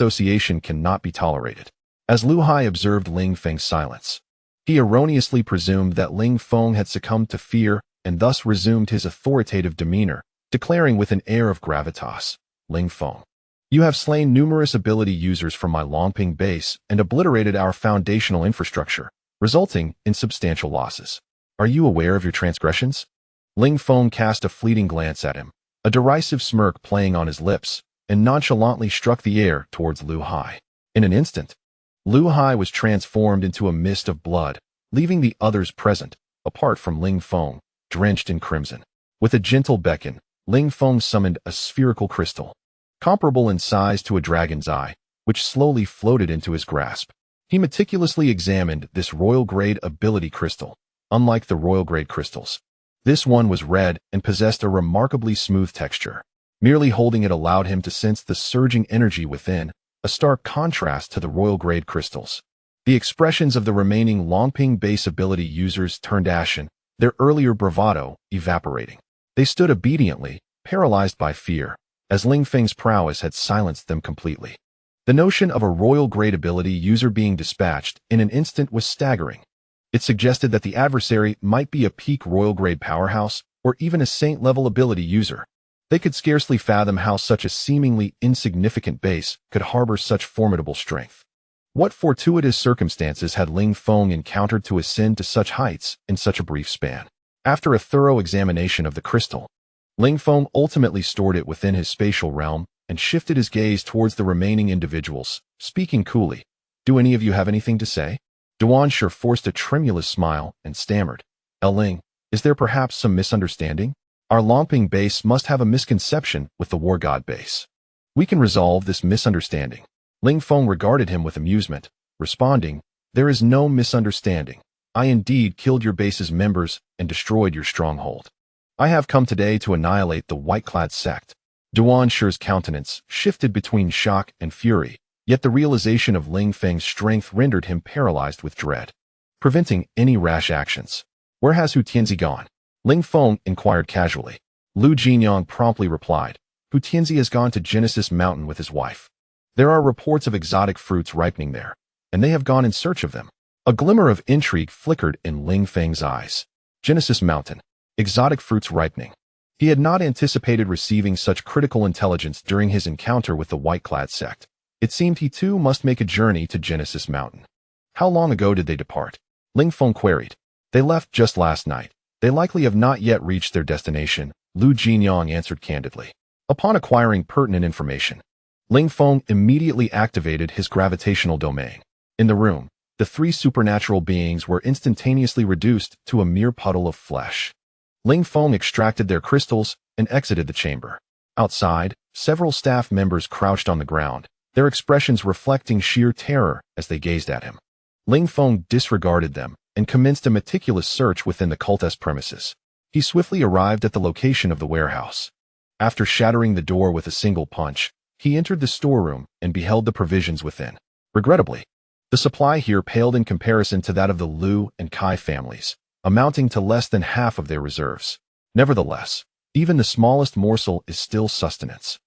Association cannot be tolerated. As Lu Hai observed Ling Feng's silence, he erroneously presumed that Ling Feng had succumbed to fear and thus resumed his authoritative demeanor, declaring with an air of gravitas, "Ling Feng, you have slain numerous ability users from my Longping base and obliterated our foundational infrastructure, resulting in substantial losses. Are you aware of your transgressions?" Ling Feng cast a fleeting glance at him, a derisive smirk playing on his lips, and nonchalantly struck the air towards Lu Hai. In an instant, Lu Hai was transformed into a mist of blood, leaving the others present, apart from Ling Feng, drenched in crimson. With a gentle beckon, Ling Feng summoned a spherical crystal, comparable in size to a dragon's eye, which slowly floated into his grasp. He meticulously examined this royal-grade ability crystal. Unlike the royal-grade crystals, this one was red and possessed a remarkably smooth texture. Merely holding it allowed him to sense the surging energy within, a stark contrast to the royal-grade crystals. The expressions of the remaining Longping base ability users turned ashen, their earlier bravado evaporating. They stood obediently, paralyzed by fear, as Ling Feng's prowess had silenced them completely. The notion of a royal-grade ability user being dispatched in an instant was staggering. It suggested that the adversary might be a peak royal-grade powerhouse or even a saint-level ability user. They could scarcely fathom how such a seemingly insignificant base could harbor such formidable strength. What fortuitous circumstances had Ling Feng encountered to ascend to such heights in such a brief span? After a thorough examination of the crystal, Ling Feng ultimately stored it within his spatial realm and shifted his gaze towards the remaining individuals, speaking coolly. "Do any of you have anything to say?" Duanshe forced a tremulous smile and stammered, "Ling, is there perhaps some misunderstanding? Our Longping base must have a misconception with the War God base. We can resolve this misunderstanding." Ling Feng regarded him with amusement, responding, "There is no misunderstanding. I indeed killed your base's members and destroyed your stronghold. I have come today to annihilate the white-clad sect." Duanshe's countenance shifted between shock and fury, yet the realization of Ling Feng's strength rendered him paralyzed with dread, preventing any rash actions. "Where has Hu Tianzi gone?" Ling Feng inquired casually. Lu Jinyang promptly replied, "Hu Tianzi has gone to Genesis Mountain with his wife. There are reports of exotic fruits ripening there, and they have gone in search of them." A glimmer of intrigue flickered in Ling Feng's eyes. Genesis Mountain. Exotic fruits ripening. He had not anticipated receiving such critical intelligence during his encounter with the white-clad sect. It seemed he too must make a journey to Genesis Mountain. "How long ago did they depart?" Ling Feng queried. "They left just last night. They likely have not yet reached their destination," Lu Jinyang answered candidly. Upon acquiring pertinent information, Ling Feng immediately activated his gravitational domain. In the room, the three supernatural beings were instantaneously reduced to a mere puddle of flesh. Ling Feng extracted their crystals and exited the chamber. Outside, several staff members crouched on the ground, their expressions reflecting sheer terror as they gazed at him. Ling Feng disregarded them and commenced a meticulous search within the Cultist premises. He swiftly arrived at the location of the warehouse. After shattering the door with a single punch, he entered the storeroom and beheld the provisions within. Regrettably, the supply here paled in comparison to that of the Lu and Kai families, amounting to less than half of their reserves. Nevertheless, even the smallest morsel is still sustenance.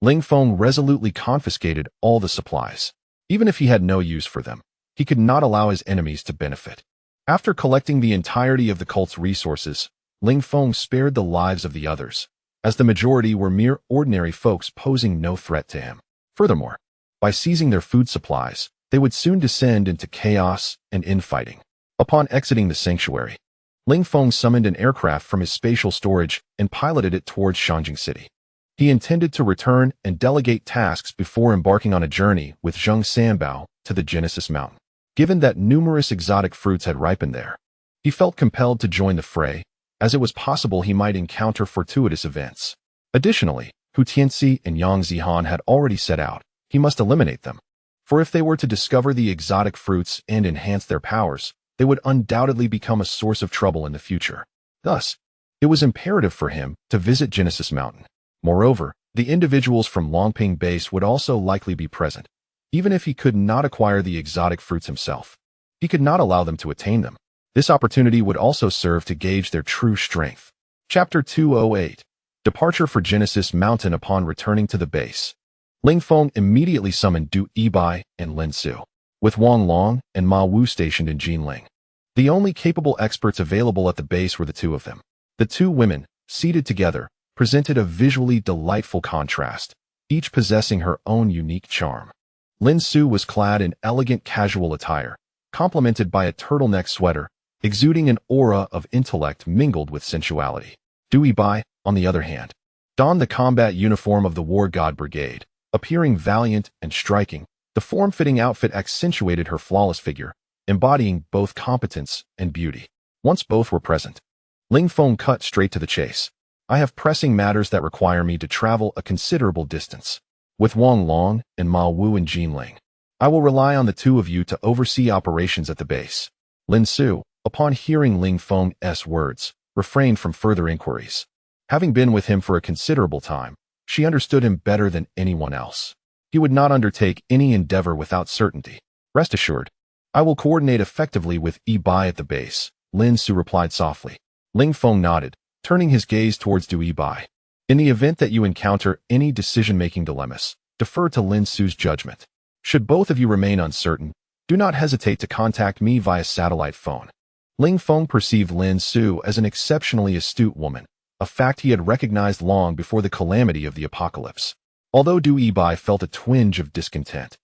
Ling Feng resolutely confiscated all the supplies. Even if he had no use for them, he could not allow his enemies to benefit. After collecting the entirety of the cult's resources, Ling Feng spared the lives of the others, as the majority were mere ordinary folks posing no threat to him. Furthermore, by seizing their food supplies, they would soon descend into chaos and infighting. Upon exiting the sanctuary, Ling Feng summoned an aircraft from his spatial storage and piloted it towards Shanjing City. He intended to return and delegate tasks before embarking on a journey with Zheng Sanbao to the Genesis Mountain. Given that numerous exotic fruits had ripened there, he felt compelled to join the fray, as it was possible he might encounter fortuitous events. Additionally, Hu Tianzi and Yang Zihan had already set out. He must eliminate them, for if they were to discover the exotic fruits and enhance their powers, they would undoubtedly become a source of trouble in the future. Thus, it was imperative for him to visit Genesis Mountain. Moreover, the individuals from Longping base would also likely be present. Even if he could not acquire the exotic fruits himself, he could not allow them to attain them. This opportunity would also serve to gauge their true strength. Chapter 208. Departure for Genesis Mountain. Upon returning to the base, Ling Feng immediately summoned Du Yibai and Lin Su, with Wang Long and Ma Wu stationed in Jinling. The only capable experts available at the base were the two of them. The two women, seated together, presented a visually delightful contrast, each possessing her own unique charm. Lin Su was clad in elegant casual attire, complemented by a turtleneck sweater, exuding an aura of intellect mingled with sensuality. Du Yibai, on the other hand, donned the combat uniform of the War God Brigade, appearing valiant and striking. The form-fitting outfit accentuated her flawless figure, embodying both competence and beauty. Once both were present, Ling Feng cut straight to the chase. I have pressing matters that require me to travel a considerable distance. With Wang Long and Ma Wu in Jinling, I will rely on the two of you to oversee operations at the base. Lin Su, upon hearing Ling Feng's words, refrained from further inquiries. Having been with him for a considerable time, she understood him better than anyone else. He would not undertake any endeavor without certainty. Rest assured, I will coordinate effectively with Yibai at the base, Lin Su replied softly. Ling Feng nodded, turning his gaze towards Du Yibai. In the event that you encounter any decision-making dilemmas, defer to Lin Su's judgment. Should both of you remain uncertain, do not hesitate to contact me via satellite phone. Ling Feng perceived Lin Su as an exceptionally astute woman, a fact he had recognized long before the calamity of the apocalypse. Although Du Yibai felt a twinge of discontent,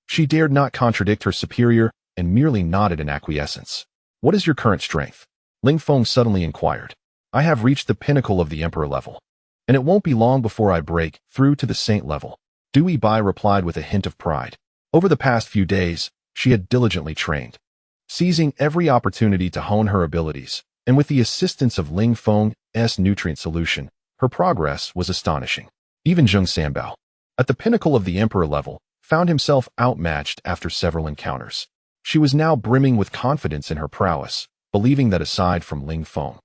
she dared not contradict her superior and merely nodded in acquiescence. What is your current strength? Ling Feng suddenly inquired. I have reached the pinnacle of the emperor level, and it won't be long before I break through to the saint level. Du Yibai replied with a hint of pride. Over the past few days, she had diligently trained, seizing every opportunity to hone her abilities, and with the assistance of Ling Feng's nutrient solution, her progress was astonishing. Even Zheng Sanbao, at the pinnacle of the emperor level, found himself outmatched after several encounters. She was now brimming with confidence in her prowess, believing that aside from Ling Feng,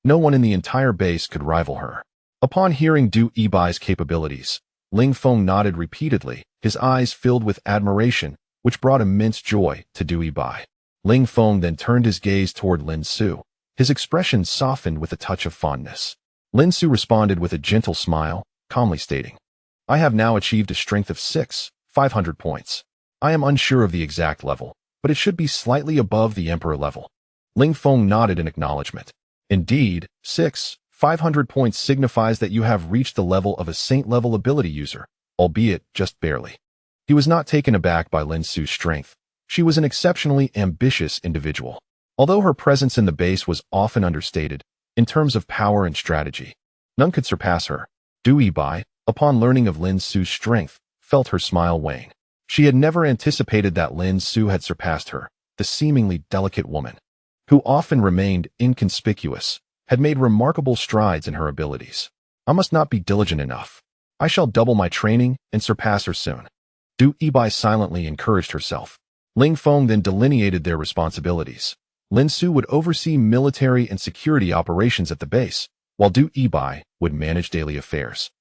no one in the entire base could rival her. Upon hearing Du Yibai's capabilities, Ling Feng nodded repeatedly, his eyes filled with admiration, which brought immense joy to Du Yibai. Ling Feng then turned his gaze toward Lin Su. His expression softened with a touch of fondness. Lin Su responded with a gentle smile, calmly stating, I have now achieved a strength of 500 points. I am unsure of the exact level, but it should be slightly above the emperor level. Ling Feng nodded in acknowledgement. Indeed, 500 points signifies that you have reached the level of a saint-level ability user, albeit just barely. He was not taken aback by Lin Su's strength. She was an exceptionally ambitious individual. Although her presence in the base was often understated, in terms of power and strategy, none could surpass her. Du Yibai, upon learning of Lin Su's strength, felt her smile wane. She had never anticipated that Lin Su had surpassed her. The seemingly delicate woman, who often remained inconspicuous, had made remarkable strides in her abilities. I must not be diligent enough. I shall double my training and surpass her soon. Du Yibai silently encouraged herself. Ling Feng then delineated their responsibilities. Lin Su would oversee military and security operations at the base, while Du Yibai would manage daily affairs.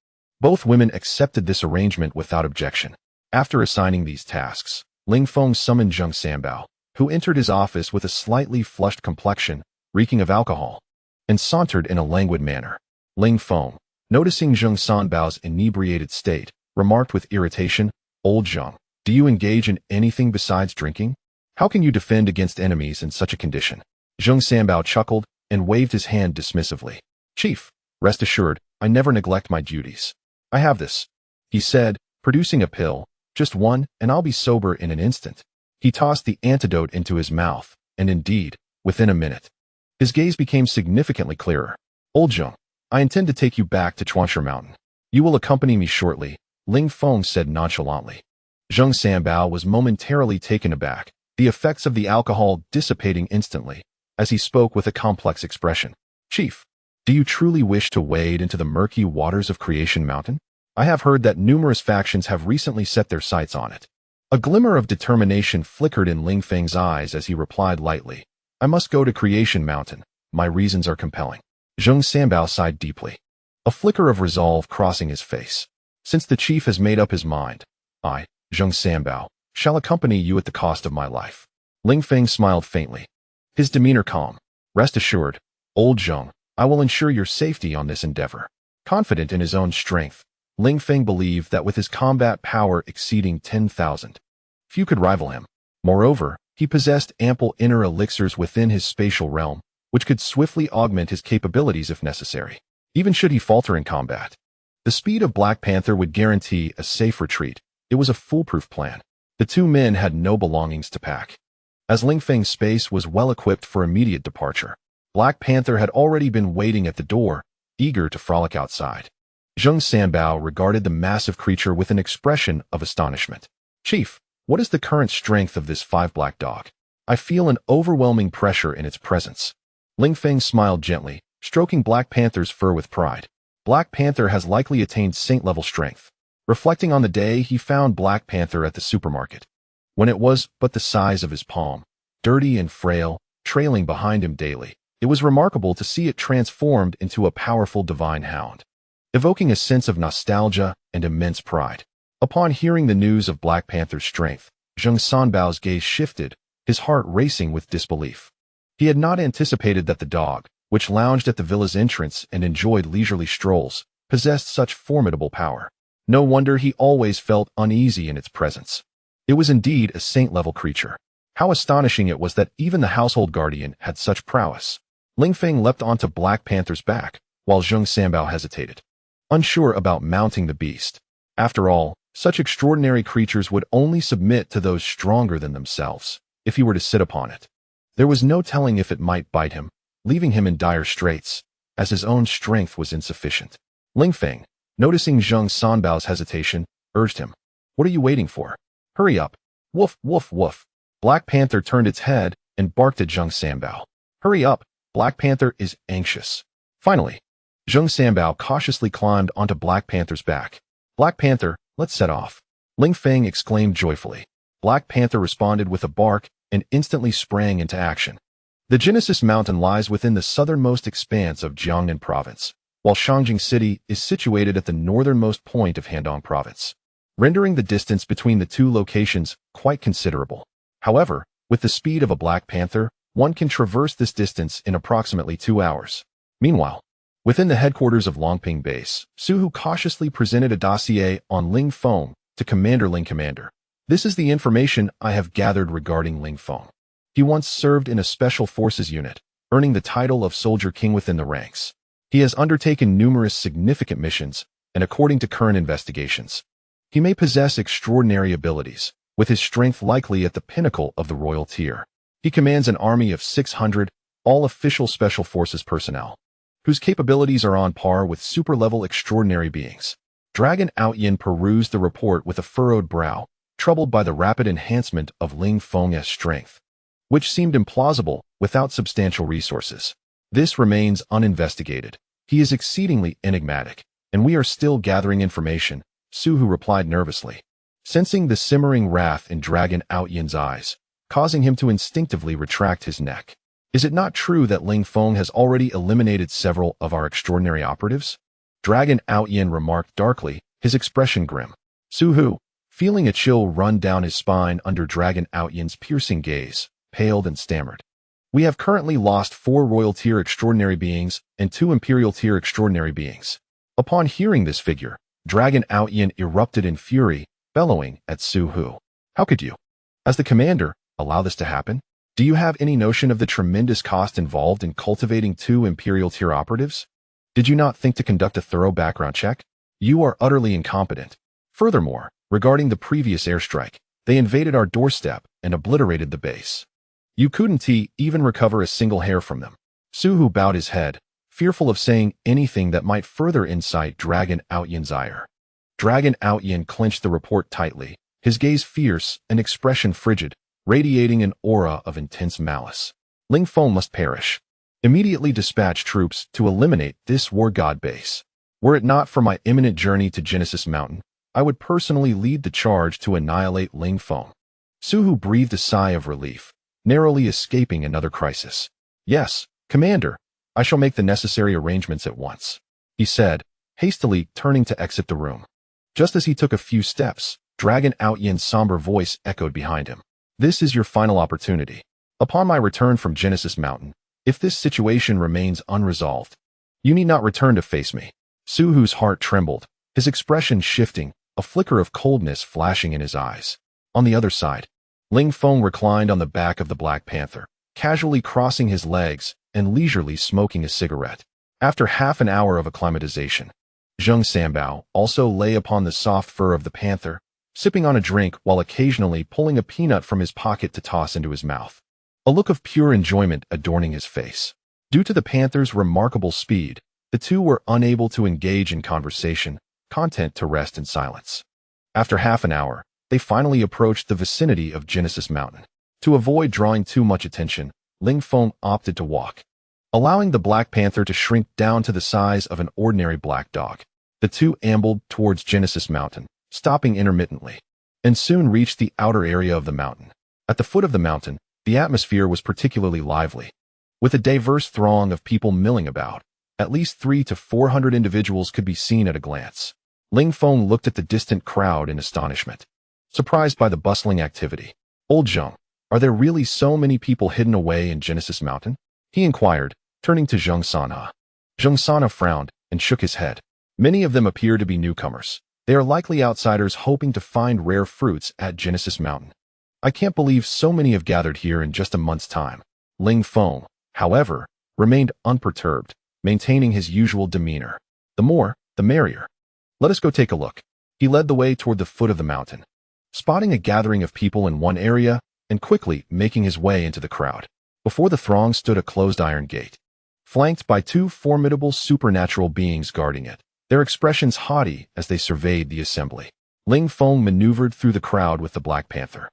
Both women accepted this arrangement without objection. After assigning these tasks, Ling Feng summoned Zheng Sanbao, who entered his office with a slightly flushed complexion, reeking of alcohol, and sauntered in a languid manner. Ling Feng, noticing Zheng Sanbao's inebriated state, remarked with irritation, Old Zheng, do you engage in anything besides drinking? How can you defend against enemies in such a condition? Zheng Sanbao chuckled and waved his hand dismissively. Chief, rest assured, I never neglect my duties. I have this, he said, producing a pill, just one, and I'll be sober in an instant. He tossed the antidote into his mouth, and indeed, within a minute, his gaze became significantly clearer. Old Zheng, I intend to take you back to Chuansha Mountain. You will accompany me shortly, Ling Feng said nonchalantly. Zheng Sanbao was momentarily taken aback, the effects of the alcohol dissipating instantly, as he spoke with a complex expression. Chief, do you truly wish to wade into the murky waters of Creation Mountain? I have heard that numerous factions have recently set their sights on it. A glimmer of determination flickered in Ling Feng's eyes as he replied lightly, I must go to Creation Mountain. My reasons are compelling. Zheng Sanbao sighed deeply, a flicker of resolve crossing his face. Since the chief has made up his mind, I, Zheng Sanbao, shall accompany you at the cost of my life. Ling Feng smiled faintly, his demeanor calm. Rest assured, Old Zheng, I will ensure your safety on this endeavor. Confident in his own strength, Ling Feng believed that with his combat power exceeding 10,000, few could rival him. Moreover, he possessed ample inner elixirs within his spatial realm, which could swiftly augment his capabilities if necessary, even should he falter in combat. The speed of Black Panther would guarantee a safe retreat. It was a foolproof plan. The two men had no belongings to pack, as Ling Feng's space was well equipped for immediate departure. Black Panther had already been waiting at the door, eager to frolic outside. Zheng Sanbao regarded the massive creature with an expression of astonishment. "Chief, what is the current strength of this 5-black dog? I feel an overwhelming pressure in its presence." Ling Feng smiled gently, stroking Black Panther's fur with pride. Black Panther has likely attained saint-level strength. Reflecting on the day he found Black Panther at the supermarket, when it was but the size of his palm, dirty and frail, trailing behind him daily, it was remarkable to see it transformed into a powerful divine hound, evoking a sense of nostalgia and immense pride. Upon hearing the news of Black Panther's strength, Zheng Sanbao's gaze shifted, his heart racing with disbelief. He had not anticipated that the dog, which lounged at the villa's entrance and enjoyed leisurely strolls, possessed such formidable power. No wonder he always felt uneasy in its presence. It was indeed a saint-level creature. How astonishing it was that even the household guardian had such prowess. Ling Feng leapt onto Black Panther's back, while Zheng Sanbao hesitated, unsure about mounting the beast. After all, such extraordinary creatures would only submit to those stronger than themselves, if he were to sit upon it. There was no telling if it might bite him, leaving him in dire straits, as his own strength was insufficient. Ling Feng, noticing Zheng Sanbao's hesitation, urged him. "What are you waiting for? Hurry up." Woof, woof, woof. Black Panther turned its head and barked at Zheng Sanbao. "Hurry up, Black Panther is anxious." Finally, Zheng Sanbao cautiously climbed onto Black Panther's back. "Black Panther, let's set off." Ling Feng exclaimed joyfully. Black Panther responded with a bark and instantly sprang into action. The Genesis Mountain lies within the southernmost expanse of Jiangnan Province, while Shangjing City is situated at the northernmost point of Handong Province, rendering the distance between the two locations quite considerable. However, with the speed of a Black Panther, one can traverse this distance in approximately 2 hours. Meanwhile, within the headquarters of Longping Base, Su Hu cautiously presented a dossier on Ling Feng to Commander Ling. "Commander, this is the information I have gathered regarding Ling Feng. He once served in a special forces unit, earning the title of Soldier King within the ranks. He has undertaken numerous significant missions, and according to current investigations, he may possess extraordinary abilities, with his strength likely at the pinnacle of the royal tier. He commands an army of 600, all official special forces personnel, whose capabilities are on par with super-level extraordinary beings." Dragon Aotian perused the report with a furrowed brow, troubled by the rapid enhancement of Ling Feng's strength, which seemed implausible without substantial resources. "This remains uninvestigated. He is exceedingly enigmatic, and we are still gathering information," Su Hu replied nervously, sensing the simmering wrath in Dragon Aotian's eyes, causing him to instinctively retract his neck. "Is it not true that Ling Feng has already eliminated several of our extraordinary operatives?" Dragon Aotian remarked darkly, his expression grim. Su Hu, feeling a chill run down his spine under Dragon Aotian's piercing gaze, paled and stammered. "We have currently lost 4 royal-tier extraordinary beings and 2 imperial-tier extraordinary beings." Upon hearing this figure, Dragon Aotian erupted in fury, bellowing at Su Hu. "How could you, as the commander, allow this to happen? Do you have any notion of the tremendous cost involved in cultivating 2 imperial-tier operatives? Did you not think to conduct a thorough background check? You are utterly incompetent. Furthermore, regarding the previous airstrike, they invaded our doorstep and obliterated the base. You couldn't even recover a single hair from them." Su Hu bowed his head, fearful of saying anything that might further incite Dragon Aotian's ire. Dragon Aotian clenched the report tightly, his gaze fierce, an expression frigid, radiating an aura of intense malice. "Ling Feng must perish. Immediately dispatch troops to eliminate this war god base. Were it not for my imminent journey to Genesis Mountain, I would personally lead the charge to annihilate Ling Feng." Su Hu breathed a sigh of relief, narrowly escaping another crisis. "Yes, Commander, I shall make the necessary arrangements at once," he said, hastily turning to exit the room. Just as he took a few steps, Dragon Aotian's somber voice echoed behind him. "This is your final opportunity. Upon my return from Genesis Mountain, if this situation remains unresolved, you need not return to face me." Su Hu's heart trembled, his expression shifting, a flicker of coldness flashing in his eyes. On the other side, Ling Feng reclined on the back of the Black Panther, casually crossing his legs and leisurely smoking a cigarette. After half an hour of acclimatization, Zheng Sanbao also lay upon the soft fur of the panther, sipping on a drink while occasionally pulling a peanut from his pocket to toss into his mouth, a look of pure enjoyment adorning his face. Due to the panther's remarkable speed, the two were unable to engage in conversation, content to rest in silence. After half an hour, they finally approached the vicinity of Genesis Mountain. To avoid drawing too much attention, Ling Feng opted to walk, allowing the Black Panther to shrink down to the size of an ordinary black dog. The two ambled towards Genesis Mountain, stopping intermittently, and soon reached the outer area of the mountain. At the foot of the mountain, the atmosphere was particularly lively, with a diverse throng of people milling about. At least 300 to 400 individuals could be seen at a glance. Ling Feng looked at the distant crowd in astonishment, surprised by the bustling activity. "Old Zheng, are there really so many people hidden away in Genesis Mountain?" he inquired, turning to Zheng Sanha. Zheng Sanha frowned and shook his head. "Many of them appear to be newcomers. They are likely outsiders hoping to find rare fruits at Genesis Mountain. I can't believe so many have gathered here in just a month's time." Ling Feng, however, remained unperturbed, maintaining his usual demeanor. "The more, the merrier. Let us go take a look." He led the way toward the foot of the mountain, spotting a gathering of people in one area and quickly making his way into the crowd. Before the throng stood a closed iron gate, flanked by two formidable supernatural beings guarding it, their expressions haughty as they surveyed the assembly. Ling Feng maneuvered through the crowd with the Black Panther,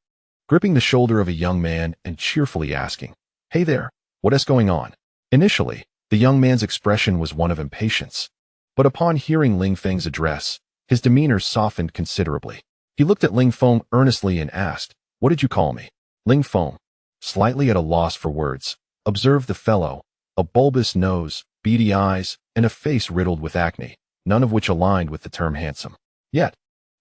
gripping the shoulder of a young man and cheerfully asking, "Hey there, what is going on?" Initially, the young man's expression was one of impatience, but upon hearing Ling Feng's address, his demeanor softened considerably. He looked at Ling Feng earnestly and asked, "What did you call me?" Ling Feng, slightly at a loss for words, observed the fellow, a bulbous nose, beady eyes, and a face riddled with acne, none of which aligned with the term handsome. Yet,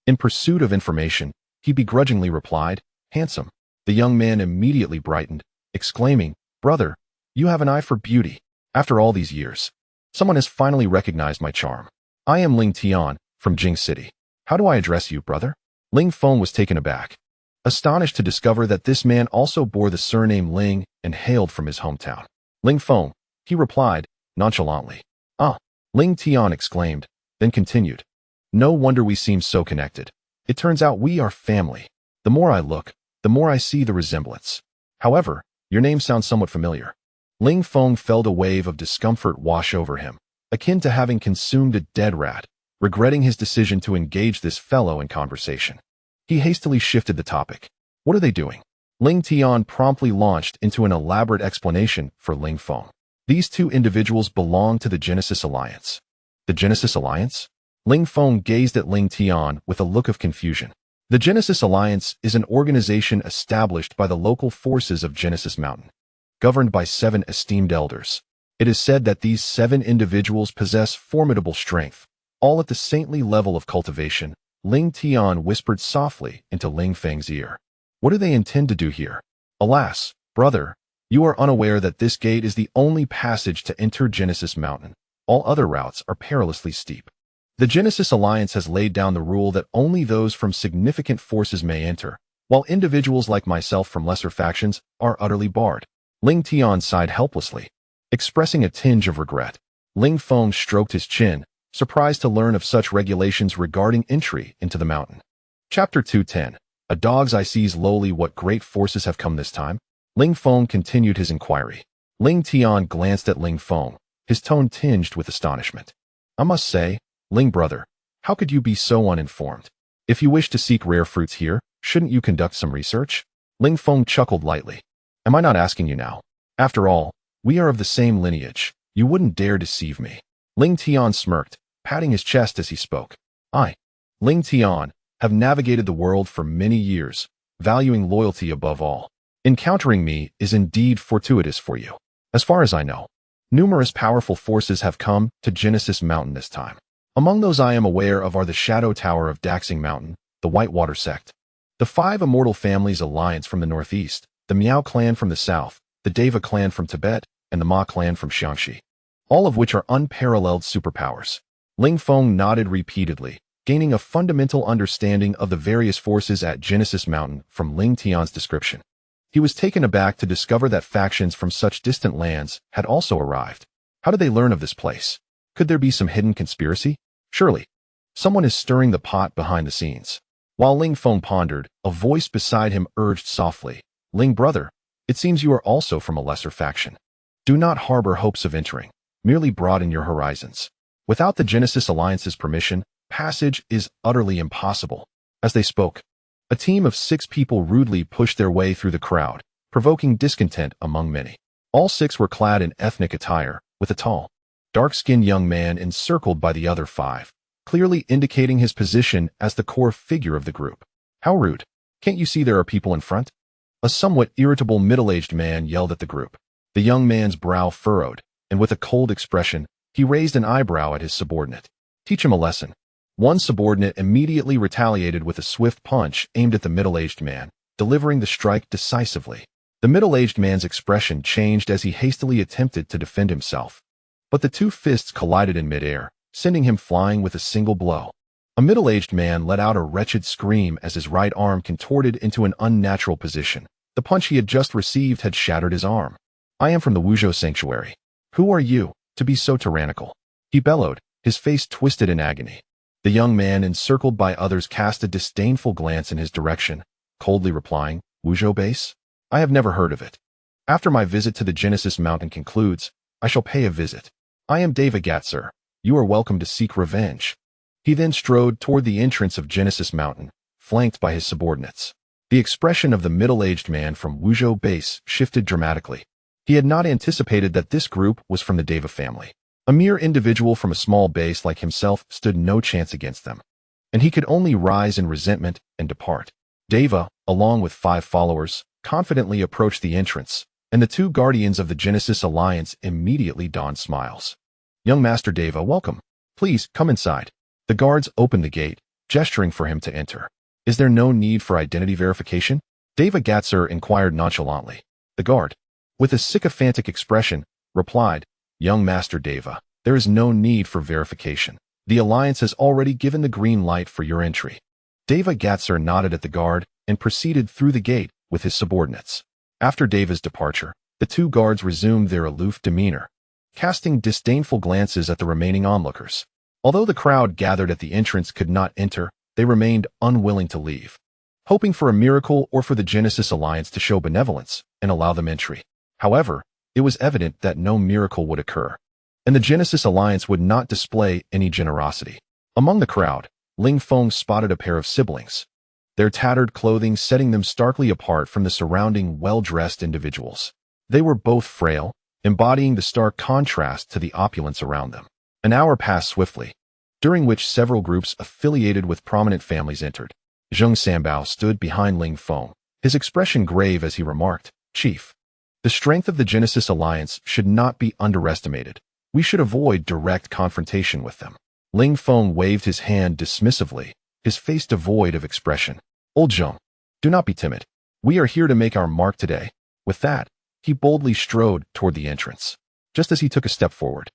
in pursuit of information, he begrudgingly replied, "Handsome." The young man immediately brightened, exclaiming, "Brother, you have an eye for beauty. After all these years, someone has finally recognized my charm. I am Ling Tian, from Jing City. How do I address you, brother?" Ling Feng was taken aback, astonished to discover that this man also bore the surname Ling and hailed from his hometown. "Ling Feng," he replied, nonchalantly. "Ah," Ling Tian exclaimed, then continued, "No wonder we seem so connected. It turns out we are family. The more I look, the more I see the resemblance. However, your name sounds somewhat familiar." Ling Feng felt a wave of discomfort wash over him, akin to having consumed a dead rat, regretting his decision to engage this fellow in conversation. He hastily shifted the topic. "What are they doing?" Ling Tian promptly launched into an elaborate explanation for Ling Feng. These two individuals belong to the Genesis Alliance. The Genesis Alliance? Ling Feng gazed at Ling Tian with a look of confusion. The Genesis Alliance is an organization established by the local forces of Genesis Mountain, governed by 7 esteemed elders. It is said that these 7 individuals possess formidable strength, all at the saintly level of cultivation. Ling Tian whispered softly into Ling Feng's ear. "What do they intend to do here?" "Alas, brother, you are unaware that this gate is the only passage to enter Genesis Mountain. All other routes are perilously steep. The Genesis Alliance has laid down the rule that only those from significant forces may enter, while individuals like myself from lesser factions are utterly barred." Ling Tian sighed helplessly, expressing a tinge of regret. Ling Feng stroked his chin, surprised to learn of such regulations regarding entry into the mountain. Chapter 210. A dog's eye sees lowly. What great forces have come this time? Ling Feng continued his inquiry. Ling Tian glanced at Ling Feng, his tone tinged with astonishment. "I must say, Ling brother, how could you be so uninformed? If you wish to seek rare fruits here, shouldn't you conduct some research?" Ling Feng chuckled lightly. "Am I not asking you now? After all, we are of the same lineage. You wouldn't dare deceive me." Ling Tian smirked, patting his chest as he spoke. "I, Ling Tian, have navigated the world for many years, valuing loyalty above all. Encountering me is indeed fortuitous for you. As far as I know, numerous powerful forces have come to Genesis Mountain this time. Among those I am aware of are the Shadow Tower of Daxing Mountain, the Whitewater sect, the 5 immortal families alliance from the northeast, the Miao clan from the south, the Deva clan from Tibet, and the Ma clan from Xiangxi, all of which are unparalleled superpowers." Ling Feng nodded repeatedly, gaining a fundamental understanding of the various forces at Genesis Mountain from Ling Tian's description. He was taken aback to discover that factions from such distant lands had also arrived. How did they learn of this place? Could there be some hidden conspiracy? Surely. Someone is stirring the pot behind the scenes. While Ling Feng pondered, a voice beside him urged softly, "Ling brother, it seems you are also from a lesser faction. Do not harbor hopes of entering. Merely broaden your horizons. Without the Genesis Alliance's permission, passage is utterly impossible." As they spoke, a team of 6 people rudely pushed their way through the crowd, provoking discontent among many. All 6 were clad in ethnic attire, with a tall, dark-skinned young man encircled by the other 5, clearly indicating his position as the core figure of the group. "How rude. Can't you see there are people in front?" A somewhat irritable middle-aged man yelled at the group. The young man's brow furrowed, and with a cold expression, he raised an eyebrow at his subordinate. "Teach him a lesson." One subordinate immediately retaliated with a swift punch aimed at the middle-aged man, delivering the strike decisively. The middle-aged man's expression changed as he hastily attempted to defend himself. But the 2 fists collided in midair, sending him flying with a single blow. A middle-aged man let out a wretched scream as his right arm contorted into an unnatural position. The punch he had just received had shattered his arm. "I am from the Wuzhou Sanctuary. Who are you, to be so tyrannical?" he bellowed, his face twisted in agony. The young man, encircled by others, cast a disdainful glance in his direction, coldly replying, "Wuzhou base? I have never heard of it. After my visit to the Genesis Mountain concludes, I shall pay a visit. I am Delegating, sir. You are welcome to seek revenge." He then strode toward the entrance of Genesis Mountain, flanked by his subordinates. The expression of the middle-aged man from Wuzhou base shifted dramatically. He had not anticipated that this group was from the Deva family. A mere individual from a small base like himself stood no chance against them, and he could only rise in resentment and depart. Deva, along with 5 followers, confidently approached the entrance, and the 2 guardians of the Genesis Alliance immediately donned smiles. "Young Master Deva, welcome. Please, come inside." The guards opened the gate, gesturing for him to enter. "Is there no need for identity verification?" Delegating inquired nonchalantly. The guard, with a sycophantic expression, replied, "Young Master Deva, there is no need for verification. The Alliance has already given the green light for your entry." Delegating nodded at the guard and proceeded through the gate with his subordinates. After Deva's departure, the 2 guards resumed their aloof demeanor, casting disdainful glances at the remaining onlookers. Although the crowd gathered at the entrance could not enter, they remained unwilling to leave, hoping for a miracle or for the Genesis Alliance to show benevolence and allow them entry. However, it was evident that no miracle would occur, and the Genesis Alliance would not display any generosity. Among the crowd, Ling Feng spotted a pair of siblings, their tattered clothing setting them starkly apart from the surrounding well-dressed individuals. They were both frail, embodying the stark contrast to the opulence around them. An hour passed swiftly, during which several groups affiliated with prominent families entered. Zheng Sanbao stood behind Ling Feng, his expression grave as he remarked, "Chief, the strength of the Genesis Alliance should not be underestimated. We should avoid direct confrontation with them." Ling Feng waved his hand dismissively, his face devoid of expression. "Old Zheng, do not be timid. We are here to make our mark today." With that, he boldly strode toward the entrance. Just as he took a step forward,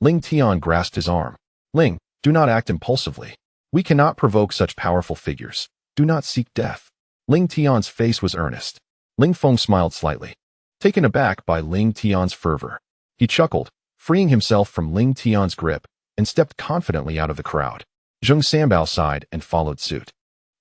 Ling Tian grasped his arm. "Ling, do not act impulsively. We cannot provoke such powerful figures. Do not seek death." Ling Tian's face was earnest. Ling Feng smiled slightly, taken aback by Ling Tian's fervor. He chuckled, freeing himself from Ling Tian's grip, and stepped confidently out of the crowd. Zheng Sanbao sighed and followed suit.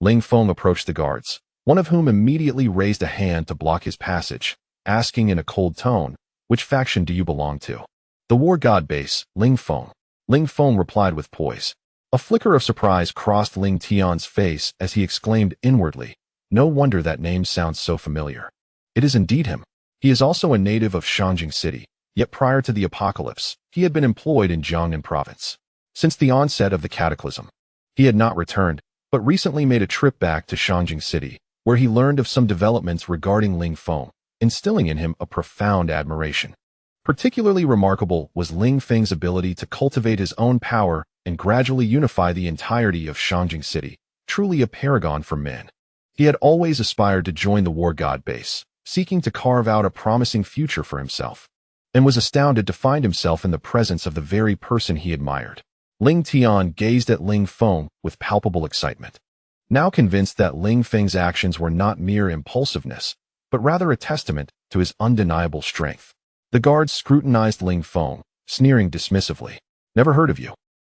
Ling Feng approached the guards, one of whom immediately raised a hand to block his passage, asking in a cold tone, "Which faction do you belong to?" "The War God base, Ling Feng." Ling Feng replied with poise. A flicker of surprise crossed Ling Tian's face as he exclaimed inwardly, "No wonder that name sounds so familiar. It is indeed him." He is also a native of Shanjing City, yet prior to the apocalypse, he had been employed in Jiangnan province. Since the onset of the cataclysm, he had not returned, but recently made a trip back to Shanjing City, where he learned of some developments regarding Ling Feng, instilling in him a profound admiration. Particularly remarkable was Ling Feng's ability to cultivate his own power and gradually unify the entirety of Shanjing City, truly a paragon for men. He had always aspired to join the War God base, seeking to carve out a promising future for himself, and was astounded to find himself in the presence of the very person he admired. Ling Tian gazed at Ling Feng with palpable excitement, now convinced that Ling Feng's actions were not mere impulsiveness, but rather a testament to his undeniable strength. The guards scrutinized Ling Feng, sneering dismissively. Never heard of you.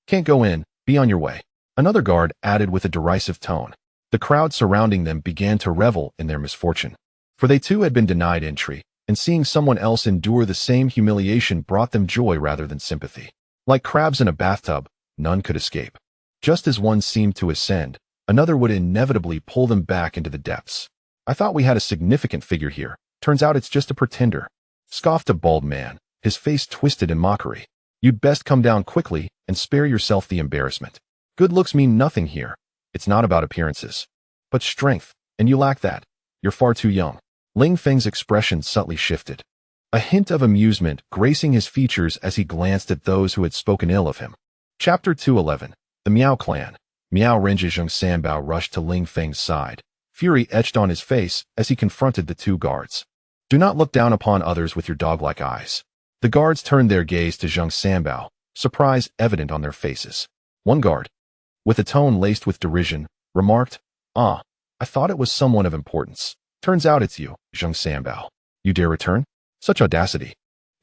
Can't go in, be on your way. Another guard added with a derisive tone. The crowd surrounding them began to revel in their misfortune, for they too had been denied entry, and seeing someone else endure the same humiliation brought them joy rather than sympathy. Like crabs in a bathtub, none could escape. Just as one seemed to ascend, another would inevitably pull them back into the depths. I thought we had a significant figure here. Turns out it's just a pretender, scoffed a bald man, his face twisted in mockery. You'd best come down quickly and spare yourself the embarrassment. Good looks mean nothing here. It's not about appearances, but strength, and you lack that. You're far too young. Ling Feng's expression subtly shifted, a hint of amusement gracing his features as he glanced at those who had spoken ill of him. Chapter 211. The Miao Clan. Miao Renjie Zheng Sanbao rushed to Ling Feng's side, fury etched on his face as he confronted the two guards. Do not look down upon others with your dog-like eyes. The guards turned their gaze to Zheng Sanbao, surprise evident on their faces. One guard, with a tone laced with derision, remarked, I thought it was someone of importance. Turns out it's you, Zheng Sanbao. You dare return? Such audacity.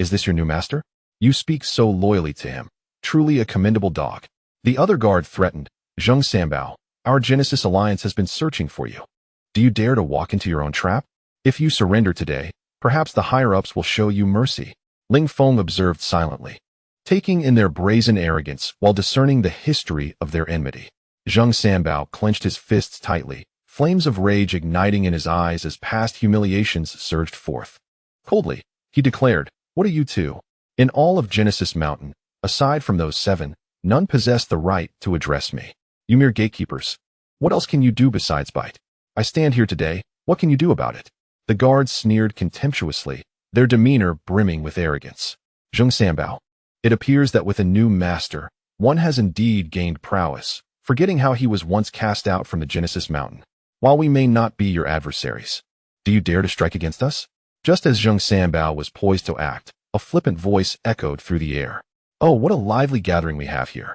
Is this your new master? You speak so loyally to him. Truly a commendable dog. The other guard threatened, Zheng Sanbao, our Genesis Alliance has been searching for you. Do you dare to walk into your own trap? If you surrender today, perhaps the higher-ups will show you mercy. Ling Feng observed silently, taking in their brazen arrogance while discerning the history of their enmity. Zheng Sanbao clenched his fists tightly, flames of rage igniting in his eyes as past humiliations surged forth. Coldly, he declared, what are you two? In all of Genesis Mountain, aside from those 7, none possess the right to address me. You mere gatekeepers. What else can you do besides bite? I stand here today, what can you do about it? The guards sneered contemptuously, their demeanor brimming with arrogance. Zheng Sanbao. It appears that with a new master, one has indeed gained prowess, forgetting how he was once cast out from the Genesis Mountain. While we may not be your adversaries, do you dare to strike against us? Just as Zheng Sanbao was poised to act, a flippant voice echoed through the air. Oh, what a lively gathering we have here.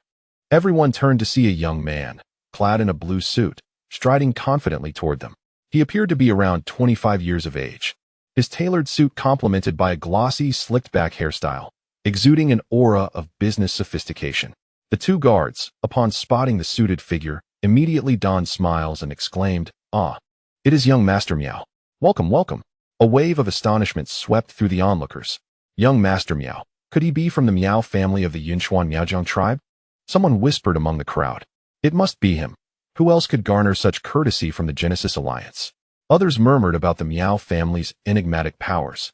Everyone turned to see a young man, clad in a blue suit, striding confidently toward them. He appeared to be around 25 years of age. His tailored suit complemented by a glossy, slicked-back hairstyle, exuding an aura of business sophistication. The two guards, upon spotting the suited figure, immediately donned smiles and exclaimed, it is young Master Miao. Welcome, welcome. A wave of astonishment swept through the onlookers. Young Master Miao. Could he be from the Miao family of the Yunchuan Miaozhang tribe? Someone whispered among the crowd. It must be him. Who else could garner such courtesy from the Genesis Alliance? Others murmured about the Miao family's enigmatic powers,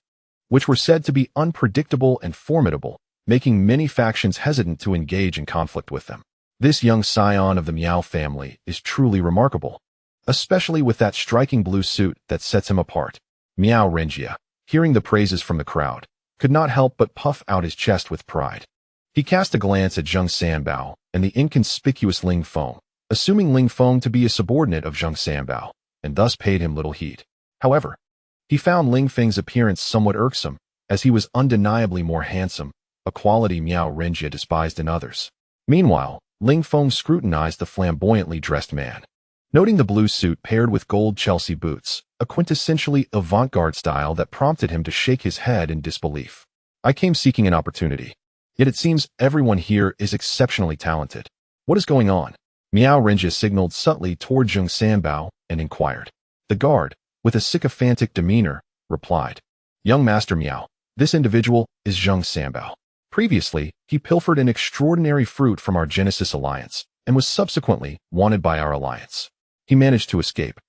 which were said to be unpredictable and formidable, making many factions hesitant to engage in conflict with them. This young scion of the Miao family is truly remarkable, especially with that striking blue suit that sets him apart. Miao Renjie, hearing the praises from the crowd, could not help but puff out his chest with pride. He cast a glance at Zheng Sanbao and the inconspicuous Ling Feng, assuming Ling Feng to be a subordinate of Zheng Sanbao, and thus paid him little heed. However, he found Ling Feng's appearance somewhat irksome, as he was undeniably more handsome, a quality Miao Renjie despised in others. Meanwhile, Ling Feng scrutinized the flamboyantly dressed man, noting the blue suit paired with gold Chelsea boots, a quintessentially avant-garde style that prompted him to shake his head in disbelief. I came seeking an opportunity. Yet it seems everyone here is exceptionally talented. What is going on? Miao Renjie signaled subtly toward Zheng Sanbao and inquired. The guard, with a sycophantic demeanor, replied, Young Master Miao, this individual is Zheng Sanbao. Previously, he pilfered an extraordinary fruit from our Genesis Alliance, and was subsequently wanted by our alliance. He managed to escape,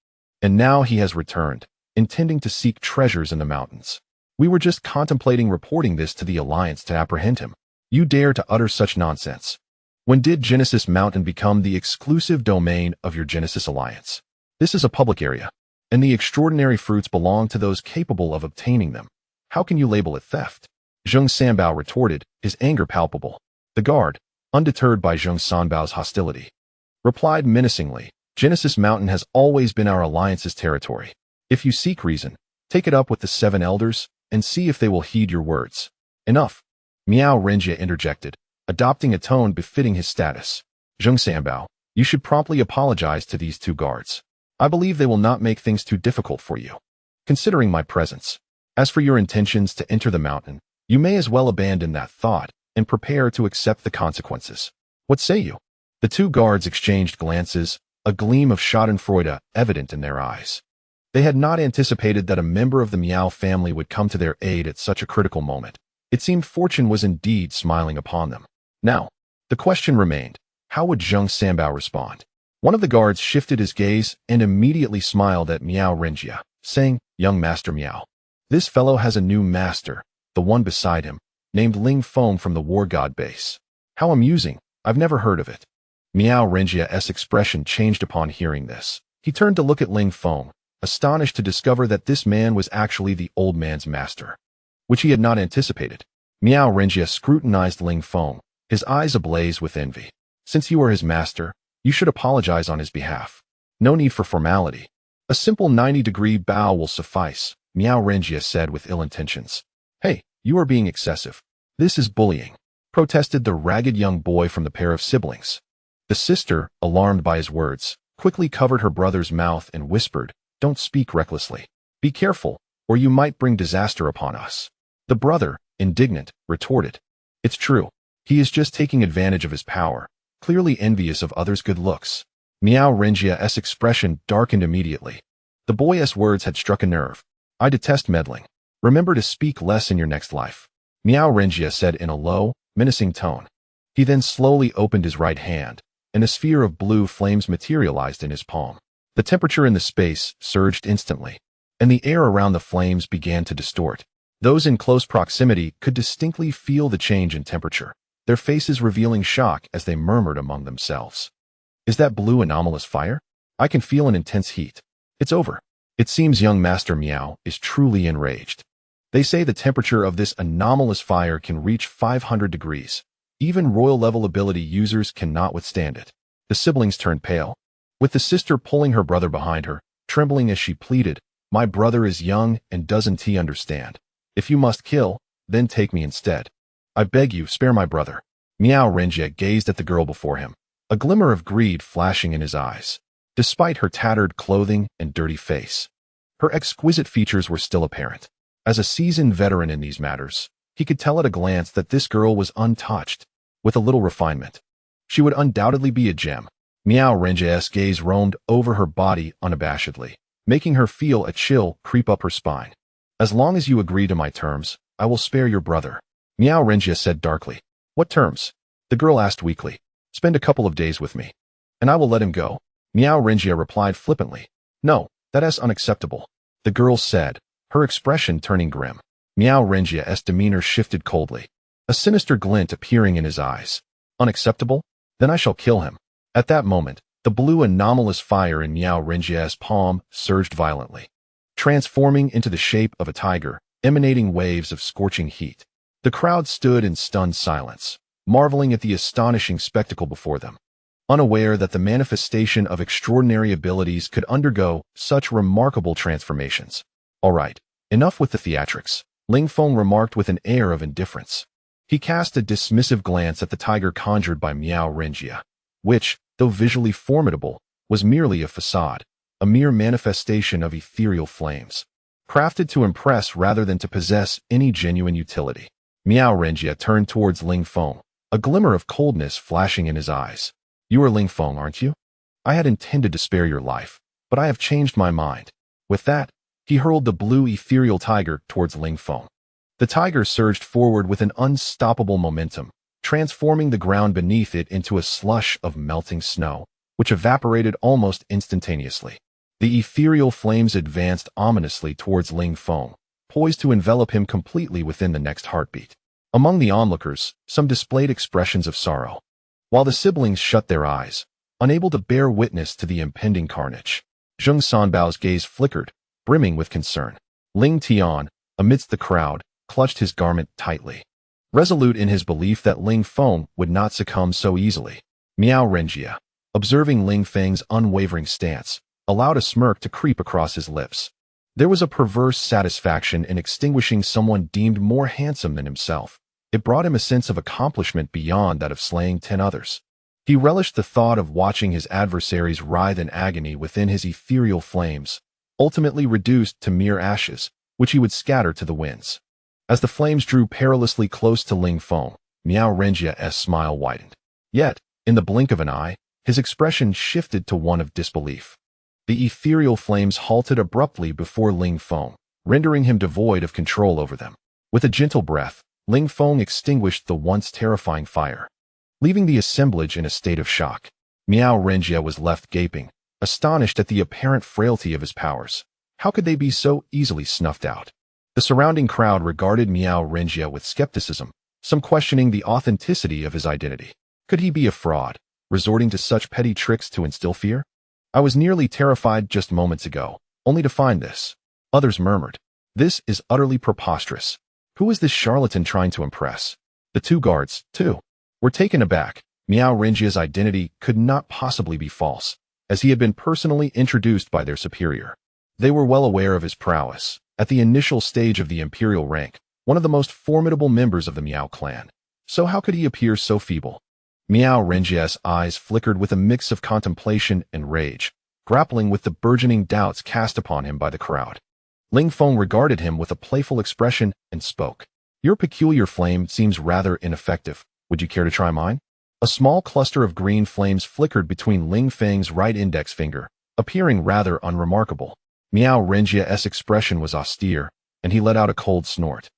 and now he has returned, intending to seek treasures in the mountains. We were just contemplating reporting this to the alliance to apprehend him. You dare to utter such nonsense. When did Genesis Mountain become the exclusive domain of your Genesis Alliance? This is a public area, and the extraordinary fruits belong to those capable of obtaining them. How can you label it theft? Zheng Sanbao retorted, his anger palpable. The guard, undeterred by Zheng Sanbao's hostility, replied menacingly, Genesis Mountain has always been our alliance's territory. If you seek reason, take it up with the 7 elders, and see if they will heed your words. Enough. Miao Renjie interjected, adopting a tone befitting his status. Zheng Sanbao, you should promptly apologize to these two guards. I believe they will not make things too difficult for you, considering my presence. As for your intentions to enter the mountain, you may as well abandon that thought and prepare to accept the consequences. What say you? The two guards exchanged glances, a gleam of schadenfreude evident in their eyes. They had not anticipated that a member of the Miao family would come to their aid at such a critical moment. It seemed fortune was indeed smiling upon them. Now, the question remained, how would Zheng Sanbao respond? One of the guards shifted his gaze and immediately smiled at Miao Renjie, saying, "Young Master Miao, this fellow has a new master, the one beside him, named Ling Feng from the War God base. How amusing, I've never heard of it." Miao Renjie's expression changed upon hearing this. He turned to look at Ling Feng, astonished to discover that this man was actually the old man's master, which he had not anticipated. Miao Renjie scrutinized Ling Feng, his eyes ablaze with envy. "Since you are his master, you should apologize on his behalf. No need for formality. A simple 90-degree bow will suffice," Miao Renjie said with ill intentions. "Hey, you are being excessive. This is bullying," protested the ragged young boy from the pair of siblings. The sister, alarmed by his words, quickly covered her brother's mouth and whispered, "Don't speak recklessly. Be careful, or you might bring disaster upon us." The brother, indignant, retorted, "It's true. He is just taking advantage of his power, clearly envious of others' good looks." Miao Renjie's expression darkened immediately. The boy's words had struck a nerve. "I detest meddling. Remember to speak less in your next life," Miao Renjie said in a low, menacing tone. He then slowly opened his right hand, and a sphere of blue flames materialized in his palm. The temperature in the space surged instantly, and the air around the flames began to distort. Those in close proximity could distinctly feel the change in temperature, their faces revealing shock as they murmured among themselves. "Is that blue anomalous fire? I can feel an intense heat. It's over." It seems young Master Miao is truly enraged. They say the temperature of this anomalous fire can reach 500 degrees. Even royal-level ability users cannot withstand it. The siblings turned pale, with the sister pulling her brother behind her, trembling as she pleaded, "My brother is young and doesn't he understand? If you must kill, then take me instead. I beg you, spare my brother." Miao Renjie gazed at the girl before him, a glimmer of greed flashing in his eyes. Despite her tattered clothing and dirty face, her exquisite features were still apparent. As a seasoned veteran in these matters, he could tell at a glance that this girl was untouched. With a little refinement, she would undoubtedly be a gem. Miao Renjie's gaze roamed over her body unabashedly, making her feel a chill creep up her spine. "As long as you agree to my terms, I will spare your brother," Miao Renjie said darkly. "What terms?" the girl asked weakly. "Spend a couple of days with me, and I will let him go," Miao Renjie replied flippantly. "No, that is unacceptable," the girl said, her expression turning grim. Miao Renjie's demeanor shifted coldly, a sinister glint appearing in his eyes. "Unacceptable? Then I shall kill him." At that moment, the blue anomalous fire in Miao Renjie's palm surged violently, transforming into the shape of a tiger, emanating waves of scorching heat. The crowd stood in stunned silence, marveling at the astonishing spectacle before them, unaware that the manifestation of extraordinary abilities could undergo such remarkable transformations. "All right, enough with the theatrics," Ling Feng remarked with an air of indifference. He cast a dismissive glance at the tiger conjured by Miao Renjie, which, though visually formidable, was merely a facade, a mere manifestation of ethereal flames, crafted to impress rather than to possess any genuine utility. Miao Renjie turned towards Ling Feng, a glimmer of coldness flashing in his eyes. "You are Ling Feng, aren't you? I had intended to spare your life, but I have changed my mind." With that, he hurled the blue ethereal tiger towards Ling Feng. The tiger surged forward with an unstoppable momentum, transforming the ground beneath it into a slush of melting snow, which evaporated almost instantaneously. The ethereal flames advanced ominously towards Ling Feng, poised to envelop him completely within the next heartbeat. Among the onlookers, some displayed expressions of sorrow, while the siblings shut their eyes, unable to bear witness to the impending carnage. Zheng Sanbao's gaze flickered, brimming with concern. Ling Tian, amidst the crowd, clutched his garment tightly, resolute in his belief that Ling Feng would not succumb so easily. Miao Renjie, observing Ling Feng's unwavering stance, allowed a smirk to creep across his lips. There was a perverse satisfaction in extinguishing someone deemed more handsome than himself. It brought him a sense of accomplishment beyond that of slaying 10 others. He relished the thought of watching his adversaries writhe in agony within his ethereal flames, ultimately reduced to mere ashes, which he would scatter to the winds. As the flames drew perilously close to Ling Feng, Miao Renjie's smile widened. Yet, in the blink of an eye, his expression shifted to one of disbelief. The ethereal flames halted abruptly before Ling Feng, rendering him devoid of control over them. With a gentle breath, Ling Feng extinguished the once terrifying fire, leaving the assemblage in a state of shock. Miao Renjie was left gaping, astonished at the apparent frailty of his powers. How could they be so easily snuffed out? The surrounding crowd regarded Miao Renjie with skepticism, some questioning the authenticity of his identity. Could he be a fraud, resorting to such petty tricks to instill fear? I was nearly terrified just moments ago, only to find this. Others murmured. This is utterly preposterous. Who is this charlatan trying to impress? The 2 guards, too, were taken aback. Miao Renjie's identity could not possibly be false, as he had been personally introduced by their superior. They were well aware of his prowess. At the initial stage of the imperial rank, one of the most formidable members of the Miao clan. So how could he appear so feeble? Miao Renjie's eyes flickered with a mix of contemplation and rage, grappling with the burgeoning doubts cast upon him by the crowd. Ling Feng regarded him with a playful expression and spoke. Your peculiar flame seems rather ineffective. Would you care to try mine? A small cluster of green flames flickered between Ling Feng's right index finger, appearing rather unremarkable. Miao Renjie's expression was austere, and he let out a cold snort.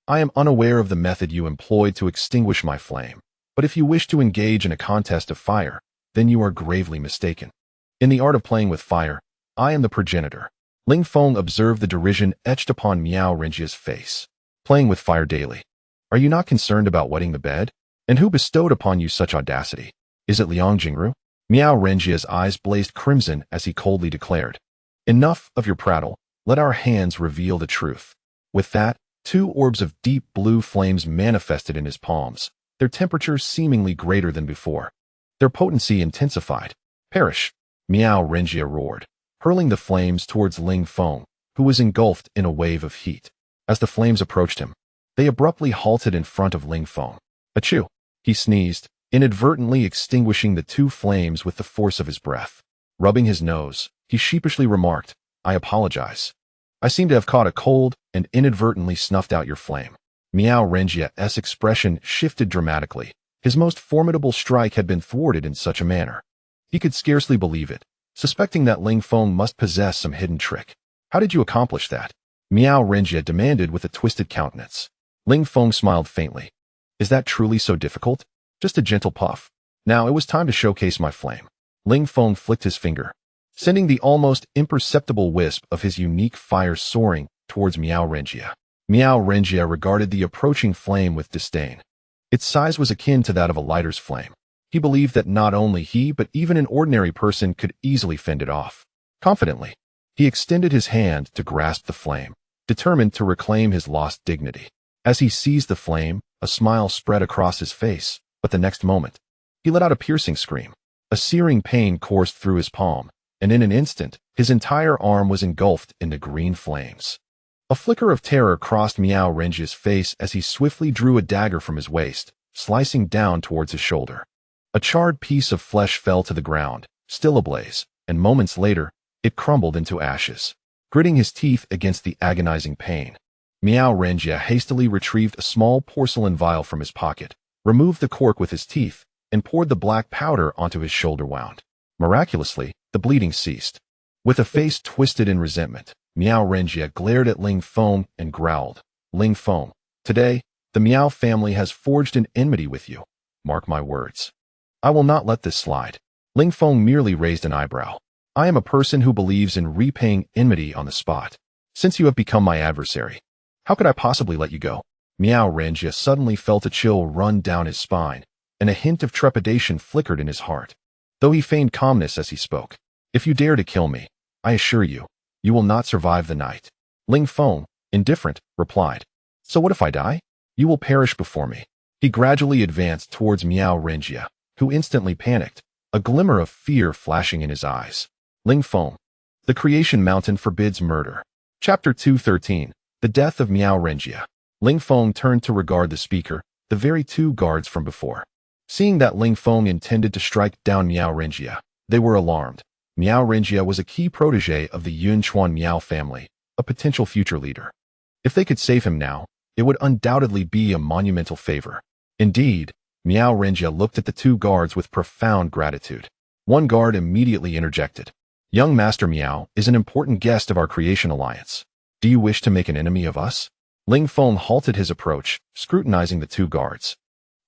I am unaware of the method you employed to extinguish my flame, but if you wish to engage in a contest of fire, then you are gravely mistaken. In the art of playing with fire, I am the progenitor. Ling Feng observed the derision etched upon Miao Renjie's face. Playing with fire daily. Are you not concerned about wetting the bed? And who bestowed upon you such audacity? Is it Liang Jingru? Miao Renjie's eyes blazed crimson as he coldly declared. Enough of your prattle, let our hands reveal the truth. With that, 2 orbs of deep blue flames manifested in his palms, their temperature seemingly greater than before. Their potency intensified. Perish! Miao Renjie roared, hurling the flames towards Ling Feng, who was engulfed in a wave of heat. As the flames approached him, they abruptly halted in front of Ling Feng. Achoo! He sneezed, inadvertently extinguishing the 2 flames with the force of his breath. Rubbing his nose, he sheepishly remarked, I apologize. I seem to have caught a cold and inadvertently snuffed out your flame. Miao Renjie's expression shifted dramatically. His most formidable strike had been thwarted in such a manner. He could scarcely believe it, suspecting that Ling Feng must possess some hidden trick. How did you accomplish that? Miao Renjie demanded with a twisted countenance. Ling Feng smiled faintly. Is that truly so difficult? Just a gentle puff. Now it was time to showcase my flame. Ling Feng flicked his finger, sending the almost imperceptible wisp of his unique fire soaring towards Miao Renjie. Miao Renjie regarded the approaching flame with disdain. Its size was akin to that of a lighter's flame. He believed that not only he but even an ordinary person could easily fend it off. Confidently, he extended his hand to grasp the flame, determined to reclaim his lost dignity. As he seized the flame, a smile spread across his face, but the next moment, he let out a piercing scream. A searing pain coursed through his palm, and in an instant, his entire arm was engulfed in the green flames. A flicker of terror crossed Miao Renjie's face as he swiftly drew a dagger from his waist, slicing down towards his shoulder. A charred piece of flesh fell to the ground, still ablaze, and moments later, it crumbled into ashes. Gritting his teeth against the agonizing pain, Miao Renjie hastily retrieved a small porcelain vial from his pocket, removed the cork with his teeth, and poured the black powder onto his shoulder wound. Miraculously, the bleeding ceased. With a face twisted in resentment, Miao Renjie glared at Ling Feng and growled, Ling Feng, today, the Miao family has forged an enmity with you. Mark my words. I will not let this slide. Ling Feng merely raised an eyebrow. I am a person who believes in repaying enmity on the spot. Since you have become my adversary, how could I possibly let you go? Miao Renjie suddenly felt a chill run down his spine, and a hint of trepidation flickered in his heart. Though he feigned calmness as he spoke, if you dare to kill me, I assure you, you will not survive the night. Ling Feng, indifferent, replied. So what if I die? You will perish before me. He gradually advanced towards Miao Renjie, who instantly panicked, a glimmer of fear flashing in his eyes. Ling Feng. The Creation Mountain forbids murder. Chapter 213. The Death of Miao Renjie. Ling Feng turned to regard the speaker, the very two guards from before. Seeing that Ling Feng intended to strike down Miao Renjie, they were alarmed. Miao Renjie was a key protege of the Yunchuan Miao family, a potential future leader. If they could save him now, it would undoubtedly be a monumental favor. Indeed, Miao Renjie looked at the two guards with profound gratitude. One guard immediately interjected. "Young Master Miao is an important guest of our creation alliance. Do you wish to make an enemy of us?" Ling Feng halted his approach, scrutinizing the two guards.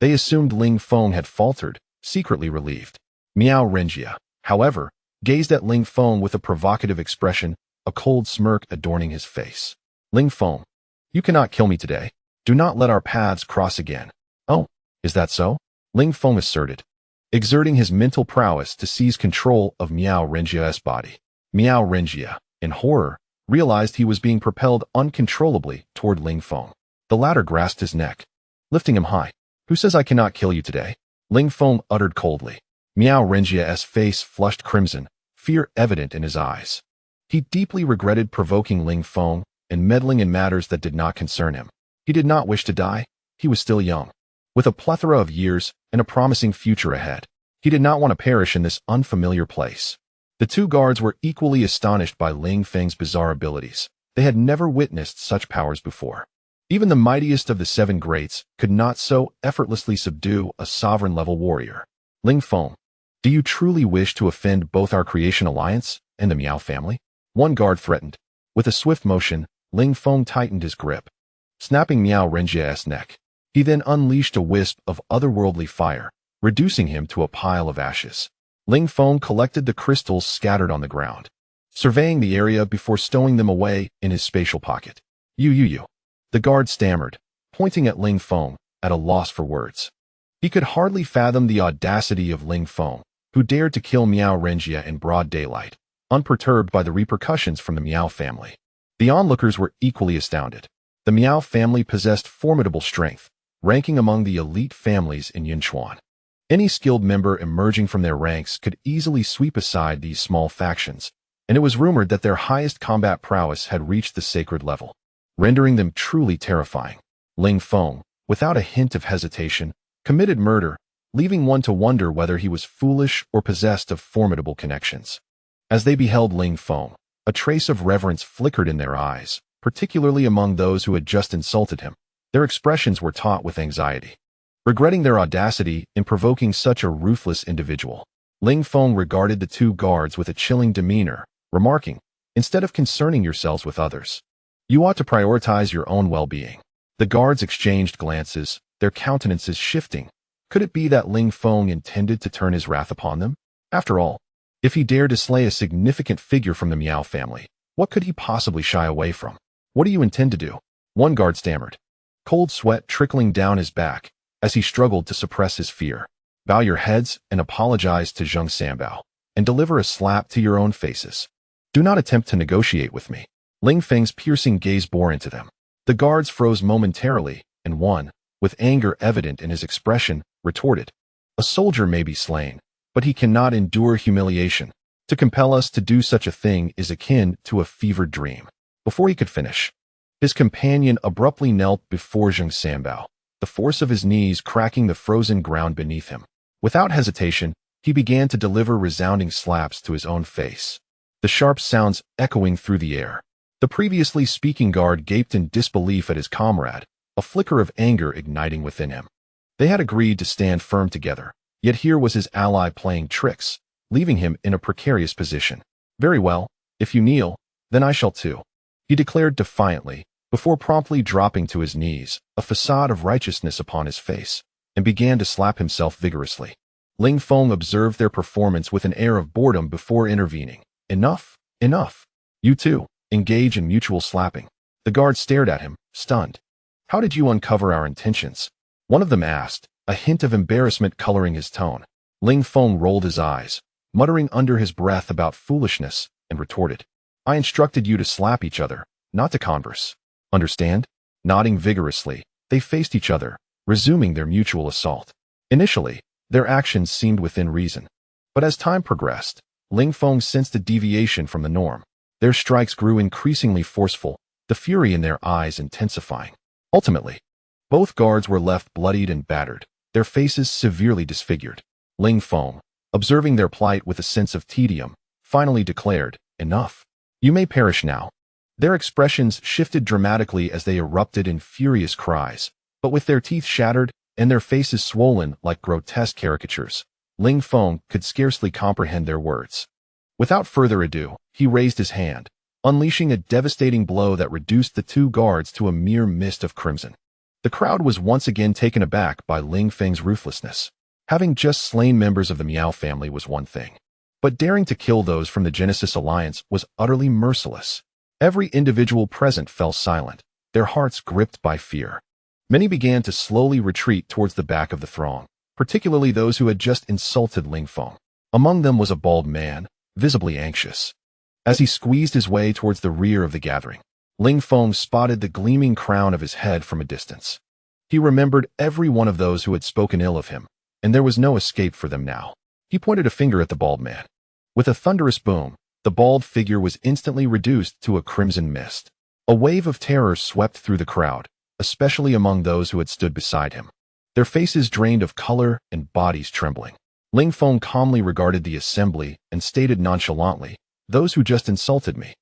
They assumed Ling Feng had faltered, secretly relieved. Miao Renjie, however, gazed at Ling Feng with a provocative expression, a cold smirk adorning his face. "Ling Feng, you cannot kill me today. Do not let our paths cross again." "Oh, is that so?" Ling Feng asserted, exerting his mental prowess to seize control of Miao Renjie's body. Miao Renjie, in horror, realized he was being propelled uncontrollably toward Ling Feng. The latter grasped his neck, lifting him high. "Who says I cannot kill you today?" Ling Feng uttered coldly. Miao Renjie's face flushed crimson, fear evident in his eyes. He deeply regretted provoking Ling Feng and meddling in matters that did not concern him. He did not wish to die. He was still young, with a plethora of years and a promising future ahead. He did not want to perish in this unfamiliar place. The two guards were equally astonished by Ling Feng's bizarre abilities. They had never witnessed such powers before. Even the mightiest of the seven greats could not so effortlessly subdue a sovereign-level warrior. "Ling Feng, do you truly wish to offend both our creation alliance and the Miao family?" One guard threatened. With a swift motion, Ling Feng tightened his grip, snapping Miao Renjie's neck. He then unleashed a wisp of otherworldly fire, reducing him to a pile of ashes. Ling Feng collected the crystals scattered on the ground, surveying the area before stowing them away in his spatial pocket. You. The guard stammered, pointing at Ling Feng, at a loss for words. He could hardly fathom the audacity of Ling Feng, who dared to kill Miao Renjie in broad daylight, unperturbed by the repercussions from the Miao family. The onlookers were equally astounded. The Miao family possessed formidable strength, ranking among the elite families in Yunchuan. Any skilled member emerging from their ranks could easily sweep aside these small factions, and it was rumored that their highest combat prowess had reached the sacred level, rendering them truly terrifying. Ling Feng, without a hint of hesitation, committed murder, leaving one to wonder whether he was foolish or possessed of formidable connections. As they beheld Ling Feng, a trace of reverence flickered in their eyes, particularly among those who had just insulted him. Their expressions were taut with anxiety, regretting their audacity in provoking such a ruthless individual. Ling Feng regarded the two guards with a chilling demeanor, remarking, "Instead of concerning yourselves with others, you ought to prioritize your own well-being." The guards exchanged glances, their countenances shifting. Could it be that Ling Feng intended to turn his wrath upon them? After all, if he dared to slay a significant figure from the Miao family, what could he possibly shy away from? "What do you intend to do?" One guard stammered, cold sweat trickling down his back as he struggled to suppress his fear. "Bow your heads and apologize to Zheng Sanbao, and deliver a slap to your own faces. Do not attempt to negotiate with me." Ling Feng's piercing gaze bore into them. The guards froze momentarily, and one, with anger evident in his expression, retorted, "A soldier may be slain, but he cannot endure humiliation. To compel us to do such a thing is akin to a fevered dream." Before he could finish, his companion abruptly knelt before Zheng Sanbao, the force of his knees cracking the frozen ground beneath him. Without hesitation, he began to deliver resounding slaps to his own face, the sharp sounds echoing through the air. The previously speaking guard gaped in disbelief at his comrade, a flicker of anger igniting within him. They had agreed to stand firm together, yet here was his ally playing tricks, leaving him in a precarious position. "Very well, if you kneel, then I shall too," he declared defiantly, before promptly dropping to his knees, a facade of righteousness upon his face, and began to slap himself vigorously. Ling Feng observed their performance with an air of boredom before intervening. "Enough. You too, engage in mutual slapping." The guard stared at him, stunned. "How did you uncover our intentions?" one of them asked, a hint of embarrassment coloring his tone. Ling Feng rolled his eyes, muttering under his breath about foolishness, and retorted, "I instructed you to slap each other, not to converse. Understand?" Nodding vigorously, they faced each other, resuming their mutual assault. Initially, their actions seemed within reason, but as time progressed, Ling Feng sensed a deviation from the norm. Their strikes grew increasingly forceful, the fury in their eyes intensifying. Ultimately, Both guards were left bloodied and battered, their faces severely disfigured. Ling Feng, observing their plight with a sense of tedium, finally declared, "Enough. You may perish now." Their expressions shifted dramatically as they erupted in furious cries, but with their teeth shattered and their faces swollen like grotesque caricatures, Ling Feng could scarcely comprehend their words. Without further ado, he raised his hand, unleashing a devastating blow that reduced the two guards to a mere mist of crimson. The crowd was once again taken aback by Ling Feng's ruthlessness. Having just slain members of the Miao family was one thing, but daring to kill those from the Genesis Alliance was utterly merciless. Every individual present fell silent, their hearts gripped by fear. Many began to slowly retreat towards the back of the throng, particularly those who had just insulted Ling Feng. Among them was a bald man, visibly anxious. As he squeezed his way towards the rear of the gathering, Ling Feng spotted the gleaming crown of his head from a distance. He remembered every one of those who had spoken ill of him, and there was no escape for them now. He pointed a finger at the bald man. With a thunderous boom, the bald figure was instantly reduced to a crimson mist. A wave of terror swept through the crowd, especially among those who had stood beside him. Their faces drained of color and bodies trembling. Ling Feng calmly regarded the assembly and stated nonchalantly, "Those who just insulted me,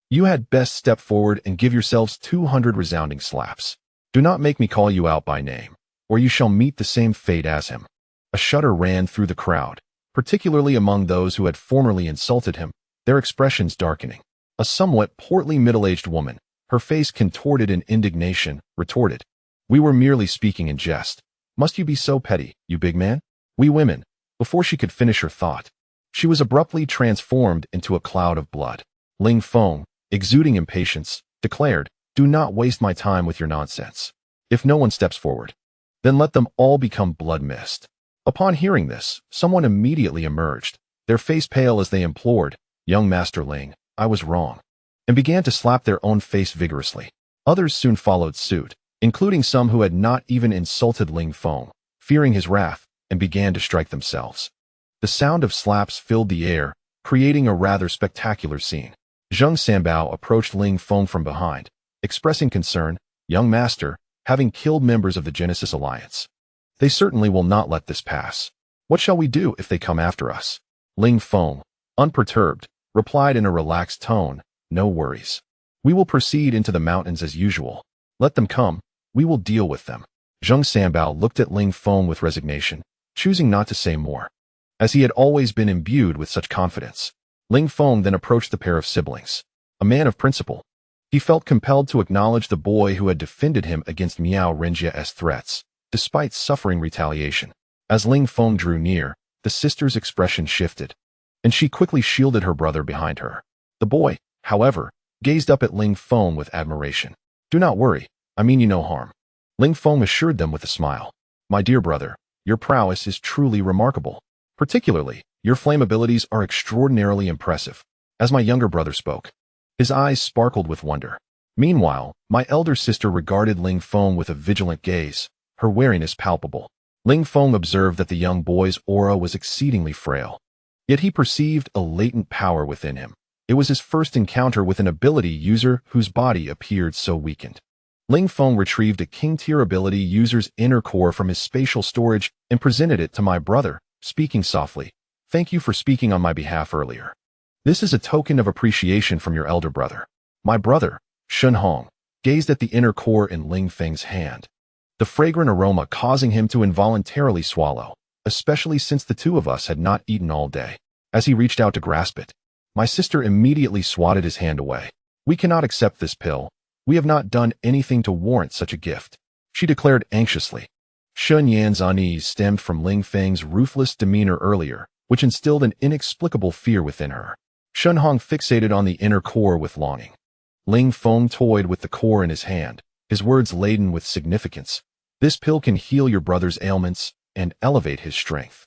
you had best step forward and give yourselves 200 resounding slaps. Do not make me call you out by name, or you shall meet the same fate as him." A shudder ran through the crowd, particularly among those who had formerly insulted him, their expressions darkening. A somewhat portly middle-aged woman, her face contorted in indignation, retorted, "We were merely speaking in jest. Must you be so petty, you big man? We women." Before she could finish her thought, she was abruptly transformed into a cloud of blood. Ling Feng, exuding impatience, declared, "Do not waste my time with your nonsense. If no one steps forward, then let them all become blood mist." Upon hearing this, someone immediately emerged, their face pale as they implored, "Young Master Ling, I was wrong," and began to slap their own face vigorously. Others soon followed suit, including some who had not even insulted Ling Feng, fearing his wrath, and began to strike themselves. The sound of slaps filled the air, creating a rather spectacular scene. Zheng Sanbao approached Ling Feng from behind, expressing concern, "Young master, having killed members of the Genesis Alliance, they certainly will not let this pass. What shall we do if they come after us?" Ling Feng, unperturbed, replied in a relaxed tone, "No worries. We will proceed into the mountains as usual. Let them come, we will deal with them." Zheng Sanbao looked at Ling Feng with resignation, choosing not to say more, as he had always been imbued with such confidence. Ling Feng then approached the pair of siblings. A man of principle, he felt compelled to acknowledge the boy who had defended him against Miao Renjie as threats, despite suffering retaliation. As Ling Feng drew near, the sister's expression shifted, and she quickly shielded her brother behind her. The boy, however, gazed up at Ling Feng with admiration. "Do not worry, I mean you no harm." Ling Feng assured them with a smile, "My dear brother, your prowess is truly remarkable. Particularly, your flame abilities are extraordinarily impressive." As my younger brother spoke, his eyes sparkled with wonder. Meanwhile, my elder sister regarded Ling Feng with a vigilant gaze, her wariness palpable. Ling Feng observed that the young boy's aura was exceedingly frail, yet he perceived a latent power within him. It was his first encounter with an ability user whose body appeared so weakened. Ling Feng retrieved a king-tier ability user's inner core from his spatial storage and presented it to my brother, speaking softly, "Thank you for speaking on my behalf earlier. This is a token of appreciation from your elder brother." My brother, Shin, gazed at the inner core in Ling Feng's hand, the fragrant aroma causing him to involuntarily swallow, especially since the two of us had not eaten all day. As he reached out to grasp it, my sister immediately swatted his hand away. "We cannot accept this pill. We have not done anything to warrant such a gift," she declared anxiously. Shun Yan's unease stemmed from Ling Feng's ruthless demeanor earlier, which instilled an inexplicable fear within her. Shun Hong fixated on the inner core with longing. Ling Feng toyed with the core in his hand, his words laden with significance. "This pill can heal your brother's ailments and elevate his strength.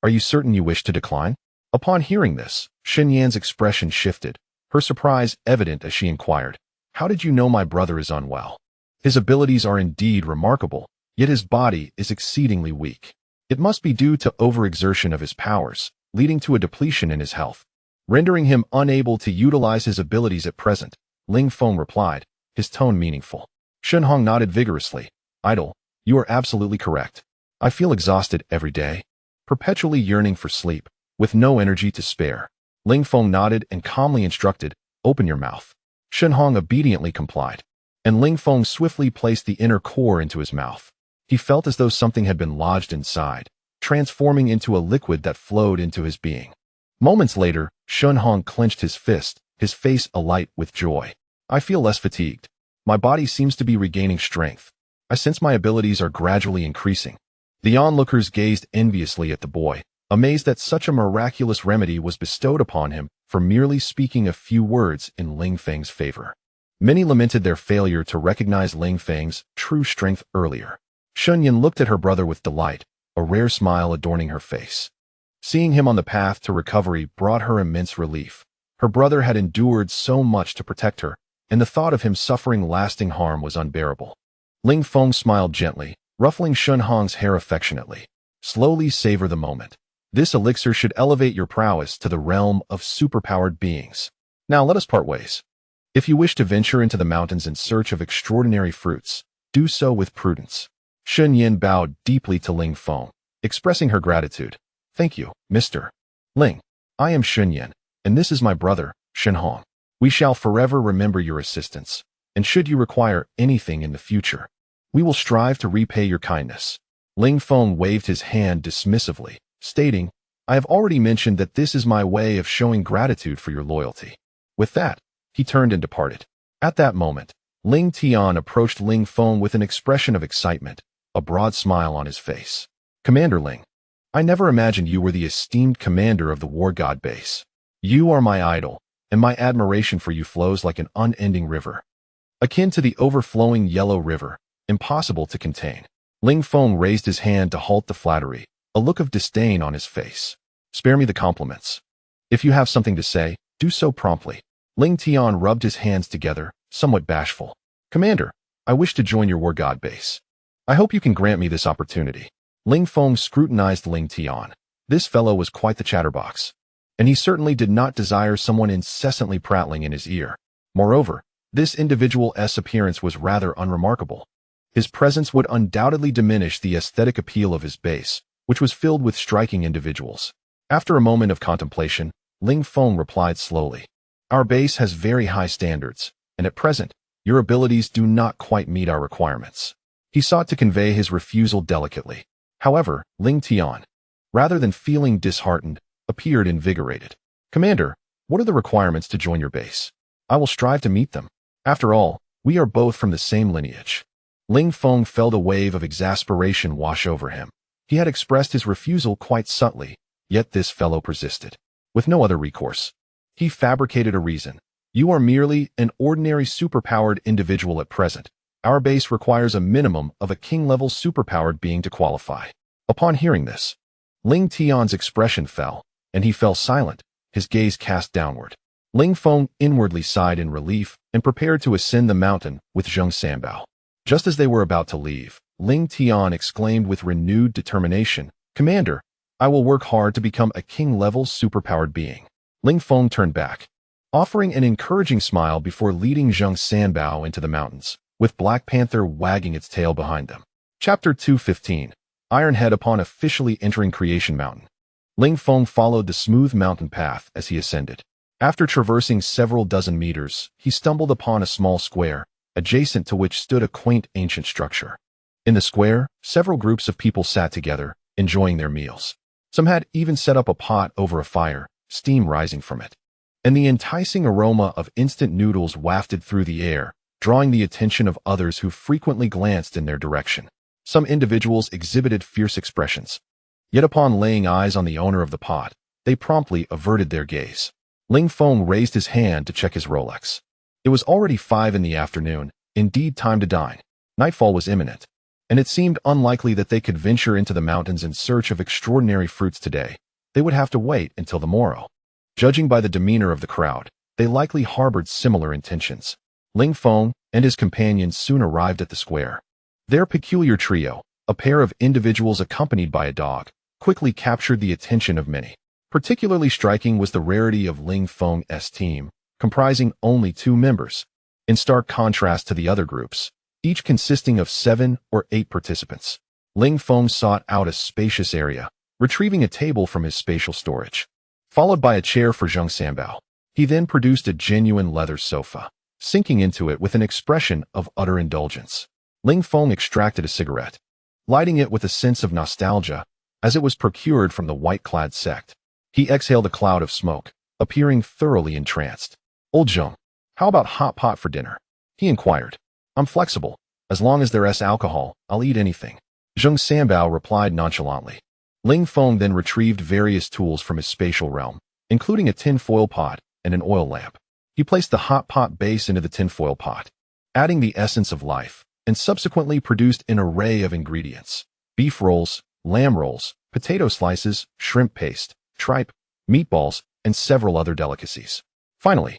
Are you certain you wish to decline?" Upon hearing this, Shin Yan's expression shifted, her surprise evident as she inquired, "How did you know my brother is unwell? His abilities are indeed remarkable, yet his body is exceedingly weak. It must be due to overexertion of his powers, leading to a depletion in his health, rendering him unable to utilize his abilities at present," Ling Feng replied, his tone meaningful. Shin Hong nodded vigorously. "Idle, You are absolutely correct. I feel exhausted every day, perpetually yearning for sleep, with no energy to spare. Ling Feng nodded and calmly instructed, "Open your mouth." Shin obediently complied, and Ling Feng swiftly placed the inner core into his mouth. He felt as though something had been lodged inside, transforming into a liquid that flowed into his being. Moments later, Shin clenched his fist, his face alight with joy. "I feel less fatigued. My body seems to be regaining strength. I sense my abilities are gradually increasing." The onlookers gazed enviously at the boy, amazed that such a miraculous remedy was bestowed upon him for merely speaking a few words in Ling Feng's favor. Many lamented their failure to recognize Ling Feng's true strength earlier. Shunyan looked at her brother with delight, a rare smile adorning her face. Seeing him on the path to recovery brought her immense relief. Her brother had endured so much to protect her, and the thought of him suffering lasting harm was unbearable. Ling Feng smiled gently, ruffling Shun Hong's hair affectionately. "Slowly savor the moment. This elixir should elevate your prowess to the realm of superpowered beings. Now let us part ways. If you wish to venture into the mountains in search of extraordinary fruits, do so with prudence." Shun Yin bowed deeply to Ling Feng, expressing her gratitude. "Thank you, Mr. Ling. I am Shun Yin, and this is my brother, Shin Hong. We shall forever remember your assistance, and should you require anything in the future, we will strive to repay your kindness." Ling Feng waved his hand dismissively, stating, "I have already mentioned that this is my way of showing gratitude for your loyalty." With that, he turned and departed. At that moment, Ling Tian approached Ling Feng with an expression of excitement, a broad smile on his face. "Commander Ling, I never imagined you were the esteemed commander of the War God base. You are my idol, and my admiration for you flows like an unending river, akin to the overflowing Yellow River, impossible to contain." Ling Feng raised his hand to halt the flattery, a look of disdain on his face. "Spare me the compliments. If you have something to say, do so promptly." Ling Tian rubbed his hands together, somewhat bashful. "Commander, I wish to join your War God base. I hope you can grant me this opportunity." Ling Feng scrutinized Ling Tian. This fellow was quite the chatterbox, and he certainly did not desire someone incessantly prattling in his ear. Moreover, this individual's appearance was rather unremarkable. His presence would undoubtedly diminish the aesthetic appeal of his base, which was filled with striking individuals. After a moment of contemplation, Ling Feng replied slowly, "Our base has very high standards, and at present, your abilities do not quite meet our requirements." He sought to convey his refusal delicately. However, Ling Tian, rather than feeling disheartened, appeared invigorated. "Commander, what are the requirements to join your base? I will strive to meet them. After all, we are both from the same lineage." Ling Feng felt a wave of exasperation wash over him. He had expressed his refusal quite subtly, yet this fellow persisted. With no other recourse, he fabricated a reason. "You are merely an ordinary superpowered individual at present. Our base requires a minimum of a king-level superpowered being to qualify." Upon hearing this, Ling Tian's expression fell, and he fell silent, his gaze cast downward. Ling Feng inwardly sighed in relief and prepared to ascend the mountain with Zheng Sanbao. Just as they were about to leave, Ling Tian exclaimed with renewed determination, "Commander, I will work hard to become a king-level superpowered being." Ling Feng turned back, offering an encouraging smile before leading Zheng Sanbao into the mountains, with Black Panther wagging its tail behind them. Chapter 215. Ironhead upon officially entering Creation Mountain. Ling Feng followed the smooth mountain path as he ascended. After traversing several dozen meters, he stumbled upon a small square, adjacent to which stood a quaint ancient structure. In the square, several groups of people sat together, enjoying their meals. Some had even set up a pot over a fire, steam rising from it, and the enticing aroma of instant noodles wafted through the air, drawing the attention of others who frequently glanced in their direction. Some individuals exhibited fierce expressions, yet upon laying eyes on the owner of the pot, they promptly averted their gaze. Ling Feng raised his hand to check his Rolex. It was already 5 in the afternoon, indeed time to dine. Nightfall was imminent, and it seemed unlikely that they could venture into the mountains in search of extraordinary fruits today. They would have to wait until the morrow. Judging by the demeanor of the crowd, they likely harbored similar intentions. Ling Feng and his companions soon arrived at the square. Their peculiar trio, a pair of individuals accompanied by a dog, quickly captured the attention of many. Particularly striking was the rarity of Ling Feng's team, comprising only 2 members. In stark contrast to the other groups, each consisting of 7 or 8 participants. Ling Feng sought out a spacious area, retrieving a table from his spatial storage, followed by a chair for Zheng Sanbao. He then produced a genuine leather sofa, sinking into it with an expression of utter indulgence. Ling Feng extracted a cigarette, lighting it with a sense of nostalgia, as it was procured from the white-clad sect. He exhaled a cloud of smoke, appearing thoroughly entranced. "Old Zheng, how about hot pot for dinner?" he inquired. "I'm flexible. As long as there's alcohol, I'll eat anything." Zheng Sanbao replied nonchalantly. Ling Feng then retrieved various tools from his spatial realm, including a tin-foil pot and an oil lamp. He placed the hot pot base into the tin-foil pot, adding the essence of life, and subsequently produced an array of ingredients: beef rolls, lamb rolls, potato slices, shrimp paste, tripe, meatballs, and several other delicacies. Finally,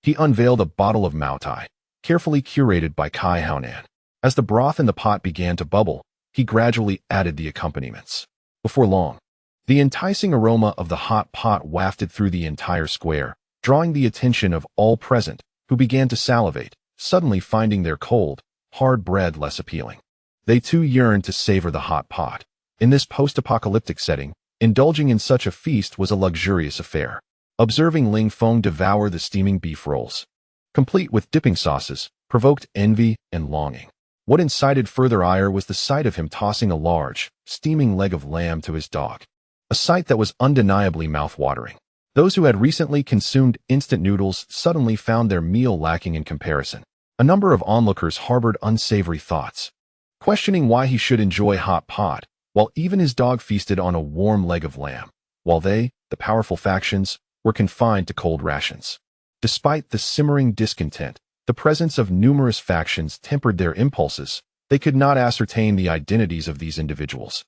he unveiled a bottle of Mao Tai, carefully curated by Kai Haonan. As the broth in the pot began to bubble, he gradually added the accompaniments. Before long, the enticing aroma of the hot pot wafted through the entire square, drawing the attention of all present, who began to salivate, suddenly finding their cold, hard bread less appealing. They too yearned to savor the hot pot. In this post-apocalyptic setting, indulging in such a feast was a luxurious affair. Observing Ling Feng devour the steaming beef rolls, complete with dipping sauces, provoked envy and longing. What incited further ire was the sight of him tossing a large, steaming leg of lamb to his dog, a sight that was undeniably mouth-watering. Those who had recently consumed instant noodles suddenly found their meal lacking in comparison. A number of onlookers harbored unsavory thoughts, questioning why he should enjoy hot pot, while even his dog feasted on a warm leg of lamb, while they, the powerful factions, were confined to cold rations. Despite the simmering discontent, the presence of numerous factions tempered their impulses. They could not ascertain the identities of these individuals,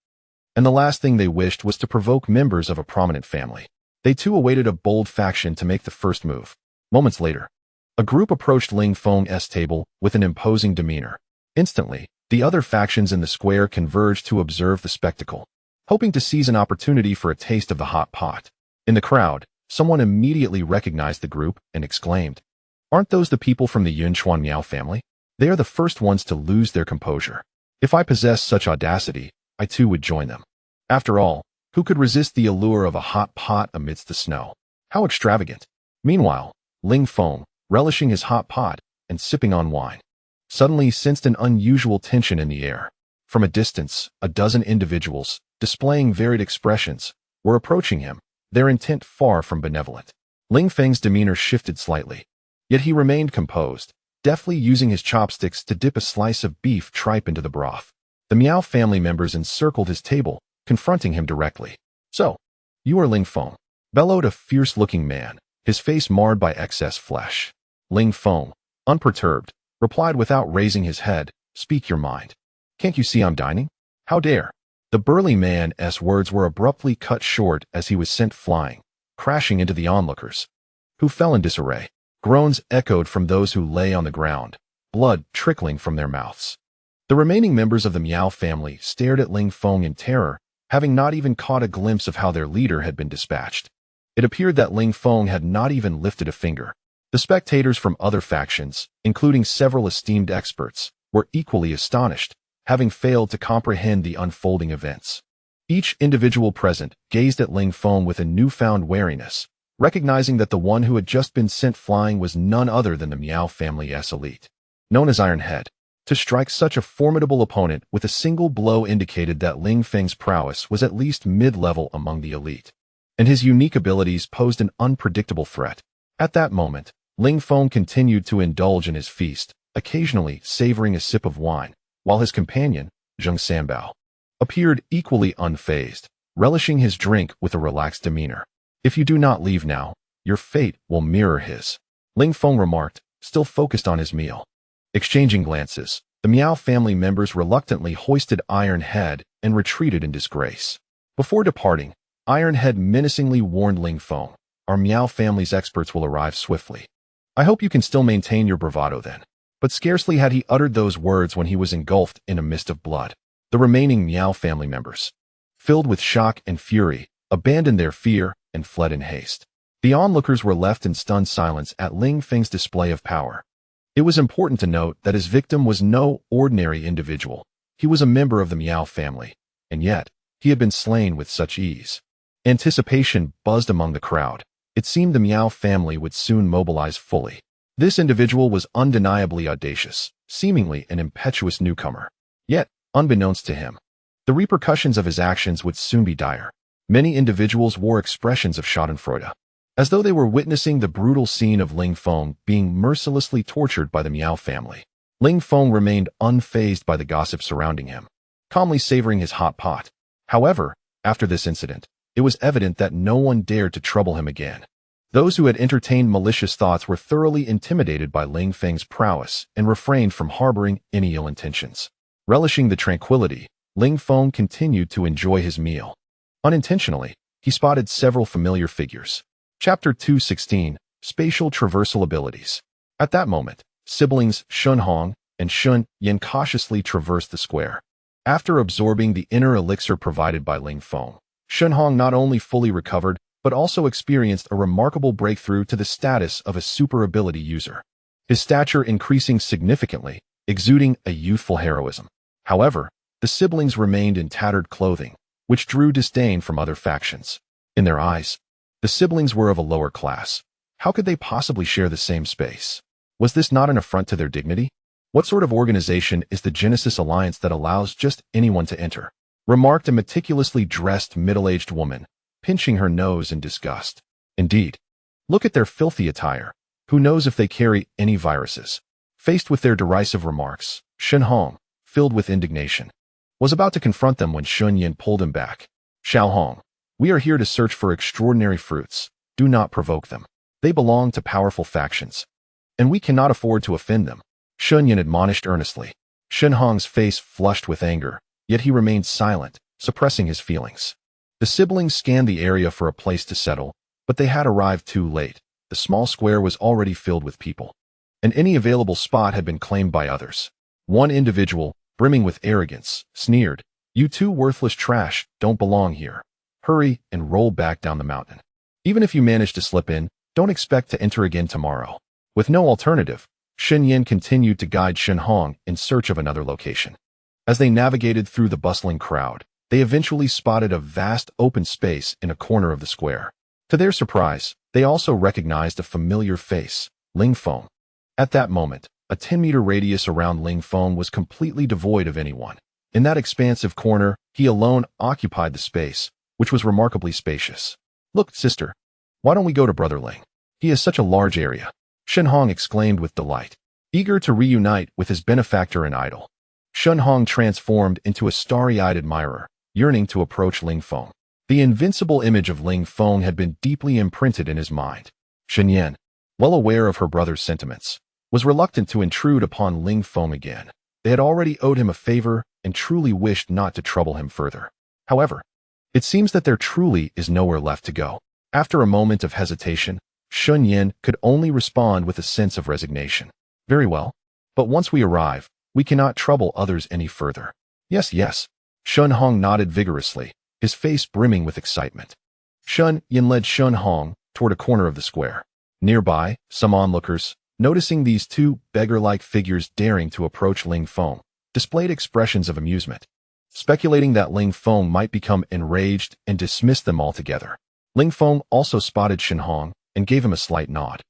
and the last thing they wished was to provoke members of a prominent family. They too awaited a bold faction to make the first move. Moments later, a group approached Ling Feng's table with an imposing demeanor. Instantly, the other factions in the square converged to observe the spectacle, hoping to seize an opportunity for a taste of the hot pot. In the crowd, someone immediately recognized the group and exclaimed, "Aren't those the people from the Yunchuan Miao family? They are the first ones to lose their composure. If I possessed such audacity, I too would join them." After all, who could resist the allure of a hot pot amidst the snow? How extravagant! Meanwhile, Ling Feng, relishing his hot pot and sipping on wine, suddenly sensed an unusual tension in the air. From a distance, a dozen individuals, displaying varied expressions, were approaching him, their intent far from benevolent. Ling Feng's demeanor shifted slightly, yet he remained composed, deftly using his chopsticks to dip a slice of beef tripe into the broth. The Miao family members encircled his table, confronting him directly. "So, you are Ling Feng," bellowed a fierce-looking man, his face marred by excess flesh. Ling Feng, unperturbed, replied without raising his head, "Speak your mind. Can't you see I'm dining? How dare?" The burly man's words were abruptly cut short as he was sent flying, crashing into the onlookers, who fell in disarray. Groans echoed from those who lay on the ground, blood trickling from their mouths. The remaining members of the Miao family stared at Ling Feng in terror, having not even caught a glimpse of how their leader had been dispatched. It appeared that Ling Feng had not even lifted a finger. The spectators from other factions, including several esteemed experts, were equally astonished, having failed to comprehend the unfolding events. Each individual present gazed at Ling Feng with a newfound wariness, recognizing that the one who had just been sent flying was none other than the Miao family's elite, known as Iron Head. To strike such a formidable opponent with a single blow indicated that Ling Feng's prowess was at least mid-level among the elite, and his unique abilities posed an unpredictable threat. At that moment, Ling Feng continued to indulge in his feast, occasionally savoring a sip of wine, while his companion, Zheng Sanbao, appeared equally unfazed, relishing his drink with a relaxed demeanor. "If you do not leave now, your fate will mirror his," Ling Feng remarked, still focused on his meal. Exchanging glances, the Miao family members reluctantly hoisted Iron Head and retreated in disgrace. Before departing, Iron Head menacingly warned Ling Feng, "Our Miao family's experts will arrive swiftly. I hope you can still maintain your bravado then." But scarcely had he uttered those words when he was engulfed in a mist of blood. The remaining Miao family members, filled with shock and fury, abandoned their fear and fled in haste. The onlookers were left in stunned silence at Ling Feng's display of power. It was important to note that his victim was no ordinary individual. He was a member of the Miao family, and yet he had been slain with such ease. Anticipation buzzed among the crowd. It seemed the Miao family would soon mobilize fully. This individual was undeniably audacious, seemingly an impetuous newcomer. Yet, unbeknownst to him, the repercussions of his actions would soon be dire. Many individuals wore expressions of schadenfreude, as though they were witnessing the brutal scene of Ling Feng being mercilessly tortured by the Miao family. Ling Feng remained unfazed by the gossip surrounding him, calmly savoring his hot pot. However, after this incident, it was evident that no one dared to trouble him again. Those who had entertained malicious thoughts were thoroughly intimidated by Ling Feng's prowess and refrained from harboring any ill intentions. Relishing the tranquility, Ling Feng continued to enjoy his meal. Unintentionally, he spotted several familiar figures. Chapter 216, Spatial Traversal Abilities. At that moment, siblings Shun Hong and Shun Yin cautiously traversed the square. After absorbing the inner elixir provided by Ling Feng, Shun Hong not only fully recovered, but also experienced a remarkable breakthrough to the status of a super ability user. His stature increasing significantly, exuding a youthful heroism. However, the siblings remained in tattered clothing, which drew disdain from other factions. In their eyes, the siblings were of a lower class. How could they possibly share the same space? Was this not an affront to their dignity? What sort of organization is the Genesis Alliance that allows just anyone to enter? Remarked a meticulously dressed middle-aged woman, pinching her nose in disgust. Indeed, look at their filthy attire. Who knows if they carry any viruses? Faced with their derisive remarks, Shun Hong, filled with indignation, was about to confront them when Shun Yin pulled him back. Xiao Hong, we are here to search for extraordinary fruits. Do not provoke them. They belong to powerful factions, and we cannot afford to offend them. Shun Yin admonished earnestly. Shun Hong's face flushed with anger, yet he remained silent, suppressing his feelings. The siblings scanned the area for a place to settle, but they had arrived too late. The small square was already filled with people, and any available spot had been claimed by others. One individual, brimming with arrogance, sneered, "You two worthless trash don't belong here. Hurry and roll back down the mountain. Even if you manage to slip in, don't expect to enter again tomorrow." With no alternative, Shun Yin continued to guide Shun Hong in search of another location. As they navigated through the bustling crowd, they eventually spotted a vast open space in a corner of the square. To their surprise, they also recognized a familiar face, Ling Feng. At that moment, a 10-meter radius around Ling Feng was completely devoid of anyone. In that expansive corner, he alone occupied the space, which was remarkably spacious. "Look, sister, why don't we go to Brother Ling? He has such a large area," Shun Hong exclaimed with delight, eager to reunite with his benefactor and idol. Shun Hong transformed into a starry-eyed admirer, yearning to approach Ling Feng. The invincible image of Ling Feng had been deeply imprinted in his mind. Shun Yin, well aware of her brother's sentiments, was reluctant to intrude upon Ling Feng again. They had already owed him a favor and truly wished not to trouble him further. However, it seems that there truly is nowhere left to go. After a moment of hesitation, Shun Yin could only respond with a sense of resignation. "Very well, but once we arrive, we cannot trouble others any further." "Yes, yes." Shun Hong nodded vigorously, his face brimming with excitement. Shun Yin led Shun Hong toward a corner of the square. Nearby, some onlookers, noticing these two beggar-like figures daring to approach Ling Feng, displayed expressions of amusement, speculating that Ling Feng might become enraged and dismiss them altogether. Ling Feng also spotted Shun Hong and gave him a slight nod.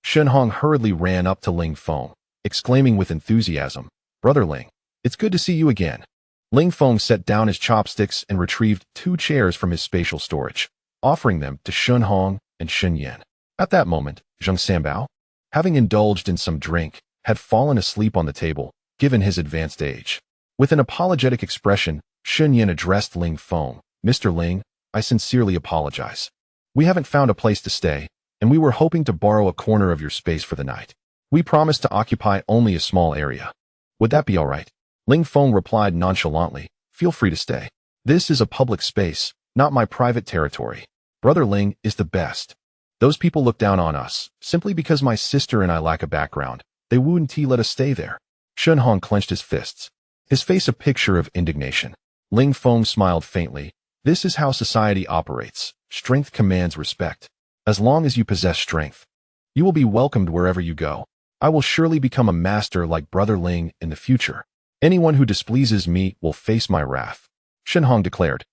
Shun Hong hurriedly ran up to Ling Feng, exclaiming with enthusiasm, "Brother Ling, it's good to see you again." Ling Feng set down his chopsticks and retrieved 2 chairs from his spatial storage, offering them to Shun Hong and Shun Yin. At that moment, Zheng Sanbao, having indulged in some drink, had fallen asleep on the table, given his advanced age. With an apologetic expression, Shun Yin addressed Ling Feng, "Mr. Ling, I sincerely apologize. We haven't found a place to stay, and we were hoping to borrow a corner of your space for the night. We promised to occupy only a small area. Would that be all right?" Ling Feng replied nonchalantly, "Feel free to stay. This is a public space, not my private territory. Brother Ling is the best. Those people look down on us, simply because my sister and I lack a background. They wouldn't let us stay there." Shun Hong clenched his fists, his face a picture of indignation. Ling Feng smiled faintly. "This is how society operates. Strength commands respect. As long as you possess strength, you will be welcomed wherever you go. I will surely become a master like Brother Ling in the future. Anyone who displeases me will face my wrath, Shin declared,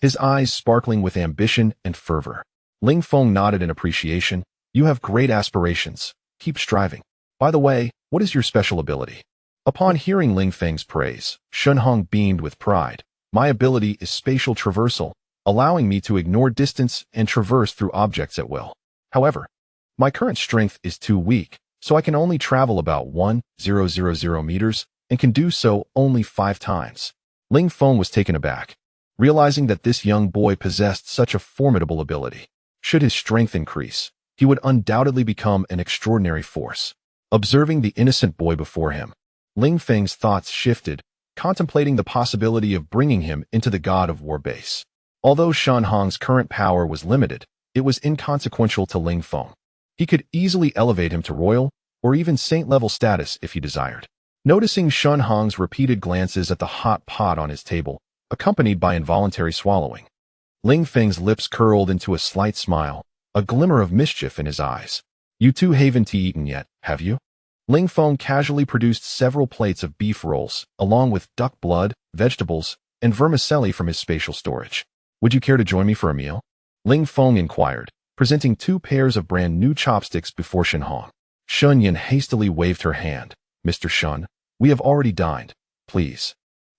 his eyes sparkling with ambition and fervor. Ling Feng nodded in appreciation. You have great aspirations. Keep striving. By the way, what is your special ability? Upon hearing Ling Feng's praise, Shin beamed with pride. My ability is spatial traversal, allowing me to ignore distance and traverse through objects at will. However, my current strength is too weak, so I can only travel about 1,000 meters and can do so only 5 times. Ling Feng was taken aback, realizing that this young boy possessed such a formidable ability. Should his strength increase, he would undoubtedly become an extraordinary force. Observing the innocent boy before him, Ling Feng's thoughts shifted, contemplating the possibility of bringing him into the God of War base. Although Shin current power was limited, it was inconsequential to Ling Feng. He could easily elevate him to royal or even saint-level status if he desired. Noticing Shin repeated glances at the hot pot on his table, accompanied by involuntary swallowing, Ling Feng's lips curled into a slight smile, a glimmer of mischief in his eyes. You two haven't eaten yet, have you? Ling Feng casually produced several plates of beef rolls, along with duck blood, vegetables, and vermicelli from his spatial storage. Would you care to join me for a meal? Ling Feng inquired, presenting 2 pairs of brand new chopsticks before Shin. Shin hastily waved her hand. Mr. Shin, we have already dined. Please.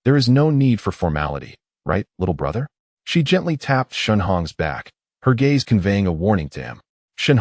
There is no need for formality, right, little brother? She gently tapped Shin back, her gaze conveying a warning to him. Shin,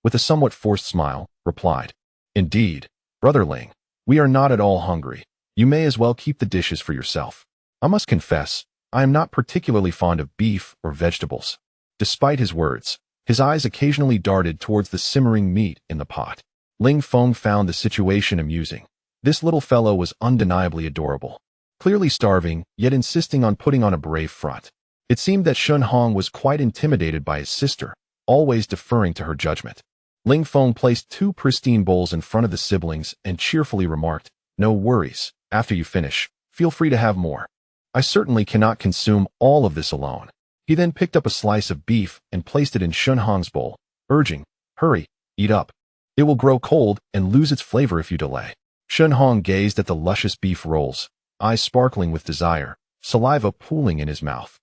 with a somewhat forced smile, replied, Indeed, Brother Ling, we are not at all hungry. You may as well keep the dishes for yourself. I must confess, I am not particularly fond of beef or vegetables. Despite his words, his eyes occasionally darted towards the simmering meat in the pot. Ling Feng found the situation amusing. This little fellow was undeniably adorable. Clearly starving, yet insisting on putting on a brave front. It seemed that Shin was quite intimidated by his sister, always deferring to her judgment. Ling Feng placed 2 pristine bowls in front of the siblings and cheerfully remarked, No worries, after you finish, feel free to have more. I certainly cannot consume all of this alone. He then picked up a slice of beef and placed it in Shin bowl, urging, Hurry, eat up. It will grow cold and lose its flavor if you delay. Shin gazed at the luscious beef rolls, eyes sparkling with desire, saliva pooling in his mouth.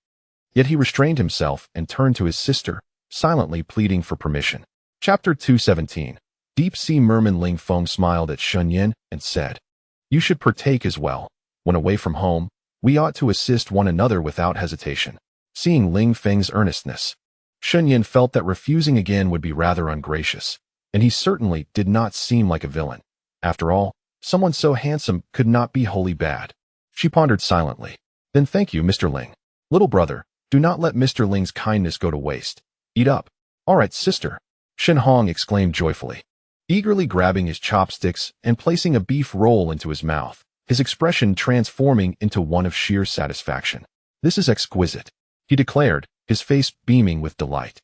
Yet he restrained himself and turned to his sister, silently pleading for permission. Chapter 217. Deep-sea merman Ling Feng smiled at Shin and said, You should partake as well. When away from home, we ought to assist one another without hesitation. Seeing Ling Feng's earnestness, Shin felt that refusing again would be rather ungracious, and he certainly did not seem like a villain. After all, someone so handsome could not be wholly bad. She pondered silently. Then thank you, Mr. Ling. Little brother, do not let Mr. Ling's kindness go to waste. Eat up. All right, sister. Shin exclaimed joyfully, eagerly grabbing his chopsticks and placing a beef roll into his mouth, his expression transforming into one of sheer satisfaction. This is exquisite, he declared, his face beaming with delight.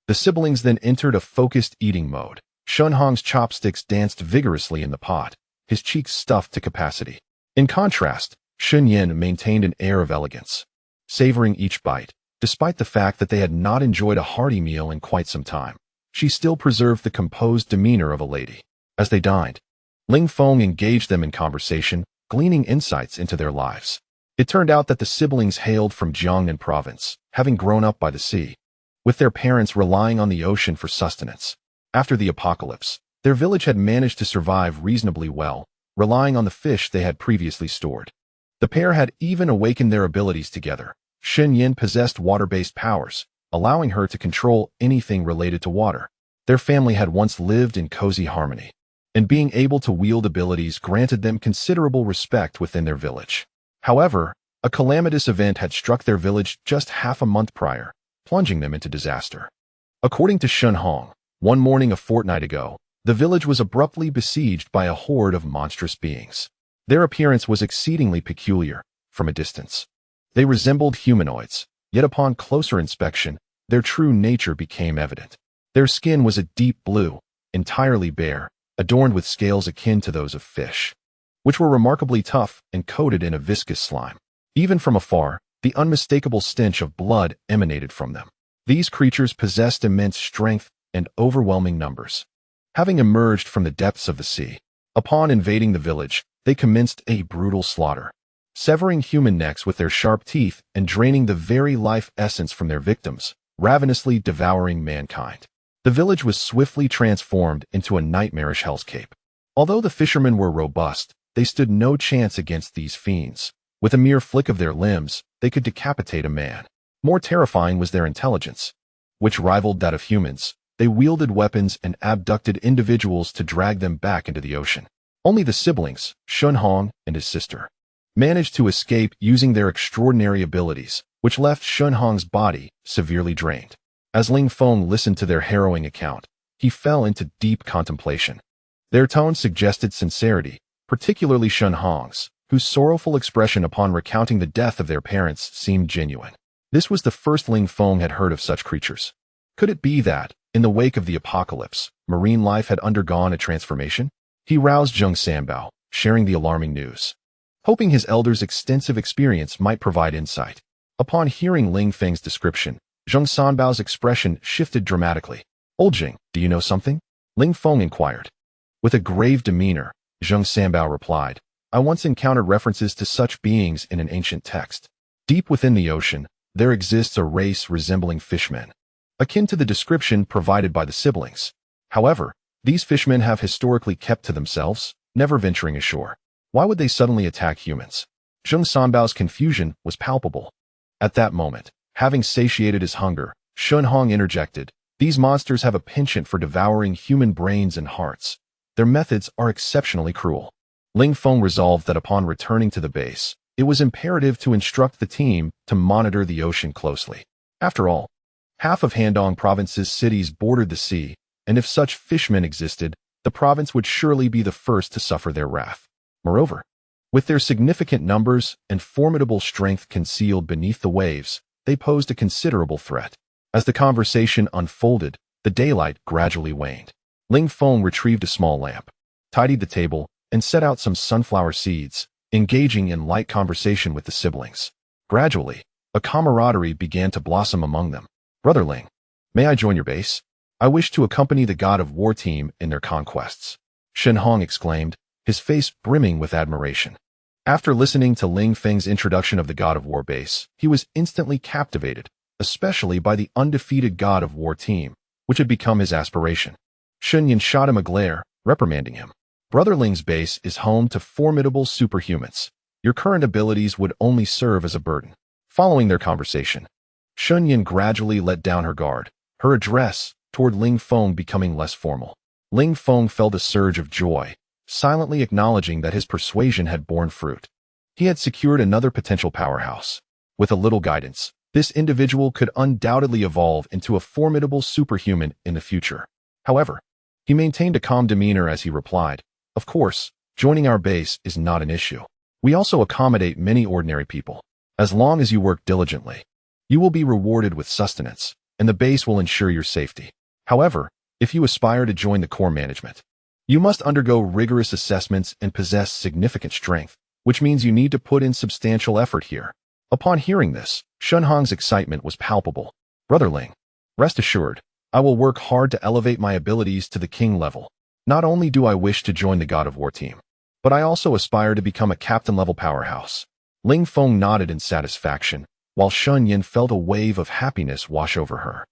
The siblings then entered a focused eating mode. Shin chopsticks danced vigorously in the pot, his cheeks stuffed to capacity. In contrast, Shin maintained an air of elegance, savoring each bite. Despite the fact that they had not enjoyed a hearty meal in quite some time, she still preserved the composed demeanor of a lady. As they dined, Ling Feng engaged them in conversation, gleaning insights into their lives. It turned out that the siblings hailed from Jiangnan province, having grown up by the sea, with their parents relying on the ocean for sustenance. After the apocalypse, their village had managed to survive reasonably well, relying on the fish they had previously stored. The pair had even awakened their abilities together. Shin possessed water-based powers, allowing her to control anything related to water. Their family had once lived in cozy harmony, and being able to wield abilities granted them considerable respect within their village. However, a calamitous event had struck their village just half a month prior, plunging them into disaster. According to Shin, one morning a fortnight ago, the village was abruptly besieged by a horde of monstrous beings. Their appearance was exceedingly peculiar, from a distance. They resembled humanoids, yet upon closer inspection, their true nature became evident. Their skin was a deep blue, entirely bare, adorned with scales akin to those of fish, which were remarkably tough and coated in a viscous slime. Even from afar, the unmistakable stench of blood emanated from them. These creatures possessed immense strength and overwhelming numbers. Having emerged from the depths of the sea, Upon invading the village, they commenced a brutal slaughter, severing human necks with their sharp teeth and draining the very life essence from their victims, ravenously devouring mankind. The village was swiftly transformed into a nightmarish hellscape. Although the fishermen were robust, they stood no chance against these fiends. With a mere flick of their limbs, they could decapitate a man. More terrifying was their intelligence, which rivaled that of humans. They wielded weapons and abducted individuals to drag them back into the ocean. Only the siblings, Shin and his sister, managed to escape using their extraordinary abilities, which left Shin body severely drained. As Ling Feng listened to their harrowing account, he fell into deep contemplation. Their tone suggested sincerity, particularly Shin whose sorrowful expression upon recounting the death of their parents seemed genuine. This was the first Ling Feng had heard of such creatures. Could it be that, in the wake of the apocalypse, marine life had undergone a transformation? He roused Zheng Sanbao, sharing the alarming news, hoping his elder's extensive experience might provide insight. Upon hearing Ling Feng's description, Zheng Sanbao's expression shifted dramatically. "Old Zheng, do you know something?" Ling Feng inquired. With a grave demeanor, Zheng Sanbao replied, "I once encountered references to such beings in an ancient text. Deep within the ocean, there exists a race resembling fishmen, akin to the description provided by the siblings. However, these fishmen have historically kept to themselves, never venturing ashore. Why would they suddenly attack humans?" Zheng Sanbao's confusion was palpable. At that moment, having satiated his hunger, Shin interjected, "These monsters have a penchant for devouring human brains and hearts. Their methods are exceptionally cruel." Ling Feng resolved that upon returning to the base, it was imperative to instruct the team to monitor the ocean closely. After all, half of Handong province's cities bordered the sea, and if such fishmen existed, the province would surely be the first to suffer their wrath. Moreover, with their significant numbers and formidable strength concealed beneath the waves, they posed a considerable threat. As the conversation unfolded, the daylight gradually waned. Ling Feng retrieved a small lamp, tidied the table, and set out some sunflower seeds, engaging in light conversation with the siblings. Gradually, a camaraderie began to blossom among them. "Brother Ling, may I join your base? I wish to accompany the god of war team in their conquests," Shin exclaimed, his face brimming with admiration. After listening to Ling Feng's introduction of the god of war base, he was instantly captivated, especially by the undefeated god of war team, which had become his aspiration. Shin shot him a glare, reprimanding him. "Brother Ling's base is home to formidable superhumans. Your current abilities would only serve as a burden." Following their conversation, Shin gradually let down her guard, her address toward Ling Feng becoming less formal. Ling Feng felt a surge of joy, silently acknowledging that his persuasion had borne fruit. He had secured another potential powerhouse. With a little guidance, this individual could undoubtedly evolve into a formidable superhuman in the future. However, he maintained a calm demeanor as he replied, "Of course, joining our base is not an issue. We also accommodate many ordinary people. As long as you work diligently, you will be rewarded with sustenance, and the base will ensure your safety. However, if you aspire to join the core management, you must undergo rigorous assessments and possess significant strength, which means you need to put in substantial effort here." Upon hearing this, Shin excitement was palpable. "Brother Ling, rest assured, I will work hard to elevate my abilities to the king level. Not only do I wish to join the god of war team, but I also aspire to become a captain-level powerhouse." Ling Feng nodded in satisfaction, while Shin felt a wave of happiness wash over her.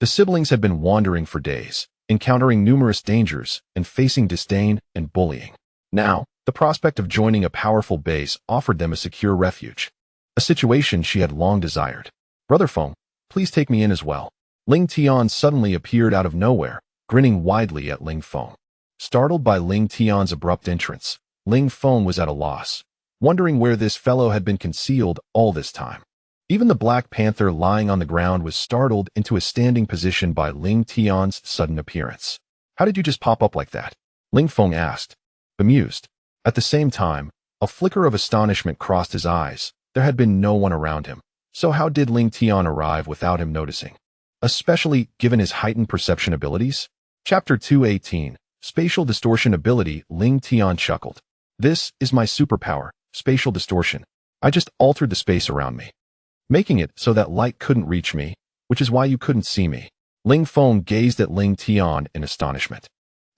The siblings had been wandering for days, encountering numerous dangers and facing disdain and bullying. Now, the prospect of joining a powerful base offered them a secure refuge, a situation she had long desired. "Brother Feng, please take me in as well." Ling Tian suddenly appeared out of nowhere, grinning widely at Ling Feng. Startled by Ling Tian's abrupt entrance, Ling Feng was at a loss, wondering where this fellow had been concealed all this time. Even the Black Panther lying on the ground was startled into a standing position by Ling Tian's sudden appearance. "How did you just pop up like that?" Ling Feng asked, bemused. At the same time, a flicker of astonishment crossed his eyes. There had been no one around him, so how did Ling Tian arrive without him noticing? Especially given his heightened perception abilities? Chapter 218, Spatial Distortion Ability. Ling Tian chuckled. "This is my superpower, spatial distortion. I just altered the space around me, making it so that light couldn't reach me, which is why you couldn't see me." Ling Feng gazed at Ling Tian in astonishment.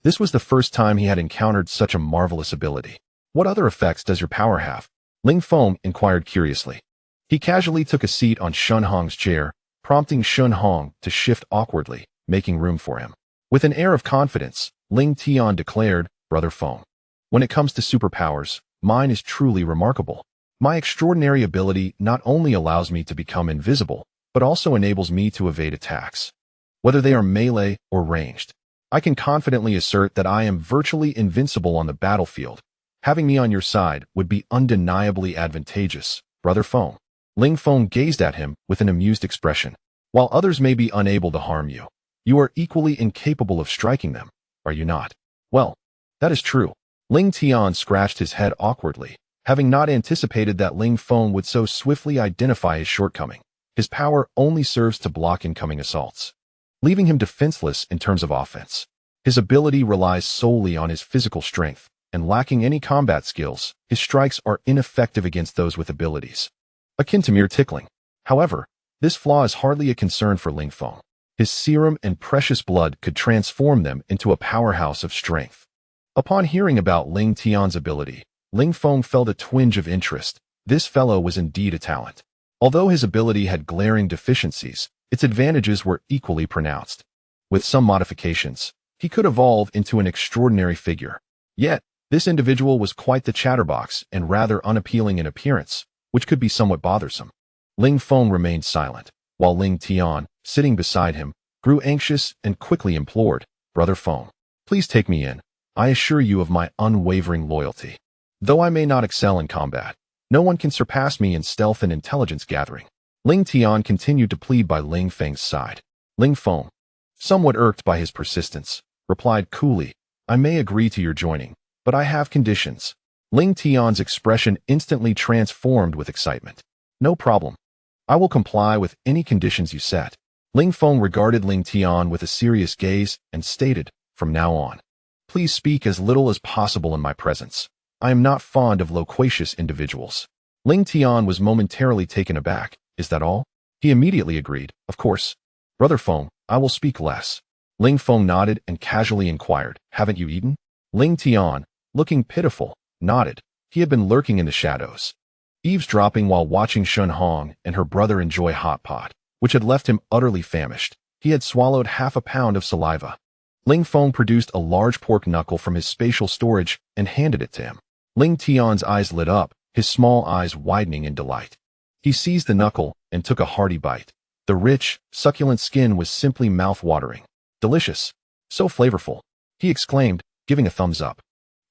This was the first time he had encountered such a marvelous ability. What other effects does your power have? Ling Feng inquired curiously. He casually took a seat on Shun Hong's chair, prompting Shun Hong to shift awkwardly, making room for him. With an air of confidence, Ling Tian declared, Brother Feng, when it comes to superpowers, mine is truly remarkable. My extraordinary ability not only allows me to become invisible, but also enables me to evade attacks. Whether they are melee or ranged, I can confidently assert that I am virtually invincible on the battlefield. Having me on your side would be undeniably advantageous, Brother Feng. Ling Feng gazed at him with an amused expression. While others may be unable to harm you, you are equally incapable of striking them, are you not? Well, that is true. Ling Tian scratched his head awkwardly, having not anticipated that Ling Feng would so swiftly identify his shortcoming. His power only serves to block incoming assaults, leaving him defenseless in terms of offense. His ability relies solely on his physical strength, and lacking any combat skills, his strikes are ineffective against those with abilities akin to mere tickling. However, this flaw is hardly a concern for Ling Feng. His serum and precious blood could transform them into a powerhouse of strength. Upon hearing about Ling Tian's ability, Ling Feng felt a twinge of interest. This fellow was indeed a talent. Although his ability had glaring deficiencies, its advantages were equally pronounced. With some modifications, he could evolve into an extraordinary figure. Yet, this individual was quite the chatterbox and rather unappealing in appearance, which could be somewhat bothersome. Ling Feng remained silent, while Ling Tian, sitting beside him, grew anxious and quickly implored, Brother Feng, please take me in. I assure you of my unwavering loyalty. Though I may not excel in combat, no one can surpass me in stealth and intelligence gathering. Ling Tian continued to plead by Ling Feng's side. Ling Feng, somewhat irked by his persistence, replied coolly, I may agree to your joining, but I have conditions. Ling Tian's expression instantly transformed with excitement. No problem. I will comply with any conditions you set. Ling Feng regarded Ling Tian with a serious gaze and stated, from now on, please speak as little as possible in my presence. I am not fond of loquacious individuals. Ling Tian was momentarily taken aback. Is that all? He immediately agreed, of course. Brother Feng, I will speak less. Ling Feng nodded and casually inquired, haven't you eaten? Ling Tian, looking pitiful, nodded. He had been lurking in the shadows, eavesdropping while watching Shun Hong and her brother enjoy hot pot, which had left him utterly famished. He had swallowed half a pound of saliva. Ling Feng produced a large pork knuckle from his spatial storage and handed it to him. Ling Tian's eyes lit up, his small eyes widening in delight. He seized the knuckle and took a hearty bite. The rich, succulent skin was simply mouth-watering. Delicious. So flavorful, he exclaimed, giving a thumbs up.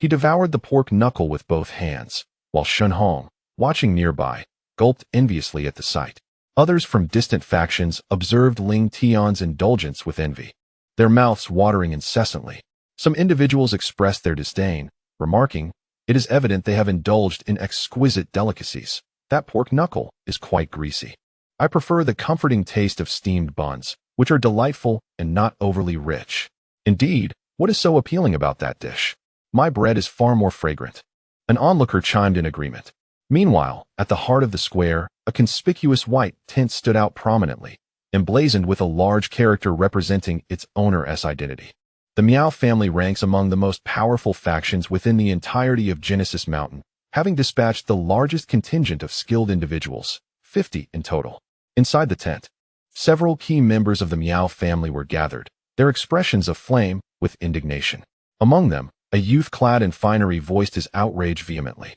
He devoured the pork knuckle with both hands, while Shun Hong, watching nearby, gulped enviously at the sight. Others from distant factions observed Ling Tian's indulgence with envy, their mouths watering incessantly. Some individuals expressed their disdain, remarking, it is evident they have indulged in exquisite delicacies. That pork knuckle is quite greasy. I prefer the comforting taste of steamed buns, which are delightful and not overly rich. Indeed, what is so appealing about that dish? My bread is far more fragrant. An onlooker chimed in agreement. Meanwhile, at the heart of the square, a conspicuous white tent stood out prominently, emblazoned with a large character representing its owner's identity. The Miao family ranks among the most powerful factions within the entirety of Genesis Mountain, having dispatched the largest contingent of skilled individuals, 50 in total. Inside the tent, several key members of the Miao family were gathered, their expressions aflame with indignation. Among them, a youth clad in finery voiced his outrage vehemently.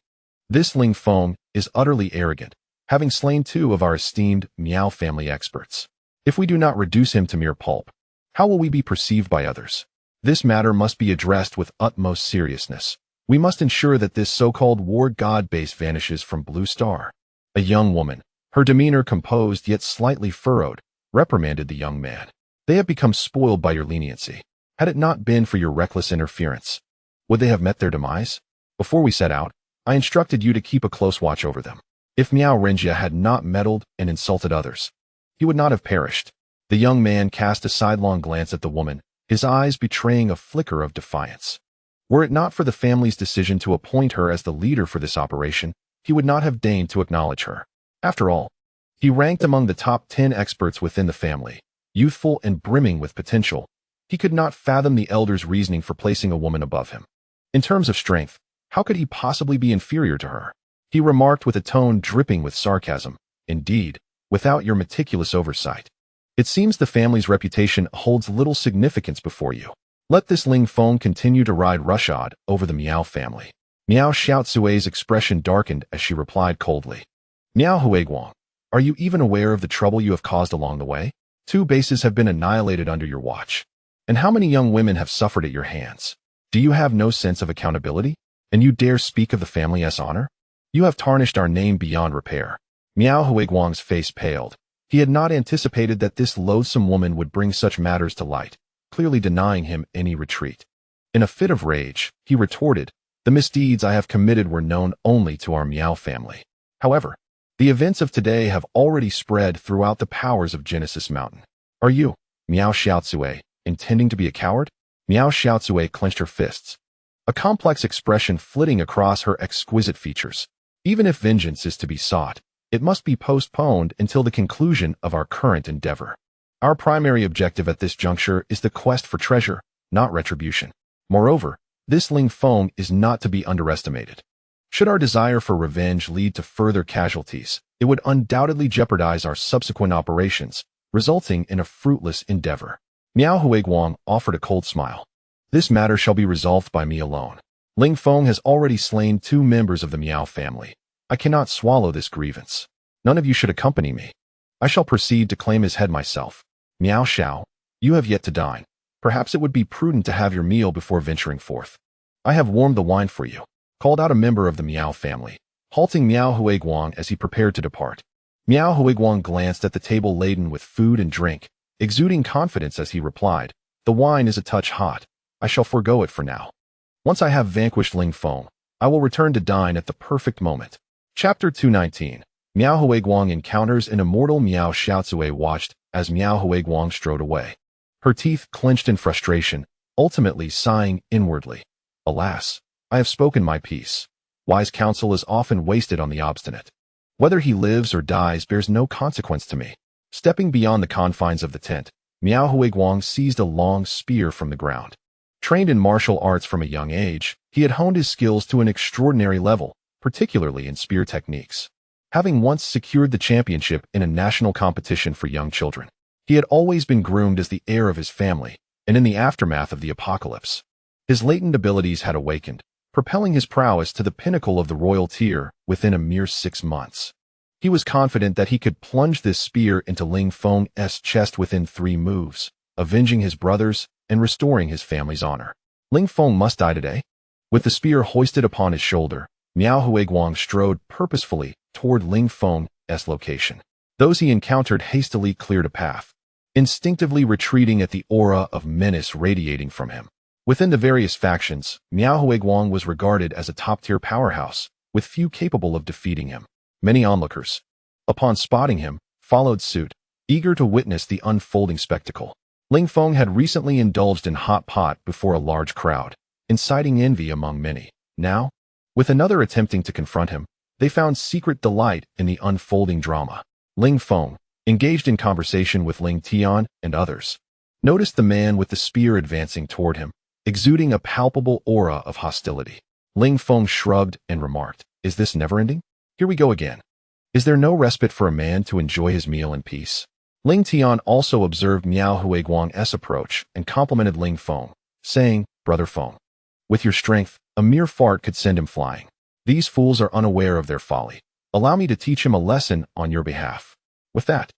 This Ling Feng is utterly arrogant, having slain 2 of our esteemed Miao family experts. If we do not reduce him to mere pulp, how will we be perceived by others? This matter must be addressed with utmost seriousness. We must ensure that this so-called war god base vanishes from Blue Star. A young woman, her demeanor composed yet slightly furrowed, reprimanded the young man. They have become spoiled by your leniency. Had it not been for your reckless interference, would they have met their demise? Before we set out, I instructed you to keep a close watch over them. If Miao Renjie had not meddled and insulted others, he would not have perished. The young man cast a sidelong glance at the woman, his eyes betraying a flicker of defiance. Were it not for the family's decision to appoint her as the leader for this operation, he would not have deigned to acknowledge her. After all, he ranked among the top 10 experts within the family, youthful and brimming with potential. He could not fathom the elder's reasoning for placing a woman above him. In terms of strength, how could he possibly be inferior to her? He remarked with a tone dripping with sarcasm. Indeed, without your meticulous oversight. It seems the family's reputation holds little significance before you. Let this Ling Feng continue to ride roughshod over the Miao family. Miao Xiaozui's expression darkened as she replied coldly. Miao Guang, are you even aware of the trouble you have caused along the way? 2 bases have been annihilated under your watch. And how many young women have suffered at your hands? Do you have no sense of accountability? And you dare speak of the family's honor? You have tarnished our name beyond repair. Miao Guang's face paled. He had not anticipated that this loathsome woman would bring such matters to light, clearly denying him any retreat. In a fit of rage, he retorted, the misdeeds I have committed were known only to our Miao family. However, the events of today have already spread throughout the powers of Genesis Mountain. Are you, Miao Xiaozui, intending to be a coward? Miao Xiaozui clenched her fists, a complex expression flitting across her exquisite features. Even if vengeance is to be sought, it must be postponed until the conclusion of our current endeavor. Our primary objective at this juncture is the quest for treasure, not retribution. Moreover, this Ling Feng is not to be underestimated. Should our desire for revenge lead to further casualties, it would undoubtedly jeopardize our subsequent operations, resulting in a fruitless endeavor. Miao Guang offered a cold smile. This matter shall be resolved by me alone. Ling Feng has already slain 2 members of the Miao family. I cannot swallow this grievance. None of you should accompany me. I shall proceed to claim his head myself. Miao Xiao, you have yet to dine. Perhaps it would be prudent to have your meal before venturing forth. I have warmed the wine for you, called out a member of the Miao family, halting Miao Guang as he prepared to depart. Miao Guang glanced at the table laden with food and drink, exuding confidence as he replied, the wine is a touch hot. I shall forego it for now. Once I have vanquished Ling Feng, I will return to dine at the perfect moment. Chapter 219. Miao Guang encounters an immortal. Miao Xiaozui watched as Miao Guang strode away, her teeth clenched in frustration, ultimately sighing inwardly. Alas, I have spoken my piece. Wise counsel is often wasted on the obstinate. Whether he lives or dies bears no consequence to me. Stepping beyond the confines of the tent, Miao Guang seized a long spear from the ground. Trained in martial arts from a young age, he had honed his skills to an extraordinary level, particularly in spear techniques. Having once secured the championship in a national competition for young children, he had always been groomed as the heir of his family, and in the aftermath of the apocalypse, his latent abilities had awakened, propelling his prowess to the pinnacle of the royal tier within a mere 6 months. He was confident that he could plunge this spear into Ling Feng's chest within 3 moves, avenging his brothers and restoring his family's honor. Ling Feng must die today. With the spear hoisted upon his shoulder, Miao Guang strode purposefully toward Ling Feng's location. Those he encountered hastily cleared a path, instinctively retreating at the aura of menace radiating from him. Within the various factions, Miao Guang was regarded as a top-tier powerhouse, with few capable of defeating him. Many onlookers, upon spotting him, followed suit, eager to witness the unfolding spectacle. Ling Feng had recently indulged in hot pot before a large crowd, inciting envy among many. Now, with another attempting to confront him, they found secret delight in the unfolding drama. Ling Feng, engaged in conversation with Ling Tian and others, noticed the man with the spear advancing toward him, exuding a palpable aura of hostility. Ling Feng shrugged and remarked, "Is this never-ending? Here we go again. Is there no respite for a man to enjoy his meal in peace?" Ling Tian also observed Miao Guang's approach and complimented Ling Feng, saying, "Brother Feng, with your strength, a mere fart could send him flying. These fools are unaware of their folly. Allow me to teach him a lesson on your behalf." With that,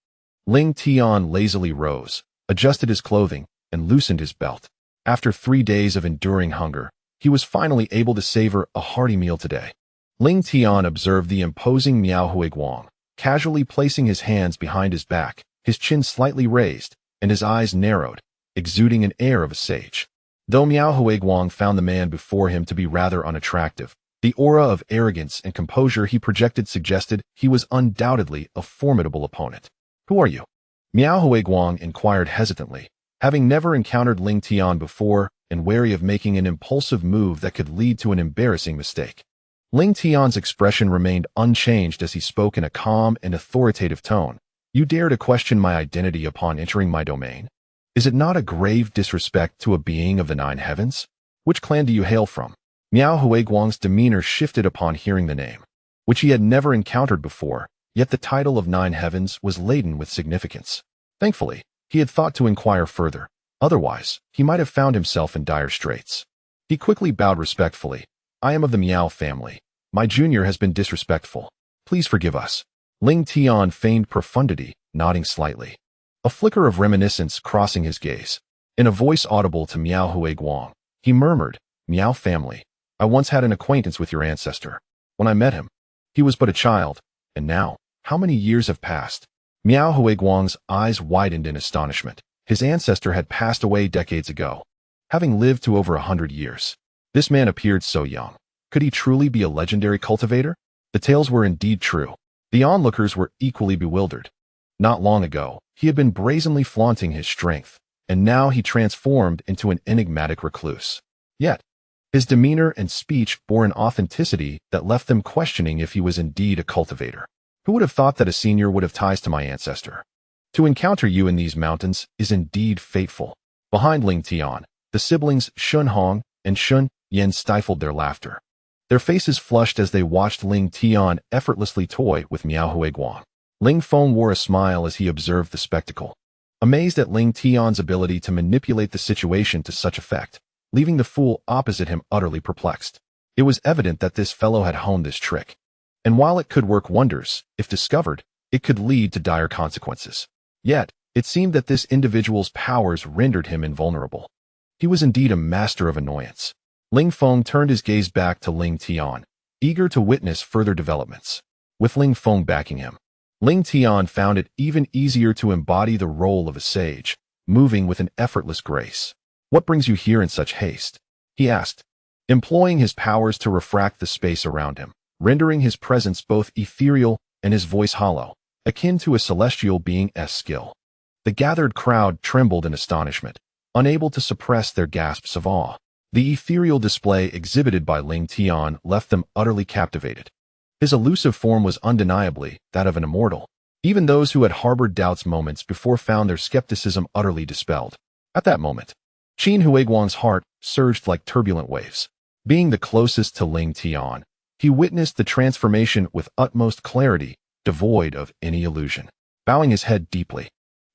Ling Tian lazily rose, adjusted his clothing, and loosened his belt. After 3 days of enduring hunger, he was finally able to savor a hearty meal today. Ling Tian observed the imposing Miao Guang, casually placing his hands behind his back, his chin slightly raised, and his eyes narrowed, exuding an air of a sage. Though Miao Guang found the man before him to be rather unattractive, the aura of arrogance and composure he projected suggested he was undoubtedly a formidable opponent. "Who are you?" Miao Guang inquired hesitantly, having never encountered Ling Tian before and wary of making an impulsive move that could lead to an embarrassing mistake. Ling Tian's expression remained unchanged as he spoke in a calm and authoritative tone. "You dare to question my identity upon entering my domain? Is it not a grave disrespect to a being of the 9 heavens? Which clan do you hail from? Miao Guang's demeanor shifted upon hearing the name, which he had never encountered before, yet the title of 9 heavens was laden with significance. Thankfully, he had thought to inquire further. Otherwise, he might have found himself in dire straits. He quickly bowed respectfully. I am of the Miao family. My junior has been disrespectful. Please forgive us. Ling Tian feigned profundity, nodding slightly, a flicker of reminiscence crossing his gaze. In a voice audible to Miao Guang, he murmured, Miao family, I once had an acquaintance with your ancestor. When I met him, he was but a child, and now, how many years have passed? Miao Guang's eyes widened in astonishment. His ancestor had passed away decades ago, having lived to over 100 years. This man appeared so young. Could he truly be a legendary cultivator? The tales were indeed true. The onlookers were equally bewildered. Not long ago, he had been brazenly flaunting his strength, and now he transformed into an enigmatic recluse. Yet, his demeanor and speech bore an authenticity that left them questioning if he was indeed a cultivator. Who would have thought that a senior would have ties to my ancestor? To encounter you in these mountains is indeed fateful. Behind Ling Tian, the siblings Shun Hong and Shun Yen stifled their laughter. Their faces flushed as they watched Ling Tian effortlessly toy with Miao Guang. Ling Feng wore a smile as he observed the spectacle, amazed at Ling Tian's ability to manipulate the situation to such effect, leaving the fool opposite him utterly perplexed. It was evident that this fellow had honed this trick, and while it could work wonders, if discovered, it could lead to dire consequences. Yet, it seemed that this individual's powers rendered him invulnerable. He was indeed a master of annoyance. Ling Feng turned his gaze back to Ling Tian, eager to witness further developments. With Ling Feng backing him, Ling Tian found it even easier to embody the role of a sage, moving with an effortless grace. What brings you here in such haste? He asked, employing his powers to refract the space around him, rendering his presence both ethereal and his voice hollow, akin to a celestial being's skill. The gathered crowd trembled in astonishment, unable to suppress their gasps of awe. The ethereal display exhibited by Ling Tian left them utterly captivated. His elusive form was undeniably that of an immortal. Even those who had harbored doubts moments before found their skepticism utterly dispelled. At that moment, Qin Huiguang's heart surged like turbulent waves. Being the closest to Ling Tian, he witnessed the transformation with utmost clarity, devoid of any illusion. Bowing his head deeply,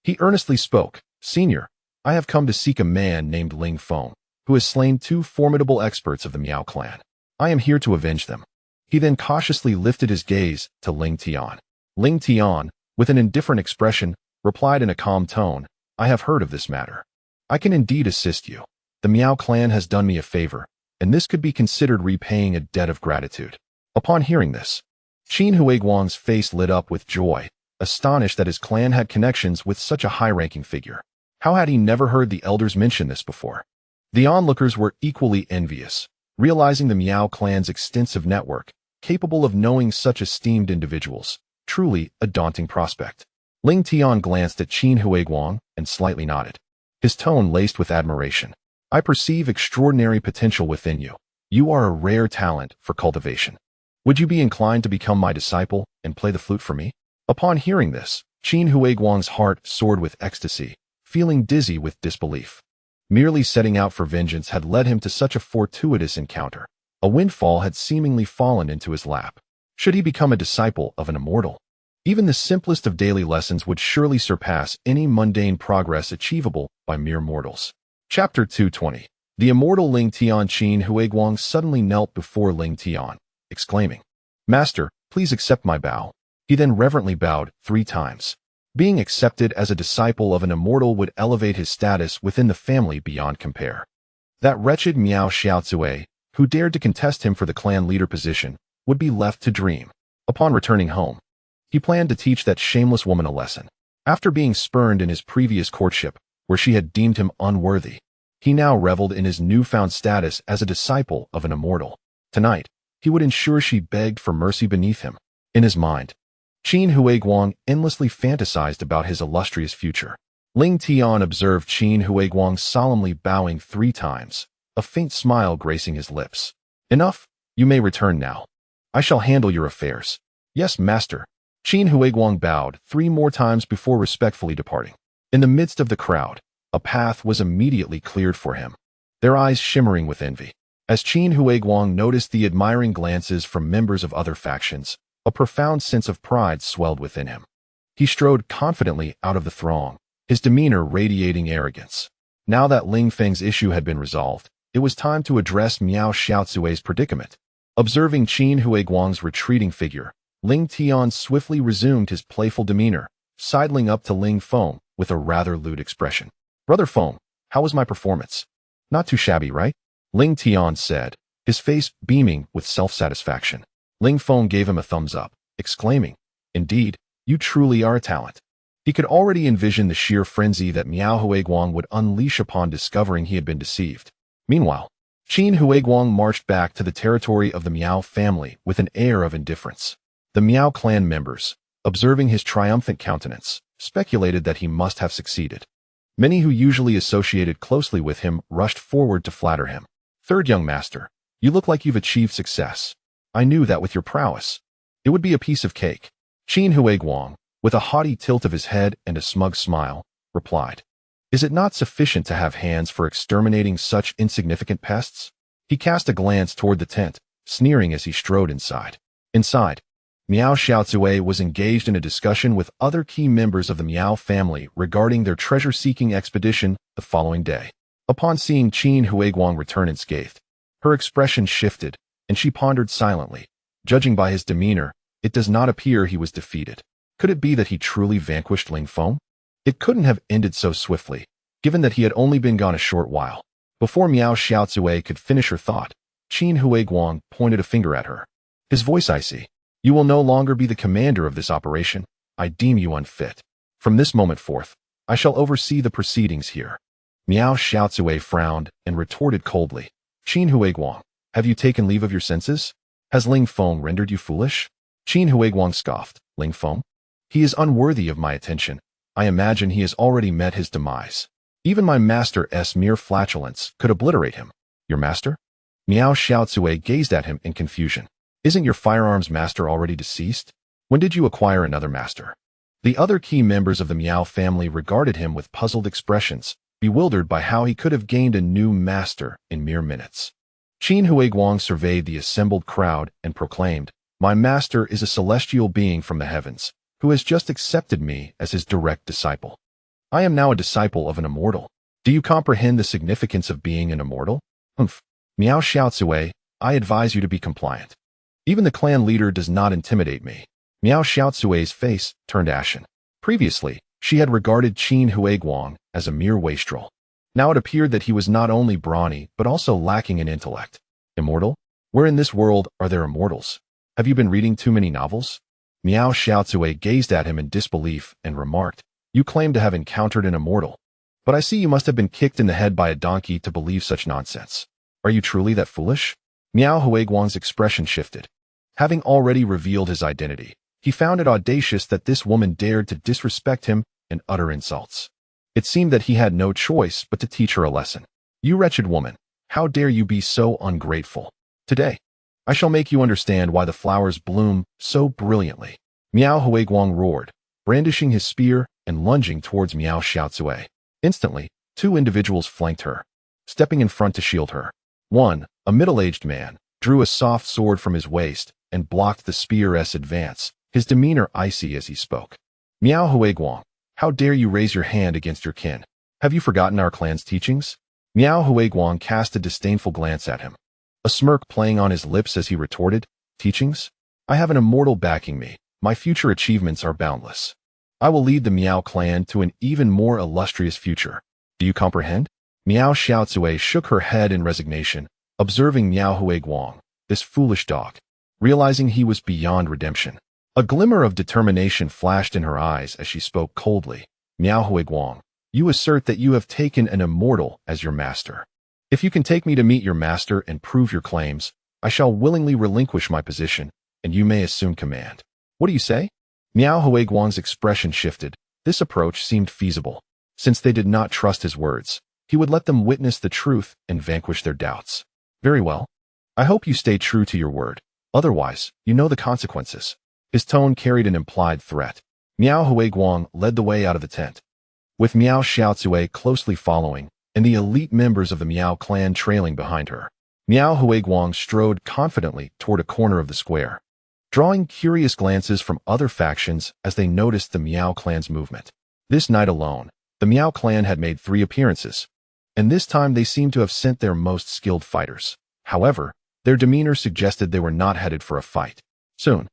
he earnestly spoke, Senior, I have come to seek a man named Ling Feng, who has slain 2 formidable experts of the Miao clan. I am here to avenge them. He then cautiously lifted his gaze to Ling Tian. Ling Tian, with an indifferent expression, replied in a calm tone, I have heard of this matter. I can indeed assist you. The Miao clan has done me a favor, and this could be considered repaying a debt of gratitude. Upon hearing this, Qin Huiguang's face lit up with joy, astonished that his clan had connections with such a high-ranking figure. How had he never heard the elders mention this before? The onlookers were equally envious, realizing the Miao clan's extensive network, capable of knowing such esteemed individuals. Truly a daunting prospect. Ling Tian glanced at Qin Huiguang and slightly nodded, his tone laced with admiration. I perceive extraordinary potential within you. You are a rare talent for cultivation. Would you be inclined to become my disciple and play the flute for me? Upon hearing this, Qin Huiguang's heart soared with ecstasy, feeling dizzy with disbelief. Merely setting out for vengeance had led him to such a fortuitous encounter. A windfall had seemingly fallen into his lap. Should he become a disciple of an immortal? Even the simplest of daily lessons would surely surpass any mundane progress achievable by mere mortals. Chapter 220. The immortal Ling Tian. Qin Huiguang suddenly knelt before Ling Tian, exclaiming, Master, please accept my bow. He then reverently bowed 3 times. Being accepted as a disciple of an immortal would elevate his status within the family beyond compare. That wretched Miao Xiaozue, who dared to contest him for the clan leader position, would be left to dream. Upon returning home, he planned to teach that shameless woman a lesson. After being spurned in his previous courtship, where she had deemed him unworthy, he now reveled in his newfound status as a disciple of an immortal. Tonight, he would ensure she begged for mercy beneath him. In his mind, Qin Huiguang endlessly fantasized about his illustrious future. Ling Tian observed Qin Huiguang solemnly bowing 3 times, a faint smile gracing his lips. Enough, you may return now. I shall handle your affairs. Yes, master. Qin Huiguang bowed 3 more times before respectfully departing. In the midst of the crowd, A path was immediately cleared for him, their eyes shimmering with envy. As Qin Huiguang noticed the admiring glances from members of other factions, a profound sense of pride swelled within him. He strode confidently out of the throng, his demeanor radiating arrogance. Now that Ling Feng's issue had been resolved, it was time to address Miao Xiaozui's predicament. Observing Qin Huiguang's retreating figure, Ling Tian swiftly resumed his playful demeanor, sidling up to Ling Feng with a rather lewd expression. "Brother Feng, how was my performance?" "Not too shabby, right?" Ling Tian said, his face beaming with self-satisfaction. Ling Feng gave him a thumbs up, exclaiming, "Indeed, you truly are a talent." He could already envision the sheer frenzy that Miao Huiguang would unleash upon discovering he had been deceived. Meanwhile, Qin Huiguang marched back to the territory of the Miao family with an air of indifference. The Miao clan members, observing his triumphant countenance, speculated that he must have succeeded. Many who usually associated closely with him rushed forward to flatter him. "Third young master, you look like you've achieved success. I knew that with your prowess, it would be a piece of cake." Qin Huiguang, with a haughty tilt of his head and a smug smile, replied, "Is it not sufficient to have hands for exterminating such insignificant pests?" He cast a glance toward the tent, sneering as he strode inside. Inside, Miao Xiaozui was engaged in a discussion with other key members of the Miao family regarding their treasure-seeking expedition the following day. Upon seeing Qin Huiguang return unscathed, her expression shifted, and she pondered silently. Judging by his demeanor, it does not appear he was defeated. Could it be that he truly vanquished Ling Feng? It couldn't have ended so swiftly, given that he had only been gone a short while. Before Miao Xiaozui could finish her thought, Qin Huiguang pointed a finger at her, his voice icy. "You will no longer be the commander of this operation. I deem you unfit. From this moment forth, I shall oversee the proceedings here." Miao Xiaozui frowned and retorted coldly, "Qin Huiguang, have you taken leave of your senses? Has Ling Feng rendered you foolish?" Qin Huiguang scoffed. "Ling Feng? He is unworthy of my attention. I imagine he has already met his demise. Even my master's mere flatulence could obliterate him." "Your master?" Miao Xiaozui gazed at him in confusion. "Isn't your firearms master already deceased? When did you acquire another master?" The other key members of the Miao family regarded him with puzzled expressions, bewildered by how he could have gained a new master in mere minutes. Qin Huiguang surveyed the assembled crowd and proclaimed, "My master is a celestial being from the heavens, who has just accepted me as his direct disciple. I am now a disciple of an immortal. Do you comprehend the significance of being an immortal?" "Humph. Miao Xiaozui, I advise you to be compliant. Even the clan leader does not intimidate me." Miao Xiaozui's face turned ashen. Previously, she had regarded Qin Huiguang as a mere wastrel. Now it appeared that he was not only brawny, but also lacking in intellect. "Immortal? Where in this world are there immortals? Have you been reading too many novels?" Miao Xiaozui gazed at him in disbelief and remarked, "You claim to have encountered an immortal, but I see you must have been kicked in the head by a donkey to believe such nonsense. Are you truly that foolish?" Miao Huiguang's expression shifted. Having already revealed his identity, he found it audacious that this woman dared to disrespect him and utter insults. It seemed that he had no choice but to teach her a lesson. "You wretched woman, how dare you be so ungrateful? Today, I shall make you understand why the flowers bloom so brilliantly." Miao Huiguang roared, brandishing his spear and lunging towards Miao Xiaozui. Instantly, two individuals flanked her, stepping in front to shield her. One, a middle-aged man, drew a soft sword from his waist and blocked the spear's advance, his demeanor icy as he spoke. "Miao Huiguang, how dare you raise your hand against your kin? Have you forgotten our clan's teachings?" Miao Huiguang cast a disdainful glance at him, a smirk playing on his lips as he retorted, "Teachings? I have an immortal backing me. My future achievements are boundless. I will lead the Miao clan to an even more illustrious future. Do you comprehend?" Miao Xiaozui shook her head in resignation, observing Miao Huiguang, this foolish dog, realizing he was beyond redemption. A glimmer of determination flashed in her eyes as she spoke coldly. "Miao Huiguang, you assert that you have taken an immortal as your master. If you can take me to meet your master and prove your claims, I shall willingly relinquish my position, and you may assume command. What do you say?" Miao Huiguang's expression shifted. This approach seemed feasible. Since they did not trust his words, he would let them witness the truth and vanquish their doubts. "Very well. I hope you stay true to your word. Otherwise, you know the consequences." His tone carried an implied threat. Miao Huiguang led the way out of the tent. with Miao Xiaozue closely following, and the elite members of the Miao clan trailing behind her. Miao Guang strode confidently toward a corner of the square, drawing curious glances from other factions as they noticed the Miao clan's movement. This night alone, the Miao clan had made 3 appearances, and this time they seemed to have sent their most skilled fighters. However, their demeanor suggested they were not headed for a fight. Soon,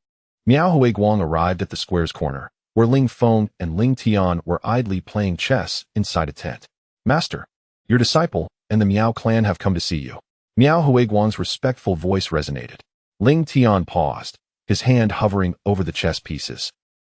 Miao Guang arrived at the square's corner, where Ling Feng and Ling Tian were idly playing chess inside a tent. "Master, your disciple and the Miao clan have come to see you." Miao Guang's respectful voice resonated. Ling Tian paused, his hand hovering over the chess pieces,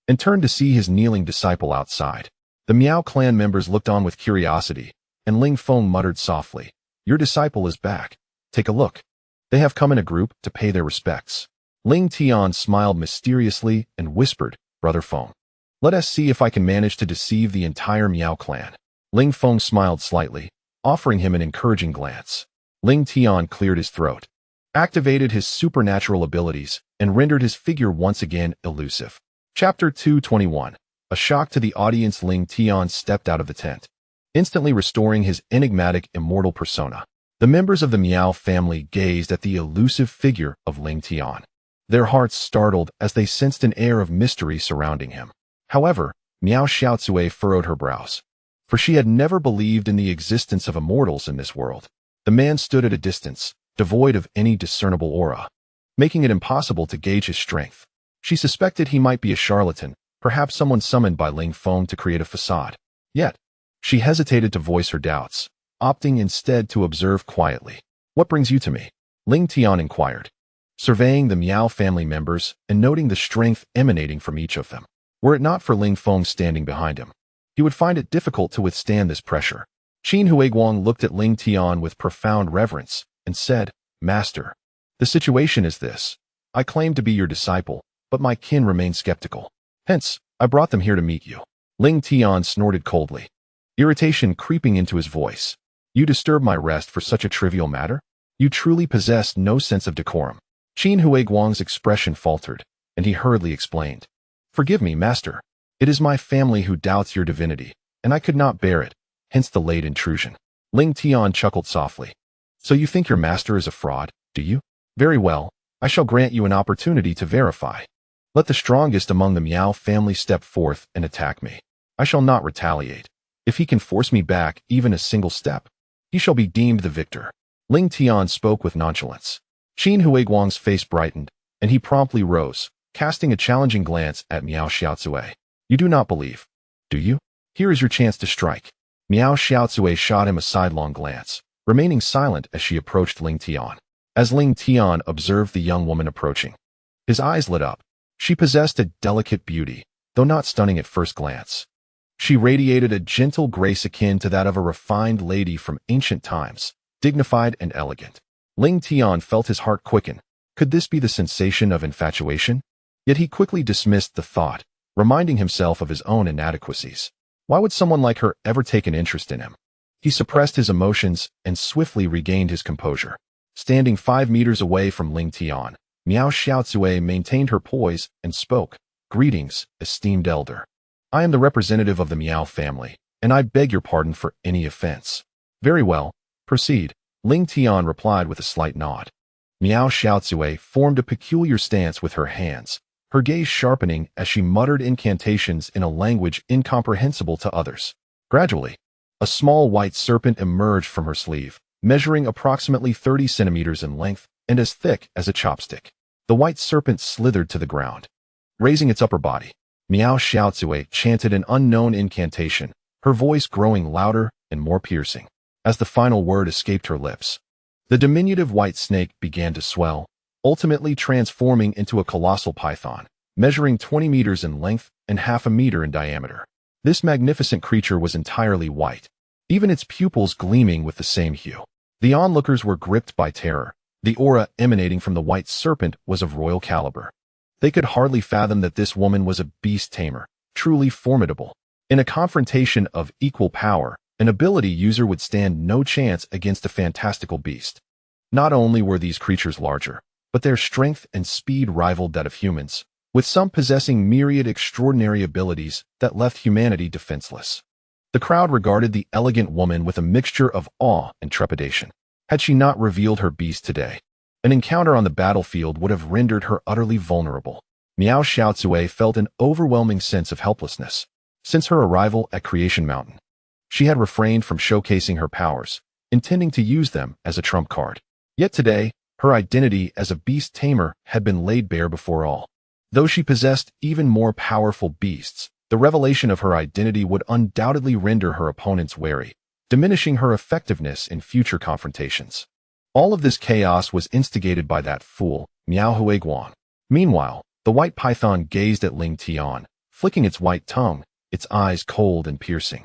and turned to see his kneeling disciple outside. The Miao clan members looked on with curiosity, and Ling Feng muttered softly, "Your disciple is back. Take a look." They have come in a group to pay their respects. Ling Tian smiled mysteriously and whispered, "Brother Feng, let us see if I can manage to deceive the entire Miao clan." Ling Feng smiled slightly, offering him an encouraging glance. Ling Tian cleared his throat, activated his supernatural abilities, and rendered his figure once again elusive. Chapter 221. A shock to the audience. Ling Tian stepped out of the tent, instantly restoring his enigmatic immortal persona. The members of the Miao family gazed at the elusive figure of Ling Tian, their hearts startled as they sensed an air of mystery surrounding him. However, Miao Xiaozue furrowed her brows, for she had never believed in the existence of immortals in this world. The man stood at a distance, devoid of any discernible aura, making it impossible to gauge his strength. She suspected he might be a charlatan, perhaps someone summoned by Ling Feng to create a facade. Yet, she hesitated to voice her doubts, opting instead to observe quietly. "What brings you to me?" Ling Tian inquired, surveying the Miao family members and noting the strength emanating from each of them. Were it not for Ling Feng standing behind him, he would find it difficult to withstand this pressure. Qin Huiguang looked at Ling Tian with profound reverence and said, "Master, the situation is this. I claim to be your disciple, but my kin remain skeptical. Hence, I brought them here to meet you." Ling Tian snorted coldly, irritation creeping into his voice. "You disturb my rest for such a trivial matter? You truly possess no sense of decorum." Qin Huiguang's expression faltered, and he hurriedly explained, "Forgive me, master. It is my family who doubts your divinity, and I could not bear it, hence the late intrusion." Ling Tian chuckled softly. "So you think your master is a fraud, do you? Very well, I shall grant you an opportunity to verify. Let the strongest among the Miao family step forth and attack me. I shall not retaliate. If he can force me back even a single step, he shall be deemed the victor." Ling Tian spoke with nonchalance. Qin Huiguang's face brightened, and he promptly rose, casting a challenging glance at Miao Xiaozue. "You do not believe, do you? Here is your chance to strike." Miao Xiaozue shot him a sidelong glance, remaining silent as she approached Ling Tian. As Ling Tian observed the young woman approaching, his eyes lit up. She possessed a delicate beauty, though not stunning at first glance. She radiated a gentle grace akin to that of a refined lady from ancient times, dignified and elegant. Ling Tian felt his heart quicken. Could this be the sensation of infatuation? Yet he quickly dismissed the thought, reminding himself of his own inadequacies. Why would someone like her ever take an interest in him? He suppressed his emotions and swiftly regained his composure. Standing 5 meters away from Ling Tian, Miao Xiaozue maintained her poise and spoke, "Greetings, esteemed elder. I am the representative of the Miao family, and I beg your pardon for any offense." "Very well, proceed," Ling Tian replied with a slight nod. Miao Xiaozue formed a peculiar stance with her hands, her gaze sharpening as she muttered incantations in a language incomprehensible to others. Gradually, a small white serpent emerged from her sleeve, measuring approximately 30 centimeters in length and as thick as a chopstick. The white serpent slithered to the ground. Raising its upper body, Miao Xiaozue chanted an unknown incantation, her voice growing louder and more piercing. As the final word escaped her lips, the diminutive white snake began to swell, ultimately transforming into a colossal python, measuring 20 meters in length and half a meter in diameter. This magnificent creature was entirely white, even its pupils gleaming with the same hue. The onlookers were gripped by terror. The aura emanating from the white serpent was of royal caliber. They could hardly fathom that this woman was a beast tamer, truly formidable. In a confrontation of equal power, an ability user would stand no chance against a fantastical beast. Not only were these creatures larger, but their strength and speed rivaled that of humans, with some possessing myriad extraordinary abilities that left humanity defenseless. The crowd regarded the elegant woman with a mixture of awe and trepidation. Had she not revealed her beast today, an encounter on the battlefield would have rendered her utterly vulnerable. Miao Xiaozue felt an overwhelming sense of helplessness. Since her arrival at Creation Mountain, she had refrained from showcasing her powers, intending to use them as a trump card. Yet today, her identity as a beast tamer had been laid bare before all. Though she possessed even more powerful beasts, the revelation of her identity would undoubtedly render her opponents wary, diminishing her effectiveness in future confrontations. All of this chaos was instigated by that fool, Miao Guang. Meanwhile, the white python gazed at Ling Tian, flicking its white tongue, its eyes cold and piercing,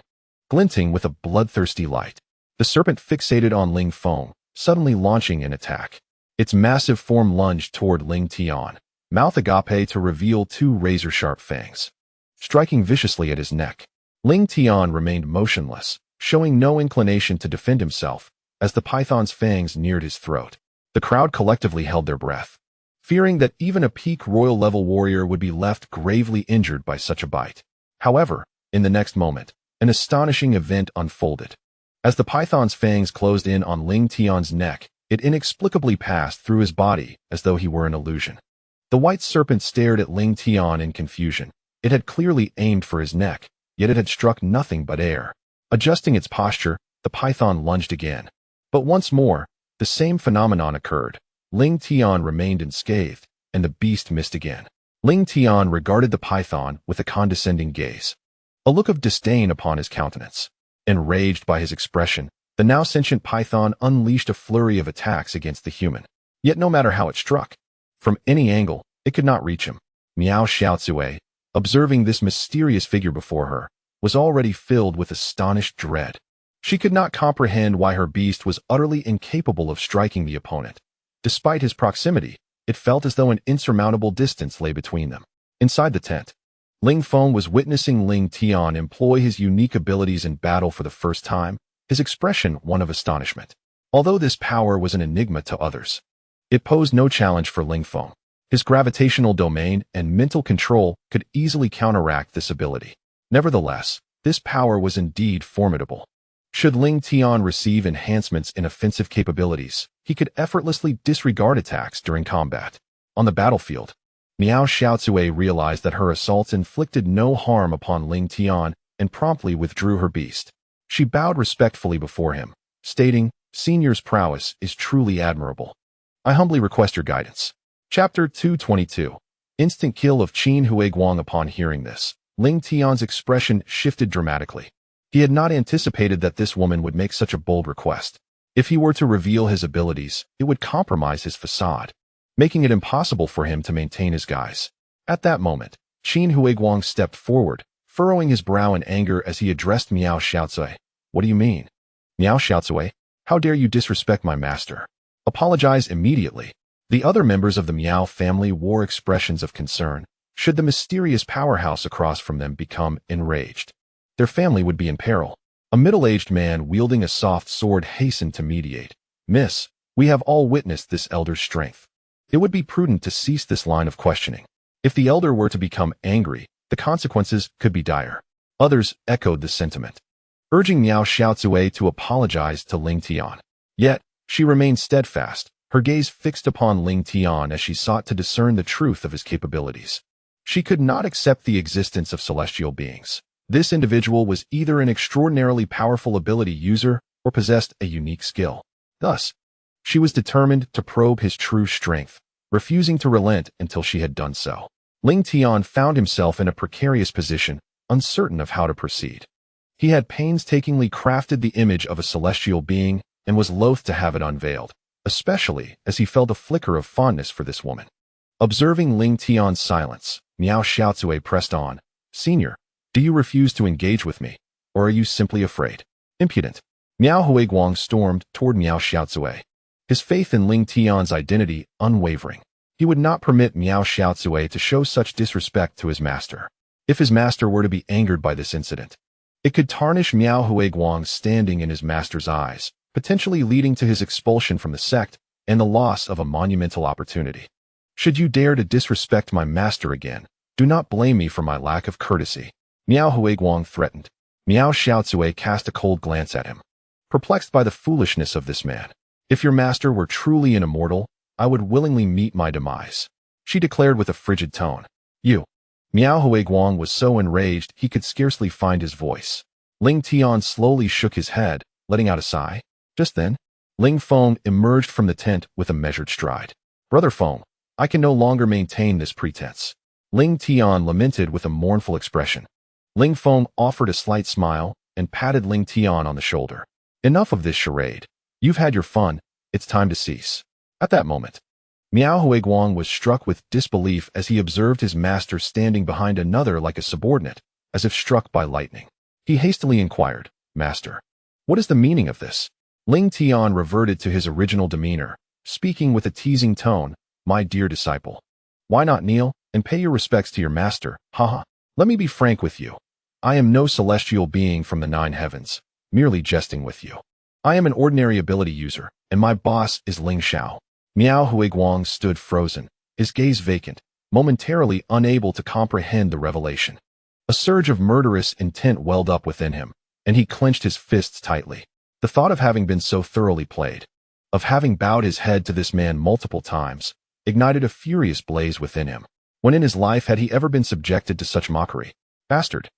glinting with a bloodthirsty light. The serpent fixated on Ling Feng, suddenly launching an attack. Its massive form lunged toward Ling Tian, mouth agape to reveal two razor-sharp fangs, striking viciously at his neck. Ling Tian remained motionless, showing no inclination to defend himself, as the python's fangs neared his throat. The crowd collectively held their breath, fearing that even a peak royal-level warrior would be left gravely injured by such a bite. However, in the next moment, an astonishing event unfolded. As the python's fangs closed in on Ling Tian's neck, it inexplicably passed through his body as though he were an illusion. The white serpent stared at Ling Tian in confusion. It had clearly aimed for his neck, yet it had struck nothing but air. Adjusting its posture, the python lunged again. But once more, the same phenomenon occurred. Ling Tian remained unscathed, and the beast missed again. Ling Tian regarded the python with a condescending gaze, a look of disdain upon his countenance. Enraged by his expression, the now sentient python unleashed a flurry of attacks against the human. Yet no matter how it struck, from any angle, it could not reach him. Miao Xiaozue, observing this mysterious figure before her, was already filled with astonished dread. She could not comprehend why her beast was utterly incapable of striking the opponent. Despite his proximity, it felt as though an insurmountable distance lay between them. Inside the tent, Ling Feng was witnessing Ling Tian employ his unique abilities in battle for the first time, his expression one of astonishment. Although this power was an enigma to others, it posed no challenge for Ling Feng. His gravitational domain and mental control could easily counteract this ability. Nevertheless, this power was indeed formidable. Should Ling Tian receive enhancements in offensive capabilities, he could effortlessly disregard attacks during combat. On the battlefield, Miao Xiaozue realized that her assaults inflicted no harm upon Ling Tian and promptly withdrew her beast. She bowed respectfully before him, stating, "Senior's prowess is truly admirable. I humbly request your guidance." Chapter 222. Instant kill of Qin Huiguang. Upon hearing this, Ling Tian's expression shifted dramatically. He had not anticipated that this woman would make such a bold request. If he were to reveal his abilities, it would compromise his facade, making it impossible for him to maintain his guise. At that moment, Qin Huiguang stepped forward, furrowing his brow in anger as he addressed Miao Xiaozue. "What do you mean? Miao Xiaozue, how dare you disrespect my master? Apologize immediately." The other members of the Miao family wore expressions of concern. Should the mysterious powerhouse across from them become enraged, their family would be in peril. A middle-aged man wielding a soft sword hastened to mediate. "Miss, we have all witnessed this elder's strength. It would be prudent to cease this line of questioning. If the elder were to become angry, the consequences could be dire." Others echoed the sentiment, urging Miao Xiaozue to apologize to Ling Tian. Yet, she remained steadfast, her gaze fixed upon Ling Tian as she sought to discern the truth of his capabilities. She could not accept the existence of celestial beings. This individual was either an extraordinarily powerful ability user or possessed a unique skill. Thus, she was determined to probe his true strength, refusing to relent until she had done so. Ling Tian found himself in a precarious position, uncertain of how to proceed. He had painstakingly crafted the image of a celestial being and was loath to have it unveiled, especially as he felt a flicker of fondness for this woman. Observing Ling Tian's silence, Miao Xiaozue pressed on. "Senior, do you refuse to engage with me, or are you simply afraid?" "Impudent." Miao Guang stormed toward Miao Xiaozue, his faith in Ling Tian's identity unwavering. He would not permit Miao Xiaozue to show such disrespect to his master. If his master were to be angered by this incident, it could tarnish Miao Guang's standing in his master's eyes, potentially leading to his expulsion from the sect and the loss of a monumental opportunity. "Should you dare to disrespect my master again, do not blame me for my lack of courtesy," Miao Guang threatened. Miao Xiaozue cast a cold glance at him, perplexed by the foolishness of this man. If your master were truly an immortal, I would willingly meet my demise, she declared with a frigid tone. You. Miao Guang was so enraged he could scarcely find his voice. Ling Tian slowly shook his head, letting out a sigh. Just then, Ling Feng emerged from the tent with a measured stride. Brother Feng, I can no longer maintain this pretense. Ling Tian lamented with a mournful expression. Ling Feng offered a slight smile and patted Ling Tian on the shoulder. Enough of this charade. You've had your fun, it's time to cease. At that moment, Miao Guang was struck with disbelief as he observed his master standing behind another like a subordinate, as if struck by lightning. He hastily inquired, Master, what is the meaning of this? Ling Tian reverted to his original demeanor, speaking with a teasing tone, My dear disciple, why not kneel and pay your respects to your master, haha. Let me be frank with you. I am no celestial being from the 9 heavens, merely jesting with you. I am an ordinary ability user, and my boss is Ling Xiao. Miao Guang stood frozen, his gaze vacant, momentarily unable to comprehend the revelation. A surge of murderous intent welled up within him, and he clenched his fists tightly. The thought of having been so thoroughly played, of having bowed his head to this man multiple times, ignited a furious blaze within him. When in his life had he ever been subjected to such mockery? Bastard!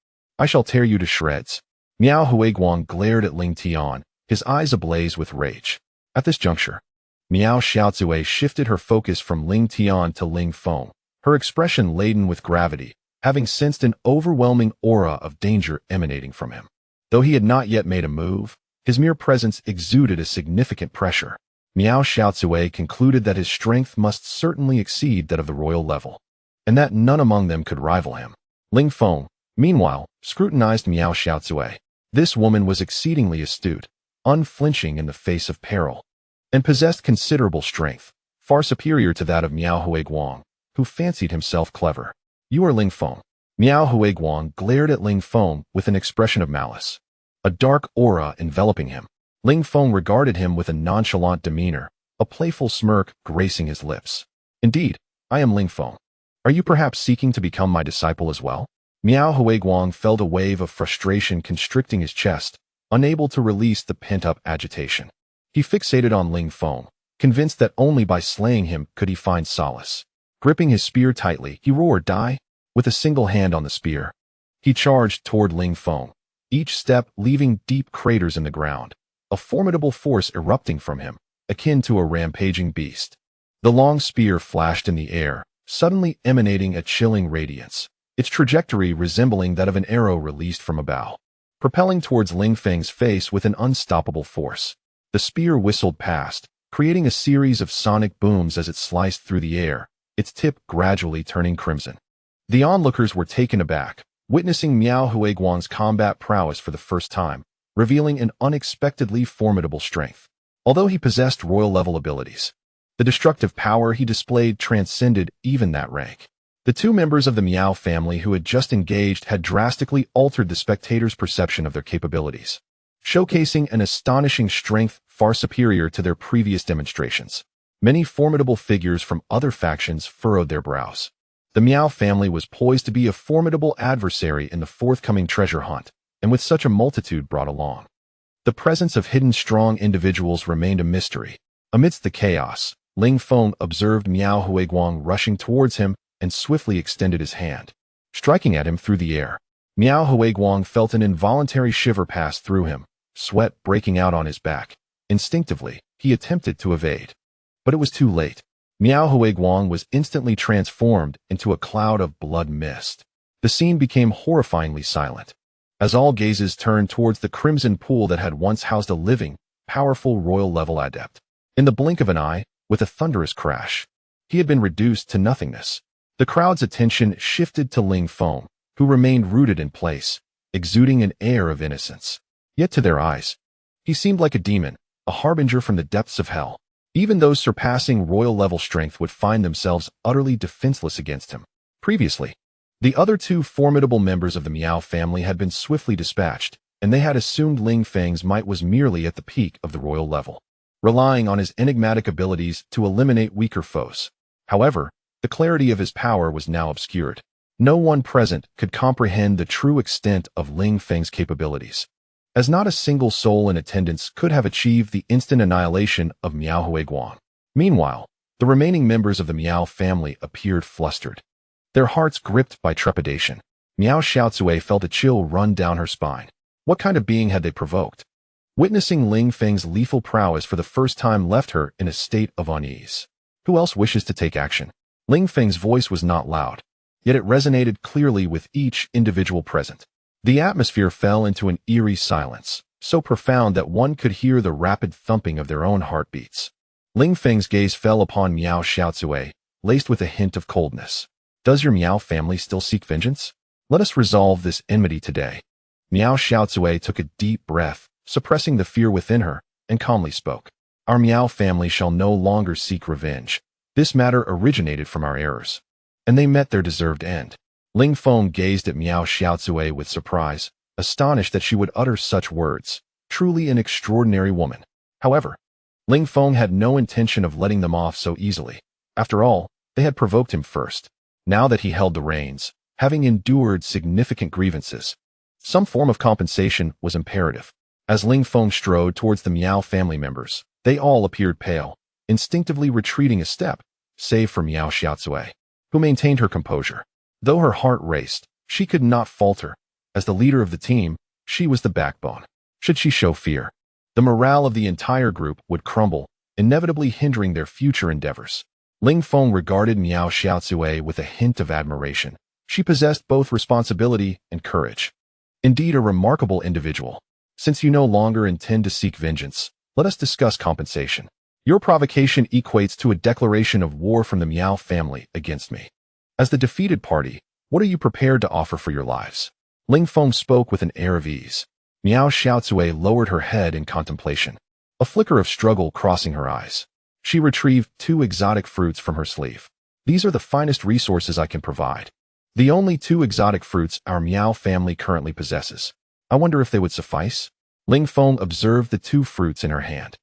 I shall tear you to shreds. Miao Guang glared at Ling Tian, his eyes ablaze with rage. At this juncture, Miao Xiaozue shifted her focus from Ling Tian to Ling Feng, her expression laden with gravity, having sensed an overwhelming aura of danger emanating from him. Though he had not yet made a move, his mere presence exuded a significant pressure. Miao Xiaozue concluded that his strength must certainly exceed that of the royal level, and that none among them could rival him. Ling Feng, meanwhile, scrutinized Miao Xiaozue. This woman was exceedingly astute, unflinching in the face of peril, and possessed considerable strength, far superior to that of Miao Guang, who fancied himself clever. You are Ling Feng. Miao Guang glared at Ling Feng with an expression of malice, a dark aura enveloping him. Ling Feng regarded him with a nonchalant demeanor, a playful smirk gracing his lips. Indeed, I am Ling Feng. Are you perhaps seeking to become my disciple as well? Miao Guang felt a wave of frustration constricting his chest, unable to release the pent-up agitation. He fixated on Ling Feng, convinced that only by slaying him could he find solace. Gripping his spear tightly, he roared, Die! With a single hand on the spear. He charged toward Ling Feng, each step leaving deep craters in the ground, a formidable force erupting from him, akin to a rampaging beast. The long spear flashed in the air, suddenly emanating a chilling radiance, its trajectory resembling that of an arrow released from a bow, propelling towards Ling Feng's face with an unstoppable force. The spear whistled past, creating a series of sonic booms as it sliced through the air, its tip gradually turning crimson. The onlookers were taken aback, witnessing Miao Guang's combat prowess for the first time, revealing an unexpectedly formidable strength. Although he possessed royal-level abilities, the destructive power he displayed transcended even that rank. The 2 members of the Miao family who had just engaged had drastically altered the spectators' perception of their capabilities, showcasing an astonishing strength far superior to their previous demonstrations. Many formidable figures from other factions furrowed their brows. The Miao family was poised to be a formidable adversary in the forthcoming treasure hunt, and with such a multitude brought along, the presence of hidden strong individuals remained a mystery. Amidst the chaos, Ling Feng observed Miao Guang rushing towards him and swiftly extended his hand, striking at him through the air. Miao Guang felt an involuntary shiver pass through him, sweat breaking out on his back. Instinctively, he attempted to evade, but it was too late. Miao Guang was instantly transformed into a cloud of blood mist. The scene became horrifyingly silent, as all gazes turned towards the crimson pool that had once housed a living, powerful royal-level adept. In the blink of an eye, with a thunderous crash, he had been reduced to nothingness. The crowd's attention shifted to Ling Feng, who remained rooted in place, exuding an air of innocence. Yet to their eyes, he seemed like a demon, a harbinger from the depths of hell. Even those surpassing royal-level strength would find themselves utterly defenseless against him. Previously, the other 2 formidable members of the Miao family had been swiftly dispatched, and they had assumed Ling Feng's might was merely at the peak of the royal level, relying on his enigmatic abilities to eliminate weaker foes. However, the clarity of his power was now obscured. No one present could comprehend the true extent of Ling Feng's capabilities, as not a single soul in attendance could have achieved the instant annihilation of Miao Guang. Meanwhile, the remaining members of the Miao family appeared flustered, their hearts gripped by trepidation. Miao Xiaozue felt a chill run down her spine. What kind of being had they provoked? Witnessing Ling Feng's lethal prowess for the first time left her in a state of unease. Who else wishes to take action? Ling Feng's voice was not loud, yet it resonated clearly with each individual present. The atmosphere fell into an eerie silence, so profound that one could hear the rapid thumping of their own heartbeats. Ling Feng's gaze fell upon Miao Xiaozue, laced with a hint of coldness. Does your Miao family still seek vengeance? Let us resolve this enmity today. Miao Xiaozue took a deep breath, suppressing the fear within her, and calmly spoke. Our Miao family shall no longer seek revenge. This matter originated from our errors, and they met their deserved end. Ling Feng gazed at Miao Xiaozue with surprise, astonished that she would utter such words. Truly an extraordinary woman. However, Ling Feng had no intention of letting them off so easily. After all, they had provoked him first. Now that he held the reins, having endured significant grievances, some form of compensation was imperative. As Ling Feng strode towards the Miao family members, they all appeared pale, instinctively retreating a step, save for Miao Xiaozue, who maintained her composure. Though her heart raced, she could not falter. As the leader of the team, she was the backbone. Should she show fear, the morale of the entire group would crumble, inevitably hindering their future endeavors. Ling Feng regarded Miao Xiaozue with a hint of admiration. She possessed both responsibility and courage. Indeed, a remarkable individual. Since you no longer intend to seek vengeance, let us discuss compensation. Your provocation equates to a declaration of war from the Miao family against me. As the defeated party, what are you prepared to offer for your lives? Ling Feng spoke with an air of ease. Miao Xiaozue lowered her head in contemplation, a flicker of struggle crossing her eyes. She retrieved 2 exotic fruits from her sleeve. These are the finest resources I can provide. The only 2 exotic fruits our Miao family currently possesses. I wonder if they would suffice? Ling Feng observed the 2 fruits in her hand,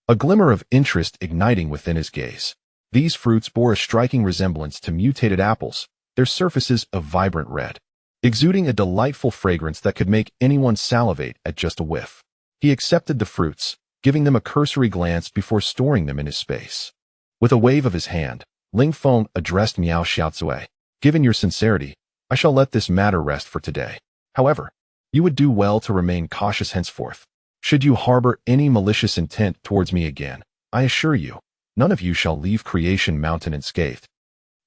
a glimmer of interest igniting within his gaze. These fruits bore a striking resemblance to mutated apples, their surfaces a vibrant red, exuding a delightful fragrance that could make anyone salivate at just a whiff. He accepted the fruits, giving them a cursory glance before storing them in his space. With a wave of his hand, Ling Feng addressed Miao Xiaozue. Given your sincerity, I shall let this matter rest for today. However, you would do well to remain cautious henceforth. Should you harbor any malicious intent towards me again, I assure you, none of you shall leave Creation Mountain unscathed.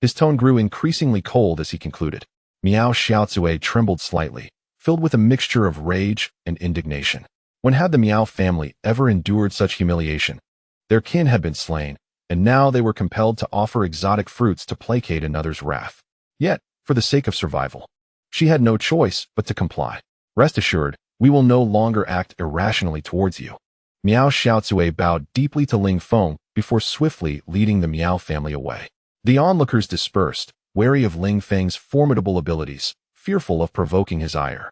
His tone grew increasingly cold as he concluded. Miao Xiaozue trembled slightly, filled with a mixture of rage and indignation. When had the Miao family ever endured such humiliation? Their kin had been slain, and now they were compelled to offer exotic fruits to placate another's wrath. Yet, for the sake of survival, she had no choice but to comply. Rest assured, we will no longer act irrationally towards you. Miao Xiaozue bowed deeply to Ling Feng before swiftly leading the Miao family away. The onlookers dispersed, wary of Ling Feng's formidable abilities, fearful of provoking his ire.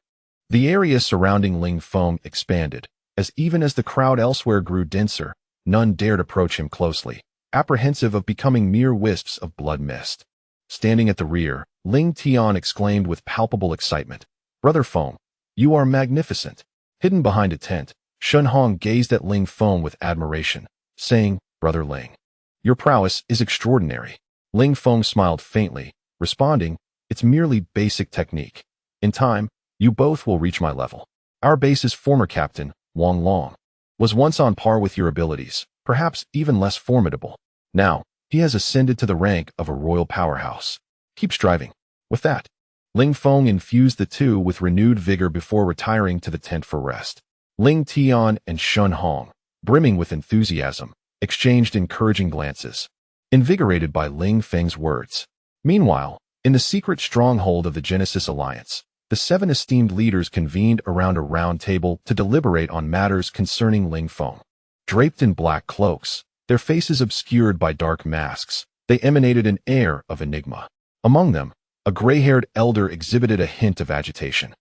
The area surrounding Ling Feng expanded, as even as the crowd elsewhere grew denser, none dared approach him closely, apprehensive of becoming mere wisps of blood mist. Standing at the rear, Ling Tian exclaimed with palpable excitement, "Brother Feng, you are magnificent." Hidden behind a tent, Shen Hong gazed at Ling Feng with admiration, saying, "Brother Ling, your prowess is extraordinary." Ling Feng smiled faintly, responding, "It's merely basic technique. In time, you both will reach my level. Our base's former captain, Wang Long, was once on par with your abilities, perhaps even less formidable. Now, he has ascended to the rank of a royal powerhouse. Keep striving." With that, Ling Feng infused the 2 with renewed vigor before retiring to the tent for rest. Ling Tian and Shen Hong, brimming with enthusiasm, exchanged encouraging glances, invigorated by Ling Feng's words. Meanwhile, in the secret stronghold of the Genesis Alliance, the 7 esteemed leaders convened around a round table to deliberate on matters concerning Ling Feng. Draped in black cloaks, their faces obscured by dark masks, they emanated an air of enigma. Among them, a gray-haired elder exhibited a hint of agitation.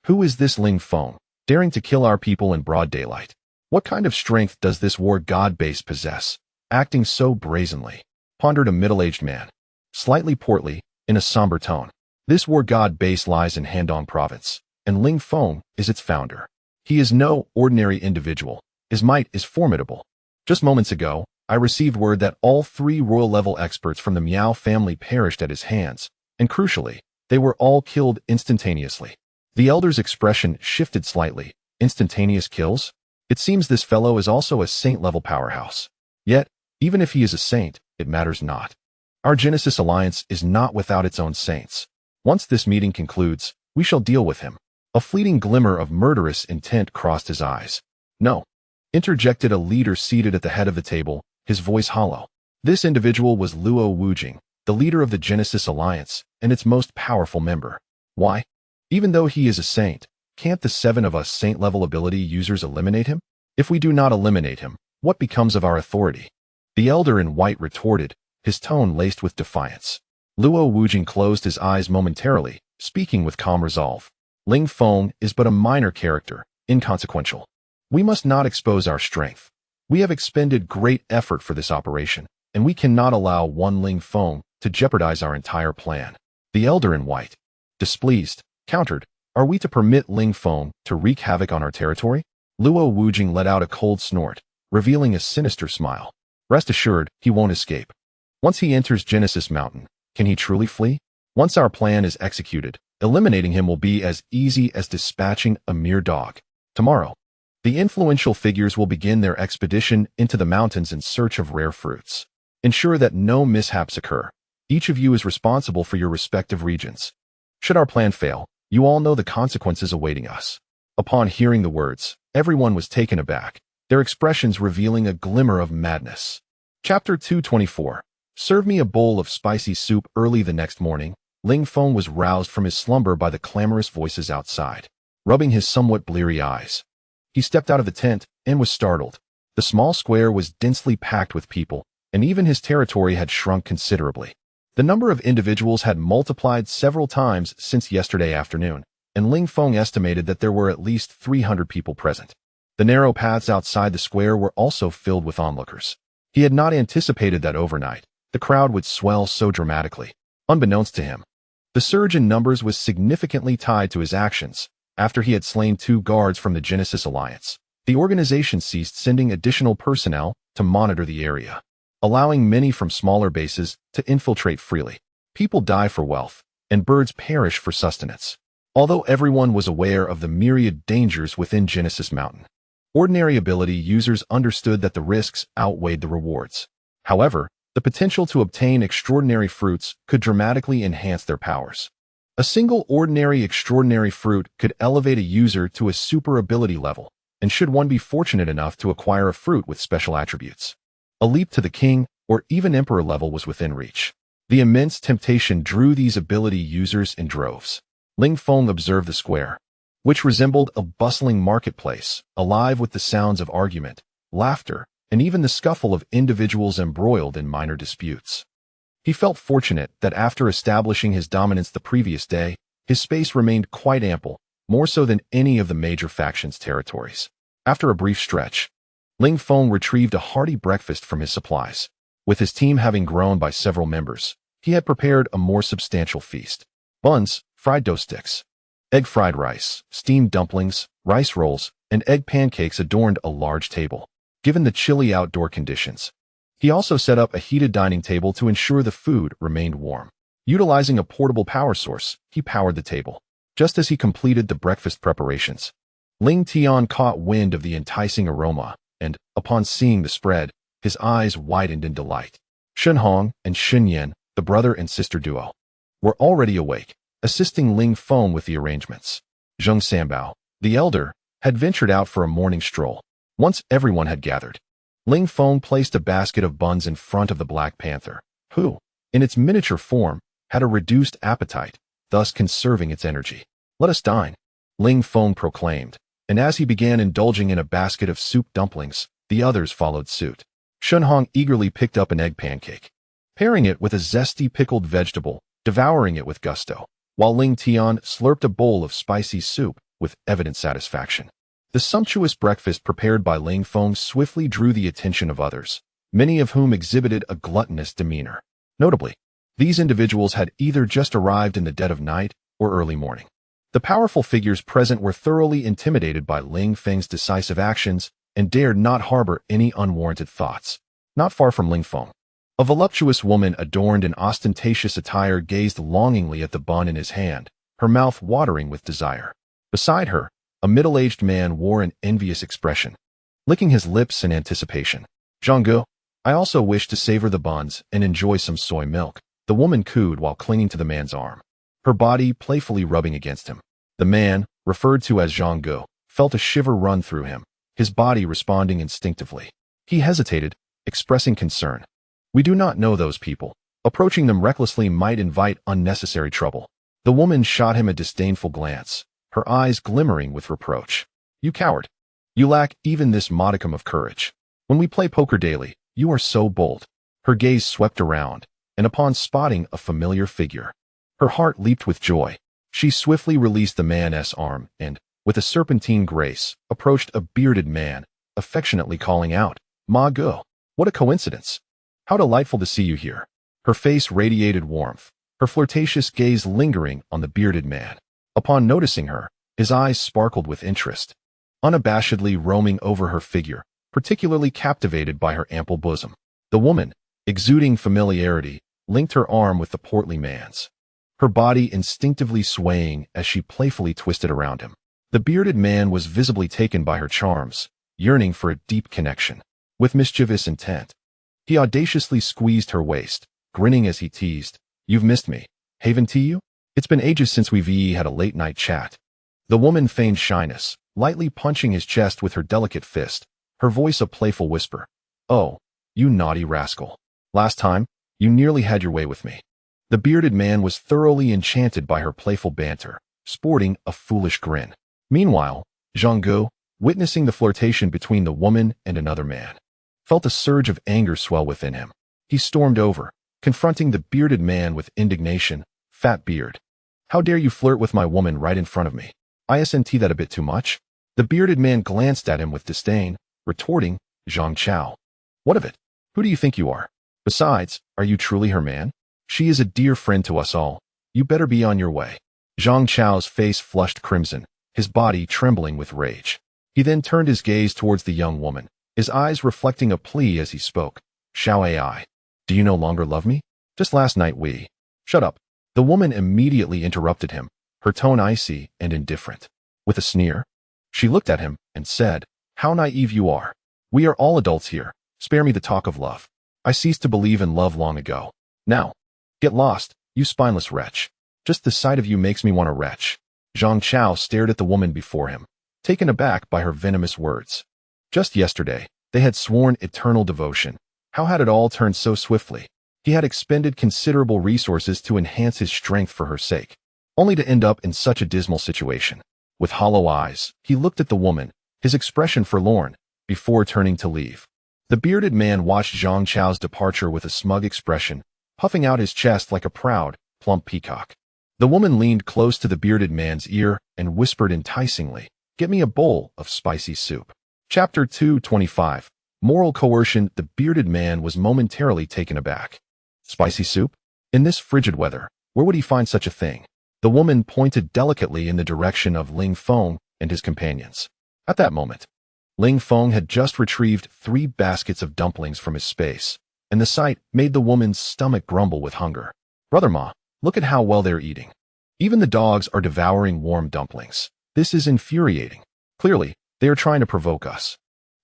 Who is this Ling Feng, daring to kill our people in broad daylight? What kind of strength does this war god base possess, acting so brazenly? Pondered a middle-aged man, slightly portly, in a somber tone. This war god base lies in Handong province, and Ling Feng is its founder. He is no ordinary individual. His might is formidable. Just moments ago, I received word that all 3 royal-level experts from the Miao family perished at his hands, and crucially, they were all killed instantaneously. The elder's expression shifted slightly. Instantaneous kills? It seems this fellow is also a saint-level powerhouse. Yet, even if he is a saint, it matters not. Our Genesis Alliance is not without its own saints. Once this meeting concludes, we shall deal with him. A fleeting glimmer of murderous intent crossed his eyes. No, interjected a leader seated at the head of the table, his voice hollow. This individual was Luo Wujing, the leader of the Genesis Alliance, and its most powerful member. Why? Even though he is a saint, can't the 7 of us saint-level ability users eliminate him? If we do not eliminate him, what becomes of our authority? The elder in white retorted, his tone laced with defiance. Luo Wujing closed his eyes momentarily, speaking with calm resolve. Ling Feng is but a minor character, inconsequential. We must not expose our strength. We have expended great effort for this operation, and we cannot allow one Ling Feng to jeopardize our entire plan. The elder in white, displeased, countered, are we to permit Ling Feng to wreak havoc on our territory? Luo Wujing let out a cold snort, revealing a sinister smile. Rest assured, he won't escape. Once he enters Genesis Mountain, can he truly flee? Once our plan is executed, eliminating him will be as easy as dispatching a mere dog. Tomorrow, the influential figures will begin their expedition into the mountains in search of rare fruits. Ensure that no mishaps occur. Each of you is responsible for your respective regions. Should our plan fail, you all know the consequences awaiting us. Upon hearing the words, everyone was taken aback, their expressions revealing a glimmer of madness. Chapter 224. Serve me a bowl of spicy soup. Early the next morning, Ling Feng was roused from his slumber by the clamorous voices outside. Rubbing his somewhat bleary eyes, he stepped out of the tent and was startled. The small square was densely packed with people, and even his territory had shrunk considerably. The number of individuals had multiplied several times since yesterday afternoon, and Ling Feng estimated that there were at least 300 people present. The narrow paths outside the square were also filled with onlookers. He had not anticipated that overnight the crowd would swell so dramatically. Unbeknownst to him, the surge in numbers was significantly tied to his actions. After he had slain 2 guards from the Genesis Alliance, the organization ceased sending additional personnel to monitor the area, allowing many from smaller bases to infiltrate freely. People die for wealth, and birds perish for sustenance. Although everyone was aware of the myriad dangers within Genesis Mountain, ordinary ability users understood that the risks outweighed the rewards. However, the potential to obtain extraordinary fruits could dramatically enhance their powers. A single ordinary extraordinary fruit could elevate a user to a super ability level, and should one be fortunate enough to acquire a fruit with special attributes, a leap to the king or even emperor level was within reach. The immense temptation drew these ability users in droves. Ling Feng observed the square, which resembled a bustling marketplace, alive with the sounds of argument, laughter, and even the scuffle of individuals embroiled in minor disputes. He felt fortunate that after establishing his dominance the previous day, his space remained quite ample, more so than any of the major factions' territories. After a brief stretch, Ling Feng retrieved a hearty breakfast from his supplies. With his team having grown by several members, he had prepared a more substantial feast. Buns, fried dough sticks, egg fried rice, steamed dumplings, rice rolls, and egg pancakes adorned a large table. Given the chilly outdoor conditions, he also set up a heated dining table to ensure the food remained warm. Utilizing a portable power source, he powered the table. Just as he completed the breakfast preparations, Ling Tian caught wind of the enticing aroma, and, upon seeing the spread, his eyes widened in delight. Shin and Shin, the brother and sister duo, were already awake, assisting Ling Feng with the arrangements. Zheng Sanbao, the elder, had ventured out for a morning stroll. Once everyone had gathered, Ling Feng placed a basket of buns in front of the Black Panther, who, in its miniature form, had a reduced appetite, thus conserving its energy. "Let us dine," Ling Feng proclaimed, and as he began indulging in a basket of soup dumplings, the others followed suit. Shin eagerly picked up an egg pancake, pairing it with a zesty pickled vegetable, devouring it with gusto, while Ling Tian slurped a bowl of spicy soup with evident satisfaction. The sumptuous breakfast prepared by Ling Feng swiftly drew the attention of others, many of whom exhibited a gluttonous demeanor. Notably, These individuals had either just arrived in the dead of night or early morning. The powerful figures present were thoroughly intimidated by Ling Feng's decisive actions and dared not harbor any unwarranted thoughts. Not far from Ling Feng, a voluptuous woman adorned in ostentatious attire gazed longingly at the bun in his hand, her mouth watering with desire. Beside her, a middle-aged man wore an envious expression, licking his lips in anticipation. Zheng, I also wish to savor the buns and enjoy some soy milk, the woman cooed while clinging to the man's arm, her body playfully rubbing against him. The man, referred to as Zheng, felt a shiver run through him, his body responding instinctively. He hesitated, expressing concern. We do not know those people. Approaching them recklessly might invite unnecessary trouble. The woman shot him a disdainful glance, her eyes glimmering with reproach. You coward. You lack even this modicum of courage. When we play poker daily, you are so bold. Her gaze swept around, and upon spotting a familiar figure, her heart leaped with joy. She swiftly released the man's arm and, with a serpentine grace, approached a bearded man, affectionately calling out, Ma Go. What a coincidence. How delightful to see you here. Her face radiated warmth, her flirtatious gaze lingering on the bearded man. Upon noticing her, his eyes sparkled with interest, unabashedly roaming over her figure, particularly captivated by her ample bosom. The woman, exuding familiarity, linked her arm with the portly man's, her body instinctively swaying as she playfully twisted around him. The bearded man was visibly taken by her charms, yearning for a deep connection. With mischievous intent, he audaciously squeezed her waist, grinning as he teased, You've missed me, haven't you? It's been ages since we've had a late-night chat. The woman feigned shyness, lightly punching his chest with her delicate fist, her voice a playful whisper. Oh, you naughty rascal. Last time, you nearly had your way with me. The bearded man was thoroughly enchanted by her playful banter, sporting a foolish grin. Meanwhile, Zheng, witnessing the flirtation between the woman and another man, felt a surge of anger swell within him. He stormed over, confronting the bearded man with indignation. Fat beard. How dare you flirt with my woman right in front of me? Isn't that a bit too much? The bearded man glanced at him with disdain, retorting, Zhang Chao. What of it? Who do you think you are? Besides, are you truly her man? She is a dear friend to us all. You better be on your way. Zhang Chao's face flushed crimson, his body trembling with rage. He then turned his gaze towards the young woman, his eyes reflecting a plea as he spoke. Xiao Ai, do you no longer love me? Just last night we... Shut up. The woman immediately interrupted him, her tone icy and indifferent. With a sneer, she looked at him and said, How naive you are. We are all adults here. Spare me the talk of love. I ceased to believe in love long ago. Now, get lost, you spineless wretch. Just the sight of you makes me want to retch. Zhang Chao stared at the woman before him, taken aback by her venomous words. Just yesterday, they had sworn eternal devotion. How had it all turned so swiftly? He had expended considerable resources to enhance his strength for her sake, only to end up in such a dismal situation. With hollow eyes, he looked at the woman, his expression forlorn, before turning to leave. The bearded man watched Zhang Chao's departure with a smug expression, puffing out his chest like a proud, plump peacock. The woman leaned close to the bearded man's ear and whispered enticingly, Get me a bowl of spicy soup. Chapter 225. Moral coercion. The bearded man was momentarily taken aback. Spicy soup? In this frigid weather, where would he find such a thing? The woman pointed delicately in the direction of Ling Feng and his companions. At that moment, Ling Feng had just retrieved 3 baskets of dumplings from his space, and the sight made the woman's stomach grumble with hunger. Brother Ma, look at how well they're eating. Even the dogs are devouring warm dumplings. This is infuriating. Clearly, they are trying to provoke us.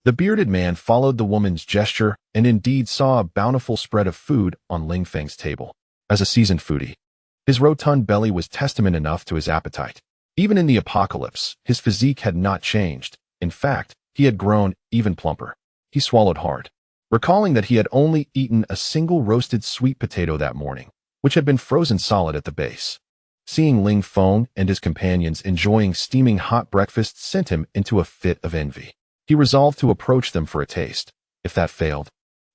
The bearded man followed the woman's gesture and indeed saw a bountiful spread of food on Ling Feng's table. As a seasoned foodie, his rotund belly was testament enough to his appetite. Even in the apocalypse, his physique had not changed. In fact, he had grown even plumper. He swallowed hard, recalling that he had only eaten a single roasted sweet potato that morning, which had been frozen solid at the base. Seeing Ling Feng and his companions enjoying steaming hot breakfast sent him into a fit of envy. He resolved to approach them for a taste. If that failed,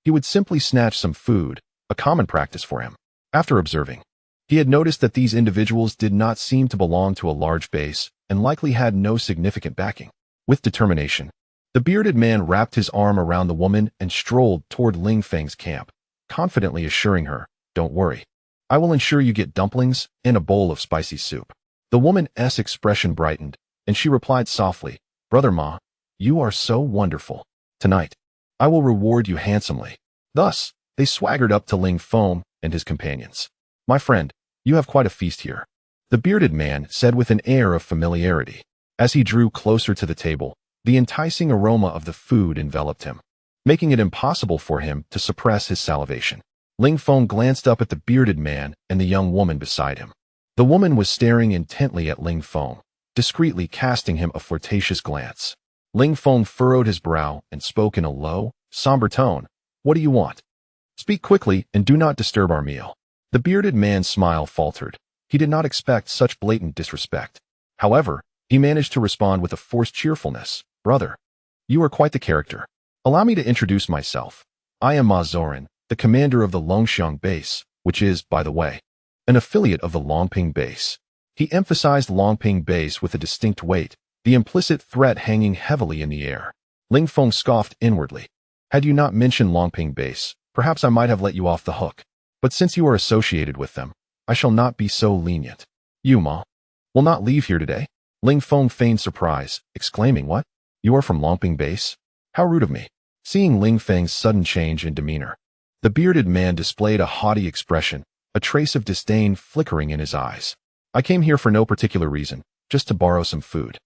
he would simply snatch some food, a common practice for him. After observing, he had noticed that these individuals did not seem to belong to a large base and likely had no significant backing. With determination, the bearded man wrapped his arm around the woman and strolled toward Ling Feng's camp, confidently assuring her, Don't worry. I will ensure you get dumplings and a bowl of spicy soup. The woman's expression brightened, and she replied softly, Brother Ma, you are so wonderful. Tonight, I will reward you handsomely. Thus, they swaggered up to Ling Feng and his companions. My friend, you have quite a feast here, the bearded man said with an air of familiarity. As he drew closer to the table, the enticing aroma of the food enveloped him, making it impossible for him to suppress his salivation. Ling Feng glanced up at the bearded man and the young woman beside him. The woman was staring intently at Ling Feng, discreetly casting him a flirtatious glance. Ling Feng furrowed his brow and spoke in a low, somber tone. What do you want? Speak quickly and do not disturb our meal. The bearded man's smile faltered. He did not expect such blatant disrespect. However, he managed to respond with a forced cheerfulness. Brother, you are quite the character. Allow me to introduce myself. I am Ma Zoran, the commander of the Longxiang base, which is, by the way, an affiliate of the Longping base. He emphasized Longping base with a distinct weight, the implicit threat hanging heavily in the air. Ling Feng scoffed inwardly. Had you not mentioned Longping base, perhaps I might have let you off the hook. But since you are associated with them, I shall not be so lenient. You, Ma, will not leave here today? Ling Feng feigned surprise, exclaiming, What? You are from Longping base? How rude of me. Seeing Ling Feng's sudden change in demeanor, the bearded man displayed a haughty expression, a trace of disdain flickering in his eyes. I came here for no particular reason, just to borrow some food.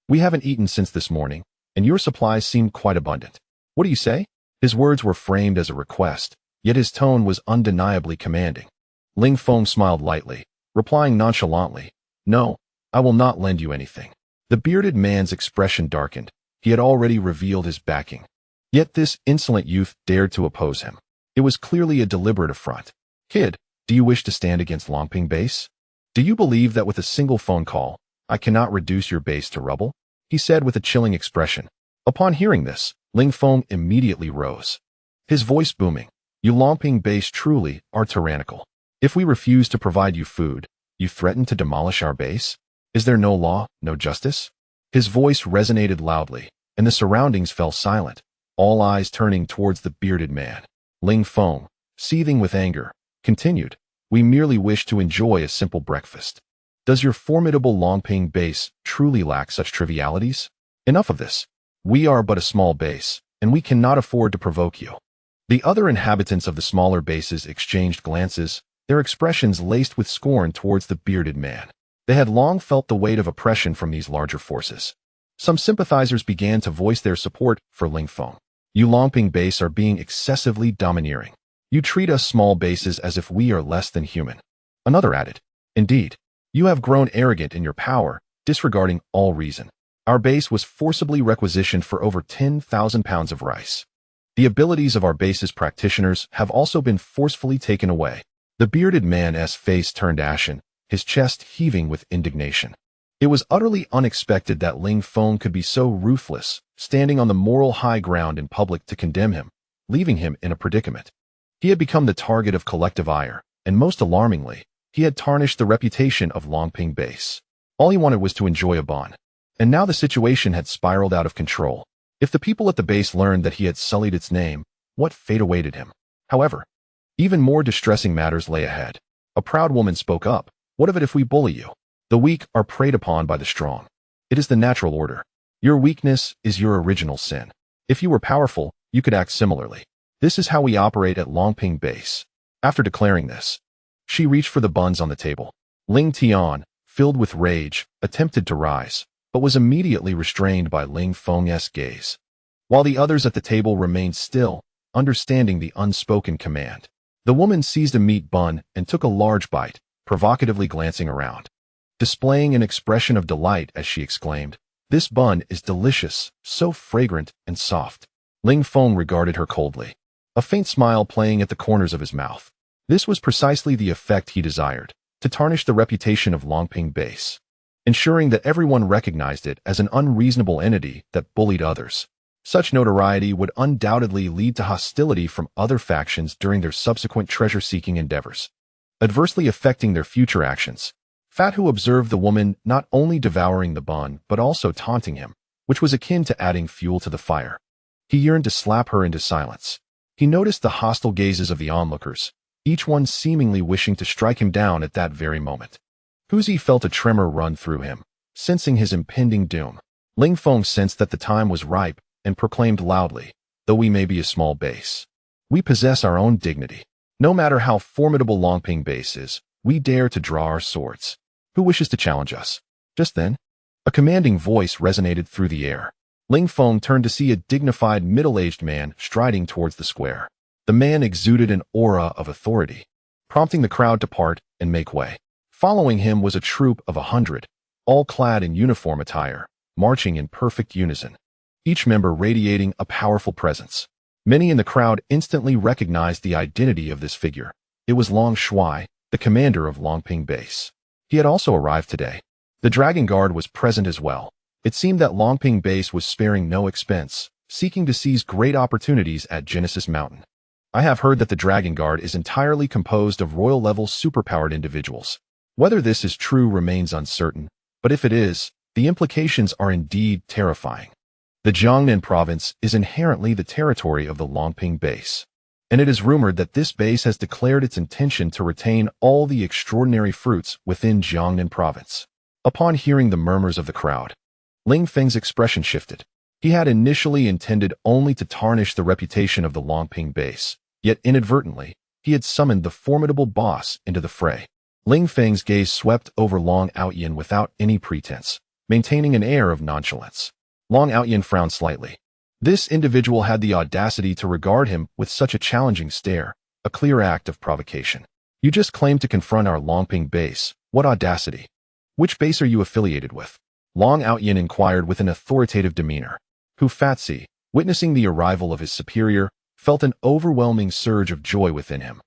We haven't eaten since this morning, and your supplies seem quite abundant. What do you say? His words were framed as a request, yet his tone was undeniably commanding. Ling Feng smiled lightly, replying nonchalantly, No, I will not lend you anything. The bearded man's expression darkened. He had already revealed his backing. Yet this insolent youth dared to oppose him. It was clearly a deliberate affront. Kid, do you wish to stand against Longping base? Do you believe that with a single phone call, I cannot reduce your base to rubble? He said with a chilling expression. Upon hearing this, Ling Feng immediately rose, his voice booming. You Longping base truly are tyrannical. If we refuse to provide you food, you threaten to demolish our base? Is there no law, no justice? His voice resonated loudly, and the surroundings fell silent, all eyes turning towards the bearded man. Ling Feng, seething with anger, continued, We merely wish to enjoy a simple breakfast. Does your formidable Longping base truly lack such trivialities? Enough of this. We are but a small base, and we cannot afford to provoke you. The other inhabitants of the smaller bases exchanged glances, their expressions laced with scorn towards the bearded man. They had long felt the weight of oppression from these larger forces. Some sympathizers began to voice their support for Ling Feng. You Longping base are being excessively domineering. You treat us small bases as if we are less than human. Another added, Indeed, you have grown arrogant in your power, disregarding all reason. Our base was forcibly requisitioned for over 10,000 pounds of rice. The abilities of our base's practitioners have also been forcefully taken away. The bearded man's face turned ashen, his chest heaving with indignation. It was utterly unexpected that Ling Feng could be so ruthless, standing on the moral high ground in public to condemn him, leaving him in a predicament. He had become the target of collective ire, and most alarmingly, he had tarnished the reputation of Longping base. All he wanted was to enjoy a bond. And now the situation had spiraled out of control. If the people at the base learned that he had sullied its name, what fate awaited him? However, even more distressing matters lay ahead. A proud woman spoke up. What of it if we bully you? The weak are preyed upon by the strong. It is the natural order. Your weakness is your original sin. If you were powerful, you could act similarly. This is how we operate at Longping base. After declaring this, she reached for the buns on the table. Ling Tian, filled with rage, attempted to rise, but was immediately restrained by Ling Feng's gaze, while the others at the table remained still, understanding the unspoken command. The woman seized a meat bun and took a large bite, provocatively glancing around, displaying an expression of delight as she exclaimed, This bun is delicious, so fragrant and soft. Ling Feng regarded her coldly, a faint smile playing at the corners of his mouth. This was precisely the effect he desired, to tarnish the reputation of Longping base, ensuring that everyone recognized it as an unreasonable entity that bullied others. Such notoriety would undoubtedly lead to hostility from other factions during their subsequent treasure-seeking endeavors, adversely affecting their future actions. Fat Hu observed the woman not only devouring the bun but also taunting him, which was akin to adding fuel to the fire. He yearned to slap her into silence. He noticed the hostile gazes of the onlookers, each one seemingly wishing to strike him down at that very moment. Huzi felt a tremor run through him, sensing his impending doom. Ling Feng sensed that the time was ripe and proclaimed loudly, "Though we may be a small base, we possess our own dignity. No matter how formidable Longping base is, we dare to draw our swords. Who wishes to challenge us?" Just then, a commanding voice resonated through the air. Ling Feng turned to see a dignified middle-aged man striding towards the square. The man exuded an aura of authority, prompting the crowd to part and make way. Following him was a troop of 100, all clad in uniform attire, marching in perfect unison, each member radiating a powerful presence. Many in the crowd instantly recognized the identity of this figure. It was Long Shuai, the commander of Longping Base. He had also arrived today. The Dragon Guard was present as well. It seemed that Longping Base was sparing no expense, seeking to seize great opportunities at Genesis Mountain. I have heard that the Dragon Guard is entirely composed of royal-level superpowered individuals. Whether this is true remains uncertain, but if it is, the implications are indeed terrifying. The Jiangnan province is inherently the territory of the Longping Base, and it is rumored that this base has declared its intention to retain all the extraordinary fruits within Jiangnan province. Upon hearing the murmurs of the crowd, Ling Feng's expression shifted. He had initially intended only to tarnish the reputation of the Longping Base, yet inadvertently, he had summoned the formidable boss into the fray. Ling Feng's gaze swept over Long Aotian without any pretense, maintaining an air of nonchalance. Long Aotian frowned slightly. This individual had the audacity to regard him with such a challenging stare, a clear act of provocation. "You just claimed to confront our Longping Base. What audacity? Which base are you affiliated with?" Long Aotian inquired with an authoritative demeanor. Hu Fatsi, witnessing the arrival of his superior, felt an overwhelming surge of joy within him.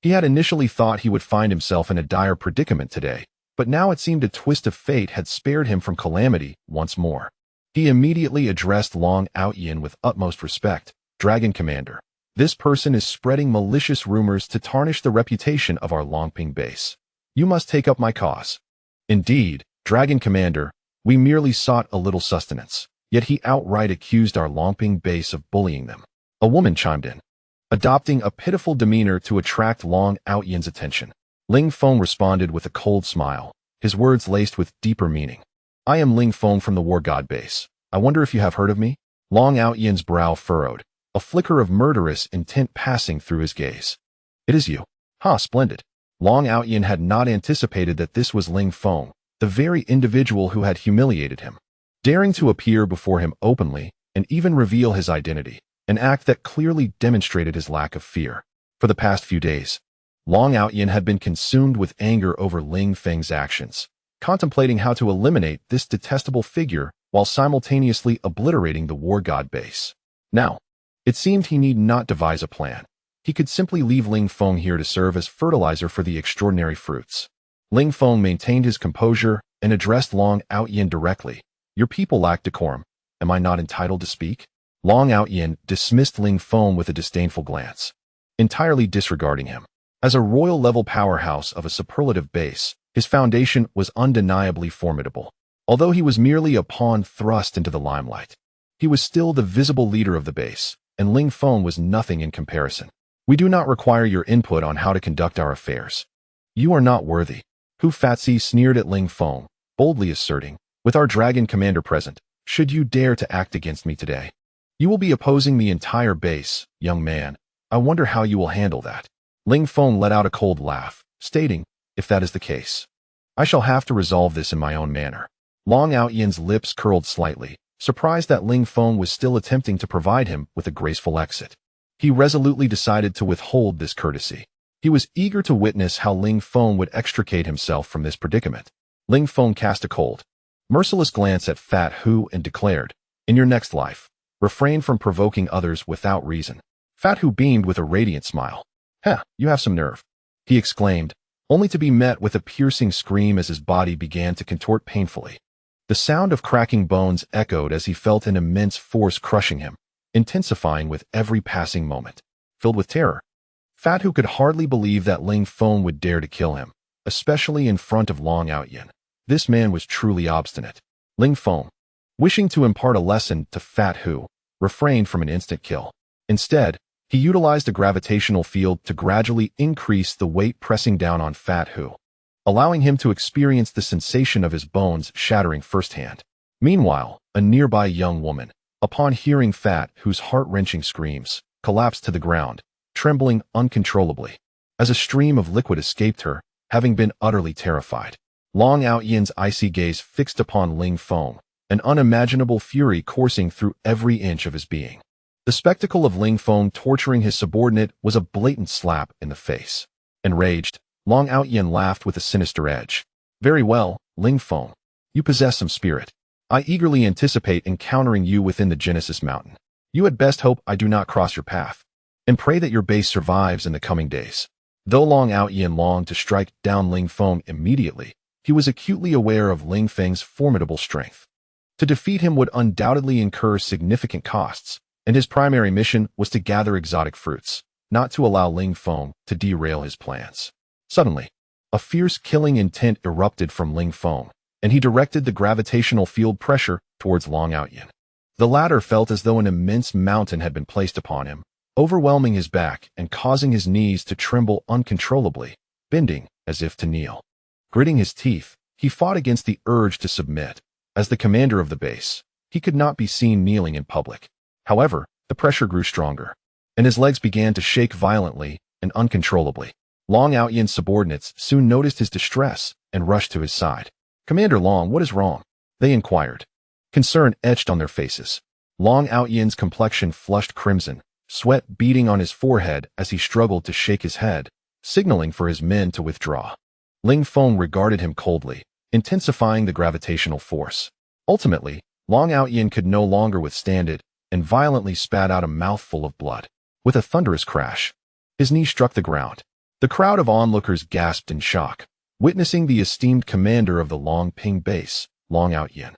He had initially thought he would find himself in a dire predicament today, but now it seemed a twist of fate had spared him from calamity once more. He immediately addressed Long Aotian with utmost respect. "Dragon Commander, this person is spreading malicious rumors to tarnish the reputation of our Longping Base. You must take up my cause." "Indeed, Dragon Commander, we merely sought a little sustenance, yet he outright accused our Longping Base of bullying them." A woman chimed in, adopting a pitiful demeanor to attract Long Aotian's attention. Ling Feng responded with a cold smile, his words laced with deeper meaning. "I am Ling Feng from the War God Base. I wonder if you have heard of me?" Long Aotian's brow furrowed, a flicker of murderous intent passing through his gaze. "It is you. Splendid." Long Aotian had not anticipated that this was Ling Feng, the very individual who had humiliated him, daring to appear before him openly and even reveal his identity, an act that clearly demonstrated his lack of fear. For the past few days, Long Aotian had been consumed with anger over Ling Feng's actions, contemplating how to eliminate this detestable figure while simultaneously obliterating the War God Base. Now, it seemed he need not devise a plan. He could simply leave Ling Feng here to serve as fertilizer for the extraordinary fruits. Ling Feng maintained his composure and addressed Long Aotian directly. "Your people lack decorum. Am I not entitled to speak?" Long Aotian dismissed Ling Feng with a disdainful glance, entirely disregarding him. As a royal-level powerhouse of a superlative base, his foundation was undeniably formidable. Although he was merely a pawn thrust into the limelight, he was still the visible leader of the base, and Ling Feng was nothing in comparison. "We do not require your input on how to conduct our affairs. You are not worthy." Hu Fatsi sneered at Ling Feng, boldly asserting, "With our Dragon Commander present, should you dare to act against me today, you will be opposing the entire base, young man. I wonder how you will handle that." Ling Feng let out a cold laugh, stating, "If that is the case, I shall have to resolve this in my own manner." Long Aotian's lips curled slightly, surprised that Ling Feng was still attempting to provide him with a graceful exit. He resolutely decided to withhold this courtesy. He was eager to witness how Ling Feng would extricate himself from this predicament. Ling Feng cast a cold, merciless glance at Fat Hu and declared, "In your next life, refrain from provoking others without reason." Fat Hu beamed with a radiant smile. You have some nerve," he exclaimed, only to be met with a piercing scream as his body began to contort painfully. The sound of cracking bones echoed as he felt an immense force crushing him, intensifying with every passing moment. Filled with terror, Fat Hu could hardly believe that Ling Feng would dare to kill him, especially in front of Long Aotian. This man was truly obstinate. Ling Feng, wishing to impart a lesson to Fat Hu, refrained from an instant kill. Instead, He utilized a gravitational field to gradually increase the weight pressing down on Fat Hu, allowing him to experience the sensation of his bones shattering firsthand. Meanwhile, a nearby young woman, upon hearing Fat Hu's heart-wrenching screams, collapsed to the ground, trembling uncontrollably, as a stream of liquid escaped her, having been utterly terrified. Long Aotian's icy gaze fixed upon Ling Feng, an unimaginable fury coursing through every inch of his being. The spectacle of Ling Feng torturing his subordinate was a blatant slap in the face. Enraged, Long Aotian laughed with a sinister edge. "Very well, Ling Feng. You possess some spirit. I eagerly anticipate encountering you within the Genesis Mountain. You had best hope I do not cross your path, and pray that your base survives in the coming days." Though Long Aotian longed to strike down Ling Feng immediately, he was acutely aware of Ling Feng's formidable strength. To defeat him would undoubtedly incur significant costs, and his primary mission was to gather exotic fruits, not to allow Ling Feng to derail his plans. Suddenly, a fierce killing intent erupted from Ling Feng, and he directed the gravitational field pressure towards Long Aotian. The latter felt as though an immense mountain had been placed upon him, overwhelming his back and causing his knees to tremble uncontrollably, bending as if to kneel. Gritting his teeth, he fought against the urge to submit. As the commander of the base, he could not be seen kneeling in public. However, the pressure grew stronger, and his legs began to shake violently and uncontrollably. Long Aotian's subordinates soon noticed his distress and rushed to his side. "Commander Long, what is wrong?" they inquired. Concern etched on their faces. Long Aotian's complexion flushed crimson, sweat beading on his forehead as he struggled to shake his head, signaling for his men to withdraw. Ling Feng regarded him coldly, intensifying the gravitational force. Ultimately, Long Aotian could no longer withstand it and violently spat out a mouthful of blood. With a thunderous crash, his knee struck the ground. The crowd of onlookers gasped in shock, witnessing the esteemed commander of the Long Ping base, Long Aotian,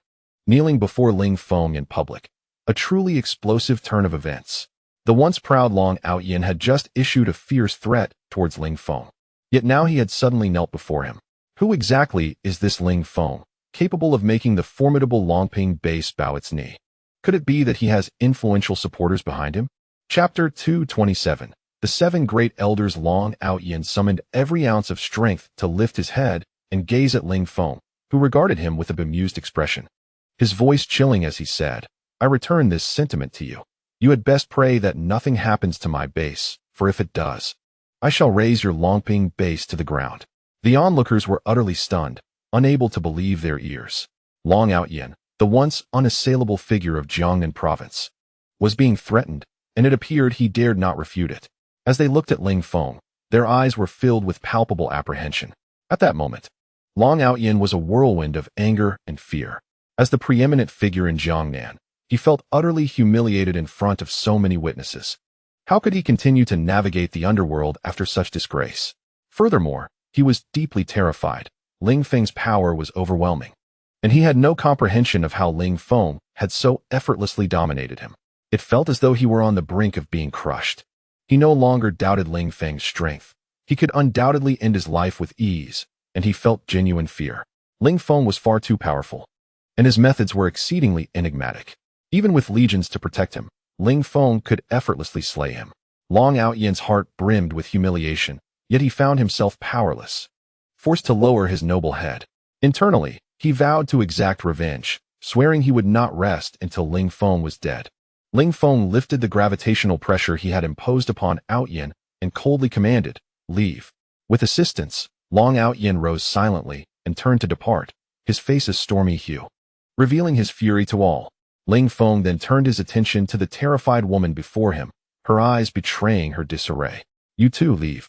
kneeling before Ling Feng in public. A truly explosive turn of events. The once proud Long Aotian had just issued a fierce threat towards Ling Feng, yet now he had suddenly knelt before him. Who exactly is this Ling Feng, capable of making the formidable Longping base bow its knee? Could it be that he has influential supporters behind him? Chapter 227. The seven great elders. Long Aotian summoned every ounce of strength to lift his head and gaze at Ling Feng, who regarded him with a bemused expression. His voice chilling as he said, "I return this sentiment to you. You had best pray that nothing happens to my base, for if it does, I shall raise your Longping base to the ground." The onlookers were utterly stunned, unable to believe their ears. Long Aotian, the once unassailable figure of Jiangnan province, was being threatened, and it appeared he dared not refute it. As they looked at Ling Feng, their eyes were filled with palpable apprehension. At that moment, Long Aotian was a whirlwind of anger and fear. As the preeminent figure in Jiangnan, he felt utterly humiliated in front of so many witnesses. How could he continue to navigate the underworld after such disgrace? Furthermore, he was deeply terrified. Ling Feng's power was overwhelming, and he had no comprehension of how Ling Feng had so effortlessly dominated him. It felt as though he were on the brink of being crushed. He no longer doubted Ling Feng's strength. He could undoubtedly end his life with ease, and he felt genuine fear. Ling Feng was far too powerful, and his methods were exceedingly enigmatic. Even with legions to protect him, Ling Feng could effortlessly slay him. Long Aotian's heart brimmed with humiliation, yet he found himself powerless, forced to lower his noble head. Internally, he vowed to exact revenge, swearing he would not rest until Ling Feng was dead. Ling Feng lifted the gravitational pressure he had imposed upon Aotian and coldly commanded, "Leave." With assistance, Long Aotian rose silently and turned to depart, his face a stormy hue, revealing his fury to all. Ling Feng then turned his attention to the terrified woman before him, her eyes betraying her disarray. "You too, leave.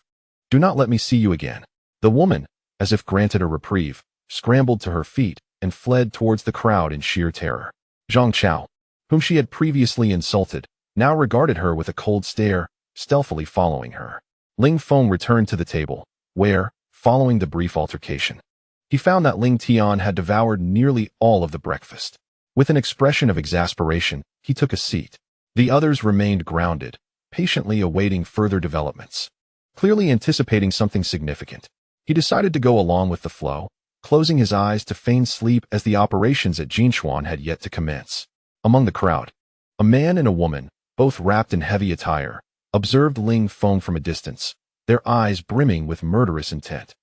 Do not let me see you again." The woman, as if granted a reprieve, scrambled to her feet and fled towards the crowd in sheer terror. Zhang Chao, whom she had previously insulted, now regarded her with a cold stare, stealthily following her. Ling Feng returned to the table, where, following the brief altercation, he found that Ling Tian had devoured nearly all of the breakfast. With an expression of exasperation, he took a seat. The others remained grounded, patiently awaiting further developments. Clearly anticipating something significant, he decided to go along with the flow, closing his eyes to feign sleep as the operations at Jinshuan had yet to commence. Among the crowd, a man and a woman, both wrapped in heavy attire, observed Ling Feng from a distance, their eyes brimming with murderous intent.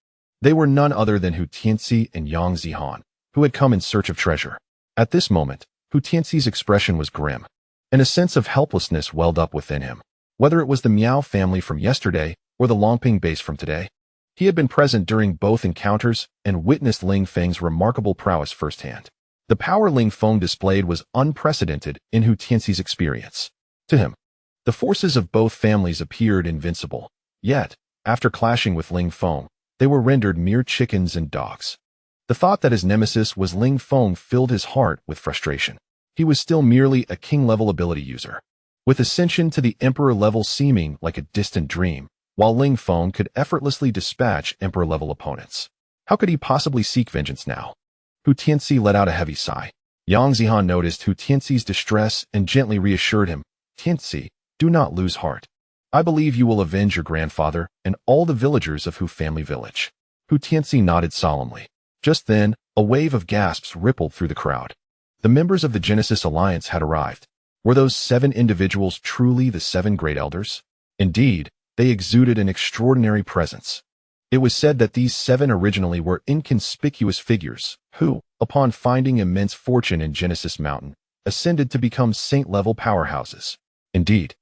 They were none other than Hu Tianxi and Yang Zihan, who had come in search of treasure. At this moment, Hu Tianxi's expression was grim, and a sense of helplessness welled up within him. Whether it was the Miao family from yesterday or the Longping base from today, he had been present during both encounters and witnessed Ling Feng's remarkable prowess firsthand. The power Ling Feng displayed was unprecedented in Hu Tianxi's experience. To him, the forces of both families appeared invincible. Yet, after clashing with Ling Feng, they were rendered mere chickens and dogs. The thought that his nemesis was Ling Feng filled his heart with frustration. He was still merely a king-level ability user, with ascension to the emperor level seeming like a distant dream, while Ling Feng could effortlessly dispatch emperor-level opponents. How could he possibly seek vengeance now? Hu Tianxi let out a heavy sigh. Yang Zihan noticed Hu Tianxi's distress and gently reassured him, "Tianxi, do not lose heart. I believe you will avenge your grandfather and all the villagers of Hu family village." Hu Tianxi nodded solemnly. Just then, a wave of gasps rippled through the crowd. The members of the Genesis Alliance had arrived. Were those 7 individuals truly the 7 great elders? Indeed, they exuded an extraordinary presence. It was said that these 7 originally were inconspicuous figures who, upon finding immense fortune in Genesis Mountain, ascended to become saint-level powerhouses. Indeed,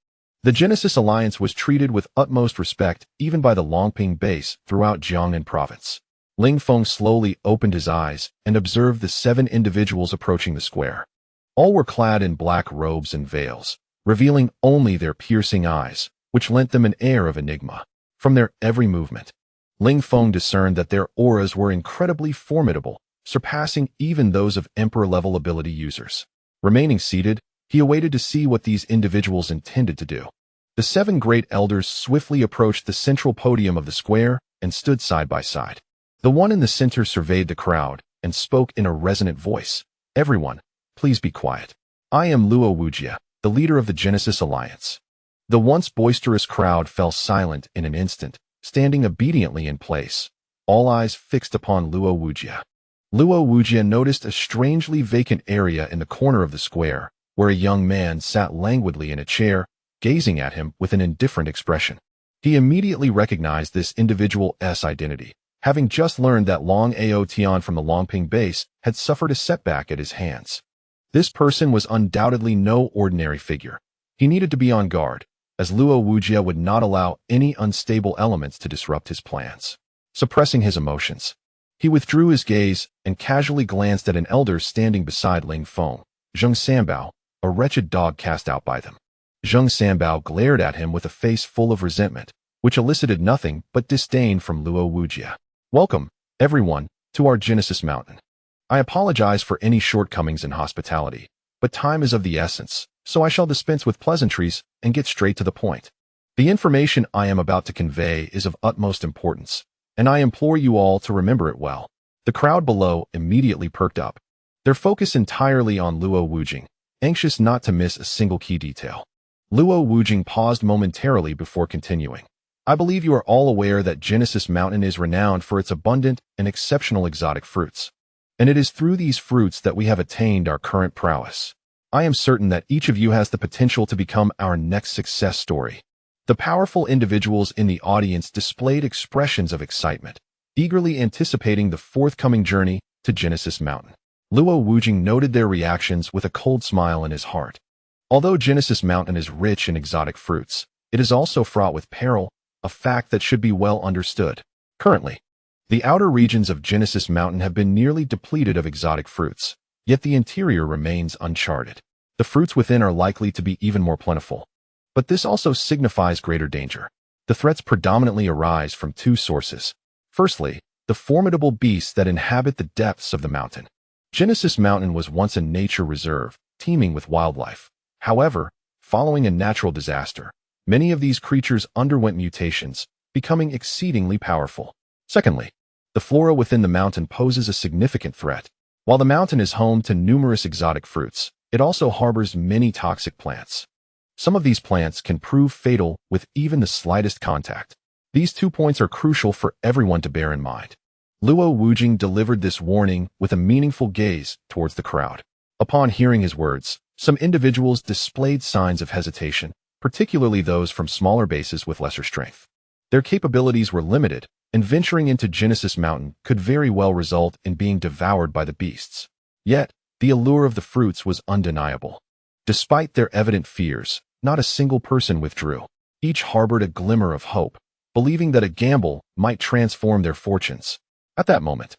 the Genesis Alliance was treated with utmost respect even by the Longping base throughout Jiangnan province. Ling Feng slowly opened his eyes and observed the 7 individuals approaching the square. All were clad in black robes and veils, revealing only their piercing eyes, which lent them an air of enigma. From their every movement, Ling Feng discerned that their auras were incredibly formidable, surpassing even those of emperor-level ability users. Remaining seated, he awaited to see what these individuals intended to do. The 7 great elders swiftly approached the central podium of the square and stood side by side. The one in the center surveyed the crowd and spoke in a resonant voice. "Everyone, please be quiet. I am Luo Wujie, the leader of the Genesis Alliance." The once boisterous crowd fell silent in an instant, standing obediently in place, all eyes fixed upon Luo Wujie. Luo Wujie noticed a strangely vacant area in the corner of the square, where a young man sat languidly in a chair, gazing at him with an indifferent expression. He immediately recognized this individual's identity, having just learned that Long Aotian from the Longping base had suffered a setback at his hands. This person was undoubtedly no ordinary figure. He needed to be on guard, as Luo Wujie would not allow any unstable elements to disrupt his plans. Suppressing his emotions, he withdrew his gaze and casually glanced at an elder standing beside Ling Feng, Zheng Sanbao, a wretched dog cast out by them. Zheng Sanbao glared at him with a face full of resentment, which elicited nothing but disdain from Luo Wujie. "Welcome, everyone, to our Genesis Mountain. I apologize for any shortcomings in hospitality, but time is of the essence, so I shall dispense with pleasantries and get straight to the point. The information I am about to convey is of utmost importance, and I implore you all to remember it well." The crowd below immediately perked up, their focus entirely on Luo Wujie, anxious not to miss a single key detail. Luo Wujie paused momentarily before continuing. "I believe you are all aware that Genesis Mountain is renowned for its abundant and exceptional exotic fruits, and it is through these fruits that we have attained our current prowess. I am certain that each of you has the potential to become our next success story." The powerful individuals in the audience displayed expressions of excitement, eagerly anticipating the forthcoming journey to Genesis Mountain. Luo Wujie noted their reactions with a cold smile in his heart. Although Genesis Mountain is rich in exotic fruits, it is also fraught with peril, a fact that should be well understood. Currently, the outer regions of Genesis Mountain have been nearly depleted of exotic fruits, yet the interior remains uncharted. The fruits within are likely to be even more plentiful. But this also signifies greater danger. The threats predominantly arise from 2 sources. Firstly, the formidable beasts that inhabit the depths of the mountain. Genesis Mountain was once a nature reserve, teeming with wildlife. However, following a natural disaster, many of these creatures underwent mutations, becoming exceedingly powerful. Secondly, the flora within the mountain poses a significant threat. While the mountain is home to numerous exotic fruits, it also harbors many toxic plants. Some of these plants can prove fatal with even the slightest contact. These 2 points are crucial for everyone to bear in mind. Luo Wujie delivered this warning with a meaningful gaze towards the crowd. Upon hearing his words, some individuals displayed signs of hesitation, particularly those from smaller bases with lesser strength. Their capabilities were limited, and venturing into Genesis Mountain could very well result in being devoured by the beasts. Yet, the allure of the fruits was undeniable. Despite their evident fears, not a single person withdrew. Each harbored a glimmer of hope, believing that a gamble might transform their fortunes. At that moment,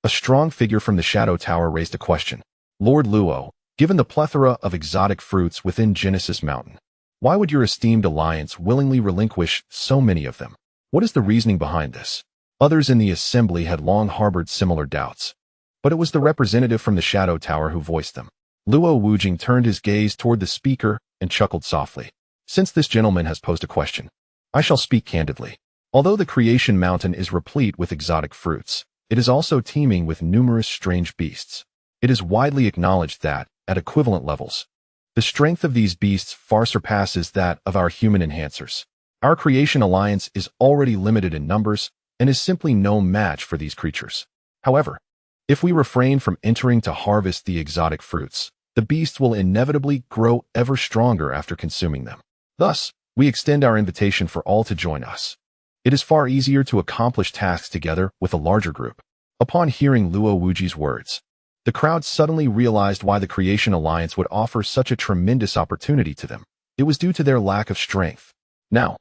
a strong figure from the Shadow Tower raised a question. Lord Luo, given the plethora of exotic fruits within Genesis Mountain, why would your esteemed alliance willingly relinquish so many of them? What is the reasoning behind this? Others in the assembly had long harbored similar doubts, but it was the representative from the Shadow Tower who voiced them. Luo Wujing turned his gaze toward the speaker and chuckled softly. Since this gentleman has posed a question, I shall speak candidly. Although the Creation Mountain is replete with exotic fruits, it is also teeming with numerous strange beasts. It is widely acknowledged that, at equivalent levels, the strength of these beasts far surpasses that of our human enhancers. Our Creation Alliance is already limited in numbers and is simply no match for these creatures. However, if we refrain from entering to harvest the exotic fruits, the beasts will inevitably grow ever stronger after consuming them. Thus, we extend our invitation for all to join us. It is far easier to accomplish tasks together with a larger group. Upon hearing Luo Wujing's words, the crowd suddenly realized why the Creation Alliance would offer such a tremendous opportunity to them. It was due to their lack of strength. Now,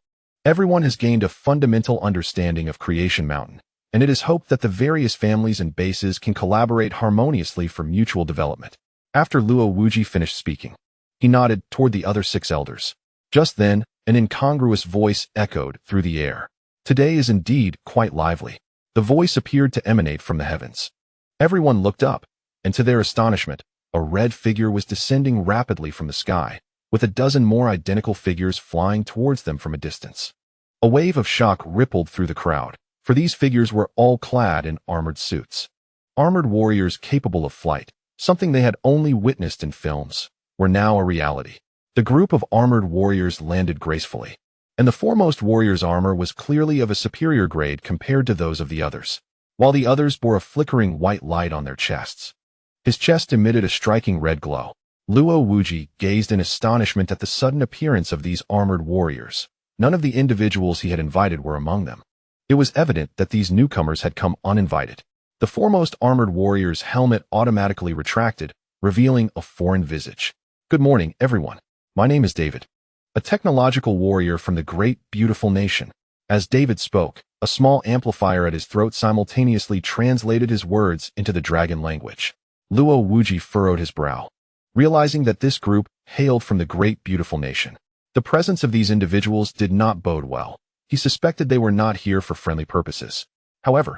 everyone has gained a fundamental understanding of Creation Mountain, and it is hoped that the various families and bases can collaborate harmoniously for mutual development. After Luo Wujing finished speaking, he nodded toward the other 6 elders. Just then, an incongruous voice echoed through the air. Today is indeed quite lively. The voice appeared to emanate from the heavens. Everyone looked up, and to their astonishment, a red figure was descending rapidly from the sky, with a dozen more identical figures flying towards them from a distance. A wave of shock rippled through the crowd, for these figures were all clad in armored suits. Armored warriors capable of flight, something they had only witnessed in films, were now a reality. The group of armored warriors landed gracefully, and the foremost warrior's armor was clearly of a superior grade compared to those of the others, while the others bore a flickering white light on their chests. His chest emitted a striking red glow. Luo Wujing gazed in astonishment at the sudden appearance of these armored warriors. None of the individuals he had invited were among them. It was evident that these newcomers had come uninvited. The foremost armored warrior's helmet automatically retracted, revealing a foreign visage. Good morning, everyone. My name is David, a technological warrior from the great, beautiful nation. As David spoke, a small amplifier at his throat simultaneously translated his words into the dragon language. Luo Wujing furrowed his brow, realizing that this group hailed from the great, beautiful nation. The presence of these individuals did not bode well. He suspected they were not here for friendly purposes. However,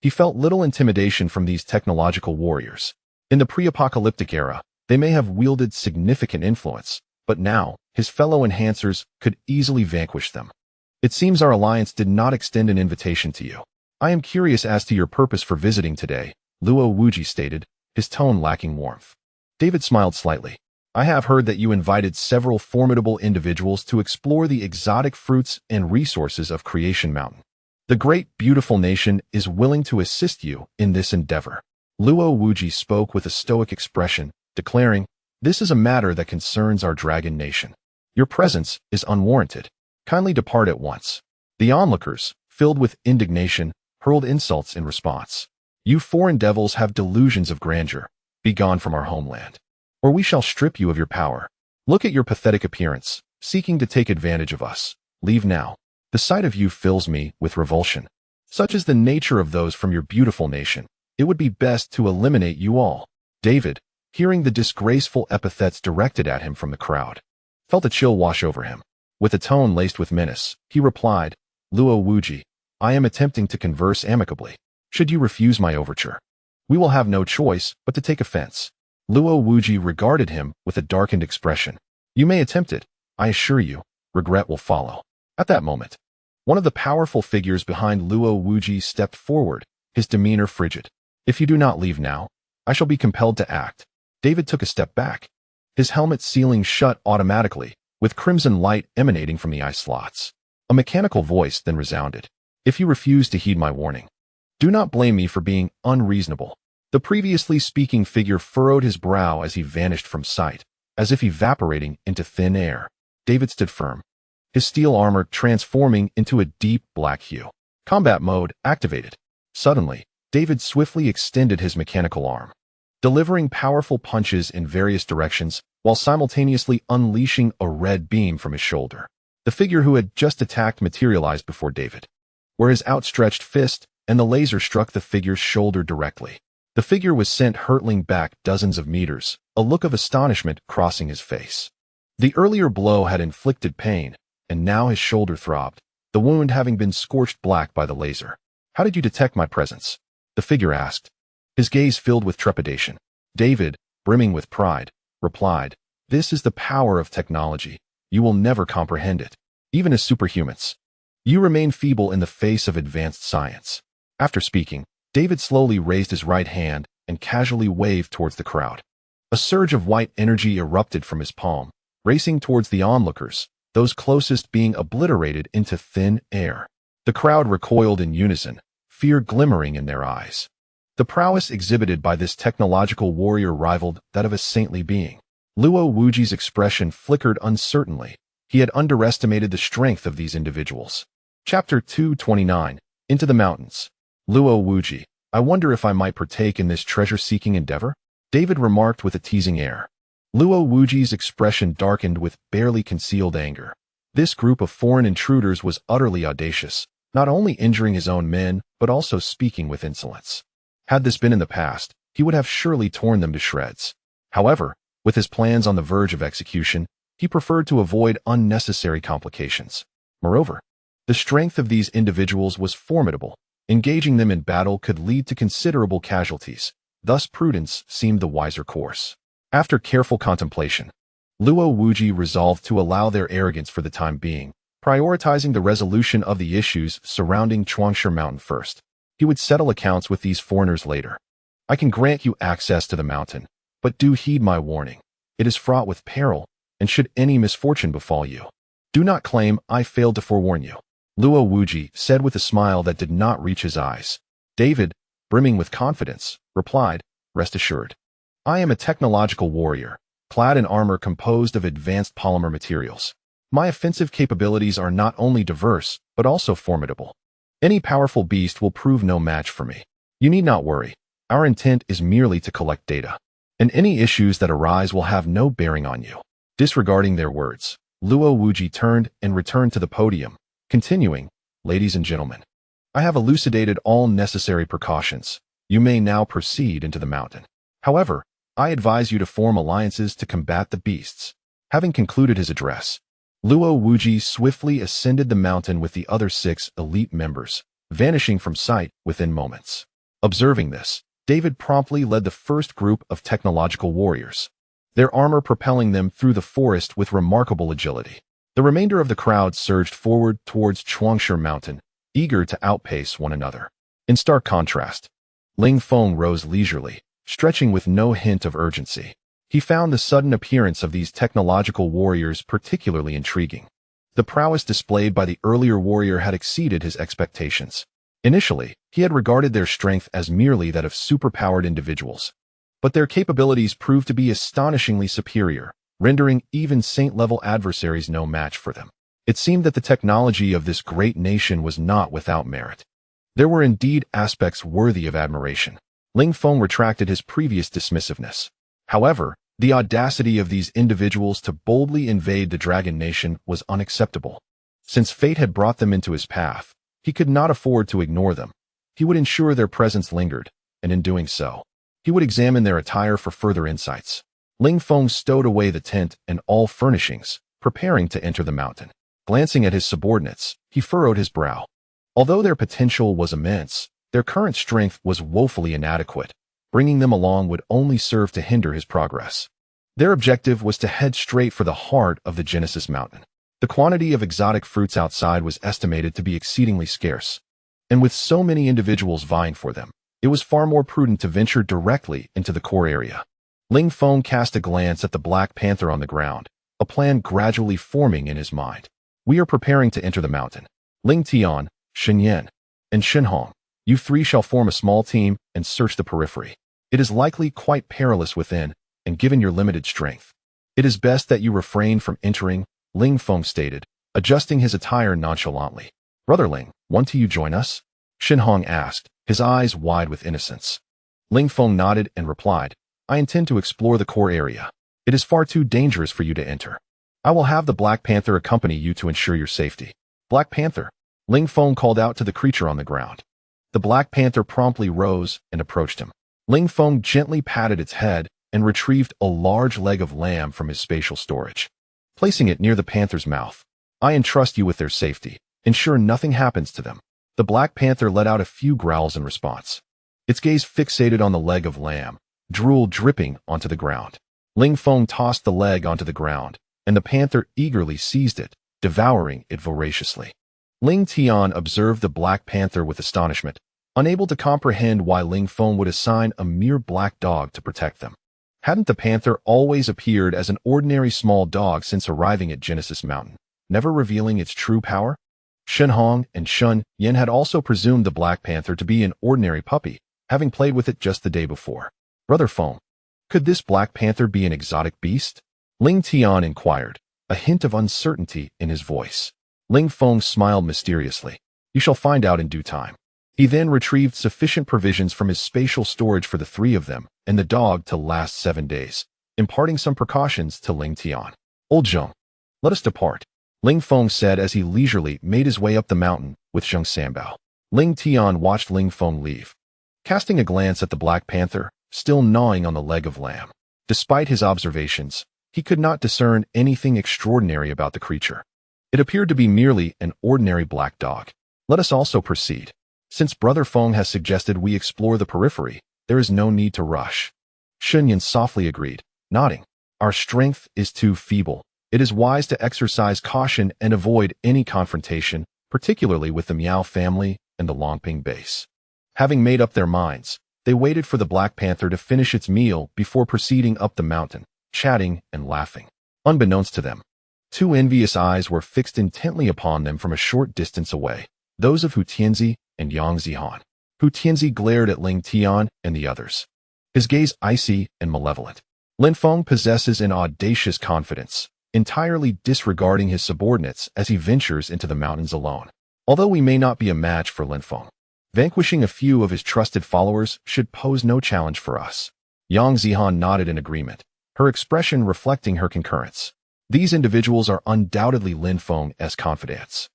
he felt little intimidation from these technological warriors. In the pre-apocalyptic era, they may have wielded significant influence, but now, his fellow enhancers could easily vanquish them. It seems our alliance did not extend an invitation to you. I am curious as to your purpose for visiting today, Luo Wujing stated, his tone lacking warmth. David smiled slightly. I have heard that you invited several formidable individuals to explore the exotic fruits and resources of Creation Mountain. The great, beautiful nation is willing to assist you in this endeavor. Luo Wujing spoke with a stoic expression, declaring, this is a matter that concerns our dragon nation. Your presence is unwarranted. Kindly depart at once. The onlookers, filled with indignation, hurled insults in response. You foreign devils have delusions of grandeur. Be gone from our homeland, or we shall strip you of your power. Look at your pathetic appearance, seeking to take advantage of us. Leave now. The sight of you fills me with revulsion. Such is the nature of those from your beautiful nation. It would be best to eliminate you all. David, hearing the disgraceful epithets directed at him from the crowd, felt a chill wash over him. With a tone laced with menace, he replied, Luo Wujing, I am attempting to converse amicably. Should you refuse my overture, we will have no choice but to take offense. Luo Wujing regarded him with a darkened expression. You may attempt it. I assure you, regret will follow. At that moment, one of the powerful figures behind Luo Wujing stepped forward, his demeanor frigid. If you do not leave now, I shall be compelled to act. David took a step back. His helmet sealing shut automatically, with crimson light emanating from the eye slots. A mechanical voice then resounded. If you refuse to heed my warning, do not blame me for being unreasonable. The previously speaking figure furrowed his brow as he vanished from sight, as if evaporating into thin air. David stood firm, his steel armor transforming into a deep black hue. Combat mode activated. Suddenly, David swiftly extended his mechanical arm, delivering powerful punches in various directions while simultaneously unleashing a red beam from his shoulder. The figure who had just attacked materialized before David, where his outstretched fist and the laser struck the figure's shoulder directly. The figure was sent hurtling back dozens of meters, a look of astonishment crossing his face. The earlier blow had inflicted pain, and now his shoulder throbbed, the wound having been scorched black by the laser. "How did you detect my presence?" the figure asked, his gaze filled with trepidation. David, brimming with pride, replied, "This is the power of technology. You will never comprehend it, even as superhumans. You remain feeble in the face of advanced science." After speaking, David slowly raised his right hand and casually waved towards the crowd. A surge of white energy erupted from his palm, racing towards the onlookers, those closest being obliterated into thin air. The crowd recoiled in unison, fear glimmering in their eyes. The prowess exhibited by this technological warrior rivaled that of a saintly being. Luo Wujie's expression flickered uncertainly. He had underestimated the strength of these individuals. Chapter 229, Into the Mountains. Luo Wujie, "I wonder if I might partake in this treasure-seeking endeavor?" David remarked with a teasing air. Luo Wujie's expression darkened with barely concealed anger. This group of foreign intruders was utterly audacious, not only injuring his own men, but also speaking with insolence. Had this been in the past, he would have surely torn them to shreds. However, with his plans on the verge of execution, he preferred to avoid unnecessary complications. Moreover, the strength of these individuals was formidable. Engaging them in battle could lead to considerable casualties. Thus prudence seemed the wiser course. After careful contemplation, Luo Wujie resolved to allow their arrogance for the time being, prioritizing the resolution of the issues surrounding Chuangshe Mountain first. He would settle accounts with these foreigners later. "I can grant you access to the mountain, but do heed my warning. It is fraught with peril, and should any misfortune befall you, do not claim I failed to forewarn you," Luo Wujie said with a smile that did not reach his eyes. David, brimming with confidence, replied, "Rest assured. I am a technological warrior, clad in armor composed of advanced polymer materials. My offensive capabilities are not only diverse, but also formidable. Any powerful beast will prove no match for me. You need not worry. Our intent is merely to collect data, and any issues that arise will have no bearing on you." Disregarding their words, Luo Wujie turned and returned to the podium, continuing, "Ladies and gentlemen, I have elucidated all necessary precautions. You may now proceed into the mountain. However, I advise you to form alliances to combat the beasts." Having concluded his address, Luo Wujie swiftly ascended the mountain with the other 6 elite members, vanishing from sight within moments. Observing this, David promptly led the first group of technological warriors, their armor propelling them through the forest with remarkable agility. The remainder of the crowd surged forward towards Chuangshe Mountain, eager to outpace one another. In stark contrast, Ling Feng rose leisurely, stretching with no hint of urgency. He found the sudden appearance of these technological warriors particularly intriguing. The prowess displayed by the earlier warrior had exceeded his expectations. Initially, he had regarded their strength as merely that of superpowered individuals, but their capabilities proved to be astonishingly superior, rendering even saint-level adversaries no match for them. It seemed that the technology of this great nation was not without merit. There were indeed aspects worthy of admiration. Ling Feng retracted his previous dismissiveness. However, the audacity of these individuals to boldly invade the Dragon Nation was unacceptable. Since fate had brought them into his path, he could not afford to ignore them. He would ensure their presence lingered, and in doing so, he would examine their attire for further insights. Ling Feng stowed away the tent and all furnishings, preparing to enter the mountain. Glancing at his subordinates, he furrowed his brow. Although their potential was immense, their current strength was woefully inadequate. Bringing them along would only serve to hinder his progress. Their objective was to head straight for the heart of the Genesis Mountain. The quantity of exotic fruits outside was estimated to be exceedingly scarce, and with so many individuals vying for them, it was far more prudent to venture directly into the core area. Ling Feng cast a glance at the Black Panther on the ground, a plan gradually forming in his mind. "We are preparing to enter the mountain. Ling Tian, Shin, and Shin, you 3 shall form a small team and search the periphery. It is likely quite perilous within, and given your limited strength, it is best that you refrain from entering Ling Feng stated, adjusting his attire nonchalantly. Brother Ling, won't you join us? Shin asked, his eyes wide with innocence. Ling Feng nodded and replied, I intend to explore the core area. It is far too dangerous for you to enter. I will have the Black Panther accompany you to ensure your safety. Black Panther, Ling Feng called out to the creature on the ground. The Black Panther promptly rose and approached him. Ling Feng gently patted its head and retrieved a large leg of lamb from his spatial storage. Placing it near the panther's mouth, I entrust you with their safety. Ensure nothing happens to them. The Black Panther let out a few growls in response. Its gaze fixated on the leg of lamb, drool dripping onto the ground. Ling Feng tossed the leg onto the ground, and the panther eagerly seized it, devouring it voraciously. Ling Tian observed the Black Panther with astonishment, unable to comprehend why Ling Feng would assign a mere black dog to protect them. Hadn't the panther always appeared as an ordinary small dog since arriving at Genesis Mountain, never revealing its true power? Shin and Shun Yin had also presumed the Black Panther to be an ordinary puppy, having played with it just the day before. Brother Feng, could this Black Panther be an exotic beast? Ling Tian inquired, a hint of uncertainty in his voice. Ling Feng smiled mysteriously. You shall find out in due time. He then retrieved sufficient provisions from his spatial storage for the three of them and the dog to last 7 days, imparting some precautions to Ling Tian. Old Zheng, let us depart, Ling Feng said as he leisurely made his way up the mountain with Zheng Sanbao. Ling Tian watched Ling Feng leave, casting a glance at the Black Panther, still gnawing on the leg of lamb. Despite his observations, he could not discern anything extraordinary about the creature. It appeared to be merely an ordinary black dog. Let us also proceed. Since Brother Feng has suggested we explore the periphery, there is no need to rush. Shunyan softly agreed, nodding. Our strength is too feeble. It is wise to exercise caution and avoid any confrontation, particularly with the Miao family and the Longping base. Having made up their minds, they waited for the Black Panther to finish its meal before proceeding up the mountain, chatting and laughing. Unbeknownst to them, two envious eyes were fixed intently upon them from a short distance away, those of Hu Tianzi and Yang Zihan. Hu Tianzi glared at Ling Tian and the others, his gaze icy and malevolent. Lin Feng possesses an audacious confidence, entirely disregarding his subordinates as he ventures into the mountains alone. Although we may not be a match for Lin Feng, vanquishing a few of his trusted followers should pose no challenge for us. Yang Zihan nodded in agreement, her expression reflecting her concurrence. These individuals are undoubtedly Lin Feng's confidants.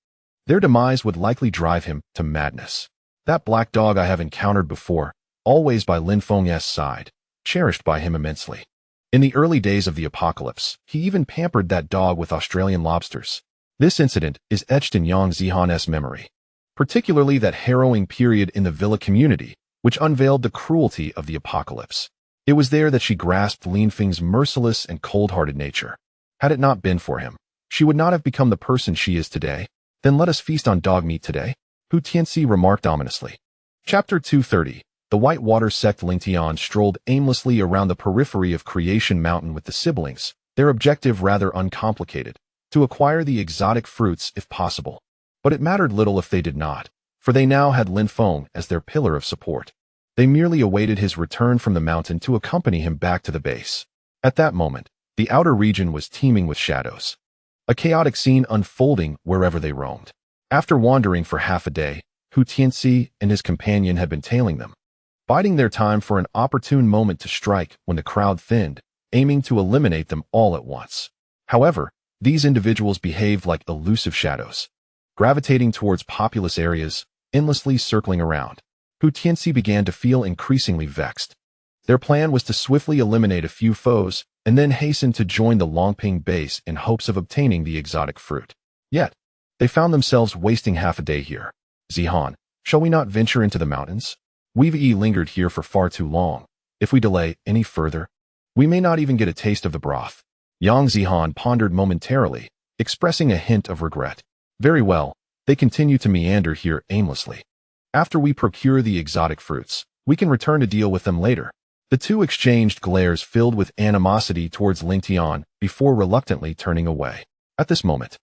Their demise would likely drive him to madness. That black dog I have encountered before, always by Lin Feng's side, cherished by him immensely. In the early days of the apocalypse, he even pampered that dog with Australian lobsters. This incident is etched in Yang Zihan's memory, particularly that harrowing period in the villa community, which unveiled the cruelty of the apocalypse. It was there that she grasped Ling Feng's merciless and cold-hearted nature. Had it not been for him, she would not have become the person she is today. Then let us feast on dog meat today, Hu Tianzi remarked ominously. Chapter 230. The Whitewater sect. Ling Tian strolled aimlessly around the periphery of Creation Mountain with the siblings, their objective rather uncomplicated, to acquire the exotic fruits if possible. But it mattered little if they did not, for they now had Lin Feng as their pillar of support. They merely awaited his return from the mountain to accompany him back to the base. At that moment, the outer region was teeming with shadows, a chaotic scene unfolding wherever they roamed. After wandering for half a day, Hu Tianzi and his companion had been tailing them, biding their time for an opportune moment to strike when the crowd thinned, aiming to eliminate them all at once. However, these individuals behaved like elusive shadows, gravitating towards populous areas, endlessly circling around. Hu Tianzi began to feel increasingly vexed. Their plan was to swiftly eliminate a few foes and then hasten to join the Longping base in hopes of obtaining the exotic fruit. Yet, they found themselves wasting half a day here. Zihan, shall we not venture into the mountains? We've lingered here for far too long. If we delay any further, we may not even get a taste of the broth. Yang Zihan pondered momentarily, expressing a hint of regret. Very well, they continue to meander here aimlessly. After we procure the exotic fruits, we can return to deal with them later. The two exchanged glares filled with animosity towards Ling Tian before reluctantly turning away. At this moment,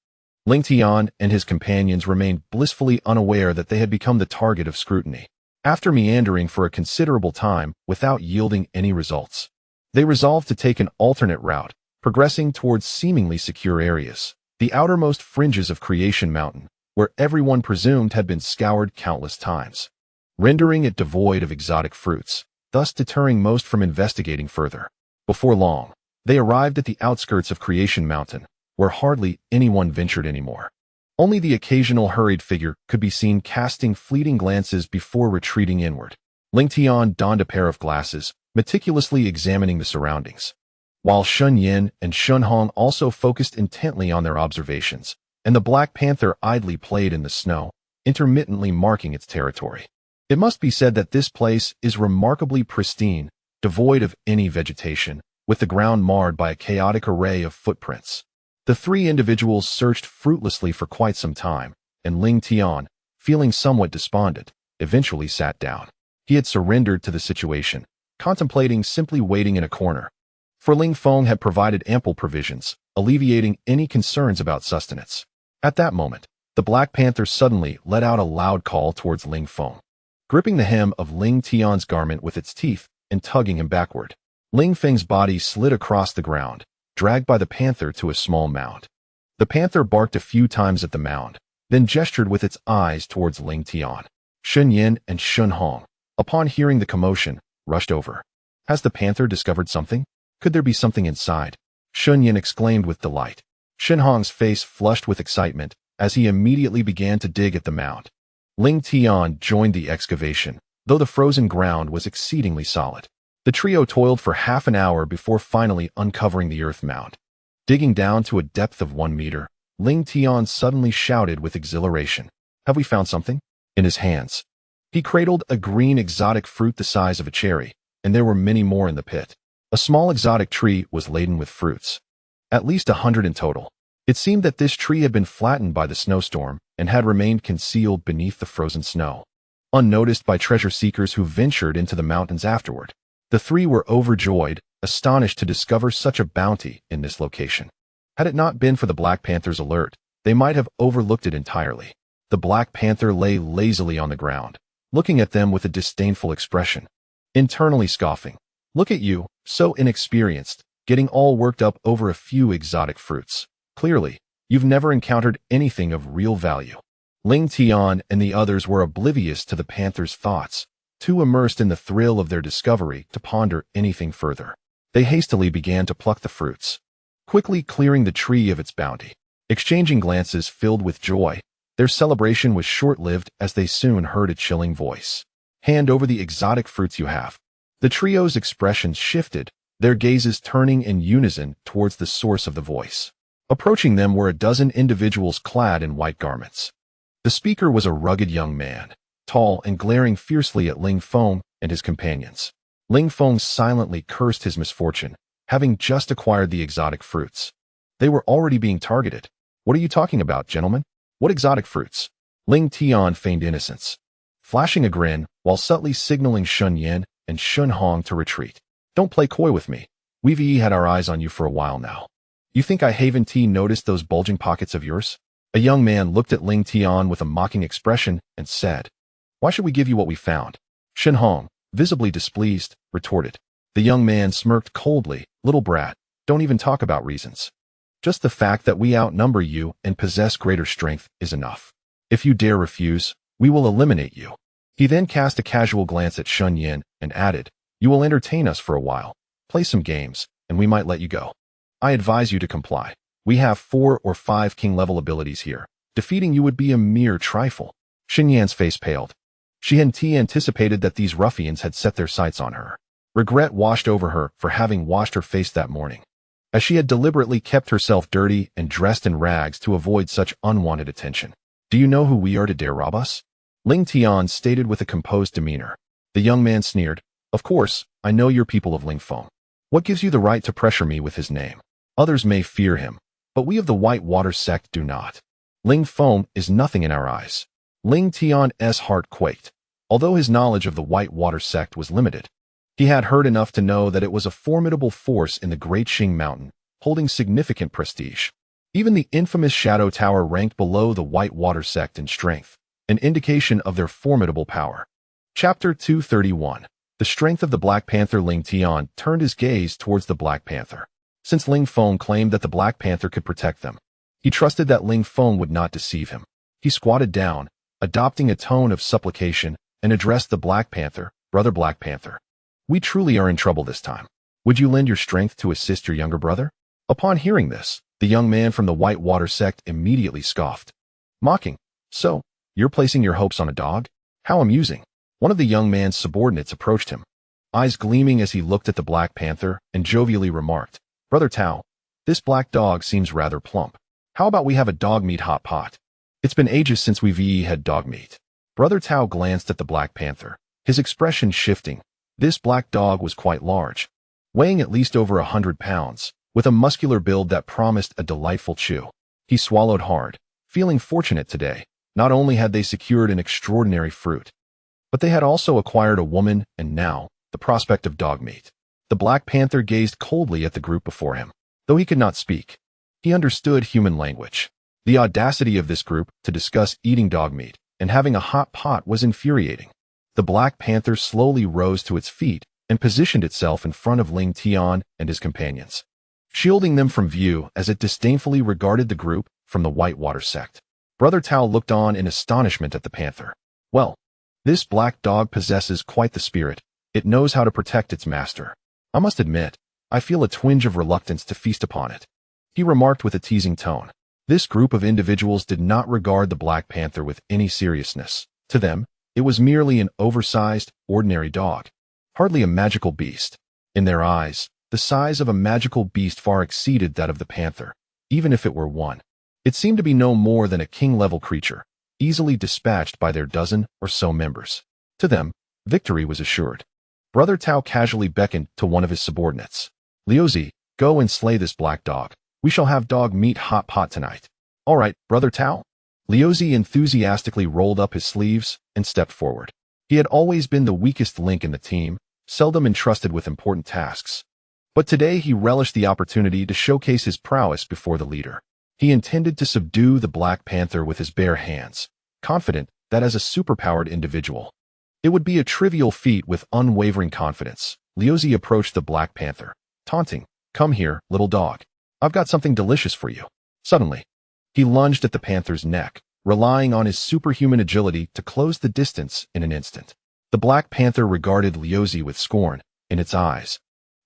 Ling Tian and his companions remained blissfully unaware that they had become the target of scrutiny. After meandering for a considerable time without yielding any results, they resolved to take an alternate route, progressing towards seemingly secure areas. the outermost fringes of Creation Mountain, where everyone presumed had been scoured countless times, rendering it devoid of exotic fruits, thus deterring most from investigating further. Before long, they arrived at the outskirts of Creation Mountain, where hardly anyone ventured anymore. Only the occasional hurried figure could be seen casting fleeting glances before retreating inward. Ling Tian donned a pair of glasses, meticulously examining the surroundings, while Shun Yin and Shun Hong also focused intently on their observations, and the Black Panther idly played in the snow, intermittently marking its territory. It must be said that this place is remarkably pristine, devoid of any vegetation, with the ground marred by a chaotic array of footprints. The three individuals searched fruitlessly for quite some time, and Ling Tian, feeling somewhat despondent, eventually sat down. He had surrendered to the situation, contemplating simply waiting in a corner. For Ling Feng had provided ample provisions, alleviating any concerns about sustenance. At that moment, the Black Panther suddenly let out a loud call towards Ling Feng, gripping the hem of Ling Tian's garment with its teeth and tugging him backward. Ling Feng's body slid across the ground, dragged by the panther to a small mound. The panther barked a few times at the mound, then gestured with its eyes towards Ling Tian. Shun Yin and Shun Hong, upon hearing the commotion, rushed over. Has the panther discovered something? Could there be something inside? Shun Yin exclaimed with delight. Shun Hong's face flushed with excitement as he immediately began to dig at the mound. Ling Tian joined the excavation, though the frozen ground was exceedingly solid. The trio toiled for half an hour before finally uncovering the earth mound. Digging down to a depth of 1 meter, Ling Tian suddenly shouted with exhilaration. Have we found something? In his hands, he cradled a green exotic fruit the size of a cherry, and there were many more in the pit. A small exotic tree was laden with fruits, at least 100 in total. It seemed that this tree had been flattened by the snowstorm and had remained concealed beneath the frozen snow, unnoticed by treasure seekers who ventured into the mountains afterward. The three were overjoyed, astonished to discover such a bounty in this location. Had it not been for the Black Panther's alert, they might have overlooked it entirely. The Black Panther lay lazily on the ground, looking at them with a disdainful expression, internally scoffing. Look at you, so inexperienced, getting all worked up over a few exotic fruits. Clearly, you've never encountered anything of real value. Ling Tian and the others were oblivious to the panther's thoughts, too immersed in the thrill of their discovery to ponder anything further. They hastily began to pluck the fruits, quickly clearing the tree of its bounty. Exchanging glances filled with joy, their celebration was short-lived as they soon heard a chilling voice. Hand over the exotic fruits you have. The trio's expressions shifted, their gazes turning in unison towards the source of the voice. Approaching them were a dozen individuals clad in white garments. The speaker was a rugged young man, tall and glaring fiercely at Ling Feng and his companions. Ling Feng silently cursed his misfortune, having just acquired the exotic fruits. They were already being targeted. What are you talking about, gentlemen? What exotic fruits? Ling Tian feigned innocence, flashing a grin while subtly signaling Shun Yin and Shun Hong to retreat. Don't play coy with me. We've had our eyes on you for a while now. You think I haven't noticed those bulging pockets of yours? A young man looked at Ling Tian with a mocking expression and said, Why should we give you what we found? Shun Hong, visibly displeased, retorted. The young man smirked coldly. Little brat, don't even talk about reasons. Just the fact that we outnumber you and possess greater strength is enough. If you dare refuse, we will eliminate you. He then cast a casual glance at Shun Yin and added, You will entertain us for a while, play some games, and we might let you go. I advise you to comply. We have 4 or 5 king-level abilities here. Defeating you would be a mere trifle. Xin Yan's face paled. She hadn't anticipated that these ruffians had set their sights on her. Regret washed over her for having washed her face that morning, as she had deliberately kept herself dirty and dressed in rags to avoid such unwanted attention. Do you know who we are to dare rob us? Ling Tian stated with a composed demeanor. The young man sneered. Of course, I know you're people of Ling Feng. What gives you the right to pressure me with his name? Others may fear him, but we of the White Water sect do not. Ling Feng is nothing in our eyes. Ling Tian's heart quaked. Although his knowledge of the White Water sect was limited, he had heard enough to know that it was a formidable force in the Great Qing Mountain, holding significant prestige. Even the infamous Shadow Tower ranked below the White Water sect in strength, an indication of their formidable power. Chapter 231. The strength of the Black Panther. Ling Tian turned his gaze towards the Black Panther. Since Ling Feng claimed that the Black Panther could protect them, He trusted that Ling Feng would not deceive him. He squatted down, adopting a tone of supplication, and addressed the Black Panther, "Brother Black Panther. We truly are in trouble this time. Would you lend your strength to assist your younger brother?" Upon hearing this, the young man from the Whitewater sect immediately scoffed, mocking, "So, you're placing your hopes on a dog? How amusing." One of the young man's subordinates approached him, eyes gleaming as he looked at the Black Panther, and jovially remarked, "Brother Tao, this black dog seems rather plump. How about we have a dog meat hot pot? It's been ages since we've had dog meat." Brother Tao glanced at the Black Panther, his expression shifting. This black dog was quite large, weighing at least over 100 pounds, with a muscular build that promised a delightful chew. He swallowed hard, feeling fortunate today. Not only had they secured an extraordinary fruit, but they had also acquired a woman, and now, the prospect of dog meat. The Black Panther gazed coldly at the group before him. Though he could not speak, he understood human language. The audacity of this group to discuss eating dog meat and having a hot pot was infuriating. The Black Panther slowly rose to its feet and positioned itself in front of Ling Tian and his companions, shielding them from view as it disdainfully regarded the group from the Whitewater sect. Brother Tao looked on in astonishment at the panther. Well, this black dog possesses quite the spirit. It knows how to protect its master. I must admit, I feel a twinge of reluctance to feast upon it," he remarked with a teasing tone. This group of individuals did not regard the Black Panther with any seriousness. To them, it was merely an oversized, ordinary dog, hardly a magical beast. In their eyes, the size of a magical beast far exceeded that of the panther, even if it were one. It seemed to be no more than a king-level creature, easily dispatched by their dozen or so members. To them, victory was assured. Brother Tao casually beckoned to one of his subordinates. "Liuzi, go and slay this black dog. We shall have dog meat hot pot tonight." "All right, Brother Tao." Liuzi enthusiastically rolled up his sleeves and stepped forward. He had always been the weakest link in the team, seldom entrusted with important tasks. But today he relished the opportunity to showcase his prowess before the leader. He intended to subdue the Black Panther with his bare hands, confident that as a superpowered individual, it would be a trivial feat. With unwavering confidence, Liuzi approached the Black Panther, taunting, "Come here, little dog. I've got something delicious for you." Suddenly, he lunged at the panther's neck, relying on his superhuman agility to close the distance in an instant. The Black Panther regarded Liuzi with scorn in its eyes.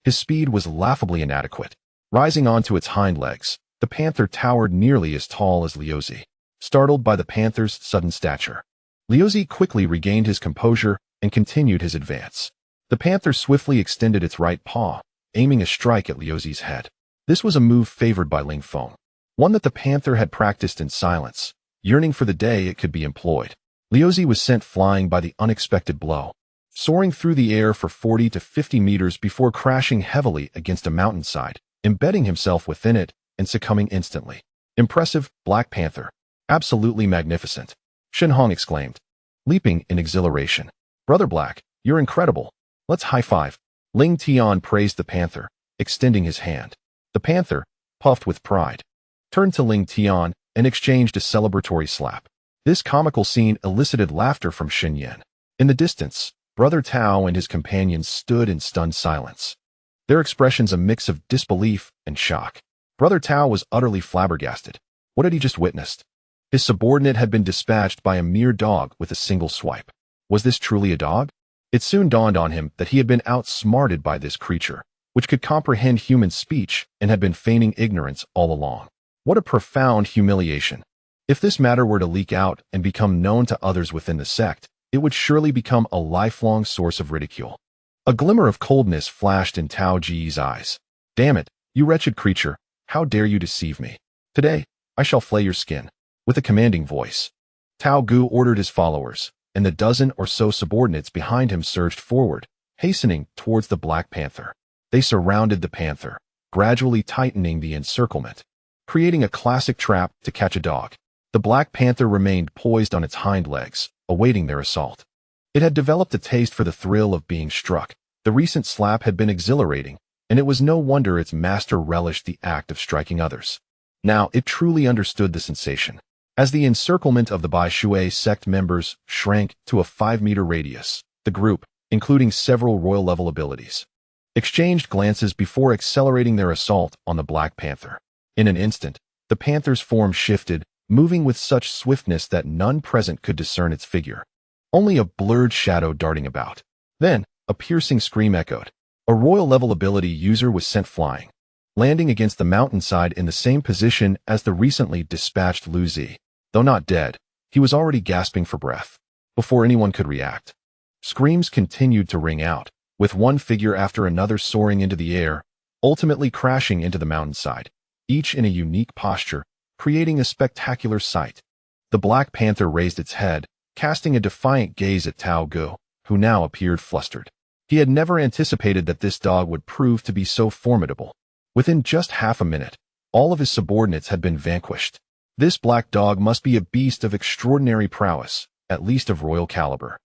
His speed was laughably inadequate. Rising onto its hind legs, the panther towered nearly as tall as Liuzi. Startled by the panther's sudden stature, Liuzi quickly regained his composure and continued his advance. The panther swiftly extended its right paw, aiming a strike at Liuzi's head. This was a move favored by Ling Feng, one that the panther had practiced in silence, yearning for the day it could be employed. Liuzi was sent flying by the unexpected blow, soaring through the air for 40 to 50 meters before crashing heavily against a mountainside, embedding himself within it and succumbing instantly. "Impressive, Black Panther. Absolutely magnificent," Shin exclaimed, leaping in exhilaration. "Brother Black, you're incredible. Let's high-five." Ling Tian praised the panther, extending his hand. The panther, puffed with pride, turned to Ling Tian and exchanged a celebratory slap. This comical scene elicited laughter from Shin. In the distance, Brother Tao and his companions stood in stunned silence, their expressions a mix of disbelief and shock. Brother Tao was utterly flabbergasted. What had he just witnessed? His subordinate had been dispatched by a mere dog with a single swipe. Was this truly a dog? It soon dawned on him that he had been outsmarted by this creature, which could comprehend human speech and had been feigning ignorance all along. What a profound humiliation. If this matter were to leak out and become known to others within the sect, it would surely become a lifelong source of ridicule. A glimmer of coldness flashed in Tao Ji's eyes. "Damn it, you wretched creature, how dare you deceive me? Today, I shall flay your skin." With a commanding voice, Tao Gu ordered his followers, and the dozen or so subordinates behind him surged forward, hastening towards the Black Panther. They surrounded the panther, gradually tightening the encirclement, creating a classic trap to catch a dog. The Black Panther remained poised on its hind legs, awaiting their assault. It had developed a taste for the thrill of being struck. The recent slap had been exhilarating, and it was no wonder its master relished the act of striking others. Now it truly understood the sensation. As the encirclement of the Bai Shui sect members shrank to a 5-meter radius, the group, including several royal-level abilities, exchanged glances before accelerating their assault on the Black Panther. In an instant, The panther's form shifted, moving with such swiftness that none present could discern its figure. Only a blurred shadow darting about. Then, a piercing scream echoed. A royal-level ability user was sent flying, landing against the mountainside in the same position as the recently dispatched Lu Zi. Though not dead, he was already gasping for breath. Before anyone could react, screams continued to ring out, with one figure after another soaring into the air, ultimately crashing into the mountainside, each in a unique posture, creating a spectacular sight. The Black Panther raised its head, casting a defiant gaze at Tao Gu, who now appeared flustered. He had never anticipated that this dog would prove to be so formidable. Within just half a minute, all of his subordinates had been vanquished. This black dog must be a beast of extraordinary prowess, at least of royal caliber.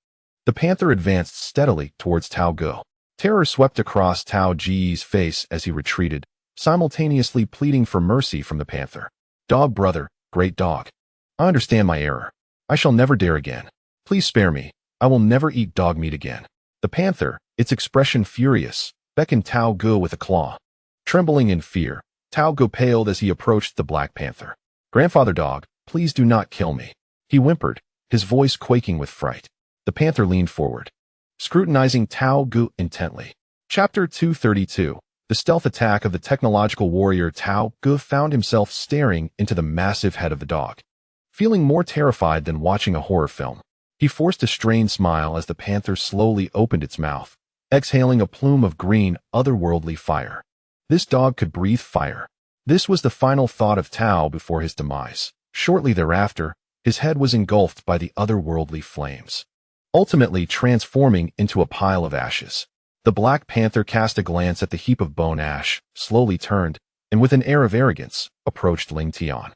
The panther advanced steadily towards Tao Gu. Terror swept across Tao Ji's face as he retreated, simultaneously pleading for mercy from the panther. Dog brother, great dog. I understand my error. I shall never dare again. Please spare me. I will never eat dog meat again. The panther, its expression furious, beckoned Tao Gu with a claw. Trembling in fear, Tao Gu paled as he approached the Black Panther. Grandfather dog, please do not kill me. He whimpered, his voice quaking with fright. The panther leaned forward, scrutinizing Tao Gu intently. Chapter 232. The stealth attack of the technological warrior. Tao Gu found himself staring into the massive head of the dog. Feeling more terrified than watching a horror film, he forced a strained smile as the panther slowly opened its mouth, exhaling a plume of green, otherworldly fire. This dog could breathe fire. This was the final thought of Tao before his demise. Shortly thereafter, his head was engulfed by the otherworldly flames, ultimately transforming into a pile of ashes. The Black Panther cast a glance at the heap of bone ash, slowly turned, and with an air of arrogance, approached Ling Tian.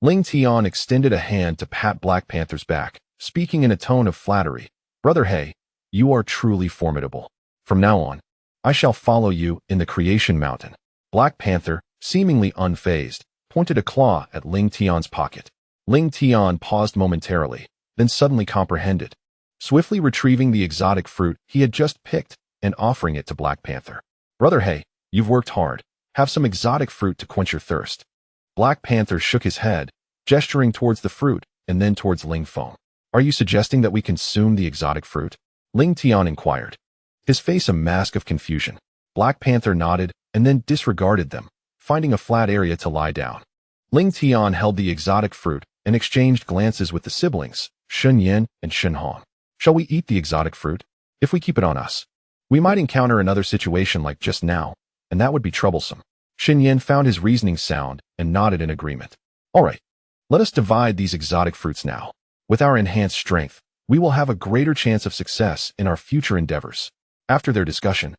Ling Tian extended a hand to pat Black Panther's back, speaking in a tone of flattery. Brother He, you are truly formidable. From now on, I shall follow you in the Creation Mountain. Black Panther, seemingly unfazed, pointed a claw at Ling Tian's pocket. Ling Tian paused momentarily, then suddenly comprehended, swiftly retrieving the exotic fruit he had just picked and offering it to Black Panther. Brother He, you've worked hard. Have some exotic fruit to quench your thirst. Black Panther shook his head, gesturing towards the fruit and then towards Ling Feng. Are you suggesting that we consume the exotic fruit? Ling Tian inquired, his face a mask of confusion. Black Panther nodded and then disregarded them, finding a flat area to lie down. Ling Tian held the exotic fruit and exchanged glances with the siblings, Shin Yin and Shin Hong. Shall we eat the exotic fruit? If we keep it on us, we might encounter another situation like just now, and that would be troublesome. Shin Yin found his reasoning sound and nodded in agreement. All right, let us divide these exotic fruits now. With our enhanced strength, we will have a greater chance of success in our future endeavors. After their discussion,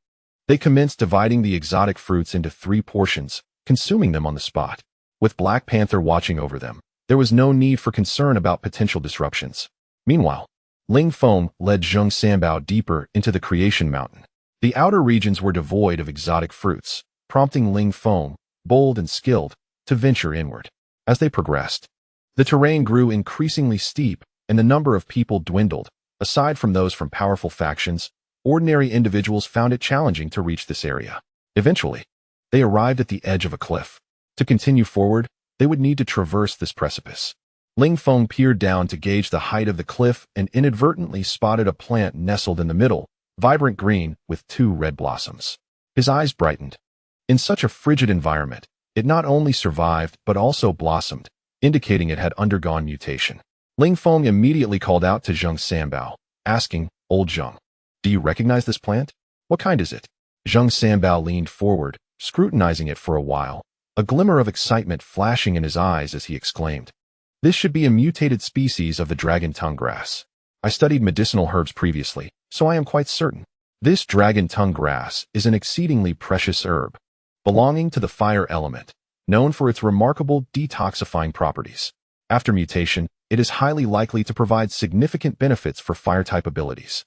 they commenced dividing the exotic fruits into 3 portions, consuming them on the spot. With Black Panther watching over them, there was no need for concern about potential disruptions. Meanwhile, Ling Feng led Zheng Sanbao deeper into the Creation Mountain. The outer regions were devoid of exotic fruits, prompting Ling Feng, bold and skilled, to venture inward. As they progressed, the terrain grew increasingly steep and the number of people dwindled. Aside from those from powerful factions, ordinary individuals found it challenging to reach this area. Eventually, they arrived at the edge of a cliff. To continue forward, they would need to traverse this precipice. Ling Feng peered down to gauge the height of the cliff and inadvertently spotted a plant nestled in the middle, vibrant green with 2 red blossoms. His eyes brightened. In such a frigid environment, it not only survived but also blossomed, indicating it had undergone mutation. Ling Feng immediately called out to Zheng Sanbao, asking, Old Zheng, do you recognize this plant? What kind is it? Zheng Sanbao leaned forward, scrutinizing it for a while, a glimmer of excitement flashing in his eyes as he exclaimed, this should be a mutated species of the dragon tongue grass. I studied medicinal herbs previously, so I am quite certain. This dragon tongue grass is an exceedingly precious herb, belonging to the fire element, known for its remarkable detoxifying properties. After mutation, it is highly likely to provide significant benefits for fire-type abilities.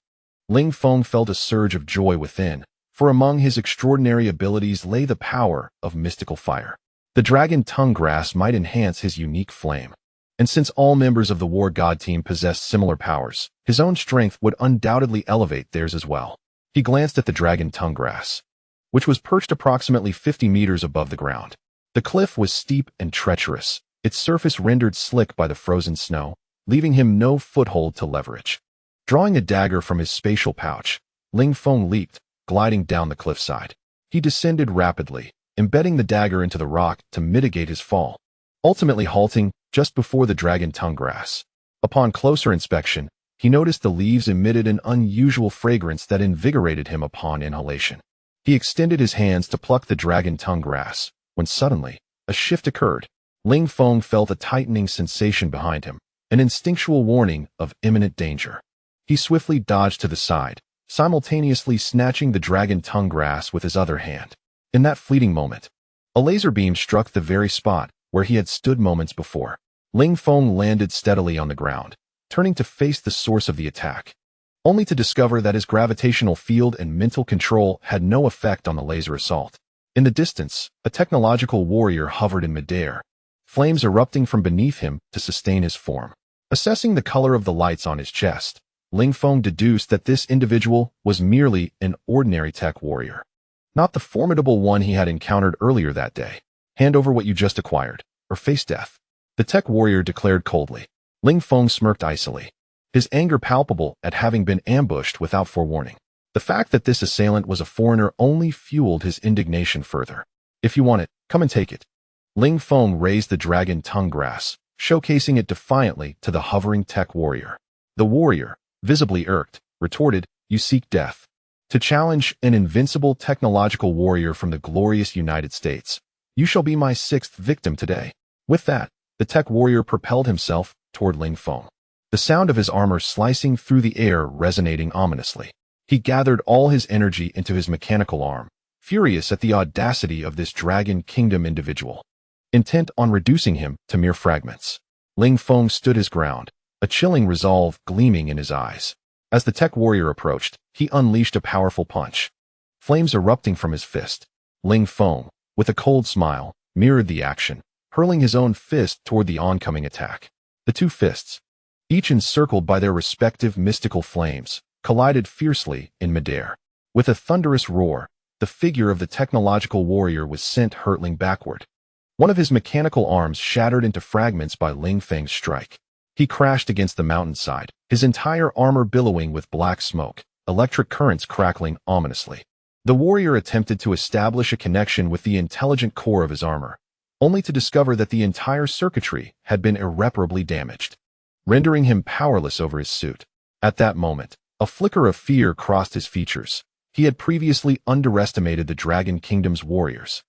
Ling Feng felt a surge of joy within, for among his extraordinary abilities lay the power of mystical fire. The dragon tongue grass might enhance his unique flame. And since all members of the War God team possessed similar powers, his own strength would undoubtedly elevate theirs as well. He glanced at the dragon tongue grass, which was perched approximately 50 meters above the ground. The cliff was steep and treacherous, its surface rendered slick by the frozen snow, leaving him no foothold to leverage. Drawing a dagger from his spatial pouch, Ling Feng leaped, gliding down the cliffside. He descended rapidly, embedding the dagger into the rock to mitigate his fall, ultimately halting just before the dragon tongue grass. Upon closer inspection, he noticed the leaves emitted an unusual fragrance that invigorated him upon inhalation. He extended his hands to pluck the dragon tongue grass, when suddenly, a shift occurred. Ling Feng felt a tightening sensation behind him, an instinctual warning of imminent danger. He swiftly dodged to the side, simultaneously snatching the dragon tongue grass with his other hand. In that fleeting moment, a laser beam struck the very spot where he had stood moments before. Ling Feng landed steadily on the ground, turning to face the source of the attack, only to discover that his gravitational field and mental control had no effect on the laser assault. In the distance, a technological warrior hovered in midair, flames erupting from beneath him to sustain his form. Assessing the color of the lights on his chest, Ling Feng deduced that this individual was merely an ordinary tech warrior, not the formidable one he had encountered earlier that day. Hand over what you just acquired, or face death, the tech warrior declared coldly. Ling Feng smirked icily, his anger palpable at having been ambushed without forewarning. The fact that this assailant was a foreigner only fueled his indignation further. If you want it, come and take it. Ling Feng raised the dragon tongue grass, showcasing it defiantly to the hovering tech warrior. The warrior, visibly irked, retorted, "You seek death. To challenge an invincible technological warrior from the glorious United States. You shall be my sixth victim today." With that, the tech warrior propelled himself toward Ling Feng, the sound of his armor slicing through the air resonating ominously. He gathered all his energy into his mechanical arm, furious at the audacity of this Dragon Kingdom individual, intent on reducing him to mere fragments. Ling Feng stood his ground, a chilling resolve gleaming in his eyes. As the tech warrior approached, he unleashed a powerful punch. Flames erupting from his fist, Ling Feng, with a cold smile, mirrored the action, hurling his own fist toward the oncoming attack. The two fists, each encircled by their respective mystical flames, collided fiercely in midair. With a thunderous roar, the figure of the technological warrior was sent hurtling backward. One of his mechanical arms shattered into fragments by Ling Feng's strike. He crashed against the mountainside, his entire armor billowing with black smoke, electric currents crackling ominously. The warrior attempted to establish a connection with the intelligent core of his armor, only to discover that the entire circuitry had been irreparably damaged, rendering him powerless over his suit. At that moment, a flicker of fear crossed his features. He had previously underestimated the Dragon Kingdom's warriors,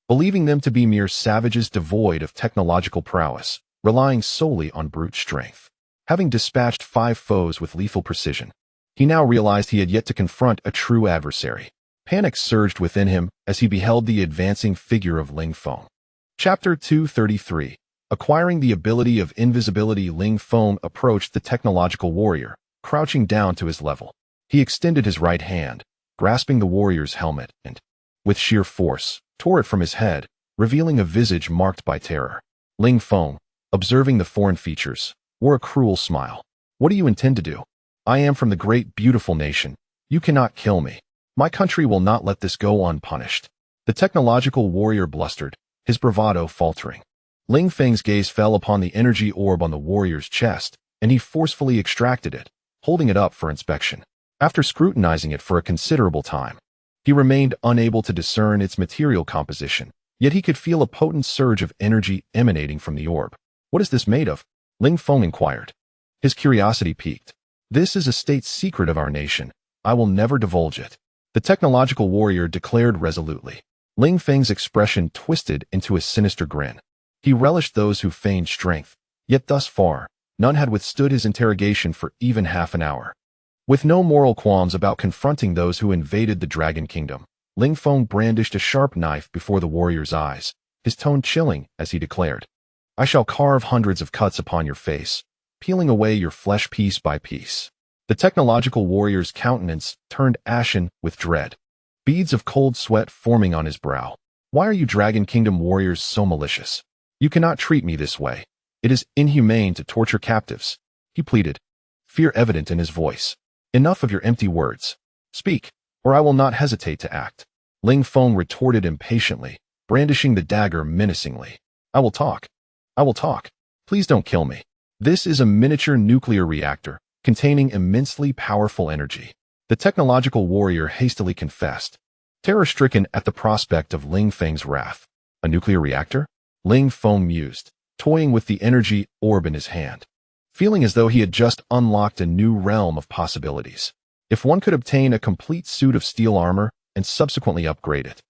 believing them to be mere savages devoid of technological prowess, relying solely on brute strength. Having dispatched 5 foes with lethal precision, he now realized he had yet to confront a true adversary. Panic surged within him as he beheld the advancing figure of Ling Feng. Chapter 233. Acquiring the ability of invisibility. Ling Feng approached the technological warrior, crouching down to his level. He extended his right hand, grasping the warrior's helmet, and, with sheer force, tore it from his head, revealing a visage marked by terror. Ling Feng, observing the foreign features, wore a cruel smile. "What do you intend to do? I am from the great beautiful nation. You cannot kill me. My country will not let this go unpunished." The technological warrior blustered, his bravado faltering. Ling Feng's gaze fell upon the energy orb on the warrior's chest, and he forcefully extracted it, holding it up for inspection. After scrutinizing it for a considerable time, he remained unable to discern its material composition, yet he could feel a potent surge of energy emanating from the orb. "What is this made of?" Ling Feng inquired. His curiosity piqued. "This is a state secret of our nation. I will never divulge it," the technological warrior declared resolutely. Ling Feng's expression twisted into a sinister grin. He relished those who feigned strength, yet thus far, none had withstood his interrogation for even half an hour. With no moral qualms about confronting those who invaded the Dragon Kingdom, Ling Feng brandished a sharp knife before the warrior's eyes, his tone chilling as he declared, "I shall carve hundreds of cuts upon your face, peeling away your flesh piece by piece." The technological warrior's countenance turned ashen with dread, beads of cold sweat forming on his brow. "Why are you Dragon Kingdom warriors so malicious? You cannot treat me this way. It is inhumane to torture captives," he pleaded, fear evident in his voice. "Enough of your empty words. Speak, or I will not hesitate to act," Ling Feng retorted impatiently, brandishing the dagger menacingly. I will talk. I will talk. Please don't kill me. This is a miniature nuclear reactor containing immensely powerful energy. The technological warrior hastily confessed, terror-stricken at the prospect of Ling Feng's wrath. A nuclear reactor? Ling Feng mused, toying with the energy orb in his hand, feeling as though he had just unlocked a new realm of possibilities. If one could obtain a complete suit of steel armor and subsequently upgrade it,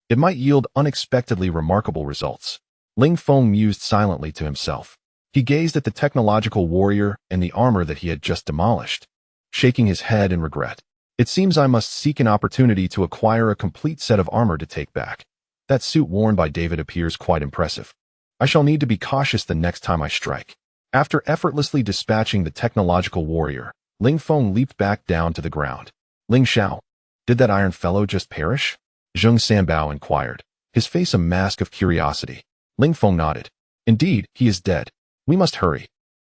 it might yield unexpectedly remarkable results. Ling Feng mused silently to himself. He gazed at the technological warrior and the armor that he had just demolished, shaking his head in regret. It seems I must seek an opportunity to acquire a complete set of armor to take back. That suit worn by David appears quite impressive. I shall need to be cautious the next time I strike. After effortlessly dispatching the technological warrior, Ling Feng leaped back down to the ground. Ling Xiao, did that iron fellow just perish? Zheng Sanbao inquired, his face a mask of curiosity. Ling Feng nodded. Indeed, he is dead. We must hurry.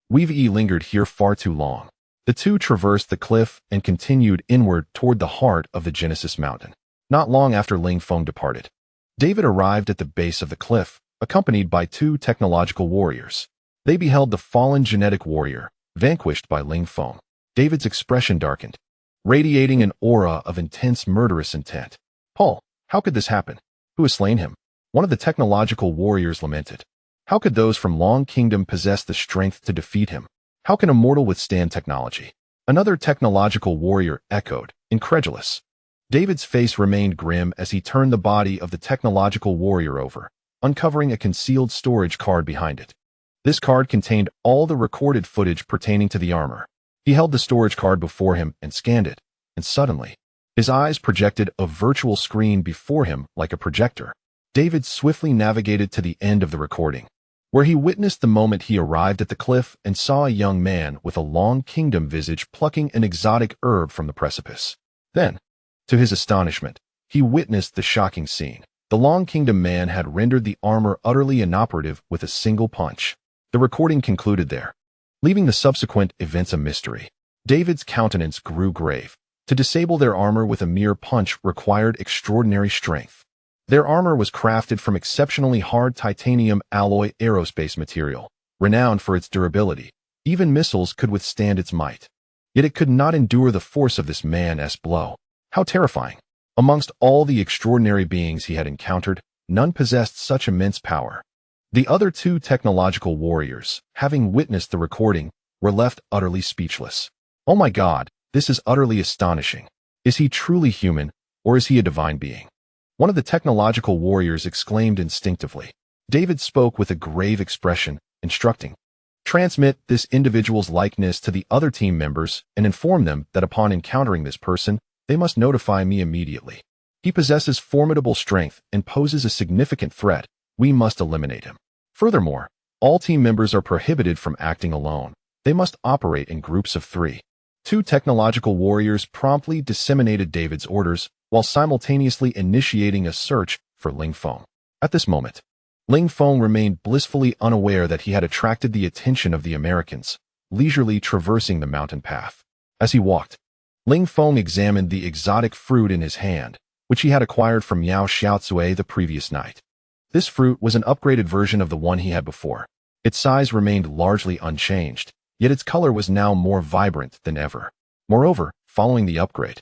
We've lingered here far too long. The two traversed the cliff and continued inward toward the heart of the Genesis Mountain. Not long after Ling Feng departed, David arrived at the base of the cliff, accompanied by two technological warriors. They beheld the fallen genetic warrior, vanquished by Ling Feng. David's expression darkened, radiating an aura of intense murderous intent. Paul, how could this happen? Who has slain him? One of the technological warriors lamented. How could those from Long Kingdom possess the strength to defeat him? How can a mortal withstand technology? Another technological warrior echoed, incredulous. David's face remained grim as he turned the body of the technological warrior over, uncovering a concealed storage card behind it. This card contained all the recorded footage pertaining to the armor. He held the storage card before him and scanned it, and suddenly, his eyes projected a virtual screen before him like a projector. David swiftly navigated to the end of the recording, where he witnessed the moment he arrived at the cliff and saw a young man with a Long Kingdom visage plucking an exotic herb from the precipice. Then, to his astonishment, he witnessed the shocking scene. The Long Kingdom man had rendered the armor utterly inoperative with a single punch. The recording concluded there, leaving the subsequent events a mystery. David's countenance grew grave. To disable their armor with a mere punch required extraordinary strength. Their armor was crafted from exceptionally hard titanium alloy aerospace material, renowned for its durability. Even missiles could withstand its might. Yet it could not endure the force of this man's blow. How terrifying! Amongst all the extraordinary beings he had encountered, none possessed such immense power. The other two technological warriors, having witnessed the recording, were left utterly speechless. Oh my God, this is utterly astonishing. Is he truly human, or is he a divine being? One of the technological warriors exclaimed instinctively. David spoke with a grave expression, instructing, transmit this individual's likeness to the other team members and inform them that upon encountering this person, they must notify me immediately. He possesses formidable strength and poses a significant threat. We must eliminate him. Furthermore, all team members are prohibited from acting alone. They must operate in groups of 3. Two technological warriors promptly disseminated David's orders while simultaneously initiating a search for Ling Feng. At this moment, Ling Feng remained blissfully unaware that he had attracted the attention of the Americans, leisurely traversing the mountain path. As he walked, Ling Feng examined the exotic fruit in his hand, which he had acquired from Miao Xiaozui the previous night. This fruit was an upgraded version of the one he had before. Its size remained largely unchanged, yet its color was now more vibrant than ever. Moreover, following the upgrade,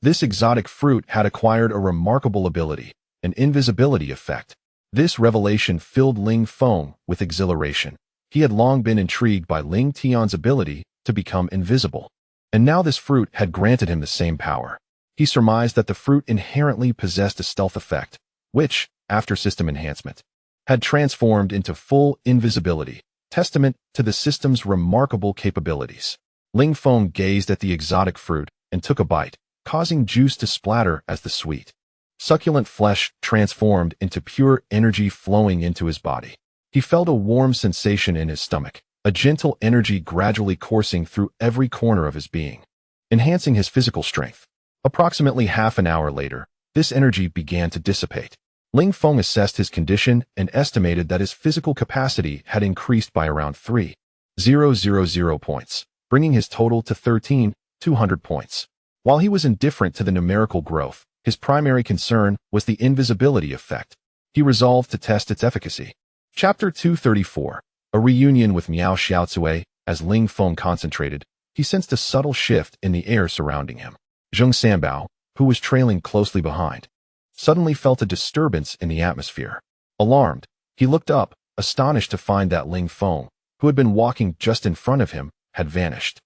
this exotic fruit had acquired a remarkable ability, an invisibility effect. This revelation filled Ling Feng with exhilaration. He had long been intrigued by Ling Tian's ability to become invisible, and now this fruit had granted him the same power. He surmised that the fruit inherently possessed a stealth effect, which, after system enhancement, had transformed into full invisibility, testament to the system's remarkable capabilities. Ling Feng gazed at the exotic fruit and took a bite, causing juice to splatter as the sweet, succulent flesh transformed into pure energy flowing into his body. He felt a warm sensation in his stomach, a gentle energy gradually coursing through every corner of his being, enhancing his physical strength. Approximately half an hour later, this energy began to dissipate. Ling Feng assessed his condition and estimated that his physical capacity had increased by around 3,000 points, bringing his total to 13,200 points. While he was indifferent to the numerical growth, his primary concern was the invisibility effect. he resolved to test its efficacy. Chapter 234. A reunion with Miao Xiaocui. As Ling Feng concentrated, he sensed a subtle shift in the air surrounding him. Zheng Sanbao, who was trailing closely behind, suddenly felt a disturbance in the atmosphere. Alarmed, he looked up, astonished to find that Ling Feng, who had been walking just in front of him, had vanished.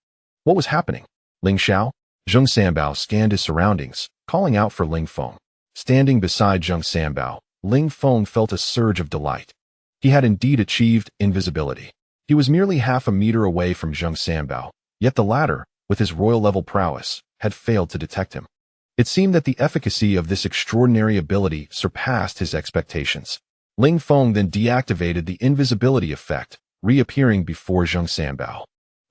What was happening? Ling Xiao? Zheng Sanbao scanned his surroundings, calling out for Ling Feng. Standing beside Zheng Sanbao, Ling Feng felt a surge of delight. He had indeed achieved invisibility. He was merely half a meter away from Zheng Sanbao, yet the latter, with his royal-level prowess, had failed to detect him. It seemed that the efficacy of this extraordinary ability surpassed his expectations. Ling Feng then deactivated the invisibility effect, reappearing before Zheng Sanbao,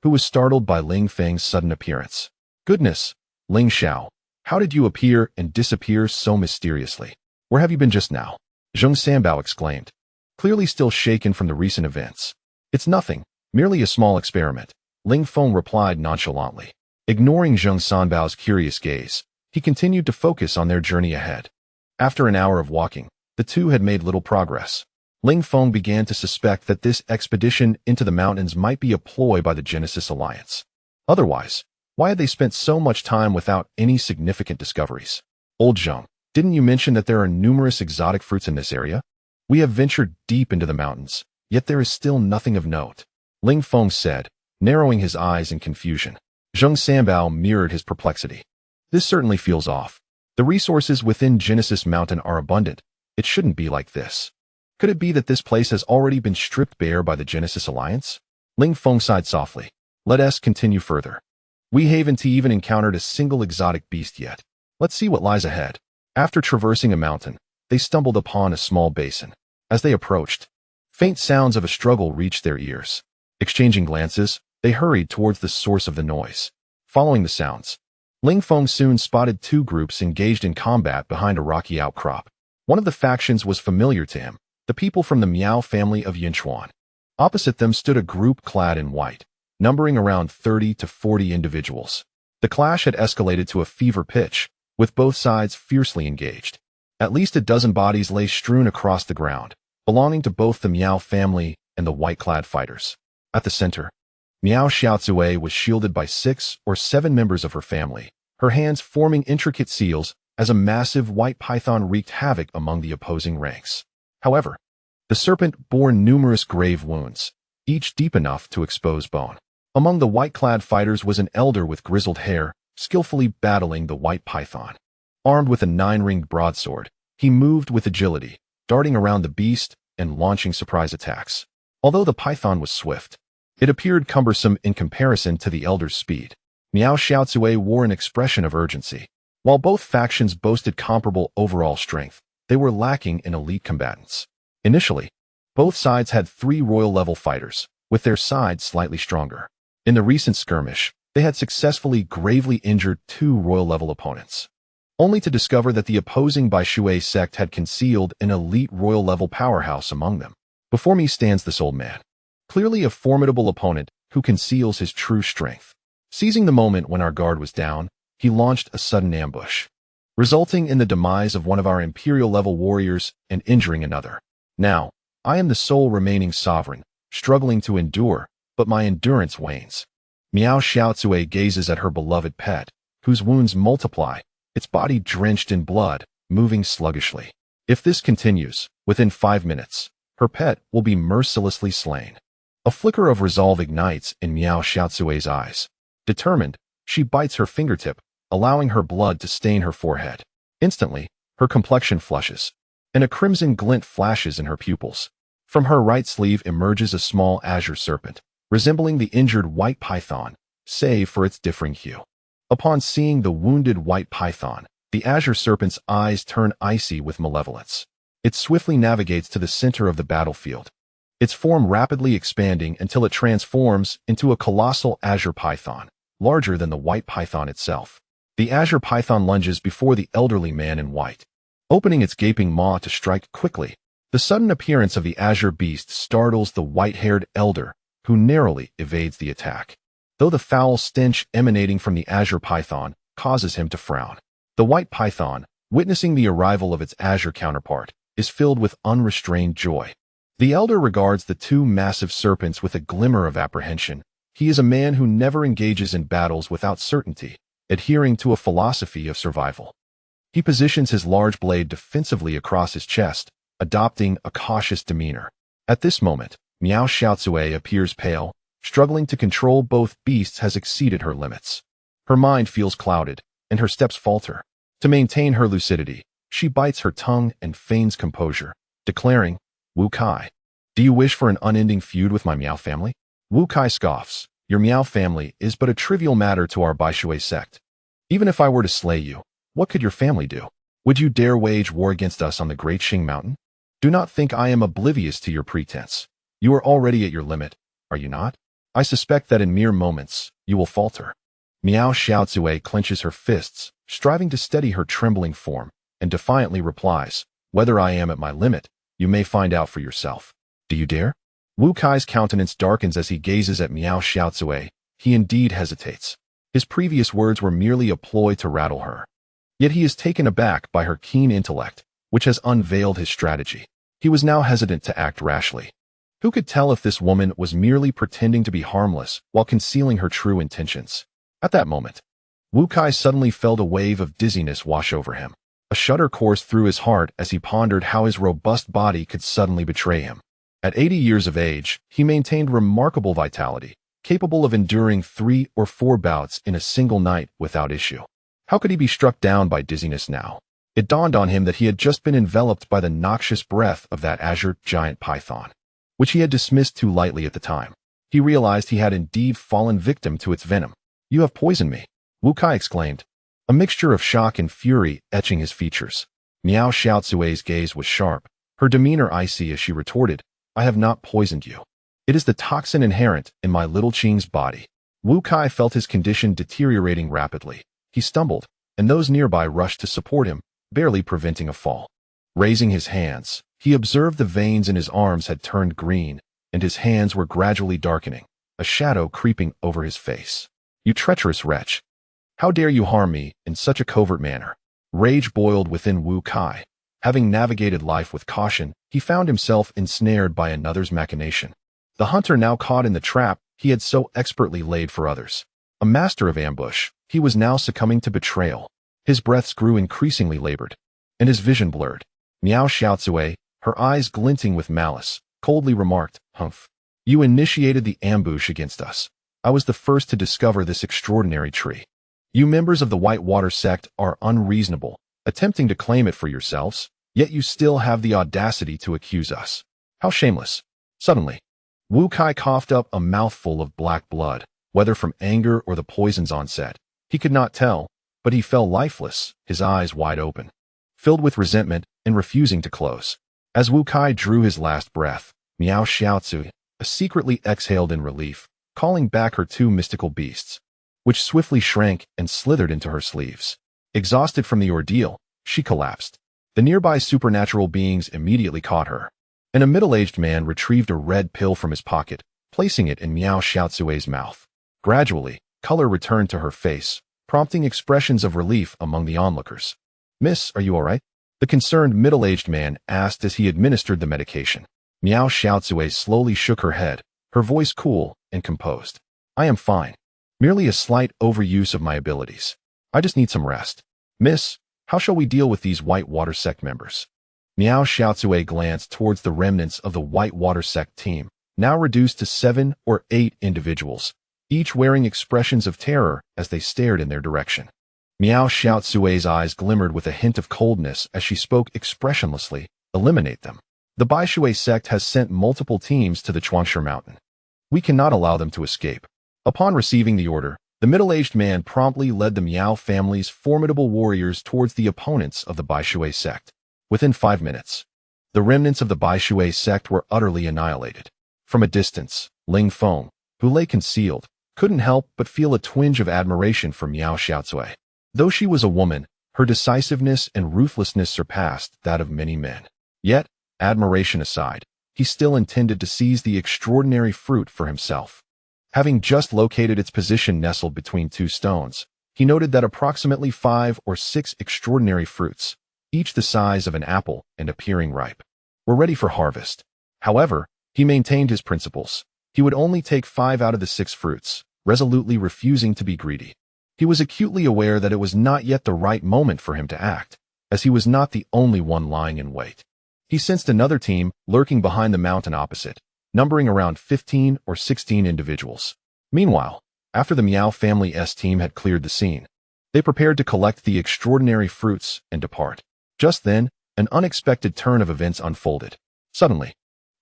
who was startled by Ling Feng's sudden appearance. Goodness, Ling Xiao, how did you appear and disappear so mysteriously? Where have you been just now? Zheng Sanbao exclaimed, clearly still shaken from the recent events. It's nothing, merely a small experiment, Ling Feng replied nonchalantly. Ignoring Zheng Sanbao's curious gaze, he continued to focus on their journey ahead. After an hour of walking, the two had made little progress. Ling Feng began to suspect that this expedition into the mountains might be a ploy by the Genesis Alliance. Otherwise, why had they spent so much time without any significant discoveries? Old Zheng, didn't you mention that there are numerous exotic fruits in this area? We have ventured deep into the mountains, yet there is still nothing of note, Ling Feng said, narrowing his eyes in confusion. Zheng Sanbao mirrored his perplexity. This certainly feels off. The resources within Genesis Mountain are abundant. It shouldn't be like this. Could it be that this place has already been stripped bare by the Genesis Alliance? Ling Feng sighed softly. Let us continue further. We haven't even encountered a single exotic beast yet. Let's see what lies ahead. After traversing a mountain, they stumbled upon a small basin. As they approached, faint sounds of a struggle reached their ears. Exchanging glances, they hurried towards the source of the noise. Following the sounds, Ling Feng soon spotted two groups engaged in combat behind a rocky outcrop. One of the factions was familiar to him, the people from the Miao family of Yinchuan. Opposite them stood a group clad in white, numbering around 30 to 40 individuals. The clash had escalated to a fever pitch, with both sides fiercely engaged. At least a dozen bodies lay strewn across the ground, belonging to both the Miao family and the white-clad fighters. At the center, Miao Xiaocui was shielded by 6 or 7 members of her family, her hands forming intricate seals as a massive white python wreaked havoc among the opposing ranks. However, the serpent bore numerous grave wounds, each deep enough to expose bone. Among the white-clad fighters was an elder with grizzled hair, skillfully battling the white python. Armed with a 9-ringed broadsword, he moved with agility, darting around the beast and launching surprise attacks. Although the python was swift, it appeared cumbersome in comparison to the elder's speed. Miao Xiaocui wore an expression of urgency. While both factions boasted comparable overall strength, they were lacking in elite combatants. Initially, both sides had 3 royal-level fighters, with their side slightly stronger. In the recent skirmish, they had successfully gravely injured 2 royal-level opponents, only to discover that the opposing Bai Shui sect had concealed an elite royal-level powerhouse among them. Before me stands this old man, clearly a formidable opponent who conceals his true strength. Seizing the moment when our guard was down, he launched a sudden ambush, resulting in the demise of one of our imperial-level warriors and injuring another. Now, I am the sole remaining sovereign, struggling to endure, but my endurance wanes. Miao Xiaocui gazes at her beloved pet, whose wounds multiply, its body drenched in blood, moving sluggishly. If this continues, within 5 minutes, her pet will be mercilessly slain. A flicker of resolve ignites in Miao Xiaocui's eyes. Determined, she bites her fingertip, allowing her blood to stain her forehead. Instantly, her complexion flushes, and a crimson glint flashes in her pupils. From her right sleeve emerges a small azure serpent, resembling the injured white python, save for its differing hue. Upon seeing the wounded white python, the azure serpent's eyes turn icy with malevolence. It swiftly navigates to the center of the battlefield, its form rapidly expanding until it transforms into a colossal azure python, larger than the white python itself. The azure python lunges before the elderly man in white, opening its gaping maw to strike quickly. The sudden appearance of the azure beast startles the white-haired elder, who narrowly evades the attack, though the foul stench emanating from the azure python causes him to frown. The white python, witnessing the arrival of its azure counterpart, is filled with unrestrained joy. The elder regards the two massive serpents with a glimmer of apprehension. He is a man who never engages in battles without certainty, adhering to a philosophy of survival. He positions his large blade defensively across his chest, adopting a cautious demeanor. At this moment, Miao Xiaozue appears pale, struggling to control both beasts has exceeded her limits. Her mind feels clouded, and her steps falter. To maintain her lucidity, she bites her tongue and feigns composure, declaring, "Wu Kai, do you wish for an unending feud with my Miao family?" Wu Kai scoffs, "Your Miao family is but a trivial matter to our Baishui sect. Even if I were to slay you, what could your family do? Would you dare wage war against us on the great Xing mountain? Do not think I am oblivious to your pretense. You are already at your limit, are you not? I suspect that in mere moments, you will falter." Miao Xiaozue clenches her fists, striving to steady her trembling form, and defiantly replies, "Whether I am at my limit, you may find out for yourself. Do you dare?" Wu Kai's countenance darkens as he gazes at Miao Xiaozue. He indeed hesitates. His previous words were merely a ploy to rattle her. Yet he is taken aback by her keen intellect, which has unveiled his strategy. He was now hesitant to act rashly. Who could tell if this woman was merely pretending to be harmless while concealing her true intentions? At that moment, Wu Kai suddenly felt a wave of dizziness wash over him. A shudder coursed through his heart as he pondered how his robust body could suddenly betray him. At 80 years of age, he maintained remarkable vitality, capable of enduring 3 or 4 bouts in a single night without issue. How could he be struck down by dizziness now? It dawned on him that he had just been enveloped by the noxious breath of that azure giant python, which he had dismissed too lightly at the time. He realized he had indeed fallen victim to its venom. "You have poisoned me," Wu Kai exclaimed, a mixture of shock and fury etching his features. Miao Xiaozue's gaze was sharp, her demeanor icy as she retorted, "I have not poisoned you. It is the toxin inherent in my little Qing's body." Wu Kai felt his condition deteriorating rapidly. He stumbled, and those nearby rushed to support him, barely preventing a fall. Raising his hands, he observed the veins in his arms had turned green, and his hands were gradually darkening, a shadow creeping over his face. "You treacherous wretch! How dare you harm me in such a covert manner?" Rage boiled within Wu Kai. Having navigated life with caution, he found himself ensnared by another's machination. The hunter now caught in the trap he had so expertly laid for others. A master of ambush, he was now succumbing to betrayal. His breaths grew increasingly labored, and his vision blurred. Miao Xiaozue, her eyes glinting with malice, coldly remarked, "Humph. You initiated the ambush against us. I was the first to discover this extraordinary tree. You members of the Whitewater sect are unreasonable, attempting to claim it for yourselves, yet you still have the audacity to accuse us. How shameless." Suddenly, Wu Kai coughed up a mouthful of black blood, whether from anger or the poison's onset. He could not tell, but he fell lifeless, his eyes wide open, filled with resentment and refusing to close. As Wu Kai drew his last breath, Miao Xiaozu secretly exhaled in relief, calling back her 2 mystical beasts, which swiftly shrank and slithered into her sleeves. Exhausted from the ordeal, she collapsed. The nearby supernatural beings immediately caught her, and a middle-aged man retrieved a red pill from his pocket, placing it in Miao Xiaozue's mouth. Gradually, color returned to her face, prompting expressions of relief among the onlookers. "Miss, are you all right?" the concerned middle-aged man asked as he administered the medication. Miao Xiaozue slowly shook her head, her voice cool and composed. "I am fine. Merely a slight overuse of my abilities. I just need some rest. Miss, how shall we deal with these Whitewater sect members?" Miao Xiaozue glanced towards the remnants of the Whitewater sect team, now reduced to 7 or 8 individuals, each wearing expressions of terror as they stared in their direction. Miao Xiaozue's eyes glimmered with a hint of coldness as she spoke expressionlessly, "Eliminate them. The Baishui sect has sent multiple teams to the Chuanshe mountain. We cannot allow them to escape." Upon receiving the order, the middle-aged man promptly led the Miao family's formidable warriors towards the opponents of the Baishui sect. Within 5 minutes, the remnants of the Baishui sect were utterly annihilated. From a distance, Ling Feng, who lay concealed, couldn't help but feel a twinge of admiration for Miao Xiaozue. Though she was a woman, her decisiveness and ruthlessness surpassed that of many men. Yet, admiration aside, he still intended to seize the extraordinary fruit for himself. Having just located its position nestled between 2 stones, he noted that approximately 5 or 6 extraordinary fruits, each the size of an apple and appearing ripe. We're ready for harvest. However, he maintained his principles. He would only take 5 out of the 6 fruits, resolutely refusing to be greedy. He was acutely aware that it was not yet the right moment for him to act, as he was not the only one lying in wait. He sensed another team lurking behind the mountain opposite, numbering around 15 or 16 individuals. Meanwhile, after the Miao family's team had cleared the scene, they prepared to collect the extraordinary fruits and depart. Just then, an unexpected turn of events unfolded. Suddenly,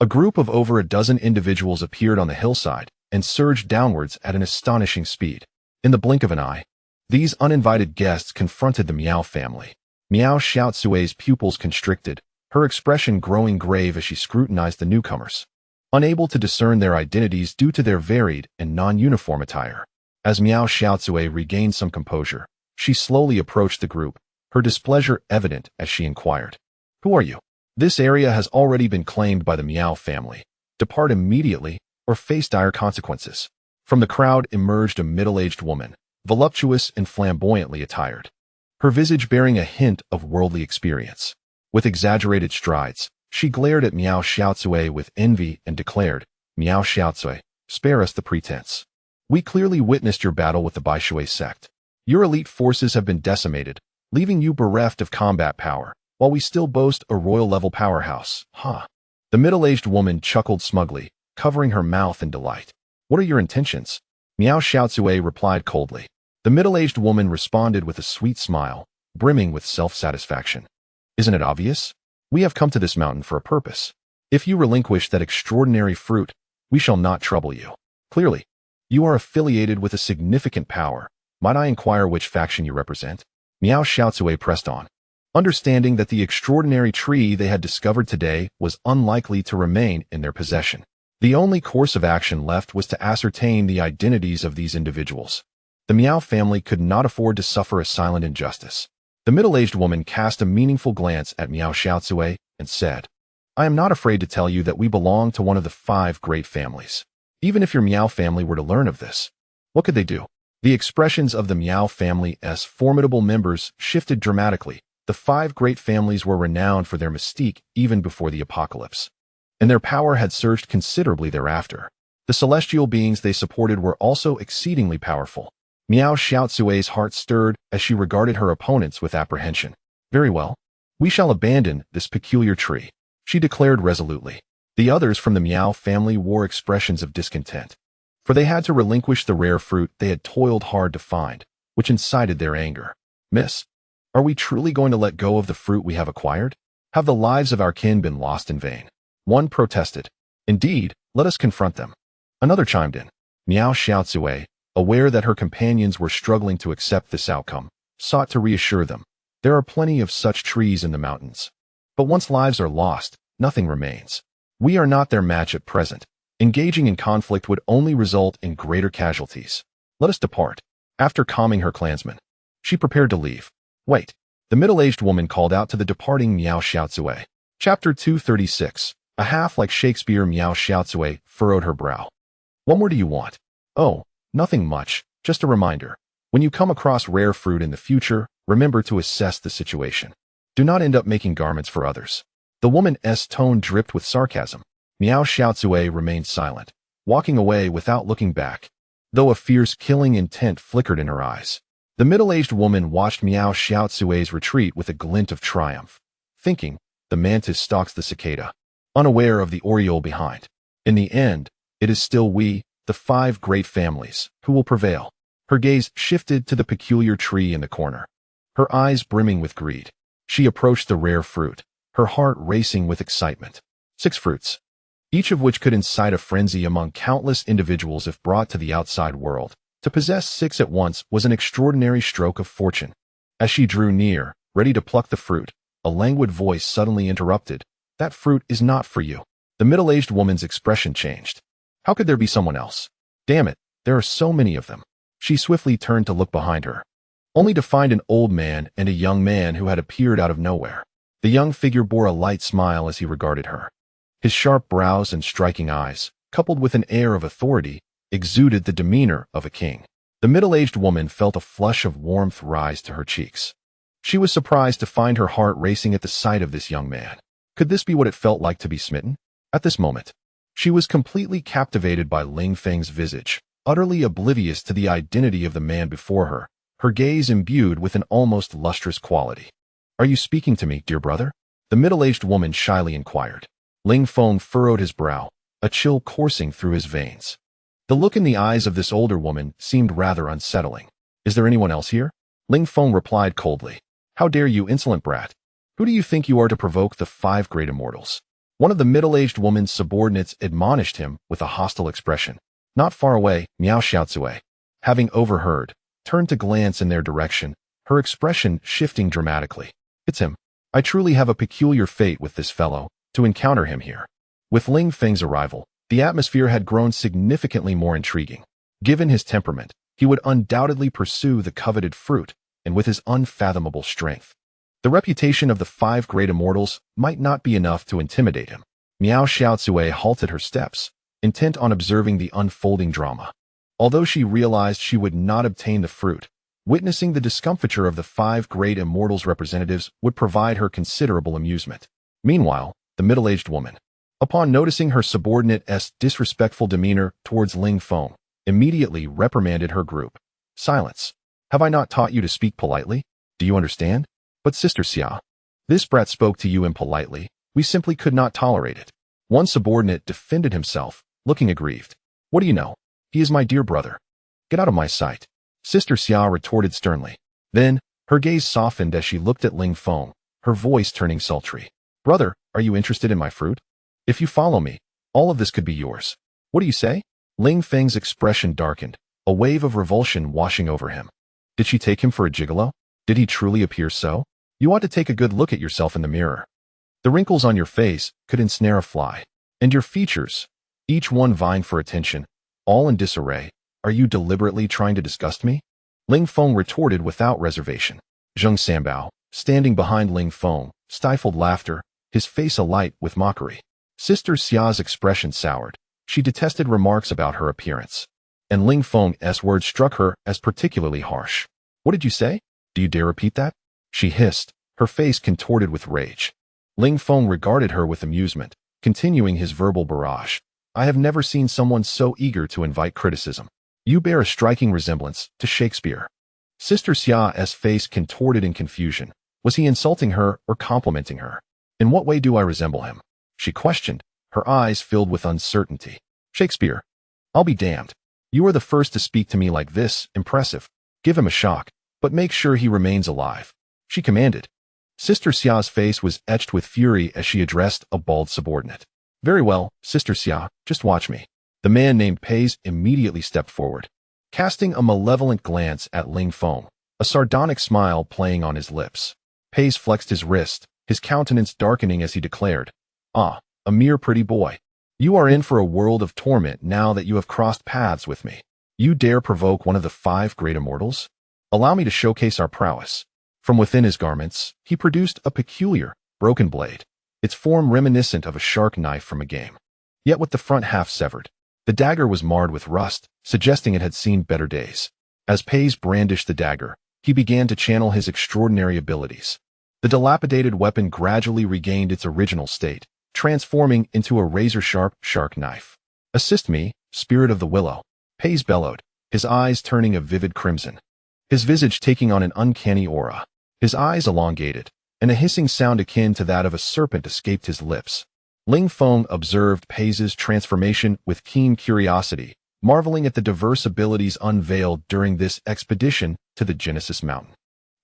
a group of over a dozen individuals appeared on the hillside and surged downwards at an astonishing speed. In the blink of an eye, these uninvited guests confronted the Miao family. Miao Xiaozui's pupils constricted, her expression growing grave as she scrutinized the newcomers, unable to discern their identities due to their varied and non-uniform attire. As Miao Xiaozui regained some composure, she slowly approached the group, her displeasure evident as she inquired, "Who are you? This area has already been claimed by the Miao family. Depart immediately or face dire consequences." From the crowd emerged a middle-aged woman, voluptuous and flamboyantly attired, her visage bearing a hint of worldly experience. With exaggerated strides, she glared at Miao Xiaozui with envy and declared, "Miao Xiaozui, spare us the pretense. We clearly witnessed your battle with the Baishui sect. Your elite forces have been decimated, leaving you bereft of combat power, while we still boast a royal-level powerhouse. Ha!" The middle-aged woman chuckled smugly, covering her mouth in delight. "What are your intentions?" Miao Xiaozui replied coldly. The middle-aged woman responded with a sweet smile, brimming with self-satisfaction. "Isn't it obvious? We have come to this mountain for a purpose. If you relinquish that extraordinary fruit, we shall not trouble you. Clearly, you are affiliated with a significant power. Might I inquire which faction you represent?" Miao Xiaozui pressed on, understanding that the extraordinary tree they had discovered today was unlikely to remain in their possession. The only course of action left was to ascertain the identities of these individuals. The Miao family could not afford to suffer a silent injustice. The middle-aged woman cast a meaningful glance at Miao Xiaozui and said, "I am not afraid to tell you that we belong to one of the 5 great families. Even if your Miao family were to learn of this, what could they do?" The expressions of the Miao family's formidable members shifted dramatically. The 5 great families were renowned for their mystique even before the apocalypse, and their power had surged considerably thereafter. The celestial beings they supported were also exceedingly powerful. Miao Xiaozui's heart stirred as she regarded her opponents with apprehension. "Very well. We shall abandon this peculiar tree," she declared resolutely. The others from the Miao family wore expressions of discontent, for they had to relinquish the rare fruit they had toiled hard to find, which incited their anger. "Miss, are we truly going to let go of the fruit we have acquired? Have the lives of our kin been lost in vain?" One protested. "Indeed, let us confront them." Another chimed in. Miao Xiaozui, aware that her companions were struggling to accept this outcome, sought to reassure them. "There are plenty of such trees in the mountains. But once lives are lost, nothing remains. We are not their match at present. Engaging in conflict would only result in greater casualties. Let us depart." After calming her clansmen, she prepared to leave. "Wait," the middle-aged woman called out to the departing Miao Xiaozui. Chapter 236. A half like Shakespeare. Miao Xiaozui furrowed her brow. "What more do you want?" "Oh, nothing much, just a reminder. When you come across rare fruit in the future, remember to assess the situation. Do not end up making garments for others." The woman's tone dripped with sarcasm. Miao Xiaozui remained silent, walking away without looking back, though a fierce killing intent flickered in her eyes. The middle-aged woman watched Miao Xiaozui's retreat with a glint of triumph, thinking, "The mantis stalks the cicada," unaware of the oriole behind. In the end, it is still we, the 5 great families, who will prevail. Her gaze shifted to the peculiar tree in the corner, her eyes brimming with greed. She approached the rare fruit, her heart racing with excitement. 6 fruits, each of which could incite a frenzy among countless individuals if brought to the outside world. To possess 6 at once was an extraordinary stroke of fortune. As she drew near, ready to pluck the fruit, a languid voice suddenly interrupted. "That fruit is not for you." The middle-aged woman's expression changed. How could there be someone else? Damn it, there are so many of them. She swiftly turned to look behind her, only to find an old man and a young man who had appeared out of nowhere. The young figure bore a light smile as he regarded her. His sharp brows and striking eyes, coupled with an air of authority, exuded the demeanor of a king. The middle-aged woman felt a flush of warmth rise to her cheeks. She was surprised to find her heart racing at the sight of this young man. Could this be what it felt like to be smitten? At this moment, she was completely captivated by Ling Feng's visage, utterly oblivious to the identity of the man before her gaze imbued with an almost lustrous quality. "Are you speaking to me, dear brother?" the middle-aged woman shyly inquired. Ling Feng furrowed his brow, a chill coursing through his veins. The look in the eyes of this older woman seemed rather unsettling. "Is there anyone else here?" Ling Feng replied coldly. "How dare you, insolent brat? Who do you think you are to provoke the 5 great immortals?" One of the middle-aged woman's subordinates admonished him with a hostile expression. Not far away, Miao Xiaozue, having overheard, turned to glance in their direction, her expression shifting dramatically. "It's him. I truly have a peculiar fate with this fellow, to encounter him here." With Ling Feng's arrival, the atmosphere had grown significantly more intriguing. Given his temperament, he would undoubtedly pursue the coveted fruit, and with his unfathomable strength, the reputation of the 5 great immortals might not be enough to intimidate him. Miao Xiaozue halted her steps, intent on observing the unfolding drama. Although she realized she would not obtain the fruit, witnessing the discomfiture of the 5 great immortals' representatives would provide her considerable amusement. Meanwhile, the middle-aged woman, upon noticing her subordinate's disrespectful demeanor towards Ling Feng, immediately reprimanded her group. "Silence. Have I not taught you to speak politely? Do you understand? But Sister Xia, this brat spoke to you impolitely. We simply could not tolerate it." One subordinate defended himself, looking aggrieved. "What do you know? He is my dear brother. Get out of my sight," Sister Xia retorted sternly. Then, her gaze softened as she looked at Ling Feng, her voice turning sultry. "Brother, are you interested in my fruit? If you follow me, all of this could be yours. What do you say?" Ling Feng's expression darkened, a wave of revulsion washing over him. Did she take him for a gigolo? Did he truly appear so? You ought to take a good look at yourself in the mirror. The wrinkles on your face could ensnare a fly. And your features, each one vying for attention, all in disarray. Are you deliberately trying to disgust me? Ling Feng retorted without reservation. Zheng Sanbao, standing behind Ling Feng, stifled laughter, his face alight with mockery. Sister Xia's expression soured. She detested remarks about her appearance. And Ling Feng's words struck her as particularly harsh. "What did you say? Do you dare repeat that?" she hissed, her face contorted with rage. Ling Feng regarded her with amusement, continuing his verbal barrage. "I have never seen someone so eager to invite criticism. You bear a striking resemblance to Shakespeare." Sister Xia's face contorted in confusion. Was he insulting her or complimenting her? "In what way do I resemble him?" she questioned, her eyes filled with uncertainty. "Shakespeare? I'll be damned. You are the first to speak to me like this. Impressive. Give him a shock, but make sure he remains alive," she commanded. Sister Xia's face was etched with fury as she addressed a bald subordinate. "Very well, Sister Xia, just watch me." The man named Pays immediately stepped forward, casting a malevolent glance at Ling Feng, a sardonic smile playing on his lips. Pays flexed his wrist, his countenance darkening as he declared, "Ah, a mere pretty boy. You are in for a world of torment now that you have crossed paths with me. You dare provoke one of the 5 great immortals? Allow me to showcase our prowess." From within his garments, he produced a peculiar, broken blade, its form reminiscent of a shark knife from a game, yet with the front half severed. The dagger was marred with rust, suggesting it had seen better days. As Pays brandished the dagger, he began to channel his extraordinary abilities. The dilapidated weapon gradually regained its original state, transforming into a razor-sharp shark knife. "Assist me, spirit of the willow," Pays bellowed, his eyes turning a vivid crimson, his visage taking on an uncanny aura. His eyes elongated, and a hissing sound akin to that of a serpent escaped his lips. Ling Feng observed Pais's transformation with keen curiosity, marveling at the diverse abilities unveiled during this expedition to the Genesis Mountain.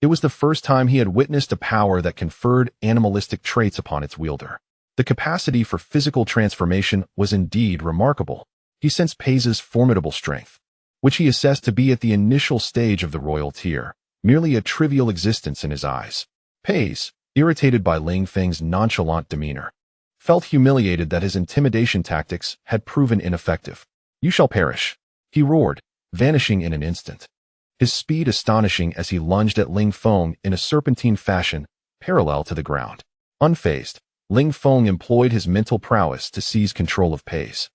It was the first time he had witnessed a power that conferred animalistic traits upon its wielder. The capacity for physical transformation was indeed remarkable. He sensed Pais's formidable strength, which he assessed to be at the initial stage of the royal tier, merely a trivial existence in his eyes. Pays, irritated by Ling Feng's nonchalant demeanor, felt humiliated that his intimidation tactics had proven ineffective. "You shall perish," he roared, vanishing in an instant, his speed astonishing as he lunged at Ling Feng in a serpentine fashion, parallel to the ground. Unfazed, Ling Feng employed his mental prowess to seize control of Pays.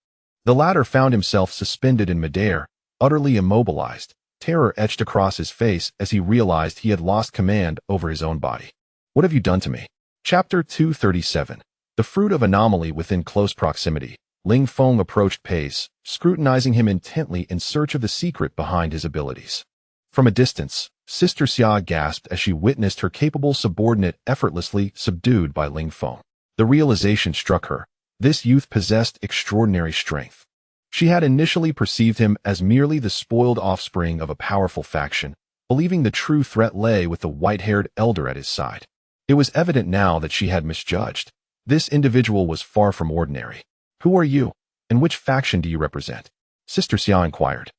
The latter found himself suspended in midair, utterly immobilized, Terror etched across his face as he realized he had lost command over his own body. What have you done to me? Chapter 237. The fruit of anomaly within close proximity. Ling Feng approached Pace, scrutinizing him intently in search of the secret behind his abilities. From a distance, Sister Xia gasped as she witnessed her capable subordinate effortlessly subdued by Ling Feng. The realization struck her. This youth possessed extraordinary strength. She had initially perceived him as merely the spoiled offspring of a powerful faction, believing the true threat lay with the white-haired elder at his side. It was evident now that she had misjudged. This individual was far from ordinary. Who are you, and which faction do you represent? Sister Xia inquired,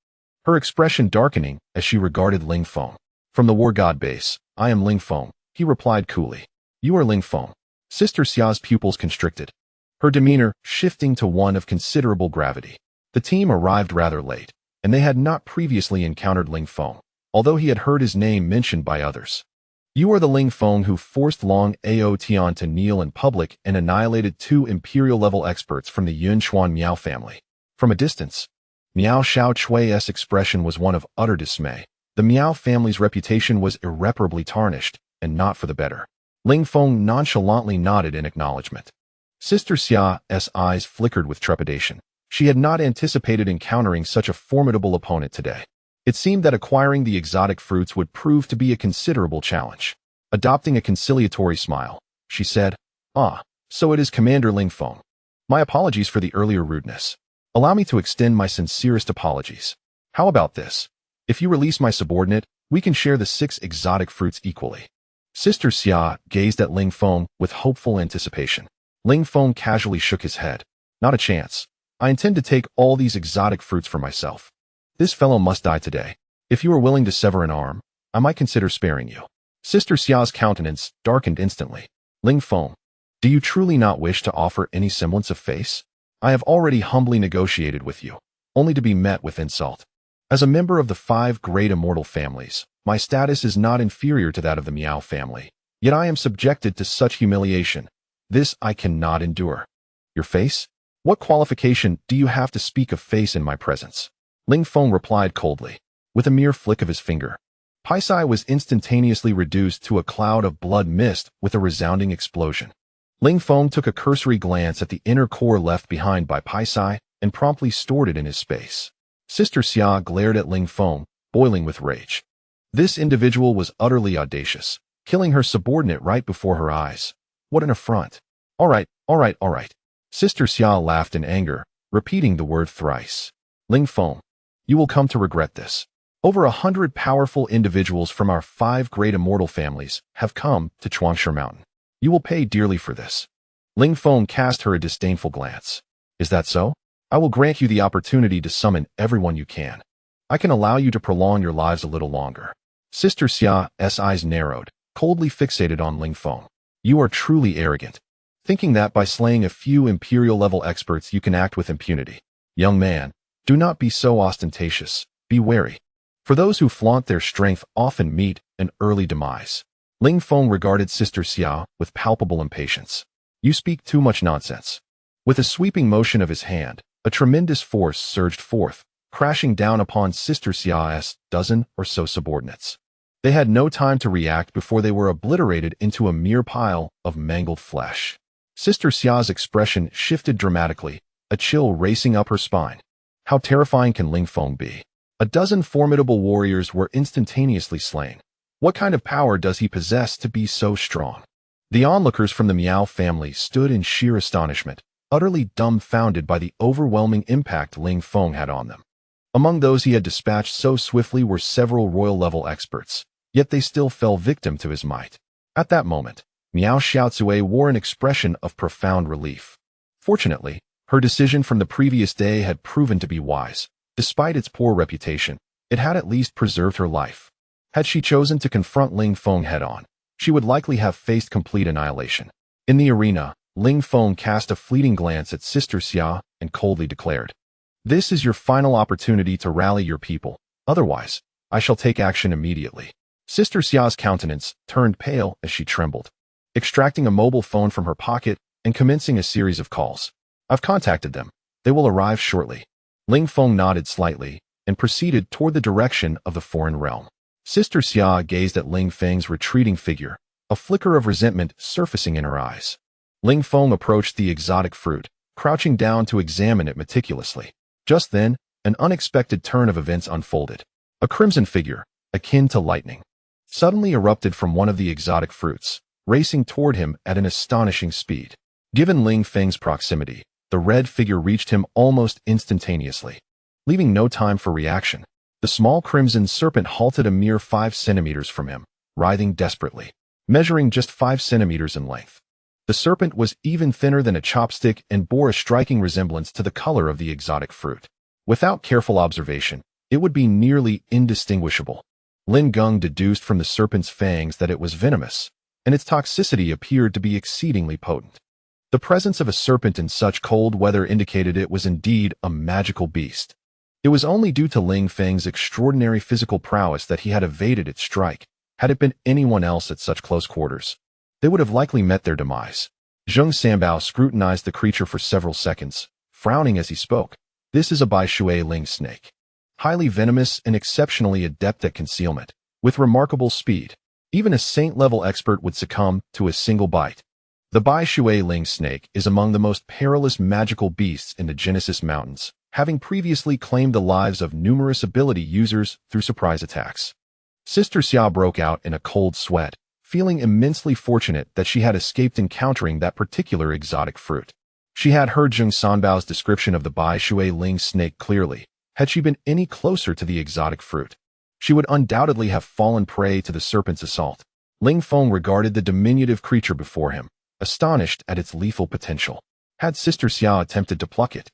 her expression darkening as she regarded Ling Feng. From the war god base, I am Ling Feng, he replied coolly. You are Ling Feng. Sister Xia's pupils constricted, her demeanor shifting to one of considerable gravity. The team arrived rather late, and they had not previously encountered Ling Feng, although he had heard his name mentioned by others. You are the Ling Feng who forced Long Aotian to kneel in public and annihilated 2 imperial-level experts from the Yunchuan Miao family. From a distance, Miao Shaochui's expression was one of utter dismay. The Miao family's reputation was irreparably tarnished, and not for the better. Ling Feng nonchalantly nodded in acknowledgement. Sister Xia's eyes flickered with trepidation. She had not anticipated encountering such a formidable opponent today. It seemed that acquiring the exotic fruits would prove to be a considerable challenge. Adopting a conciliatory smile, she said, Ah, so it is Commander Ling Feng. My apologies for the earlier rudeness. Allow me to extend my sincerest apologies. How about this? If you release my subordinate, we can share the 6 exotic fruits equally. Sister Xia gazed at Ling Feng with hopeful anticipation. Ling Feng casually shook his head. Not a chance. I intend to take all these exotic fruits for myself. This fellow must die today. If you are willing to sever an arm, I might consider sparing you. Sister Xia's countenance darkened instantly. Ling Feng, do you truly not wish to offer any semblance of face? I have already humbly negotiated with you, only to be met with insult. As a member of the 5 great immortal families, my status is not inferior to that of the Miao family, yet I am subjected to such humiliation. This I cannot endure. Your face? What qualification do you have to speak of face in my presence? Ling Feng replied coldly, with a mere flick of his finger. Paisai was instantaneously reduced to a cloud of blood mist with a resounding explosion. Ling Feng took a cursory glance at the inner core left behind by Paisai and promptly stored it in his space. Sister Xia glared at Ling Feng, boiling with rage. This individual was utterly audacious, killing her subordinate right before her eyes. What an affront. All right. Sister Xia laughed in anger, repeating the word thrice. Ling Feng, you will come to regret this. Over 100 powerful individuals from our 5 great immortal families have come to Chuangshe Mountain. You will pay dearly for this. Ling Feng cast her a disdainful glance. Is that so? I will grant you the opportunity to summon everyone you can. I can allow you to prolong your lives a little longer. Sister Xia's eyes narrowed, coldly fixated on Ling Feng. You are truly arrogant, thinking that by slaying a few imperial-level experts you can act with impunity. Young man, do not be so ostentatious. Be wary. For those who flaunt their strength often meet an early demise. Ling Feng regarded Sister Xia with palpable impatience. You speak too much nonsense. With a sweeping motion of his hand, a tremendous force surged forth, crashing down upon Sister Xia's dozen or so subordinates. They had no time to react before they were obliterated into a mere pile of mangled flesh. Sister Xia's expression shifted dramatically, a chill racing up her spine. How terrifying can Ling Feng be? A dozen formidable warriors were instantaneously slain. What kind of power does he possess to be so strong? The onlookers from the Miao family stood in sheer astonishment, utterly dumbfounded by the overwhelming impact Ling Feng had on them. Among those he had dispatched so swiftly were several royal-level experts, yet they still fell victim to his might. At that moment, Miao Xiaozue wore an expression of profound relief. Fortunately, her decision from the previous day had proven to be wise. Despite its poor reputation, it had at least preserved her life. Had she chosen to confront Ling Feng head-on, she would likely have faced complete annihilation. In the arena, Ling Feng cast a fleeting glance at Sister Xia and coldly declared, "This is your final opportunity to rally your people. Otherwise, I shall take action immediately." Sister Xia's countenance turned pale as she trembled, extracting a mobile phone from her pocket and commencing a series of calls. "I've contacted them. They will arrive shortly." Ling Feng nodded slightly and proceeded toward the direction of the foreign realm. Sister Xia gazed at Ling Feng's retreating figure, a flicker of resentment surfacing in her eyes. Ling Feng approached the exotic fruit, crouching down to examine it meticulously. Just then, an unexpected turn of events unfolded. A crimson figure, akin to lightning, suddenly erupted from one of the exotic fruits, racing toward him at an astonishing speed. Given Ling Feng's proximity, the red figure reached him almost instantaneously. Leaving no time for reaction, the small crimson serpent halted a mere 5 centimeters from him, writhing desperately, measuring just 5 centimeters in length. The serpent was even thinner than a chopstick and bore a striking resemblance to the color of the exotic fruit. Without careful observation, it would be nearly indistinguishable. Lin Geng deduced from the serpent's fangs that it was venomous, and its toxicity appeared to be exceedingly potent. The presence of a serpent in such cold weather indicated it was indeed a magical beast. It was only due to Ling Feng's extraordinary physical prowess that he had evaded its strike. Had it been anyone else at such close quarters, they would have likely met their demise. Zheng Sanbao scrutinized the creature for several seconds, frowning as he spoke. This is a Bai Shui Ling snake. Highly venomous and exceptionally adept at concealment, with remarkable speed. Even a saint-level expert would succumb to a single bite. The Bai Shui Ling snake is among the most perilous magical beasts in the Genesis Mountains, having previously claimed the lives of numerous ability users through surprise attacks. Sister Xia broke out in a cold sweat, feeling immensely fortunate that she had escaped encountering that particular exotic fruit. She had heard Zheng Sanbao's description of the Bai Shui Ling snake clearly. Had she been any closer to the exotic fruit, she would undoubtedly have fallen prey to the serpent's assault. Ling Feng regarded the diminutive creature before him, astonished at its lethal potential. Had Sister Xia attempted to pluck it,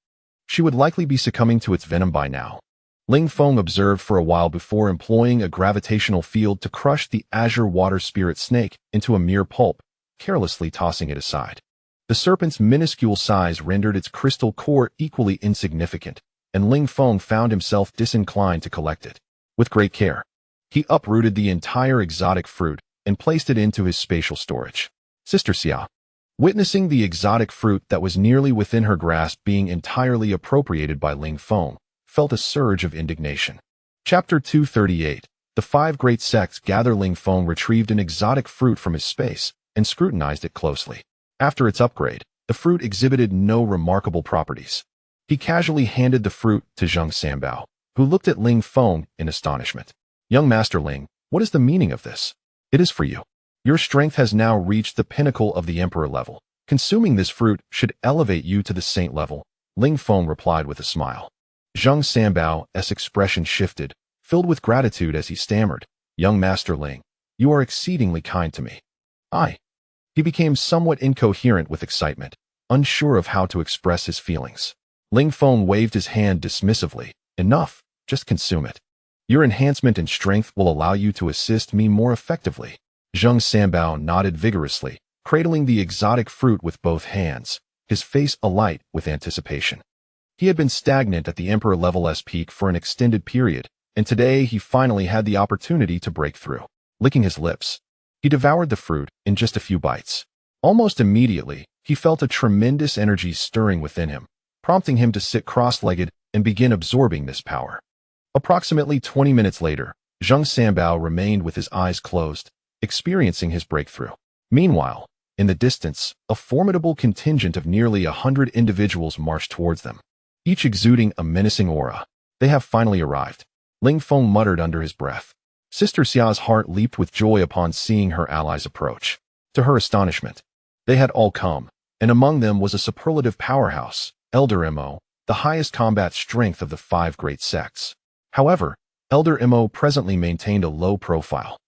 she would likely be succumbing to its venom by now. Ling Feng observed for a while before employing a gravitational field to crush the azure water spirit snake into a mere pulp, carelessly tossing it aside. The serpent's minuscule size rendered its crystal core equally insignificant, and Ling Feng found himself disinclined to collect it. With great care, he uprooted the entire exotic fruit and placed it into his spatial storage. Sister Xia, witnessing the exotic fruit that was nearly within her grasp being entirely appropriated by Ling Feng, felt a surge of indignation. Chapter 238. The 5 Great Sects gather. Ling Feng retrieved an exotic fruit from his space and scrutinized it closely. After its upgrade, the fruit exhibited no remarkable properties. He casually handed the fruit to Zheng Sanbao, who looked at Ling Feng in astonishment. Young Master Ling, what is the meaning of this? It is for you. Your strength has now reached the pinnacle of the Emperor level. Consuming this fruit should elevate you to the Saint level, Ling Feng replied with a smile. Zheng Sanbao's expression shifted, filled with gratitude as he stammered, Young Master Ling, you are exceedingly kind to me. He became somewhat incoherent with excitement, unsure of how to express his feelings. Ling Feng waved his hand dismissively. Enough, just consume it. Your enhancement in strength will allow you to assist me more effectively. Zheng Sanbao nodded vigorously, cradling the exotic fruit with both hands, his face alight with anticipation. He had been stagnant at the Emperor level's peak for an extended period, and today he finally had the opportunity to break through. Licking his lips, he devoured the fruit in just a few bites. Almost immediately, he felt a tremendous energy stirring within him, prompting him to sit cross-legged and begin absorbing this power. Approximately 20 minutes later, Zheng Sanbao remained with his eyes closed, experiencing his breakthrough. Meanwhile, in the distance, a formidable contingent of nearly 100 individuals marched towards them, each exuding a menacing aura. They have finally arrived, Ling Feng muttered under his breath. Sister Xia's heart leaped with joy upon seeing her allies approach. To her astonishment, they had all come, and among them was a superlative powerhouse, Elder Mo, the highest combat strength of the 5 great sects. However, Elder Mo presently maintained a low profile,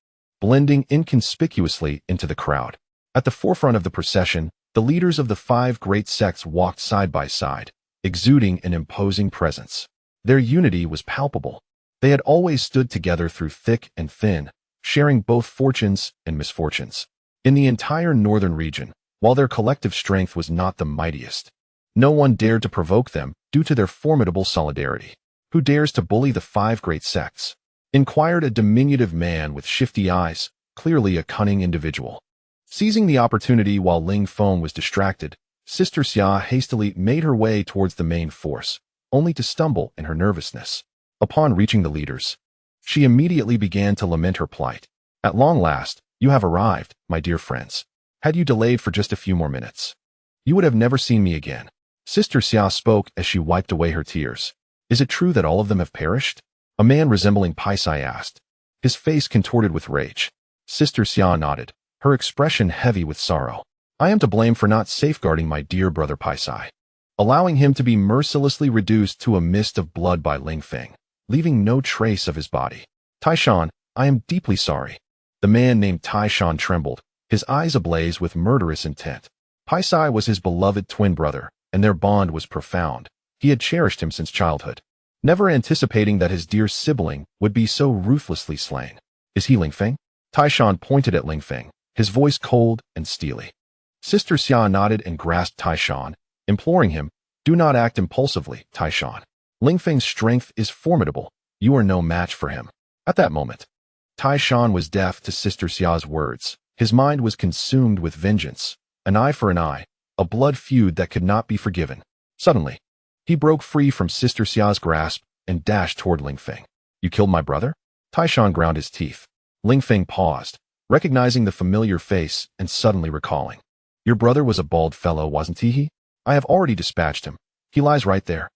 blending inconspicuously into the crowd. At the forefront of the procession, the leaders of the 5 great sects walked side by side, exuding an imposing presence. Their unity was palpable. They had always stood together through thick and thin, sharing both fortunes and misfortunes. In the entire northern region, while their collective strength was not the mightiest, no one dared to provoke them due to their formidable solidarity. Who dares to bully the 5 great sects? Inquired a diminutive man with shifty eyes, clearly a cunning individual. Seizing the opportunity while Ling Feng was distracted, Sister Xia hastily made her way towards the main force, only to stumble in her nervousness. Upon reaching the leaders, she immediately began to lament her plight. At long last, you have arrived, my dear friends. Had you delayed for just a few more minutes, you would have never seen me again. Sister Xia spoke as she wiped away her tears. Is it true that all of them have perished? A man resembling Paisai asked, his face contorted with rage. Sister Xia nodded, her expression heavy with sorrow. I am to blame for not safeguarding my dear brother Paisai, allowing him to be mercilessly reduced to a mist of blood by Ling Feng, leaving no trace of his body. Taishan, I am deeply sorry. The man named Taishan trembled, his eyes ablaze with murderous intent. Paisai was his beloved twin brother, and their bond was profound. He had cherished him since childhood, never anticipating that his dear sibling would be so ruthlessly slain. Is he Ling Feng? Taishan pointed at Ling Feng, his voice cold and steely. Sister Xia nodded and grasped Taishan, imploring him, do not act impulsively, Taishan. Ling Feng's strength is formidable. You are no match for him. At that moment, Taishan was deaf to Sister Xia's words. His mind was consumed with vengeance. An eye for an eye, a blood feud that could not be forgiven. Suddenly, he broke free from Sister Xia's grasp and dashed toward Ling Feng. You killed my brother? Taishan ground his teeth. Ling Feng paused, recognizing the familiar face and suddenly recalling. Your brother was a bald fellow, wasn't he? I have already dispatched him. He lies right there.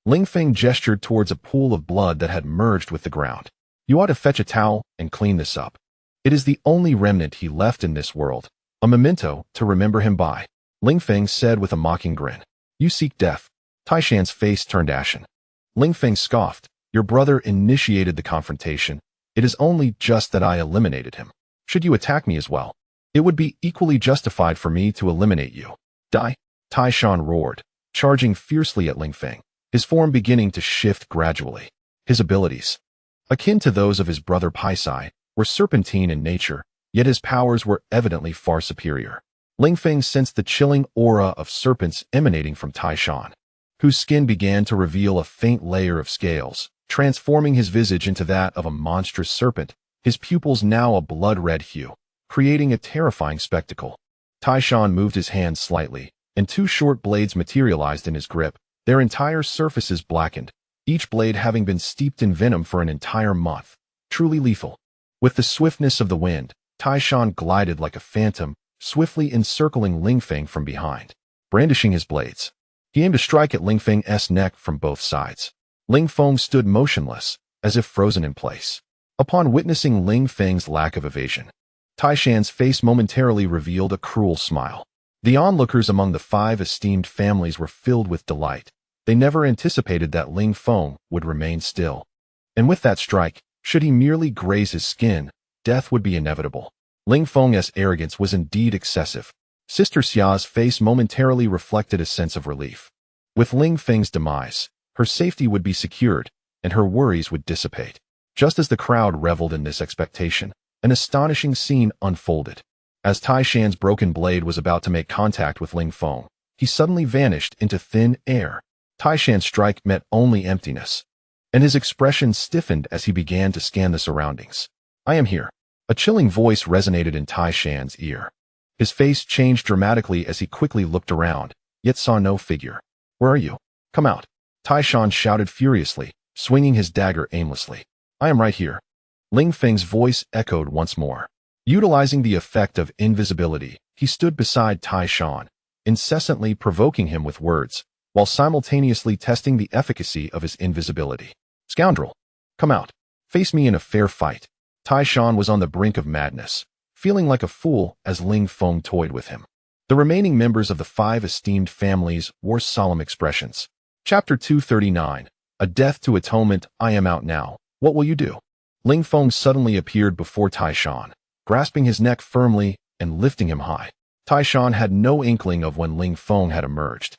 Ling Feng gestured towards a pool of blood that had merged with the ground. You ought to fetch a towel and clean this up. It is the only remnant he left in this world, a memento to remember him by. Ling Feng said with a mocking grin. You seek death. Taishan's face turned ashen. Ling Feng scoffed. Your brother initiated the confrontation. It is only just that I eliminated him. Should you attack me as well, it would be equally justified for me to eliminate you. Die. Taishan roared, charging fiercely at Ling Feng, his form beginning to shift gradually. His abilities, akin to those of his brother Paisai, were serpentine in nature, yet his powers were evidently far superior. Ling Feng sensed the chilling aura of serpents emanating from Taishan, whose skin began to reveal a faint layer of scales, transforming his visage into that of a monstrous serpent, his pupils now a blood-red hue, creating a terrifying spectacle. Taishan moved his hand slightly, and two short blades materialized in his grip, their entire surfaces blackened, each blade having been steeped in venom for an entire month. Truly lethal. With the swiftness of the wind, Taishan glided like a phantom, swiftly encircling Ling Feng from behind. Brandishing his blades, he aimed to strike at Ling Feng's neck from both sides. Ling Feng stood motionless, as if frozen in place. Upon witnessing Ling Feng's lack of evasion, Taishan's face momentarily revealed a cruel smile. The onlookers among the 5 esteemed families were filled with delight. They never anticipated that Ling Feng would remain still. And with that strike, should he merely graze his skin, death would be inevitable. Ling Feng's arrogance was indeed excessive. Sister Xia's face momentarily reflected a sense of relief. With Ling Feng's demise, her safety would be secured, and her worries would dissipate. Just as the crowd reveled in this expectation, an astonishing scene unfolded. As Taishan's broken blade was about to make contact with Ling Feng, he suddenly vanished into thin air. Taishan's strike met only emptiness, and his expression stiffened as he began to scan the surroundings. I am here. A chilling voice resonated in Taishan's ear. His face changed dramatically as he quickly looked around, yet saw no figure. Where are you? Come out. Taishan shouted furiously, swinging his dagger aimlessly. I am right here. Ling Feng's voice echoed once more. Utilizing the effect of invisibility, he stood beside Taishan, incessantly provoking him with words, while simultaneously testing the efficacy of his invisibility. Scoundrel! Come out. Face me in a fair fight. Taishan was on the brink of madness, feeling like a fool as Ling Feng toyed with him. The remaining members of the 5 esteemed families wore solemn expressions. Chapter 239. A Death to Atonement. I am out now. What will you do? Ling Feng suddenly appeared before Taishan, grasping his neck firmly and lifting him high. Taishan had no inkling of when Ling Feng had emerged,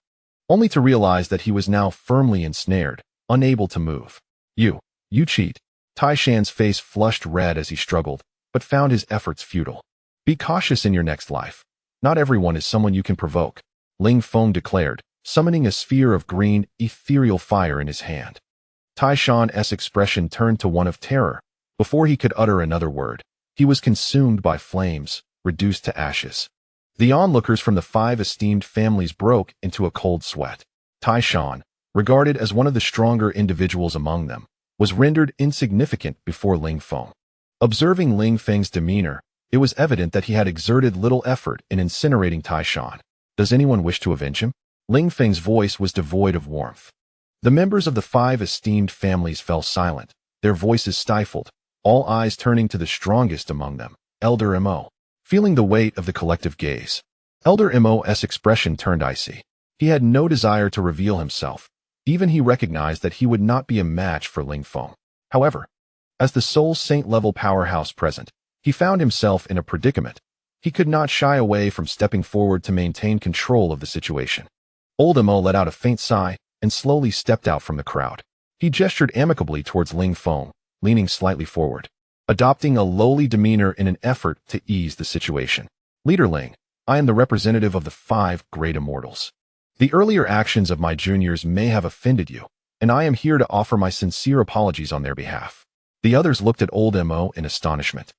only to realize that he was now firmly ensnared, unable to move. You cheat. Taishan's face flushed red as he struggled, but found his efforts futile. Be cautious in your next life. Not everyone is someone you can provoke, Ling Feng declared, summoning a sphere of green, ethereal fire in his hand. Taishan's expression turned to one of terror. Before he could utter another word, he was consumed by flames, reduced to ashes. The onlookers from the 5 esteemed families broke into a cold sweat. Taishan, regarded as one of the stronger individuals among them, was rendered insignificant before Ling Feng. Observing Ling Feng's demeanor, it was evident that he had exerted little effort in incinerating Taishan. Does anyone wish to avenge him? Ling Feng's voice was devoid of warmth. The members of the 5 esteemed families fell silent, their voices stifled, all eyes turning to the strongest among them, Elder Mo. Feeling the weight of the collective gaze, Elder Mo's expression turned icy. He had no desire to reveal himself. Even he recognized that he would not be a match for Ling Feng. However, as the sole saint-level powerhouse present, he found himself in a predicament. He could not shy away from stepping forward to maintain control of the situation. Old Mo let out a faint sigh and slowly stepped out from the crowd. He gestured amicably towards Ling Feng, leaning slightly forward, adopting a lowly demeanor in an effort to ease the situation. Leader Ling, I am the representative of the 5 great immortals. The earlier actions of my juniors may have offended you, and I am here to offer my sincere apologies on their behalf. The others looked at Old Mo in astonishment,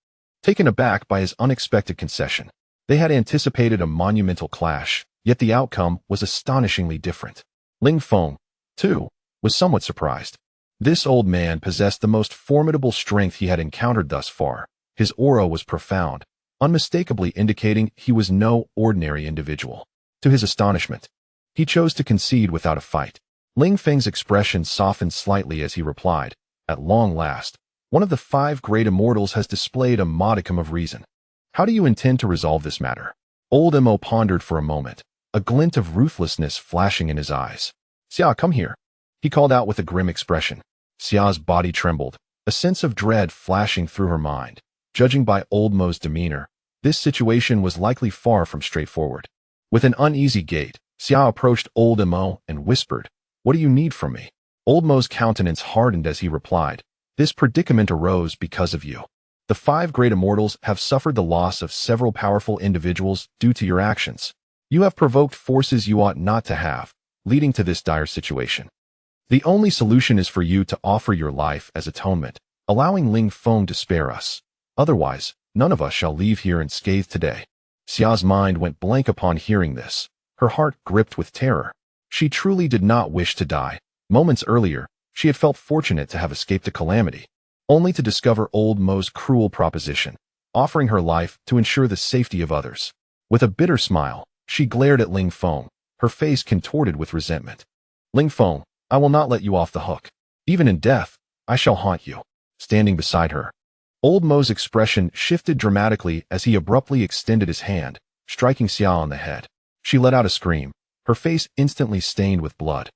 taken aback by his unexpected concession. They had anticipated a monumental clash, yet the outcome was astonishingly different. Ling Feng, too, was somewhat surprised. This old man possessed the most formidable strength he had encountered thus far. His aura was profound, unmistakably indicating he was no ordinary individual. To his astonishment, he chose to concede without a fight. Ling Feng's expression softened slightly as he replied, at long last, one of the 5 great immortals has displayed a modicum of reason. How do you intend to resolve this matter? Old Mo pondered for a moment, a glint of ruthlessness flashing in his eyes. Xia, come here, he called out with a grim expression. Xia's body trembled, a sense of dread flashing through her mind. Judging by Old Mo's demeanor, this situation was likely far from straightforward. With an uneasy gait, Xia approached Old Mo and whispered, "What do you need from me?" Old Mo's countenance hardened as he replied, "This predicament arose because of you. The 5 great immortals have suffered the loss of several powerful individuals due to your actions. You have provoked forces you ought not to have, leading to this dire situation. The only solution is for you to offer your life as atonement, allowing Ling Feng to spare us. Otherwise, none of us shall leave here unscathed today." Xia's mind went blank upon hearing this, her heart gripped with terror. She truly did not wish to die. Moments earlier, she had felt fortunate to have escaped a calamity, only to discover Old Mo's cruel proposition, offering her life to ensure the safety of others. With a bitter smile, she glared at Ling Feng, her face contorted with resentment. "Ling Feng, I will not let you off the hook. Even in death, I shall haunt you." Standing beside her, Old Mo's expression shifted dramatically as he abruptly extended his hand, striking Xia on the head. She let out a scream, her face instantly stained with blood,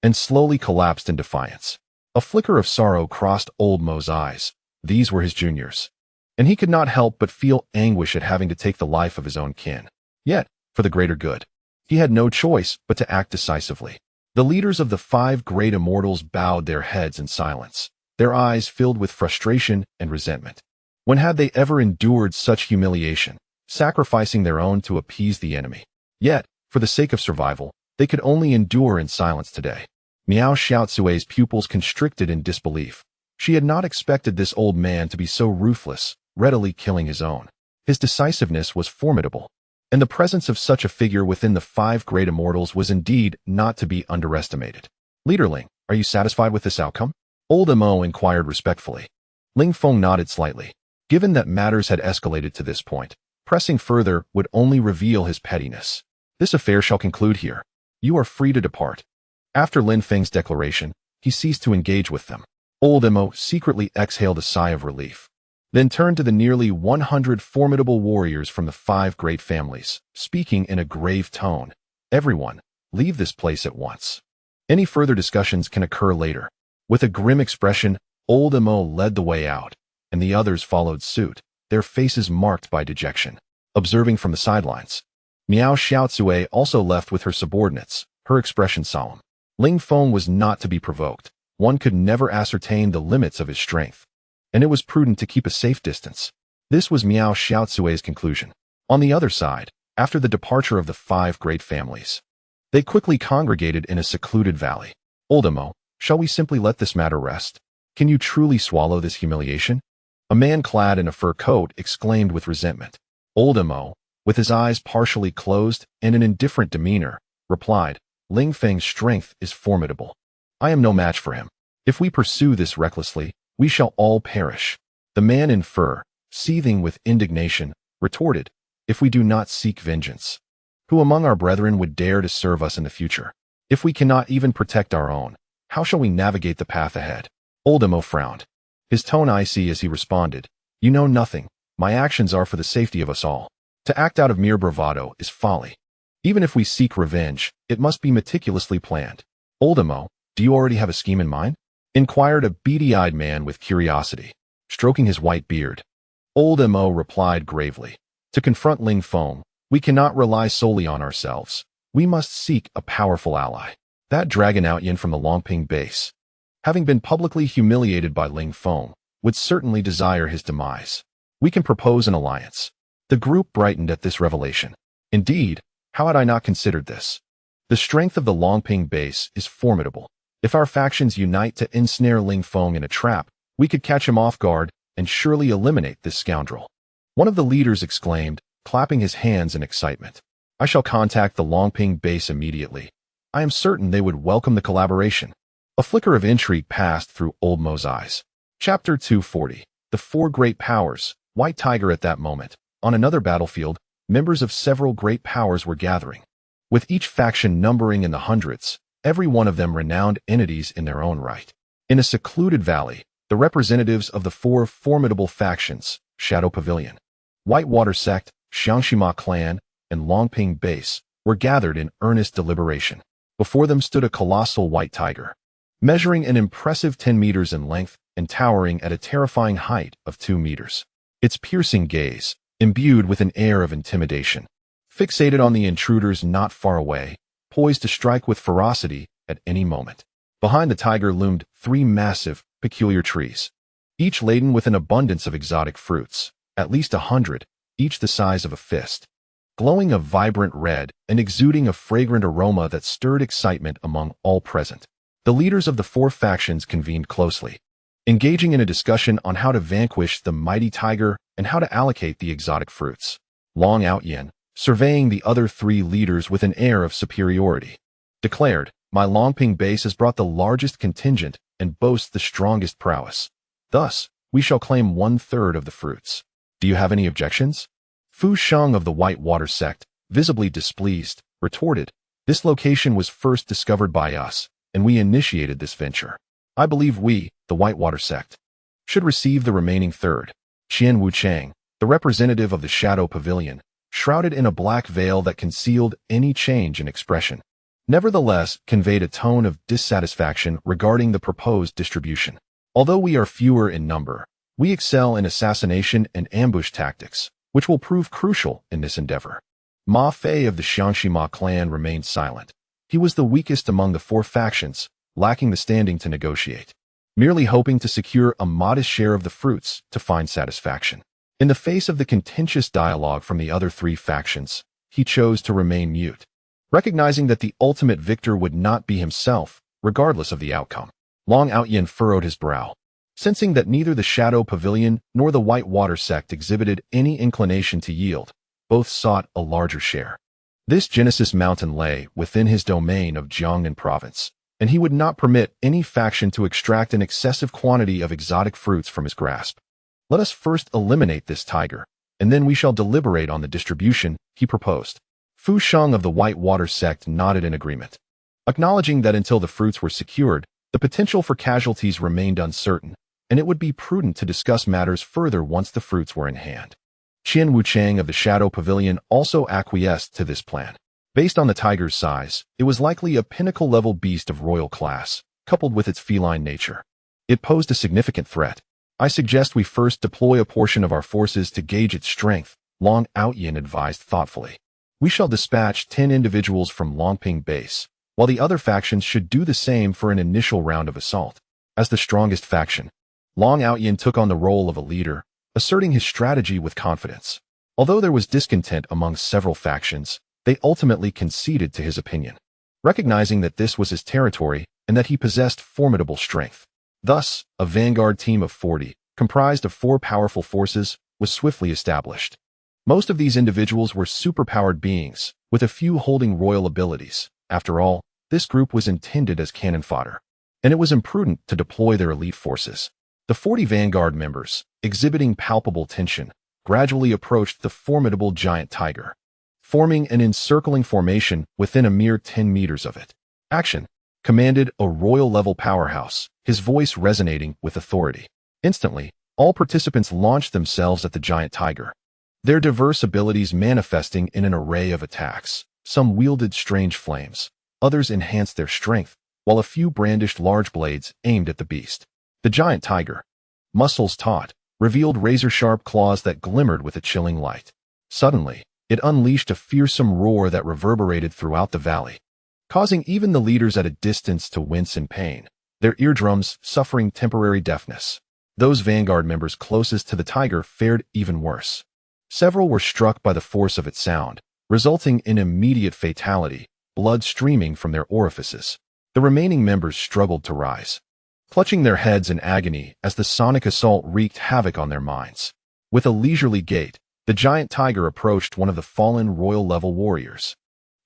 and slowly collapsed in defiance. A flicker of sorrow crossed Old Mo's eyes. These were his juniors, and he could not help but feel anguish at having to take the life of his own kin. Yet, for the greater good, he had no choice but to act decisively. The leaders of the 5 great immortals bowed their heads in silence, their eyes filled with frustration and resentment. When had they ever endured such humiliation, sacrificing their own to appease the enemy? Yet, for the sake of survival, they could only endure in silence today. Miao Xiaozui's pupils constricted in disbelief. She had not expected this old man to be so ruthless, readily killing his own. His decisiveness was formidable, and the presence of such a figure within the 5 great immortals was indeed not to be underestimated. "Leader Ling, are you satisfied with this outcome?" Old Mo inquired respectfully. Ling Feng nodded slightly. Given that matters had escalated to this point, pressing further would only reveal his pettiness. "This affair shall conclude here. You are free to depart." After Ling Feng's declaration, he ceased to engage with them. Old Mo secretly exhaled a sigh of relief, then turned to the nearly 100 formidable warriors from the 5 great families, speaking in a grave tone. "Everyone, leave this place at once. Any further discussions can occur later." With a grim expression, Old Mo led the way out, and the others followed suit, their faces marked by dejection. Observing from the sidelines, Miao Xiaozui also left with her subordinates, her expression solemn. Ling Feng was not to be provoked. One could never ascertain the limits of his strength, and it was prudent to keep a safe distance. This was Miao Xiaozui's conclusion. On the other side, after the departure of the 5 great families, they quickly congregated in a secluded valley. "Old Mo, shall we simply let this matter rest? Can you truly swallow this humiliation?" A man clad in a fur coat exclaimed with resentment. Old Mo, with his eyes partially closed and an indifferent demeanor, replied, "Ling Feng's strength is formidable. I am no match for him. If we pursue this recklessly, we shall all perish. The man in fur, seething with indignation, retorted, if we do not seek vengeance, who among our brethren would dare to serve us in the future? If we cannot even protect our own, how shall we navigate the path ahead? Old Emo frowned, his tone icy as he responded, you know nothing. My actions are for the safety of us all. To act out of mere bravado is folly. Even if we seek revenge, it must be meticulously planned. Old Emo, do you already have a scheme in mind? Inquired a beady-eyed man with curiosity, stroking his white beard. Old Emo replied gravely, to confront Ling Feng, we cannot rely solely on ourselves. We must seek a powerful ally. That dragon Aotian from the Longping base, having been publicly humiliated by Ling Feng, would certainly desire his demise. We can propose an alliance. The group brightened at this revelation. Indeed, how had I not considered this? The strength of the Longping base is formidable. If our factions unite to ensnare Ling Feng in a trap, we could catch him off guard and surely eliminate this scoundrel. One of the leaders exclaimed, clapping his hands in excitement. I shall contact the Longping base immediately. I am certain they would welcome the collaboration. A flicker of intrigue passed through Old Mo's eyes. Chapter 240. The Four Great Powers. White Tiger. At that moment, on another battlefield, members of several great powers were gathering. With each faction numbering in the hundreds, every one of them renowned entities in their own right. In a secluded valley, the representatives of the four formidable factions, Shadow Pavilion, Whitewater Sect, Xiangxima Clan, and Longping Base, were gathered in earnest deliberation. Before them stood a colossal white tiger, measuring an impressive 10 meters in length and towering at a terrifying height of 2 meters. Its piercing gaze, imbued with an air of intimidation, fixated on the intruders not far away, poised to strike with ferocity at any moment. Behind the tiger loomed 3 massive, peculiar trees, each laden with an abundance of exotic fruits, at least 100, each the size of a fist, glowing a vibrant red and exuding a fragrant aroma that stirred excitement among all present. The leaders of the four factions convened closely, engaging in a discussion on how to vanquish the mighty tiger and how to allocate the exotic fruits. Long Aotian, surveying the other 3 leaders with an air of superiority, declared, my Longping base has brought the largest contingent and boasts the strongest prowess. Thus, we shall claim 1/3 of the fruits. Do you have any objections? Fu Sheng of the Whitewater Sect, visibly displeased, retorted, this location was first discovered by us, and we initiated this venture. I believe we, the Whitewater Sect, should receive the remaining third. Qian Wuchang, the representative of the Shadow Pavilion, shrouded in a black veil that concealed any change in expression, nevertheless conveyed a tone of dissatisfaction regarding the proposed distribution. Although we are fewer in number, we excel in assassination and ambush tactics, which will prove crucial in this endeavor. Ma Fei of the Xiangxima clan remained silent. He was the weakest among the 4 factions, lacking the standing to negotiate, merely hoping to secure a modest share of the fruits to find satisfaction. In the face of the contentious dialogue from the other 3 factions, he chose to remain mute, recognizing that the ultimate victor would not be himself, regardless of the outcome. Long Aotian furrowed his brow, sensing that neither the Shadow Pavilion nor the Whitewater Sect exhibited any inclination to yield. Both sought a larger share. This Genesis Mountain lay within his domain of Jiangnan Province, and he would not permit any faction to extract an excessive quantity of exotic fruits from his grasp. Let us first eliminate this tiger, and then we shall deliberate on the distribution, he proposed. Fu Sheng of the Whitewater Sect nodded in agreement, acknowledging that until the fruits were secured, the potential for casualties remained uncertain, and it would be prudent to discuss matters further once the fruits were in hand. Qian Wuchang of the Shadow Pavilion also acquiesced to this plan. Based on the tiger's size, it was likely a pinnacle-level beast of royal class, coupled with its feline nature. It posed a significant threat. I suggest we first deploy a portion of our forces to gauge its strength, Long Aotian advised thoughtfully. We shall dispatch 10 individuals from Longping Base, while the other factions should do the same for an initial round of assault. As the strongest faction, Long Aotian took on the role of a leader, asserting his strategy with confidence. Although there was discontent among several factions, they ultimately conceded to his opinion, recognizing that this was his territory and that he possessed formidable strength. Thus, a vanguard team of 40, comprised of 4 powerful forces, was swiftly established. Most of these individuals were superpowered beings, with a few holding royal abilities. After all, this group was intended as cannon fodder. and it was imprudent to deploy their elite forces. The 40 vanguard members, exhibiting palpable tension, gradually approached the formidable giant tiger, forming an encircling formation within a mere 10 meters of it. "Action!" commanded a royal-level powerhouse, his voice resonating with authority. Instantly, all participants launched themselves at the giant tiger, their diverse abilities manifesting in an array of attacks. Some wielded strange flames, others enhanced their strength, while a few brandished large blades aimed at the beast. The giant tiger, muscles taut, revealed razor-sharp claws that glimmered with a chilling light. Suddenly, it unleashed a fearsome roar that reverberated throughout the valley, causing even the leaders at a distance to wince in pain, their eardrums suffering temporary deafness. Those vanguard members closest to the tiger fared even worse. Several were struck by the force of its sound, resulting in immediate fatality, blood streaming from their orifices. The remaining members struggled to rise, clutching their heads in agony as the sonic assault wreaked havoc on their minds. With a leisurely gait, the giant tiger approached one of the fallen royal-level warriors,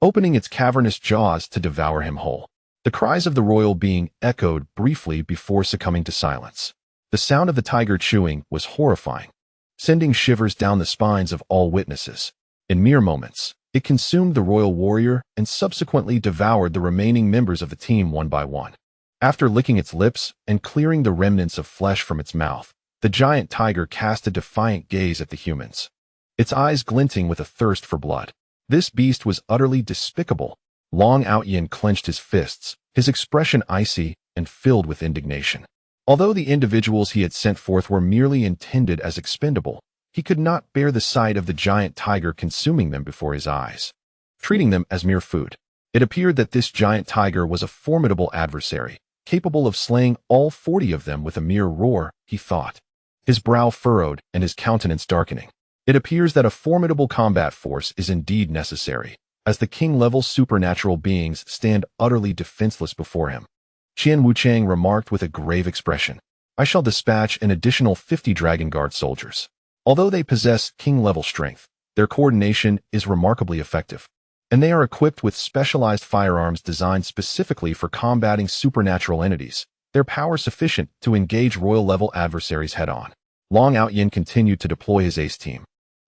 opening its cavernous jaws to devour him whole. The cries of the royal being echoed briefly before succumbing to silence. The sound of the tiger chewing was horrifying, sending shivers down the spines of all witnesses. In mere moments, it consumed the royal warrior and subsequently devoured the remaining members of the team one by one. After licking its lips and clearing the remnants of flesh from its mouth, the giant tiger cast a defiant gaze at the humans, its eyes glinting with a thirst for blood. This beast was utterly despicable. Long Aotian clenched his fists, his expression icy and filled with indignation. Although the individuals he had sent forth were merely intended as expendable, he could not bear the sight of the giant tiger consuming them before his eyes, treating them as mere food. It appeared that this giant tiger was a formidable adversary, capable of slaying all 40 of them with a mere roar, he thought, his brow furrowed and his countenance darkening. It appears that a formidable combat force is indeed necessary, as the king-level supernatural beings stand utterly defenseless before him. Qian Wuchang remarked with a grave expression, "I shall dispatch an additional 50 Dragon Guard soldiers. Although they possess king-level strength, their coordination is remarkably effective, and they are equipped with specialized firearms designed specifically for combating supernatural entities, their power sufficient to engage royal-level adversaries head-on." Long Aotian continued to deploy his ace team,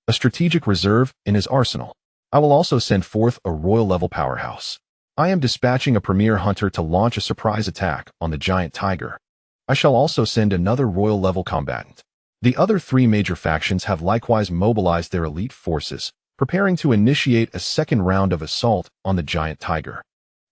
a strategic reserve in his arsenal. "I will also send forth a royal-level powerhouse. I am dispatching a premier hunter to launch a surprise attack on the giant tiger. I shall also send another royal-level combatant." The other 3 major factions have likewise mobilized their elite forces, preparing to initiate a second round of assault on the giant tiger.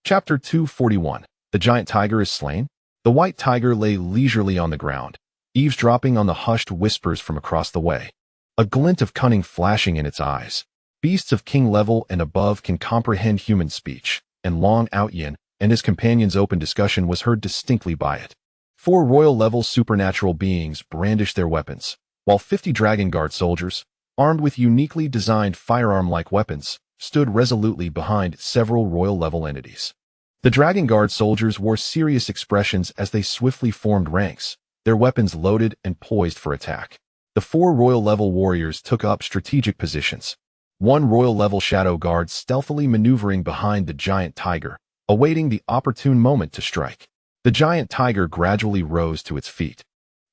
Chapter 241. The giant tiger is slain? The white tiger lay leisurely on the ground, eavesdropping on the hushed whispers from across the way, a glint of cunning flashing in its eyes. Beasts of king level and above can comprehend human speech, and Long Aotian and his companion's open discussion was heard distinctly by it. 4 royal-level supernatural beings brandished their weapons, while 50 Dragon Guard soldiers, armed with uniquely designed firearm-like weapons, stood resolutely behind several royal-level entities. The Dragon Guard soldiers wore serious expressions as they swiftly formed ranks, their weapons loaded and poised for attack. The 4 royal-level warriors took up strategic positions, one royal-level shadow guard stealthily maneuvering behind the giant tiger, awaiting the opportune moment to strike. The giant tiger gradually rose to its feet,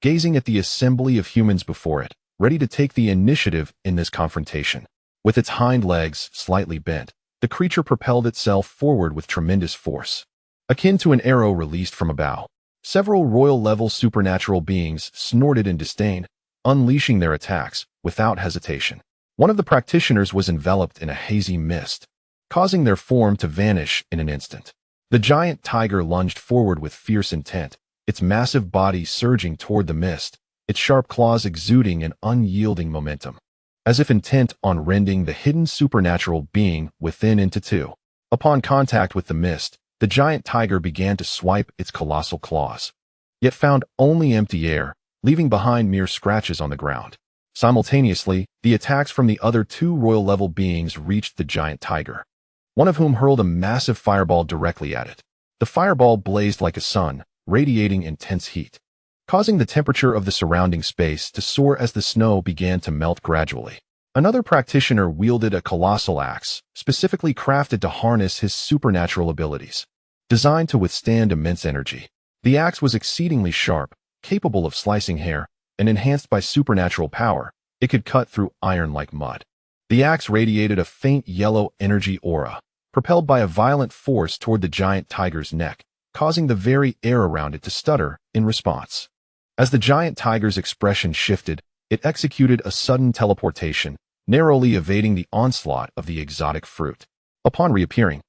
gazing at the assembly of humans before it, ready to take the initiative in this confrontation. With its hind legs slightly bent, the creature propelled itself forward with tremendous force, akin to an arrow released from a bow. Several royal-level supernatural beings snorted in disdain, unleashing their attacks without hesitation. One of the practitioners was enveloped in a hazy mist, causing their form to vanish in an instant. The giant tiger lunged forward with fierce intent, its massive body surging toward the mist, its sharp claws exuding an unyielding momentum, as if intent on rending the hidden supernatural being within into two. Upon contact with the mist, the giant tiger began to swipe its colossal claws, yet found only empty air, leaving behind mere scratches on the ground. Simultaneously, the attacks from the other 2 royal-level beings reached the giant tiger, one of whom hurled a massive fireball directly at it. The fireball blazed like a sun, radiating intense heat, causing the temperature of the surrounding space to soar as the snow began to melt gradually. Another practitioner wielded a colossal axe, specifically crafted to harness his supernatural abilities, designed to withstand immense energy. The axe was exceedingly sharp, capable of slicing hair, and enhanced by supernatural power. It could cut through iron like mud. The axe radiated a faint yellow energy aura, propelled by a violent force toward the giant tiger's neck, causing the very air around it to stutter in response. As the giant tiger's expression shifted, it executed a sudden teleportation, narrowly evading the onslaught of the exotic fruit. Upon reappearing,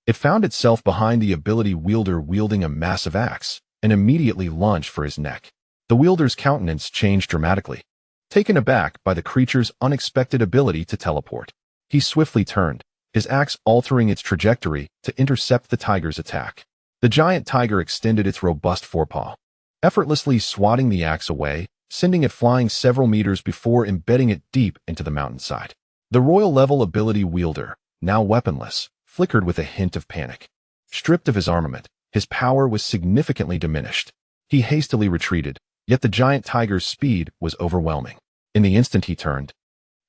it found itself behind the ability wielder wielding a massive axe, and immediately lunged for his neck. The wielder's countenance changed dramatically. Taken aback by the creature's unexpected ability to teleport, he swiftly turned, his axe altering its trajectory to intercept the tiger's attack. The giant tiger extended its robust forepaw, effortlessly swatting the axe away, sending it flying several meters before embedding it deep into the mountainside. The royal-level ability wielder, now weaponless, flickered with a hint of panic. Stripped of his armament, his power was significantly diminished. He hastily retreated, yet the giant tiger's speed was overwhelming. In the instant he turned,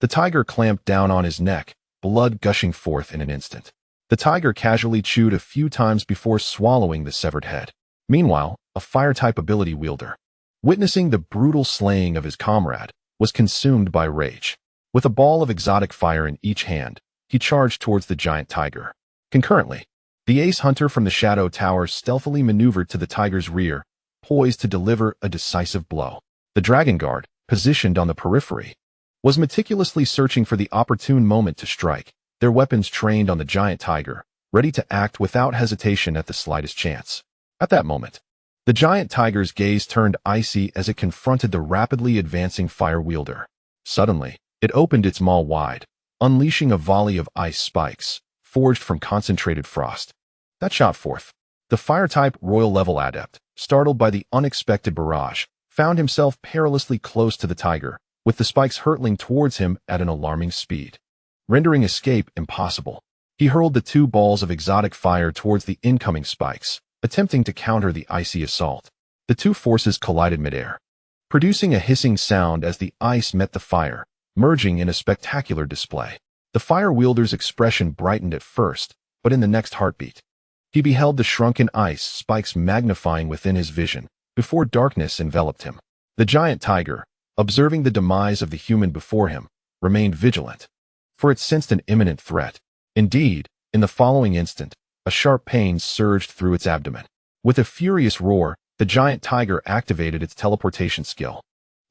the tiger clamped down on his neck, blood gushing forth in an instant. The tiger casually chewed a few times before swallowing the severed head. Meanwhile, a fire-type ability wielder, witnessing the brutal slaying of his comrade, was consumed by rage. With a ball of exotic fire in each hand, he charged towards the giant tiger. Concurrently, the ace hunter from the Shadow Tower stealthily maneuvered to the tiger's rear, poised to deliver a decisive blow. The dragon guard, positioned on the periphery, was meticulously searching for the opportune moment to strike, their weapons trained on the giant tiger, ready to act without hesitation at the slightest chance. At that moment, the giant tiger's gaze turned icy as it confronted the rapidly advancing fire wielder. Suddenly, it opened its maw wide, unleashing a volley of ice spikes, forged from concentrated frost, that shot forth. The fire-type royal-level adept, startled by the unexpected barrage, found himself perilously close to the tiger, with the spikes hurtling towards him at an alarming speed, rendering escape impossible. He hurled the two balls of exotic fire towards the incoming spikes, attempting to counter the icy assault. The two forces collided midair, producing a hissing sound as the ice met the fire, merging in a spectacular display. The fire wielder's expression brightened at first, but in the next heartbeat, he beheld the shrunken ice spikes magnifying within his vision, before darkness enveloped him. The giant tiger, observing the demise of the human before him, remained vigilant, for it sensed an imminent threat. Indeed, in the following instant, a sharp pain surged through its abdomen. With a furious roar, the giant tiger activated its teleportation skill.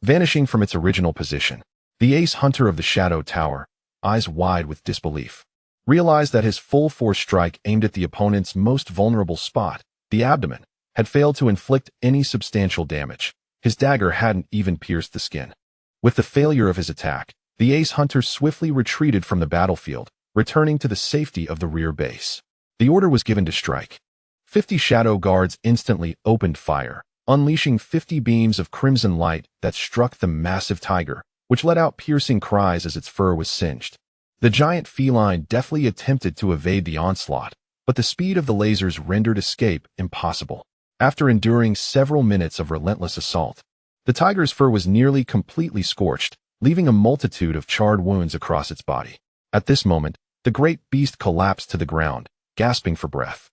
Vanishing from its original position, the ace hunter of the Shadow Tower, eyes wide with disbelief, realized that his full-force strike aimed at the opponent's most vulnerable spot, the abdomen, had failed to inflict any substantial damage. His dagger hadn't even pierced the skin. With the failure of his attack, the ace hunter swiftly retreated from the battlefield, returning to the safety of the rear base. The order was given to strike. 50 shadow guards instantly opened fire, unleashing 50 beams of crimson light that struck the massive tiger, which let out piercing cries as its fur was singed. The giant feline deftly attempted to evade the onslaught, but the speed of the lasers rendered escape impossible. After enduring several minutes of relentless assault, the tiger's fur was nearly completely scorched, leaving a multitude of charred wounds across its body. At this moment, the great beast collapsed to the ground, gasping for breath.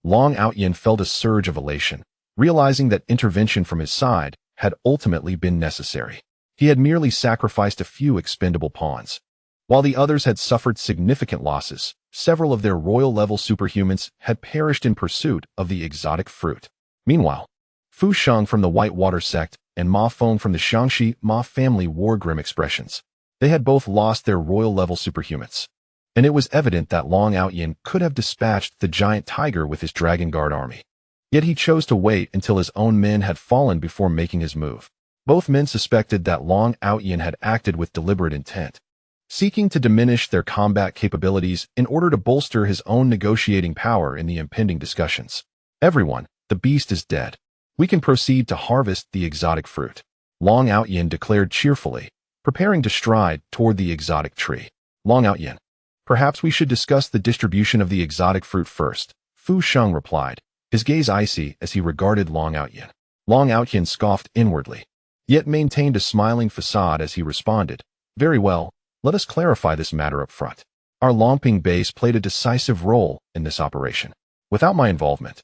Aotian felt a surge of elation, realizing that intervention from his side had ultimately been necessary. He had merely sacrificed a few expendable pawns. While the others had suffered significant losses, several of their royal-level superhumans had perished in pursuit of the exotic fruit. Meanwhile, Fu Sheng from the Whitewater sect and Ma Feng from the Shangxi Ma family wore grim expressions. They had both lost their royal-level superhumans, and it was evident that Aotian could have dispatched the giant tiger with his Dragon Guard army. Yet he chose to wait until his own men had fallen before making his move. Both men suspected that Aotian had acted with deliberate intent, seeking to diminish their combat capabilities in order to bolster his own negotiating power in the impending discussions. "Everyone, the beast is dead. We can proceed to harvest the exotic fruit," Aotian declared cheerfully, preparing to stride toward the exotic tree. "Aotian, perhaps we should discuss the distribution of the exotic fruit first," Fu Sheng replied, his gaze icy as he regarded Aotian. Aotian scoffed inwardly, yet maintained a smiling facade as he responded, "Very well, let us clarify this matter up front. Our Lomping base played a decisive role in this operation. Without my involvement,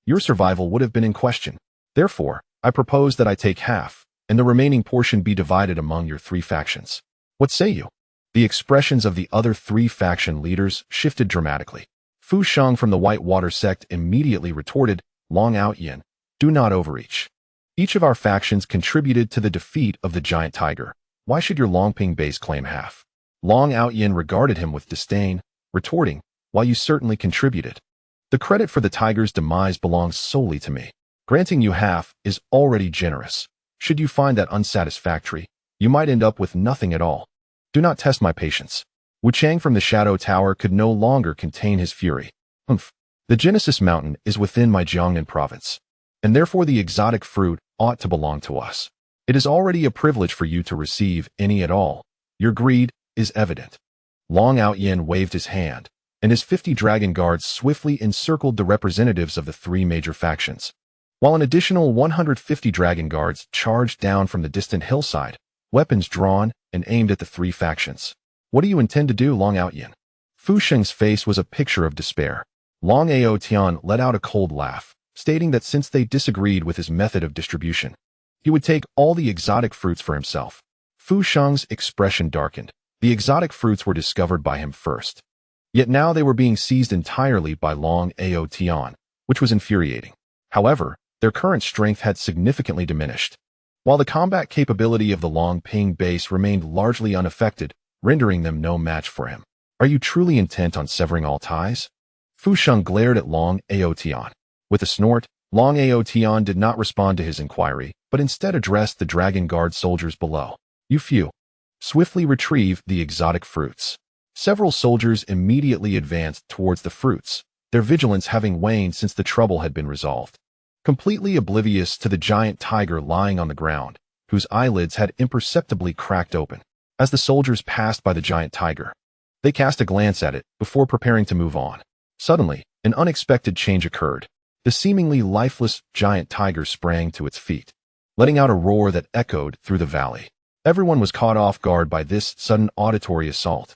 your survival would have been in question. Therefore, I propose that I take half, and the remaining portion be divided among your 3 factions. What say you?" The expressions of the other 3 faction leaders shifted dramatically. Fu Sheng from the Whitewater sect immediately retorted, "Long Aotian, do not overreach. Each of our factions contributed to the defeat of the giant tiger. Why should your Longping base claim half?" Long Aotian regarded him with disdain, retorting, "While you certainly contributed. The credit for the tiger's demise belongs solely to me. Granting you half is already generous. Should you find that unsatisfactory, you might end up with nothing at all. Do not test my patience." Wu Chang from the Shadow Tower could no longer contain his fury. "Humph. The Genesis Mountain is within my Jiangnan province, and therefore the exotic fruit ought to belong to us. It is already a privilege for you to receive any at all. Your greed is evident." Long Aotian waved his hand, and his 50 dragon guards swiftly encircled the representatives of the 3 major factions, while an additional 150 dragon guards charged down from the distant hillside, weapons drawn and aimed at the 3 factions. "What do you intend to do, Long Aotian?" Fu Sheng's face was a picture of despair. Long Aotian let out a cold laugh, stating that since they disagreed with his method of distribution, he would take all the exotic fruits for himself. Fu Sheng's expression darkened. The exotic fruits were discovered by him first. Yet now they were being seized entirely by Long Aotian, which was infuriating. However, their current strength had significantly diminished, while the combat capability of the Long Ping base remained largely unaffected, rendering them no match for him. "Are you truly intent on severing all ties?" Fu Sheng glared at Long Aotian. With a snort, Long Aotian did not respond to his inquiry, but instead addressed the Dragon Guard soldiers below. "You few, swiftly retrieve the exotic fruits." Several soldiers immediately advanced towards the fruits, their vigilance having waned since the trouble had been resolved. Completely oblivious to the giant tiger lying on the ground, whose eyelids had imperceptibly cracked open. As the soldiers passed by the giant tiger, they cast a glance at it before preparing to move on. Suddenly, an unexpected change occurred. The seemingly lifeless giant tiger sprang to its feet, letting out a roar that echoed through the valley. Everyone was caught off guard by this sudden auditory assault.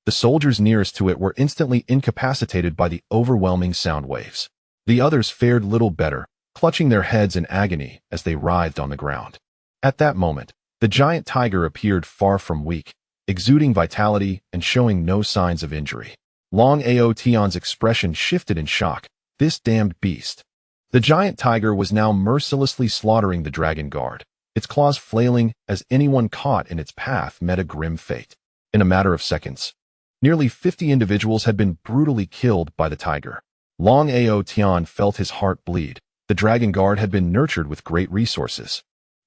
The soldiers nearest to it were instantly incapacitated by the overwhelming sound waves. The others fared little better, clutching their heads in agony as they writhed on the ground. At that moment, the giant tiger appeared far from weak, exuding vitality and showing no signs of injury. Long Aotian's expression shifted in shock. This damned beast. The giant tiger was now mercilessly slaughtering the Dragon Guard, its claws flailing as anyone caught in its path met a grim fate. In a matter of seconds, nearly 50 individuals had been brutally killed by the tiger. Long Aotian felt his heart bleed. The Dragon Guard had been nurtured with great resources,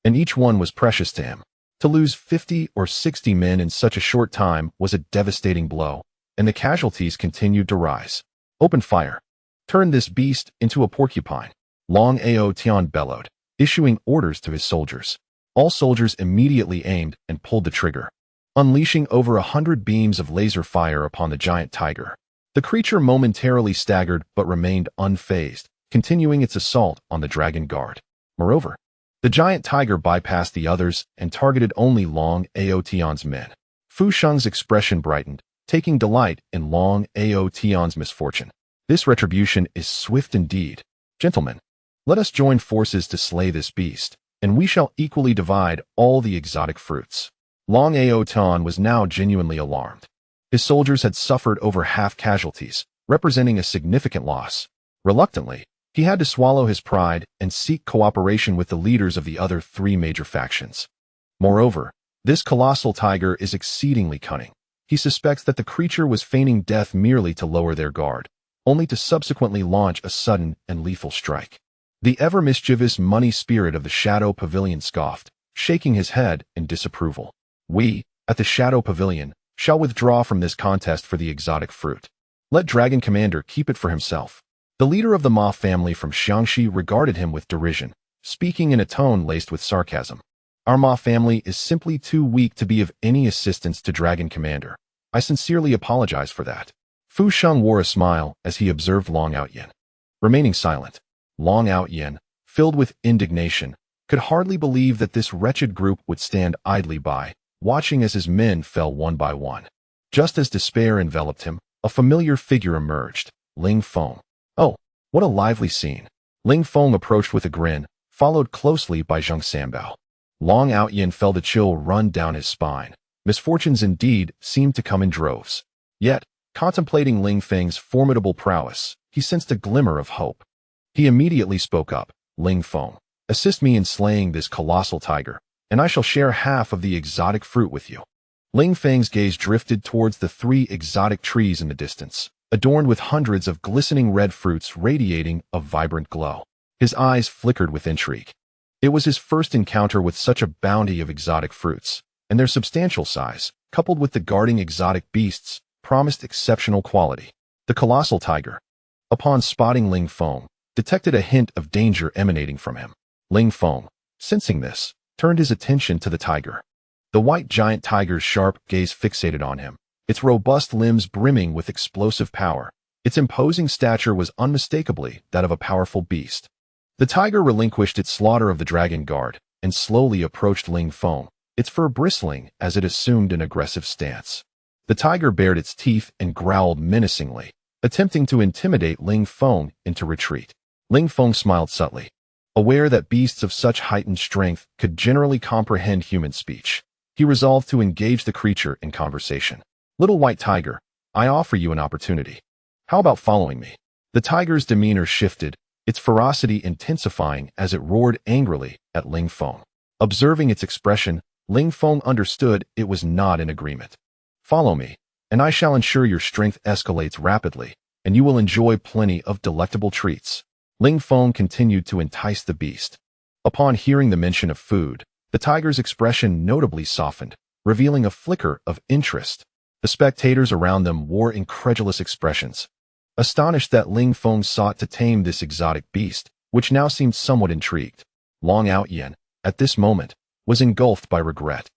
and each one was precious to him. To lose 50 or 60 men in such a short time was a devastating blow, and the casualties continued to rise. "Open fire. Turn this beast into a porcupine," Long Aotian bellowed, issuing orders to his soldiers. All soldiers immediately aimed and pulled the trigger, unleashing over 100 beams of laser fire upon the giant tiger. The creature momentarily staggered but remained unfazed, continuing its assault on the Dragon Guard. Moreover, the giant tiger bypassed the others and targeted only Long Aotian's men. Fu Sheng's expression brightened, taking delight in Long Aotian's misfortune. "This retribution is swift indeed. Gentlemen, let us join forces to slay this beast, and we shall equally divide all the exotic fruits." Long Aotian was now genuinely alarmed. His soldiers had suffered over half casualties, representing a significant loss. Reluctantly, he had to swallow his pride and seek cooperation with the leaders of the other 3 major factions. Moreover, this colossal tiger is exceedingly cunning. He suspects that the creature was feigning death merely to lower their guard, only to subsequently launch a sudden and lethal strike. The ever-mischievous money spirit of the Shadow Pavilion scoffed, shaking his head in disapproval. "We, at the Shadow Pavilion, shall withdraw from this contest for the exotic fruit. Let Dragon Commander keep it for himself." The leader of the Ma family from Xiangxi regarded him with derision, speaking in a tone laced with sarcasm. "Our Ma family is simply too weak to be of any assistance to Dragon Commander. I sincerely apologize for that." Fu Sheng wore a smile as he observed Long Aotian. Remaining silent, Long Aotian, filled with indignation, could hardly believe that this wretched group would stand idly by, watching as his men fell one by one. Just as despair enveloped him, a familiar figure emerged, Ling Feng. "Oh, what a lively scene." Ling Feng approached with a grin, followed closely by Zheng Sanbao. Long Aotian felt a chill run down his spine. Misfortunes indeed seemed to come in droves. Yet, contemplating Ling Feng's formidable prowess, he sensed a glimmer of hope. He immediately spoke up. Ling Feng, assist me in slaying this colossal tiger, and I shall share half of the exotic fruit with you. Ling Feng's gaze drifted towards the 3 exotic trees in the distance, adorned with hundreds of glistening red fruits radiating a vibrant glow. His eyes flickered with intrigue. It was his first encounter with such a bounty of exotic fruits, and their substantial size, coupled with the guarding exotic beasts, promised exceptional quality. The colossal tiger, upon spotting Ling Feng, detected a hint of danger emanating from him. Ling Feng, sensing this, turned his attention to the tiger. The white giant tiger's sharp gaze fixated on him, its robust limbs brimming with explosive power. Its imposing stature was unmistakably that of a powerful beast. The tiger relinquished its slaughter of the dragon guard and slowly approached Ling Feng, its fur bristling as it assumed an aggressive stance. The tiger bared its teeth and growled menacingly, attempting to intimidate Ling Feng into retreat. Ling Feng smiled subtly, aware that beasts of such heightened strength could generally comprehend human speech. He resolved to engage the creature in conversation. Little white tiger, I offer you an opportunity. How about following me? The tiger's demeanor shifted, its ferocity intensifying as it roared angrily at Ling Feng. Observing its expression, Ling Feng understood it was not in agreement. Follow me, and I shall ensure your strength escalates rapidly, and you will enjoy plenty of delectable treats. Ling Feng continued to entice the beast. Upon hearing the mention of food, the tiger's expression notably softened, revealing a flicker of interest. The spectators around them wore incredulous expressions, astonished that Ling Feng sought to tame this exotic beast, which now seemed somewhat intrigued. Long Aotian, at this moment, was engulfed by regret,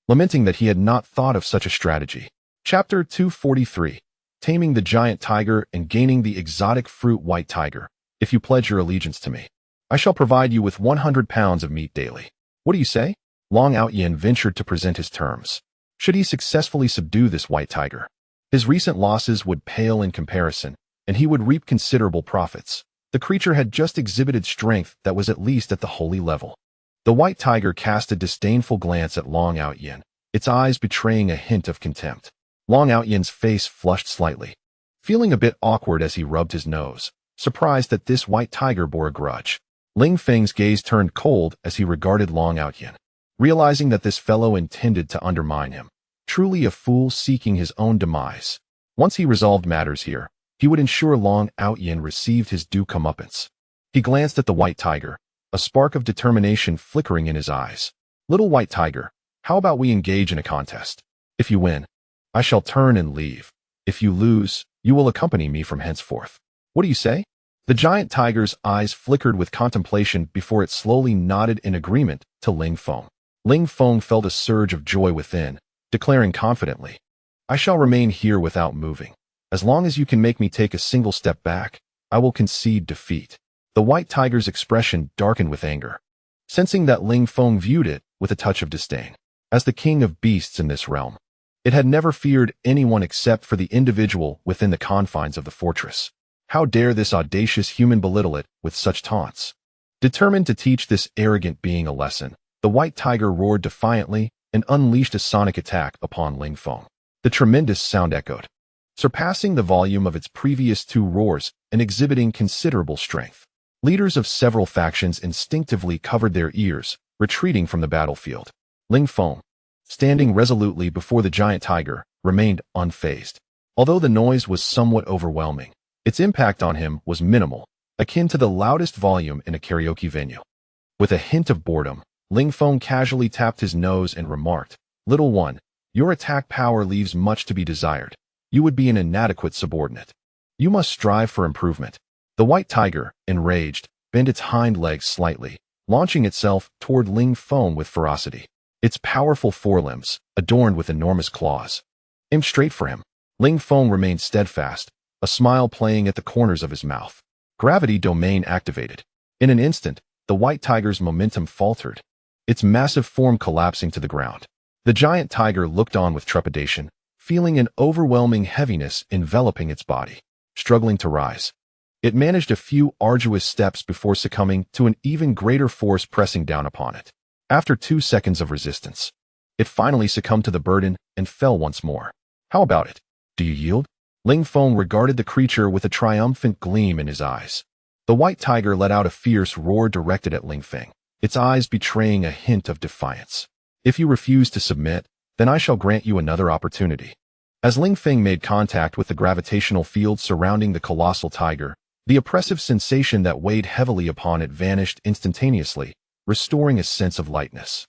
lamenting that he had not thought of such a strategy. Chapter 243. Taming the Giant Tiger and Gaining the Exotic Fruit White Tiger. If you pledge your allegiance to me, I shall provide you with 100 pounds of meat daily. What do you say? Long Aotian ventured to present his terms. Should he successfully subdue this white tiger, his recent losses would pale in comparison, and he would reap considerable profits. The creature had just exhibited strength that was at least at the holy level. The white tiger cast a disdainful glance at Long Aotian, its eyes betraying a hint of contempt. Long Aotian's face flushed slightly, feeling a bit awkward as he rubbed his nose, surprised that this white tiger bore a grudge. Ling Feng's gaze turned cold as he regarded Long Aotian, realizing that this fellow intended to undermine him. Truly a fool seeking his own demise. Once he resolved matters here, he would ensure Long Aotian received his due comeuppance. He glanced at the white tiger, a spark of determination flickering in his eyes. Little white tiger, how about we engage in a contest? If you win, I shall turn and leave. If you lose, you will accompany me from henceforth. What do you say? The giant tiger's eyes flickered with contemplation before it slowly nodded in agreement to Ling Feng. Ling Feng felt a surge of joy within, declaring confidently, I shall remain here without moving. As long as you can make me take a single step back, I will concede defeat. The white tiger's expression darkened with anger, sensing that Ling Feng viewed it with a touch of disdain. As the king of beasts in this realm, it had never feared anyone except for the individual within the confines of the fortress. How dare this audacious human belittle it with such taunts? Determined to teach this arrogant being a lesson, the white tiger roared defiantly and unleashed a sonic attack upon Ling Feng. The tremendous sound echoed, surpassing the volume of its previous 2 roars and exhibiting considerable strength. Leaders of several factions instinctively covered their ears, retreating from the battlefield. Ling Feng, standing resolutely before the giant tiger, remained unfazed. Although the noise was somewhat overwhelming, its impact on him was minimal, akin to the loudest volume in a karaoke venue. With a hint of boredom, Ling Feng casually tapped his nose and remarked, Little one, your attack power leaves much to be desired. You would be an inadequate subordinate. You must strive for improvement. The white tiger, enraged, bent its hind legs slightly, launching itself toward Ling Feng with ferocity. Its powerful forelimbs, adorned with enormous claws, aimed straight for him. Ling Feng remained steadfast, a smile playing at the corners of his mouth. Gravity domain activated. In an instant, the white tiger's momentum faltered, its massive form collapsing to the ground. The giant tiger looked on with trepidation, feeling an overwhelming heaviness enveloping its body. Struggling to rise, It managed a few arduous steps before succumbing to an even greater force pressing down upon it. After 2 seconds of resistance, it finally succumbed to the burden and fell once more. How about it? Do you yield? Ling Feng regarded the creature with a triumphant gleam in his eyes. The white tiger let out a fierce roar directed at Ling Feng, its eyes betraying a hint of defiance. If you refuse to submit, then I shall grant you another opportunity. As Ling Feng made contact with the gravitational field surrounding the colossal tiger, the oppressive sensation that weighed heavily upon it vanished instantaneously, restoring a sense of lightness.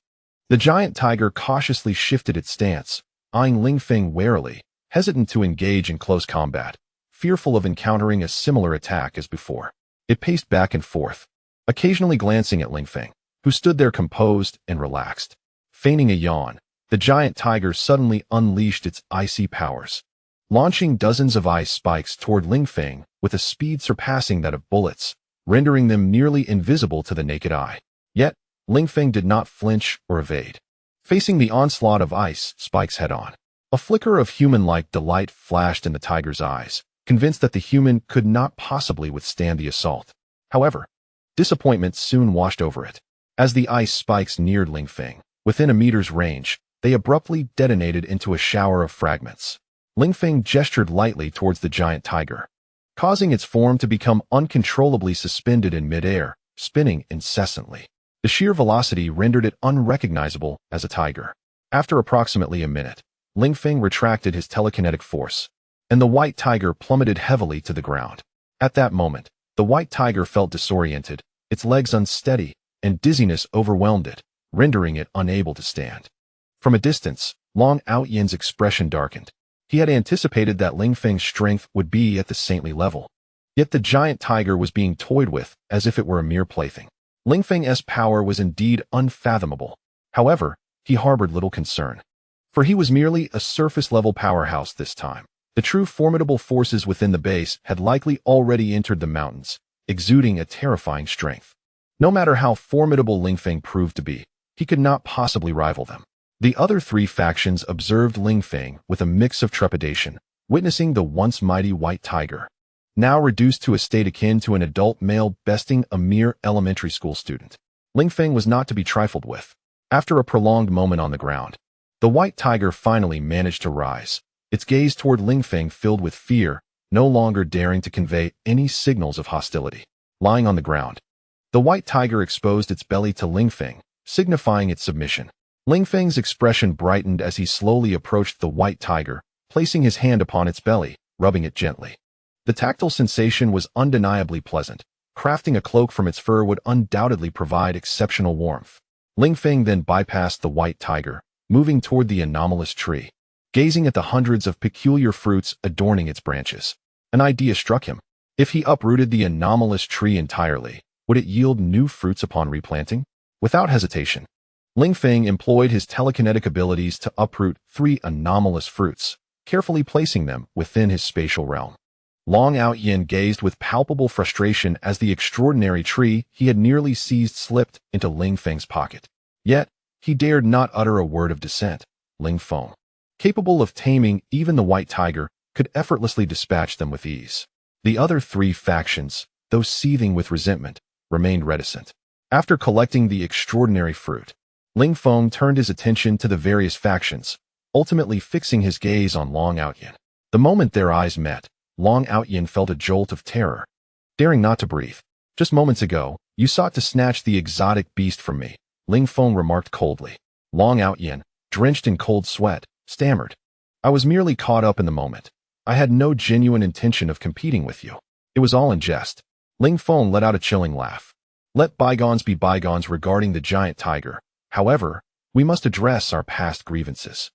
The giant tiger cautiously shifted its stance, eyeing Ling Feng warily, hesitant to engage in close combat, fearful of encountering a similar attack as before. It paced back and forth, occasionally glancing at Ling Feng, who stood there composed and relaxed. Feigning a yawn, the giant tiger suddenly unleashed its icy powers, launching dozens of ice spikes toward Ling Feng with a speed surpassing that of bullets, rendering them nearly invisible to the naked eye. Yet, Ling Feng did not flinch or evade, facing the onslaught of ice spikes head-on. A flicker of human-like delight flashed in the tiger's eyes, convinced that the human could not possibly withstand the assault. However, disappointment soon washed over it. As the ice spikes neared Ling Feng, within a meter's range, they abruptly detonated into a shower of fragments. Ling Feng gestured lightly towards the giant tiger, causing its form to become uncontrollably suspended in midair, spinning incessantly. The sheer velocity rendered it unrecognizable as a tiger. After approximately a minute, Ling Feng retracted his telekinetic force, and the white tiger plummeted heavily to the ground. At that moment, the white tiger felt disoriented, its legs unsteady, and dizziness overwhelmed it, rendering it unable to stand. From a distance, Long Aotian's expression darkened. He had anticipated that Ling Feng's strength would be at the saintly level. Yet the giant tiger was being toyed with as if it were a mere plaything. Ling Feng's power was indeed unfathomable. However, he harbored little concern, for he was merely a surface-level powerhouse this time. The true formidable forces within the base had likely already entered the mountains, exuding a terrifying strength. No matter how formidable Ling Feng proved to be, he could not possibly rival them. The other 3 factions observed Ling Feng with a mix of trepidation, witnessing the once mighty white tiger, now reduced to a state akin to an adult male besting a mere elementary school student. Ling Feng was not to be trifled with. After a prolonged moment on the ground, the white tiger finally managed to rise, its gaze toward Ling Feng filled with fear, no longer daring to convey any signals of hostility. Lying on the ground, the white tiger exposed its belly to Ling Feng, signifying its submission. Ling Feng's expression brightened as he slowly approached the white tiger, placing his hand upon its belly, rubbing it gently. The tactile sensation was undeniably pleasant. Crafting a cloak from its fur would undoubtedly provide exceptional warmth. Ling Feng then bypassed the white tiger, moving toward the anomalous tree, gazing at the hundreds of peculiar fruits adorning its branches. An idea struck him. If he uprooted the anomalous tree entirely, would it yield new fruits upon replanting? Without hesitation, Ling Feng employed his telekinetic abilities to uproot 3 anomalous fruits, carefully placing them within his spatial realm. Long Aotian gazed with palpable frustration as the extraordinary tree he had nearly seized slipped into Ling Feng's pocket. Yet, he dared not utter a word of dissent. Ling Feng, capable of taming even the white tiger, could effortlessly dispatch them with ease. The other 3 factions, though seething with resentment, remained reticent. After collecting the extraordinary fruit, Ling Feng turned his attention to the various factions, ultimately fixing his gaze on Long Aotian. The moment their eyes met, Long Aotian felt a jolt of terror, daring not to breathe. Just moments ago, you sought to snatch the exotic beast from me, Ling Feng remarked coldly. Long Aotian, drenched in cold sweat, stammered. I was merely caught up in the moment. I had no genuine intention of competing with you. It was all in jest. Ling Feng let out a chilling laugh. Let bygones be bygones regarding the giant tiger. However, we must address our past grievances.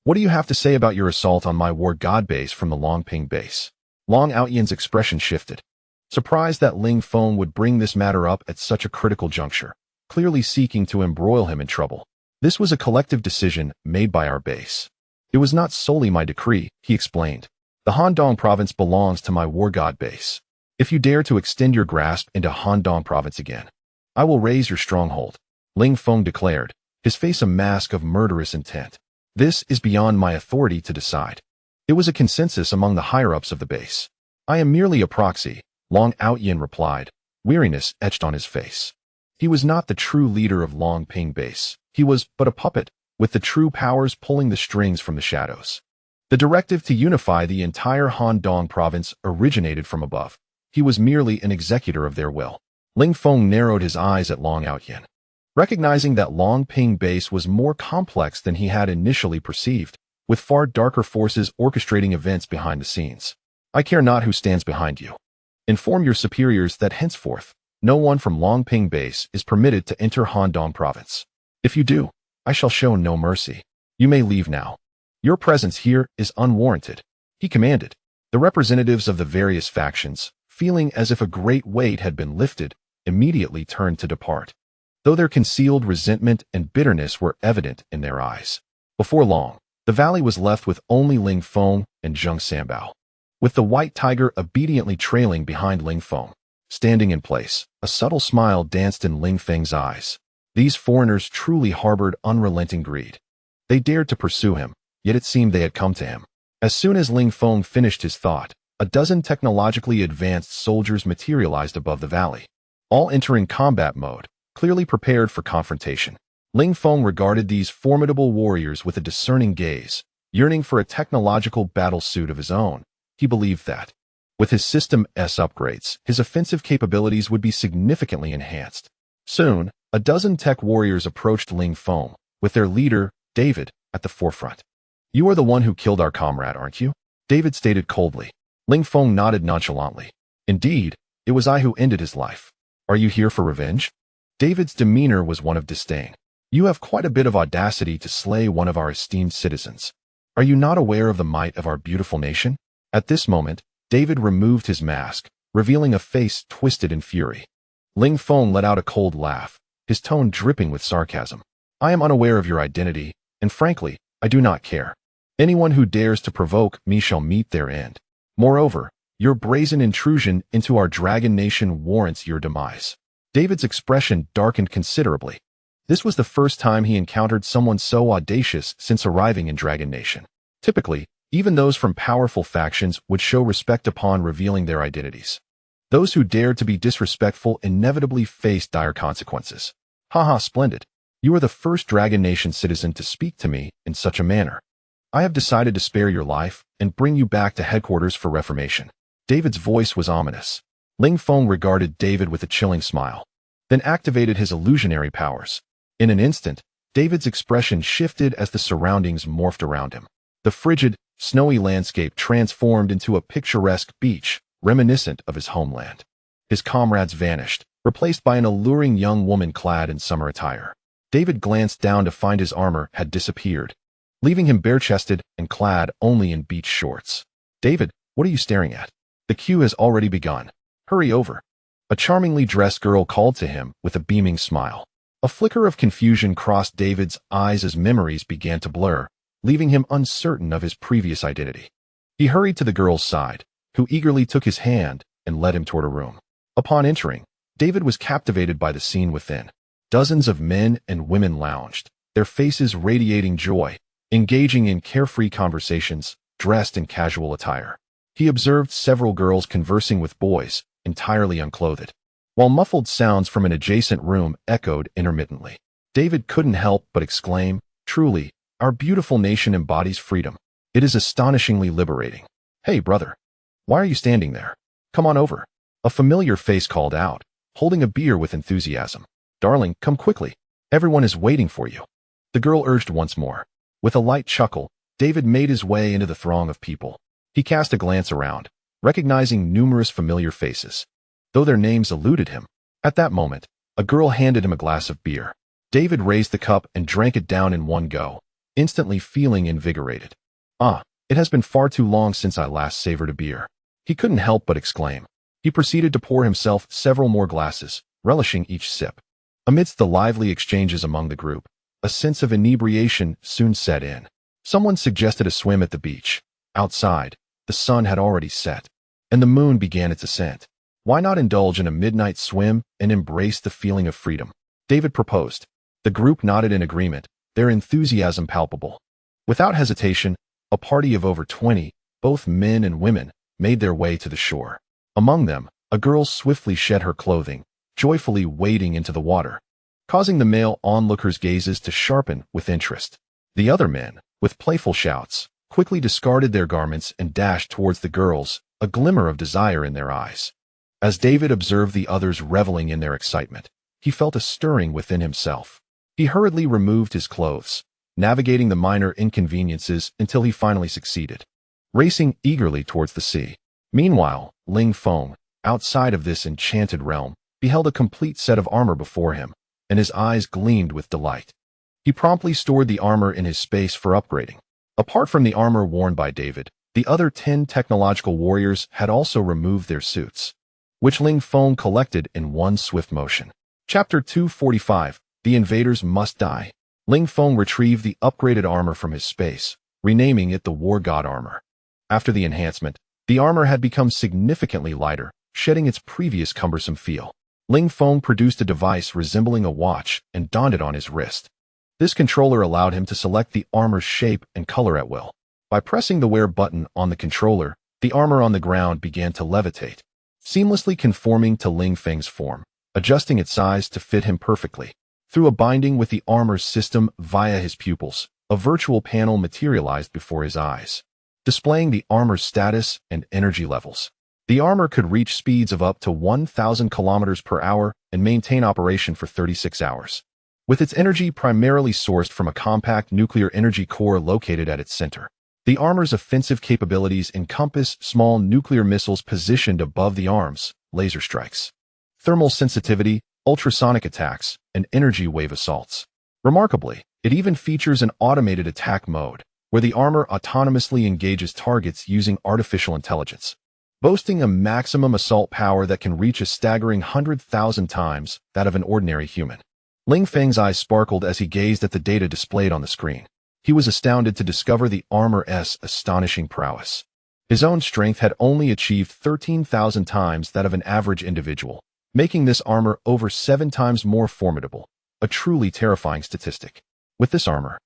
What do you have to say about your assault on my war god base from the Longping base? Long Aotian's expression shifted, surprised that Ling Feng would bring this matter up at such a critical juncture, clearly seeking to embroil him in trouble. This was a collective decision made by our base. It was not solely my decree, he explained. The Handong province belongs to my war god base. If you dare to extend your grasp into Handong province again, I will raise your stronghold, Ling Feng declared, his face a mask of murderous intent. This is beyond my authority to decide. It was a consensus among the higher-ups of the base. I am merely a proxy, Long Aotian replied, weariness etched on his face. He was not the true leader of Long Ping base. He was but a puppet, with the true powers pulling the strings from the shadows. The directive to unify the entire Han Dong province originated from above. He was merely an executor of their will. Ling Feng narrowed his eyes at Long Aotian. Recognizing that Long Ping base was more complex than he had initially perceived, with far darker forces orchestrating events behind the scenes. I care not who stands behind you. Inform your superiors that henceforth, no one from Long Ping base is permitted to enter Han Dong province. If you do, I shall show no mercy. You may leave now. Your presence here is unwarranted, he commanded. The representatives of the various factions, feeling as if a great weight had been lifted, immediately turned to depart, though their concealed resentment and bitterness were evident in their eyes. Before long, the valley was left with only Ling Feng and Zheng Sanbao, with the white tiger obediently trailing behind Ling Feng. Standing in place, a subtle smile danced in Ling Feng's eyes. These foreigners truly harbored unrelenting greed. They dared to pursue him, yet it seemed they had come to him. As soon as Ling Feng finished his thought, a dozen technologically advanced soldiers materialized above the valley, all entering combat mode, clearly prepared for confrontation. Ling Feng regarded these formidable warriors with a discerning gaze, yearning for a technological battle suit of his own. He believed that, with his System S upgrades, his offensive capabilities would be significantly enhanced. Soon, a dozen tech warriors approached Ling Feng, with their leader, David, at the forefront. You are the one who killed our comrade, aren't you? David stated coldly. Ling Feng nodded nonchalantly. Indeed, it was I who ended his life. Are you here for revenge? David's demeanor was one of disdain. You have quite a bit of audacity to slay one of our esteemed citizens. Are you not aware of the might of our beautiful nation? At this moment, David removed his mask, revealing a face twisted in fury. Ling Feng let out a cold laugh, his tone dripping with sarcasm. I am unaware of your identity, and frankly, I do not care. Anyone who dares to provoke me shall meet their end. Moreover, your brazen intrusion into our dragon nation warrants your demise. David's expression darkened considerably. This was the first time he encountered someone so audacious since arriving in Dragon Nation. Typically, even those from powerful factions would show respect upon revealing their identities. Those who dared to be disrespectful inevitably faced dire consequences. Haha, splendid. You are the first Dragon Nation citizen to speak to me in such a manner. I have decided to spare your life and bring you back to headquarters for reformation. David's voice was ominous. Ling Feng regarded David with a chilling smile, then activated his illusionary powers. In an instant, David's expression shifted as the surroundings morphed around him. The frigid, snowy landscape transformed into a picturesque beach, reminiscent of his homeland. His comrades vanished, replaced by an alluring young woman clad in summer attire. David glanced down to find his armor had disappeared, leaving him bare-chested and clad only in beach shorts. David, what are you staring at? The queue has already begun. Hurry over. A charmingly dressed girl called to him with a beaming smile. A flicker of confusion crossed David's eyes as memories began to blur, leaving him uncertain of his previous identity. He hurried to the girl's side, who eagerly took his hand and led him toward a room. Upon entering, David was captivated by the scene within. Dozens of men and women lounged, their faces radiating joy, engaging in carefree conversations, dressed in casual attire. He observed several girls conversing with boys, entirely unclothed, while muffled sounds from an adjacent room echoed intermittently. David couldn't help but exclaim, truly, our beautiful nation embodies freedom. It is astonishingly liberating. Hey, brother. Why are you standing there? Come on over. A familiar face called out, holding a beer with enthusiasm. Darling, come quickly. Everyone is waiting for you. The girl urged once more. With a light chuckle, David made his way into the throng of people. He cast a glance around, recognizing numerous familiar faces, though their names eluded him. At that moment, a girl handed him a glass of beer. David raised the cup and drank it down in one go, instantly feeling invigorated. Ah, it has been far too long since I last savored a beer. He couldn't help but exclaim. He proceeded to pour himself several more glasses, relishing each sip. Amidst the lively exchanges among the group, a sense of inebriation soon set in. Someone suggested a swim at the beach. Outside, the sun had already set, and the moon began its ascent. Why not indulge in a midnight swim and embrace the feeling of freedom? David proposed. The group nodded in agreement, their enthusiasm palpable. Without hesitation, a party of over 20, both men and women, made their way to the shore. Among them, A girl swiftly shed her clothing, joyfully wading into the water, causing the male onlookers' gazes to sharpen with interest. The other men, with playful shouts, quickly discarded their garments and dashed towards the girls, a glimmer of desire in their eyes. As David observed the others reveling in their excitement, he felt a stirring within himself. He hurriedly removed his clothes, navigating the minor inconveniences until he finally succeeded, racing eagerly towards the sea. Meanwhile, Ling Feng, outside of this enchanted realm, beheld a complete set of armor before him, and his eyes gleamed with delight. He promptly stored the armor in his space for upgrading. Apart from the armor worn by David, the other 10 technological warriors had also removed their suits, which Ling Feng collected in one swift motion. Chapter 245, The Invaders Must Die. Ling Feng retrieved the upgraded armor from his space, renaming it the War God Armor. After the enhancement, the armor had become significantly lighter, shedding its previous cumbersome feel. Ling Feng produced a device resembling a watch and donned it on his wrist. This controller allowed him to select the armor's shape and color at will. By pressing the wear button on the controller, the armor on the ground began to levitate, seamlessly conforming to Ling Feng's form, adjusting its size to fit him perfectly. Through a binding with the armor's system via his pupils, a virtual panel materialized before his eyes, displaying the armor's status and energy levels. The armor could reach speeds of up to 1,000 kilometers per hour and maintain operation for 36 hours. With its energy primarily sourced from a compact nuclear energy core located at its center. The armor's offensive capabilities encompass small nuclear missiles positioned above the arms, laser strikes, thermal sensitivity, ultrasonic attacks, and energy wave assaults. Remarkably, it even features an automated attack mode, where the armor autonomously engages targets using artificial intelligence, boasting a maximum assault power that can reach a staggering 100,000 times that of an ordinary human. Ling Feng's eyes sparkled as he gazed at the data displayed on the screen. He was astounded to discover the armor's astonishing prowess. His own strength had only achieved 13,000 times that of an average individual, making this armor over 7 times more formidable, a truly terrifying statistic. With this armor,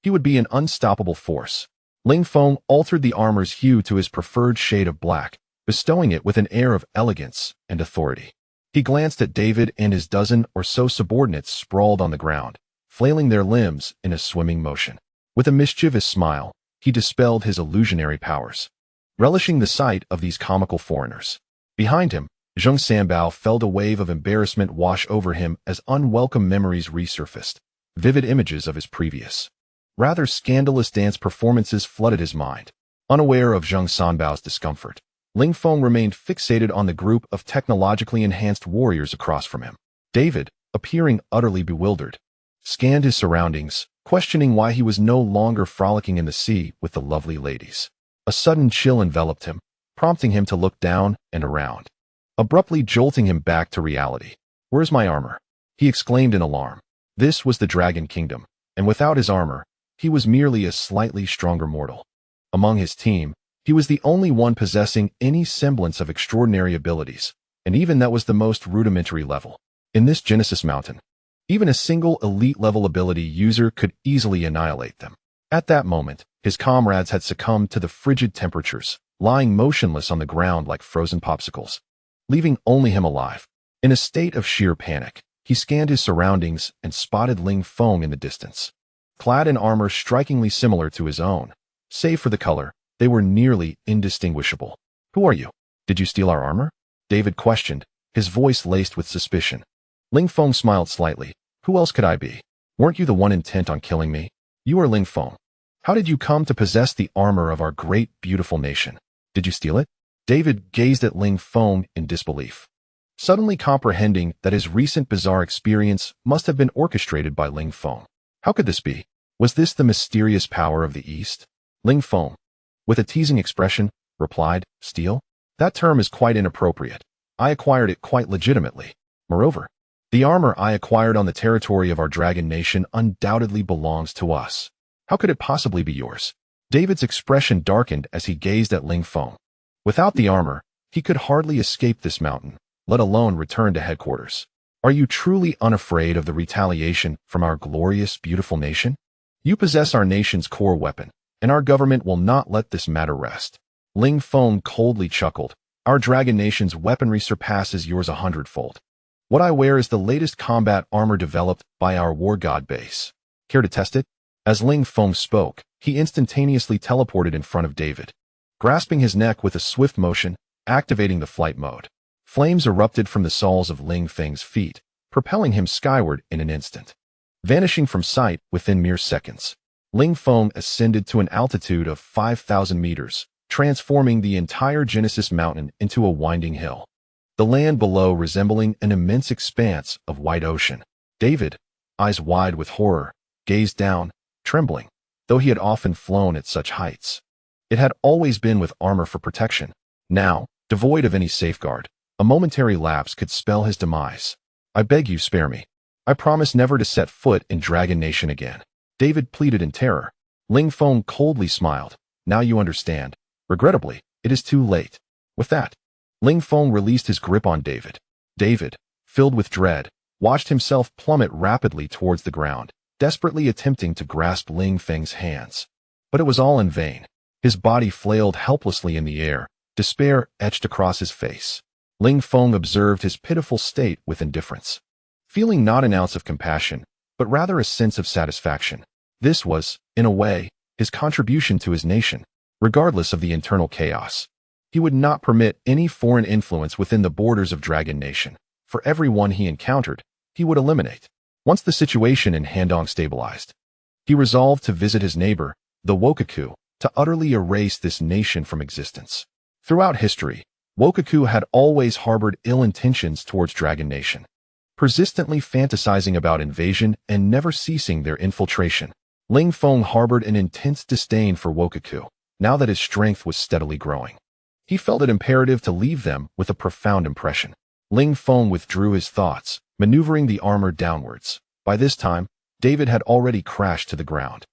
he would be an unstoppable force. Ling Feng altered the armor's hue to his preferred shade of black, bestowing it with an air of elegance and authority. He glanced at David and his dozen or so subordinates sprawled on the ground, flailing their limbs in a swimming motion. With a mischievous smile, he dispelled his illusionary powers, relishing the sight of these comical foreigners. Behind him, Zheng Sanbao felt a wave of embarrassment wash over him as unwelcome memories resurfaced. Vivid images of his previous, rather scandalous dance performances flooded his mind. Unaware of Zheng Sanbao's discomfort, Ling Feng remained fixated on the group of technologically enhanced warriors across from him. David, appearing utterly bewildered, scanned his surroundings, questioning why he was no longer frolicking in the sea with the lovely ladies. A sudden chill enveloped him, prompting him to look down and around, abruptly jolting him back to reality. "Where's my armor?" he exclaimed in alarm. This was the Dragon Kingdom, and without his armor, he was merely a slightly stronger mortal. Among his team, he was the only one possessing any semblance of extraordinary abilities, and even that was the most rudimentary level. In this Genesis Mountain, even a single elite-level ability user could easily annihilate them. At that moment, his comrades had succumbed to the frigid temperatures, lying motionless on the ground like frozen popsicles, leaving only him alive. In a state of sheer panic, he scanned his surroundings and spotted Ling Feng in the distance. Clad in armor strikingly similar to his own, save for the color, they were nearly indistinguishable. "Who are you? Did you steal our armor?" David questioned, his voice laced with suspicion. Ling Feng smiled slightly. "Who else could I be? Weren't you the one intent on killing me? You are Ling Feng. How did you come to possess the armor of our great, beautiful nation? Did you steal it?" David gazed at Ling Feng in disbelief, suddenly comprehending that his recent bizarre experience must have been orchestrated by Ling Feng. How could this be? Was this the mysterious power of the East? Ling Feng, with a teasing expression, replied, "Steal? That term is quite inappropriate. I acquired it quite legitimately. Moreover, the armor I acquired on the territory of our dragon nation undoubtedly belongs to us. How could it possibly be yours?" David's expression darkened as he gazed at Ling Feng. Without the armor, he could hardly escape this mountain, let alone return to headquarters. "Are you truly unafraid of the retaliation from our glorious, beautiful nation? You possess our nation's core weapon, and our government will not let this matter rest." Ling Feng coldly chuckled. Our Dragon Nation's weaponry surpasses yours 100-fold. What I wear is the latest combat armor developed by our war god base. Care to test it?" As Ling Feng spoke, he instantaneously teleported in front of David, grasping his neck with a swift motion, activating the flight mode. Flames erupted from the soles of Ling Feng's feet, propelling him skyward in an instant. Vanishing from sight within mere seconds, Ling Feng ascended to an altitude of 5,000 meters, transforming the entire Genesis Mountain into a winding hill, the land below resembling an immense expanse of white ocean. David, eyes wide with horror, gazed down, trembling, though he had often flown at such heights. It had always been with armor for protection. Now, devoid of any safeguard, a momentary lapse could spell his demise. "I beg you, spare me. I promise never to set foot in Dragon Nation again," David pleaded in terror. Ling Feng coldly smiled. "Now you understand. Regrettably, it is too late." With that, Ling Feng released his grip on David. David, filled with dread, watched himself plummet rapidly towards the ground, desperately attempting to grasp Ling Feng's hands. But it was all in vain. His body flailed helplessly in the air, despair etched across his face. Ling Feng observed his pitiful state with indifference, feeling not an ounce of compassion, but rather a sense of satisfaction. This was, in a way, his contribution to his nation, regardless of the internal chaos. He would not permit any foreign influence within the borders of Dragon Nation. For everyone he encountered, he would eliminate. Once the situation in Handong stabilized, he resolved to visit his neighbor, the Wokaku, to utterly erase this nation from existence. Throughout history, Wokaku had always harbored ill intentions towards Dragon Nation, persistently fantasizing about invasion and never ceasing their infiltration. Ling Feng harbored an intense disdain for Wokaku, now that his strength was steadily growing. He felt it imperative to leave them with a profound impression. Ling Feng withdrew his thoughts, maneuvering the armor downwards. By this time, David had already crashed to the ground,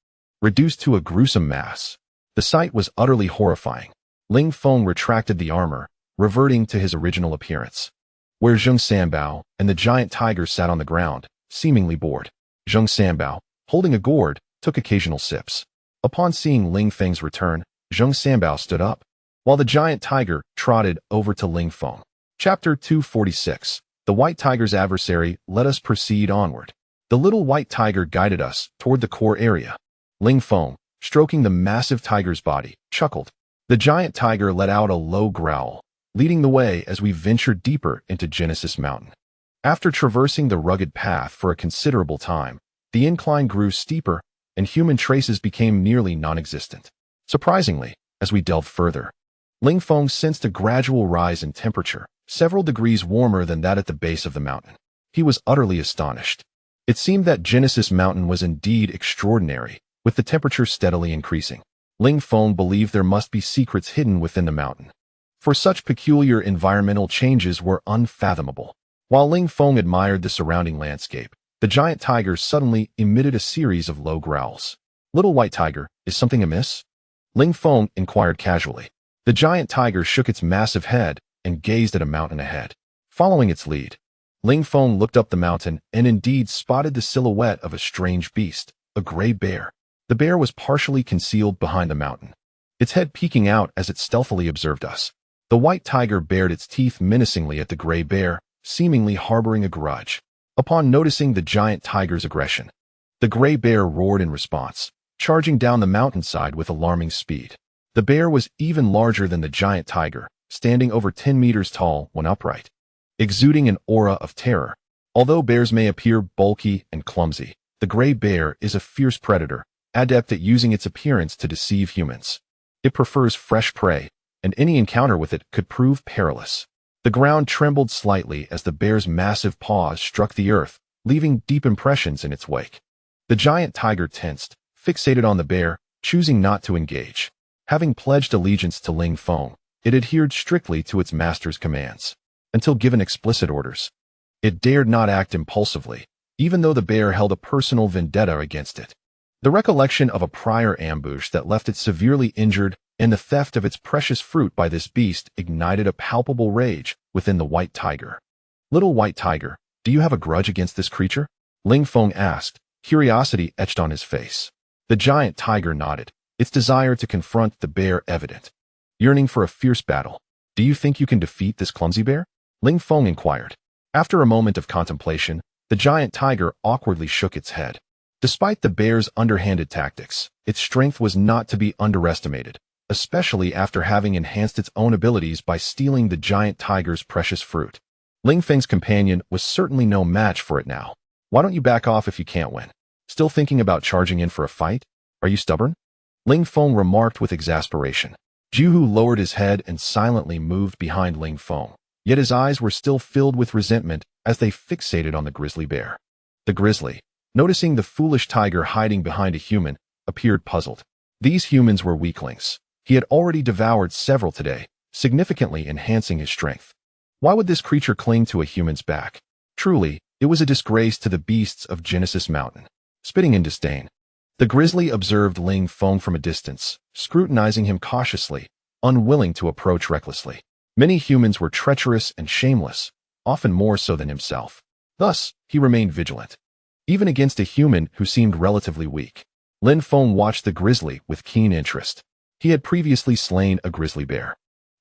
reduced to a gruesome mass. The sight was utterly horrifying. Ling Feng retracted the armor, reverting to his original appearance, where Zheng Sanbao and the giant tiger sat on the ground, seemingly bored. Zheng Sanbao, holding a gourd, took occasional sips. Upon seeing Ling Feng's return, Zheng Sanbao stood up, while the giant tiger trotted over to Ling Feng. Chapter 246. The White Tiger's Adversary. Let us proceed onward. The little white tiger guided us toward the core area. Ling Feng, stroking the massive tiger's body, chuckled. The giant tiger let out a low growl, leading the way as we ventured deeper into Genesis Mountain. After traversing the rugged path for a considerable time, the incline grew steeper and human traces became nearly non-existent. Surprisingly, as we delved further, Ling Feng sensed a gradual rise in temperature, several degrees warmer than that at the base of the mountain. He was utterly astonished. It seemed that Genesis Mountain was indeed extraordinary, with the temperature steadily increasing. Ling Feng believed there must be secrets hidden within the mountain, for such peculiar environmental changes were unfathomable. While Ling Feng admired the surrounding landscape, the giant tiger suddenly emitted a series of low growls. "Little white tiger, is something amiss?" Ling Feng inquired casually. The giant tiger shook its massive head and gazed at a mountain ahead. Following its lead, Ling Feng looked up the mountain and indeed spotted the silhouette of a strange beast, a gray bear. The bear was partially concealed behind the mountain, its head peeking out as it stealthily observed us. The white tiger bared its teeth menacingly at the gray bear, seemingly harboring a grudge. Upon noticing the giant tiger's aggression, the gray bear roared in response, charging down the mountainside with alarming speed. The bear was even larger than the giant tiger, standing over 10 meters tall when upright, exuding an aura of terror. Although bears may appear bulky and clumsy, the gray bear is a fierce predator, adept at using its appearance to deceive humans. It prefers fresh prey, and any encounter with it could prove perilous. The ground trembled slightly as the bear's massive paws struck the earth, leaving deep impressions in its wake. The giant tiger tensed, fixated on the bear, choosing not to engage. Having pledged allegiance to Ling Feng, it adhered strictly to its master's commands. Until given explicit orders, it dared not act impulsively, even though the bear held a personal vendetta against it. The recollection of a prior ambush that left it severely injured and the theft of its precious fruit by this beast ignited a palpable rage within the white tiger. "Little white tiger, do you have a grudge against this creature?" Ling Feng asked, curiosity etched on his face. The giant tiger nodded, its desire to confront the bear evident. Yearning for a fierce battle, Do you think you can defeat this clumsy bear? Ling Feng inquired. After a moment of contemplation, the giant tiger awkwardly shook its head. Despite the bear's underhanded tactics, its strength was not to be underestimated, especially after having enhanced its own abilities by stealing the giant tiger's precious fruit. Ling Feng's companion was certainly no match for it now. Why don't you back off if you can't win? Still thinking about charging in for a fight? Are you stubborn? Ling Feng remarked with exasperation. Juhu lowered his head and silently moved behind Ling Feng, yet his eyes were still filled with resentment as they fixated on the grizzly bear. The grizzly, noticing the foolish tiger hiding behind a human, appeared puzzled. These humans were weaklings. He had already devoured several today, significantly enhancing his strength. Why would this creature cling to a human's back? Truly, it was a disgrace to the beasts of Genesis Mountain. Spitting in disdain, the grizzly observed Ling Feng from a distance, scrutinizing him cautiously, unwilling to approach recklessly. Many humans were treacherous and shameless, often more so than himself. Thus, he remained vigilant, even against a human who seemed relatively weak. Ling Feng watched the grizzly with keen interest. He had previously slain a grizzly bear,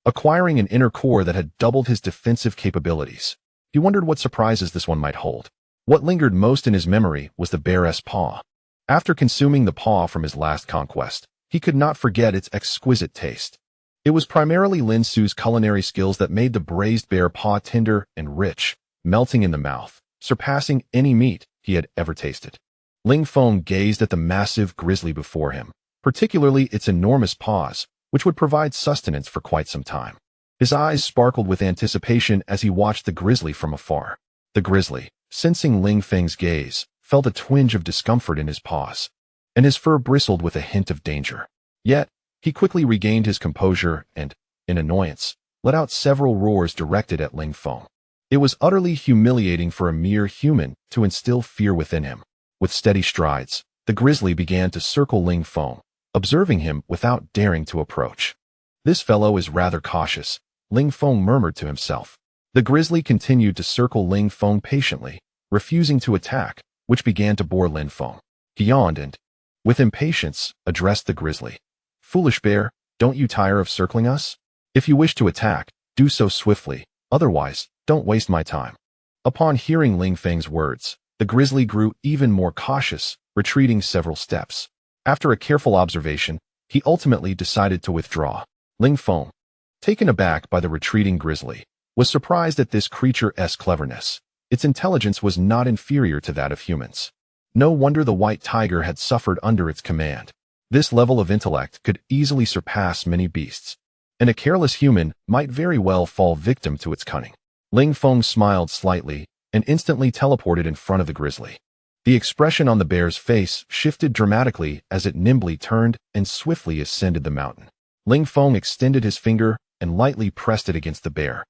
acquiring an inner core that had doubled his defensive capabilities. He wondered what surprises this one might hold. What lingered most in his memory was the bear's paw. After consuming the paw from his last conquest, he could not forget its exquisite taste. It was primarily Lin Su's culinary skills that made the braised bear paw tender and rich, melting in the mouth, surpassing any meat he had ever tasted. Ling Feng gazed at the massive grizzly before him, particularly its enormous paws, which would provide sustenance for quite some time. His eyes sparkled with anticipation as he watched the grizzly from afar. The grizzly, sensing Ling Feng's gaze, felt a twinge of discomfort in his paws, and his fur bristled with a hint of danger. Yet, he quickly regained his composure and, in annoyance, let out several roars directed at Ling Feng. It was utterly humiliating for a mere human to instill fear within him. With steady strides, the grizzly began to circle Ling Feng, observing him without daring to approach. This fellow is rather cautious, Ling Feng murmured to himself. The grizzly continued to circle Ling Feng patiently, refusing to attack, which began to bore Ling Feng. He yawned and, with impatience, addressed the grizzly. Foolish bear, don't you tire of circling us? If you wish to attack, do so swiftly, otherwise, don't waste my time. Upon hearing Ling Feng's words, the grizzly grew even more cautious, retreating several steps. After a careful observation, he ultimately decided to withdraw. Ling Feng, taken aback by the retreating grizzly, was surprised at this creature's cleverness. Its intelligence was not inferior to that of humans. No wonder the white tiger had suffered under its command. This level of intellect could easily surpass many beasts, and a careless human might very well fall victim to its cunning. Ling Feng smiled slightly and instantly teleported in front of the grizzly. The expression on the bear's face shifted dramatically as it nimbly turned and swiftly ascended the mountain. Ling Feng extended his finger and lightly pressed it against the bear,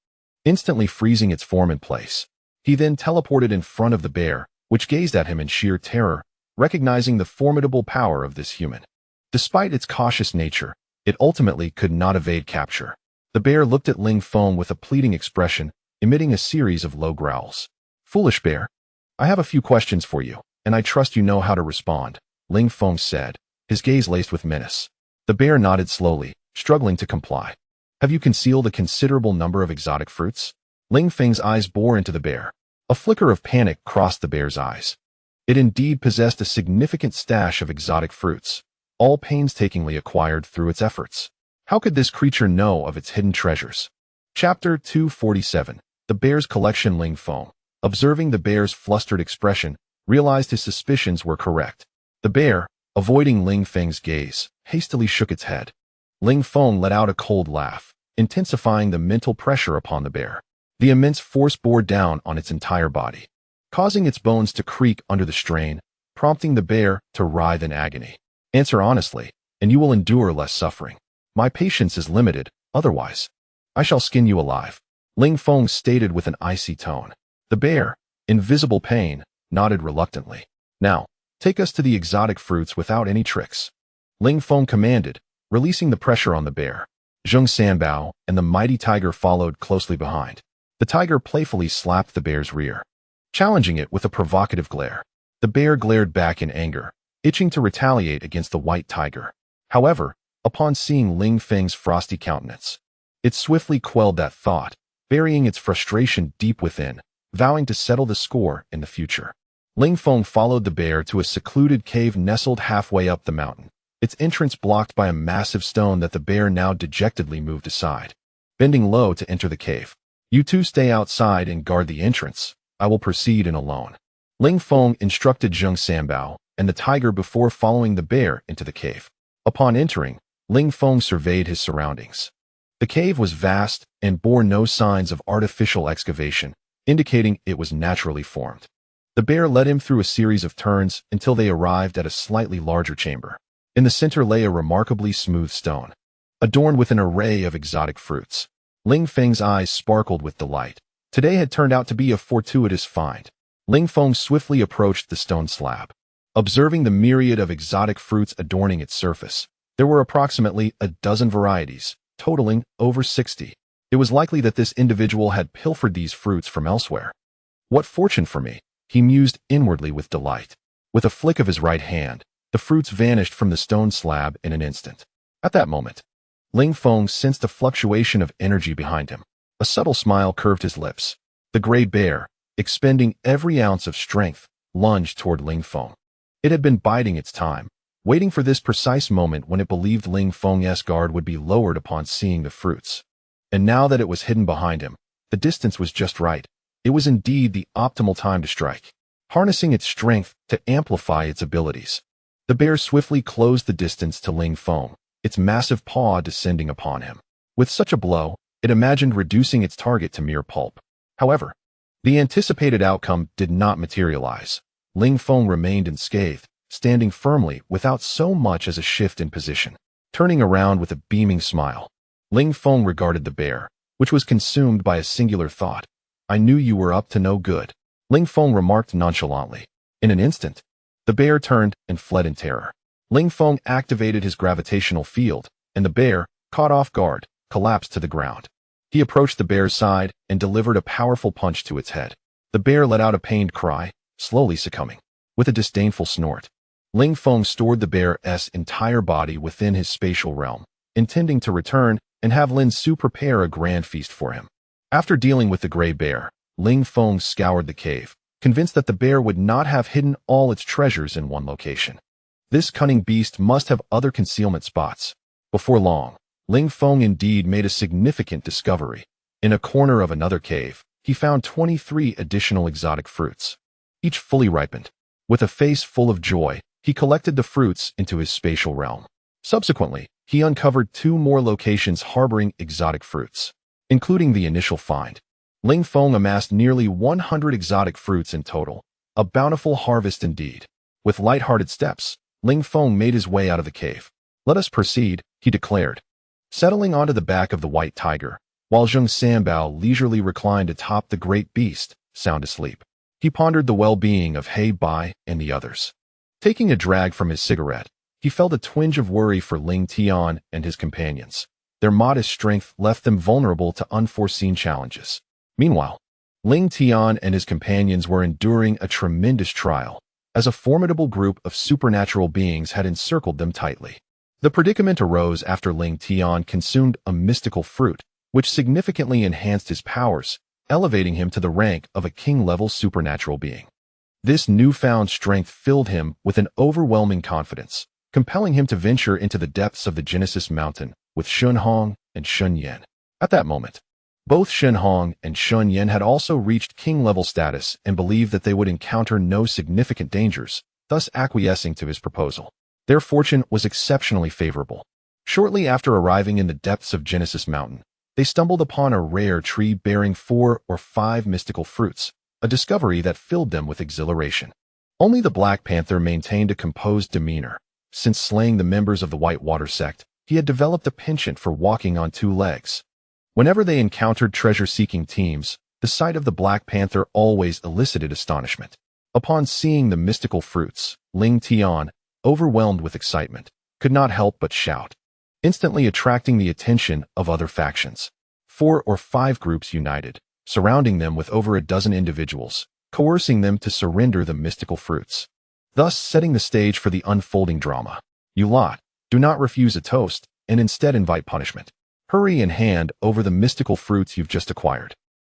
instantly freezing its form in place. He then teleported in front of the bear, which gazed at him in sheer terror, recognizing the formidable power of this human. Despite its cautious nature, it ultimately could not evade capture. The bear looked at Ling Feng with a pleading expression, emitting a series of low growls. Foolish bear, I have a few questions for you, and I trust you know how to respond, Ling Feng said, his gaze laced with menace. The bear nodded slowly, struggling to comply. Have you concealed a considerable number of exotic fruits? Ling Feng's eyes bore into the bear. A flicker of panic crossed the bear's eyes. It indeed possessed a significant stash of exotic fruits, all painstakingly acquired through its efforts. How could this creature know of its hidden treasures? Chapter 247. The Bear's Collection. Ling Feng, observing the bear's flustered expression, realized his suspicions were correct. The bear, avoiding Ling Feng's gaze, hastily shook its head. Ling Feng let out a cold laugh, intensifying the mental pressure upon the bear. The immense force bore down on its entire body, causing its bones to creak under the strain, prompting the bear to writhe in agony. Answer honestly, and you will endure less suffering. My patience is limited, otherwise, I shall skin you alive, Ling Feng stated with an icy tone. The bear, in visible pain, nodded reluctantly. Now, take us to the exotic fruits without any tricks, Ling Feng commanded, releasing the pressure on the bear. Zheng, Sanbao, and the mighty tiger followed closely behind. The tiger playfully slapped the bear's rear, challenging it with a provocative glare. The bear glared back in anger, itching to retaliate against the white tiger. However, upon seeing Ling Feng's frosty countenance, It swiftly quelled that thought, burying its frustration deep within, vowing to settle the score in the future. Ling Feng followed the bear to a secluded cave nestled halfway up the mountain, its entrance blocked by a massive stone that the bear now dejectedly moved aside. Bending low to enter the cave. "You two stay outside and guard the entrance. I will proceed in alone," Ling Feng instructed Zheng Sanbao and the tiger before following the bear into the cave. Upon entering, Ling Feng surveyed his surroundings. The cave was vast and bore no signs of artificial excavation, indicating it was naturally formed. The bear led him through a series of turns until they arrived at a slightly larger chamber. In the center lay a remarkably smooth stone, adorned with an array of exotic fruits. Ling Feng's eyes sparkled with delight. Today had turned out to be a fortuitous find. Ling Feng swiftly approached the stone slab. Observing the myriad of exotic fruits adorning its surface, there were approximately a dozen varieties, totaling over 60. It was likely that this individual had pilfered these fruits from elsewhere. "What fortune for me," he mused inwardly with delight. With a flick of his right hand, the fruits vanished from the stone slab in an instant. At that moment, Ling Feng sensed a fluctuation of energy behind him. A subtle smile curved his lips. The gray bear, expending every ounce of strength, lunged toward Ling Feng. It had been biding its time, waiting for this precise moment when it believed Ling Feng's guard would be lowered upon seeing the fruits. And now that it was hidden behind him, the distance was just right. It was indeed the optimal time to strike, harnessing its strength to amplify its abilities. The bear swiftly closed the distance to Ling Feng, its massive paw descending upon him. With such a blow, it imagined reducing its target to mere pulp. However, the anticipated outcome did not materialize. Ling Feng remained unscathed, standing firmly without so much as a shift in position. Turning around with a beaming smile, Ling Feng regarded the bear, which was consumed by a singular thought. "I knew you were up to no good," Ling Feng remarked nonchalantly. In an instant, the bear turned and fled in terror. Ling Feng activated his gravitational field, and the bear, caught off guard, collapsed to the ground. He approached the bear's side and delivered a powerful punch to its head. The bear let out a pained cry, slowly succumbing. With a disdainful snort, Ling Feng stored the bear's entire body within his spatial realm, intending to return and have Lin Su prepare a grand feast for him. After dealing with the gray bear, Ling Feng scoured the cave, convinced that the bear would not have hidden all its treasures in one location. This cunning beast must have other concealment spots. Before long, Ling Feng indeed made a significant discovery. In a corner of another cave, he found 23 additional exotic fruits, each fully ripened. With a face full of joy, he collected the fruits into his spatial realm. Subsequently, he uncovered 2 more locations harboring exotic fruits. Including the initial find, Ling Feng amassed nearly 100 exotic fruits in total, a bountiful harvest indeed. With light-hearted steps, Ling Feng made his way out of the cave. "Let us proceed," he declared. Settling onto the back of the white tiger, while Zheng Sanbao leisurely reclined atop the great beast, sound asleep, he pondered the well-being of He Bai and the others. Taking a drag from his cigarette, he felt a twinge of worry for Ling Tian and his companions. Their modest strength left them vulnerable to unforeseen challenges. Meanwhile, Ling Tian and his companions were enduring a tremendous trial, as a formidable group of supernatural beings had encircled them tightly. The predicament arose after Ling Tian consumed a mystical fruit, which significantly enhanced his powers, elevating him to the rank of a king-level supernatural being. This newfound strength filled him with an overwhelming confidence, compelling him to venture into the depths of the Genesis Mountain with Shun Hong and Shun Yan. At that moment, both Shun Hong and Shun Yan had also reached king-level status and believed that they would encounter no significant dangers, thus acquiescing to his proposal. Their fortune was exceptionally favorable. Shortly after arriving in the depths of Genesis Mountain, they stumbled upon a rare tree bearing 4 or 5 mystical fruits, a discovery that filled them with exhilaration. Only the Black Panther maintained a composed demeanor. Since slaying the members of the Whitewater sect, he had developed a penchant for walking on 2 legs. Whenever they encountered treasure-seeking teams, the sight of the Black Panther always elicited astonishment. Upon seeing the mystical fruits, Ling Tian, overwhelmed with excitement, could not help but shout, instantly attracting the attention of other factions. 4 or 5 groups united, surrounding them with over a dozen individuals, coercing them to surrender the mystical fruits, thus setting the stage for the unfolding drama. "You lot, do not refuse a toast, and instead invite punishment," Hurry and hand over the mystical fruits you've just acquired,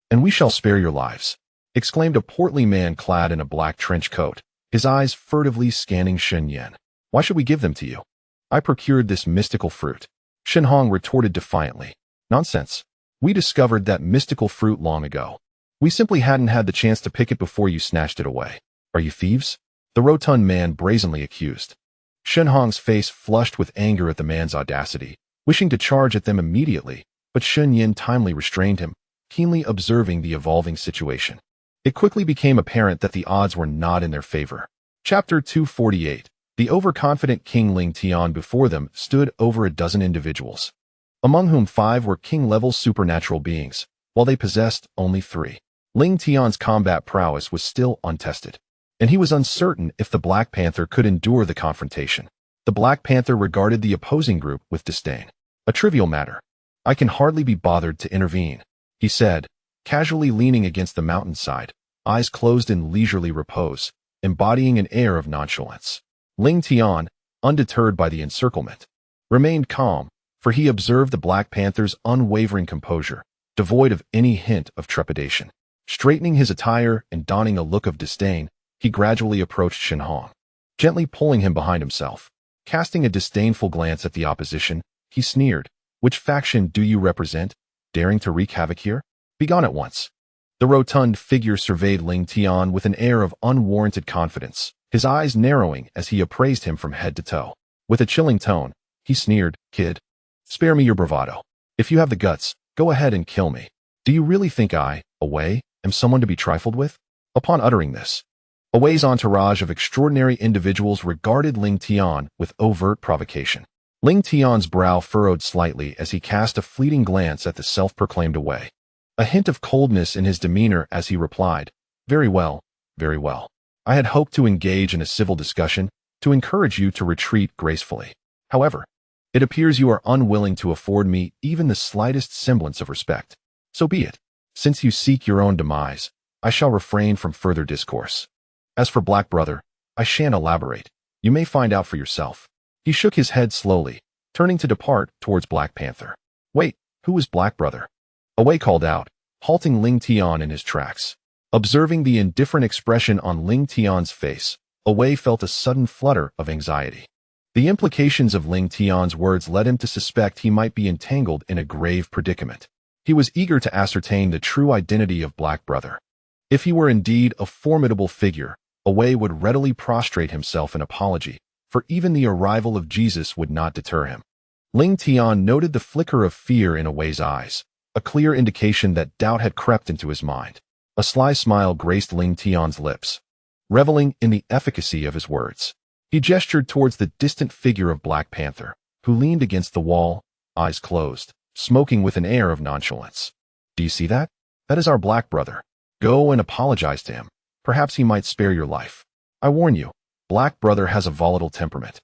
and we shall spare your lives," exclaimed a portly man clad in a black trench coat, his eyes furtively scanning Shin Yan. "Why should we give them to you? I procured this mystical fruit," Shin Hong retorted defiantly. "Nonsense. We discovered that mystical fruit long ago. We simply hadn't had the chance to pick it before you snatched it away. Are you thieves?" the rotund man brazenly accused. Shin Hong's face flushed with anger at the man's audacity, wishing to charge at them immediately, but Shin Yan timely restrained him, keenly observing the evolving situation. It quickly became apparent that the odds were not in their favor. Chapter 248. The overconfident King Ling Tian. Before them stood over a dozen individuals, among whom 5 were king-level supernatural beings, while they possessed only 3. Ling Tian's combat prowess was still untested, and he was uncertain if the Black Panther could endure the confrontation. The Black Panther regarded the opposing group with disdain. "A trivial matter. I can hardly be bothered to intervene," he said, casually leaning against the mountainside, eyes closed in leisurely repose, embodying an air of nonchalance. Ling Tian, undeterred by the encirclement, remained calm, for he observed the Black Panther's unwavering composure, devoid of any hint of trepidation. Straightening his attire and donning a look of disdain, he gradually approached Shin Hong, gently pulling him behind himself. Casting a disdainful glance at the opposition, he sneered, "Which faction do you represent, daring to wreak havoc here? Begone at once." The rotund figure surveyed Ling Tian with an air of unwarranted confidence, his eyes narrowing as he appraised him from head to toe. With a chilling tone, he sneered, "Kid, spare me your bravado. If you have the guts, go ahead and kill me. Do you really think I, Awei, am someone to be trifled with?" Upon uttering this, Awei's entourage of extraordinary individuals regarded Ling Tian with overt provocation. Ling Tian's brow furrowed slightly as he cast a fleeting glance at the self-proclaimed Awei, a hint of coldness in his demeanor as he replied, "Very well, very well. I had hoped to engage in a civil discussion, to encourage you to retreat gracefully. However, it appears you are unwilling to afford me even the slightest semblance of respect. So be it. Since you seek your own demise, I shall refrain from further discourse. As for Black Brother, I shan't elaborate. You may find out for yourself." He shook his head slowly, turning to depart towards Black Panther. "Wait, who is Black Brother?" Awei called out, halting Ling Tian in his tracks. Observing the indifferent expression on Ling Tian's face, Awei felt a sudden flutter of anxiety. The implications of Ling Tian's words led him to suspect he might be entangled in a grave predicament. He was eager to ascertain the true identity of Black Brother. If he were indeed a formidable figure, Awei would readily prostrate himself in apology, for even the arrival of Jesus would not deter him. Ling Tian noted the flicker of fear in Awei's eyes, a clear indication that doubt had crept into his mind. A sly smile graced Ling Tian's lips, reveling in the efficacy of his words. He gestured towards the distant figure of Black Panther, who leaned against the wall, eyes closed, smoking with an air of nonchalance. "Do you see that? That is our Black Brother. Go and apologize to him. Perhaps he might spare your life. I warn you, Black Brother has a volatile temperament.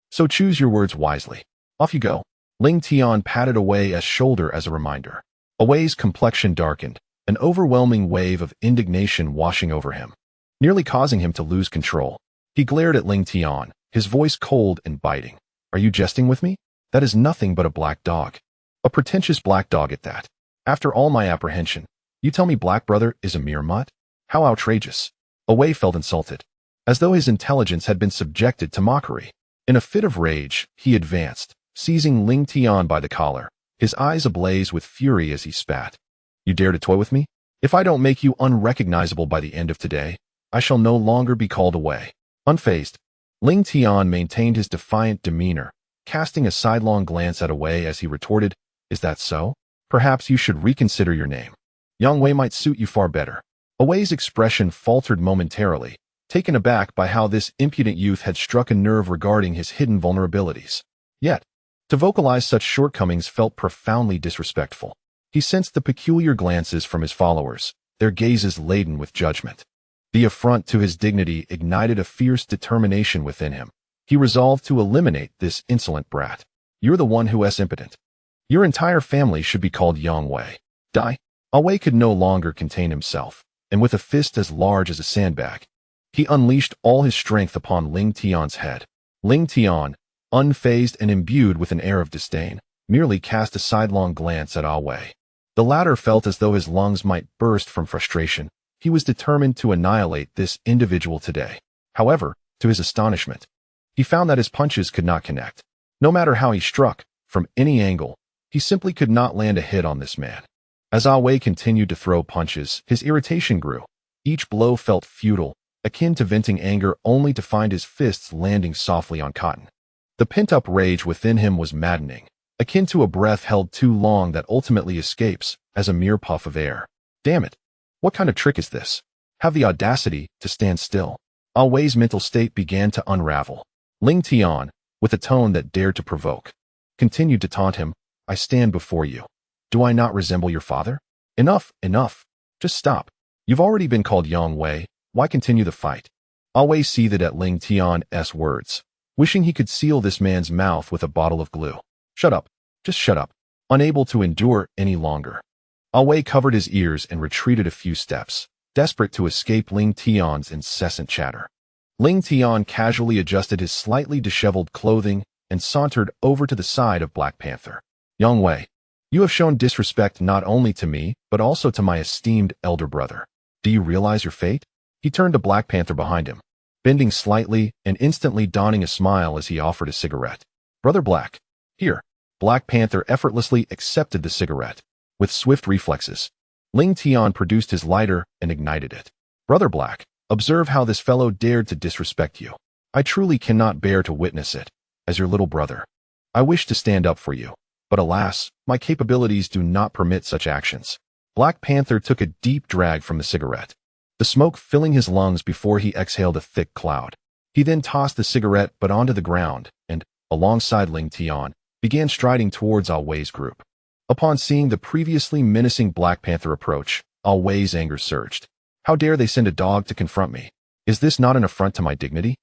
So choose your words wisely. Off you go." Ling Tian patted Awei's shoulder as a reminder. Awei's complexion darkened, an overwhelming wave of indignation washing over him, nearly causing him to lose control. He glared at Ling Tian, his voice cold and biting. "Are you jesting with me? That is nothing but a black dog. A pretentious black dog at that. After all my apprehension, you tell me Black Brother is a mere mutt? How outrageous." Awei felt insulted, as though his intelligence had been subjected to mockery. In a fit of rage, he advanced, seizing Ling Tian by the collar, his eyes ablaze with fury as he spat. "You dare to toy with me? If I don't make you unrecognizable by the end of today, I shall no longer be called Awei." Unfazed, Ling Tian maintained his defiant demeanor, casting a sidelong glance at Awei as he retorted, "Is that so? Perhaps you should reconsider your name. Yang Wei might suit you far better." Awei's expression faltered momentarily, taken aback by how this impudent youth had struck a nerve regarding his hidden vulnerabilities. Yet, to vocalize such shortcomings felt profoundly disrespectful. He sensed the peculiar glances from his followers, their gazes laden with judgment. The affront to his dignity ignited a fierce determination within him. He resolved to eliminate this insolent brat. "You're the one who is impotent. Your entire family should be called Yang Wei. Die." Awei could no longer contain himself, and with a fist as large as a sandbag, he unleashed all his strength upon Ling Tian's head. Ling Tian, unfazed and imbued with an air of disdain, merely cast a sidelong glance at Wei. The latter felt as though his lungs might burst from frustration. He was determined to annihilate this individual today. However, to his astonishment, he found that his punches could not connect. No matter how he struck, from any angle, he simply could not land a hit on this man. As Wei continued to throw punches, his irritation grew. Each blow felt futile, akin to venting anger only to find his fists landing softly on cotton. The pent-up rage within him was maddening, akin to a breath held too long that ultimately escapes as a mere puff of air. Damn it! What kind of trick is this? Have the audacity to stand still. Wei's mental state began to unravel. Ling Tian, with a tone that dared to provoke, continued to taunt him. I stand before you. Do I not resemble your father? Enough, enough. Just stop. You've already been called young Wei. Why continue the fight? Wei seethed at Ling Tian's words, wishing he could seal this man's mouth with a bottle of glue. Shut up. Just shut up. Unable to endure any longer, Wei covered his ears and retreated a few steps, desperate to escape Ling Tian's incessant chatter. Ling Tian casually adjusted his slightly disheveled clothing and sauntered over to the side of Black Panther. Young Wei, you have shown disrespect not only to me, but also to my esteemed elder brother. Do you realize your fate? He turned to Black Panther behind him, bending slightly and instantly donning a smile as he offered a cigarette. Brother Black, here. Black Panther effortlessly accepted the cigarette. With swift reflexes, Ling Tian produced his lighter and ignited it. Brother Black, observe how this fellow dared to disrespect you. I truly cannot bear to witness it. As your little brother, I wish to stand up for you, but alas, my capabilities do not permit such actions. Black Panther took a deep drag from the cigarette, the smoke filling his lungs before he exhaled a thick cloud. He then tossed the cigarette butt onto the ground and, alongside Ling Tian, began striding towards Wei's group. Upon seeing the previously menacing Black Panther approach, Wei's anger surged. How dare they send a dog to confront me? Is this not an affront to my dignity?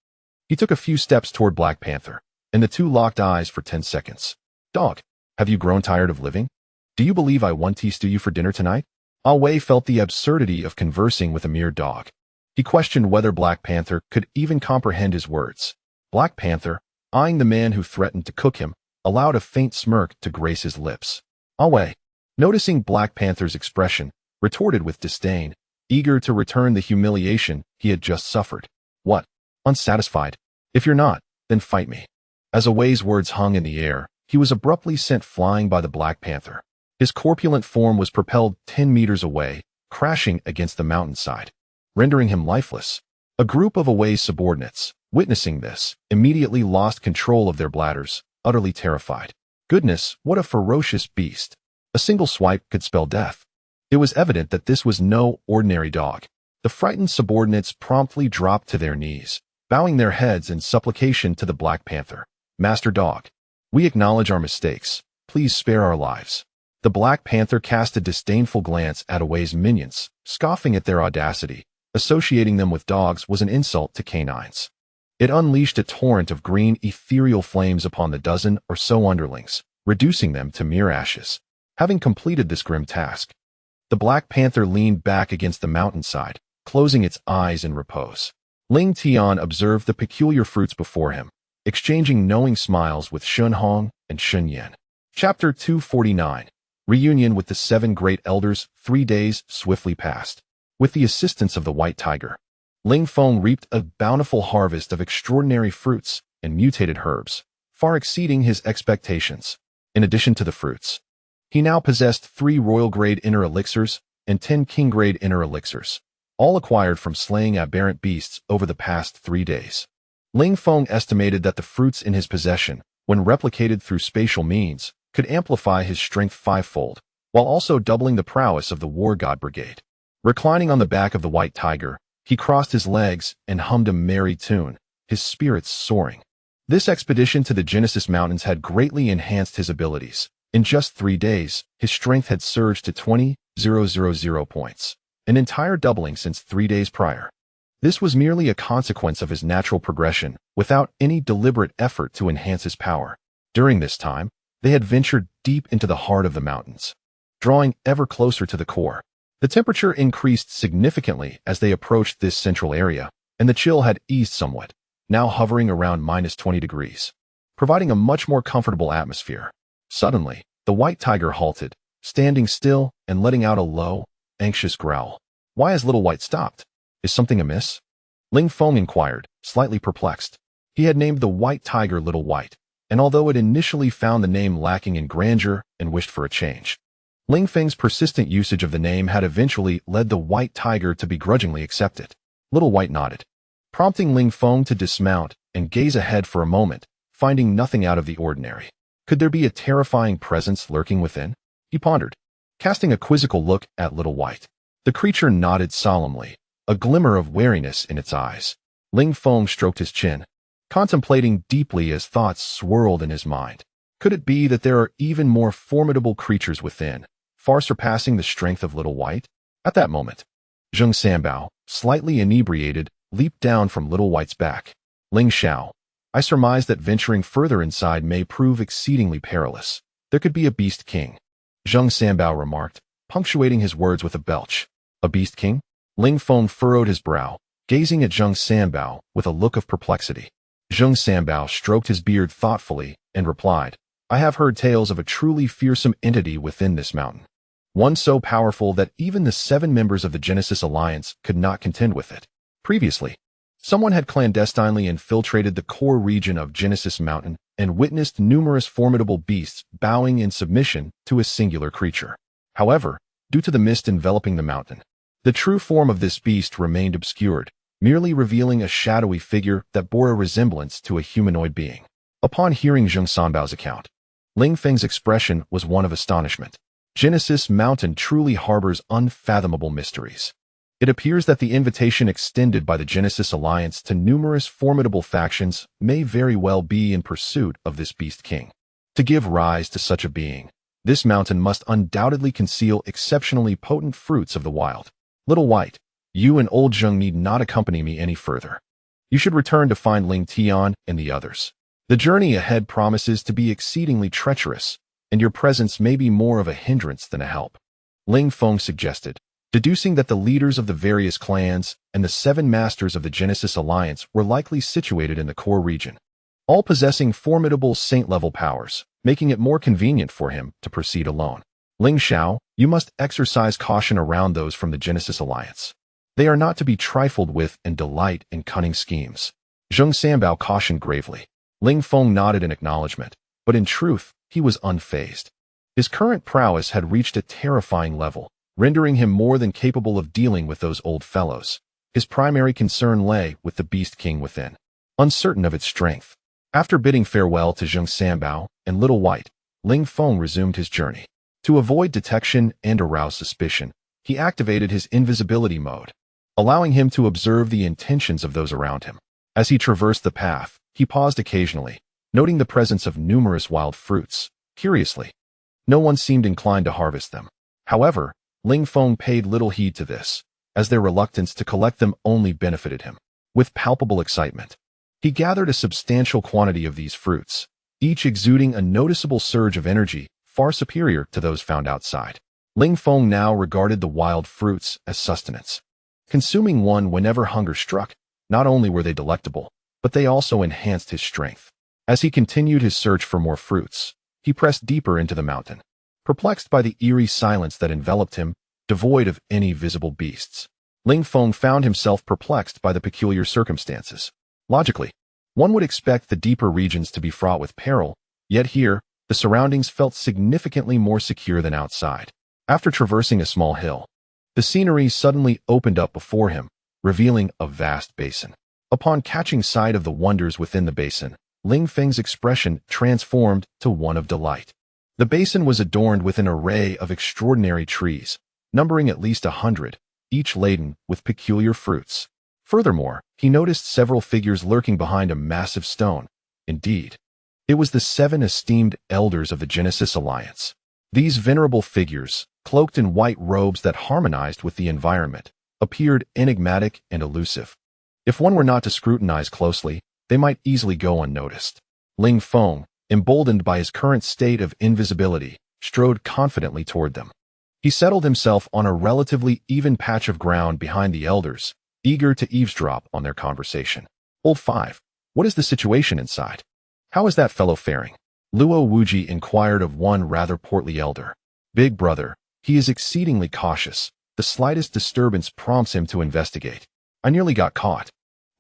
He took a few steps toward Black Panther, and the two locked eyes for 10 seconds. Dog, have you grown tired of living? Do you believe I want to stew you for dinner tonight? Wei felt the absurdity of conversing with a mere dog. He questioned whether Black Panther could even comprehend his words. Black Panther, eyeing the man who threatened to cook him, allowed a faint smirk to grace his lips. Wei, noticing Black Panther's expression, retorted with disdain, eager to return the humiliation he had just suffered. What? Unsatisfied? If you're not, then fight me. As Wei's words hung in the air, he was abruptly sent flying by the Black Panther. His corpulent form was propelled 10 meters away, crashing against the mountainside, rendering him lifeless. A group of Wei's subordinates, witnessing this, immediately lost control of their bladders, utterly terrified. Goodness, what a ferocious beast. A single swipe could spell death. It was evident that this was no ordinary dog. The frightened subordinates promptly dropped to their knees, bowing their heads in supplication to the Black Panther. Master Dog, we acknowledge our mistakes. Please spare our lives. The Black Panther cast a disdainful glance at Wei's minions, scoffing at their audacity. Associating them with dogs was an insult to canines. It unleashed a torrent of green ethereal flames upon the dozen or so underlings, reducing them to mere ashes. Having completed this grim task, the Black Panther leaned back against the mountainside, closing its eyes in repose. Ling Tian observed the peculiar fruits before him, exchanging knowing smiles with Shun Hong and Shun Yan. Chapter 249. Reunion with the 7 Great Elders. 3 days swiftly passed. With the assistance of the White Tiger, Ling Feng reaped a bountiful harvest of extraordinary fruits and mutated herbs, far exceeding his expectations. In addition to the fruits, he now possessed 3 royal-grade inner elixirs and 10 king-grade inner elixirs, all acquired from slaying aberrant beasts over the past 3 days. Ling Feng estimated that the fruits in his possession, when replicated through spatial means, could amplify his strength 5-fold, while also doubling the prowess of the War God Brigade. Reclining on the back of the White Tiger, he crossed his legs and hummed a merry tune, his spirits soaring. This expedition to the Genesis Mountains had greatly enhanced his abilities. In just 3 days, his strength had surged to 20,000 points, an entire doubling since 3 days prior. This was merely a consequence of his natural progression, without any deliberate effort to enhance his power. During this time, they had ventured deep into the heart of the mountains, drawing ever closer to the core. The temperature increased significantly as they approached this central area, and the chill had eased somewhat, now hovering around -20 degrees, providing a much more comfortable atmosphere. Suddenly, the white tiger halted, standing still and letting out a low, anxious growl. Why has Little White stopped? Is something amiss? Ling Feng inquired, slightly perplexed. He had named the white tiger Little White, and although it initially found the name lacking in grandeur and wished for a change, Ling Feng's persistent usage of the name had eventually led the white tiger to begrudgingly accept it. Little White nodded, prompting Ling Feng to dismount and gaze ahead for a moment, finding nothing out of the ordinary. Could there be a terrifying presence lurking within? He pondered, casting a quizzical look at Little White. The creature nodded solemnly, a glimmer of wariness in its eyes. Ling Feng stroked his chin, contemplating deeply as thoughts swirled in his mind. Could it be that there are even more formidable creatures within, far surpassing the strength of Little White? At that moment, Zheng Sanbao, slightly inebriated, leaped down from Little White's back. Ling Xiao, I surmise that venturing further inside may prove exceedingly perilous. There could be a beast king, Zheng Sanbao remarked, punctuating his words with a belch. A beast king? Ling Feng furrowed his brow, gazing at Zheng Sanbao with a look of perplexity. Zheng Sanbao stroked his beard thoughtfully and replied, I have heard tales of a truly fearsome entity within this mountain. One so powerful that even the 7 members of the Genesis Alliance could not contend with it. Previously, someone had clandestinely infiltrated the core region of Genesis Mountain and witnessed numerous formidable beasts bowing in submission to a singular creature. However, due to the mist enveloping the mountain, the true form of this beast remained obscured, merely revealing a shadowy figure that bore a resemblance to a humanoid being. Upon hearing Zheng Sanbao's account, Ling Feng's expression was one of astonishment. Genesis Mountain truly harbors unfathomable mysteries. It appears that the invitation extended by the Genesis Alliance to numerous formidable factions may very well be in pursuit of this Beast King. To give rise to such a being, this mountain must undoubtedly conceal exceptionally potent fruits of the wild. Little White, you and old Zheng need not accompany me any further. You should return to find Ling Tian and the others. The journey ahead promises to be exceedingly treacherous, and your presence may be more of a hindrance than a help. Ling Feng suggested, deducing that the leaders of the various clans and the 7 masters of the Genesis Alliance were likely situated in the core region, all possessing formidable saint-level powers, making it more convenient for him to proceed alone. Ling Xiao, you must exercise caution around those from the Genesis Alliance. They are not to be trifled with and delight in cunning schemes. Zheng Sanbao cautioned gravely. Ling Feng nodded in acknowledgement, but in truth, he was unfazed. His current prowess had reached a terrifying level, rendering him more than capable of dealing with those old fellows. His primary concern lay with the Beast King within, uncertain of its strength. After bidding farewell to Zheng Sanbao and Little White, Ling Feng resumed his journey. To avoid detection and arouse suspicion, he activated his invisibility mode, allowing him to observe the intentions of those around him. As he traversed the path, he paused occasionally, noting the presence of numerous wild fruits. Curiously, no one seemed inclined to harvest them. However, Ling Feng paid little heed to this, as their reluctance to collect them only benefited him. With palpable excitement, he gathered a substantial quantity of these fruits, each exuding a noticeable surge of energy far superior to those found outside. Ling Feng now regarded the wild fruits as sustenance. Consuming one whenever hunger struck, not only were they delectable, but they also enhanced his strength. As he continued his search for more fruits, he pressed deeper into the mountain, perplexed by the eerie silence that enveloped him, devoid of any visible beasts. Ling Feng found himself perplexed by the peculiar circumstances. Logically, one would expect the deeper regions to be fraught with peril, yet here, the surroundings felt significantly more secure than outside. After traversing a small hill, the scenery suddenly opened up before him, revealing a vast basin. Upon catching sight of the wonders within the basin, Ling Feng's expression transformed to one of delight. The basin was adorned with an array of extraordinary trees, numbering at least 100, each laden with peculiar fruits. Furthermore, he noticed several figures lurking behind a massive stone. Indeed, it was the 7 esteemed elders of the Genesis Alliance. These venerable figures, cloaked in white robes that harmonized with the environment, appeared enigmatic and elusive. If one were not to scrutinize closely, they might easily go unnoticed. Ling Feng, emboldened by his current state of invisibility, strode confidently toward them. He settled himself on a relatively even patch of ground behind the elders, eager to eavesdrop on their conversation. Old 5, what is the situation inside? How is that fellow faring? Luo Wuji inquired of one rather portly elder. Big brother, he is exceedingly cautious. The slightest disturbance prompts him to investigate. I nearly got caught.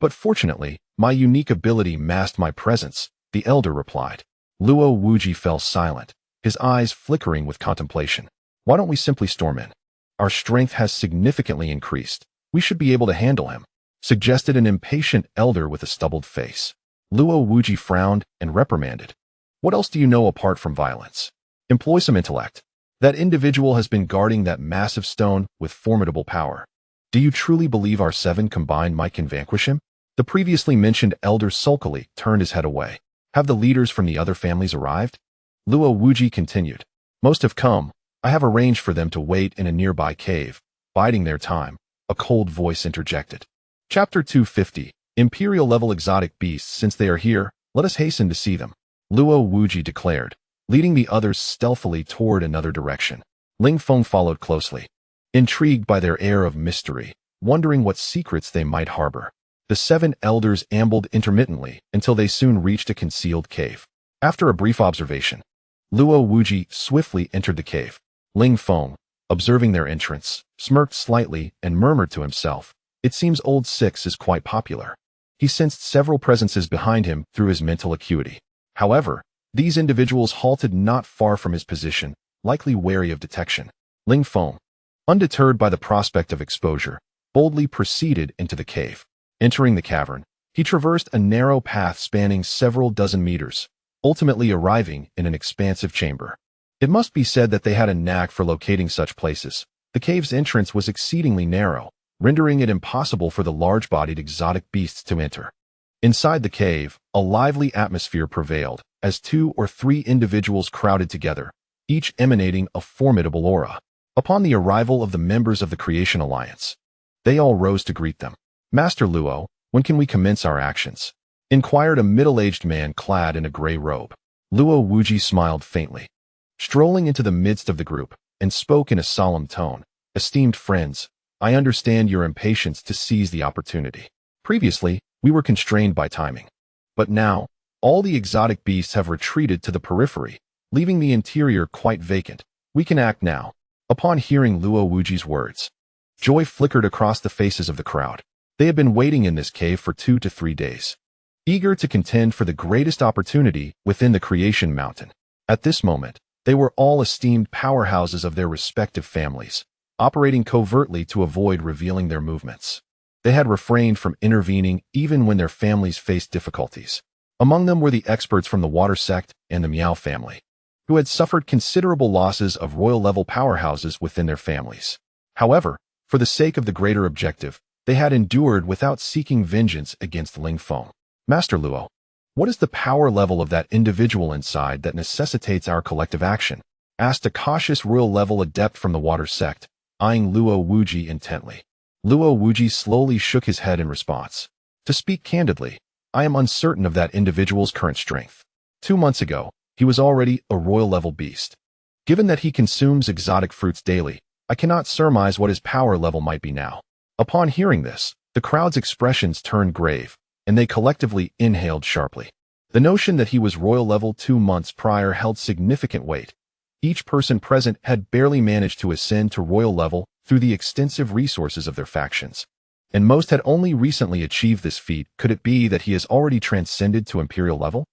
But fortunately, my unique ability masked my presence, the elder replied. Luo Wuji fell silent, his eyes flickering with contemplation. Why don't we simply storm in? Our strength has significantly increased. We should be able to handle him, suggested an impatient elder with a stubbled face. Luo Wuji frowned and reprimanded. What else do you know apart from violence? Employ some intellect. That individual has been guarding that massive stone with formidable power. Do you truly believe our 7 combined might can vanquish him? The previously mentioned elder sulkily turned his head away. Have the leaders from the other families arrived? Luo Wuji continued. Most have come. I have arranged for them to wait in a nearby cave, biding their time. A cold voice interjected. Chapter 250. Imperial-level exotic beasts. Since they are here, let us hasten to see them. Luo Wuji declared, leading the others stealthily toward another direction. Ling Feng followed closely, intrigued by their air of mystery, wondering what secrets they might harbor. The 7 elders ambled intermittently until they soon reached a concealed cave. After a brief observation, Luo Wuji swiftly entered the cave. Ling Feng, observing their entrance, smirked slightly and murmured to himself, "It seems old Six is quite popular." He sensed several presences behind him through his mental acuity. However, these individuals halted not far from his position, likely wary of detection. Ling Feng, undeterred by the prospect of exposure, boldly proceeded into the cave. Entering the cavern, he traversed a narrow path spanning several dozen meters, ultimately arriving in an expansive chamber. It must be said that they had a knack for locating such places. The cave's entrance was exceedingly narrow, rendering it impossible for the large-bodied exotic beasts to enter. Inside the cave, a lively atmosphere prevailed, as 2 or 3 individuals crowded together, each emanating a formidable aura. Upon the arrival of the members of the Creation Alliance, they all rose to greet them. Master Luo, when can we commence our actions? Inquired a middle-aged man clad in a gray robe. Luo Wuji smiled faintly, strolling into the midst of the group, and spoke in a solemn tone. Esteemed friends, I understand your impatience to seize the opportunity. Previously, we were constrained by timing. But now, all the exotic beasts have retreated to the periphery, leaving the interior quite vacant. We can act now. Upon hearing Luo Wuji's words, joy flickered across the faces of the crowd. They had been waiting in this cave for 2 to 3 days, eager to contend for the greatest opportunity within the Creation Mountain. At this moment, they were all esteemed powerhouses of their respective families, operating covertly to avoid revealing their movements. They had refrained from intervening even when their families faced difficulties. Among them were the experts from the Water sect and the Miao family, who had suffered considerable losses of royal-level powerhouses within their families. However, for the sake of the greater objective, they had endured without seeking vengeance against Ling Feng. Master Luo, what is the power level of that individual inside that necessitates our collective action? Asked a cautious royal-level adept from the Water sect, eyeing Luo Wuji intently. Luo Wuji slowly shook his head in response. To speak candidly, I am uncertain of that individual's current strength. 2 months ago, he was already a royal-level beast. Given that he consumes exotic fruits daily, I cannot surmise what his power level might be now. Upon hearing this, the crowd's expressions turned grave, and they collectively inhaled sharply. The notion that he was royal level 2 months prior held significant weight. Each person present had barely managed to ascend to royal level through the extensive resources of their factions, and most had only recently achieved this feat. Could it be that he has already transcended to imperial level?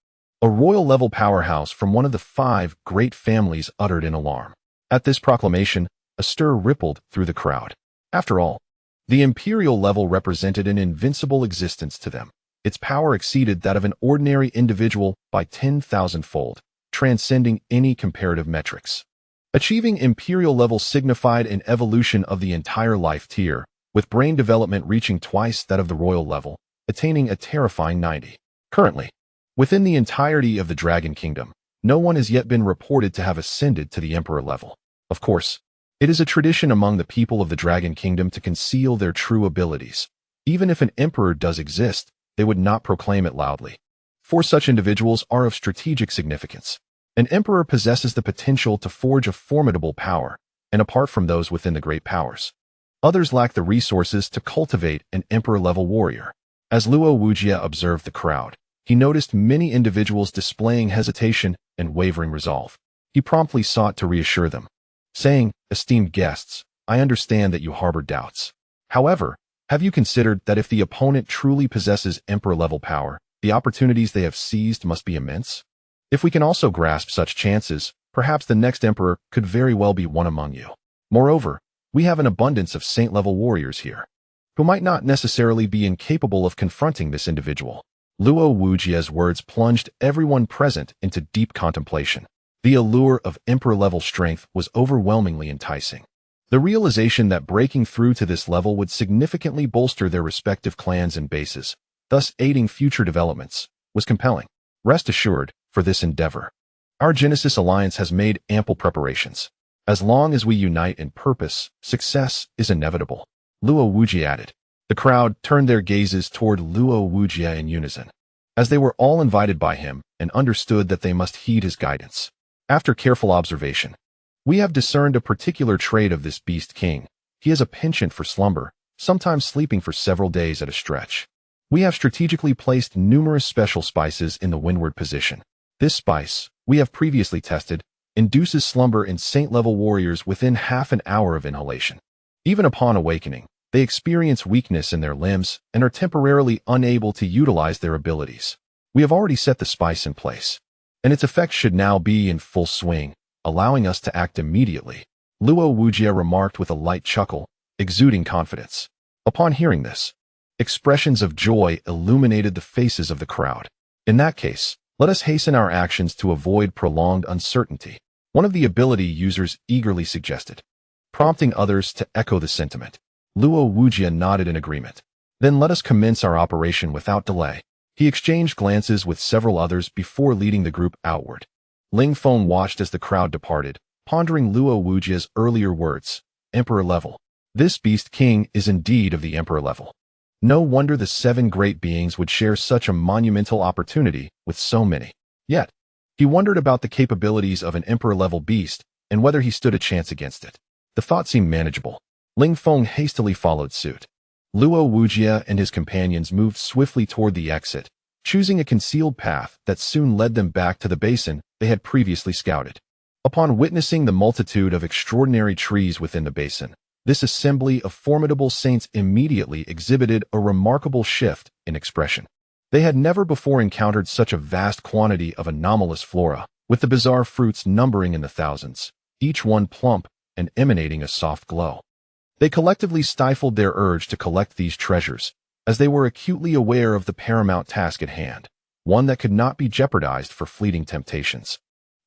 A royal level powerhouse from one of the 5 great families uttered in alarm. At this proclamation, a stir rippled through the crowd. After all, the imperial level represented an invincible existence to them. Its power exceeded that of an ordinary individual by 10,000-fold, transcending any comparative metrics. Achieving imperial level signified an evolution of the entire life tier, with brain development reaching twice that of the royal level, attaining a terrifying 90. Currently, within the entirety of the Dragon Kingdom, no one has yet been reported to have ascended to the emperor level. Of course, it is a tradition among the people of the Dragon Kingdom to conceal their true abilities. Even if an emperor does exist, they would not proclaim it loudly. For such individuals are of strategic significance. An emperor possesses the potential to forge a formidable power, and apart from those within the great powers, others lack the resources to cultivate an emperor-level warrior. As Luo Wuji observed the crowd, he noticed many individuals displaying hesitation and wavering resolve. He promptly sought to reassure them, saying, "Esteemed guests, I understand that you harbor doubts. However, have you considered that if the opponent truly possesses emperor-level power, the opportunities they have seized must be immense? If we can also grasp such chances, perhaps the next emperor could very well be one among you. Moreover, we have an abundance of saint-level warriors here, who might not necessarily be incapable of confronting this individual." Luo Wujie's words plunged everyone present into deep contemplation. The allure of emperor-level strength was overwhelmingly enticing. The realization that breaking through to this level would significantly bolster their respective clans and bases, thus aiding future developments, was compelling. Rest assured, for this endeavor, our Genesis Alliance has made ample preparations. As long as we unite in purpose, success is inevitable, Luo Wujie added. The crowd turned their gazes toward Luo Wujie in unison, as they were all invited by him and understood that they must heed his guidance. After careful observation, we have discerned a particular trait of this beast king. He has a penchant for slumber, sometimes sleeping for several days at a stretch. We have strategically placed numerous special spices in the windward position. This spice, we have previously tested, induces slumber in saint-level warriors within half an hour of inhalation. Even upon awakening, they experience weakness in their limbs and are temporarily unable to utilize their abilities. We have already set the spice in place, and its effects should now be in full swing, allowing us to act immediately, Luo Wujie remarked with a light chuckle, exuding confidence. Upon hearing this, expressions of joy illuminated the faces of the crowd. In that case, let us hasten our actions to avoid prolonged uncertainty, one of the ability users eagerly suggested. Prompting others to echo the sentiment, Luo Wujie nodded in agreement. Then let us commence our operation without delay. He exchanged glances with several others before leading the group outward. Ling Feng watched as the crowd departed, pondering Luo Wujie's earlier words. Emperor level. This beast king is indeed of the emperor level. No wonder the 7 great beings would share such a monumental opportunity with so many. Yet, he wondered about the capabilities of an emperor-level beast and whether he stood a chance against it. The thought seemed manageable. Ling Feng hastily followed suit. Luo Wujie and his companions moved swiftly toward the exit, choosing a concealed path that soon led them back to the basin they had previously scouted. Upon witnessing the multitude of extraordinary trees within the basin, this assembly of formidable saints immediately exhibited a remarkable shift in expression. They had never before encountered such a vast quantity of anomalous flora, with the bizarre fruits numbering in the thousands, each one plump and emanating a soft glow. They collectively stifled their urge to collect these treasures, as they were acutely aware of the paramount task at hand, one that could not be jeopardized for fleeting temptations.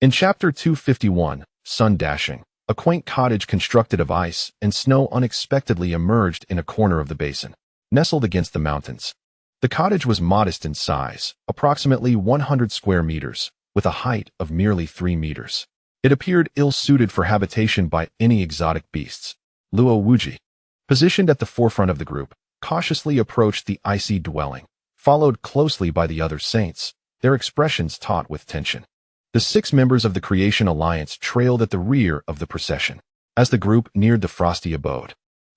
In Chapter 251, Sun Dashing, a quaint cottage constructed of ice and snow unexpectedly emerged in a corner of the basin, nestled against the mountains. The cottage was modest in size, approximately 100 square meters, with a height of merely 3 meters. It appeared ill-suited for habitation by any exotic beasts. Luo Wujie, positioned at the forefront of the group, cautiously approached the icy dwelling, followed closely by the other saints, their expressions taut with tension. The 6 members of the Creation Alliance trailed at the rear of the procession. As the group neared the frosty abode,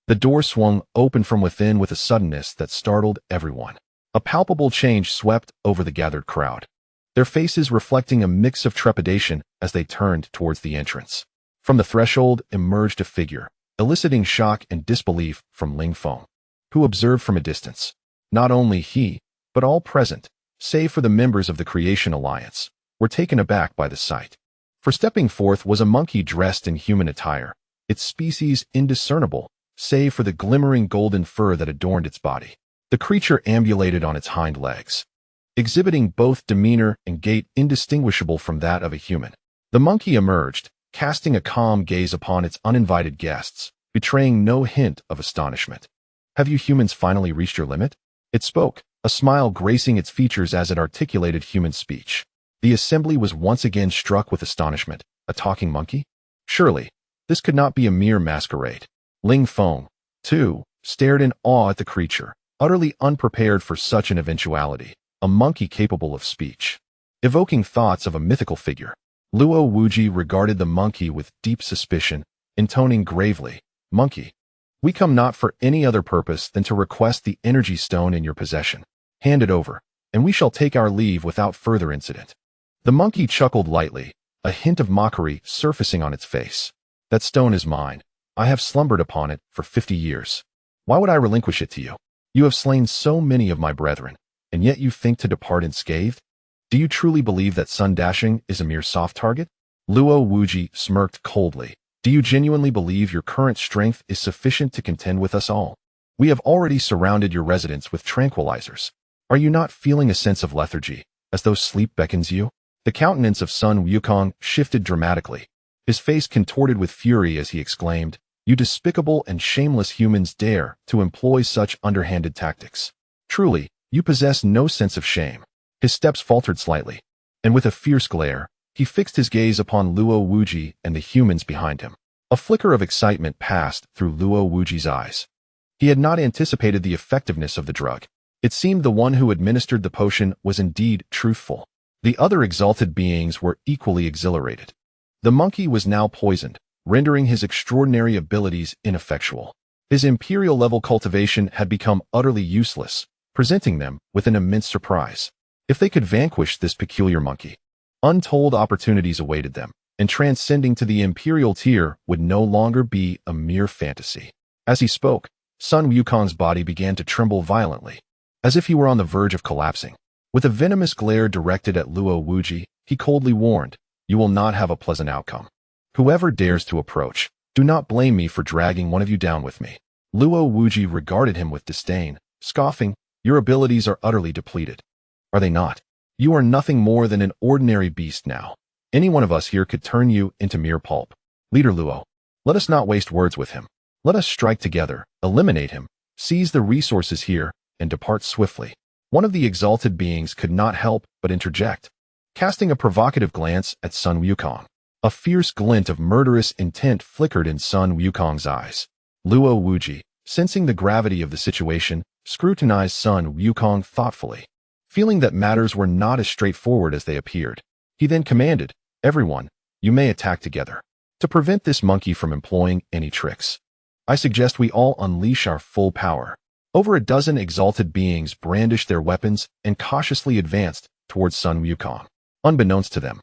the door swung open from within with a suddenness that startled everyone. A palpable change swept over the gathered crowd, their faces reflecting a mix of trepidation as they turned towards the entrance. From the threshold emerged a figure, eliciting shock and disbelief from Ling Feng, who observed from a distance. Not only he, but all present, save for the members of the Creation Alliance, were taken aback by the sight. For stepping forth was a monkey dressed in human attire, its species indiscernible, save for the glimmering golden fur that adorned its body. The creature ambulated on its hind legs, exhibiting both demeanor and gait indistinguishable from that of a human. The monkey emerged, casting a calm gaze upon its uninvited guests, betraying no hint of astonishment. "Have you humans finally reached your limit?" It spoke, a smile gracing its features as it articulated human speech. The assembly was once again struck with astonishment. A talking monkey? Surely, this could not be a mere masquerade. Ling Feng, too, stared in awe at the creature, utterly unprepared for such an eventuality, a monkey capable of speech, evoking thoughts of a mythical figure. Luo Wujie regarded the monkey with deep suspicion, intoning gravely, "Monkey, we come not for any other purpose than to request the energy stone in your possession. Hand it over." and we shall take our leave without further incident." The monkey chuckled lightly, a hint of mockery surfacing on its face. "That stone is mine. I have slumbered upon it for 50 years. Why would I relinquish it to you? You have slain so many of my brethren, and yet you think to depart unscathed? Do you truly believe that sun dashing is a mere soft target?" Luo Wuji smirked coldly. "Do you genuinely believe your current strength is sufficient to contend with us all? We have already surrounded your residence with tranquilizers. Are you not feeling a sense of lethargy, as though sleep beckons you?" The countenance of Sun Wukong shifted dramatically. His face contorted with fury as he exclaimed, "You despicable and shameless humans dare to employ such underhanded tactics. Truly, you possess no sense of shame." His steps faltered slightly, and with a fierce glare, he fixed his gaze upon Luo Wuji and the humans behind him. A flicker of excitement passed through Luo Wuji's eyes. He had not anticipated the effectiveness of the drug. It seemed the one who administered the potion was indeed truthful. The other exalted beings were equally exhilarated. The monkey was now poisoned, rendering his extraordinary abilities ineffectual. His imperial-level cultivation had become utterly useless, presenting them with an immense surprise. If they could vanquish this peculiar monkey, untold opportunities awaited them, and transcending to the imperial tier would no longer be a mere fantasy. As he spoke, Sun Wukong's body began to tremble violently, as if he were on the verge of collapsing. With a venomous glare directed at Luo Wuji, he coldly warned, "You will not have a pleasant outcome. Whoever dares to approach, do not blame me for dragging one of you down with me." Luo Wuji regarded him with disdain, scoffing, "Your abilities are utterly depleted. Are they not? You are nothing more than an ordinary beast now. Any one of us here could turn you into mere pulp. Leader Luo, let us not waste words with him. Let us strike together, eliminate him, seize the resources here, and depart swiftly." One of the exalted beings could not help but interject, casting a provocative glance at Sun Wukong. A fierce glint of murderous intent flickered in Sun Wukong's eyes. Luo Wuji, sensing the gravity of the situation, scrutinized Sun Wukong thoughtfully. Feeling that matters were not as straightforward as they appeared, he then commanded, "Everyone, you may attack together. To prevent this monkey from employing any tricks, I suggest we all unleash our full power." Over a dozen exalted beings brandished their weapons and cautiously advanced towards Sun Wukong. Unbeknownst to them,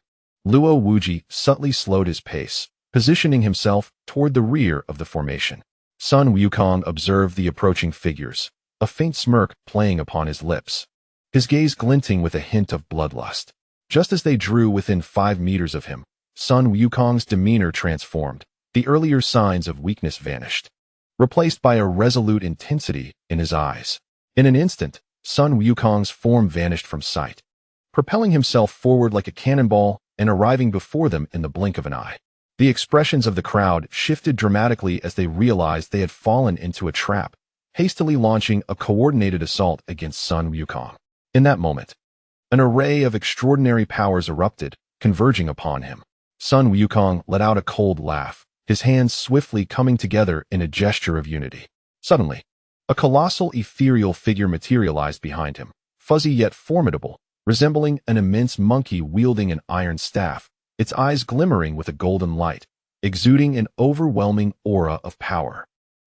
Luo Wuji subtly slowed his pace, positioning himself toward the rear of the formation. Sun Wukong observed the approaching figures, a faint smirk playing upon his lips, his gaze glinting with a hint of bloodlust. Just as they drew within 5 meters of him, Sun Wukong's demeanor transformed. The earlier signs of weakness vanished, replaced by a resolute intensity in his eyes. In an instant, Sun Wukong's form vanished from sight, propelling himself forward like a cannonball and arriving before them in the blink of an eye. The expressions of the crowd shifted dramatically as they realized they had fallen into a trap, hastily launching a coordinated assault against Sun Wukong. In that moment, an array of extraordinary powers erupted, converging upon him. Sun Wukong let out a cold laugh, his hands swiftly coming together in a gesture of unity. Suddenly, a colossal ethereal figure materialized behind him, fuzzy yet formidable, resembling an immense monkey wielding an iron staff, its eyes glimmering with a golden light, exuding an overwhelming aura of power.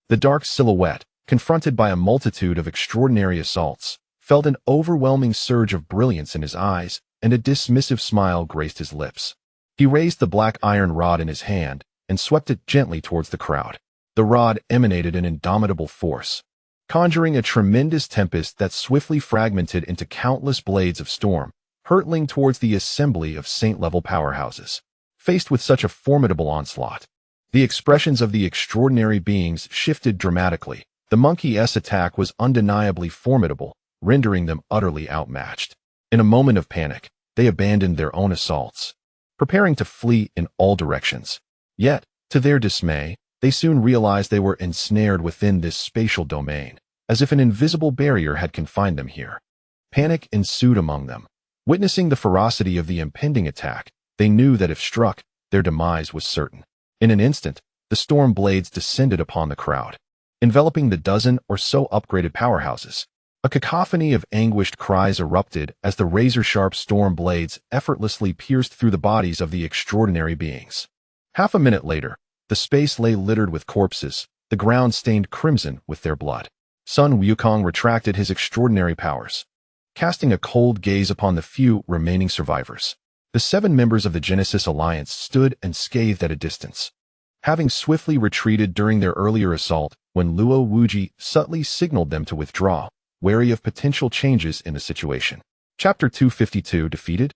The dark silhouette, confronted by a multitude of extraordinary assaults, felt an overwhelming surge of brilliance in his eyes, and a dismissive smile graced his lips. He raised the black iron rod in his hand and swept it gently towards the crowd. The rod emanated an indomitable force, conjuring a tremendous tempest that swiftly fragmented into countless blades of storm, hurtling towards the assembly of saint-level powerhouses. Faced with such a formidable onslaught, the expressions of the extraordinary beings shifted dramatically. The monkey's attack was undeniably formidable, rendering them utterly outmatched. In a moment of panic, they abandoned their own assaults, preparing to flee in all directions. Yet, to their dismay, they soon realized they were ensnared within this spatial domain, as if an invisible barrier had confined them here. Panic ensued among them. Witnessing the ferocity of the impending attack, they knew that if struck, their demise was certain. In an instant, the storm blades descended upon the crowd, enveloping the dozen or so upgraded powerhouses. A cacophony of anguished cries erupted as the razor-sharp storm blades effortlessly pierced through the bodies of the extraordinary beings. Half a minute later, the space lay littered with corpses, the ground stained crimson with their blood. Sun Wukong retracted his extraordinary powers, casting a cold gaze upon the few remaining survivors. The 7 members of the Genesis Alliance stood unscathed at a distance, having swiftly retreated during their earlier assault when Luo Wuji subtly signaled them to withdraw, wary of potential changes in the situation. Chapter 252 Defeated?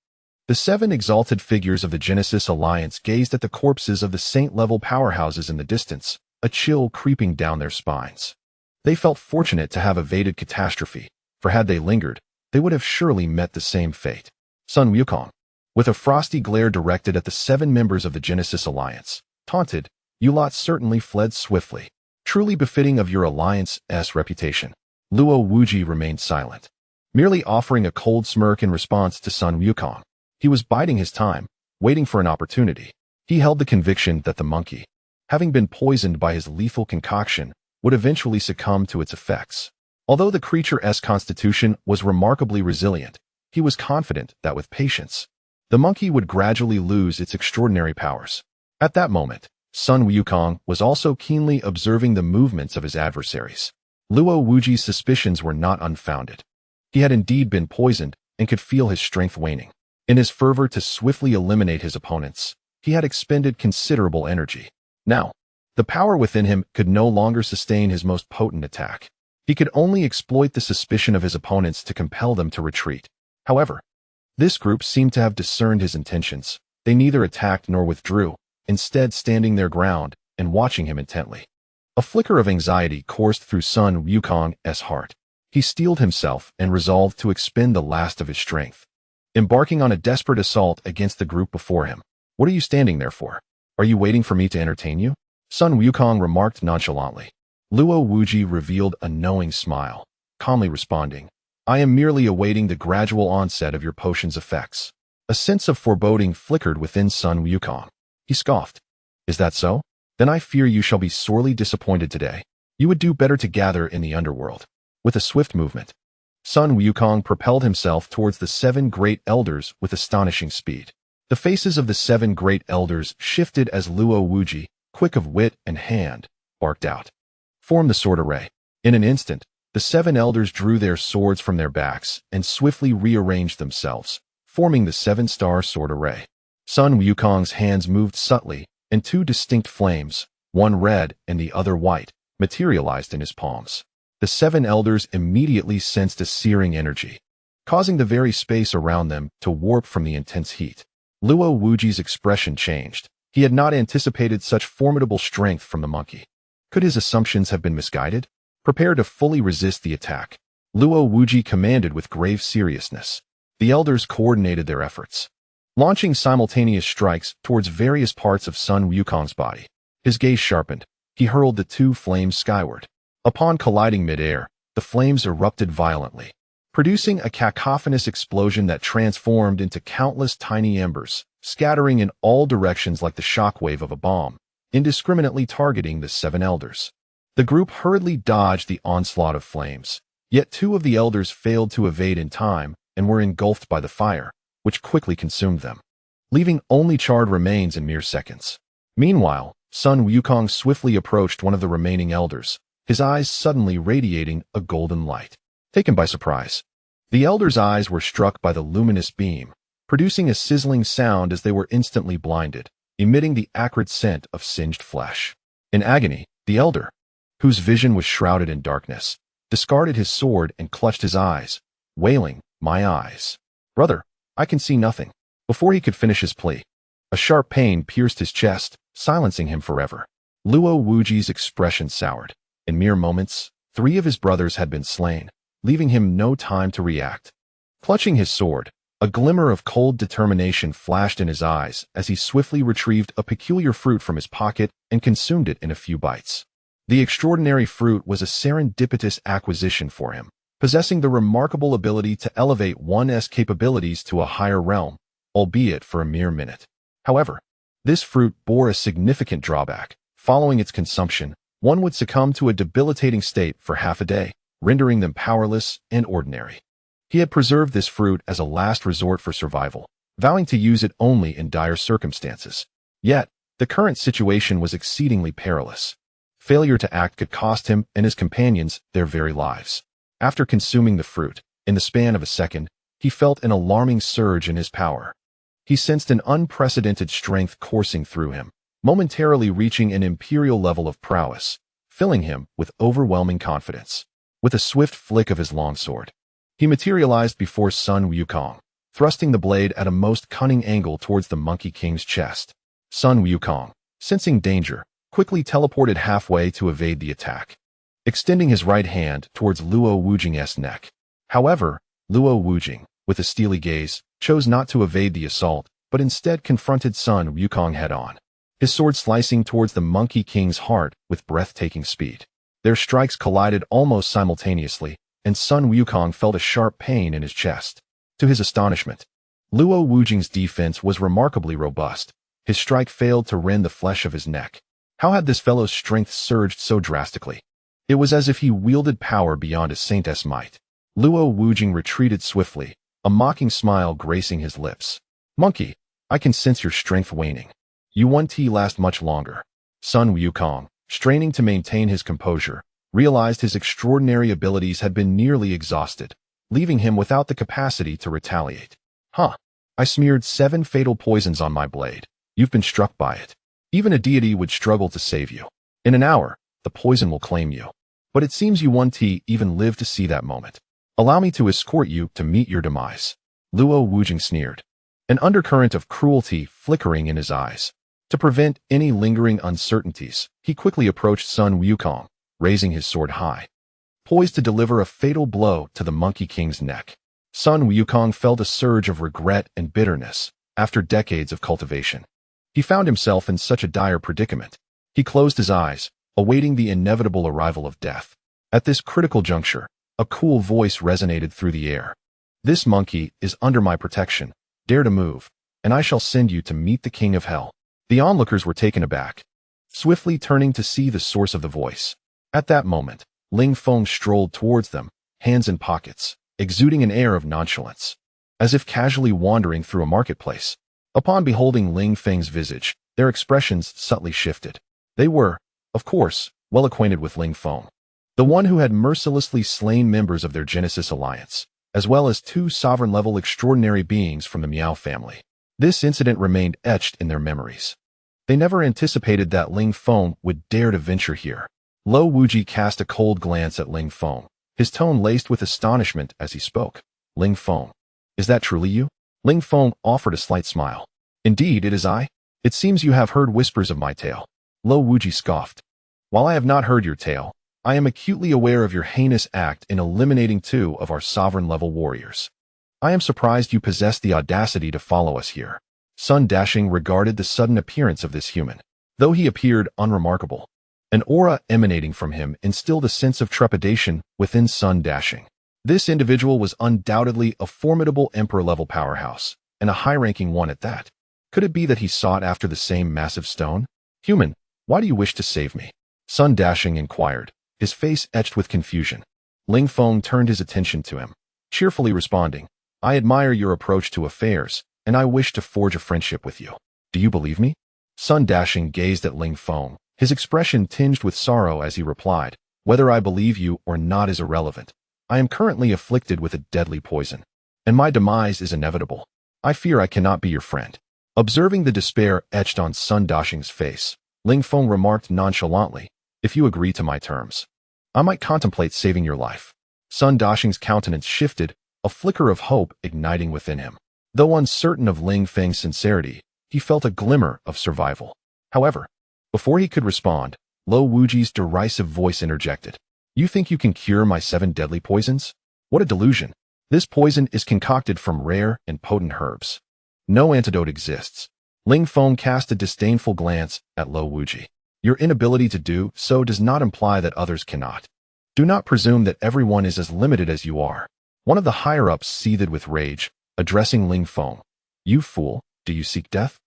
The 7 exalted figures of the Genesis Alliance gazed at the corpses of the saint-level powerhouses in the distance, a chill creeping down their spines. They felt fortunate to have evaded catastrophe, for had they lingered, they would have surely met the same fate. Sun Wukong, with a frosty glare directed at the 7 members of the Genesis Alliance, taunted, "You lot certainly fled swiftly, truly befitting of your alliance's reputation." Luo Wuji remained silent, merely offering a cold smirk in response to Sun Wukong. He was biding his time, waiting for an opportunity. He held the conviction that the monkey, having been poisoned by his lethal concoction, would eventually succumb to its effects. Although the creature's constitution was remarkably resilient, he was confident that with patience, the monkey would gradually lose its extraordinary powers. At that moment, Sun Wukong was also keenly observing the movements of his adversaries. Luo Wuji's suspicions were not unfounded. He had indeed been poisoned and could feel his strength waning. In his fervor to swiftly eliminate his opponents, he had expended considerable energy. Now, the power within him could no longer sustain his most potent attack. He could only exploit the suspicion of his opponents to compel them to retreat. However, this group seemed to have discerned his intentions. They neither attacked nor withdrew, instead standing their ground and watching him intently. A flicker of anxiety coursed through Sun Wukong's heart. He steeled himself and resolved to expend the last of his strength, embarking on a desperate assault against the group before him. "What are you standing there for? Are you waiting for me to entertain you?" Sun Wukong remarked nonchalantly. Luo Wuji revealed a knowing smile, calmly responding, "I am merely awaiting the gradual onset of your potion's effects." A sense of foreboding flickered within Sun Wukong. He scoffed. "Is that so? Then I fear you shall be sorely disappointed today. You would do better to gather in the underworld." With a swift movement, Sun Wukong propelled himself towards the 7 great elders with astonishing speed. The faces of the 7 great elders shifted as Luo Wuji, quick of wit and hand, barked out, "Form the sword array." In an instant, the 7 elders drew their swords from their backs and swiftly rearranged themselves, forming the 7-star sword array. Sun Wukong's hands moved subtly, and 2 distinct flames, one red and the other white, materialized in his palms. The 7 elders immediately sensed a searing energy, causing the very space around them to warp from the intense heat. Luo Wuji's expression changed. He had not anticipated such formidable strength from the monkey. Could his assumptions have been misguided? Prepared to fully resist the attack, Luo Wuji commanded with grave seriousness. The elders coordinated their efforts, launching simultaneous strikes towards various parts of Sun Wukong's body. His gaze sharpened. He hurled the 2 flames skyward. Upon colliding midair, the flames erupted violently, producing a cacophonous explosion that transformed into countless tiny embers, scattering in all directions like the shockwave of a bomb, indiscriminately targeting the 7 elders. The group hurriedly dodged the onslaught of flames, yet 2 of the elders failed to evade in time and were engulfed by the fire, which quickly consumed them, leaving only charred remains in mere seconds. Meanwhile, Sun Wukong swiftly approached one of the remaining elders, his eyes suddenly radiating a golden light. Taken by surprise, the elders' eyes were struck by the luminous beam, producing a sizzling sound as they were instantly blinded, emitting the acrid scent of singed flesh. In agony, the elder, whose vision was shrouded in darkness, discarded his sword and clutched his eyes, wailing, "My eyes. Brother, I can see nothing." Before he could finish his plea, a sharp pain pierced his chest, silencing him forever. Luo Wuji's expression soured. In mere moments, 3 of his brothers had been slain, leaving him no time to react. Clutching his sword, a glimmer of cold determination flashed in his eyes as he swiftly retrieved a peculiar fruit from his pocket and consumed it in a few bites. The extraordinary fruit was a serendipitous acquisition for him, possessing the remarkable ability to elevate one's capabilities to a higher realm, albeit for a mere minute. However, this fruit bore a significant drawback. Following its consumption, one would succumb to a debilitating state for half a day, rendering them powerless and ordinary. He had preserved this fruit as a last resort for survival, vowing to use it only in dire circumstances. Yet, the current situation was exceedingly perilous. Failure to act could cost him and his companions their very lives. After consuming the fruit, In the span of a second, he felt an alarming surge in his power. He sensed an unprecedented strength coursing through him, momentarily reaching an imperial level of prowess, filling him with overwhelming confidence. With a swift flick of his longsword, he materialized before Sun Wukong, thrusting the blade at a most cunning angle towards the Monkey King's chest. Sun Wukong, sensing danger, quickly teleported halfway to evade the attack, extending his right hand towards Luo Wujing's neck. However, Luo Wujing, with a steely gaze, chose not to evade the assault, but instead confronted Sun Wukong head-on, his sword slicing towards the Monkey King's heart with breathtaking speed. Their strikes collided almost simultaneously, and Sun Wukong felt a sharp pain in his chest. To his astonishment, Luo Wujing's defense was remarkably robust. His strike failed to rend the flesh of his neck. How had this fellow's strength surged so drastically? It was as if he wielded power beyond a saint's might. Luo Wujing retreated swiftly, a mocking smile gracing his lips. "Monkey, I can sense your strength waning. You won't last much longer." Sun Wukong, straining to maintain his composure, realized his extraordinary abilities had been nearly exhausted, leaving him without the capacity to retaliate. I smeared 7 fatal poisons on my blade. You've been struck by it. Even a deity would struggle to save you. In an hour, the poison will claim you. But it seems you won't even live to see that moment. Allow me to escort you to meet your demise." Luo Wujing sneered, an undercurrent of cruelty flickering in his eyes. To prevent any lingering uncertainties, he quickly approached Sun Wukong, raising his sword high, poised to deliver a fatal blow to the Monkey King's neck. Sun Wukong felt a surge of regret and bitterness. After decades of cultivation, he found himself in such a dire predicament. He closed his eyes, awaiting the inevitable arrival of death. At this critical juncture, a cool voice resonated through the air. "This monkey is under my protection. Dare to move, and I shall send you to meet the King of Hell." The onlookers were taken aback, swiftly turning to see the source of the voice. At that moment, Ling Feng strolled towards them, hands in pockets, exuding an air of nonchalance, as if casually wandering through a marketplace. Upon beholding Ling Feng's visage, their expressions subtly shifted. They were, of course, well acquainted with Ling Feng, the one who had mercilessly slain members of their Genesis alliance, as well as 2 sovereign-level extraordinary beings from the Miao family. This incident remained etched in their memories. They never anticipated that Ling Feng would dare to venture here. Luo Wujing cast a cold glance at Ling Feng, his tone laced with astonishment as he spoke. "Ling Feng, is that truly you?" Ling Feng offered a slight smile. "Indeed, it is I. It seems you have heard whispers of my tale." Luo Wujing scoffed. "While I have not heard your tale, I am acutely aware of your heinous act in eliminating 2 of our sovereign-level warriors. I am surprised you possess the audacity to follow us here." Sun Dashing regarded the sudden appearance of this human. Though he appeared unremarkable, an aura emanating from him instilled a sense of trepidation within Sun Dashing. This individual was undoubtedly a formidable emperor-level powerhouse, and a high-ranking one at that. Could it be that he sought after the same massive stone? "Human, why do you wish to save me?" Sun Dashing inquired, his face etched with confusion. Ling Feng turned his attention to him, cheerfully responding, "I admire your approach to affairs, and I wish to forge a friendship with you. Do you believe me?" Sun Dashing gazed at Ling Feng, his expression tinged with sorrow as he replied, "Whether I believe you or not is irrelevant. I am currently afflicted with a deadly poison, and my demise is inevitable. I fear I cannot be your friend." Observing the despair etched on Sun Dashing's face, Ling Feng remarked nonchalantly, "If you agree to my terms, I might contemplate saving your life." Sun Dashing's countenance shifted, a flicker of hope igniting within him. Though uncertain of Ling Feng's sincerity, he felt a glimmer of survival. However, before he could respond, Luo Wujing's derisive voice interjected. "You think you can cure my 7 deadly poisons? What a delusion. This poison is concocted from rare and potent herbs. No antidote exists." Ling Feng cast a disdainful glance at Luo Wujing. "Your inability to do so does not imply that others cannot. Do not presume that everyone is as limited as you are." One of the higher-ups seethed with rage, addressing Ling Feng. "You fool, do you seek death?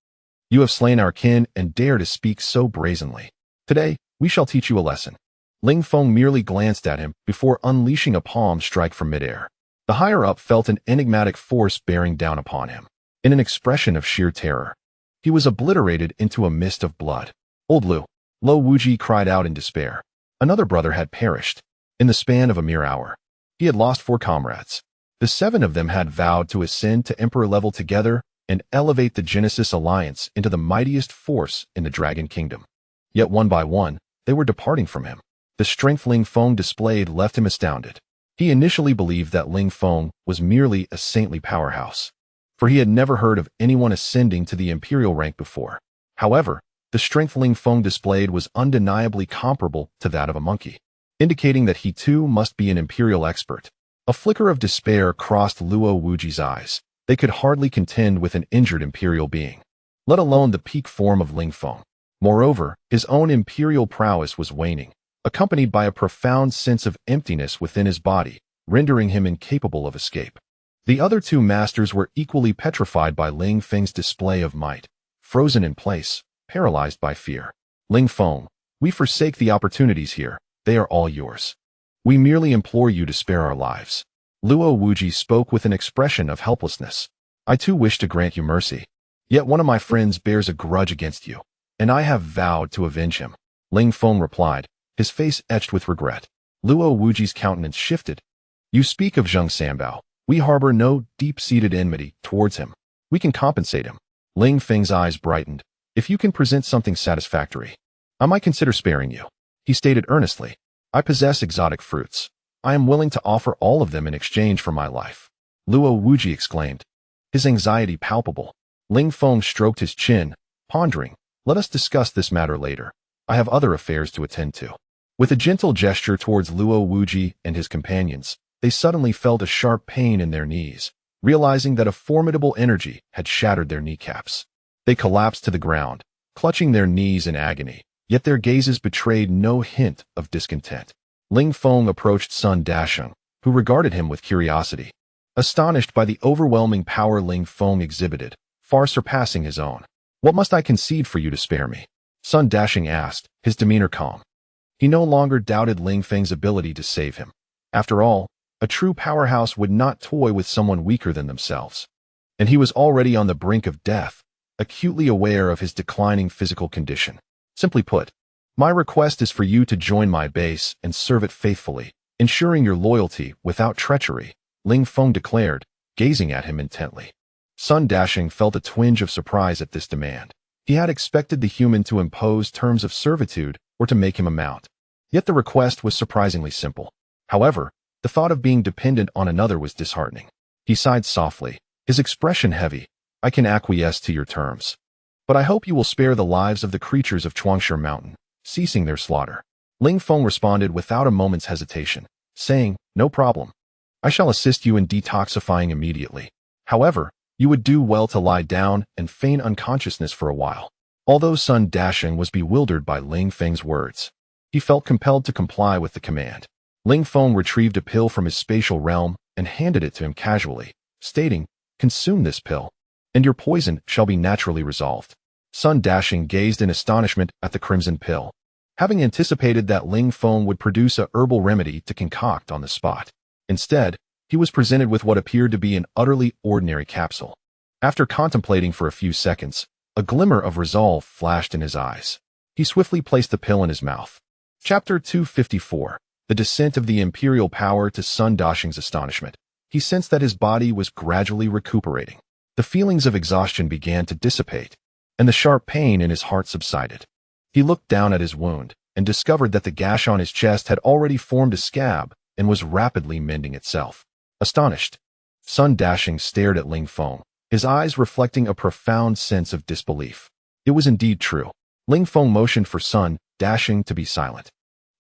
You have slain our kin and dare to speak so brazenly. Today, we shall teach you a lesson." Ling Feng merely glanced at him before unleashing a palm strike from midair. The higher-up felt an enigmatic force bearing down upon him. In an expression of sheer terror, he was obliterated into a mist of blood. "Old Luo!" Luo Wujing cried out in despair. Another brother had perished. In the span of a mere hour, he had lost 4 comrades. The 7 of them had vowed to ascend to emperor level together and elevate the Genesis Alliance into the mightiest force in the Dragon Kingdom. Yet one by one, they were departing from him. The strength Ling Feng displayed left him astounded. He initially believed that Ling Feng was merely a saintly powerhouse, for he had never heard of anyone ascending to the imperial rank before. However, the strength Ling Feng displayed was undeniably comparable to that of a monkey, indicating that he too must be an imperial expert. A flicker of despair crossed Luo Wuji's eyes. They could hardly contend with an injured imperial being, let alone the peak form of Ling Feng. Moreover, his own imperial prowess was waning, accompanied by a profound sense of emptiness within his body, rendering him incapable of escape. The other 2 masters were equally petrified by Ling Feng's display of might, frozen in place, paralyzed by fear. Ling Feng, we forsake the opportunities here. They are all yours. We merely implore you to spare our lives. Luo Wuji spoke with an expression of helplessness. I too wish to grant you mercy. Yet one of my friends bears a grudge against you, and I have vowed to avenge him. Ling Feng replied, his face etched with regret. Luo Wuji's countenance shifted. You speak of Zheng Sanbao. We harbor no deep-seated enmity towards him. We can compensate him. Ling Feng's eyes brightened. If you can present something satisfactory, I might consider sparing you. He stated earnestly, I possess exotic fruits. I am willing to offer all of them in exchange for my life. Luo Wuji exclaimed, his anxiety palpable. Ling Feng stroked his chin, pondering, let us discuss this matter later. I have other affairs to attend to. With a gentle gesture towards Luo Wuji and his companions, they suddenly felt a sharp pain in their knees, realizing that a formidable energy had shattered their kneecaps. They collapsed to the ground, clutching their knees in agony, yet their gazes betrayed no hint of discontent. Ling Feng approached Sun Dasheng, who regarded him with curiosity, astonished by the overwhelming power Ling Feng exhibited, far surpassing his own. What must I concede for you to spare me? Sun Dasheng asked, his demeanor calm. He no longer doubted Ling Feng's ability to save him. After all, a true powerhouse would not toy with someone weaker than themselves. And he was already on the brink of death, acutely aware of his declining physical condition. Simply put, my request is for you to join my base and serve it faithfully, ensuring your loyalty without treachery, Ling Feng declared, gazing at him intently. Sun Dasheng felt a twinge of surprise at this demand. He had expected the human to impose terms of servitude or to make him a mount. Yet the request was surprisingly simple. However, the thought of being dependent on another was disheartening. He sighed softly, his expression heavy. I can acquiesce to your terms, but I hope you will spare the lives of the creatures of Chuangshi Mountain, ceasing their slaughter. Ling Feng responded without a moment's hesitation, saying, no problem. I shall assist you in detoxifying immediately. However, you would do well to lie down and feign unconsciousness for a while. Although Sun Dasheng was bewildered by Ling Feng's words, he felt compelled to comply with the command. Ling Feng retrieved a pill from his spatial realm and handed it to him casually, stating, consume this pill, and your poison shall be naturally resolved. Sun Dasheng gazed in astonishment at the crimson pill, having anticipated that Ling Feng would produce a herbal remedy to concoct on the spot. Instead, he was presented with what appeared to be an utterly ordinary capsule. After contemplating for a few seconds, a glimmer of resolve flashed in his eyes. He swiftly placed the pill in his mouth. Chapter 254. The Descent of the Imperial Power. To Sun Dasheng's astonishment, he sensed that his body was gradually recuperating. The feelings of exhaustion began to dissipate, and the sharp pain in his heart subsided. He looked down at his wound and discovered that the gash on his chest had already formed a scab and was rapidly mending itself. Astonished, Sun Dasheng stared at Ling Feng, his eyes reflecting a profound sense of disbelief. It was indeed true. Ling Feng motioned for Sun Dasheng to be silent.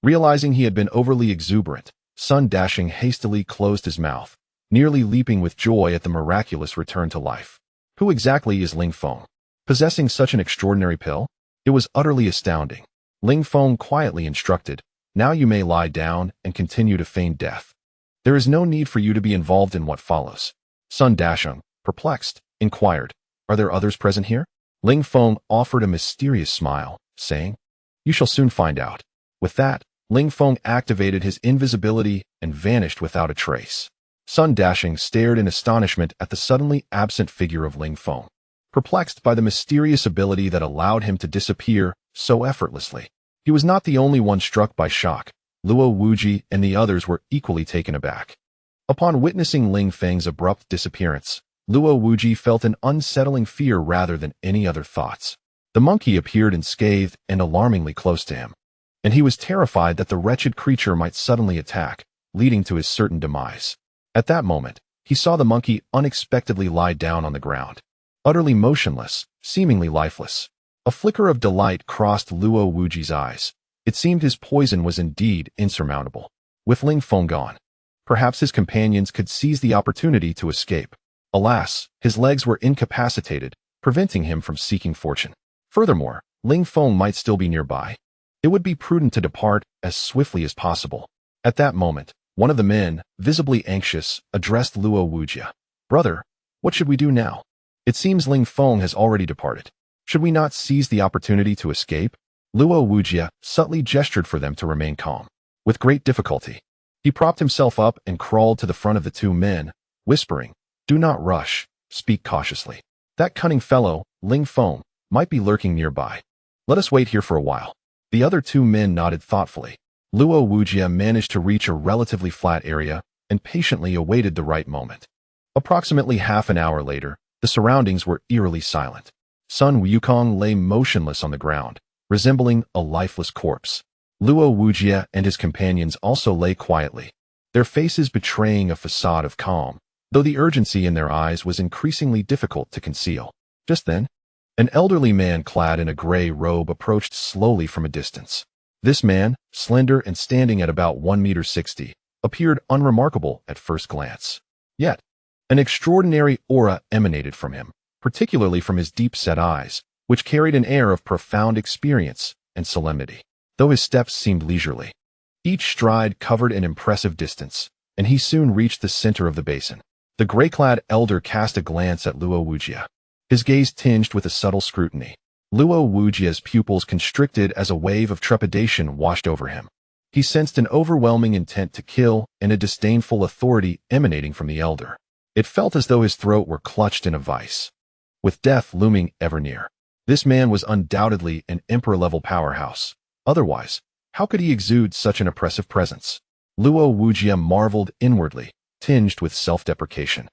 Realizing he had been overly exuberant, Sun Dasheng hastily closed his mouth, nearly leaping with joy at the miraculous return to life. Who exactly is Ling Feng, possessing such an extraordinary pill? It was utterly astounding. Ling Feng quietly instructed, now you may lie down and continue to feign death. There is no need for you to be involved in what follows. Sun Dasheng, perplexed, inquired, are there others present here? Ling Feng offered a mysterious smile, saying, you shall soon find out. With that, Ling Feng activated his invisibility and vanished without a trace. Sun Dasheng stared in astonishment at the suddenly absent figure of Ling Feng, perplexed by the mysterious ability that allowed him to disappear so effortlessly. He was not the only one struck by shock. Luo Wuji and the others were equally taken aback. Upon witnessing Ling Feng's abrupt disappearance, Luo Wuji felt an unsettling fear rather than any other thoughts. The monkey appeared unscathed and alarmingly close to him, and he was terrified that the wretched creature might suddenly attack, leading to his certain demise. At that moment, he saw the monkey unexpectedly lie down on the ground, utterly motionless, seemingly lifeless. A flicker of delight crossed Luo Wuji's eyes. It seemed his poison was indeed insurmountable. With Ling Feng gone, perhaps his companions could seize the opportunity to escape. Alas, his legs were incapacitated, preventing him from seeking fortune. Furthermore, Ling Feng might still be nearby. It would be prudent to depart as swiftly as possible. At that moment, one of the men, visibly anxious, addressed Luo Wuji. "Brother, what should we do now? It seems Ling Feng has already departed. Should we not seize the opportunity to escape?" Luo Wuji subtly gestured for them to remain calm. With great difficulty, he propped himself up and crawled to the front of the two men, whispering, "Do not rush, speak cautiously. That cunning fellow, Ling Feng, might be lurking nearby. Let us wait here for a while." The other two men nodded thoughtfully. Luo Wuji managed to reach a relatively flat area and patiently awaited the right moment. Approximately half an hour later, the surroundings were eerily silent. Sun Wukong lay motionless on the ground, resembling a lifeless corpse. Luo Wuji and his companions also lay quietly, their faces betraying a facade of calm, though the urgency in their eyes was increasingly difficult to conceal. Just then, an elderly man clad in a gray robe approached slowly from a distance. This man, slender and standing at about 1.60 meters, appeared unremarkable at first glance. Yet, an extraordinary aura emanated from him, particularly from his deep-set eyes, which carried an air of profound experience and solemnity, though his steps seemed leisurely. Each stride covered an impressive distance, and he soon reached the center of the basin. The gray-clad elder cast a glance at Luo Wuji, his gaze tinged with a subtle scrutiny. Luo Wuji's pupils constricted as a wave of trepidation washed over him. He sensed an overwhelming intent to kill and a disdainful authority emanating from the elder. It felt as though his throat were clutched in a vice, with death looming ever near. This man was undoubtedly an emperor-level powerhouse. Otherwise, how could he exude such an oppressive presence? Luo Wuji marveled inwardly, tinged with self-deprecation.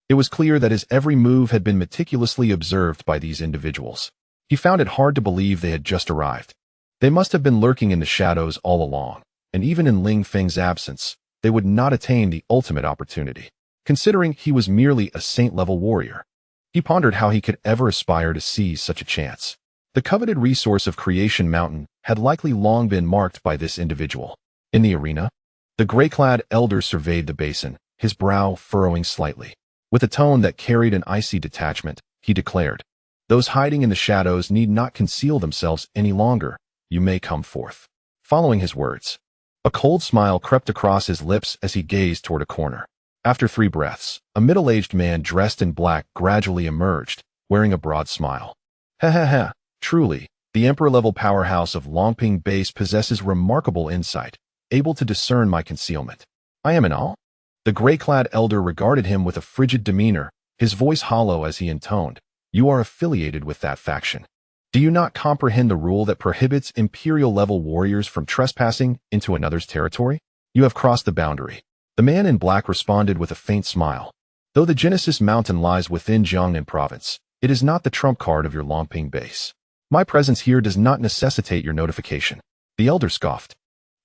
It was clear that his every move had been meticulously observed by these individuals. He found it hard to believe they had just arrived. They must have been lurking in the shadows all along, and even in Ling Feng's absence, they would not attain the ultimate opportunity. Considering he was merely a saint-level warrior, he pondered how he could ever aspire to seize such a chance. The coveted resource of Creation Mountain had likely long been marked by this individual. In the arena, the gray-clad elder surveyed the basin, his brow furrowing slightly. With a tone that carried an icy detachment, he declared, "Those hiding in the shadows need not conceal themselves any longer. You may come forth." Following his words, a cold smile crept across his lips as he gazed toward a corner. After 3 breaths, a middle-aged man dressed in black gradually emerged, wearing a broad smile. "Ha ha ha, truly, the emperor-level powerhouse of Longping Base possesses remarkable insight, able to discern my concealment. I am in awe." The gray-clad elder regarded him with a frigid demeanor, his voice hollow as he intoned, "You are affiliated with that faction. Do you not comprehend the rule that prohibits imperial-level warriors from trespassing into another's territory? You have crossed the boundary." The man in black responded with a faint smile. "Though the Genesis Mountain lies within Jiangnan Province, it is not the trump card of your Longping Base. My presence here does not necessitate your notification." The elder scoffed,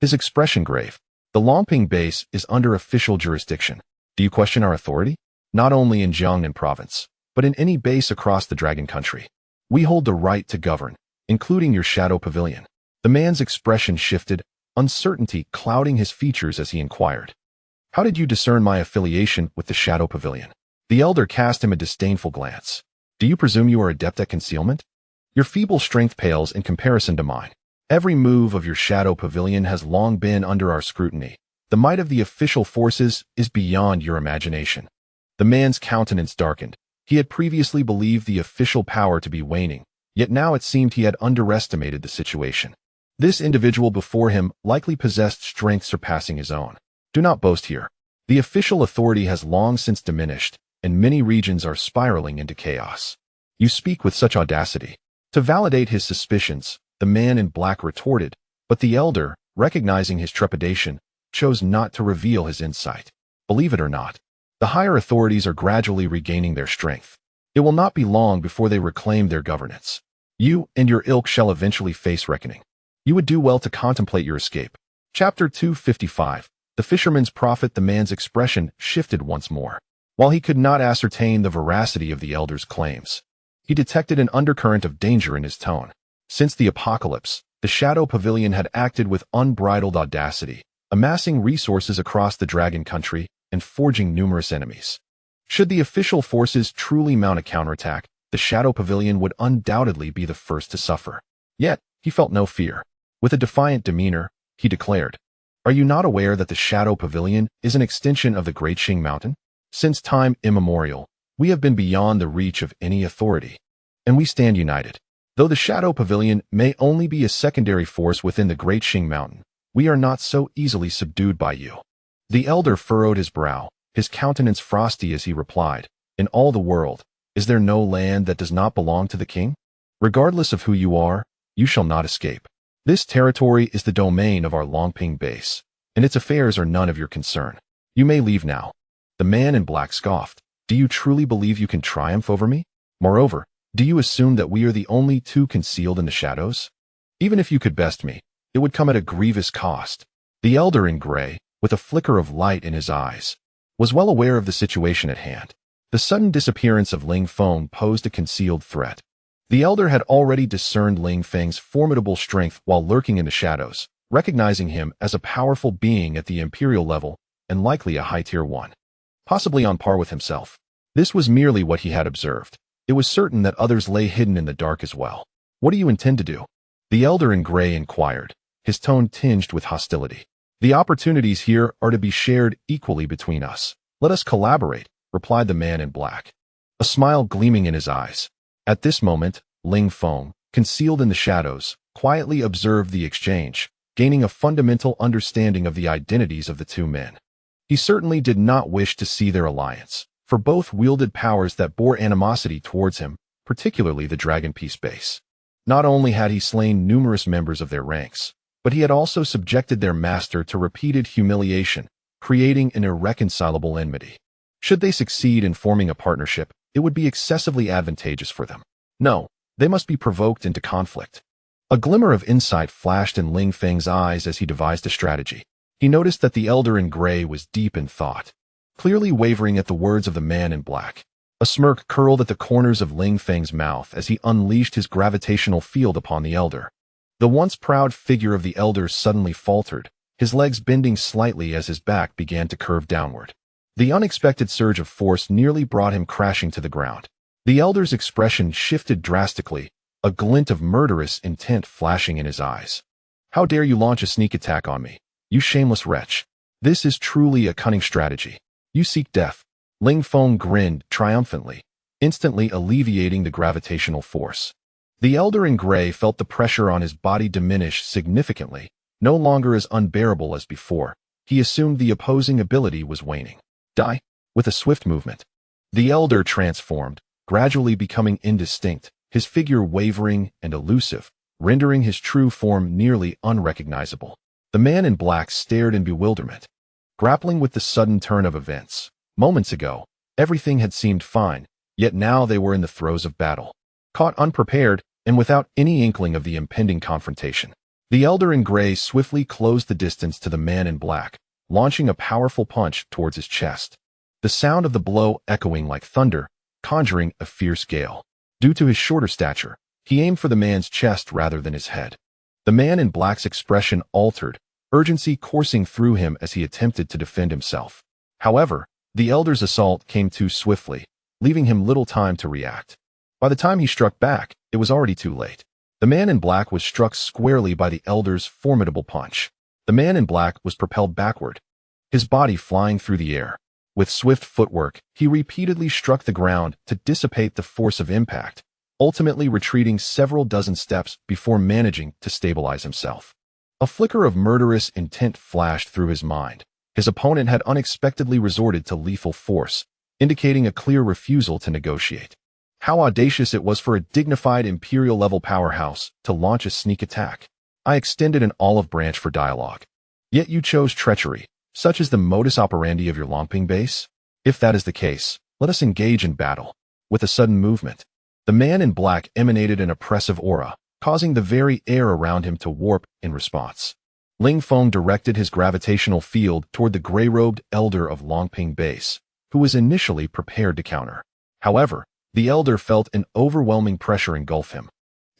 his expression grave. "The Longping Base is under official jurisdiction. Do you question our authority? Not only in Jiangnan Province, but in any base across the Dragon Country. We hold the right to govern, including your Shadow Pavilion." The man's expression shifted, uncertainty clouding his features as he inquired, "How did you discern my affiliation with the Shadow Pavilion?" The elder cast him a disdainful glance. "Do you presume you are adept at concealment? Your feeble strength pales in comparison to mine. Every move of your Shadow Pavilion has long been under our scrutiny. The might of the official forces is beyond your imagination." The man's countenance darkened. He had previously believed the official power to be waning, yet now it seemed he had underestimated the situation. This individual before him likely possessed strength surpassing his own. "Do not boast here. The official authority has long since diminished, and many regions are spiraling into chaos. You speak with such audacity." To validate his suspicions, the man in black retorted, but the elder, recognizing his trepidation, chose not to reveal his insight. Believe it or not, the higher authorities are gradually regaining their strength. It will not be long before they reclaim their governance. You and your ilk shall eventually face reckoning. You would do well to contemplate your escape. Chapter 255. The fisherman's prophet. The man's expression shifted once more. While he could not ascertain the veracity of the elder's claims, he detected an undercurrent of danger in his tone. Since the apocalypse, the Shadow Pavilion had acted with unbridled audacity, amassing resources across the Dragon Country and forging numerous enemies. Should the official forces truly mount a counterattack, the Shadow Pavilion would undoubtedly be the first to suffer. Yet, he felt no fear. With a defiant demeanor, he declared, "Are you not aware that the Shadow Pavilion is an extension of the Great Qing Mountain? Since time immemorial, we have been beyond the reach of any authority, and we stand united. Though the Shadow Pavilion may only be a secondary force within the Great Qing Mountain, we are not so easily subdued by you." The elder furrowed his brow, his countenance frosty as he replied, "In all the world, is there no land that does not belong to the king? Regardless of who you are, you shall not escape. This territory is the domain of our Longping base, and its affairs are none of your concern. You may leave now." The man in black scoffed, "Do you truly believe you can triumph over me? Moreover, do you assume that we are the only two concealed in the shadows? Even if you could best me, it would come at a grievous cost." The elder in gray, with a flicker of light in his eyes, was well aware of the situation at hand. The sudden disappearance of Ling Feng posed a concealed threat. The elder had already discerned Ling Feng's formidable strength while lurking in the shadows, recognizing him as a powerful being at the imperial level and likely a high-tier one, possibly on par with himself. This was merely what he had observed. It was certain that others lay hidden in the dark as well. "What do you intend to do?" The elder in gray inquired, his tone tinged with hostility. "The opportunities here are to be shared equally between us. Let us collaborate," replied the man in black, a smile gleaming in his eyes. At this moment, Ling Feng, concealed in the shadows, quietly observed the exchange, gaining a fundamental understanding of the identities of the two men. He certainly did not wish to see their alliance, for both wielded powers that bore animosity towards him, particularly the Dragon Peace base. Not only had he slain numerous members of their ranks, but he had also subjected their master to repeated humiliation, creating an irreconcilable enmity. Should they succeed in forming a partnership, it would be excessively advantageous for them. No, they must be provoked into conflict. A glimmer of insight flashed in Ling Feng's eyes as he devised a strategy. He noticed that the elder in gray was deep in thought, clearly wavering at the words of the man in black. A smirk curled at the corners of Ling Feng's mouth as he unleashed his gravitational field upon the elder. The once proud figure of the elder suddenly faltered, his legs bending slightly as his back began to curve downward. The unexpected surge of force nearly brought him crashing to the ground. The elder's expression shifted drastically, a glint of murderous intent flashing in his eyes. "How dare you launch a sneak attack on me, you shameless wretch? This is truly a cunning strategy. You seek death." Ling Feng grinned triumphantly, instantly alleviating the gravitational force. The elder in gray felt the pressure on his body diminish significantly, no longer as unbearable as before. He assumed the opposing ability was waning. "Die!" With a swift movement, the elder transformed, gradually becoming indistinct, his figure wavering and elusive, rendering his true form nearly unrecognizable. The man in black stared in bewilderment, grappling with the sudden turn of events. Moments ago, everything had seemed fine, yet now they were in the throes of battle. Caught unprepared and without any inkling of the impending confrontation, the elder in gray swiftly closed the distance to the man in black, launching a powerful punch towards his chest. The sound of the blow echoing like thunder, conjuring a fierce gale. Due to his shorter stature, he aimed for the man's chest rather than his head. The man in black's expression altered, urgency coursing through him as he attempted to defend himself. However, the elder's assault came too swiftly, leaving him little time to react. By the time he struck back, it was already too late. The man in black was struck squarely by the elder's formidable punch. The man in black was propelled backward, his body flying through the air. With swift footwork, he repeatedly struck the ground to dissipate the force of impact, ultimately retreating several dozen steps before managing to stabilize himself. A flicker of murderous intent flashed through his mind. His opponent had unexpectedly resorted to lethal force, indicating a clear refusal to negotiate. How audacious it was for a dignified imperial-level powerhouse to launch a sneak attack. "I extended an olive branch for dialogue. Yet you chose treachery," Such is the modus operandi of your Longping base? If that is the case, let us engage in battle. With a sudden movement, the man in black emanated an oppressive aura, causing the very air around him to warp in response. Ling Feng directed his gravitational field toward the gray-robed elder of Longping base, who was initially prepared to counter. However, the elder felt an overwhelming pressure engulf him,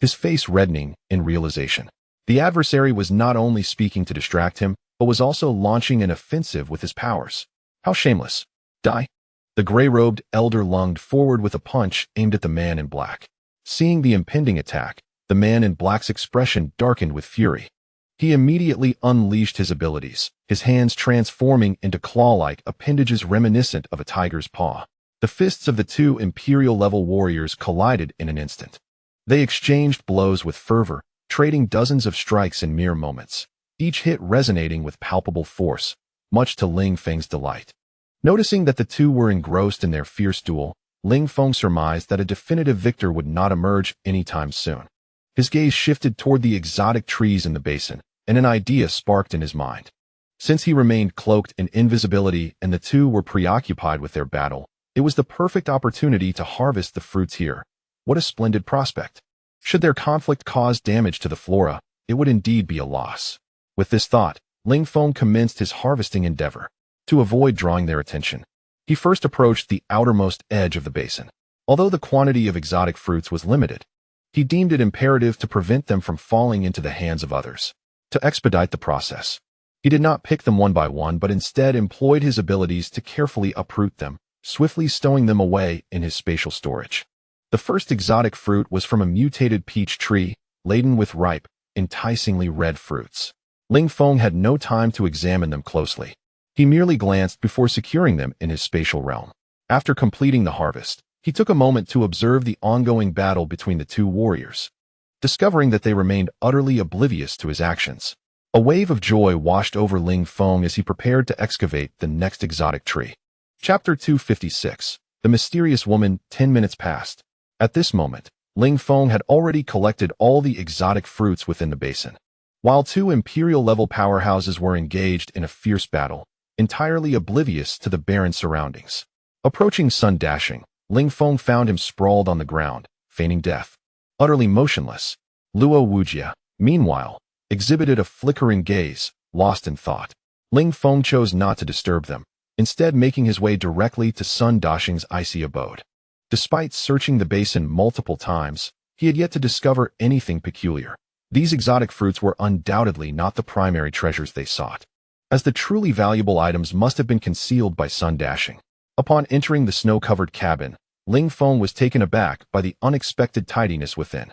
his face reddening in realization. The adversary was not only speaking to distract him, but was also launching an offensive with his powers. How shameless. Die. The gray-robed elder lunged forward with a punch aimed at the man in black. Seeing the impending attack, the man in black's expression darkened with fury. He immediately unleashed his abilities, his hands transforming into claw-like appendages reminiscent of a tiger's paw. The fists of the two Imperial-level warriors collided in an instant. They exchanged blows with fervor, trading dozens of strikes in mere moments, each hit resonating with palpable force, much to Ling Feng's delight. Noticing that the two were engrossed in their fierce duel, Ling Feng surmised that a definitive victor would not emerge anytime soon. His gaze shifted toward the exotic trees in the basin, and an idea sparked in his mind. Since he remained cloaked in invisibility and the two were preoccupied with their battle, it was the perfect opportunity to harvest the fruits here. What a splendid prospect. Should their conflict cause damage to the flora, it would indeed be a loss. With this thought, Ling Feng commenced his harvesting endeavor. To avoid drawing their attention, he first approached the outermost edge of the basin. Although the quantity of exotic fruits was limited, he deemed it imperative to prevent them from falling into the hands of others. To expedite the process, he did not pick them one by one, but instead employed his abilities to carefully uproot them, swiftly stowing them away in his spatial storage. The first exotic fruit was from a mutated peach tree, laden with ripe, enticingly red fruits. Ling Feng had no time to examine them closely. He merely glanced before securing them in his spatial realm. After completing the harvest, he took a moment to observe the ongoing battle between the two warriors. Discovering that they remained utterly oblivious to his actions, a wave of joy washed over Ling Feng as he prepared to excavate the next exotic tree. Chapter 256. The Mysterious Woman. 10 minutes passed. At this moment, Ling Feng had already collected all the exotic fruits within the basin. While two Imperial-level powerhouses were engaged in a fierce battle, entirely oblivious to the barren surroundings. Approaching Sun Dashing, Ling Feng found him sprawled on the ground, feigning death. Utterly motionless, Luo Wujia, meanwhile, exhibited a flickering gaze, lost in thought. Ling Feng chose not to disturb them, instead making his way directly to Sun Dashing's icy abode. Despite searching the basin multiple times, he had yet to discover anything peculiar. These exotic fruits were undoubtedly not the primary treasures they sought, as the truly valuable items must have been concealed by Sun Dashing. Upon entering the snow-covered cabin, Ling Feng was taken aback by the unexpected tidiness within.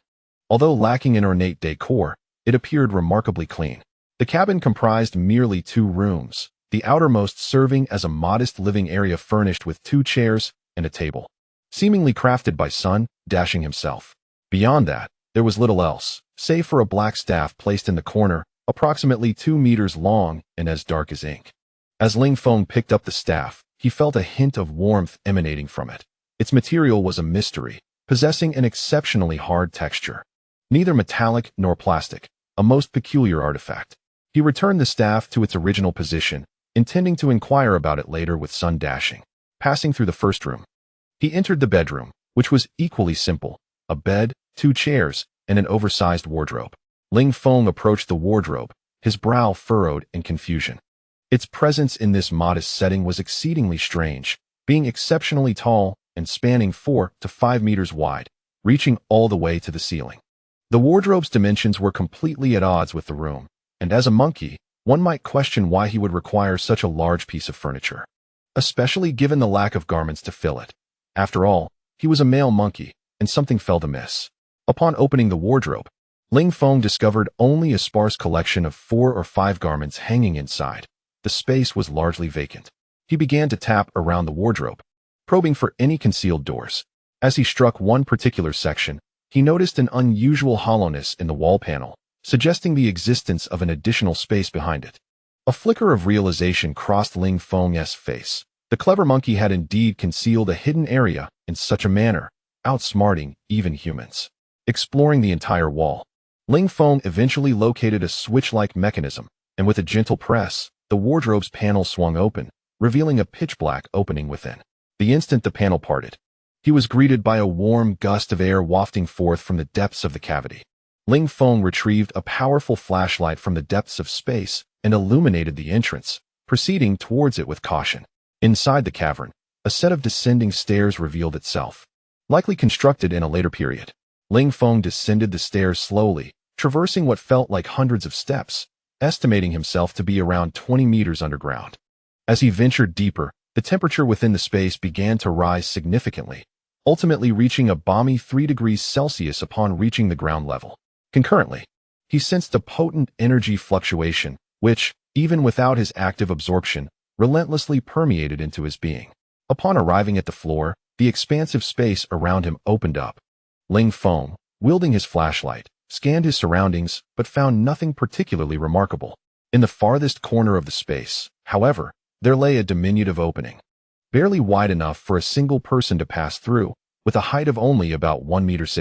Although lacking in ornate decor, it appeared remarkably clean. The cabin comprised merely 2 rooms, the outermost serving as a modest living area furnished with 2 chairs and a table, seemingly crafted by Sun Dashing himself. Beyond that, there was little else, save for a black staff placed in the corner, approximately 2 meters long and as dark as ink. As Ling Feng picked up the staff, he felt a hint of warmth emanating from it. Its material was a mystery, possessing an exceptionally hard texture. Neither metallic nor plastic, a most peculiar artifact. He returned the staff to its original position, intending to inquire about it later with Sun Dashing. Passing through the first room, he entered the bedroom, which was equally simple: a bed, 2 chairs, and an oversized wardrobe. Ling Feng approached the wardrobe, his brow furrowed in confusion. Its presence in this modest setting was exceedingly strange, being exceptionally tall and spanning 4 to 5 meters wide, reaching all the way to the ceiling. The wardrobe's dimensions were completely at odds with the room, and as a monkey, one might question why he would require such a large piece of furniture, especially given the lack of garments to fill it. After all, he was a male monkey, and something felt amiss. Upon opening the wardrobe, Ling Feng discovered only a sparse collection of 4 or 5 garments hanging inside. The space was largely vacant. He began to tap around the wardrobe, probing for any concealed doors. As he struck one particular section, he noticed an unusual hollowness in the wall panel, suggesting the existence of an additional space behind it. A flicker of realization crossed Ling Feng's face. The clever monkey had indeed concealed a hidden area in such a manner, outsmarting even humans. Exploring the entire wall, Ling Feng eventually located a switch-like mechanism, and with a gentle press, the wardrobe's panel swung open, revealing a pitch-black opening within. The instant the panel parted, he was greeted by a warm gust of air wafting forth from the depths of the cavity. Ling Feng retrieved a powerful flashlight from the depths of space and illuminated the entrance, proceeding towards it with caution. Inside the cavern, a set of descending stairs revealed itself, likely constructed in a later period. Ling Feng descended the stairs slowly, traversing what felt like hundreds of steps, estimating himself to be around 20 meters underground. As he ventured deeper, the temperature within the space began to rise significantly, ultimately reaching a balmy 3 degrees Celsius upon reaching the ground level. Concurrently, he sensed a potent energy fluctuation, which, even without his active absorption, relentlessly permeated into his being. Upon arriving at the floor, the expansive space around him opened up. Ling Feng, wielding his flashlight, scanned his surroundings but found nothing particularly remarkable. In the farthest corner of the space, however, there lay a diminutive opening, barely wide enough for a single person to pass through, with a height of only about 1.60 meters.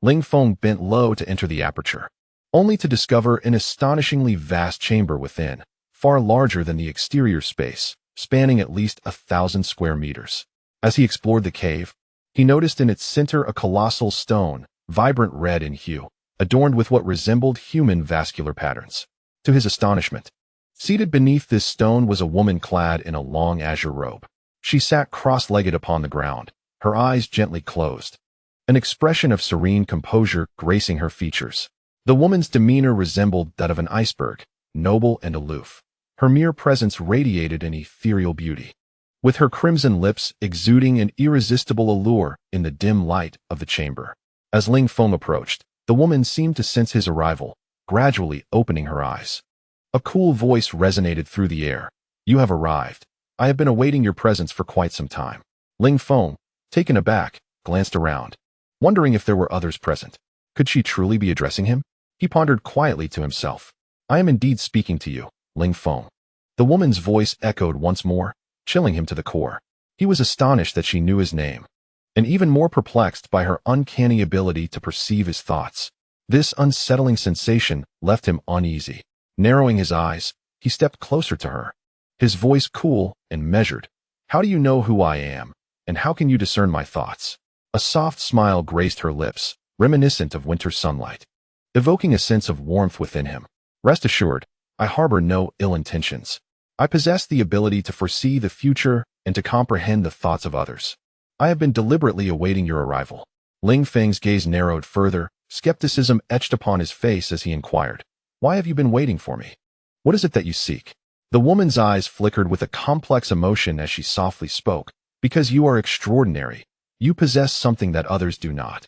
Ling Feng bent low to enter the aperture, only to discover an astonishingly vast chamber within, far larger than the exterior space, spanning at least 1,000 square meters. As he explored the cave, he noticed in its center a colossal stone, vibrant red in hue, adorned with what resembled human vascular patterns. To his astonishment, seated beneath this stone was a woman clad in a long azure robe. She sat cross-legged upon the ground, her eyes gently closed, an expression of serene composure gracing her features. The woman's demeanor resembled that of an iceberg, noble and aloof. Her mere presence radiated an ethereal beauty, with her crimson lips exuding an irresistible allure in the dim light of the chamber. As Ling Feng approached, the woman seemed to sense his arrival, gradually opening her eyes. A cool voice resonated through the air. "You have arrived. I have been awaiting your presence for quite some time." Ling Feng, taken aback, glanced around, wondering if there were others present. Could she truly be addressing him? He pondered quietly to himself. "I am indeed speaking to you, Ling Feng." The woman's voice echoed once more, chilling him to the core. He was astonished that she knew his name, and even more perplexed by her uncanny ability to perceive his thoughts. This unsettling sensation left him uneasy. Narrowing his eyes, he stepped closer to her, his voice cool and measured. "How do you know who I am, and how can you discern my thoughts?" A soft smile graced her lips, reminiscent of winter sunlight, evoking a sense of warmth within him. "Rest assured, I harbor no ill intentions. I possess the ability to foresee the future and to comprehend the thoughts of others. I have been deliberately awaiting your arrival." Ling Feng's gaze narrowed further, skepticism etched upon his face as he inquired, "Why have you been waiting for me? What is it that you seek?" The woman's eyes flickered with a complex emotion as she softly spoke. "Because you are extraordinary. You possess something that others do not."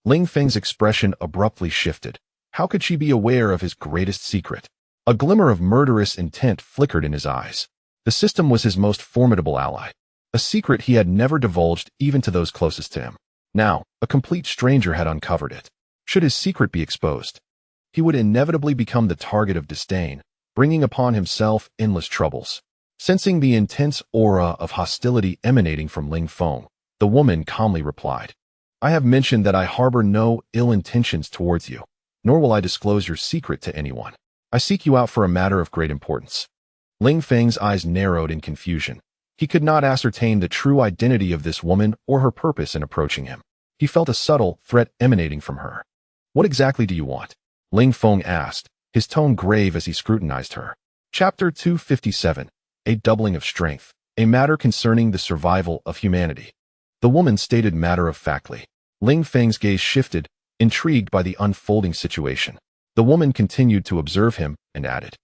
Ling Feng's expression abruptly shifted. How could she be aware of his greatest secret? A glimmer of murderous intent flickered in his eyes. The system was his most formidable ally, a secret he had never divulged even to those closest to him. Now, a complete stranger had uncovered it. Should his secret be exposed, he would inevitably become the target of disdain, bringing upon himself endless troubles. Sensing the intense aura of hostility emanating from Ling Feng, the woman calmly replied, "I have mentioned that I harbor no ill intentions towards you, nor will I disclose your secret to anyone. I seek you out for a matter of great importance." Ling Feng's eyes narrowed in confusion. He could not ascertain the true identity of this woman or her purpose in approaching him. He felt a subtle threat emanating from her. "What exactly do you want?" Ling Feng asked, his tone grave as he scrutinized her. Chapter 257, A Doubling of Strength, a matter concerning the survival of humanity. The woman stated matter-of-factly. Ling Feng's gaze shifted, intrigued by the unfolding situation. The woman continued to observe him and added,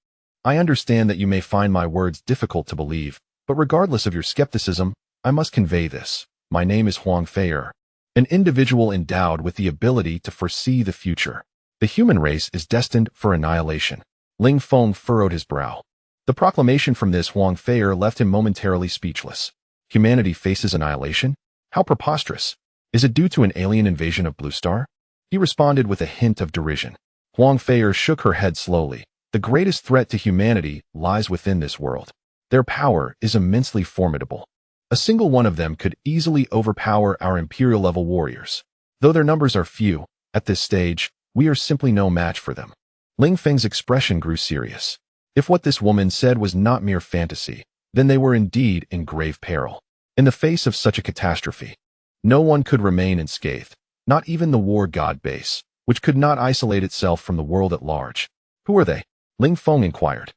"I understand that you may find my words difficult to believe, but regardless of your skepticism, I must convey this. My name is Huang Fei'er, an individual endowed with the ability to foresee the future. The human race is destined for annihilation." Ling Feng furrowed his brow. The proclamation from this Huang Fei'er left him momentarily speechless. Humanity faces annihilation? How preposterous! Is it due to an alien invasion of Blue Star? He responded with a hint of derision. Huang Fei'er shook her head slowly. The greatest threat to humanity lies within this world. Their power is immensely formidable. A single one of them could easily overpower our imperial-level warriors. Though their numbers are few, at this stage, we are simply no match for them. Ling Feng's expression grew serious. If what this woman said was not mere fantasy, then they were indeed in grave peril. In the face of such a catastrophe, no one could remain unscathed, not even the war god base, which could not isolate itself from the world at large. Who are they? Ling Feng inquired.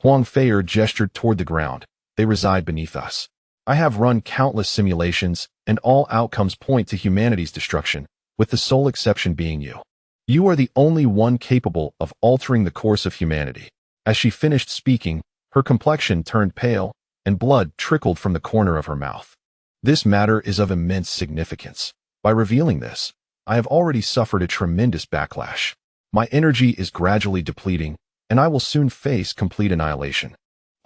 Huang Feier gestured toward the ground. They reside beneath us. I have run countless simulations, and all outcomes point to humanity's destruction, with the sole exception being you. You are the only one capable of altering the course of humanity. As she finished speaking, her complexion turned pale, and blood trickled from the corner of her mouth. This matter is of immense significance. By revealing this, I have already suffered a tremendous backlash. My energy is gradually depleting, and I will soon face complete annihilation.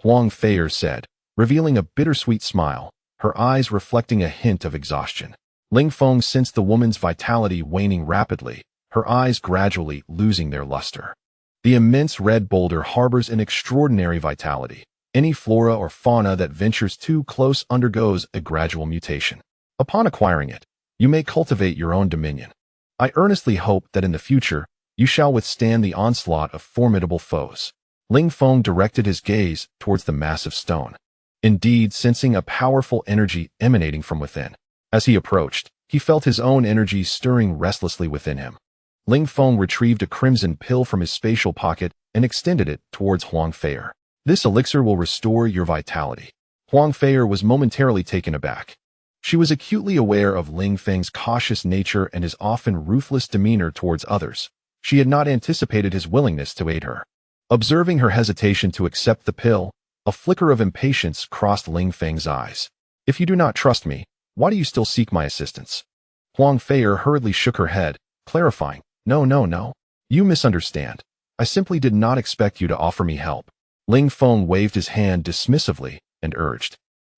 Huang Feier said, revealing a bittersweet smile, her eyes reflecting a hint of exhaustion. Ling Feng sensed the woman's vitality waning rapidly, her eyes gradually losing their luster. The immense red boulder harbors an extraordinary vitality. Any flora or fauna that ventures too close undergoes a gradual mutation. Upon acquiring it, you may cultivate your own dominion. I earnestly hope that in the future, you shall withstand the onslaught of formidable foes. Ling Feng directed his gaze towards the massive stone, indeed sensing a powerful energy emanating from within. As he approached, he felt his own energy stirring restlessly within him. Ling Feng retrieved a crimson pill from his spatial pocket and extended it towards Huang Feier. This elixir will restore your vitality. Huang Feier was momentarily taken aback. She was acutely aware of Ling Feng's cautious nature and his often ruthless demeanor towards others. She had not anticipated his willingness to aid her. Observing her hesitation to accept the pill, a flicker of impatience crossed Ling Feng's eyes. If you do not trust me, why do you still seek my assistance? Huang Feier hurriedly shook her head, clarifying, No. You misunderstand. I simply did not expect you to offer me help. Ling Feng waved his hand dismissively and urged,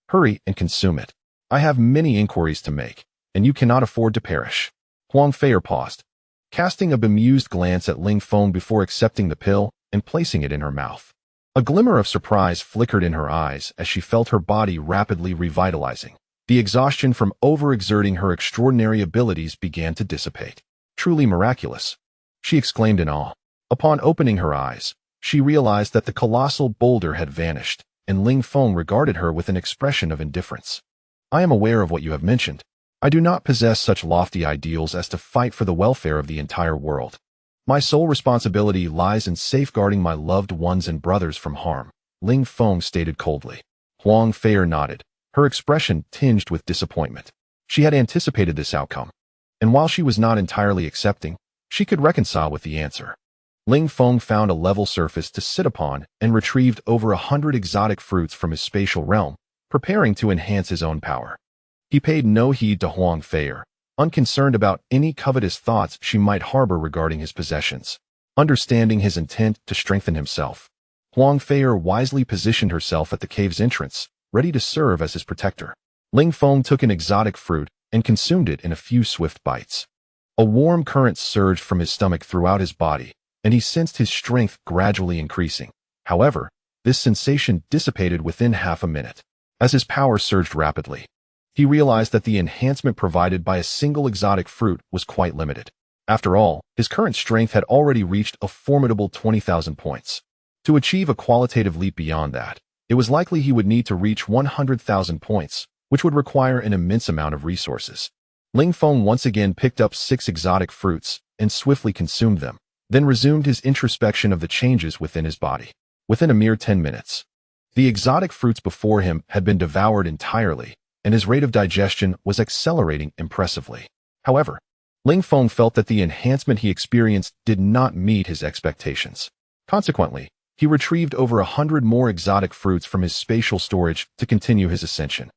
Hurry and consume it. I have many inquiries to make, and you cannot afford to perish. Huang Feier paused, casting a bemused glance at Ling Feng before accepting the pill and placing it in her mouth. A glimmer of surprise flickered in her eyes as she felt her body rapidly revitalizing. The exhaustion from overexerting her extraordinary abilities began to dissipate. Truly miraculous, she exclaimed in awe. Upon opening her eyes, she realized that the colossal boulder had vanished, and Ling Feng regarded her with an expression of indifference. I am aware of what you have mentioned. I do not possess such lofty ideals as to fight for the welfare of the entire world. My sole responsibility lies in safeguarding my loved ones and brothers from harm, Ling Feng stated coldly. Huang Feier nodded, her expression tinged with disappointment. She had anticipated this outcome, and while she was not entirely accepting, she could reconcile with the answer. Ling Feng found a level surface to sit upon and retrieved over 100 exotic fruits from his spatial realm, preparing to enhance his own power. He paid no heed to Huang Feier, unconcerned about any covetous thoughts she might harbor regarding his possessions. Understanding his intent to strengthen himself, Huang Feier wisely positioned herself at the cave's entrance, ready to serve as his protector. Ling Feng took an exotic fruit and consumed it in a few swift bites. A warm current surged from his stomach throughout his body, and he sensed his strength gradually increasing. However, this sensation dissipated within half a minute. As his power surged rapidly, he realized that the enhancement provided by a single exotic fruit was quite limited. After all, his current strength had already reached a formidable 20,000 points. To achieve a qualitative leap beyond that, it was likely he would need to reach 100,000 points, which would require an immense amount of resources. Ling Feng once again picked up 6 exotic fruits and swiftly consumed them, then resumed his introspection of the changes within his body. Within a mere 10 minutes, the exotic fruits before him had been devoured entirely, and his rate of digestion was accelerating impressively. However, Ling Feng felt that the enhancement he experienced did not meet his expectations. Consequently, he retrieved over 100 more exotic fruits from his spatial storage to continue his ascension.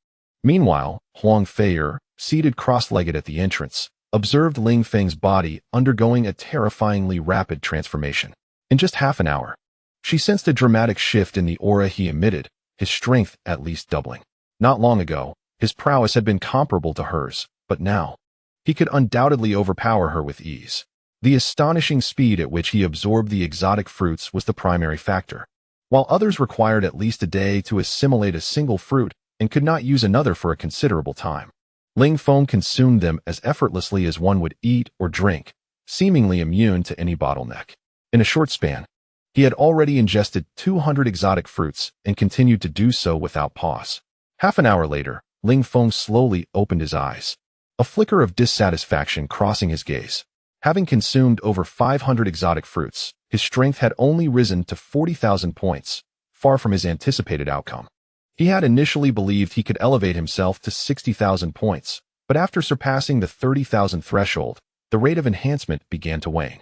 Meanwhile, Huang Feier, seated cross-legged at the entrance, observed Ling Feng's body undergoing a terrifyingly rapid transformation. In just half an hour, she sensed a dramatic shift in the aura he emitted, his strength at least doubling. Not long ago, his prowess had been comparable to hers, but now, he could undoubtedly overpower her with ease. The astonishing speed at which he absorbed the exotic fruits was the primary factor. While others required at least a day to assimilate a single fruit and could not use another for a considerable time, Ling Feng consumed them as effortlessly as one would eat or drink, seemingly immune to any bottleneck. In a short span, He had already ingested 200 exotic fruits and continued to do so without pause. Half an hour later, Ling Feng slowly opened his eyes, a flicker of dissatisfaction crossing his gaze. Having consumed over 500 exotic fruits, his strength had only risen to 40,000 points, far from his anticipated outcome. He had initially believed he could elevate himself to 60,000 points, but after surpassing the 30,000 threshold, the rate of enhancement began to wane.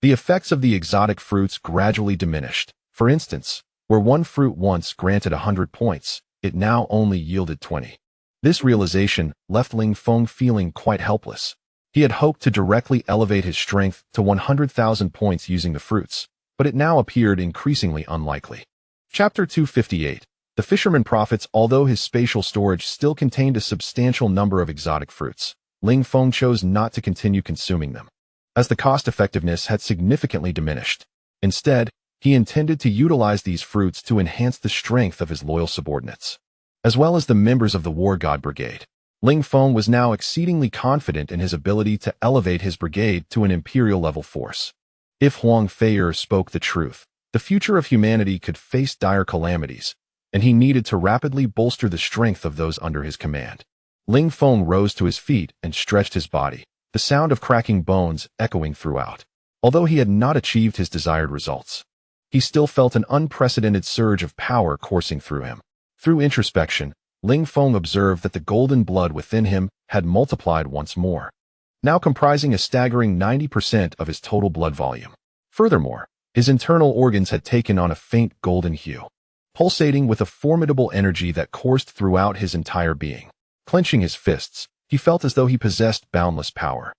The effects of the exotic fruits gradually diminished. For instance, where one fruit once granted 100 points, it now only yielded 20. This realization left Ling Feng feeling quite helpless. He had hoped to directly elevate his strength to 100,000 points using the fruits, but it now appeared increasingly unlikely. Chapter 258. The fisherman profits. Although his spatial storage still contained a substantial number of exotic fruits, Ling Feng chose not to continue consuming them, as the cost-effectiveness had significantly diminished. Instead, he intended to utilize these fruits to enhance the strength of his loyal subordinates, as well as the members of the War God Brigade. Ling Feng was now exceedingly confident in his ability to elevate his brigade to an imperial-level force. If Huang Fei'er spoke the truth, the future of humanity could face dire calamities, and he needed to rapidly bolster the strength of those under his command. Ling Feng rose to his feet and stretched his body, the sound of cracking bones echoing throughout. Although he had not achieved his desired results, he still felt an unprecedented surge of power coursing through him. Through introspection, Ling Feng observed that the golden blood within him had multiplied once more, now comprising a staggering 90% of his total blood volume. Furthermore, his internal organs had taken on a faint golden hue, pulsating with a formidable energy that coursed throughout his entire being. Clenching his fists, he felt as though he possessed boundless power.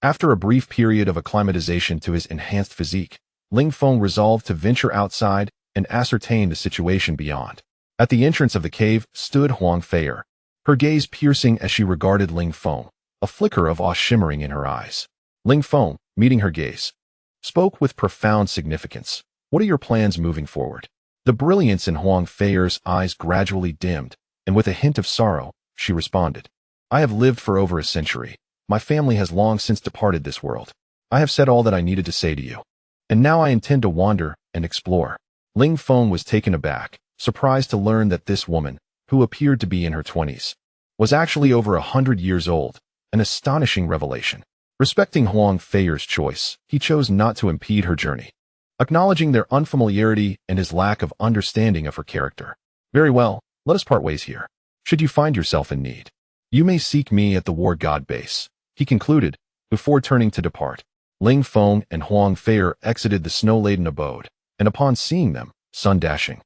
After a brief period of acclimatization to his enhanced physique, Ling Feng resolved to venture outside and ascertain the situation beyond. At the entrance of the cave stood Huang Fei'er, her gaze piercing as she regarded Ling Feng, a flicker of awe shimmering in her eyes. Ling Feng, meeting her gaze, spoke with profound significance. "What are your plans moving forward?" The brilliance in Huang Fei'er's eyes gradually dimmed, and with a hint of sorrow, she responded, "I have lived for over a century. My family has long since departed this world. I have said all that I needed to say to you, and now I intend to wander and explore." Ling Feng was taken aback, surprised to learn that this woman, who appeared to be in her 20s, was actually over 100 years old, an astonishing revelation. Respecting Huang Fei'er's choice, he chose not to impede her journey, acknowledging their unfamiliarity and his lack of understanding of her character. "Very well, let us part ways here. Should you find yourself in need, you may seek me at the War God base," he concluded, before turning to depart. Ling Feng and Huang Fei'er exited the snow-laden abode, and upon seeing them, Sun Dashing,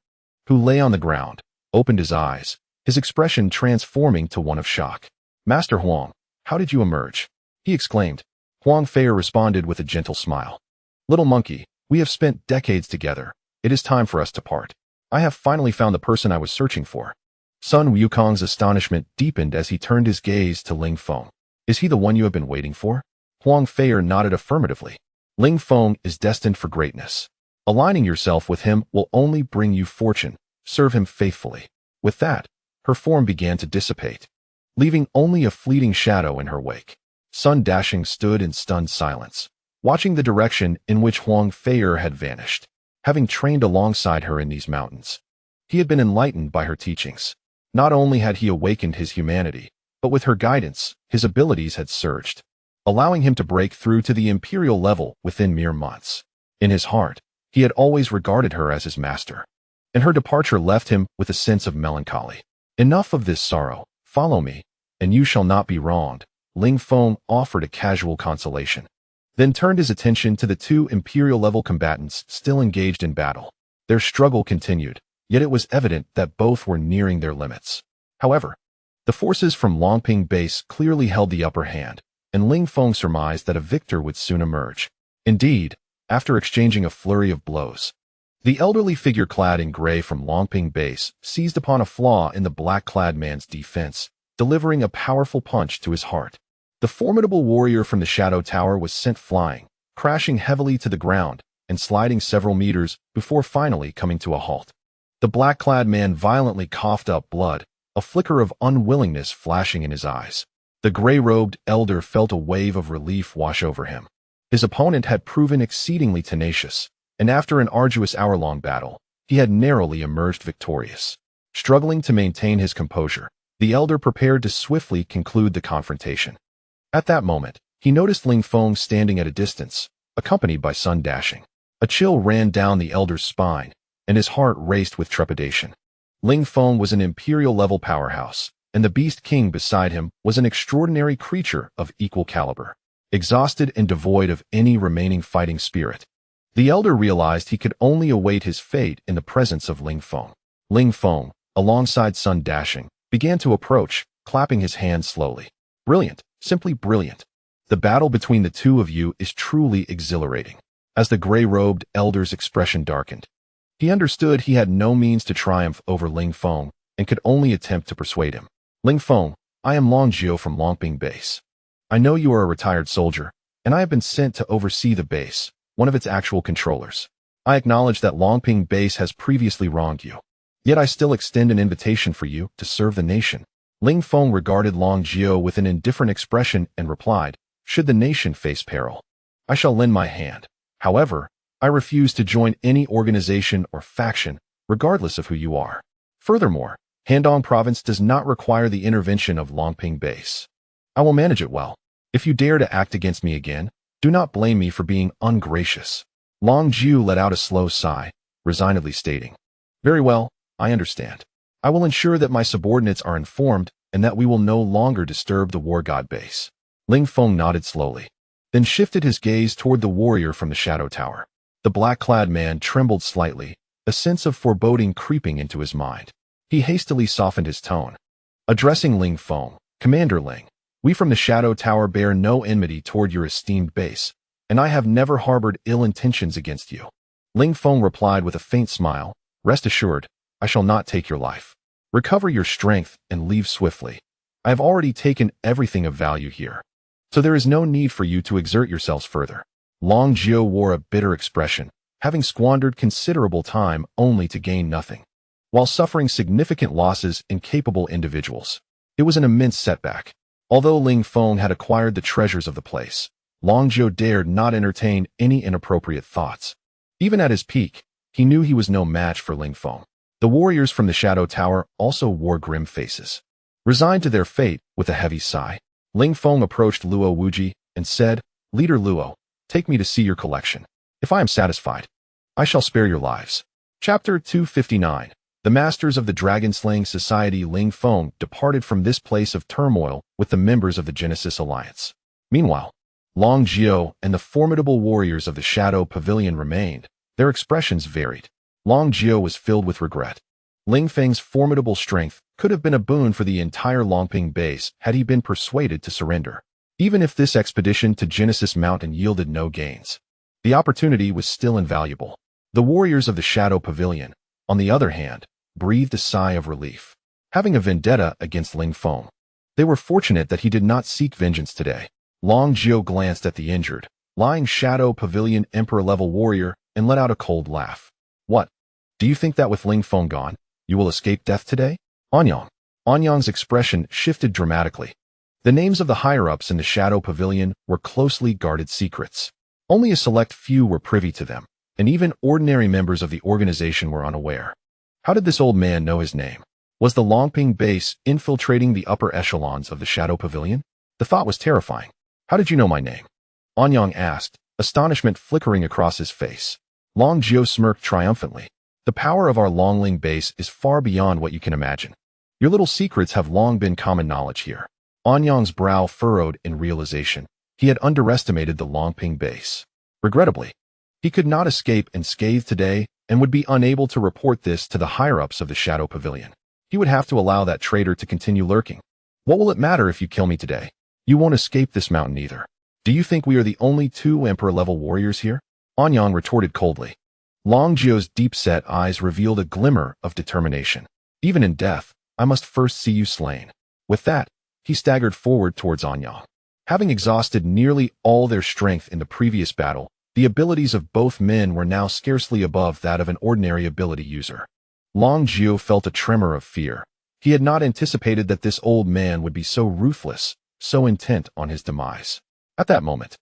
who lay on the ground, opened his eyes, his expression transforming to one of shock. "Master Huang, how did you emerge?" he exclaimed. Huang Fei'er responded with a gentle smile. "Little monkey, we have spent decades together. It is time for us to part. I have finally found the person I was searching for." Sun Wukong's astonishment deepened as he turned his gaze to Ling Feng. "Is he the one you have been waiting for?" Huang Fei'er nodded affirmatively. "Ling Feng is destined for greatness. Aligning yourself with him will only bring you fortune. Serve him faithfully." With that, her form began to dissipate, leaving only a fleeting shadow in her wake. Sun Dashing stood in stunned silence, watching the direction in which Huang Fei'er had vanished. Having trained alongside her in these mountains, he had been enlightened by her teachings. Not only had he awakened his humanity, but with her guidance, his abilities had surged, allowing him to break through to the imperial level within mere months. In his heart, he had always regarded her as his master, and her departure left him with a sense of melancholy. "Enough of this sorrow. Follow me, and you shall not be wronged," Ling Feng offered a casual consolation, then turned his attention to the two imperial-level combatants still engaged in battle. Their struggle continued, yet it was evident that both were nearing their limits. However, the forces from Longping base clearly held the upper hand, and Ling Feng surmised that a victor would soon emerge. Indeed, after exchanging a flurry of blows, the elderly figure clad in gray from Longping base seized upon a flaw in the black-clad man's defense, delivering a powerful punch to his heart. The formidable warrior from the Shadow Tower was sent flying, crashing heavily to the ground and sliding several meters before finally coming to a halt. The black-clad man violently coughed up blood, a flicker of unwillingness flashing in his eyes. The gray-robed elder felt a wave of relief wash over him. His opponent had proven exceedingly tenacious, and after an arduous hour-long battle, he had narrowly emerged victorious. Struggling to maintain his composure, the elder prepared to swiftly conclude the confrontation. At that moment, he noticed Ling Feng standing at a distance, accompanied by Sun dashing. A chill ran down the elder's spine, and his heart raced with trepidation. Ling Feng was an imperial-level powerhouse, and the Beast King beside him was an extraordinary creature of equal caliber, exhausted and devoid of any remaining fighting spirit. The elder realized he could only await his fate in the presence of Ling Feng. Ling Feng, alongside Sun dashing, began to approach, clapping his hands slowly. Brilliant, simply brilliant. The battle between the two of you is truly exhilarating. As the gray-robed elder's expression darkened, he understood he had no means to triumph over Ling Feng and could only attempt to persuade him. Ling Feng, I am Long Jiu from Longping Base. I know you are a retired soldier, and I have been sent to oversee the base, one of its actual controllers. I acknowledge that Longping Base has previously wronged you. Yet I still extend an invitation for you to serve the nation. Ling Feng regarded Long Jiu with an indifferent expression and replied, should the nation face peril, I shall lend my hand. However, I refuse to join any organization or faction, regardless of who you are. Furthermore, Handong Province does not require the intervention of Longping Base. I will manage it well. If you dare to act against me again, do not blame me for being ungracious. Long Jiu let out a slow sigh, resignedly stating, very well, I understand. I will ensure that my subordinates are informed and that we will no longer disturb the War God Base. Ling Feng nodded slowly, then shifted his gaze toward the warrior from the Shadow Tower. The black-clad man trembled slightly, a sense of foreboding creeping into his mind. He hastily softened his tone. Addressing Ling Feng, Commander Ling, we from the Shadow Tower bear no enmity toward your esteemed base, and I have never harbored ill intentions against you. Ling Feng replied with a faint smile, rest assured, I shall not take your life. Recover your strength and leave swiftly. I have already taken everything of value here, so there is no need for you to exert yourselves further. Long Jiu wore a bitter expression, having squandered considerable time only to gain nothing, while suffering significant losses in capable individuals. It was an immense setback. Although Ling Feng had acquired the treasures of the place, Long Jiu dared not entertain any inappropriate thoughts. Even at his peak, he knew he was no match for Ling Feng. The warriors from the Shadow Tower also wore grim faces. Resigned to their fate, with a heavy sigh, Ling Feng approached Luo Wuji and said, Leader Luo, take me to see your collection. If I am satisfied, I shall spare your lives. Chapter 259. The Masters of the Dragon-Slaying Society. Ling Feng departed from this place of turmoil with the members of the Genesis Alliance. Meanwhile, Long Jiu and the formidable warriors of the Shadow Pavilion remained. Their expressions varied. Long Jiu was filled with regret. Ling Feng's formidable strength could have been a boon for the entire Longping base had he been persuaded to surrender. Even if this expedition to Genesis Mountain yielded no gains, the opportunity was still invaluable. The warriors of the Shadow Pavilion, on the other hand, breathed a sigh of relief. Having a vendetta against Ling Feng, they were fortunate that he did not seek vengeance today. Long Jiu glanced at the injured, lying Shadow Pavilion Emperor-level warrior and let out a cold laugh. What? Do you think that with Ling Feng gone, you will escape death today? Anyang's expression shifted dramatically. The names of the higher-ups in the Shadow Pavilion were closely guarded secrets. Only a select few were privy to them, and even ordinary members of the organization were unaware. How did this old man know his name? Was the Longping base infiltrating the upper echelons of the Shadow Pavilion? The thought was terrifying. How did you know my name? Anyang asked, astonishment flickering across his face. Long Jiu smirked triumphantly. The power of our Longling base is far beyond what you can imagine. Your little secrets have long been common knowledge here. Anyang's brow furrowed in realization. He had underestimated the Longping base. Regrettably, he could not escape unscathed today and would be unable to report this to the higher-ups of the Shadow Pavilion. He would have to allow that traitor to continue lurking. What will it matter if you kill me today? You won't escape this mountain either. Do you think we are the only two Emperor-level warriors here? Anyang retorted coldly. Long Jiu's deep-set eyes revealed a glimmer of determination. Even in death, I must first see you slain. With that, he staggered forward towards Anyang. Having exhausted nearly all their strength in the previous battle, the abilities of both men were now scarcely above that of an ordinary ability user. Long Jiu felt a tremor of fear. He had not anticipated that this old man would be so ruthless, so intent on his demise. At that moment,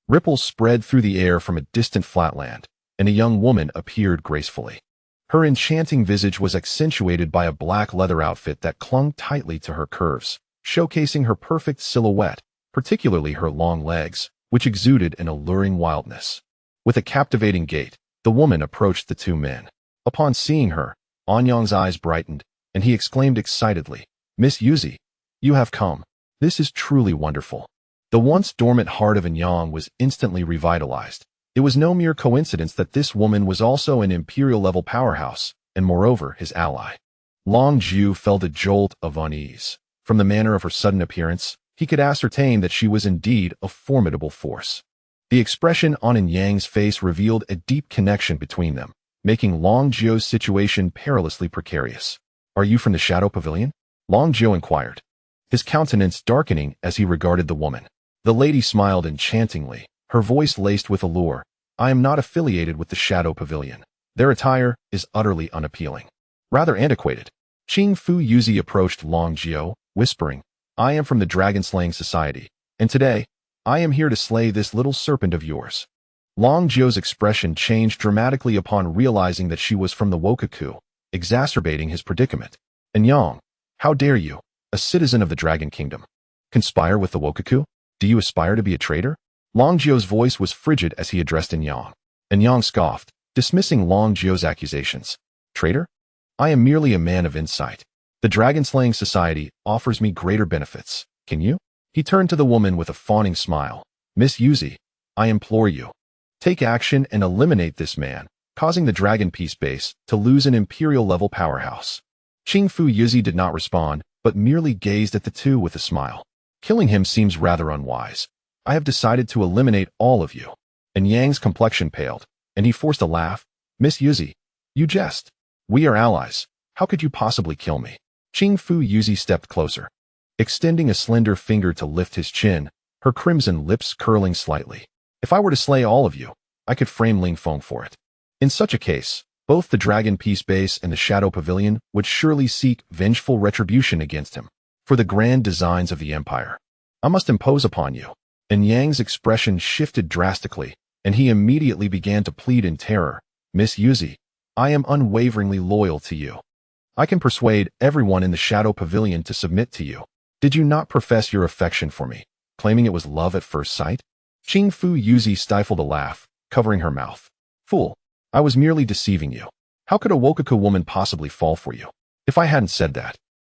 ripples spread through the air from a distant flatland, and a young woman appeared gracefully. Her enchanting visage was accentuated by a black leather outfit that clung tightly to her curves, showcasing her perfect silhouette, particularly her long legs, which exuded an alluring wildness. With a captivating gait, the woman approached the two men. Upon seeing her, Anyang's eyes brightened, and he exclaimed excitedly, "Miss Yuzi, you have come. This is truly wonderful." The once dormant heart of Anyang was instantly revitalized. It was no mere coincidence that this woman was also an imperial-level powerhouse, and moreover, his ally. Long Jiu felt a jolt of unease. From the manner of her sudden appearance, he could ascertain that she was indeed a formidable force. The expression on Anyang's face revealed a deep connection between them, making Long Jiu's situation perilously precarious. "Are you from the Shadow Pavilion?" Long Jiu inquired, his countenance darkening as he regarded the woman. The lady smiled enchantingly, her voice laced with allure. "I am not affiliated with the Shadow Pavilion. Their attire is utterly unappealing. Rather antiquated." Qing Fu Yuzi approached Long Jiu, whispering, "I am from the Dragon-Slaying Society, and today, I am here to slay this little serpent of yours." Long Jiu's expression changed dramatically upon realizing that she was from the Wokaku, exacerbating his predicament. "Anyang, how dare you, a citizen of the Dragon Kingdom, conspire with the Wokaku? Do you aspire to be a traitor?" Long Jiu's voice was frigid as he addressed Anyang. Anyang scoffed, dismissing Long Jiu's accusations. "Traitor? I am merely a man of insight. The Dragon-Slaying Society offers me greater benefits. Can you?" He turned to the woman with a fawning smile. "Miss Yuzi, I implore you. Take action and eliminate this man, causing the Dragon Peace Base to lose an imperial-level powerhouse." Qing Fu Yuzi did not respond, but merely gazed at the two with a smile. "Killing him seems rather unwise. I have decided to eliminate all of you." And Yang's complexion paled, and he forced a laugh. "Miss Yuzi, you jest. We are allies. How could you possibly kill me?" Qing Fu Yuzi stepped closer, extending a slender finger to lift his chin, her crimson lips curling slightly. "If I were to slay all of you, I could frame Ling Feng for it. In such a case, both the Dragon Peace Base and the Shadow Pavilion would surely seek vengeful retribution against him. For the grand designs of the Empire, I must impose upon you." And Yang's expression shifted drastically, and he immediately began to plead in terror. "Miss Yuzi, I am unwaveringly loyal to you. I can persuade everyone in the Shadow Pavilion to submit to you. Did you not profess your affection for me, claiming it was love at first sight?" Qing Fu Yuzi stifled a laugh, covering her mouth. "Fool, I was merely deceiving you. How could a Wokaku woman possibly fall for you? If I hadn't said that,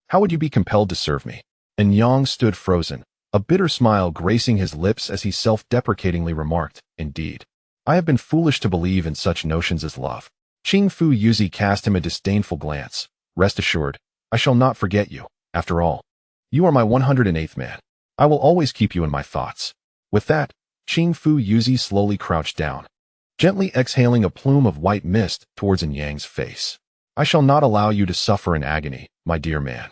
how would you be compelled to serve me?" And Yang stood frozen, a bitter smile gracing his lips as he self-deprecatingly remarked, "Indeed, I have been foolish to believe in such notions as love." Qing Fu Yuzi cast him a disdainful glance. "Rest assured, I shall not forget you. After all, you are my 108th man. I will always keep you in my thoughts." With that, Qing Fu Yuzi slowly crouched down, gently exhaling a plume of white mist towards Anyang's face. "I shall not allow you to suffer in agony, my dear man.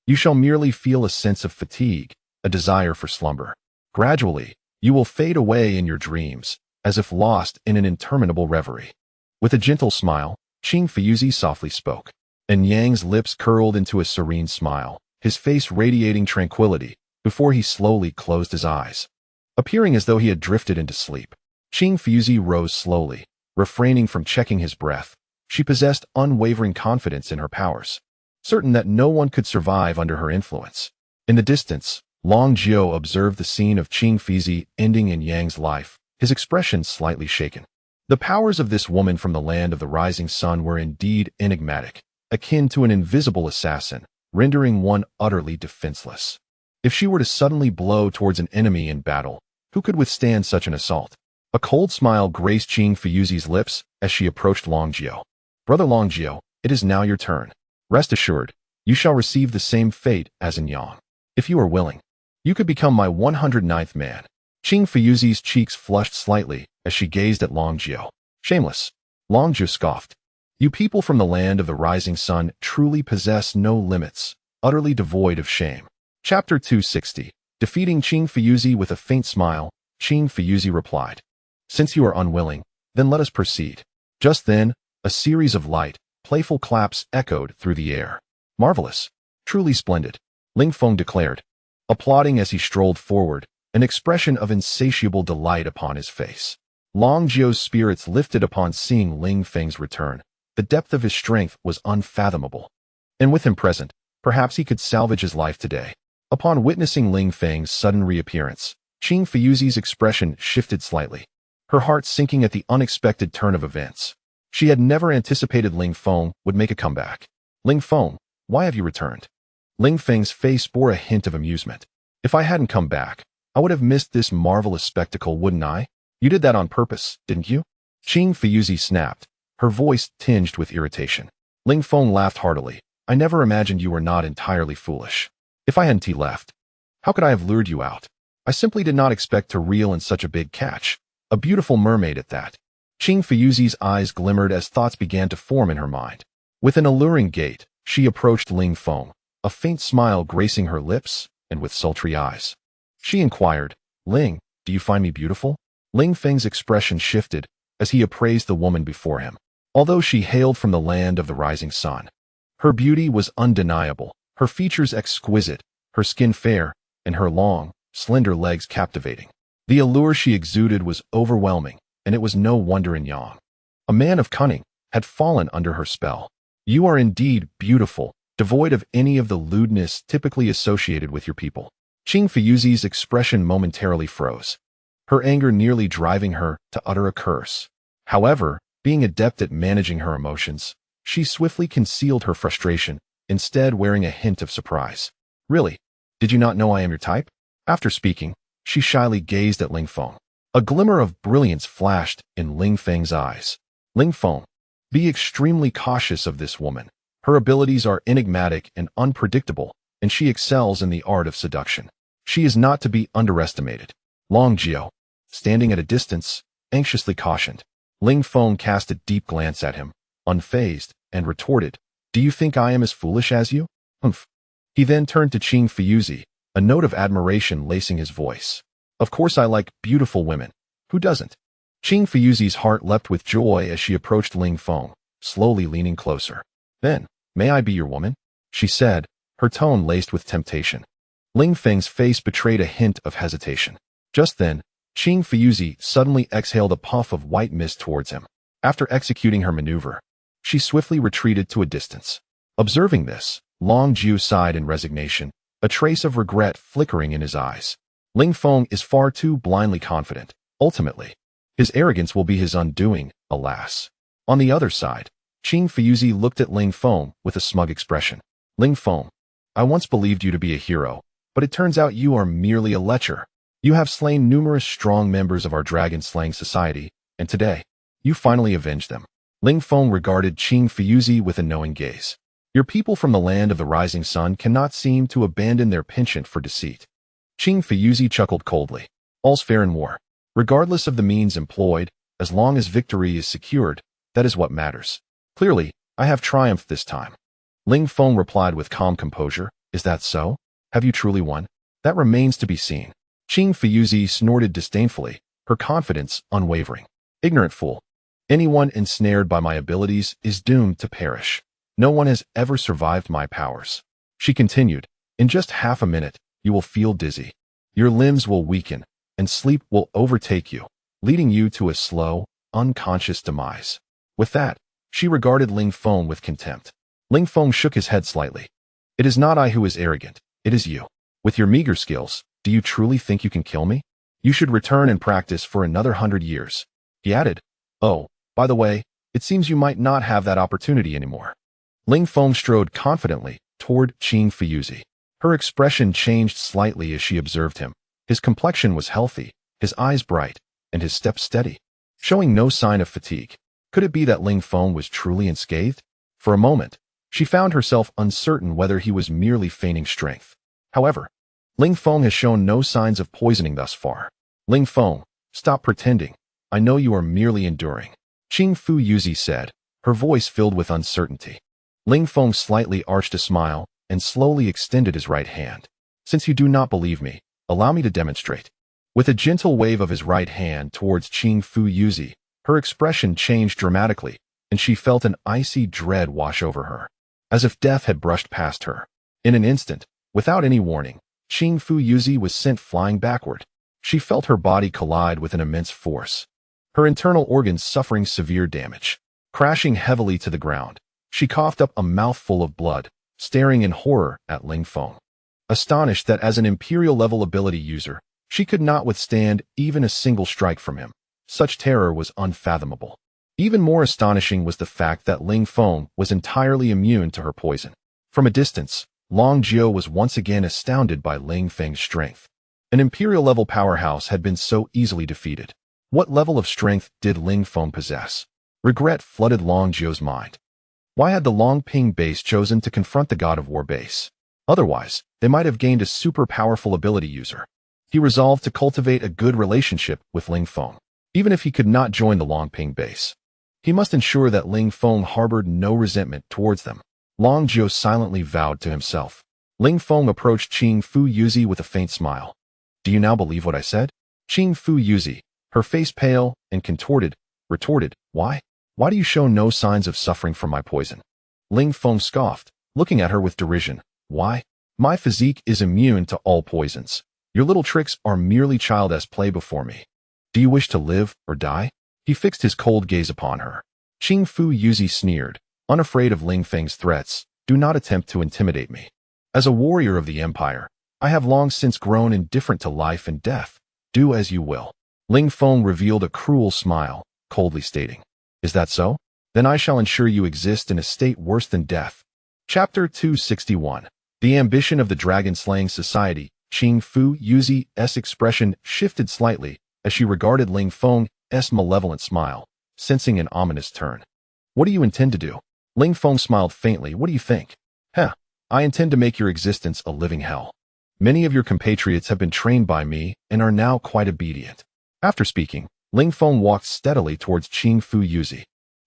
You shall merely feel a sense of fatigue, a desire for slumber. Gradually, you will fade away in your dreams, as if lost in an interminable reverie." With a gentle smile, Qing Fu Yuzi softly spoke, and Yang's lips curled into a serene smile, his face radiating tranquility, before he slowly closed his eyes, appearing as though he had drifted into sleep. Qing Fu Yuzi rose slowly, refraining from checking his breath. She possessed unwavering confidence in her powers, certain that no one could survive under her influence. In the distance, Long Jiu observed the scene of Qing Fu Yuzi ending in Yang's life, his expression slightly shaken. The powers of this woman from the land of the rising sun were indeed enigmatic, akin to an invisible assassin, rendering one utterly defenseless. If she were to suddenly blow towards an enemy in battle, who could withstand such an assault? A cold smile graced Qing Fu Yuzi's lips as she approached Long Jiu. "Brother Long Jiu, it is now your turn. Rest assured, you shall receive the same fate as Anyang. If you are willing, you could become my 109th man." Qing Fu Yuzi's cheeks flushed slightly as she gazed at Long Jiu. "Shameless." Long Jiu scoffed. "You people from the land of the rising sun truly possess no limits, utterly devoid of shame." Chapter 260. Defeating Qing Fu Yuzi. With a faint smile, Qing Fu Yuzi replied, "Since you are unwilling, then let us proceed." Just then, a series of light, playful claps echoed through the air. "Marvelous. Truly splendid," Ling Feng declared, applauding as he strolled forward, an expression of insatiable delight upon his face. Long Jio's spirits lifted upon seeing Ling Feng's return. The depth of his strength was unfathomable. And with him present, perhaps he could salvage his life today. Upon witnessing Ling Feng's sudden reappearance, Qing Fuyuzi's expression shifted slightly, her heart sinking at the unexpected turn of events. She had never anticipated Ling Feng would make a comeback. Ling Feng, why have you returned? Ling Feng's face bore a hint of amusement. If I hadn't come back, I would have missed this marvelous spectacle, wouldn't I? You did that on purpose, didn't you? Qing Fuyuzi snapped, her voice tinged with irritation. Ling Feng laughed heartily. I never imagined you were not entirely foolish. If I hadn't left, how could I have lured you out? I simply did not expect to reel in such a big catch. A beautiful mermaid at that. Qing Fuyuzi's eyes glimmered as thoughts began to form in her mind. With an alluring gait, she approached Ling Feng, a faint smile gracing her lips, and with sultry eyes. She inquired, Ling, do you find me beautiful? Ling Feng's expression shifted as he appraised the woman before him. Although she hailed from the land of the rising sun, her beauty was undeniable, her features exquisite, her skin fair, and her long, slender legs captivating. The allure she exuded was overwhelming, and it was no wonder Yang, a man of cunning, had fallen under her spell. You are indeed beautiful, devoid of any of the lewdness typically associated with your people. Qing Fuyuzi's expression momentarily froze, her anger nearly driving her to utter a curse. However, being adept at managing her emotions, she swiftly concealed her frustration, instead wearing a hint of surprise. Really? Did you not know I am your type? After speaking, she shyly gazed at Ling Feng. A glimmer of brilliance flashed in Ling Feng's eyes. Ling Feng, be extremely cautious of this woman. Her abilities are enigmatic and unpredictable, and she excels in the art of seduction. She is not to be underestimated. Long Jio, standing at a distance, anxiously cautioned. Ling Feng cast a deep glance at him, unfazed, and retorted, Do you think I am as foolish as you? Humph. He then turned to Qing Fuyuzi, a note of admiration lacing his voice. Of course I like beautiful women. Who doesn't? Qing Fuyuzi's heart leapt with joy as she approached Ling Feng, slowly leaning closer. Then, may I be your woman? She said, her tone laced with temptation. Ling Feng's face betrayed a hint of hesitation. Just then, Qing Fuyuzi suddenly exhaled a puff of white mist towards him. After executing her maneuver, she swiftly retreated to a distance. Observing this, Long Jiu sighed in resignation, a trace of regret flickering in his eyes. Ling Feng is far too blindly confident. Ultimately, his arrogance will be his undoing, alas. On the other side, Qing Fuyuzi looked at Ling Feng with a smug expression. Ling Feng, I once believed you to be a hero, but it turns out you are merely a lecher. You have slain numerous strong members of our dragon-slaying society, and today, you finally avenged them. Ling Feng regarded Qing Fuyuzi with a knowing gaze. Your people from the land of the rising sun cannot seem to abandon their penchant for deceit. Qing Fuyuzi chuckled coldly. All's fair in war. Regardless of the means employed, as long as victory is secured, that is what matters. Clearly, I have triumphed this time. Ling Feng replied with calm composure. Is that so? Have you truly won? That remains to be seen. Qing Fuyuzi snorted disdainfully, her confidence unwavering. Ignorant fool. Anyone ensnared by my abilities is doomed to perish. No one has ever survived my powers. She continued, in just half a minute, you will feel dizzy. Your limbs will weaken, and sleep will overtake you, leading you to a slow, unconscious demise. With that, she regarded Ling Feng with contempt. Ling Feng shook his head slightly. It is not I who is arrogant, it is you. With your meager skills, do you truly think you can kill me? You should return and practice for another 100 years. He added, Oh, by the way, it seems you might not have that opportunity anymore. Ling Feng strode confidently toward Qing Fuyuzi. Her expression changed slightly as she observed him. His complexion was healthy, his eyes bright, and his step steady, showing no sign of fatigue. Could it be that Ling Feng was truly unscathed? For a moment, she found herself uncertain whether he was merely feigning strength. However, Ling Feng has shown no signs of poisoning thus far. Ling Feng, stop pretending. I know you are merely enduring. Qing Fuyuzi said, her voice filled with uncertainty. Ling Feng slightly arched a smile and slowly extended his right hand. Since you do not believe me, allow me to demonstrate. With a gentle wave of his right hand towards Qing Fuyuzi, her expression changed dramatically, and she felt an icy dread wash over her, as if death had brushed past her. In an instant, without any warning, Qing Fuyuzi was sent flying backward. She felt her body collide with an immense force. her internal organs suffering severe damage. Crashing heavily to the ground, she coughed up a mouthful of blood, staring in horror at Ling Feng. Astonished that as an imperial-level ability user, she could not withstand even a single strike from him. Such terror was unfathomable. Even more astonishing was the fact that Ling Feng was entirely immune to her poison. From a distance, Long Jiao was once again astounded by Ling Feng's strength. An imperial-level powerhouse had been so easily defeated. What level of strength did Ling Feng possess? Regret flooded Long Jiao's mind. Why had the Long Ping base chosen to confront the God of War base? Otherwise, they might have gained a super powerful ability user. He resolved to cultivate a good relationship with Ling Feng, even if he could not join the Long Ping base. He must ensure that Ling Feng harbored no resentment towards them. Long Jiao silently vowed to himself. Ling Feng approached Qing Fu Yuzi with a faint smile. Do you now believe what I said? Qing Fu Yuzi, her face pale and contorted, retorted, Why? Why do you show no signs of suffering from my poison? Ling Feng scoffed, looking at her with derision. Why? My physique is immune to all poisons. Your little tricks are merely childish play before me. Do you wish to live or die? He fixed his cold gaze upon her. Qing Fu Yuzi sneered, unafraid of Ling Feng's threats. Do not attempt to intimidate me. As a warrior of the Empire, I have long since grown indifferent to life and death. Do as you will. Ling Feng revealed a cruel smile, coldly stating, Is that so? Then I shall ensure you exist in a state worse than death. Chapter 261. The ambition of the dragon-slaying society. Qing Fu Yuzi's expression shifted slightly as she regarded Ling Feng's malevolent smile, sensing an ominous turn. What do you intend to do? Ling Feng smiled faintly. What do you think? I intend to make your existence a living hell. Many of your compatriots have been trained by me and are now quite obedient. After speaking, Ling Feng walked steadily towards Qing Fu Yuzi.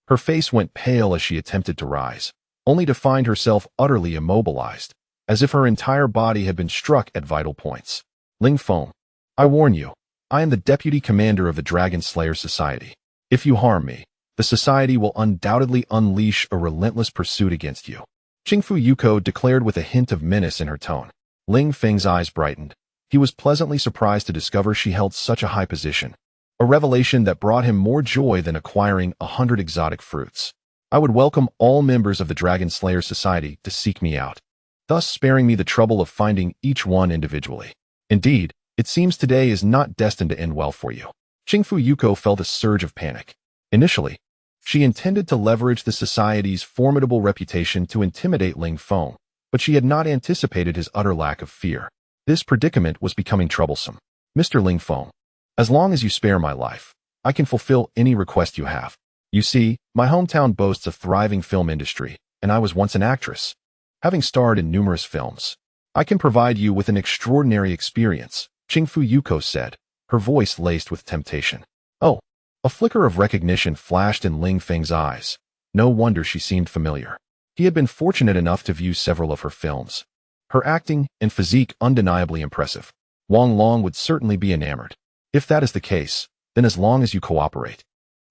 Her face went pale as she attempted to rise, only to find herself utterly immobilized, as if her entire body had been struck at vital points. Ling Feng, I warn you, I am the deputy commander of the Dragon Slayer Society. If you harm me, the society will undoubtedly unleash a relentless pursuit against you. Qing Fu Yuko declared with a hint of menace in her tone. Ling Feng's eyes brightened. He was pleasantly surprised to discover she held such a high position, a revelation that brought him more joy than acquiring 100 exotic fruits. I would welcome all members of the Dragon Slayer Society to seek me out, thus sparing me the trouble of finding each one individually. Indeed, it seems today is not destined to end well for you. Qing Fu Yuko felt a surge of panic. Initially, she intended to leverage the society's formidable reputation to intimidate Ling Feng, but she had not anticipated his utter lack of fear. This predicament was becoming troublesome. Mr. Ling Feng, as long as you spare my life, I can fulfill any request you have. You see, my hometown boasts a thriving film industry, and I was once an actress. Having starred in numerous films, I can provide you with an extraordinary experience, Qing Fu Yuko said, her voice laced with temptation. Oh, a flicker of recognition flashed in Ling Feng's eyes. No wonder she seemed familiar. He had been fortunate enough to view several of her films. Her acting and physique undeniably impressive. Wang Long would certainly be enamored. If that is the case, then as long as you cooperate,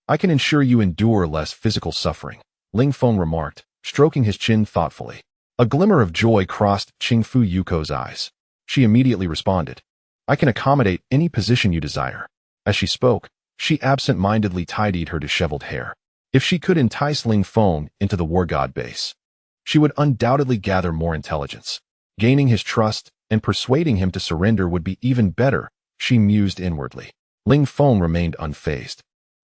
I can ensure you endure less physical suffering, Ling Feng remarked, stroking his chin thoughtfully. A glimmer of joy crossed Qing Fu Yuko's eyes. She immediately responded, I can accommodate any position you desire. As she spoke, she absent-mindedly tidied her disheveled hair. If she could entice Ling Feng into the war god base, she would undoubtedly gather more intelligence. Gaining his trust and persuading him to surrender would be even better, she mused inwardly. Ling Feng remained unfazed,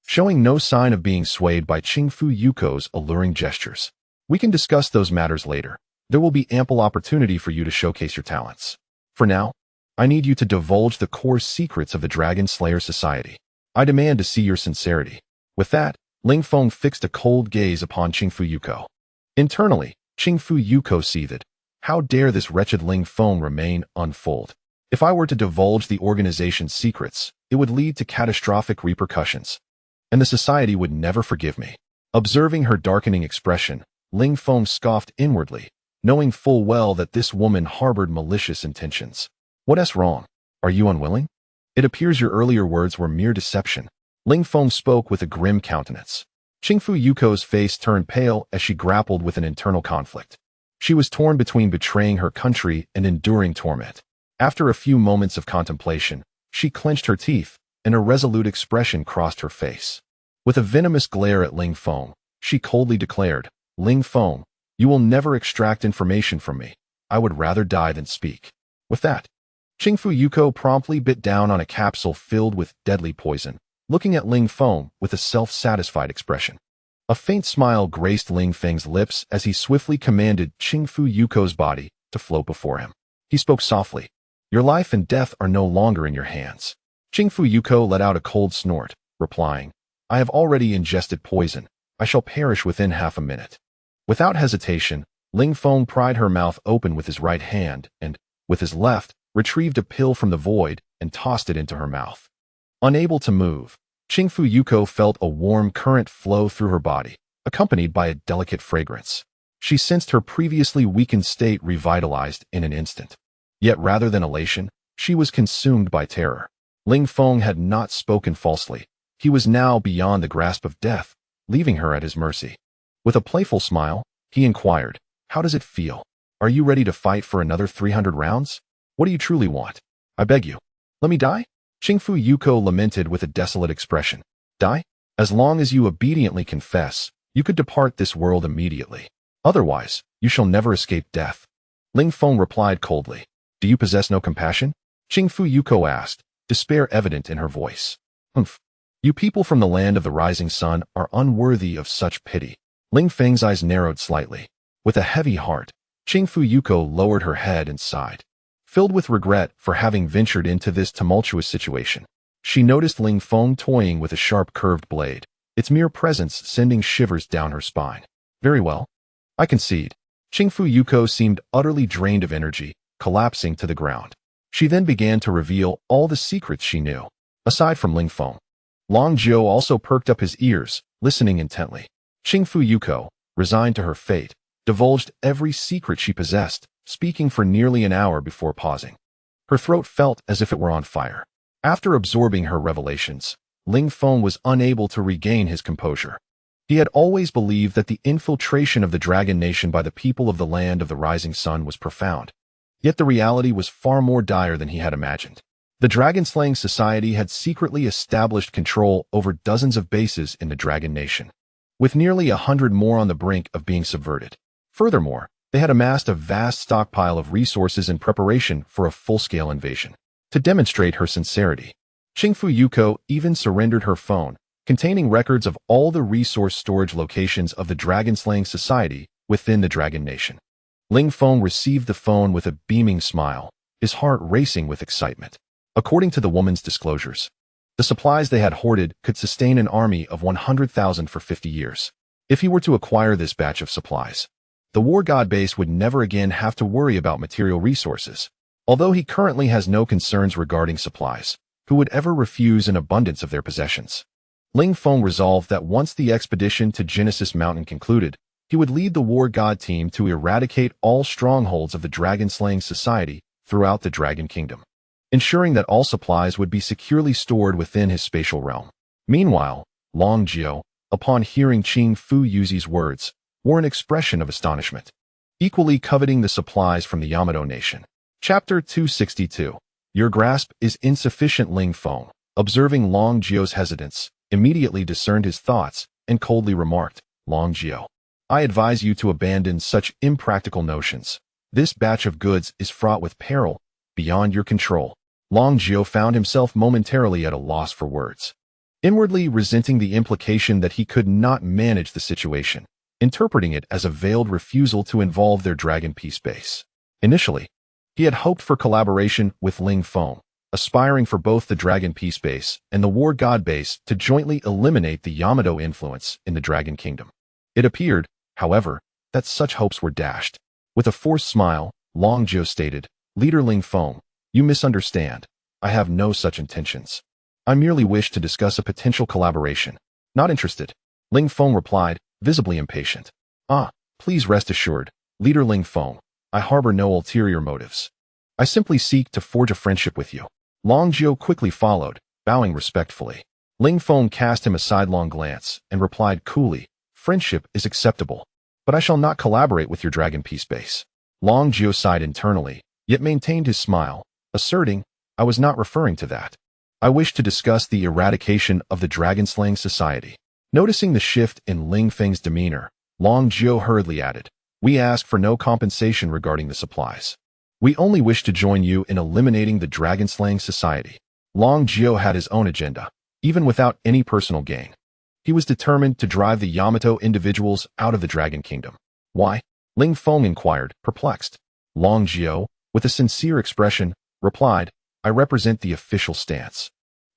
showing no sign of being swayed by Qing Fu Yuko's alluring gestures. We can discuss those matters later. There will be ample opportunity for you to showcase your talents. For now, I need you to divulge the core secrets of the Dragon Slayer Society. I demand to see your sincerity. With that, Ling Feng fixed a cold gaze upon Qing Fu Yuko. Internally, Qing Fu Yuko seethed. How dare this wretched Ling Feng remain unfold? If I were to divulge the organization's secrets, it would lead to catastrophic repercussions, and the society would never forgive me. Observing her darkening expression, Ling Feng scoffed inwardly, knowing full well that this woman harbored malicious intentions. What's wrong? Are you unwilling? It appears your earlier words were mere deception. Ling Feng spoke with a grim countenance. Qing Fu Yuko's face turned pale as she grappled with an internal conflict. She was torn between betraying her country and enduring torment. After a few moments of contemplation, she clenched her teeth, An irresolute expression crossed her face. With a venomous glare at Ling Feng, she coldly declared, "Ling Feng, you will never extract information from me. I would rather die than speak." With that, Qingfu Yuko promptly bit down on a capsule filled with deadly poison, looking at Ling Feng with a self-satisfied expression. A faint smile graced Ling Feng's lips as he swiftly commanded Qingfu Yuko's body to float before him. He spoke softly, "Your life and death are no longer in your hands." Qingfu Yuko let out a cold snort, replying, "I have already ingested poison. I shall perish within half a minute." Without hesitation, Ling Feng pried her mouth open with his right hand and, with his left, retrieved a pill from the void and tossed it into her mouth. Unable to move, Qingfu Yuko felt a warm current flow through her body, accompanied by a delicate fragrance. She sensed her previously weakened state revitalized in an instant. Yet rather than elation, she was consumed by terror. Ling Feng had not spoken falsely. He was now beyond the grasp of death, leaving her at his mercy. With a playful smile, he inquired, "How does it feel? Are you ready to fight for another 300 rounds? What do you truly want? I beg you, let me die?" Qingfu Yuko lamented with a desolate expression. "Die? As long as you obediently confess, you could depart this world immediately. Otherwise, you shall never escape death." Ling Feng replied coldly, "Do you possess no compassion?" Qingfu Yuko asked, despair evident in her voice. "Humph. You people from the land of the rising sun are unworthy of such pity." Ling Feng's eyes narrowed slightly. With a heavy heart, Qingfu Yuko lowered her head and sighed. Filled with regret for having ventured into this tumultuous situation, she noticed Ling Feng toying with a sharp curved blade, its mere presence sending shivers down her spine. "Very well. I concede." Qingfu Yuko seemed utterly drained of energy, collapsing to the ground. She then began to reveal all the secrets she knew. Aside from Ling Feng, Long Jiu also perked up his ears, listening intently. Qingfu Yuko, resigned to her fate, divulged every secret she possessed, speaking for nearly an hour before pausing. Her throat felt as if it were on fire. After absorbing her revelations, Ling Feng was unable to regain his composure. He had always believed that the infiltration of the Dragon Nation by the people of the land of the rising sun was profound. Yet the reality was far more dire than he had imagined. The dragon-slaying society had secretly established control over dozens of bases in the Dragon Nation, with nearly 100 more on the brink of being subverted. Furthermore, they had amassed a vast stockpile of resources in preparation for a full-scale invasion. To demonstrate her sincerity, Qingfu Yuko even surrendered her phone, containing records of all the resource storage locations of the dragon-slaying society within the Dragon Nation. Ling Feng received the phone with a beaming smile, his heart racing with excitement. According to the woman's disclosures, the supplies they had hoarded could sustain an army of 100,000 for 50 years. If he were to acquire this batch of supplies, the war god base would never again have to worry about material resources. Although he currently has no concerns regarding supplies, who would ever refuse an abundance of their possessions? Ling Feng resolved that once the expedition to Genesis Mountain concluded, he would lead the war god team to eradicate all strongholds of the dragon-slaying society throughout the Dragon Kingdom, ensuring that all supplies would be securely stored within his spatial realm. Meanwhile, Long Jiu, upon hearing Qingfu Yuzi's words, wore an expression of astonishment, equally coveting the supplies from the Yamato nation. Chapter 262. Your grasp is insufficient. Ling Feng, observing Long Jiu's hesitance, immediately discerned his thoughts and coldly remarked, "Long Jiu, I advise you to abandon such impractical notions. This batch of goods is fraught with peril beyond your control." Long Jiu found himself momentarily at a loss for words, inwardly resenting the implication that he could not manage the situation, interpreting it as a veiled refusal to involve their Dragon Peace base. Initially, he had hoped for collaboration with Ling Feng, aspiring for both the Dragon Peace base and the War God base to jointly eliminate the Yamato influence in the Dragon Kingdom. It appeared, however, that such hopes were dashed. With a forced smile, Long Jiu stated, "Leader Ling Feng, you misunderstand. I have no such intentions. I merely wish to discuss a potential collaboration." "Not interested," Ling Feng replied, visibly impatient. Please rest assured, Leader Ling Feng, I harbor no ulterior motives. I simply seek to forge a friendship with you." Long Jiu quickly followed, bowing respectfully. Ling Feng cast him a sidelong glance and replied coolly, "Friendship is acceptable, but I shall not collaborate with your Dragon Peace base." Long Jiu sighed internally, yet maintained his smile, asserting, "I was not referring to that. I wish to discuss the eradication of the dragon-slaying society. Noticing the shift in Ling Feng's demeanor, Long Jiao hurriedly added, we ask for no compensation regarding the supplies. We only wish to join you in eliminating the dragon-slaying society. Long Jiao had his own agenda, even without any personal gain. He was determined to drive the Yamato individuals out of the Dragon Kingdom. Why? Ling Feng inquired, perplexed. Long Jiao, with a sincere expression, replied, I represent the official stance.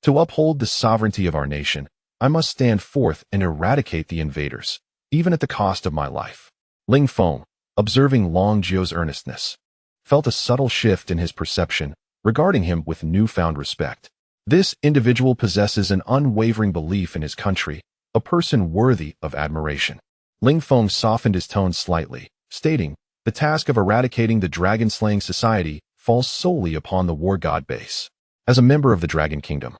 To uphold the sovereignty of our nation, I must stand forth and eradicate the invaders, even at the cost of my life. Ling Feng, observing Long Jiao's earnestness, felt a subtle shift in his perception, regarding him with newfound respect. This individual possesses an unwavering belief in his country, a person worthy of admiration. Ling Feng softened his tone slightly, stating, the task of eradicating the dragon-slaying society falls solely upon the war god base. As a member of the Dragon Kingdom,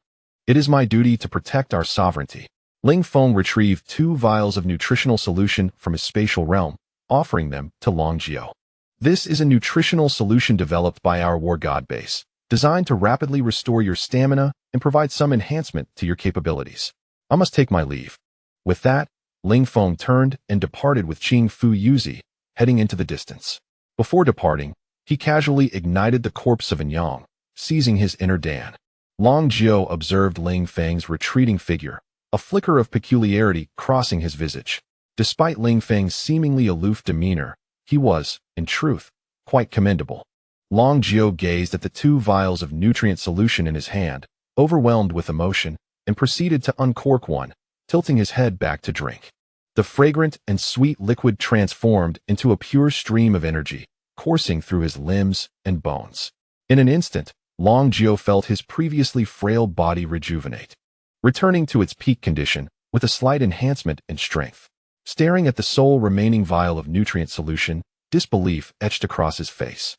it is my duty to protect our sovereignty. Ling Feng retrieved 2 vials of nutritional solution from his spatial realm, offering them to Long Jiao. This is a nutritional solution developed by our war god base, designed to rapidly restore your stamina and provide some enhancement to your capabilities. I must take my leave. With that, Ling Feng turned and departed with Qing Fu Yuzi, heading into the distance. Before departing, he casually ignited the corpse of Yang, seizing his inner Dan. Long Jiao observed Ling Feng's retreating figure, a flicker of peculiarity crossing his visage. Despite Ling Feng's seemingly aloof demeanor, he was, in truth, quite commendable. Long Jiao gazed at the 2 vials of nutrient solution in his hand, overwhelmed with emotion, and proceeded to uncork one, tilting his head back to drink. The fragrant and sweet liquid transformed into a pure stream of energy, coursing through his limbs and bones. In an instant, Long Jiao felt his previously frail body rejuvenate, returning to its peak condition with a slight enhancement in strength. Staring at the sole remaining vial of nutrient solution, disbelief etched across his face.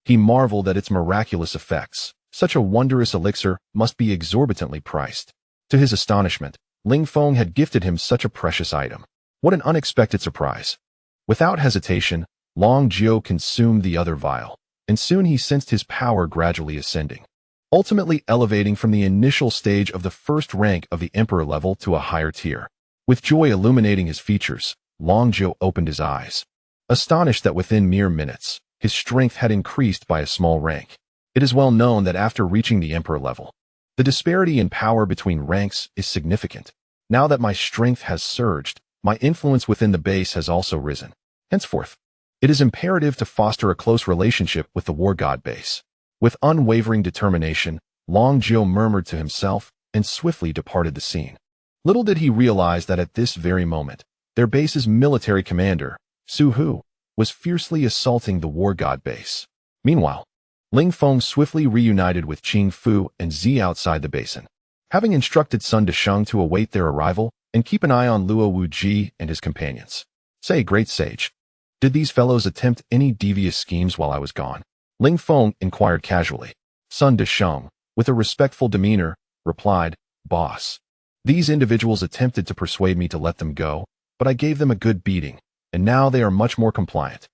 He marveled at its miraculous effects. Such a wondrous elixir must be exorbitantly priced. To his astonishment, Ling Feng had gifted him such a precious item. What an unexpected surprise. Without hesitation, Long Jiao consumed the other vial, and soon he sensed his power gradually ascending, ultimately elevating from the initial stage of the first rank of the Emperor level to a higher tier. With joy illuminating his features, Long Jiao opened his eyes, astonished that within mere minutes, his strength had increased by a small rank. It is well known that after reaching the Emperor level, the disparity in power between ranks is significant. Now that my strength has surged, my influence within the base has also risen. Henceforth, it is imperative to foster a close relationship with the war god base. With unwavering determination, Long Jiao murmured to himself and swiftly departed the scene. Little did he realize that at this very moment, their base's military commander, Su Hu, was fiercely assaulting the war god base. Meanwhile, Ling Feng swiftly reunited with Qing Fu and Zi outside the basin, having instructed Sun Desheng to await their arrival and keep an eye on Luo Wuji and his companions. Say, great sage, did these fellows attempt any devious schemes while I was gone? Ling Feng inquired casually. Sun Desheng, with a respectful demeanor, replied, Boss, these individuals attempted to persuade me to let them go, but I gave them a good beating, and now they are much more compliant.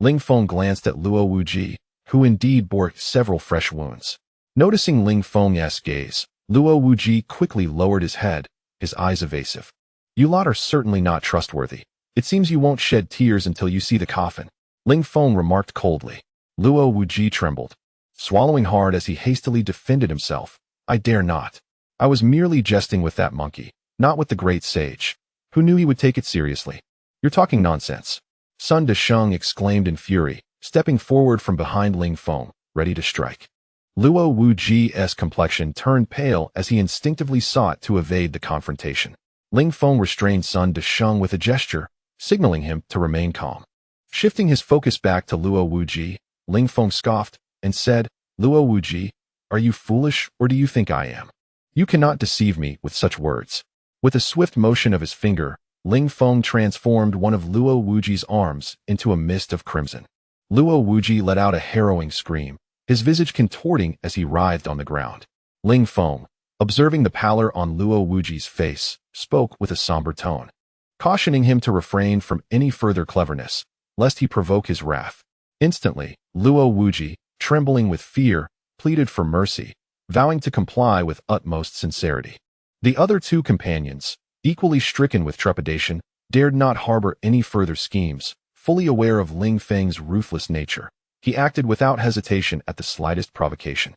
Ling Feng glanced at Luo Wuji, who indeed bore several fresh wounds. Noticing Ling Feng's gaze, Luo Wuji quickly lowered his head, his eyes evasive. You lot are certainly not trustworthy. It seems you won't shed tears until you see the coffin. Ling Feng remarked coldly. Luo Wuji trembled, swallowing hard as he hastily defended himself. I dare not. I was merely jesting with that monkey, not with the great sage, who knew he would take it seriously. You're talking nonsense. Sun Desheng exclaimed in fury, stepping forward from behind Ling Feng, ready to strike. Luo Wuji's complexion turned pale as he instinctively sought to evade the confrontation. Ling Feng restrained Sun Desheng with a gesture, signaling him to remain calm. Shifting his focus back to Luo Wuji, Ling Feng scoffed and said, Luo Wuji, are you foolish or do you think I am? You cannot deceive me with such words. With a swift motion of his finger, Ling Feng transformed one of Luo Wuji's arms into a mist of crimson. Luo Wuji let out a harrowing scream, his visage contorting as he writhed on the ground. Ling Feng, observing the pallor on Luo Wuji's face, spoke with a somber tone, cautioning him to refrain from any further cleverness, lest he provoke his wrath. Instantly, Luo Wuji, trembling with fear, pleaded for mercy, vowing to comply with utmost sincerity. The other two companions, equally stricken with trepidation, dared not harbor any further schemes, fully aware of Ling Feng's ruthless nature. He acted without hesitation at the slightest provocation.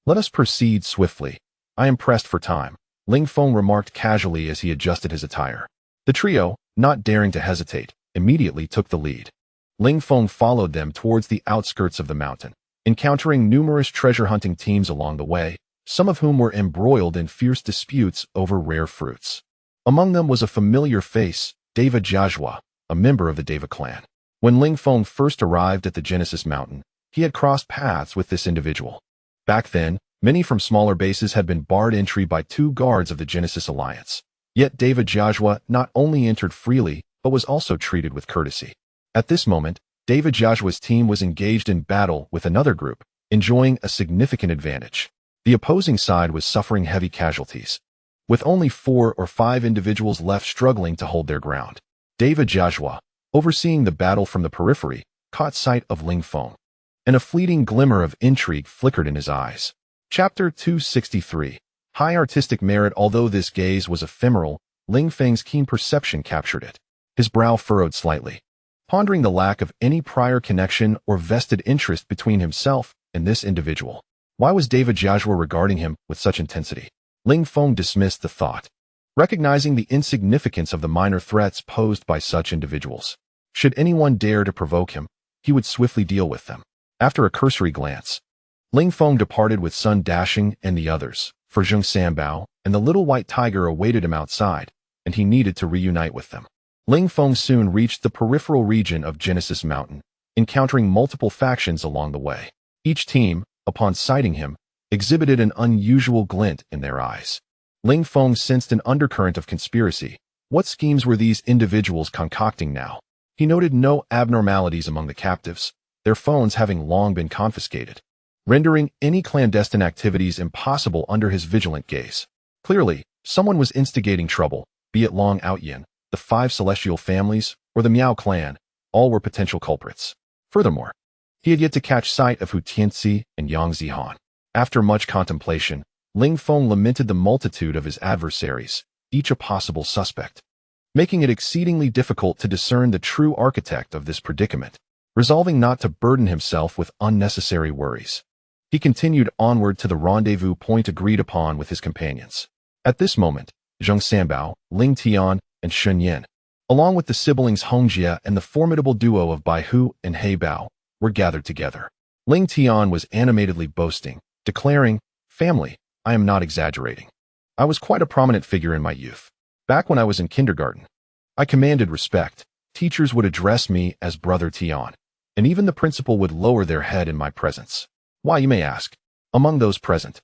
"Let us proceed swiftly. I am pressed for time," Ling Feng remarked casually as he adjusted his attire. The trio, not daring to hesitate, immediately took the lead. Ling Feng followed them towards the outskirts of the mountain, encountering numerous treasure-hunting teams along the way, some of whom were embroiled in fierce disputes over rare fruits. Among them was a familiar face, Deva Jiajua, a member of the Deva clan. When Ling Feng first arrived at the Genesis Mountain, he had crossed paths with this individual. Back then, many from smaller bases had been barred entry by 2 guards of the Genesis Alliance. Yet Deva Jiajua not only entered freely, but was also treated with courtesy. At this moment, Deva Jiajua's team was engaged in battle with another group, enjoying a significant advantage. The opposing side was suffering heavy casualties, with only 4 or 5 individuals left struggling to hold their ground. Deva Jiajua, overseeing the battle from the periphery, caught sight of Ling Feng, and a fleeting glimmer of intrigue flickered in his eyes. Chapter 263. High artistic merit. Although this gaze was ephemeral, Ling Feng's keen perception captured it. His brow furrowed slightly, pondering the lack of any prior connection or vested interest between himself and this individual. Why was Deva Jiajua regarding him with such intensity? Ling Feng dismissed the thought, recognizing the insignificance of the minor threats posed by such individuals. Should anyone dare to provoke him, he would swiftly deal with them. After a cursory glance, Ling Feng departed with Sun Dashing and the others, for Zheng Sanbao and the little white tiger awaited him outside, and he needed to reunite with them. Ling Feng soon reached the peripheral region of Genesis Mountain, encountering multiple factions along the way. Each team, upon sighting him, exhibited an unusual glint in their eyes. Ling Feng sensed an undercurrent of conspiracy. What schemes were these individuals concocting now? He noted no abnormalities among the captives, their phones having long been confiscated, rendering any clandestine activities impossible under his vigilant gaze. Clearly, someone was instigating trouble, be it Long Aotian, the 5 celestial families, or the Miao clan. All were potential culprits. Furthermore, he had yet to catch sight of Hu Tianxi and Yang Zihan. After much contemplation, Ling Feng lamented the multitude of his adversaries, each a possible suspect, making it exceedingly difficult to discern the true architect of this predicament. Resolving not to burden himself with unnecessary worries, he continued onward to the rendezvous point agreed upon with his companions. At this moment, Zheng Sanbao, Ling Tian, and Shin, along with the siblings Hongjie and the formidable duo of Bai Hu and He Bao, were gathered together. Ling Tian was animatedly boasting, declaring, "Family, I am not exaggerating. I was quite a prominent figure in my youth. Back when I was in kindergarten, I commanded respect. Teachers would address me as Brother Tian, and even the principal would lower their head in my presence. Why, you may ask? Among those present,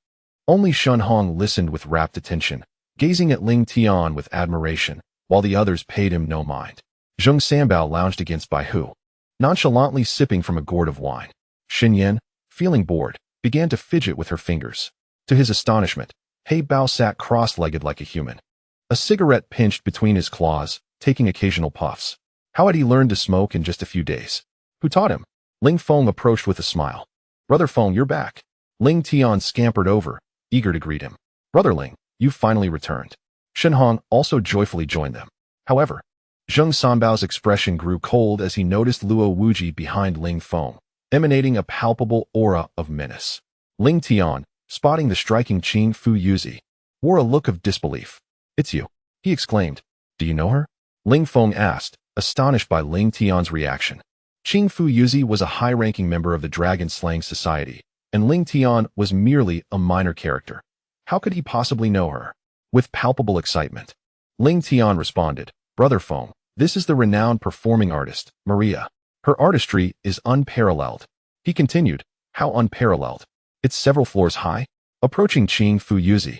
only Shun Hong listened with rapt attention, gazing at Ling Tian with admiration, while the others paid him no mind. Zheng Sanbao lounged against Bai Hu, nonchalantly sipping from a gourd of wine. Shin, feeling bored, began to fidget with her fingers. To his astonishment, He Bao sat cross-legged like a human, a cigarette pinched between his claws, taking occasional puffs. How had he learned to smoke in just a few days? Who taught him? Ling Feng approached with a smile. "Brother Feng, you're back." Ling Tian scampered over, eager to greet him. "Brother Ling, you've finally returned." Shin Hong also joyfully joined them. However, Zheng Sanbao's expression grew cold as he noticed Luo Wuji behind Ling Feng, emanating a palpable aura of menace. Ling Tian, spotting the striking Qing Fu Yuzi, wore a look of disbelief. "It's you," he exclaimed. "Do you know her?" Ling Feng asked, astonished by Ling Tian's reaction. Qing Fu Yuzi was a high-ranking member of the Dragon Slaying Society, and Ling Tian was merely a minor character. How could he possibly know her? With palpable excitement, Ling Tian responded, "Brother Feng, this is the renowned performing artist, Maria. Her artistry is unparalleled." He continued, "How unparalleled? It's several floors high." Approaching Qing Fu Yuzi,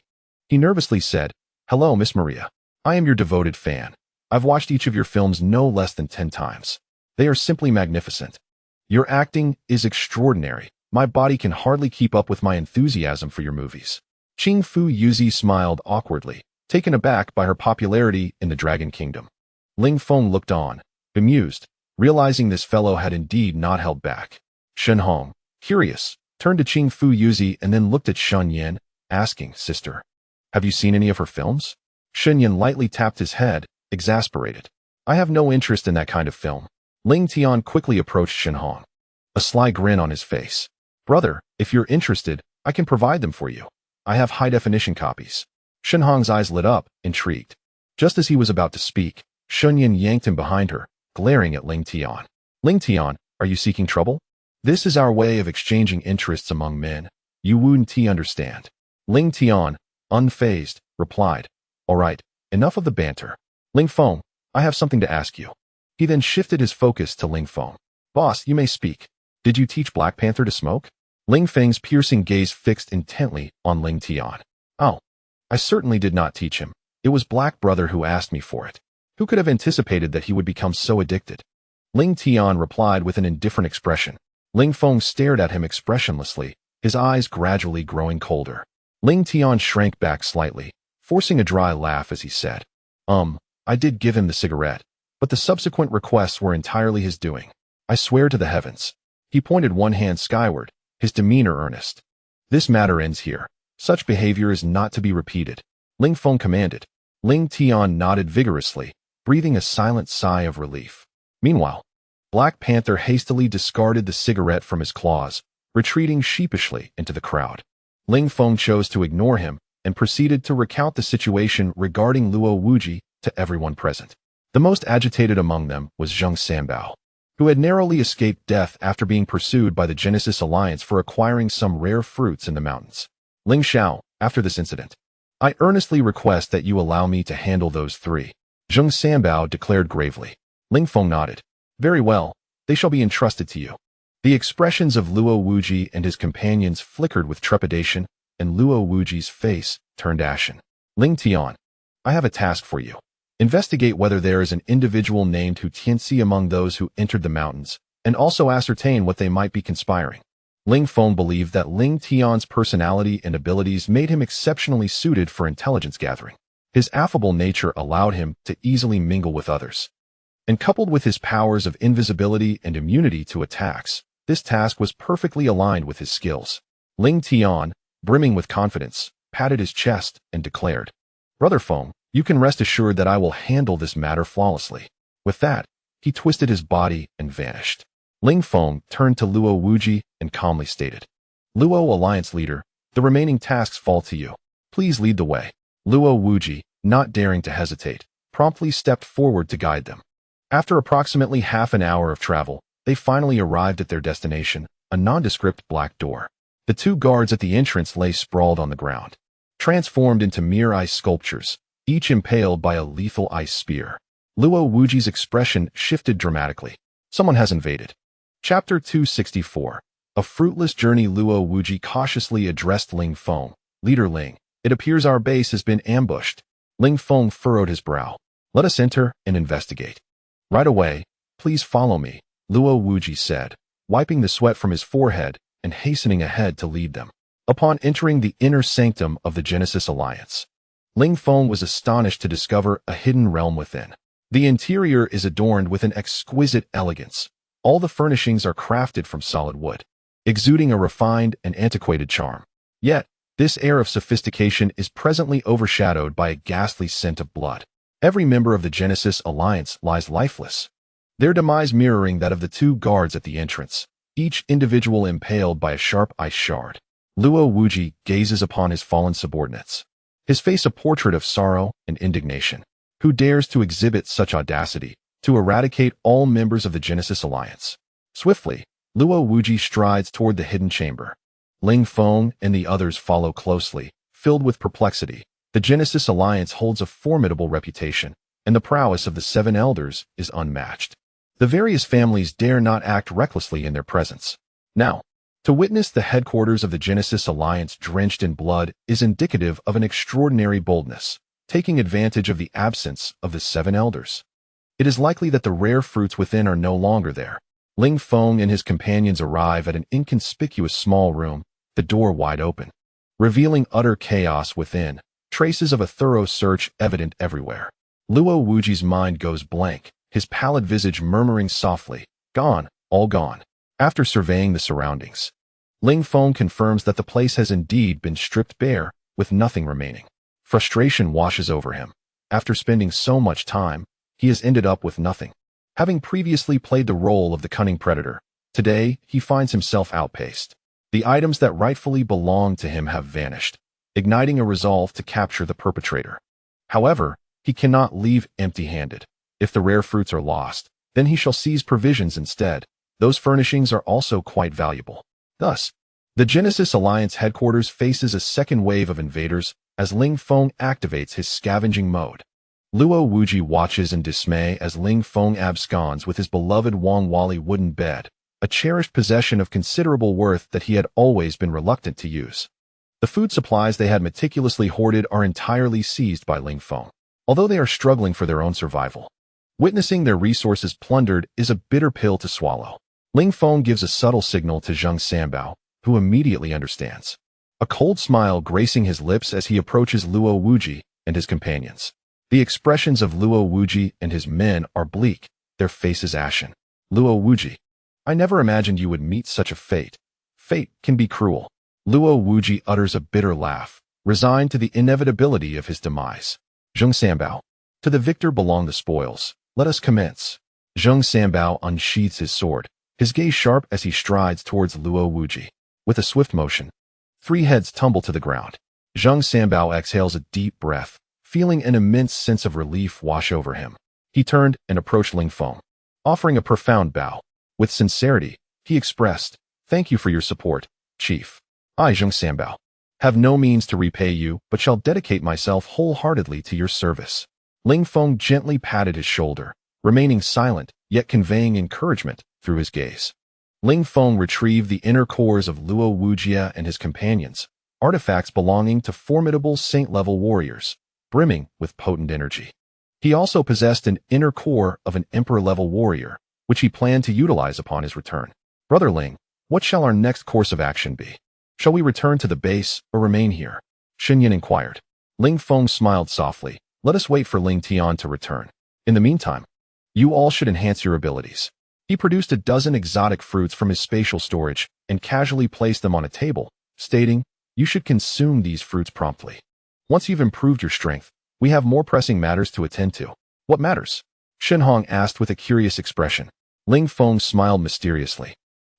he nervously said, "Hello, Miss Maria. I am your devoted fan. I've watched each of your films no less than 10 times. They are simply magnificent. Your acting is extraordinary. My body can hardly keep up with my enthusiasm for your movies." Qing Fu Yuzi smiled awkwardly, taken aback by her popularity in the Dragon Kingdom. Ling Feng looked on, bemused, realizing this fellow had indeed not held back. Shen Hong, curious, turned to Qing Fu Yuzi and then looked at Shun Yin, asking, "Sister, have you seen any of her films?" Shin lightly tapped his head, exasperated. "I have no interest in that kind of film." Ling Tian quickly approached Shin, a sly grin on his face. "Brother, if you're interested, I can provide them for you. I have high-definition copies." Shin eyes lit up, intrigued. Just as he was about to speak, Shun yanked him behind her, glaring at Ling Tian. "Ling Tian, are you seeking trouble? This is our way of exchanging interests among men. You wouldn't understand." Ling Tian, unfazed, replied, "All right, enough of the banter. Ling Feng, I have something to ask you." He then shifted his focus to Ling Feng. "Boss, you may speak. Did you teach Black Panther to smoke?" Ling Feng's piercing gaze fixed intently on Ling Tian. "Oh, I certainly did not teach him. It was Black Brother who asked me for it. Who could have anticipated that he would become so addicted?" Ling Tian replied with an indifferent expression. Ling Feng stared at him expressionlessly, his eyes gradually growing colder. Ling Tian shrank back slightly, forcing a dry laugh as he said, I did give him the cigarette, but the subsequent requests were entirely his doing. I swear to the heavens." He pointed one hand skyward, his demeanor earnest. "This matter ends here. Such behavior is not to be repeated," Ling Feng commanded. Ling Tian nodded vigorously, breathing a silent sigh of relief. Meanwhile, Black Panther hastily discarded the cigarette from his claws, retreating sheepishly into the crowd. Ling Feng chose to ignore him and proceeded to recount the situation regarding Luo Wuji to everyone present. The most agitated among them was Zheng Sanbao, who had narrowly escaped death after being pursued by the Genesis Alliance for acquiring some rare fruits in the mountains. "Ling Xiao, after this incident, I earnestly request that you allow me to handle those three," Zheng Sanbao declared gravely. Ling Feng nodded. "Very well, they shall be entrusted to you." The expressions of Luo Wuji and his companions flickered with trepidation, and Luo Wuji's face turned ashen. "Ling Tian, I have a task for you. Investigate whether there is an individual named Hu Tianxi among those who entered the mountains, and also ascertain what they might be conspiring." Ling Feng believed that Ling Tian's personality and abilities made him exceptionally suited for intelligence gathering. His affable nature allowed him to easily mingle with others. And coupled with his powers of invisibility and immunity to attacks, this task was perfectly aligned with his skills. Ling Tian, brimming with confidence, patted his chest and declared, "Brother Feng, you can rest assured that I will handle this matter flawlessly." With that, he twisted his body and vanished. Ling Feng turned to Luo Wuji and calmly stated, "Luo Alliance Leader, the remaining tasks fall to you. Please lead the way." Luo Wuji, not daring to hesitate, promptly stepped forward to guide them. After approximately half an hour of travel, they finally arrived at their destination, a nondescript black door. The two guards at the entrance lay sprawled on the ground, transformed into mere ice sculptures, each impaled by a lethal ice spear. Luo Wuji's expression shifted dramatically. Someone has invaded. Chapter 264. A fruitless journey. Luo Wuji cautiously addressed Ling Feng. "Leader Ling, it appears our base has been ambushed." Ling Feng furrowed his brow. "Let us enter and investigate." "Right away, please follow me," Luo Wuji said, wiping the sweat from his forehead and hastening ahead to lead them. Upon entering the inner sanctum of the Genesis Alliance, Ling Feng was astonished to discover a hidden realm within. The interior is adorned with an exquisite elegance. All the furnishings are crafted from solid wood, exuding a refined and antiquated charm. Yet, this air of sophistication is presently overshadowed by a ghastly scent of blood. Every member of the Genesis Alliance lies lifeless, their demise mirroring that of the two guards at the entrance, each individual impaled by a sharp ice shard. Luo Wuji gazes upon his fallen subordinates, his face a portrait of sorrow and indignation. Who dares to exhibit such audacity, to eradicate all members of the Genesis Alliance? Swiftly, Luo Wuji strides toward the hidden chamber. Ling Feng and the others follow closely, filled with perplexity. The Genesis Alliance holds a formidable reputation, and the prowess of the Seven Elders is unmatched. The various families dare not act recklessly in their presence. Now, to witness the headquarters of the Genesis Alliance drenched in blood is indicative of an extraordinary boldness, taking advantage of the absence of the Seven Elders. It is likely that the rare fruits within are no longer there. Ling Feng and his companions arrive at an inconspicuous small room, the door wide open, revealing utter chaos within, traces of a thorough search evident everywhere. Luo Wuji's mind goes blank, his pallid visage murmuring softly, "Gone, all gone." After surveying the surroundings, Ling Feng confirms that the place has indeed been stripped bare, with nothing remaining. Frustration washes over him. After spending so much time, he has ended up with nothing. Having previously played the role of the cunning predator, today he finds himself outpaced. The items that rightfully belonged to him have vanished, igniting a resolve to capture the perpetrator. However, he cannot leave empty-handed. If the rare fruits are lost, then he shall seize provisions instead. Those furnishings are also quite valuable. Thus, the Genesis Alliance headquarters faces a second wave of invaders as Ling Feng activates his scavenging mode. Luo Wuji watches in dismay as Ling Feng absconds with his beloved Wang Wali wooden bed, a cherished possession of considerable worth that he had always been reluctant to use. The food supplies they had meticulously hoarded are entirely seized by Ling Feng, although they are struggling for their own survival. Witnessing their resources plundered is a bitter pill to swallow. Ling Feng gives a subtle signal to Zheng Sanbao, who immediately understands. A cold smile gracing his lips as he approaches Luo Wuji and his companions. The expressions of Luo Wuji and his men are bleak, their faces ashen. Luo Wuji, I never imagined you would meet such a fate. Fate can be cruel. Luo Wuji utters a bitter laugh, resigned to the inevitability of his demise. Zheng Sanbao, to the victor belong the spoils. Let us commence. Zheng Sanbao unsheathes his sword, his gaze sharp as he strides towards Luo Wuji. With a swift motion, 3 heads tumble to the ground. Zheng Sanbao exhales a deep breath, feeling an immense sense of relief wash over him. He turned and approached Ling Feng, offering a profound bow. With sincerity, he expressed, "Thank you for your support, Chief. I, Zheng Sanbao, have no means to repay you, but shall dedicate myself wholeheartedly to your service." Ling Feng gently patted his shoulder, remaining silent, yet conveying encouragement through his gaze. Ling Feng retrieved the inner cores of Luo Wujia and his companions, artifacts belonging to formidable saint-level warriors, brimming with potent energy. He also possessed an inner core of an emperor-level warrior, which he planned to utilize upon his return. "Brother Ling, what shall our next course of action be? Shall we return to the base or remain here?" Shin inquired. Ling Feng smiled softly. "Let us wait for Ling Tian to return. In the meantime, you all should enhance your abilities." He produced a dozen exotic fruits from his spatial storage and casually placed them on a table, stating, "You should consume these fruits promptly. Once you've improved your strength, we have more pressing matters to attend to." "What matters?" Shin asked with a curious expression. Ling Feng smiled mysteriously.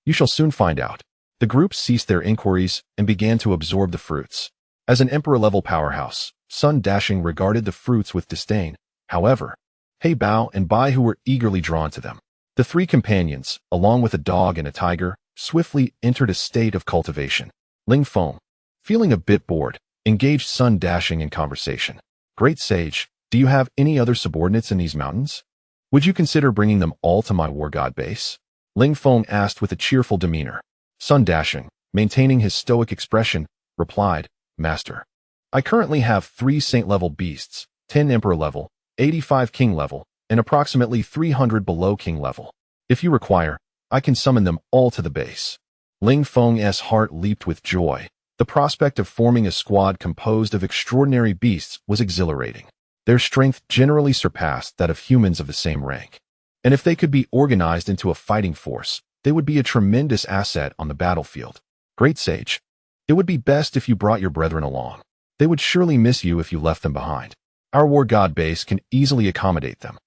"You shall soon find out." The group ceased their inquiries and began to absorb the fruits. As an emperor-level powerhouse, Sun Dashing regarded the fruits with disdain. However, He Bao and Bai, who were eagerly drawn to them. The 3 companions, along with a dog and a tiger, swiftly entered a state of cultivation. Ling Feng, feeling a bit bored, engaged Sun Dashing in conversation. "Great sage, do you have any other subordinates in these mountains? Would you consider bringing them all to my war god base?" Ling Feng asked with a cheerful demeanor. Sun Dashing, maintaining his stoic expression, replied, "Master, I currently have 3 saint-level beasts, 10 emperor-level, 85 king-level, and approximately 300 below king level. If you require, I can summon them all to the base." Ling Feng's heart leaped with joy. The prospect of forming a squad composed of extraordinary beasts was exhilarating. Their strength generally surpassed that of humans of the same rank. And if they could be organized into a fighting force, they would be a tremendous asset on the battlefield. "Great sage, it would be best if you brought your brethren along. They would surely miss you if you left them behind. Our war god base can easily accommodate them,"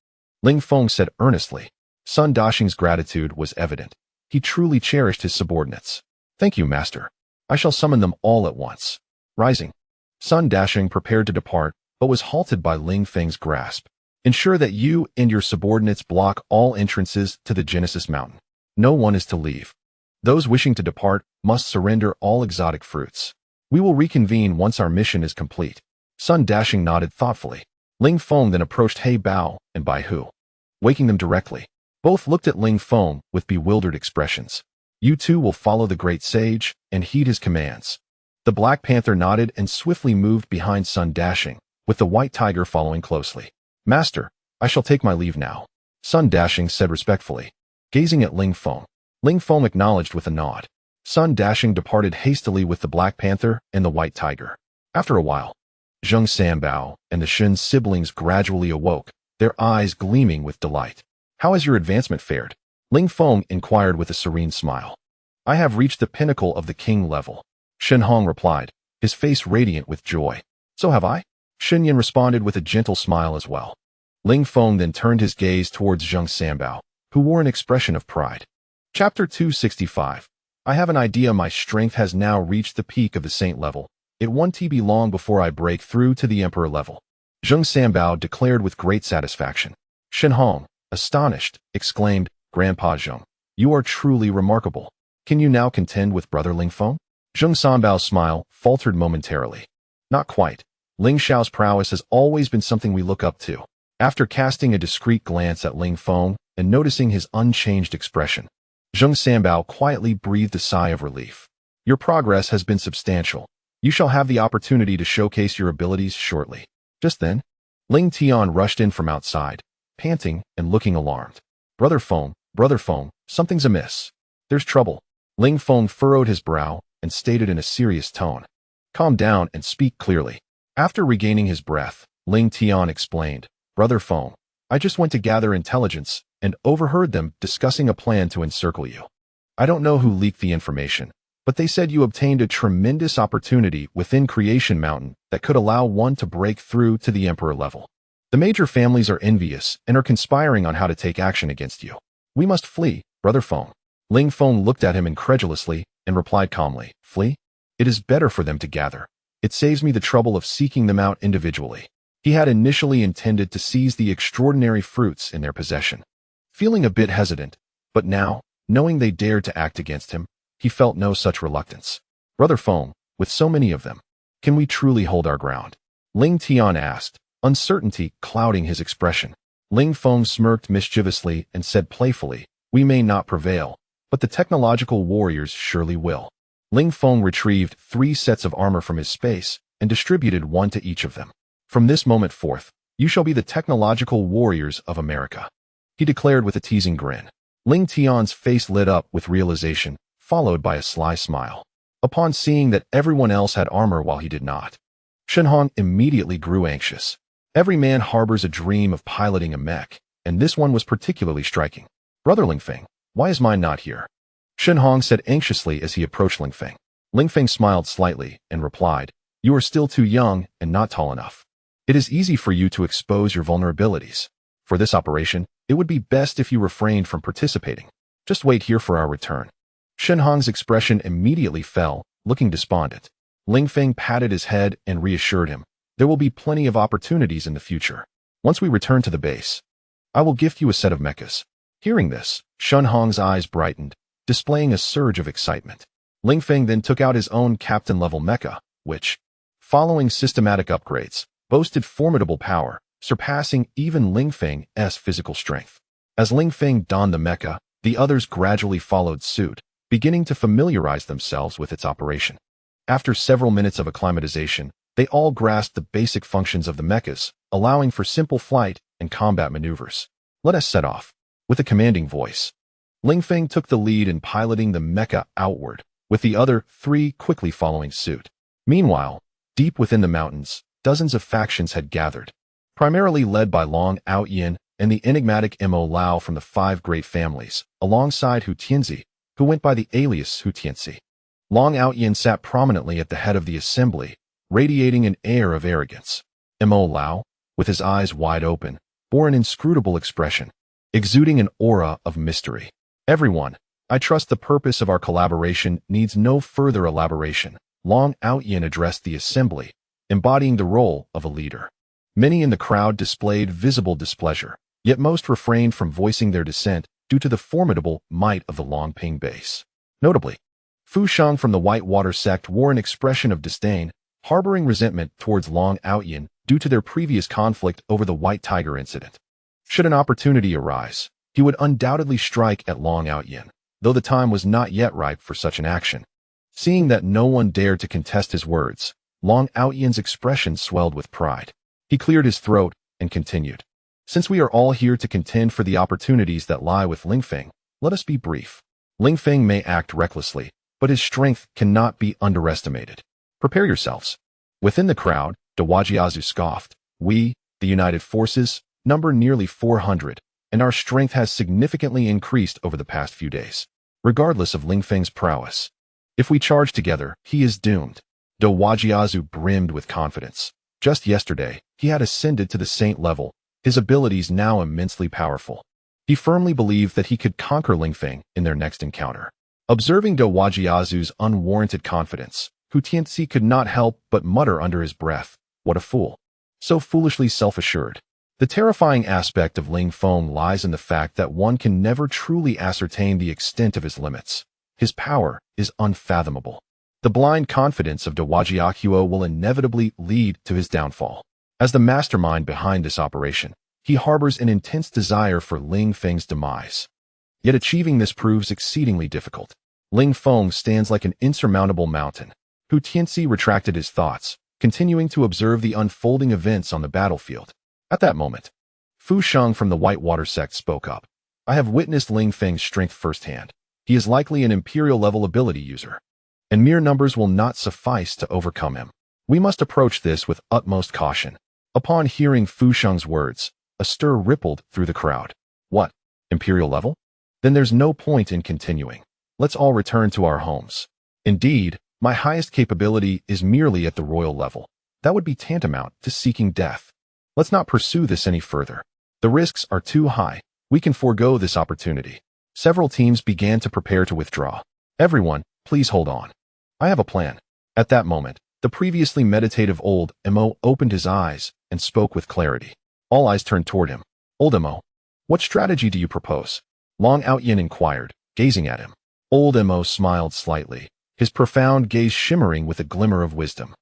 Ling Feng said earnestly. Sun Dashing's gratitude was evident. He truly cherished his subordinates. "Thank you, master. I shall summon them all at once." Rising, Sun Dashing prepared to depart, but was halted by Ling Feng's grasp. "Ensure that you and your subordinates block all entrances to the Genesis Mountain. No one is to leave. Those wishing to depart must surrender all exotic fruits. We will reconvene once our mission is complete." Sun Dashing nodded thoughtfully. Ling Feng then approached He Bao and Bai Hu, waking them directly. Both looked at Ling Feng with bewildered expressions. "You two will follow the great sage and heed his commands." The Black Panther nodded and swiftly moved behind Sun Dashing, with the White Tiger following closely. "Master, I shall take my leave now," Sun Dashing said respectfully. Gazing at Ling Feng acknowledged with a nod. Sun Dashing departed hastily with the Black Panther and the White Tiger. After a while, Zheng Sanbao and the Shin siblings gradually awoke, their eyes gleaming with delight. "How has your advancement fared?" Ling Feng inquired with a serene smile. "I have reached the pinnacle of the king level," Shin replied, his face radiant with joy. So have I? Shin responded with a gentle smile as well. Ling Feng then turned his gaze towards Zheng Sanbao, who wore an expression of pride. Chapter 265. I have an idea my strength has now reached the peak of the saint level. It won't be long before I break through to the emperor level. Zheng Sanbao declared with great satisfaction. Shin Hong, astonished, exclaimed, Grandpa Zheng, you are truly remarkable. Can you now contend with brother Ling Feng? Zheng Sanbao's smile faltered momentarily. Not quite. Ling Xiao's prowess has always been something we look up to. After casting a discreet glance at Ling Feng and noticing his unchanged expression, Zheng Sanbao quietly breathed a sigh of relief. Your progress has been substantial. You shall have the opportunity to showcase your abilities shortly. Just then, Ling Tian rushed in from outside, panting and looking alarmed. Brother Feng, something's amiss. There's trouble. Ling Feng furrowed his brow and stated in a serious tone. Calm down and speak clearly. After regaining his breath, Ling Tian explained, Brother Feng, I just went to gather intelligence and overheard them discussing a plan to encircle you. I don't know who leaked the information, but they said you obtained a tremendous opportunity within Creation Mountain that could allow one to break through to the emperor level. The major families are envious and are conspiring on how to take action against you. We must flee, Brother Feng. Ling Feng looked at him incredulously and replied calmly, Flee? It is better for them to gather. It saves me the trouble of seeking them out individually. He had initially intended to seize the extraordinary fruits in their possession. Feeling a bit hesitant, but now, knowing they dared to act against him, he felt no such reluctance. Brother Feng, with so many of them, can we truly hold our ground? Ling Tian asked, uncertainty clouding his expression. Ling Feng smirked mischievously and said playfully, We may not prevail, but the technological warriors surely will. Ling Feng retrieved 3 sets of armor from his space and distributed one to each of them. From this moment forth, you shall be the technological warriors of America, he declared with a teasing grin. Ling Tian's face lit up with realization, followed by a sly smile. Upon seeing that everyone else had armor while he did not, Shin Hong immediately grew anxious. Every man harbors a dream of piloting a mech, and this one was particularly striking. Brother Ling Feng, why is mine not here? Shin Hong said anxiously as he approached Ling Feng. Ling Feng smiled slightly and replied, You are still too young and not tall enough. It is easy for you to expose your vulnerabilities. For this operation, it would be best if you refrained from participating. Just wait here for our return. Shin Hong's expression immediately fell, looking despondent. Ling Feng patted his head and reassured him, There will be plenty of opportunities in the future. Once we return to the base, I will gift you a set of mechas. Hearing this, Shin Hong's eyes brightened, displaying a surge of excitement. Ling Feng then took out his own captain-level mecha, which, following systematic upgrades, boasted formidable power, surpassing even Ling Feng's physical strength. As Ling Feng donned the mecha, the others gradually followed suit, beginning to familiarize themselves with its operation. After several minutes of acclimatization, they all grasped the basic functions of the mechas, allowing for simple flight and combat maneuvers. Let us set off. With a commanding voice, Ling Feng took the lead in piloting the mecha outward, with the other 3 quickly following suit. Meanwhile, deep within the mountains, dozens of factions had gathered, primarily led by Long Aotian and the enigmatic Mo Lao from the 5 great families, alongside Hu Tianzi, who went by the alias Hu Tianzi. Long Aotian sat prominently at the head of the assembly, radiating an air of arrogance. Mo Lao, with his eyes wide open, bore an inscrutable expression, exuding an aura of mystery. Everyone, I trust the purpose of our collaboration needs no further elaboration. Long Aotian addressed the assembly, embodying the role of a leader. Many in the crowd displayed visible displeasure, yet most refrained from voicing their dissent due to the formidable might of the Longping base. Notably, Fu Shang from the Whitewater sect wore an expression of disdain, harboring resentment towards Long Aotian due to their previous conflict over the White Tiger incident. Should an opportunity arise, he would undoubtedly strike at Long Aotian, though the time was not yet ripe for such an action. Seeing that no one dared to contest his words, Long Aotian's expression swelled with pride. He cleared his throat and continued. Since we are all here to contend for the opportunities that lie with Ling Feng, let us be brief. Ling Feng may act recklessly, but his strength cannot be underestimated. Prepare yourselves. Within the crowd, Dawajiazu scoffed. We, the United Forces, number nearly 400, and our strength has significantly increased over the past few days, regardless of Ling Feng's prowess. If we charge together, he is doomed. Do Wajiazu brimmed with confidence. Just yesterday, he had ascended to the saint level, his abilities now immensely powerful. He firmly believed that he could conquer Ling Feng in their next encounter. Observing Do Wajiazu's unwarranted confidence, Hu Tianzi could not help but mutter under his breath, "What a fool. So foolishly self-assured." The terrifying aspect of Ling Feng lies in the fact that one can never truly ascertain the extent of his limits. His power is unfathomable. The blind confidence of Do Wajiazuo will inevitably lead to his downfall. As the mastermind behind this operation, he harbors an intense desire for Ling Feng's demise. Yet achieving this proves exceedingly difficult. Ling Feng stands like an insurmountable mountain. Hu Tianzi retracted his thoughts, continuing to observe the unfolding events on the battlefield. At that moment, Fu Sheng from the Whitewater sect spoke up. "I have witnessed Ling Feng's strength firsthand. He is likely an imperial-level ability user, and mere numbers will not suffice to overcome him. We must approach this with utmost caution." Upon hearing Fu Sheng's words, a stir rippled through the crowd. "What? Imperial level? Then there's no point in continuing. Let's all return to our homes. Indeed, my highest capability is merely at the royal level. That would be tantamount to seeking death. Let's not pursue this any further. The risks are too high. We can forego this opportunity." Several teams began to prepare to withdraw. "Everyone, please hold on. I have a plan." At that moment, the previously meditative old Mo opened his eyes and spoke with clarity. All eyes turned toward him. "Old Mo, what strategy do you propose?" Long Aotian inquired, gazing at him. Old Mo smiled slightly, his profound gaze shimmering with a glimmer of wisdom.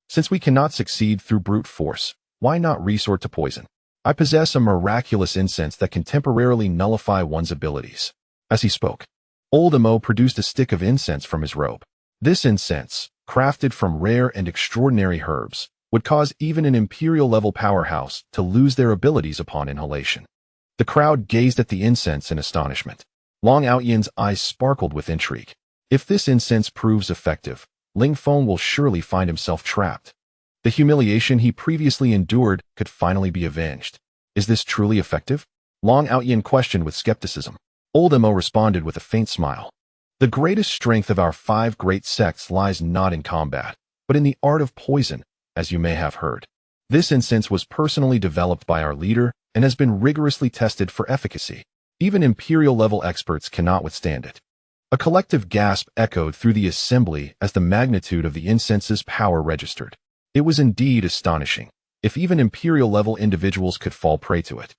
"Since we cannot succeed through brute force, why not resort to poison? I possess a miraculous incense that can temporarily nullify one's abilities." As he spoke, Old Mo produced a stick of incense from his robe. This incense, crafted from rare and extraordinary herbs, would cause even an imperial-level powerhouse to lose their abilities upon inhalation. The crowd gazed at the incense in astonishment. Long Aotian's eyes sparkled with intrigue. If this incense proves effective, Ling Feng will surely find himself trapped. The humiliation he previously endured could finally be avenged. Is this truly effective? Long Aotian questioned with skepticism. Old Mo responded with a faint smile. "The greatest strength of our 5 great sects lies not in combat, but in the art of poison, as you may have heard. This incense was personally developed by our leader and has been rigorously tested for efficacy. Even imperial-level experts cannot withstand it." A collective gasp echoed through the assembly as the magnitude of the incense's power registered. It was indeed astonishing, if even imperial-level individuals could fall prey to it.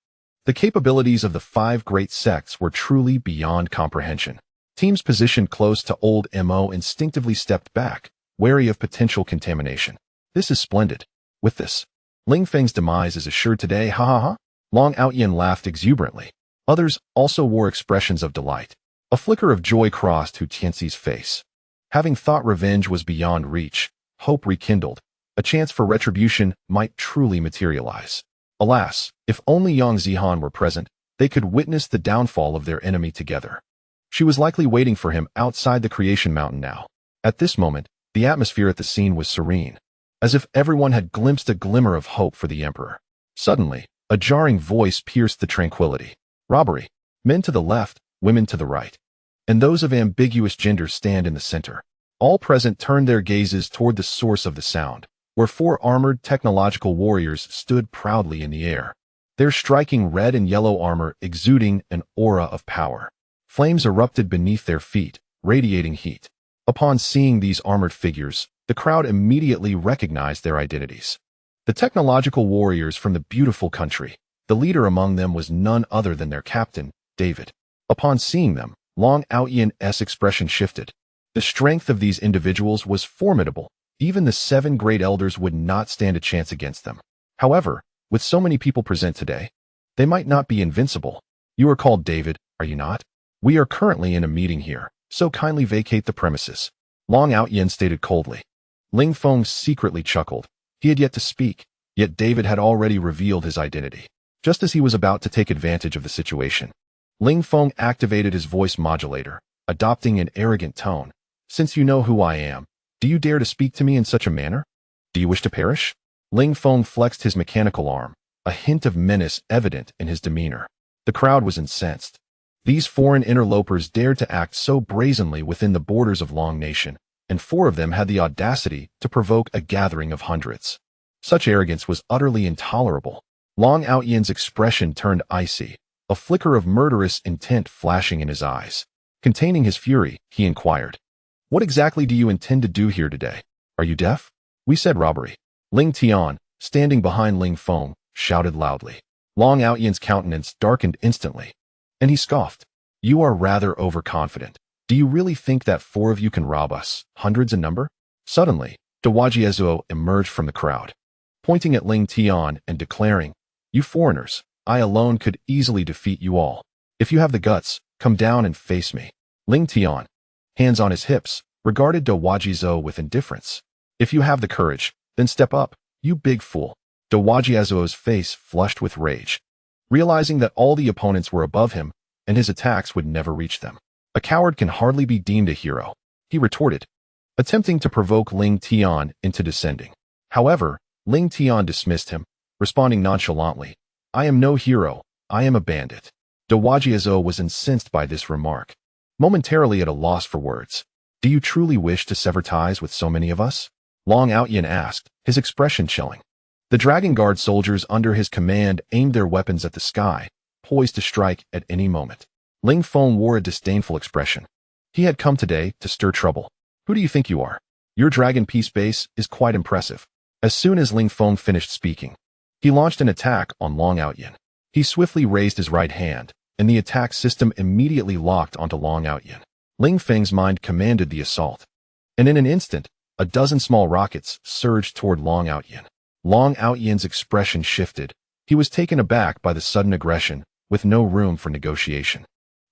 The capabilities of the 5 great sects were truly beyond comprehension. Teams positioned close to Old Mo instinctively stepped back, wary of potential contamination. "This is splendid. With this, Ling Feng's demise is assured today, ha ha ha." Long Aotian laughed exuberantly. Others also wore expressions of delight. A flicker of joy crossed Hu Tianzi's face. Having thought revenge was beyond reach, hope rekindled. A chance for retribution might truly materialize. Alas, if only Yang Zihan were present, they could witness the downfall of their enemy together. She was likely waiting for him outside the Creation Mountain now. At this moment, the atmosphere at the scene was serene, as if everyone had glimpsed a glimmer of hope for the Emperor. Suddenly, a jarring voice pierced the tranquility. "Robbery. Men to the left, women to the right. And those of ambiguous gender stand in the center." All present turned their gazes toward the source of the sound, where 4 armored technological warriors stood proudly in the air, their striking red and yellow armor exuding an aura of power. Flames erupted beneath their feet, radiating heat. Upon seeing these armored figures, the crowd immediately recognized their identities. The technological warriors from the beautiful country. The leader among them was none other than their captain, David. Upon seeing them, Long Aotian's expression shifted. The strength of these individuals was formidable. Even the 7 great elders would not stand a chance against them. However, with so many people present today, they might not be invincible. "You are called David, are you not? We are currently in a meeting here, so kindly vacate the premises," Long Aotian stated coldly. Ling Feng secretly chuckled. He had yet to speak, yet David had already revealed his identity. Just as he was about to take advantage of the situation, Ling Feng activated his voice modulator, adopting an arrogant tone. "Since you know who I am, do you dare to speak to me in such a manner? Do you wish to perish?" Ling Feng flexed his mechanical arm, a hint of menace evident in his demeanor. The crowd was incensed. These foreign interlopers dared to act so brazenly within the borders of Long Nation, and 4 of them had the audacity to provoke a gathering of hundreds. Such arrogance was utterly intolerable. Long Aotian's expression turned icy, a flicker of murderous intent flashing in his eyes. Containing his fury, he inquired, "What exactly do you intend to do here today? Are you deaf?" "We said robbery." Ling Tian, standing behind Ling Feng, shouted loudly. Long Aotian's countenance darkened instantly, and he scoffed. "You are rather overconfident. Do you really think that 4 of you can rob us, hundreds in number?" Suddenly, Dewajiezuo emerged from the crowd, pointing at Ling Tian and declaring, "You foreigners, I alone could easily defeat you all. If you have the guts, come down and face me." Ling Tian, hands on his hips, regarded Dewajiezuo with indifference. "If you have the courage, then step up, you big fool." Dewajiezuo's face flushed with rage, realizing that all the opponents were above him and his attacks would never reach them. "A coward can hardly be deemed a hero," he retorted, attempting to provoke Ling Tian into descending. However, Ling Tian dismissed him, responding nonchalantly, "I am no hero, I am a bandit." Dewajiezuo was incensed by this remark, momentarily at a loss for words. "Do you truly wish to sever ties with so many of us?" Long Aotian asked, his expression chilling. The Dragon Guard soldiers under his command aimed their weapons at the sky, poised to strike at any moment. Ling Feng wore a disdainful expression. He had come today to stir trouble. "Who do you think you are? Your Dragon Peace base is quite impressive." As soon as Ling Feng finished speaking, he launched an attack on Long Aotian. He swiftly raised his right hand, and the attack system immediately locked onto Long Aotian. Ling Feng's mind commanded the assault, and in an instant, a dozen small rockets surged toward Long Aotian. Long Aotian's expression shifted. He was taken aback by the sudden aggression, with no room for negotiation.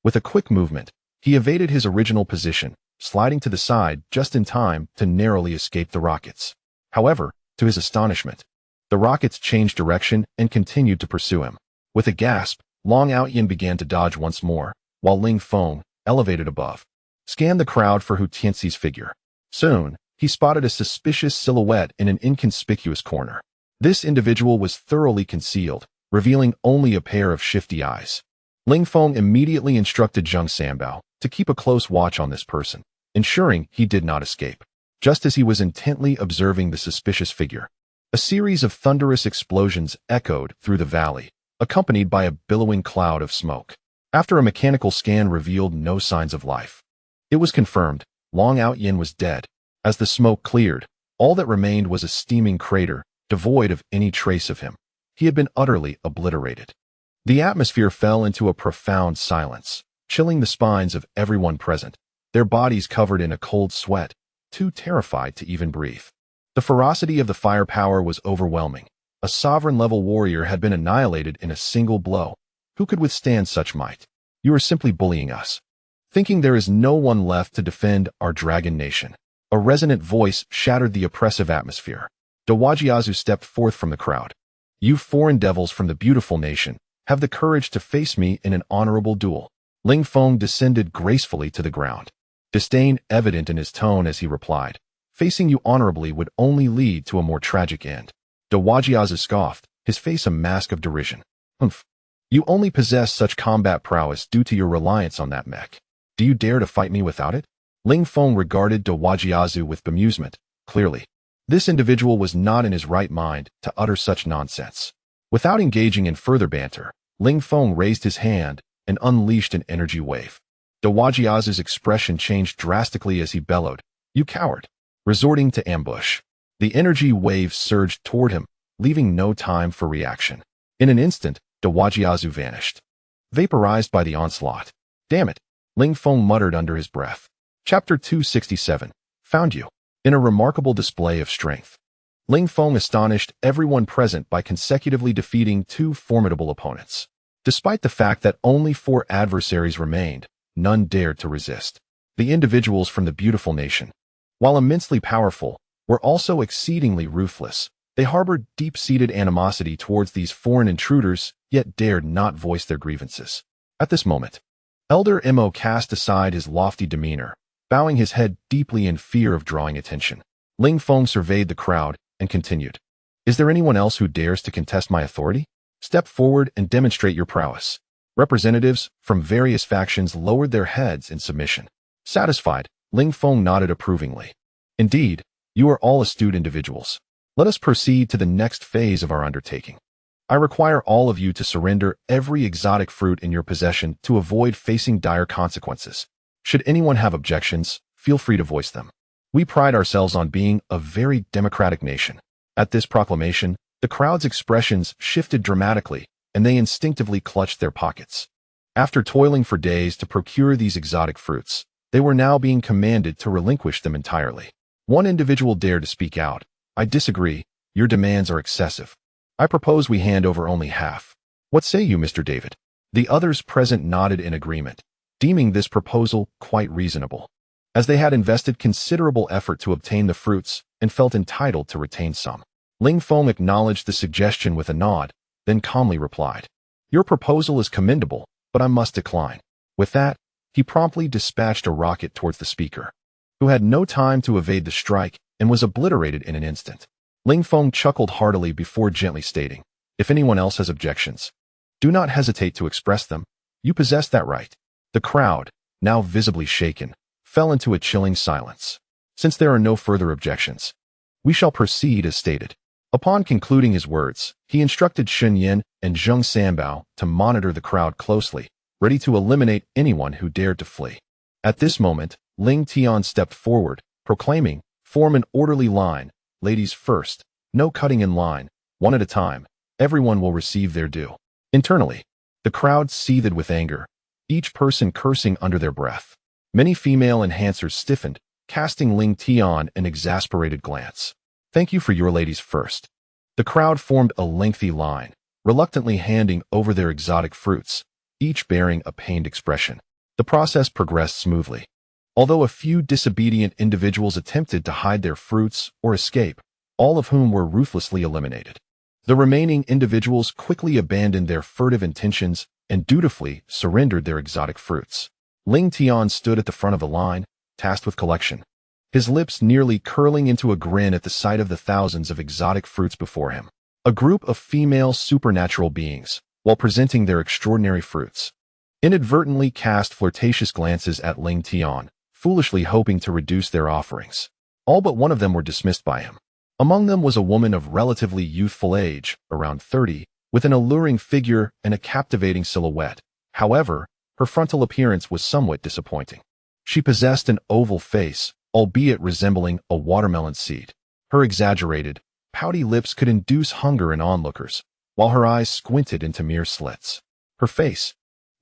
With a quick movement, he evaded his original position, sliding to the side just in time to narrowly escape the rockets. However, to his astonishment, the rockets changed direction and continued to pursue him. With a gasp, Long Aotian began to dodge once more, while Ling Feng, elevated above, scanned the crowd for Hu Tianxi's figure. Soon, he spotted a suspicious silhouette in an inconspicuous corner. This individual was thoroughly concealed, revealing only a pair of shifty eyes. Ling Feng immediately instructed Zheng Sanbao to keep a close watch on this person, ensuring he did not escape. Just as he was intently observing the suspicious figure, a series of thunderous explosions echoed through the valley, accompanied by a billowing cloud of smoke. After a mechanical scan revealed no signs of life, it was confirmed Long Aotian was dead. As the smoke cleared, all that remained was a steaming crater, devoid of any trace of him. He had been utterly obliterated. The atmosphere fell into a profound silence, chilling the spines of everyone present, their bodies covered in a cold sweat, too terrified to even breathe. The ferocity of the firepower was overwhelming. A sovereign-level warrior had been annihilated in a single blow. Who could withstand such might? "You are simply bullying us, thinking there is no one left to defend our dragon nation." A resonant voice shattered the oppressive atmosphere. Dewajiezuo stepped forth from the crowd. "You foreign devils from the beautiful nation, have the courage to face me in an honorable duel." Ling Feng descended gracefully to the ground, disdain evident in his tone as he replied, "Facing you honorably would only lead to a more tragic end." Dewajiezuo scoffed, his face a mask of derision. "Humph. You only possess such combat prowess due to your reliance on that mech. Do you dare to fight me without it?" Ling Feng regarded Dewajiezuo with bemusement. Clearly, this individual was not in his right mind to utter such nonsense. Without engaging in further banter, Ling Feng raised his hand and unleashed an energy wave. Dewajiezuo's expression changed drastically as he bellowed, "You coward!" Resorting to ambush, the energy wave surged toward him, leaving no time for reaction. In an instant, Dewajiezuo vanished, vaporized by the onslaught. "Damn it!" Ling Feng muttered under his breath. Chapter 267. Found you. In a remarkable display of strength, Ling Feng astonished everyone present by consecutively defeating 2 formidable opponents. Despite the fact that only 4 adversaries remained, none dared to resist. The individuals from the beautiful nation, while immensely powerful, were also exceedingly ruthless. They harbored deep-seated animosity towards these foreign intruders, yet dared not voice their grievances. At this moment, Elder Mo cast aside his lofty demeanor, bowing his head deeply in fear of drawing attention. Ling Feng surveyed the crowd and continued, "Is there anyone else who dares to contest my authority? Step forward and demonstrate your prowess." Representatives from various factions lowered their heads in submission. Satisfied, Ling Feng nodded approvingly. Indeed, you are all astute individuals. Let us proceed to the next phase of our undertaking. I require all of you to surrender every exotic fruit in your possession to avoid facing dire consequences. Should anyone have objections, feel free to voice them. We pride ourselves on being a very democratic nation. At this proclamation, the crowd's expressions shifted dramatically, and they instinctively clutched their pockets. After toiling for days to procure these exotic fruits, they were now being commanded to relinquish them entirely. One individual dared to speak out. I disagree. Your demands are excessive. I propose we hand over only half. What say you, Mr. David? The others present nodded in agreement, deeming this proposal quite reasonable, as they had invested considerable effort to obtain the fruits and felt entitled to retain some. Ling Feng acknowledged the suggestion with a nod, then calmly replied, "Your proposal is commendable, but I must decline." With that, he promptly dispatched a rocket towards the speaker, who had no time to evade the strike and was obliterated in an instant. Ling Feng chuckled heartily before gently stating, "If anyone else has objections, do not hesitate to express them. You possess that right." The crowd, now visibly shaken, fell into a chilling silence. Since there are no further objections, we shall proceed as stated. Upon concluding his words, he instructed Shin and Zheng Sanbao to monitor the crowd closely, ready to eliminate anyone who dared to flee. At this moment, Ling Tian stepped forward, proclaiming, "Form an orderly line, ladies first, no cutting in line, one at a time, everyone will receive their due." Internally, the crowd seethed with anger, each person cursing under their breath. Many female enhancers stiffened, casting Ling Tian an exasperated glance. "Thank you for your ladies first." The crowd formed a lengthy line, reluctantly handing over their exotic fruits, each bearing a pained expression. The process progressed smoothly. Although a few disobedient individuals attempted to hide their fruits or escape, all of whom were ruthlessly eliminated. The remaining individuals quickly abandoned their furtive intentions and dutifully surrendered their exotic fruits. Ling Tian stood at the front of the line, tasked with collection, his lips nearly curling into a grin at the sight of the thousands of exotic fruits before him. A group of female supernatural beings, while presenting their extraordinary fruits, inadvertently cast flirtatious glances at Ling Tian, foolishly hoping to reduce their offerings. All but one of them were dismissed by him. Among them was a woman of relatively youthful age, around 30, with an alluring figure and a captivating silhouette. However, her frontal appearance was somewhat disappointing. She possessed an oval face, albeit resembling a watermelon seed. Her exaggerated, pouty lips could induce hunger in onlookers, while her eyes squinted into mere slits. Her face,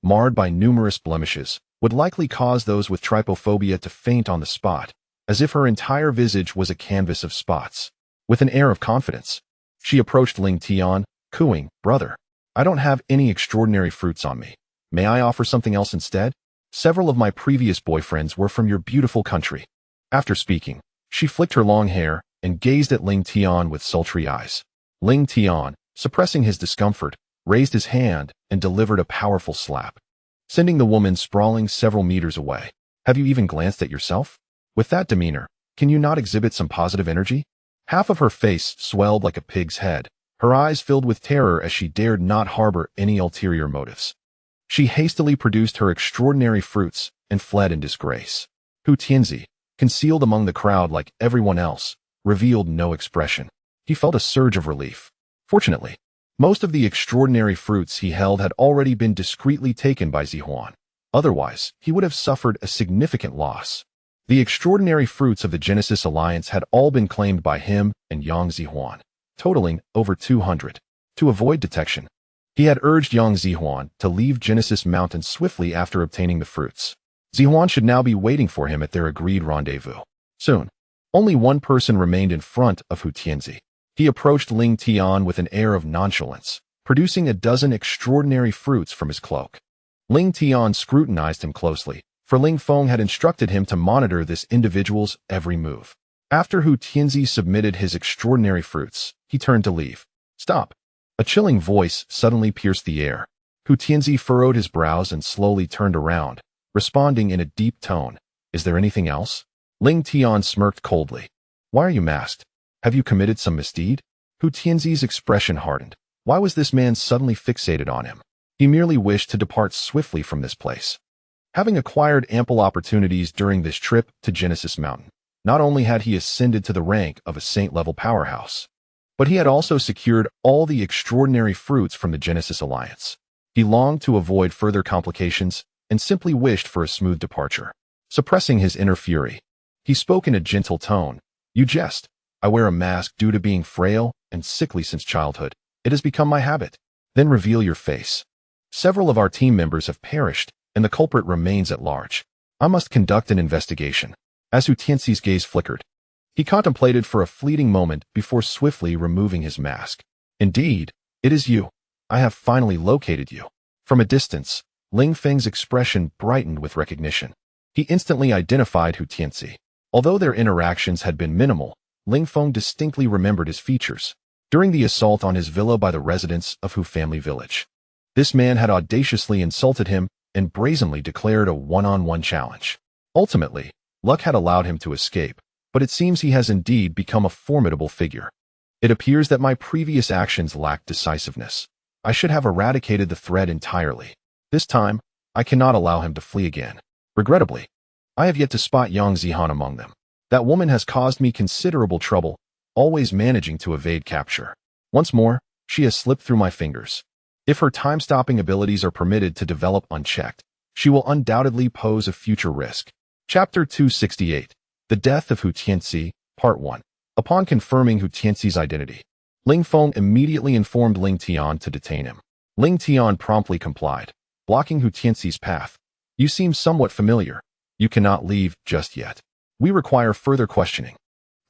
marred by numerous blemishes, would likely cause those with trypophobia to faint on the spot, as if her entire visage was a canvas of spots. With an air of confidence, she approached Ling Tian, cooing, "Brother, I don't have any extraordinary fruits on me. May I offer something else instead? Several of my previous boyfriends were from your beautiful country." After speaking, she flicked her long hair and gazed at Ling Tian with sultry eyes. Ling Tian, suppressing his discomfort, raised his hand and delivered a powerful slap, sending the woman sprawling several meters away. "Have you even glanced at yourself? With that demeanor, can you not exhibit some positive energy?" Half of her face swelled like a pig's head, her eyes filled with terror as she dared not harbor any ulterior motives. She hastily produced her extraordinary fruits and fled in disgrace. Hu Tianzi, concealed among the crowd like everyone else, revealed no expression. He felt a surge of relief. Fortunately, most of the extraordinary fruits he held had already been discreetly taken by Zihuan. Otherwise, he would have suffered a significant loss. The extraordinary fruits of the Genesis Alliance had all been claimed by him and Yang Zihuan, totaling over 200. To avoid detection, he had urged Yang Zihuan to leave Genesis Mountain swiftly after obtaining the fruits. Zihuan should now be waiting for him at their agreed rendezvous. Soon, only one person remained in front of Hu Tianzi. He approached Ling Tian with an air of nonchalance, producing a dozen extraordinary fruits from his cloak. Ling Tian scrutinized him closely, for Ling Feng had instructed him to monitor this individual's every move. After Hu Tianzi submitted his extraordinary fruits, he turned to leave. "Stop!" A chilling voice suddenly pierced the air. Hu Tianzi furrowed his brows and slowly turned around, responding in a deep tone, "Is there anything else?" Ling Tian smirked coldly. "Why are you masked? Have you committed some misdeed?" Hu Tianzi's expression hardened. Why was this man suddenly fixated on him? He merely wished to depart swiftly from this place. Having acquired ample opportunities during this trip to Genesis Mountain, Not only had he ascended to the rank of a saint-level powerhouse, but he had also secured all the extraordinary fruits from the Genesis Alliance. He longed to avoid further complications and simply wished for a smooth departure. Suppressing his inner fury, he spoke in a gentle tone. You jest. I wear a mask due to being frail and sickly since childhood. It has become my habit. Then reveal your face. Several of our team members have perished, and the culprit remains at large. I must conduct an investigation. As Hu Tianxi's gaze flickered, he contemplated for a fleeting moment before swiftly removing his mask. Indeed, it is you. I have finally located you. From a distance, Ling Feng's expression brightened with recognition. He instantly identified Hu Tianxi. Although their interactions had been minimal, Ling Feng distinctly remembered his features during the assault on his villa by the residents of Hu family village. This man had audaciously insulted him and brazenly declared a one-on-one challenge. Ultimately, luck had allowed him to escape, but it seems he has indeed become a formidable figure. It appears that my previous actions lacked decisiveness. I should have eradicated the threat entirely. This time, I cannot allow him to flee again. Regrettably, I have yet to spot Yang Zihan among them. That woman has caused me considerable trouble, always managing to evade capture. Once more, she has slipped through my fingers. If her time-stopping abilities are permitted to develop unchecked, she will undoubtedly pose a future risk. Chapter 268. The Death of Hu Tianxi, Part 1. Upon confirming Hu Tianxi's identity, Ling Feng immediately informed Ling Tian to detain him. Ling Tian promptly complied, blocking Hu Tianxi's path. You seem somewhat familiar. You cannot leave just yet. We require further questioning.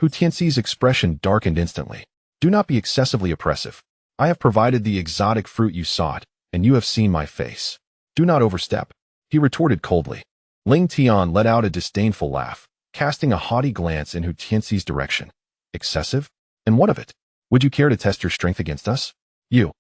Hu Tianxi's expression darkened instantly. Do not be excessively oppressive. I have provided the exotic fruit you sought, and you have seen my face. Do not overstep, he retorted coldly. Ling Tian let out a disdainful laugh, casting a haughty glance in Hu Tianxi's direction. Excessive? And what of it? Would you care to test your strength against us? You.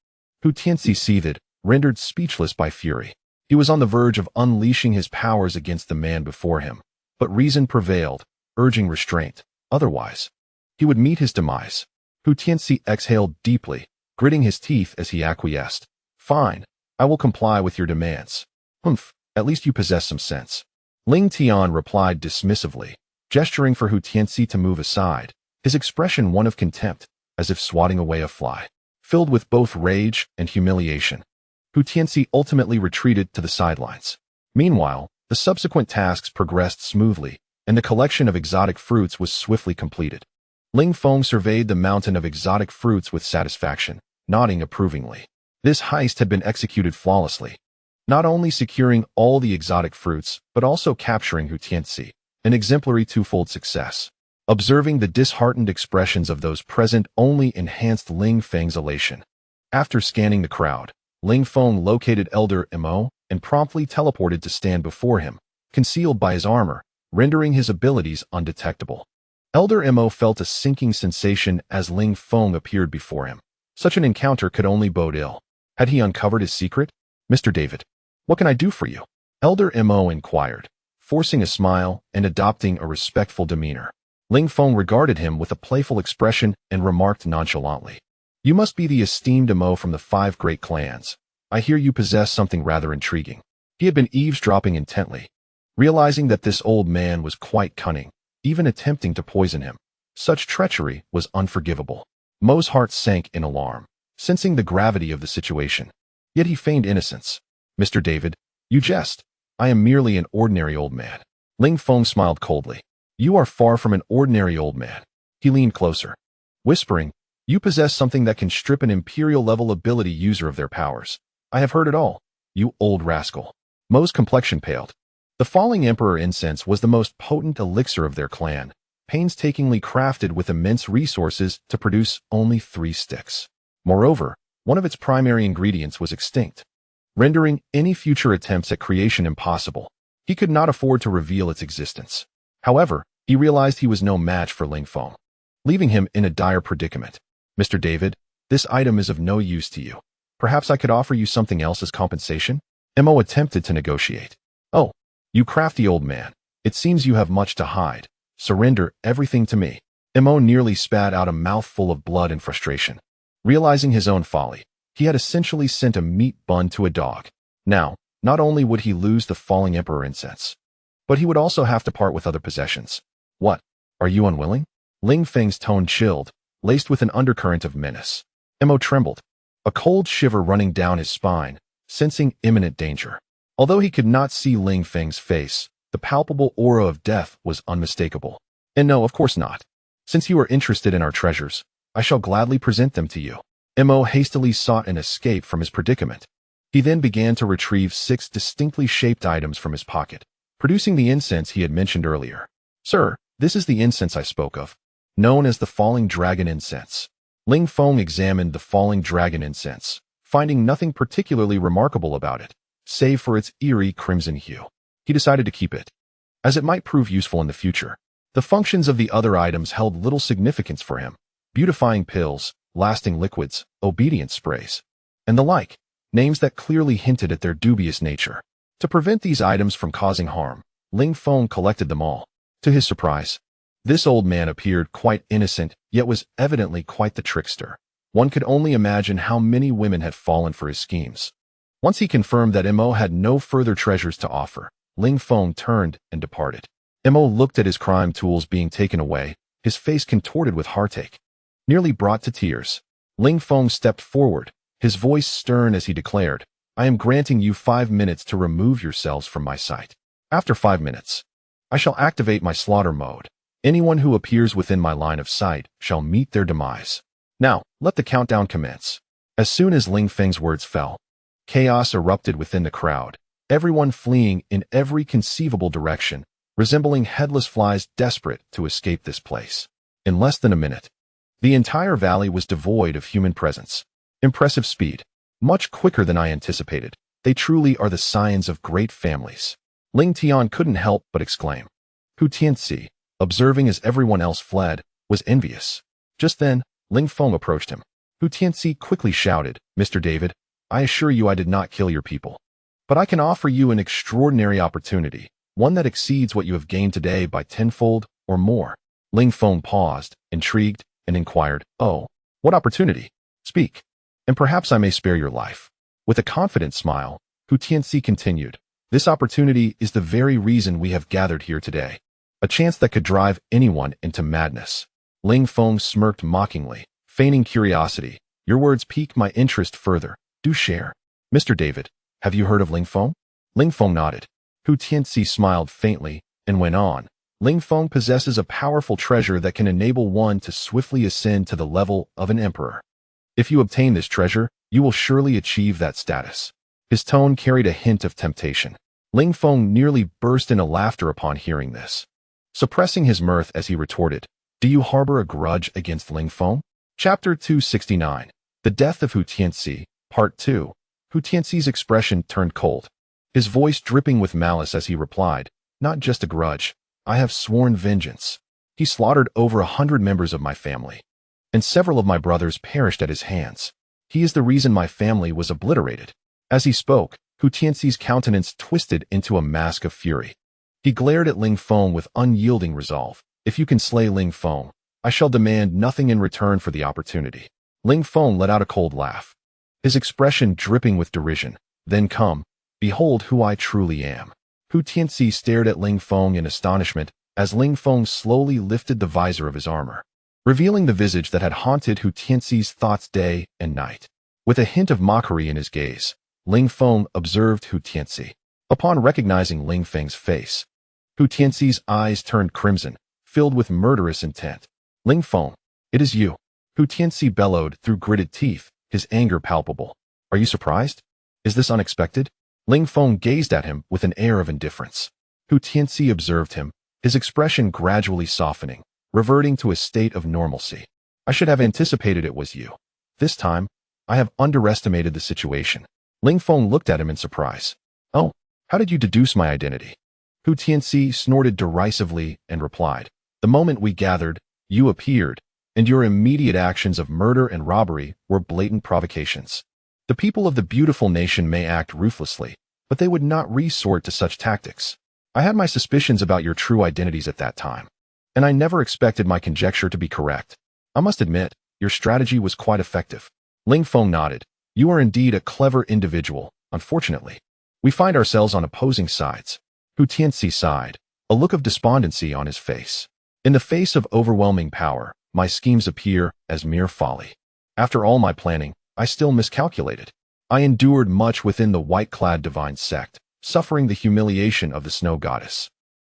Hu Tianxi seethed, rendered speechless by fury. He was on the verge of unleashing his powers against the man before him, but reason prevailed, urging restraint. Otherwise, he would meet his demise. Hu Tianxi exhaled deeply, gritting his teeth as he acquiesced. Fine, I will comply with your demands. Humph, at least you possess some sense. Ling Tian replied dismissively, gesturing for Hu Tianxi to move aside, his expression one of contempt, as if swatting away a fly. Filled with both rage and humiliation, Hu Tianxi ultimately retreated to the sidelines. Meanwhile, the subsequent tasks progressed smoothly, and the collection of exotic fruits was swiftly completed. Ling Feng surveyed the mountain of exotic fruits with satisfaction, nodding approvingly. This heist had been executed flawlessly, not only securing all the exotic fruits, but also capturing Hu Tianxi, an exemplary twofold success. Observing the disheartened expressions of those present only enhanced Ling Feng's elation. After scanning the crowd, Ling Feng located Elder Mo and promptly teleported to stand before him, concealed by his armor, rendering his abilities undetectable. Elder Mo felt a sinking sensation as Ling Feng appeared before him. Such an encounter could only bode ill. Had he uncovered his secret? Mr. David, what can I do for you? Elder Mo inquired, forcing a smile and adopting a respectful demeanor. Ling Feng regarded him with a playful expression and remarked nonchalantly. You must be the esteemed Mo from the 5 great clans. I hear you possess something rather intriguing. He had been eavesdropping intently, realizing that this old man was quite cunning, even attempting to poison him. Such treachery was unforgivable. Mo's heart sank in alarm, sensing the gravity of the situation. Yet he feigned innocence. Mr. David, you jest. I am merely an ordinary old man. Ling Feng smiled coldly. You are far from an ordinary old man. He leaned closer, whispering, you possess something that can strip an imperial-level ability user of their powers. I have heard it all, you old rascal. Mo's complexion paled. The Falling Emperor incense was the most potent elixir of their clan, painstakingly crafted with immense resources to produce only 3 sticks. Moreover, one of its primary ingredients was extinct, rendering any future attempts at creation impossible. He could not afford to reveal its existence. However, he realized he was no match for Ling Feng, leaving him in a dire predicament. Mr. David, this item is of no use to you. Perhaps I could offer you something else as compensation? Mo attempted to negotiate. Oh, you crafty old man. It seems you have much to hide. Surrender everything to me. Mo nearly spat out a mouthful of blood in frustration. Realizing his own folly, he had essentially sent a meat bun to a dog. Now, not only would he lose the Falling Emperor incense, but he would also have to part with other possessions. What? Are you unwilling? Ling Feng's tone chilled, laced with an undercurrent of menace. Mo trembled, a cold shiver running down his spine, sensing imminent danger. Although he could not see Ling Feng's face, the palpable aura of death was unmistakable. And no, of course not. Since you are interested in our treasures, I shall gladly present them to you. Mo hastily sought an escape from his predicament. He then began to retrieve 6 distinctly shaped items from his pocket, producing the incense he had mentioned earlier. Sir, this is the incense I spoke of, known as the Falling Dragon Incense. Ling Feng examined the Falling Dragon Incense, finding nothing particularly remarkable about it, save for its eerie crimson hue. He decided to keep it, as it might prove useful in the future. The functions of the other items held little significance for him: beautifying pills, lasting liquids, obedience sprays, and the like, names that clearly hinted at their dubious nature. To prevent these items from causing harm, Ling Feng collected them all. To his surprise, this old man appeared quite innocent, yet was evidently quite the trickster. One could only imagine how many women had fallen for his schemes. Once he confirmed that Mo had no further treasures to offer, Ling Feng turned and departed. Mo looked at his crime tools being taken away, his face contorted with heartache. Nearly brought to tears, Ling Feng stepped forward, his voice stern as he declared, I am granting you 5 minutes to remove yourselves from my sight. After 5 minutes, I shall activate my slaughter mode. Anyone who appears within my line of sight shall meet their demise. Now, let the countdown commence. As soon as Ling Feng's words fell, chaos erupted within the crowd, everyone fleeing in every conceivable direction, resembling headless flies desperate to escape this place. In less than a minute, the entire valley was devoid of human presence. Impressive speed. Much quicker than I anticipated. They truly are the scions of great families. Ling Tian couldn't help but exclaim. Hu Tianxi, observing as everyone else fled, was envious. Just then, Ling Feng approached him. Hu Tianxi quickly shouted, Mr. David, I assure you I did not kill your people. But I can offer you an extraordinary opportunity, one that exceeds what you have gained today by 10-fold or more. Ling Feng paused, intrigued, and inquired, Oh, what opportunity? Speak, and perhaps I may spare your life. With a confident smile, Hu Tianxi continued, This opportunity is the very reason we have gathered here today. A chance that could drive anyone into madness. Ling Feng smirked mockingly, feigning curiosity. Your words pique my interest further. Do share. Mr. David, have you heard of Ling Feng? Ling Feng nodded. Hu Tianxi smiled faintly and went on. Ling Feng possesses a powerful treasure that can enable one to swiftly ascend to the level of an emperor. If you obtain this treasure, you will surely achieve that status. His tone carried a hint of temptation. Ling Feng nearly burst into laughter upon hearing this, suppressing his mirth as he retorted, Do you harbor a grudge against Ling Feng? Chapter 269. The Death of Hu Tianxi, Part 2. Hu Tianxi's expression turned cold, his voice dripping with malice as he replied, Not just a grudge. I have sworn vengeance. He slaughtered over 100 members of my family, and several of my brothers perished at his hands. He is the reason my family was obliterated. As he spoke, Hu Tianxi's countenance twisted into a mask of fury. He glared at Ling Feng with unyielding resolve. If you can slay Ling Feng, I shall demand nothing in return for the opportunity. Ling Feng let out a cold laugh, his expression dripping with derision. Then come, behold who I truly am. Hu Tianxi stared at Ling Feng in astonishment as Ling Feng slowly lifted the visor of his armor, revealing the visage that had haunted Hu Tianxi's thoughts day and night. With a hint of mockery in his gaze, Ling Feng observed Hu Tianxi. Upon recognizing Ling Feng's face, Hu Tianxi's eyes turned crimson, filled with murderous intent. Ling Feng, it is you. Hu Tianxi bellowed through gritted teeth, his anger palpable. Are you surprised? Is this unexpected? Ling Feng gazed at him with an air of indifference. Hu Tianxi observed him, his expression gradually softening, reverting to a state of normalcy. I should have anticipated it was you. This time, I have underestimated the situation. Ling Feng looked at him in surprise. Oh, how did you deduce my identity? Hu Tianxi snorted derisively and replied, The moment we gathered, you appeared, and your immediate actions of murder and robbery were blatant provocations. The people of the beautiful nation may act ruthlessly, but they would not resort to such tactics. I had my suspicions about your true identities at that time, and I never expected my conjecture to be correct. I must admit, your strategy was quite effective. Ling Feng nodded. You are indeed a clever individual. Unfortunately, we find ourselves on opposing sides. Hu Tianxi sighed, a look of despondency on his face. In the face of overwhelming power, my schemes appear as mere folly. After all my planning, I still miscalculated. I endured much within the white-clad divine sect, suffering the humiliation of the snow goddess,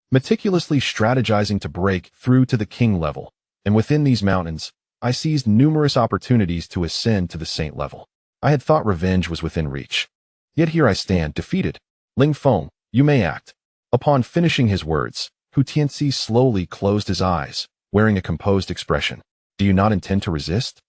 meticulously strategizing to break through to the king level, and within these mountains, I seized numerous opportunities to ascend to the saint level. I had thought revenge was within reach. Yet here I stand, defeated. Ling Feng, you may act. Upon finishing his words, Hu Tianxi slowly closed his eyes, wearing a composed expression. Do you not intend to resist?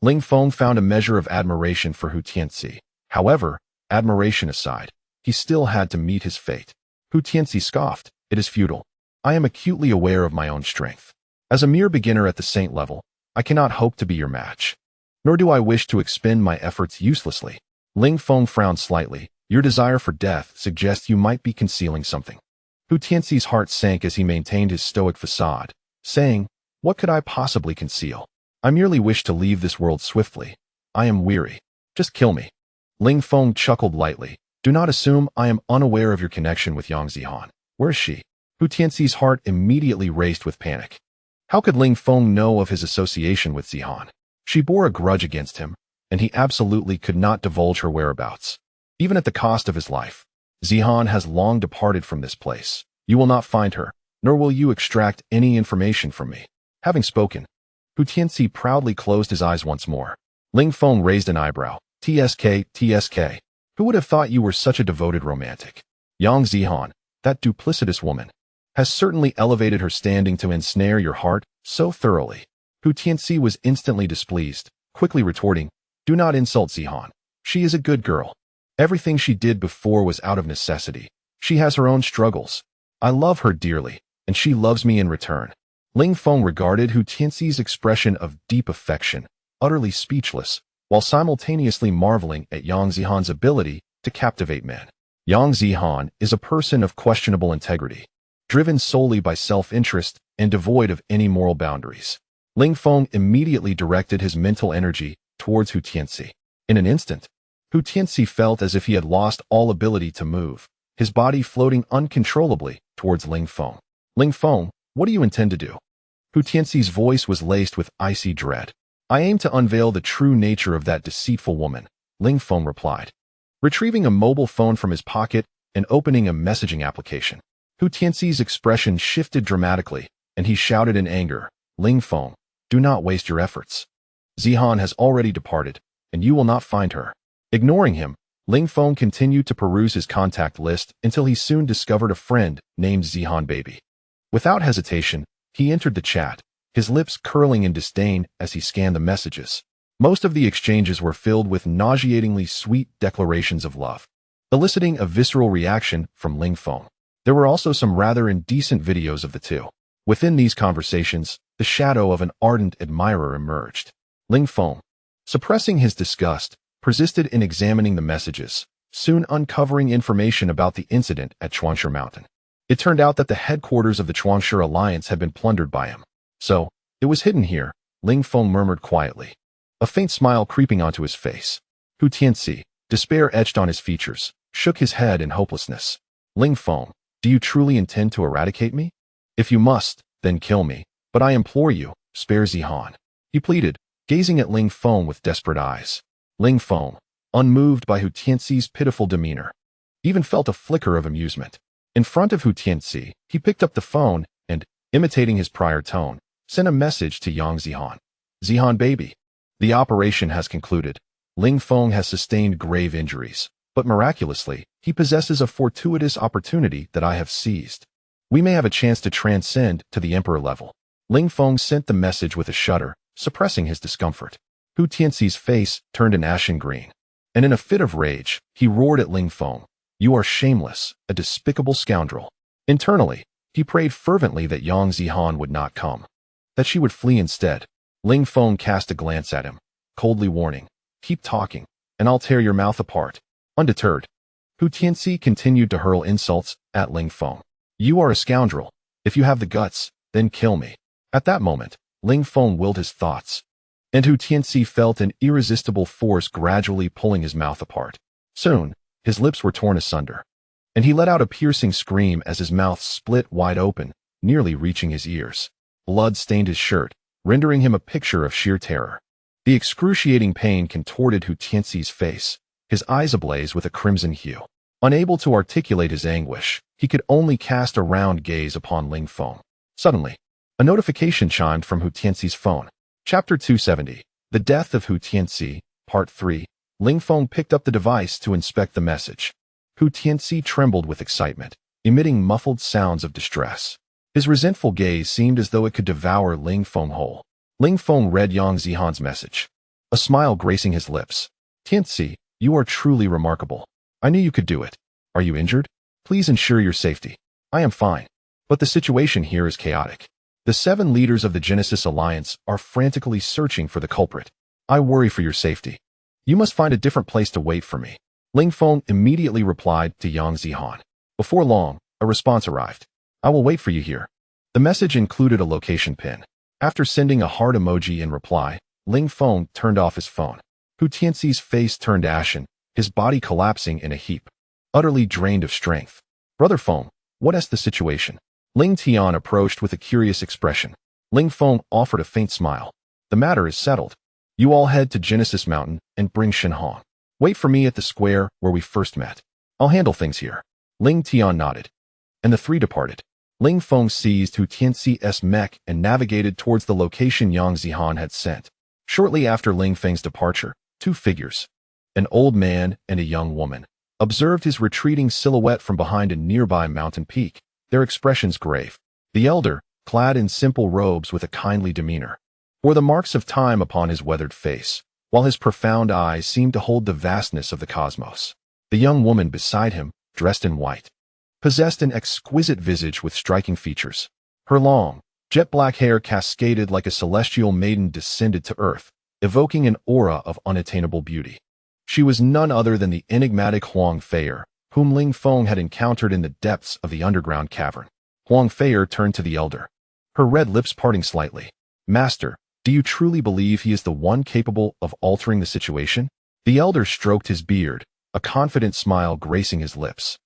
Ling Feng found a measure of admiration for Hu Tianxi. However, admiration aside, he still had to meet his fate. Hu Tianxi scoffed. It is futile. I am acutely aware of my own strength. As a mere beginner at the saint level, I cannot hope to be your match. Nor do I wish to expend my efforts uselessly. Ling Feng frowned slightly. Your desire for death suggests you might be concealing something. Hu Tianxi's heart sank as he maintained his stoic facade, saying, what could I possibly conceal? I merely wish to leave this world swiftly. I am weary. Just kill me. Ling Feng chuckled lightly. Do not assume I am unaware of your connection with Yang Zihan. Where is she? Hu Tianxi's heart immediately raced with panic. How could Ling Feng know of his association with Zihan? She bore a grudge against him, and he absolutely could not divulge her whereabouts, even at the cost of his life. Zihan has long departed from this place. You will not find her, nor will you extract any information from me. Having spoken, Hu Tianxi proudly closed his eyes once more. Ling Feng raised an eyebrow. TSK. Who would have thought you were such a devoted romantic? Yang Zihan, that duplicitous woman, has certainly elevated her standing to ensnare your heart so thoroughly. Hu Tianxi was instantly displeased, quickly retorting, do not insult Zihan. She is a good girl. Everything she did before was out of necessity. She has her own struggles. I love her dearly, and she loves me in return. Ling Feng regarded Hu Tianxi's expression of deep affection, utterly speechless, while simultaneously marveling at Yang Zihan's ability to captivate men. Yang Zihan is a person of questionable integrity, driven solely by self-interest and devoid of any moral boundaries. Ling Feng immediately directed his mental energy towards Hu Tianxi. In an instant, Hu Tianxi felt as if he had lost all ability to move, his body floating uncontrollably towards Ling Feng. Ling Feng, what do you intend to do? Hu Tianxi's voice was laced with icy dread. I aim to unveil the true nature of that deceitful woman, Ling Feng replied, retrieving a mobile phone from his pocket and opening a messaging application. Hu Tianxi's expression shifted dramatically, and he shouted in anger, Ling Feng, do not waste your efforts. Zihan has already departed, and you will not find her. Ignoring him, Ling Feng continued to peruse his contact list until he soon discovered a friend named Zihan Baby. Without hesitation, he entered the chat, his lips curling in disdain as he scanned the messages. Most of the exchanges were filled with nauseatingly sweet declarations of love, eliciting a visceral reaction from Ling Feng. There were also some rather indecent videos of the two. Within these conversations, the shadow of an ardent admirer emerged. Ling Feng, suppressing his disgust, persisted in examining the messages, soon uncovering information about the incident at Chuanshe Mountain. It turned out that the headquarters of the Chuanshe Alliance had been plundered by him. So, it was hidden here, Ling Feng murmured quietly, a faint smile creeping onto his face. Hu Tianxi, despair etched on his features, shook his head in hopelessness. Ling Feng, do you truly intend to eradicate me? If you must, then kill me, but I implore you, spare Zihan. He pleaded, gazing at Ling Feng with desperate eyes. Ling Feng, unmoved by Hu Tianxi's pitiful demeanor, even felt a flicker of amusement. In front of Hu Tianxi, he picked up the phone and, imitating his prior tone, sent a message to Yang Zihan. Zihan baby, the operation has concluded. Ling Feng has sustained grave injuries, but miraculously, he possesses a fortuitous opportunity that I have seized. We may have a chance to transcend to the emperor level. Ling Feng sent the message with a shudder, suppressing his discomfort. Hu Tianxi's face turned an ashen green, and in a fit of rage, he roared at Ling Feng. You are shameless, a despicable scoundrel. Internally, he prayed fervently that Yang Zihan would not come, that she would flee instead. Ling Feng cast a glance at him, coldly warning, keep talking, and I'll tear your mouth apart. Undeterred, Hu Tianxi continued to hurl insults at Ling Feng. You are a scoundrel. If you have the guts, then kill me. At that moment, Ling Feng willed his thoughts, and Hu Tianxi felt an irresistible force gradually pulling his mouth apart. Soon, his lips were torn asunder, and he let out a piercing scream as his mouth split wide open, nearly reaching his ears. blood stained his shirt, rendering him a picture of sheer terror. The excruciating pain contorted Hu Tianxi's face, his eyes ablaze with a crimson hue. Unable to articulate his anguish, he could only cast a round gaze upon Ling Feng. Suddenly, a notification chimed from Hu Tianxi's phone. Chapter 270. The Death of Hu Tianxi, Part 3. Ling Feng picked up the device to inspect the message. Hu Tianxi trembled with excitement, emitting muffled sounds of distress. His resentful gaze seemed as though it could devour Ling Feng whole. Ling Feng read Yang Zihan's message, a smile gracing his lips. Tianxi, you are truly remarkable. I knew you could do it. Are you injured? Please ensure your safety. I am fine. But the situation here is chaotic. The 7 leaders of the Genesis Alliance are frantically searching for the culprit. I worry for your safety. You must find a different place to wait for me. Ling Feng immediately replied to Yang Zihan. Before long, a response arrived. I will wait for you here. The message included a location pin. After sending a heart emoji in reply, Ling Feng turned off his phone. Hu Tianxi's face turned ashen, his body collapsing in a heap, utterly drained of strength. Brother Feng, what is the situation? Ling Tian approached with a curious expression. Ling Feng offered a faint smile. The matter is settled. You all head to Genesis Mountain and bring Shin Hong. Wait for me at the square where we first met. I'll handle things here. Ling Tian nodded. And the 3 departed. Ling Feng seized Hu Tianxi's mech and navigated towards the location Yang Zihan had sent. Shortly after Ling Feng's departure, 2 figures, an old man and a young woman, observed his retreating silhouette from behind a nearby mountain peak, their expressions grave. The elder, clad in simple robes with a kindly demeanor, bore the marks of time upon his weathered face, while his profound eyes seemed to hold the vastness of the cosmos. The young woman beside him, dressed in white, possessed an exquisite visage with striking features. Her long, jet-black hair cascaded like a celestial maiden descended to earth, evoking an aura of unattainable beauty. She was none other than the enigmatic Huang Feier, whom Ling Feng had encountered in the depths of the underground cavern. Huang Feier turned to the elder, her red lips parting slightly. Master, do you truly believe he is the one capable of altering the situation? The elder stroked his beard, a confident smile gracing his lips.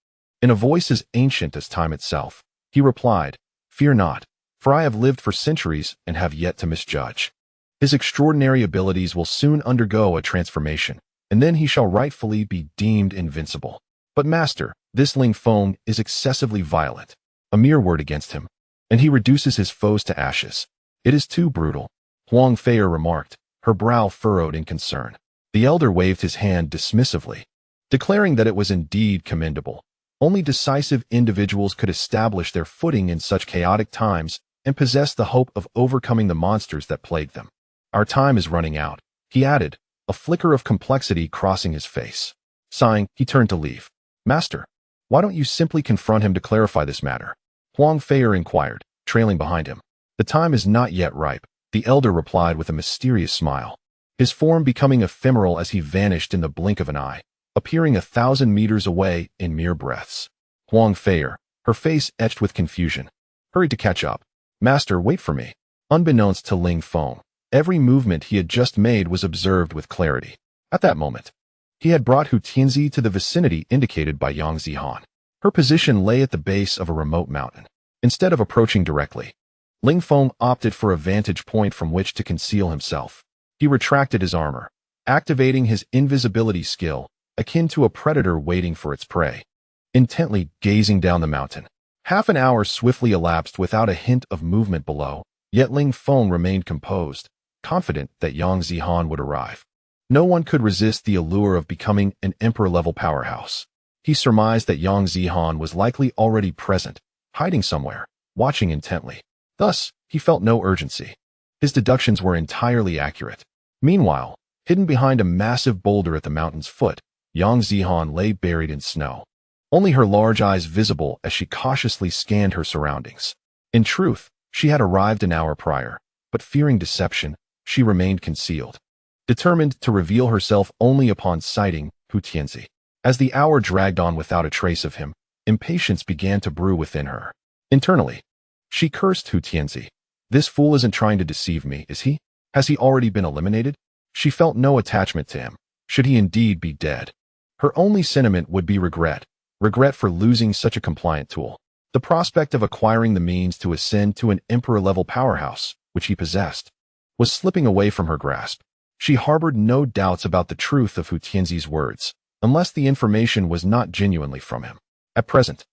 In a voice as ancient as time itself, he replied, Fear not, for I have lived for centuries and have yet to misjudge. His extraordinary abilities will soon undergo a transformation, and then he shall rightfully be deemed invincible. But master, this Ling Feng is excessively violent. A mere word against him, and he reduces his foes to ashes. It is too brutal. Huang Feier remarked, her brow furrowed in concern. The elder waved his hand dismissively, declaring that it was indeed commendable. Only decisive individuals could establish their footing in such chaotic times and possess the hope of overcoming the monsters that plague them. Our time is running out, he added, a flicker of complexity crossing his face. Sighing, he turned to leave. Master, why don't you simply confront him to clarify this matter? Huang Feier inquired, trailing behind him. The time is not yet ripe, the elder replied with a mysterious smile, his form becoming ephemeral as he vanished in the blink of an eye, appearing 1,000 meters away in mere breaths. Huang Feier, her face etched with confusion, hurried to catch up. Master, wait for me. Unbeknownst to Ling Feng, every movement he had just made was observed with clarity. At that moment, he had brought Hu Tianxi to the vicinity indicated by Yang Zihan. Her position lay at the base of a remote mountain. Instead of approaching directly, Ling Feng opted for a vantage point from which to conceal himself. He retracted his armor, activating his invisibility skill, akin to a predator waiting for its prey, intently gazing down the mountain. Half an hour swiftly elapsed without a hint of movement below, yet Ling Feng remained composed, confident that Yang Zihan would arrive. No one could resist the allure of becoming an emperor-level powerhouse. He surmised that Yang Zihan was likely already present, hiding somewhere, watching intently. Thus, he felt no urgency. His deductions were entirely accurate. Meanwhile, hidden behind a massive boulder at the mountain's foot, Yang Zihan lay buried in snow, only her large eyes visible as she cautiously scanned her surroundings. In truth, she had arrived an hour prior, but fearing deception, she remained concealed, determined to reveal herself only upon sighting Hu Tianxi. As the hour dragged on without a trace of him, impatience began to brew within her. Internally, she cursed Hu Tianxi. This fool isn't trying to deceive me, is he? Has he already been eliminated? She felt no attachment to him, should he indeed be dead. Her only sentiment would be regret for losing such a compliant tool. The prospect of acquiring the means to ascend to an emperor-level powerhouse, which he possessed, was slipping away from her grasp. She harbored no doubts about the truth of Hu Tianzi's words, unless the information was not genuinely from him. At present,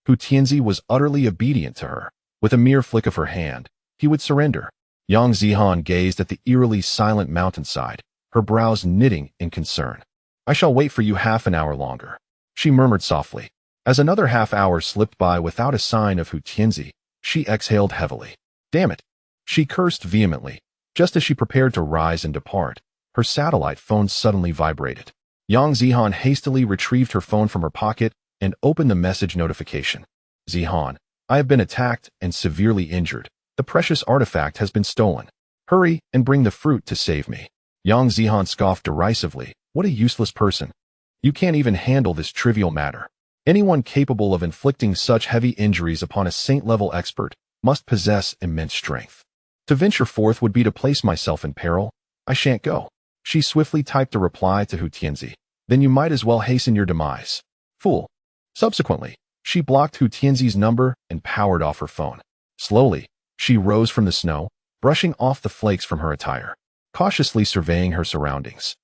Hu Tianzi was utterly obedient to her. With a mere flick of her hand, he would surrender. Yang Zihan gazed at the eerily silent mountainside, her brows knitting in concern. "I shall wait for you half an hour longer," she murmured softly. As another half hour slipped by without a sign of Hu Tianzi, she exhaled heavily. "Damn it!" She cursed vehemently. Just as she prepared to rise and depart, her satellite phone suddenly vibrated. Yang Zihan hastily retrieved her phone from her pocket and opened the message notification. "Zihan, I have been attacked and severely injured. The precious artifact has been stolen. Hurry and bring the fruit to save me." Yang Zihan scoffed derisively. "What a useless person. You can't even handle this trivial matter. Anyone capable of inflicting such heavy injuries upon a saint-level expert must possess immense strength. To venture forth would be to place myself in peril. I shan't go." She swiftly typed a reply to Hu Tianzi. "Then you might as well hasten your demise. Fool." Subsequently, she blocked Hu Tianzi's number and powered off her phone. Slowly, she rose from the snow, brushing off the flakes from her attire, cautiously surveying her surroundings.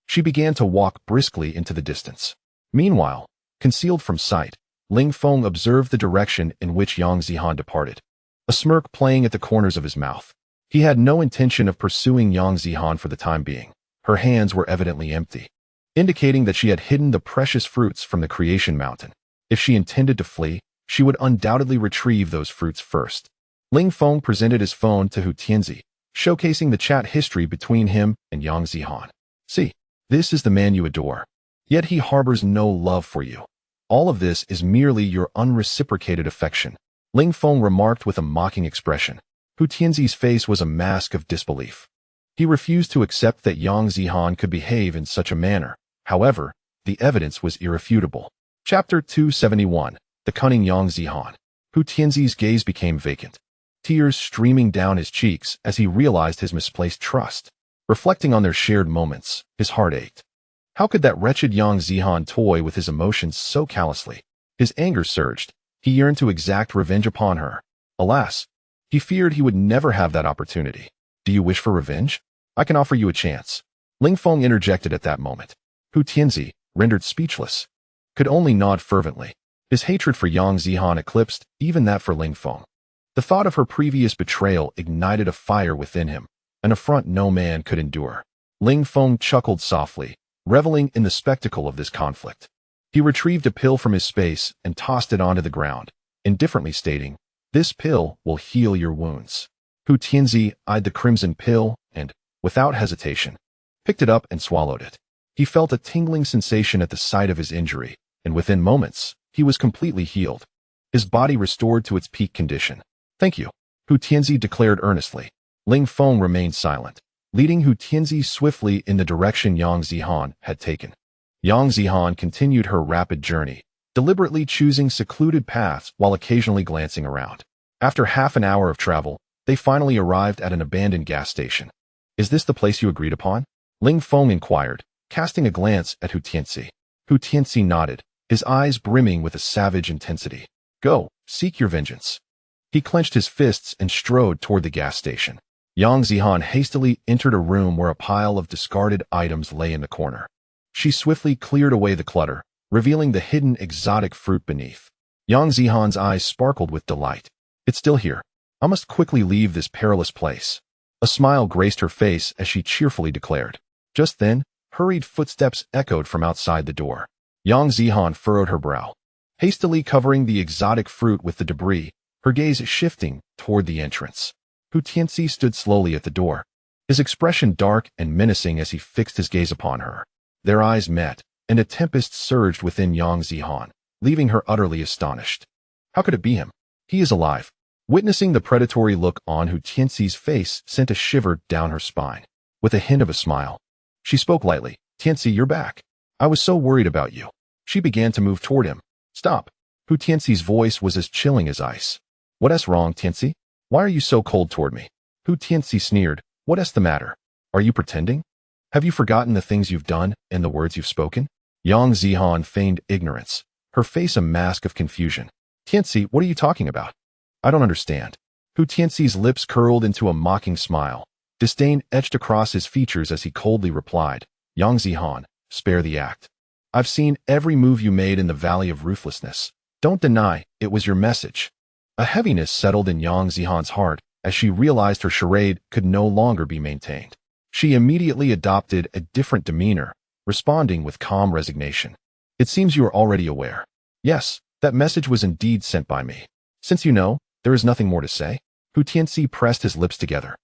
She began to walk briskly into the distance. Meanwhile, concealed from sight, Ling Feng observed the direction in which Yang Zihan departed, a smirk playing at the corners of his mouth. He had no intention of pursuing Yang Zihan for the time being. Her hands were evidently empty, indicating that she had hidden the precious fruits from the creation mountain. If she intended to flee, she would undoubtedly retrieve those fruits first. Ling Feng presented his phone to Hu Tianzi, showcasing the chat history between him and Yang Zihan. "See, this is the man you adore. Yet he harbors no love for you. All of this is merely your unreciprocated affection," Ling Feng remarked with a mocking expression. Hu Tianzi's face was a mask of disbelief. He refused to accept that Yang Zihan could behave in such a manner. However, the evidence was irrefutable. Chapter 271. The Cunning Yang Zihan. Hu Tianzi's gaze became vacant, tears streaming down his cheeks as he realized his misplaced trust. Reflecting on their shared moments, his heart ached. How could that wretched Yang Zihan toy with his emotions so callously? His anger surged. He yearned to exact revenge upon her. Alas, he feared he would never have that opportunity. "Do you wish for revenge? I can offer you a chance." Ling Feng interjected at that moment. Hu Tianzi, rendered speechless, could only nod fervently. His hatred for Yang Zihan eclipsed even that for Ling Feng. The thought of her previous betrayal ignited a fire within him, an affront no man could endure. Ling Feng chuckled softly, reveling in the spectacle of this conflict. He retrieved a pill from his space and tossed it onto the ground, indifferently stating, "This pill will heal your wounds." Hu Tianzi eyed the crimson pill and, without hesitation, picked it up and swallowed it. He felt a tingling sensation at the site of his injury, and within moments, he was completely healed. His body restored to its peak condition. "Thank you," Hu Tianzi declared earnestly. Ling Feng remained silent, leading Hu Tianzi swiftly in the direction Yang Zihan had taken. Yang Zihan continued her rapid journey, deliberately choosing secluded paths while occasionally glancing around. After half an hour of travel, they finally arrived at an abandoned gas station. "Is this the place you agreed upon?" Ling Feng inquired, casting a glance at Hu Tianzi. Hu Tianzi nodded, his eyes brimming with a savage intensity. "Go, seek your vengeance." He clenched his fists and strode toward the gas station. Yang Zihan hastily entered a room where a pile of discarded items lay in the corner. She swiftly cleared away the clutter, revealing the hidden exotic fruit beneath. Yang Zihan's eyes sparkled with delight. "It's still here. I must quickly leave this perilous place." A smile graced her face as she cheerfully declared. Just then, hurried footsteps echoed from outside the door. Yang Zihan furrowed her brow, hastily covering the exotic fruit with the debris, her gaze shifting toward the entrance. Hu Tianzi stood slowly at the door, his expression dark and menacing as he fixed his gaze upon her. Their eyes met, and a tempest surged within Yang Zihan, leaving her utterly astonished. How could it be him? He is alive. Witnessing the predatory look on Hu Tianzi's face sent a shiver down her spine. With a hint of a smile, she spoke lightly. "Tianzi, you're back. I was so worried about you." She began to move toward him. "Stop." Hu Tianzi's voice was as chilling as ice. "What's wrong, Tianzi? Why are you so cold toward me?" Hu Tianzi sneered. "What's the matter? Are you pretending? Have you forgotten the things you've done and the words you've spoken?" Yang Zihan feigned ignorance, her face a mask of confusion. Tianci, what are you talking about? I don't understand. Hu Tianci's lips curled into a mocking smile. Disdain etched across his features as he coldly replied, Yang Zihan, spare the act. I've seen every move you made in the Valley of Ruthlessness. Don't deny it was your message. A heaviness settled in Yang Zihan's heart as she realized her charade could no longer be maintained. She immediately adopted a different demeanor, responding with calm resignation. It seems you are already aware. Yes, that message was indeed sent by me. Since you know, there is nothing more to say. Hu Tianci pressed his lips together.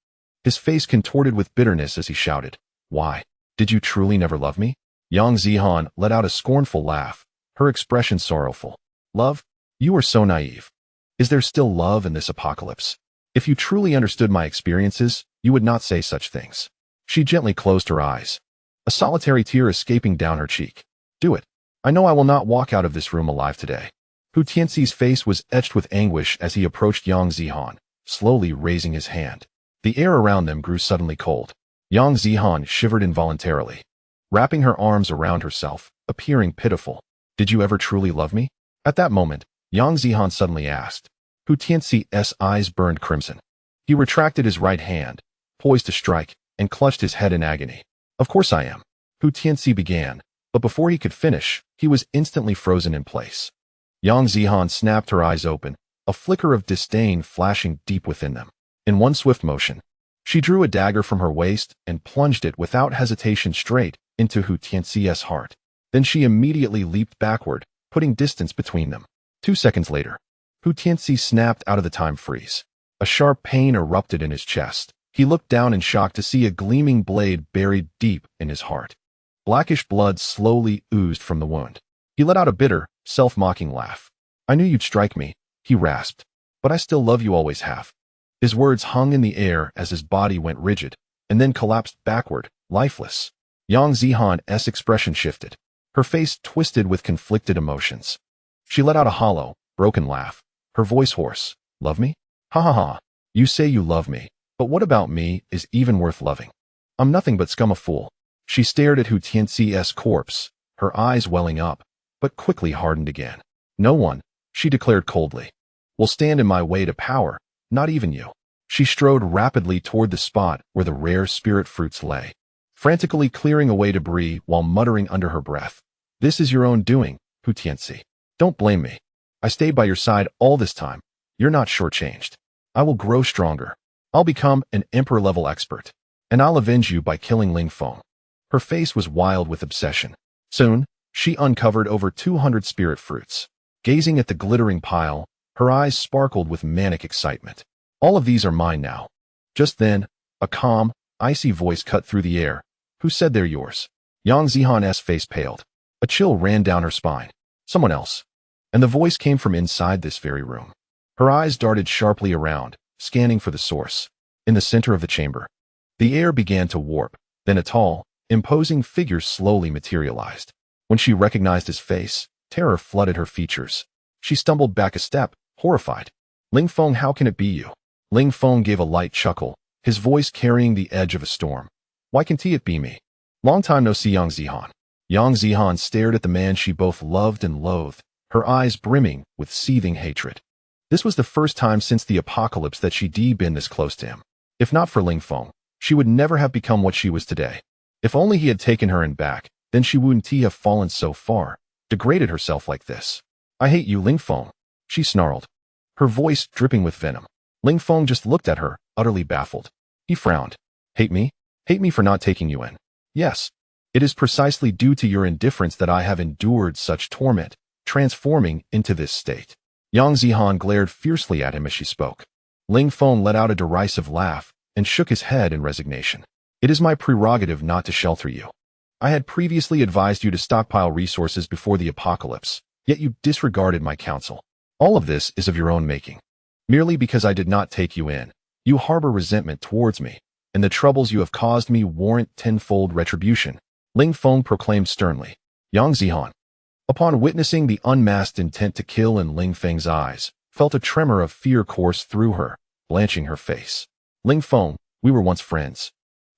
His face contorted with bitterness as he shouted, Why? Did you truly never love me? Yang Zihan let out a scornful laugh, her expression sorrowful. Love? You are so naive. Is there still love in this apocalypse? If you truly understood my experiences, you would not say such things. She gently closed her eyes, a solitary tear escaping down her cheek. Do it. I know I will not walk out of this room alive today. Hu Tianci's face was etched with anguish as he approached Yang Zihan, slowly raising his hand. The air around them grew suddenly cold. Yang Zihan shivered involuntarily, wrapping her arms around herself, appearing pitiful. Did you ever truly love me? At that moment, Yang Zihan suddenly asked. Hu Tianci's eyes burned crimson. He retracted his right hand, poised to strike, and clutched his head in agony. Of course I am. Hu Tianci began, but before he could finish, he was instantly frozen in place. Yang Zihan snapped her eyes open, a flicker of disdain flashing deep within them. In one swift motion, she drew a dagger from her waist and plunged it without hesitation straight into Hu Tianci's heart. Then she immediately leaped backward, putting distance between them. 2 seconds later, Hu Tianci snapped out of the time freeze. A sharp pain erupted in his chest. He looked down in shock to see a gleaming blade buried deep in his heart. Blackish blood slowly oozed from the wound. He let out a bitter, self-mocking laugh. I knew you'd strike me, he rasped, but I still love you, always have. His words hung in the air as his body went rigid, and then collapsed backward, lifeless. Yang Zihan's expression shifted. Her face twisted with conflicted emotions. She let out a hollow, broken laugh, her voice hoarse. Love me? Ha ha ha. You say you love me, but what about me is even worth loving? I'm nothing but scum, a fool. She stared at Hu Tianci's corpse, her eyes welling up, but quickly hardened again. No one, she declared coldly, will stand in my way to power, not even you. She strode rapidly toward the spot where the rare spirit fruits lay, frantically clearing away debris while muttering under her breath. This is your own doing, Hu Tianci. Don't blame me. I stayed by your side all this time. You're not shortchanged. I will grow stronger. I'll become an emperor-level expert, and I'll avenge you by killing Ling Feng. Her face was wild with obsession. Soon, she uncovered over 200 spirit fruits. Gazing at the glittering pile, her eyes sparkled with manic excitement. All of these are mine now. Just then, a calm, icy voice cut through the air. Who said they're yours? Yang Zihan's face paled. A chill ran down her spine. Someone else. And the voice came from inside this very room. Her eyes darted sharply around, scanning for the source. In the center of the chamber, the air began to warp. Then a tall, imposing figure slowly materialized. When she recognized his face, terror flooded her features. She stumbled back a step, horrified. Ling Feng, how can it be you? Ling Feng gave a light chuckle, his voice carrying the edge of a storm. Why can't it be me? Long time no see, Yang Zihan. Yang Zihan stared at the man she both loved and loathed, her eyes brimming with seething hatred. This was the first time since the apocalypse that she'd been this close to him. If not for Ling Feng, she would never have become what she was today. If only he had taken her in back, then she wouldn't have fallen so far, degraded herself like this. I hate you, Ling Feng, she snarled, her voice dripping with venom. Ling Feng just looked at her, utterly baffled. He frowned. Hate me? Hate me for not taking you in? Yes. It is precisely due to your indifference that I have endured such torment, transforming into this state. Yang Zihan glared fiercely at him as she spoke. Ling Feng let out a derisive laugh and shook his head in resignation. It is my prerogative not to shelter you. I had previously advised you to stockpile resources before the apocalypse, yet you disregarded my counsel. All of this is of your own making. Merely because I did not take you in, you harbor resentment towards me, and the troubles you have caused me warrant tenfold retribution, Ling Feng proclaimed sternly. Yang Zihan, upon witnessing the unmasked intent to kill in Ling Feng's eyes, felt a tremor of fear course through her, blanching her face. Ling Feng, we were once friends.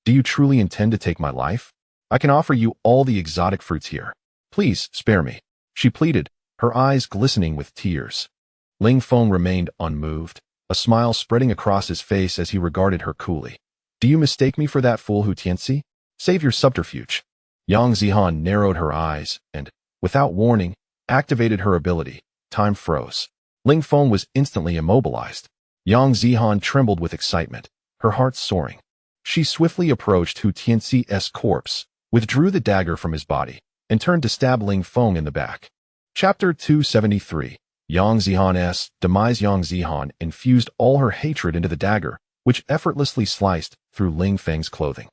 Do you truly intend to take my life? I can offer you all the exotic fruits here. Please, spare me, she pleaded, her eyes glistening with tears. Ling Feng remained unmoved, a smile spreading across his face as he regarded her coolly. Do you mistake me for that fool Hu Tianxi? Save your subterfuge. Yang Zihan narrowed her eyes and, without warning, activated her ability. Time froze. Ling Feng was instantly immobilized. Yang Zihan trembled with excitement, her heart soaring. She swiftly approached Hu Tianxi's corpse, withdrew the dagger from his body, and turned to stab Ling Feng in the back. Chapter 273. Yang Zihan's demise. Yang Zihan infused all her hatred into the dagger, which effortlessly sliced through Ling Feng's clothing.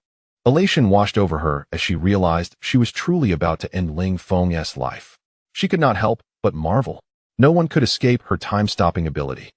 Elation washed over her as she realized she was truly about to end Ling Feng's life. She could not help but marvel. No one could escape her time-stopping ability.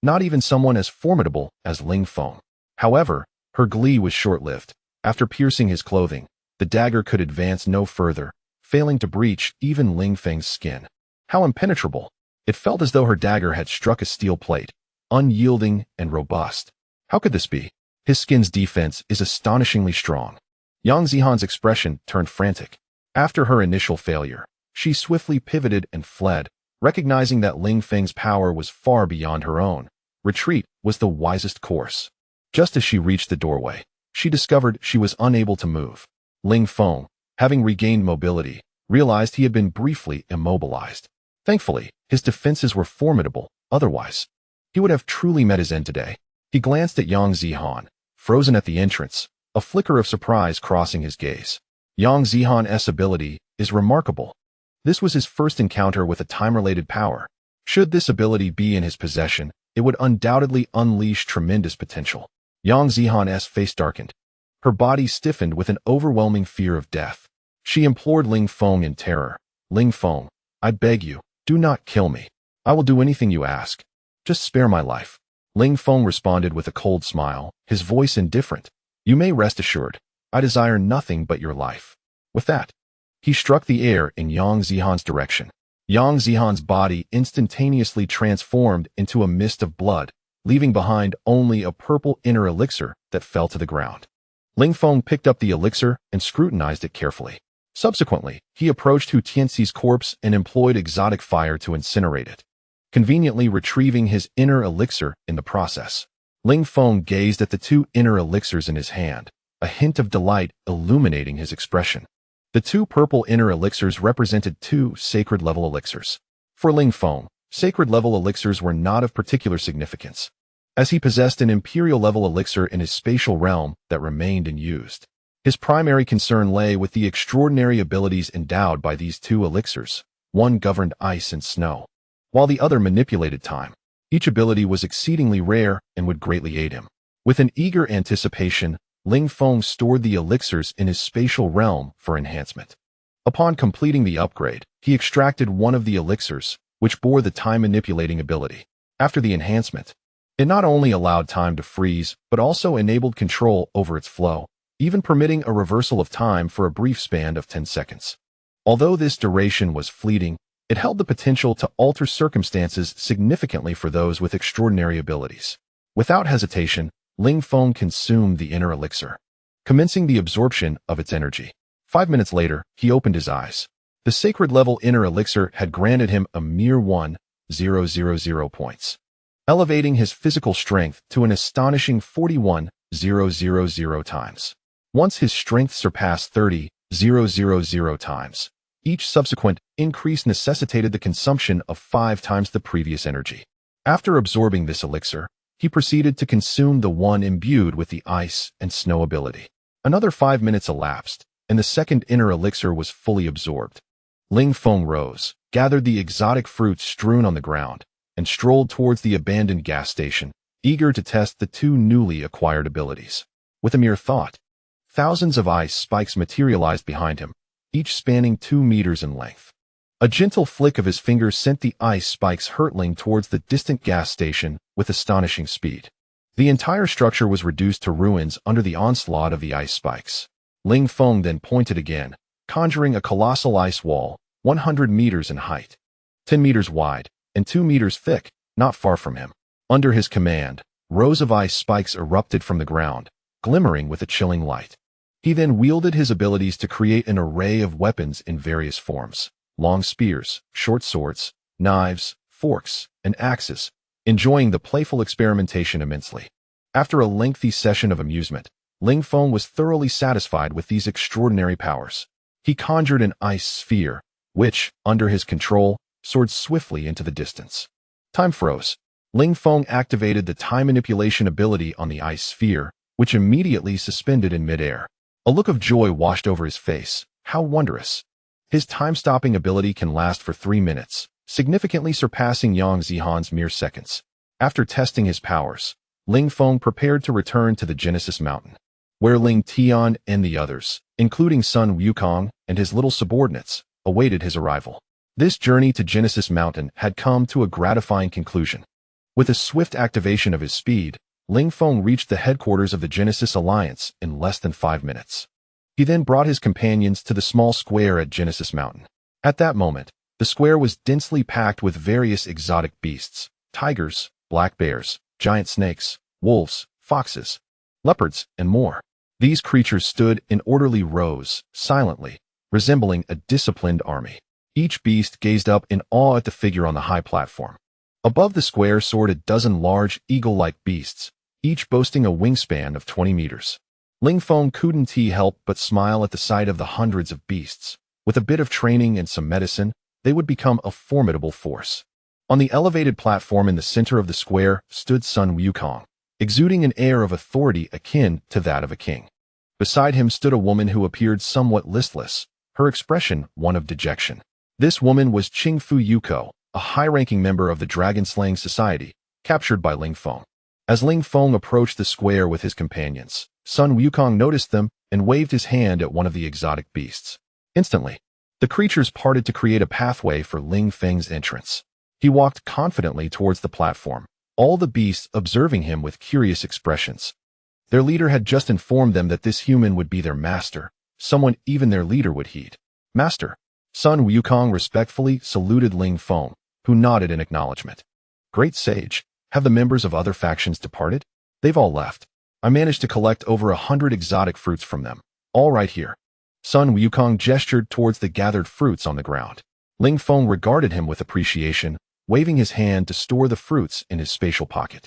Not even someone as formidable as Ling Feng. However, her glee was short-lived. After piercing his clothing, the dagger could advance no further, failing to breach even Ling Feng's skin. How impenetrable! It felt as though her dagger had struck a steel plate, unyielding and robust. How could this be? His skin's defense is astonishingly strong. Yang Zihan's expression turned frantic. After her initial failure, she swiftly pivoted and fled, recognizing that Ling Feng's power was far beyond her own. Retreat was the wisest course. Just as she reached the doorway, she discovered she was unable to move. Ling Feng, having regained mobility, realized he had been briefly immobilized. Thankfully, his defenses were formidable, otherwise, he would have truly met his end today. He glanced at Yang Zihan, frozen at the entrance, a flicker of surprise crossing his gaze. Yang Zihan's ability is remarkable. This was his first encounter with a time-related power. Should this ability be in his possession, it would undoubtedly unleash tremendous potential. Yang Zihan's face darkened. Her body stiffened with an overwhelming fear of death. She implored Ling Feng in terror. Ling Feng, I beg you, do not kill me. I will do anything you ask. Just spare my life. Ling Feng responded with a cold smile, his voice indifferent. You may rest assured, I desire nothing but your life. With that, he struck the air in Yang Zihan's direction. Yang Zihan's body instantaneously transformed into a mist of blood, leaving behind only a purple inner elixir that fell to the ground. Ling Feng picked up the elixir and scrutinized it carefully. Subsequently, he approached Hu Tianxi's corpse and employed exotic fire to incinerate it, conveniently retrieving his inner elixir in the process. Ling Feng gazed at the two inner elixirs in his hand, a hint of delight illuminating his expression. The two purple inner elixirs represented two sacred-level elixirs. For Ling Feng, sacred-level elixirs were not of particular significance, as he possessed an imperial-level elixir in his spatial realm that remained unused. His primary concern lay with the extraordinary abilities endowed by these two elixirs. One governed ice and snow, while the other manipulated time. Each ability was exceedingly rare and would greatly aid him. With an eager anticipation, Ling Feng stored the elixirs in his spatial realm for enhancement. Upon completing the upgrade, he extracted one of the elixirs, which bore the time-manipulating ability. After the enhancement, it not only allowed time to freeze, but also enabled control over its flow, even permitting a reversal of time for a brief span of 10 seconds. Although this duration was fleeting, it held the potential to alter circumstances significantly for those with extraordinary abilities. Without hesitation, Ling Feng consumed the inner elixir, commencing the absorption of its energy. 5 minutes later, he opened his eyes. The sacred-level inner elixir had granted him a mere 1,000 points, elevating his physical strength to an astonishing 41,000 times. Once his strength surpassed 30,000 times, each subsequent increase necessitated the consumption of 5 times the previous energy. After absorbing this elixir, he proceeded to consume the one imbued with the ice and snow ability. Another 5 minutes elapsed, and the second inner elixir was fully absorbed. Ling Feng rose, gathered the exotic fruits strewn on the ground, and strolled towards the abandoned gas station, eager to test the two newly acquired abilities. With a mere thought, thousands of ice spikes materialized behind him, each spanning 2 meters in length. A gentle flick of his fingers sent the ice spikes hurtling towards the distant gas station with astonishing speed. The entire structure was reduced to ruins under the onslaught of the ice spikes. Ling Feng then pointed again, conjuring a colossal ice wall, 100 meters in height, 10 meters wide, and 2 meters thick, not far from him. Under his command, rows of ice spikes erupted from the ground, glimmering with a chilling light. He then wielded his abilities to create an array of weapons in various forms: long spears, short swords, knives, forks, and axes, enjoying the playful experimentation immensely. After a lengthy session of amusement, Ling Feng was thoroughly satisfied with these extraordinary powers. He conjured an ice sphere, which, under his control, soared swiftly into the distance. Time froze. Ling Feng activated the time manipulation ability on the ice sphere, which immediately suspended in midair. A look of joy washed over his face. How wondrous! His time-stopping ability can last for 3 minutes, significantly surpassing Yang Zihan's mere seconds. After testing his powers, Ling Feng prepared to return to the Genesis Mountain, where Ling Tian and the others, including Sun Wukong and his little subordinates, awaited his arrival. This journey to Genesis Mountain had come to a gratifying conclusion. With a swift activation of his speed, Ling Feng reached the headquarters of the Genesis Alliance in less than 5 minutes. He then brought his companions to the small square at Genesis Mountain. At that moment, the square was densely packed with various exotic beasts: tigers, black bears, giant snakes, wolves, foxes, leopards, and more. These creatures stood in orderly rows, silently, resembling a disciplined army. Each beast gazed up in awe at the figure on the high platform. Above the square soared a dozen large, eagle-like beasts, each boasting a wingspan of 20 meters. Ling Feng couldn't help but smile at the sight of the hundreds of beasts. With a bit of training and some medicine, they would become a formidable force. On the elevated platform in the center of the square stood Sun Wukong, exuding an air of authority akin to that of a king. Beside him stood a woman who appeared somewhat listless, her expression one of dejection. This woman was Qingfu Yuko, a high-ranking member of the Dragon-Slaying Society, captured by Ling Feng. As Ling Feng approached the square with his companions, Sun Wukong noticed them and waved his hand at one of the exotic beasts. Instantly, the creatures parted to create a pathway for Ling Feng's entrance. He walked confidently towards the platform, all the beasts observing him with curious expressions. Their leader had just informed them that this human would be their master, someone even their leader would heed. Master. Sun Wukong respectfully saluted Ling Feng, who nodded in acknowledgement. Great sage, have the members of other factions departed? They've all left. I managed to collect over 100 exotic fruits from them, all right here. Sun Wukong gestured towards the gathered fruits on the ground. Ling Feng regarded him with appreciation, waving his hand to store the fruits in his spatial pocket.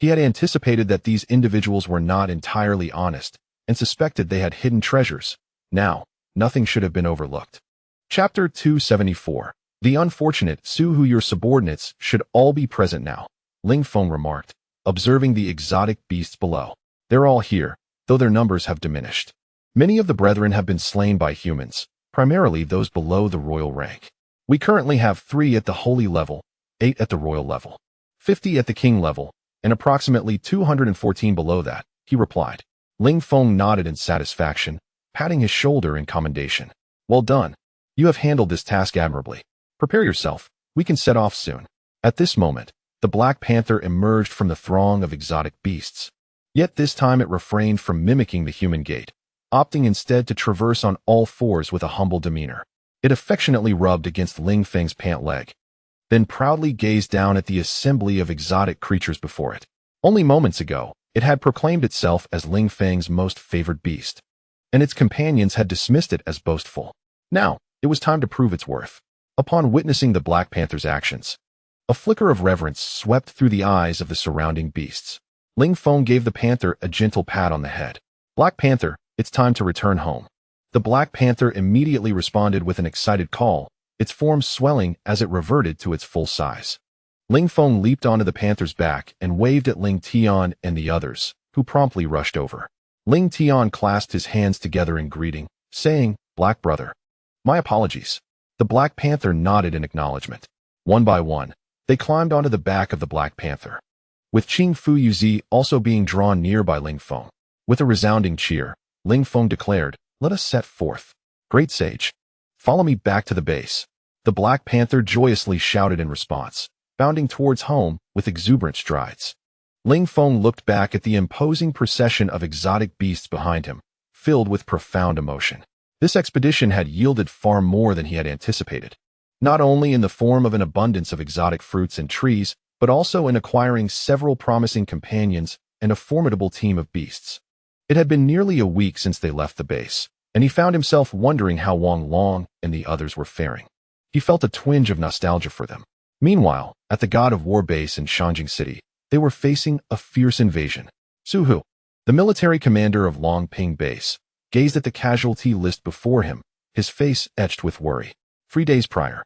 He had anticipated that these individuals were not entirely honest, and suspected they had hidden treasures. Now, nothing should have been overlooked. Chapter 274. The unfortunate Su Hu, your subordinates should all be present now, Ling Feng remarked, observing the exotic beasts below. They're all here, though their numbers have diminished. Many of the brethren have been slain by humans, primarily those below the royal rank. We currently have 3 at the holy level, 8 at the royal level, 50 at the king level, and approximately 214 below that, he replied. Ling Feng nodded in satisfaction, patting his shoulder in commendation. Well done. You have handled this task admirably. Prepare yourself, we can set off soon. At this moment, the Black Panther emerged from the throng of exotic beasts. Yet this time it refrained from mimicking the human gait, opting instead to traverse on all fours with a humble demeanor. It affectionately rubbed against Ling Feng's pant leg, then proudly gazed down at the assembly of exotic creatures before it. Only moments ago, it had proclaimed itself as Ling Feng's most favored beast, and its companions had dismissed it as boastful. Now, it was time to prove its worth. Upon witnessing the Black Panther's actions, a flicker of reverence swept through the eyes of the surrounding beasts. Ling Feng gave the panther a gentle pat on the head. Black Panther, it's time to return home. The Black Panther immediately responded with an excited call, its form swelling as it reverted to its full size. Ling Feng leaped onto the panther's back and waved at Ling Tian and the others, who promptly rushed over. Ling Tian clasped his hands together in greeting, saying, "Black brother. My apologies." The Black Panther nodded in acknowledgement. One by one, they climbed onto the back of the Black Panther, with Qingfu Yuzi also being drawn near by Ling Feng. With a resounding cheer, Ling Feng declared, "Let us set forth. Great sage. Follow me back to the base." The Black Panther joyously shouted in response, bounding towards home with exuberant strides. Ling Feng looked back at the imposing procession of exotic beasts behind him, filled with profound emotion. This expedition had yielded far more than he had anticipated, not only in the form of an abundance of exotic fruits and trees, but also in acquiring several promising companions and a formidable team of beasts. It had been nearly a week since they left the base, and he found himself wondering how Wang Long and the others were faring. He felt a twinge of nostalgia for them. Meanwhile, at the God of War base in Shanjing City, they were facing a fierce invasion. Su Hu, the military commander of Longping base, gazed at the casualty list before him, his face etched with worry. 3 days prior,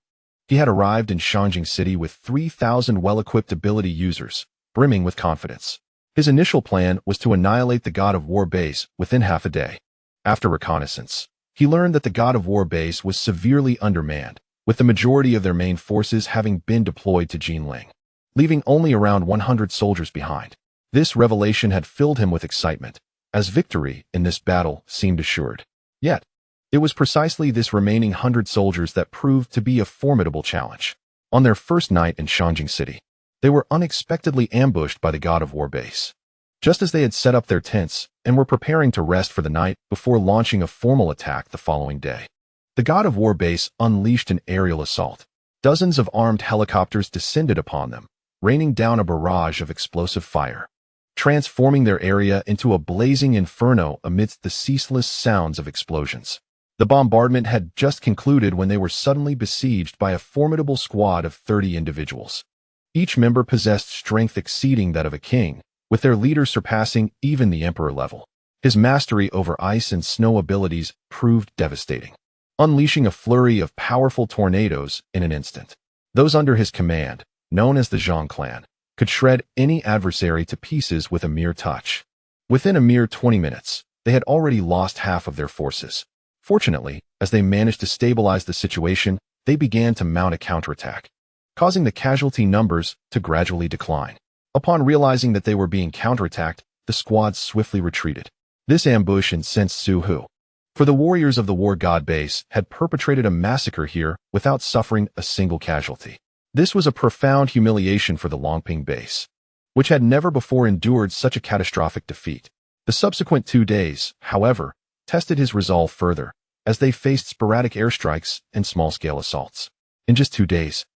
he had arrived in Shanjing City with 3,000 well-equipped ability users, brimming with confidence. His initial plan was to annihilate the God of War base within half a day. After reconnaissance, he learned that the God of War base was severely undermanned, with the majority of their main forces having been deployed to Jinling, leaving only around 100 soldiers behind. This revelation had filled him with excitement, as victory in this battle seemed assured. Yet, it was precisely this remaining 100 soldiers that proved to be a formidable challenge. On their first night in Shanjing City, they were unexpectedly ambushed by the God of War base. Just as they had set up their tents and were preparing to rest for the night before launching a formal attack the following day, the God of War base unleashed an aerial assault. Dozens of armed helicopters descended upon them, raining down a barrage of explosive fire, transforming their area into a blazing inferno amidst the ceaseless sounds of explosions. The bombardment had just concluded when they were suddenly besieged by a formidable squad of 30 individuals. Each member possessed strength exceeding that of a king, with their leader surpassing even the emperor level. His mastery over ice and snow abilities proved devastating, unleashing a flurry of powerful tornadoes in an instant. Those under his command, known as the Zheng clan, could shred any adversary to pieces with a mere touch. Within a mere 20 minutes, they had already lost half of their forces. Fortunately, as they managed to stabilize the situation, they began to mount a counterattack, causing the casualty numbers to gradually decline. Upon realizing that they were being counterattacked, the squad swiftly retreated. This ambush incensed Su Hu, for the warriors of the War God base had perpetrated a massacre here without suffering a single casualty. This was a profound humiliation for the Longping base, which had never before endured such a catastrophic defeat. The subsequent 2 days, however, tested his resolve further, as they faced sporadic airstrikes and small-scale assaults. In just 2 days,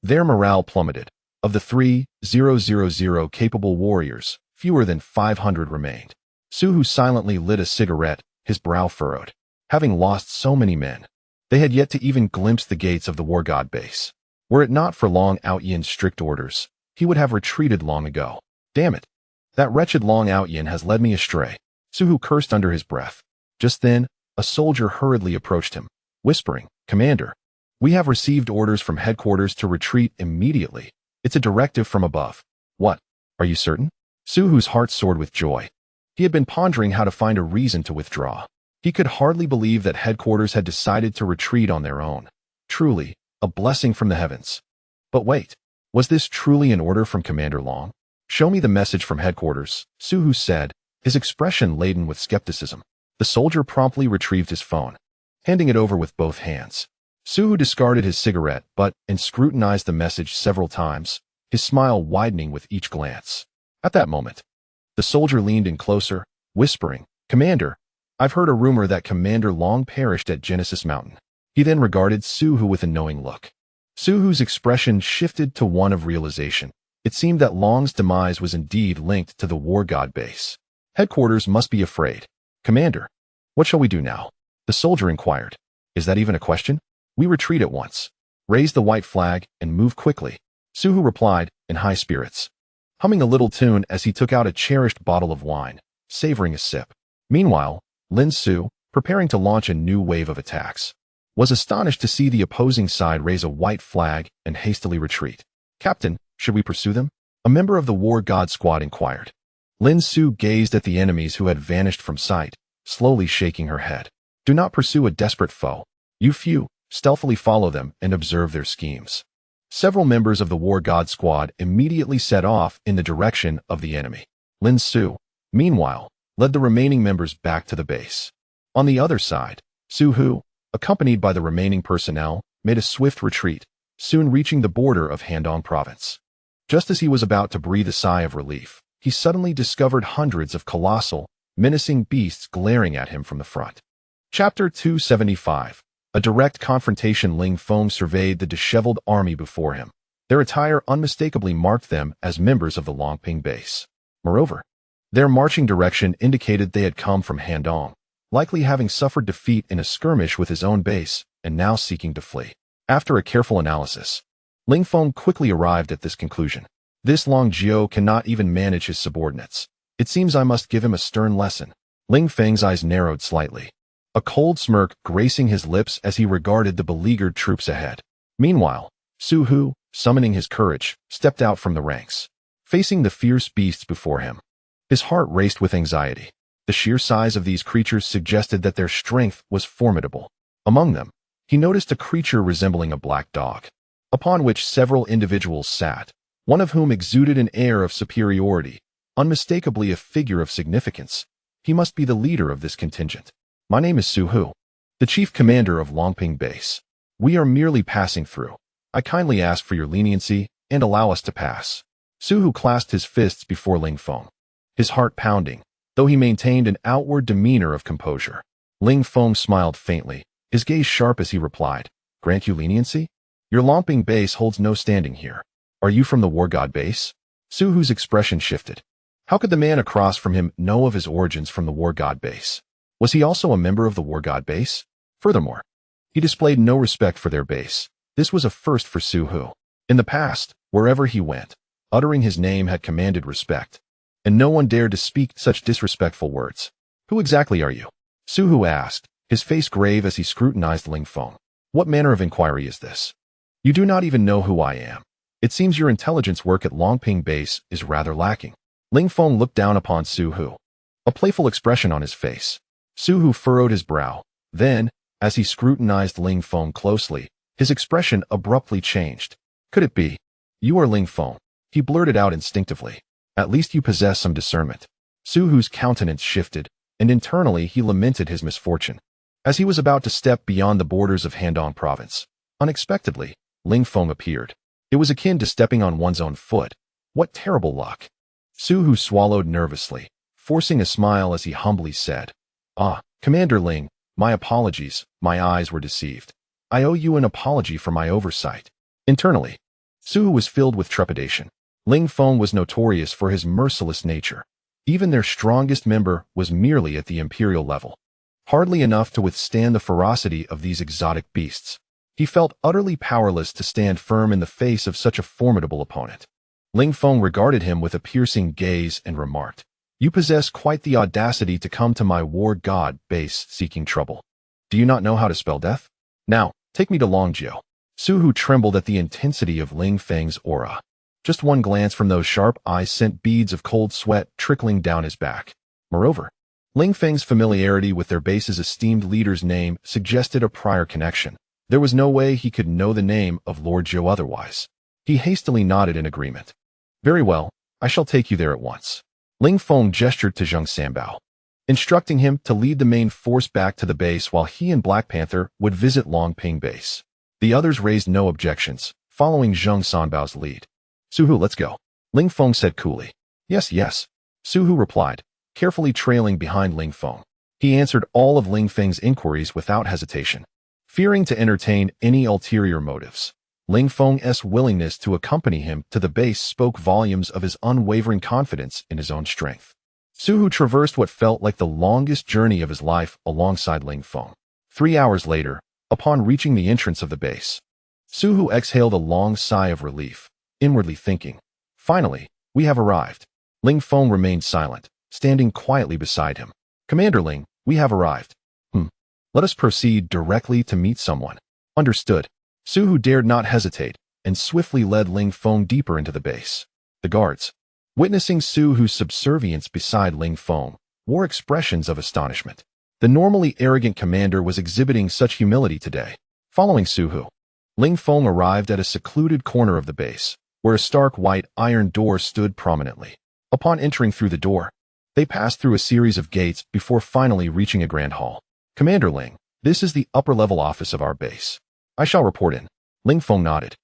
their morale plummeted. Of the 3,000 capable warriors, fewer than 500 remained. Su Hu silently lit a cigarette, his brow furrowed. Having lost so many men, they had yet to even glimpse the gates of the War God base. Were it not for Long Aotian's strict orders, he would have retreated long ago. Damn it! That wretched Long Aotian has led me astray. Su Hu cursed under his breath. Just then, a soldier hurriedly approached him, whispering, "Commander, we have received orders from headquarters to retreat immediately. It's a directive from above." "What? Are you certain?" Su Hu's heart soared with joy. He had been pondering how to find a reason to withdraw. He could hardly believe that headquarters had decided to retreat on their own. Truly, a blessing from the heavens. But wait, was this truly an order from Commander Long? "Show me the message from headquarters," Su Hu said, his expression laden with skepticism. The soldier promptly retrieved his phone, handing it over with both hands. Su Hu discarded his cigarette and scrutinized the message several times, his smile widening with each glance. At that moment, the soldier leaned in closer, whispering, "Commander, I've heard a rumor that Commander Long perished at Genesis Mountain." He then regarded Su Hu with a knowing look. Su Hu's expression shifted to one of realization. It seemed that Long's demise was indeed linked to the War God base. Headquarters must be afraid. "Commander, what shall we do now?" the soldier inquired. "Is that even a question? We retreat at once. Raise the white flag and move quickly," Su Hu replied, in high spirits, humming a little tune as he took out a cherished bottle of wine, savoring a sip. Meanwhile, Lin Su, preparing to launch a new wave of attacks, was astonished to see the opposing side raise a white flag and hastily retreat. "Captain, should we pursue them?" a member of the War God squad inquired. Lin Su gazed at the enemies who had vanished from sight, slowly shaking her head. "Do not pursue a desperate foe. You few, stealthily follow them and observe their schemes." Several members of the War God squad immediately set off in the direction of the enemy. Lin Su, meanwhile, led the remaining members back to the base. On the other side, Su Hu, accompanied by the remaining personnel, made a swift retreat, soon reaching the border of Handong province. Just as he was about to breathe a sigh of relief, he suddenly discovered hundreds of colossal, menacing beasts glaring at him from the front. Chapter 275. A direct confrontation. Ling Feng surveyed the disheveled army before him. Their attire unmistakably marked them as members of the Longping base. Moreover, their marching direction indicated they had come from Handong, likely having suffered defeat in a skirmish with his own base and now seeking to flee. After a careful analysis, Ling Feng quickly arrived at this conclusion. This Long Jiao cannot even manage his subordinates. It seems I must give him a stern lesson. Ling Feng's eyes narrowed slightly, a cold smirk gracing his lips as he regarded the beleaguered troops ahead. Meanwhile, Su Hu, summoning his courage, stepped out from the ranks, facing the fierce beasts before him. His heart raced with anxiety. The sheer size of these creatures suggested that their strength was formidable. Among them, he noticed a creature resembling a black dog, upon which several individuals sat, one of whom exuded an air of superiority, unmistakably a figure of significance. He must be the leader of this contingent. My name is Su Hu, the chief commander of Longping Base. We are merely passing through. I kindly ask for your leniency and allow us to pass. Su Hu clasped his fists before Ling Feng, his heart pounding, though he maintained an outward demeanor of composure. Ling Feng smiled faintly, his gaze sharp as he replied, "Grant you leniency? Your Longping Base holds no standing here. Are you from the War God Base?" Su Hu's expression shifted. How could the man across from him know of his origins from the War God Base? Was he also a member of the War God Base? Furthermore, he displayed no respect for their base. This was a first for Su Hu. In the past, wherever he went, uttering his name had commanded respect, and no one dared to speak such disrespectful words. Who exactly are you? Su Hu asked, his face grave as he scrutinized Ling Feng. What manner of inquiry is this? You do not even know who I am. It seems your intelligence work at Longping Base is rather lacking. Ling Feng looked down upon Su Hu, a playful expression on his face. Su Hu furrowed his brow. Then, as he scrutinized Ling Feng closely, his expression abruptly changed. Could it be? You are Ling Feng, he blurted out instinctively. At least you possess some discernment. Su Hu's countenance shifted, and internally he lamented his misfortune. As he was about to step beyond the borders of Handong Province, unexpectedly, Ling Feng appeared. It was akin to stepping on one's own foot. What terrible luck! Su Hu swallowed nervously, forcing a smile as he humbly said, "Ah, Commander Ling, my apologies, my eyes were deceived. I owe you an apology for my oversight." Internally, Su Hu was filled with trepidation. Ling Feng was notorious for his merciless nature. Even their strongest member was merely at the imperial level, hardly enough to withstand the ferocity of these exotic beasts. He felt utterly powerless to stand firm in the face of such a formidable opponent. Ling Feng regarded him with a piercing gaze and remarked, "You possess quite the audacity to come to my War God Base seeking trouble. Do you not know how to spell death? Now, take me to Longjiao." Su Hu trembled at the intensity of Ling Feng's aura. Just one glance from those sharp eyes sent beads of cold sweat trickling down his back. Moreover, Ling Feng's familiarity with their base's esteemed leader's name suggested a prior connection. There was no way he could know the name of Lord Zhou otherwise. He hastily nodded in agreement. "Very well, I shall take you there at once." Ling Feng gestured to Zheng Sanbao, instructing him to lead the main force back to the base while he and Black Panther would visit Longping Base. The others raised no objections, following Zheng Sanbao's lead. "Su Hu, let's go," Ling Feng said coolly. Yes, yes," Su Hu replied, carefully trailing behind Ling Feng. He answered all of Ling Feng's inquiries without hesitation, fearing to entertain any ulterior motives. Ling Feng's willingness to accompany him to the base spoke volumes of his unwavering confidence in his own strength. Su Hu traversed what felt like the longest journey of his life alongside Ling Feng. 3 hours later, upon reaching the entrance of the base, Su Hu exhaled a long sigh of relief, inwardly thinking, "Finally, we have arrived." Ling Feng remained silent, standing quietly beside him. "Commander Ling, we have arrived." Let us proceed directly to meet someone." "Understood." Su Hu dared not hesitate, and swiftly led Ling Feng deeper into the base. The guards, witnessing Su Hu's subservience beside Ling Feng, wore expressions of astonishment. The normally arrogant commander was exhibiting such humility today. Following Su Hu, Ling Feng arrived at a secluded corner of the base, where a stark white iron door stood prominently. Upon entering through the door, they passed through a series of gates before finally reaching a grand hall. "Commander Ling, this is the upper-level office of our base. I shall report in." Ling Feng nodded.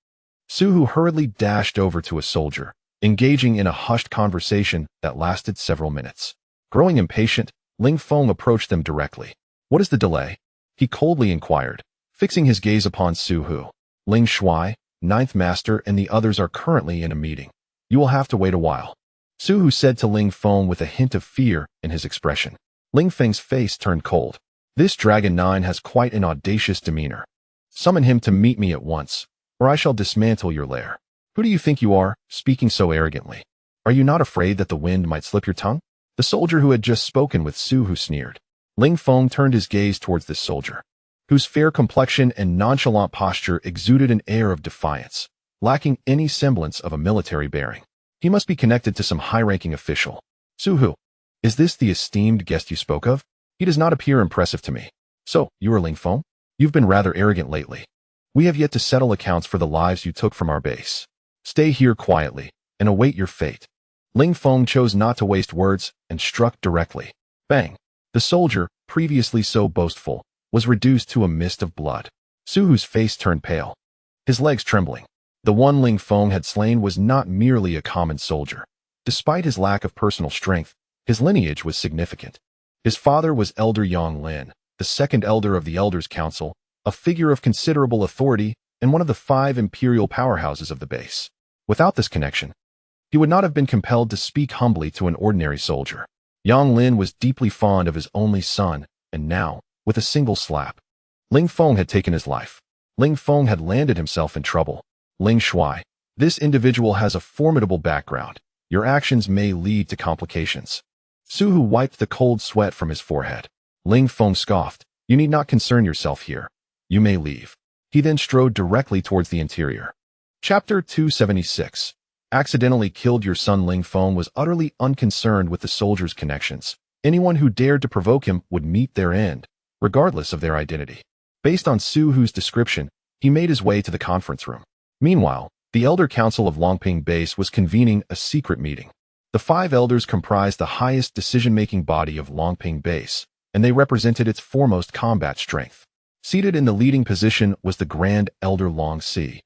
Su Hu hurriedly dashed over to a soldier, engaging in a hushed conversation that lasted several minutes. Growing impatient, Ling Feng approached them directly. "What is the delay?" he coldly inquired, fixing his gaze upon Su Hu. "Ling Shuai, Ninth Master, and the others are currently in a meeting. You will have to wait a while," Su Hu said to Ling Feng with a hint of fear in his expression. Ling Feng's face turned cold. This Dragon 9 has quite an audacious demeanor. "Summon him to meet me at once," or I shall dismantle your lair. Who do you think you are, speaking so arrogantly? Are you not afraid that the wind might slip your tongue? The soldier who had just spoken with Su Hu sneered. Ling Feng turned his gaze towards this soldier, whose fair complexion and nonchalant posture exuded an air of defiance, lacking any semblance of a military bearing. He must be connected to some high-ranking official. Su Hu, is this the esteemed guest you spoke of? He does not appear impressive to me. So, you are Ling Feng? You've been rather arrogant lately. We have yet to settle accounts for the lives you took from our base. Stay here quietly and await your fate. Ling Feng chose not to waste words and struck directly. Bang! The soldier, previously so boastful, was reduced to a mist of blood. Su Hu's face turned pale, his legs trembling. The one Ling Feng had slain was not merely a common soldier. Despite his lack of personal strength, his lineage was significant. His father was Elder Yang Lin, the second elder of the Elders' Council, a figure of considerable authority and one of the 5 imperial powerhouses of the base. Without this connection, he would not have been compelled to speak humbly to an ordinary soldier. Yang Lin was deeply fond of his only son, and now, with a single slap, Ling Feng had taken his life. Ling Feng had landed himself in trouble. Ling Shui, this individual has a formidable background. Your actions may lead to complications. Su Hu wiped the cold sweat from his forehead. Ling Feng scoffed. You need not concern yourself here. You may leave. He then strode directly towards the interior. Chapter 276. Accidentally killed your son. Ling Feng was utterly unconcerned with the soldier's connections. Anyone who dared to provoke him would meet their end, regardless of their identity. Based on Su Hu's description, he made his way to the conference room. Meanwhile, the Elder Council of Longping Base was convening a secret meeting. The 5 elders comprised the highest decision-making body of Longping Base, and they represented its foremost combat strength. Seated in the leading position was the Grand Elder Long Si,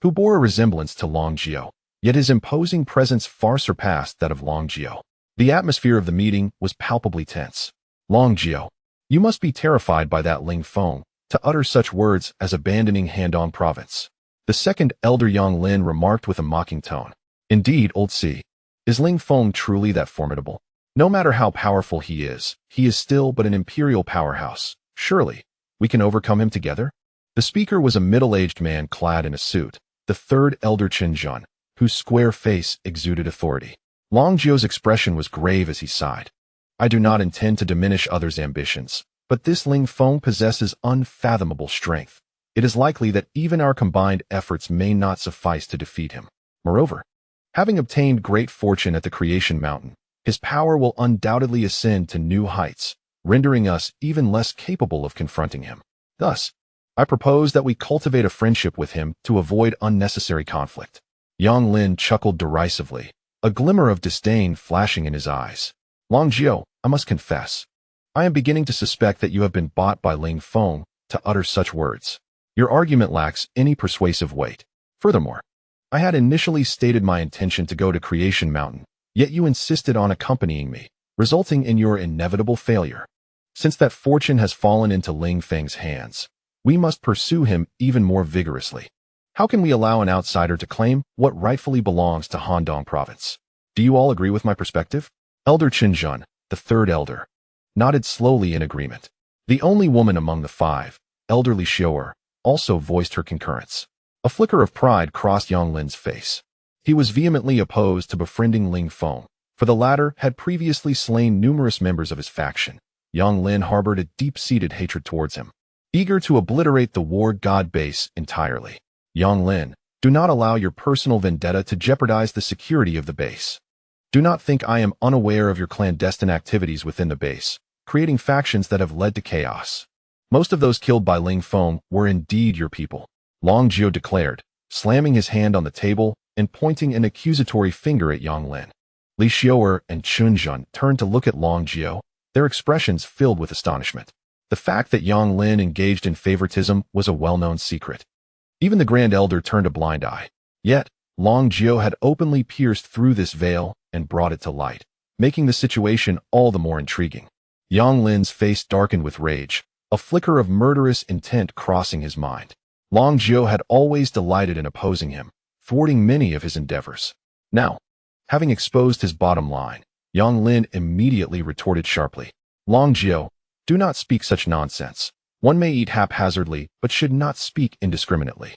who bore a resemblance to Long Jiao, yet his imposing presence far surpassed that of Long Jiao. The atmosphere of the meeting was palpably tense. Long Jiao, you must be terrified by that Ling Feng to utter such words as abandoning Handong province. The second elder Yang Lin remarked with a mocking tone. Indeed, old Si, is Ling Feng truly that formidable? No matter how powerful he is still but an imperial powerhouse. Surely, we can overcome him together? The speaker was a middle-aged man clad in a suit, the third elder Qin Jun, whose square face exuded authority. Long Jiao's expression was grave as he sighed. I do not intend to diminish others' ambitions, but this Ling Feng possesses unfathomable strength. It is likely that even our combined efforts may not suffice to defeat him. Moreover, having obtained great fortune at the Creation Mountain, his power will undoubtedly ascend to new heights, rendering us even less capable of confronting him. Thus, I propose that we cultivate a friendship with him to avoid unnecessary conflict. Yang Lin chuckled derisively, a glimmer of disdain flashing in his eyes. Long Jiao, I must confess, I am beginning to suspect that you have been bought by Ling Feng to utter such words. Your argument lacks any persuasive weight. Furthermore, I had initially stated my intention to go to Creation Mountain, yet you insisted on accompanying me, resulting in your inevitable failure. Since that fortune has fallen into Ling Feng's hands, we must pursue him even more vigorously. How can we allow an outsider to claim what rightfully belongs to Handong province? Do you all agree with my perspective? Elder Qin Jun, the third elder, nodded slowly in agreement. The only woman among the 5, elderly Xiu'er, also voiced her concurrence. A flicker of pride crossed Yang Lin's face. He was vehemently opposed to befriending Ling Feng, for the latter had previously slain numerous members of his faction. Yang Lin harbored a deep-seated hatred towards him, eager to obliterate the war god base entirely. Yang Lin, do not allow your personal vendetta to jeopardize the security of the base. Do not think I am unaware of your clandestine activities within the base, creating factions that have led to chaos. Most of those killed by Ling Feng were indeed your people, Long Jiao declared, slamming his hand on the table and pointing an accusatory finger at Yang Lin. Li Xiu'er and Qin Jun turned to look at Long Jiao, their expressions filled with astonishment. The fact that Yang Lin engaged in favoritism was a well-known secret. Even the Grand Elder turned a blind eye. Yet, Long Jiao had openly pierced through this veil and brought it to light, making the situation all the more intriguing. Yang Lin's face darkened with rage, a flicker of murderous intent crossing his mind. Long Jiao had always delighted in opposing him, thwarting many of his endeavors. Now, having exposed his bottom line, Yang Lin immediately retorted sharply. Long Jiao, do not speak such nonsense. One may eat haphazardly, but should not speak indiscriminately.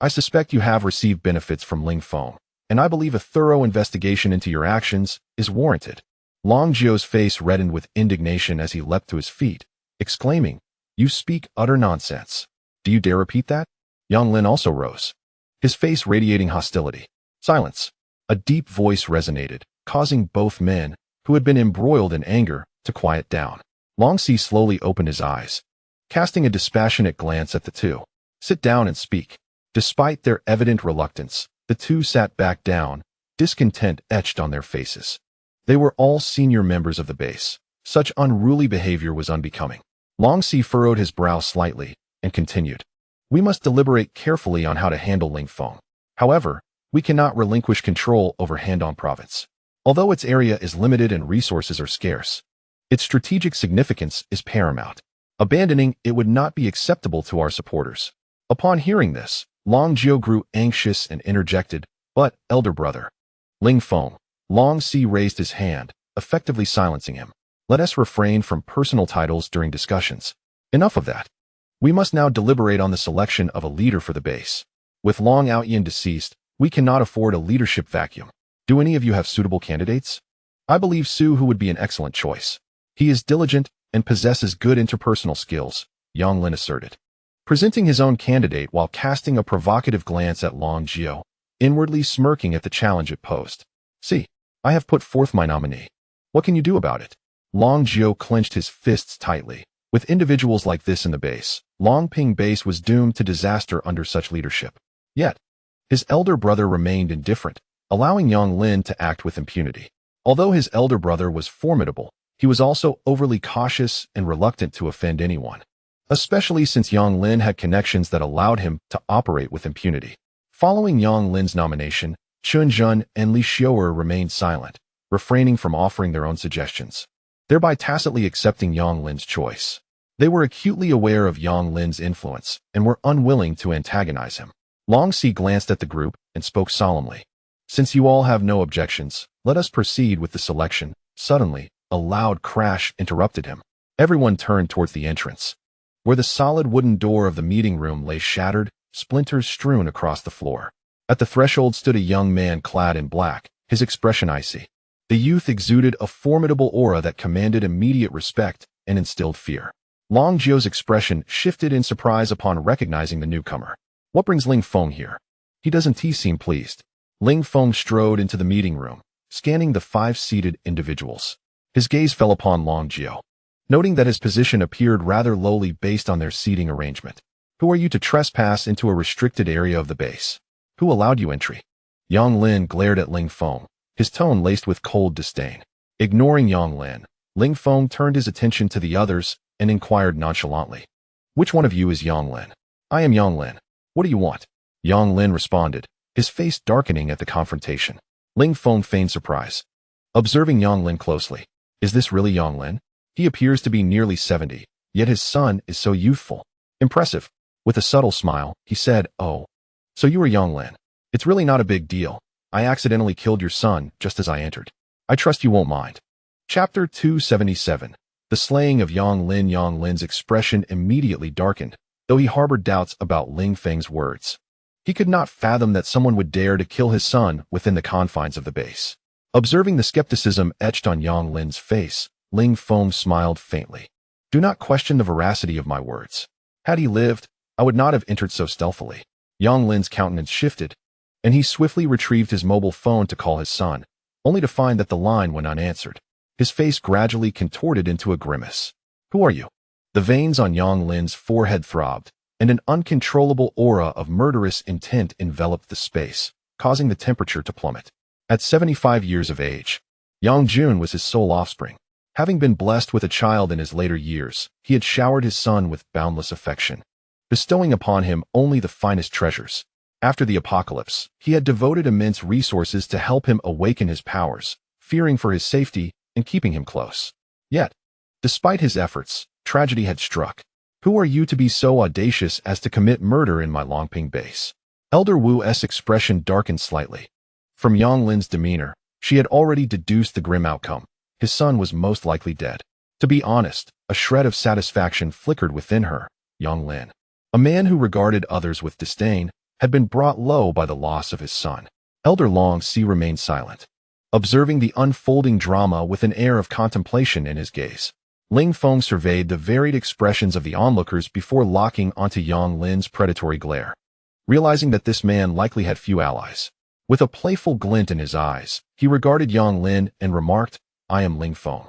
I suspect you have received benefits from Ling Feng, and I believe a thorough investigation into your actions is warranted. Long Jio's face reddened with indignation as he leapt to his feet, exclaiming, "You speak utter nonsense. Do you dare repeat that?" Yang Lin also rose, his face radiating hostility. "Silence." A deep voice resonated, causing both men, who had been embroiled in anger, to quiet down. Long Si slowly opened his eyes, casting a dispassionate glance at the two. "Sit down and speak." Despite their evident reluctance, the two sat back down, discontent etched on their faces. They were all senior members of the base. Such unruly behavior was unbecoming. Long Si furrowed his brow slightly and continued, "We must deliberate carefully on how to handle Ling Feng. However, we cannot relinquish control over Handong Province. Although its area is limited and resources are scarce, its strategic significance is paramount. Abandoning it would not be acceptable to our supporters." Upon hearing this, Long Jio grew anxious and interjected, "But, elder brother, Ling Feng." Long Si raised his hand, effectively silencing him. "Let us refrain from personal titles during discussions. Enough of that. We must now deliberate on the selection of a leader for the base. With Long Aotian deceased, we cannot afford a leadership vacuum. Do any of you have suitable candidates?" "I believe Su Hu would be an excellent choice. He is diligent and possesses good interpersonal skills," Yang Lin asserted, presenting his own candidate while casting a provocative glance at Long Jio, inwardly smirking at the challenge it posed. "See, I have put forth my nominee. What can you do about it?" Long Jio clenched his fists tightly. With individuals like this in the base, Longping base was doomed to disaster under such leadership. Yet, his elder brother remained indifferent, allowing Yang Lin to act with impunity. Although his elder brother was formidable, he was also overly cautious and reluctant to offend anyone, especially since Yang Lin had connections that allowed him to operate with impunity. Following Yang Lin's nomination, Chun Jun and Li Xiu'er remained silent, refraining from offering their own suggestions, thereby tacitly accepting Yang Lin's choice. They were acutely aware of Yang Lin's influence and were unwilling to antagonize him. Long Si glanced at the group and spoke solemnly. "Since you all have no objections, let us proceed with the selection." Suddenly, a loud crash interrupted him. Everyone turned towards the entrance, where the solid wooden door of the meeting room lay shattered, splinters strewn across the floor. At the threshold stood a young man clad in black, his expression icy. The youth exuded a formidable aura that commanded immediate respect and instilled fear. Long Jio's expression shifted in surprise upon recognizing the newcomer. "What brings Ling Feng here? He doesn't seem pleased." Ling Feng strode into the meeting room, scanning the 5 seated individuals. His gaze fell upon Long Jio, noting that his position appeared rather lowly based on their seating arrangement. "Who are you to trespass into a restricted area of the base? Who allowed you entry?" Yang Lin glared at Ling Feng, his tone laced with cold disdain. Ignoring Yang Lin, Ling Feng turned his attention to the others and inquired nonchalantly, "Which one of you is Yang Lin?" "I am Yang Lin. What do you want?" Yang Lin responded, his face darkening at the confrontation. Ling Feng feigned surprise, observing Yang Lin closely. "Is this really Yang Lin? He appears to be nearly 70, yet his son is so youthful. Impressive." With a subtle smile, he said, "Oh, so you are Yang Lin. It's really not a big deal. I accidentally killed your son just as I entered. I trust you won't mind." Chapter 277. The slaying of Yang Lin. Yang Lin's expression immediately darkened, though he harbored doubts about Ling Feng's words. He could not fathom that someone would dare to kill his son within the confines of the base. Observing the skepticism etched on Yang Lin's face, Ling Feng smiled faintly. "Do not question the veracity of my words. Had he lived, I would not have entered so stealthily." Yang Lin's countenance shifted, and he swiftly retrieved his mobile phone to call his son, only to find that the line went unanswered. His face gradually contorted into a grimace. "Who are you?" The veins on Yang Lin's forehead throbbed, and an uncontrollable aura of murderous intent enveloped the space, causing the temperature to plummet. At 75 years of age, Yang Jun was his sole offspring. Having been blessed with a child in his later years, he had showered his son with boundless affection, bestowing upon him only the finest treasures. After the apocalypse, he had devoted immense resources to help him awaken his powers, fearing for his safety and keeping him close. Yet, despite his efforts, tragedy had struck. "Who are you to be so audacious as to commit murder in my Longping base?" Elder Wu's expression darkened slightly. From Yang Lin's demeanor, she had already deduced the grim outcome. His son was most likely dead. To be honest, a shred of satisfaction flickered within her. Yang Lin, a man who regarded others with disdain, had been brought low by the loss of his son. Elder Long Si remained silent, observing the unfolding drama with an air of contemplation in his gaze. Ling Feng surveyed the varied expressions of the onlookers before locking onto Yang Lin's predatory glare, realizing that this man likely had few allies. With a playful glint in his eyes, he regarded Yang Lin and remarked, "I am Ling Feng,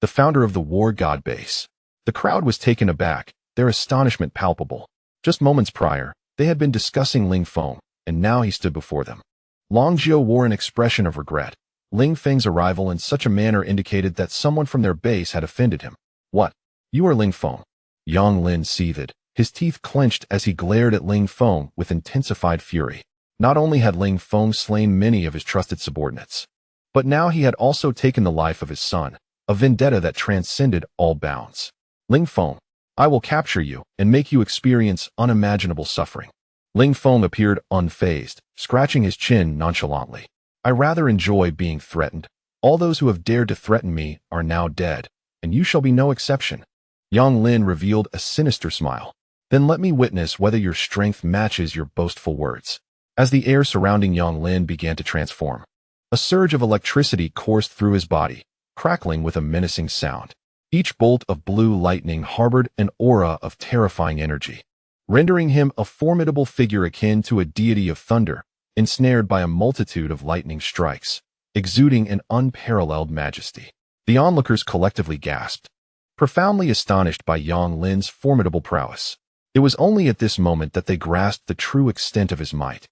the founder of the War God Base." The crowd was taken aback, their astonishment palpable. Just moments prior, they had been discussing Ling Feng, and now he stood before them. Long Jiu wore an expression of regret. Ling Feng's arrival in such a manner indicated that someone from their base had offended him. "What? You are Ling Feng?" Yang Lin seethed, his teeth clenched as he glared at Ling Feng with intensified fury. Not only had Ling Feng slain many of his trusted subordinates, but now he had also taken the life of his son, a vendetta that transcended all bounds. "Ling Feng, I will capture you and make you experience unimaginable suffering." Ling Feng appeared unfazed, scratching his chin nonchalantly. "I rather enjoy being threatened. All those who have dared to threaten me are now dead, and you shall be no exception." Yang Lin revealed a sinister smile. "Then let me witness whether your strength matches your boastful words." As the air surrounding Yang Lin began to transform, a surge of electricity coursed through his body, crackling with a menacing sound. Each bolt of blue lightning harbored an aura of terrifying energy, rendering him a formidable figure akin to a deity of thunder, ensnared by a multitude of lightning strikes, exuding an unparalleled majesty. The onlookers collectively gasped, profoundly astonished by Yang Lin's formidable prowess. It was only at this moment that they grasped the true extent of his might,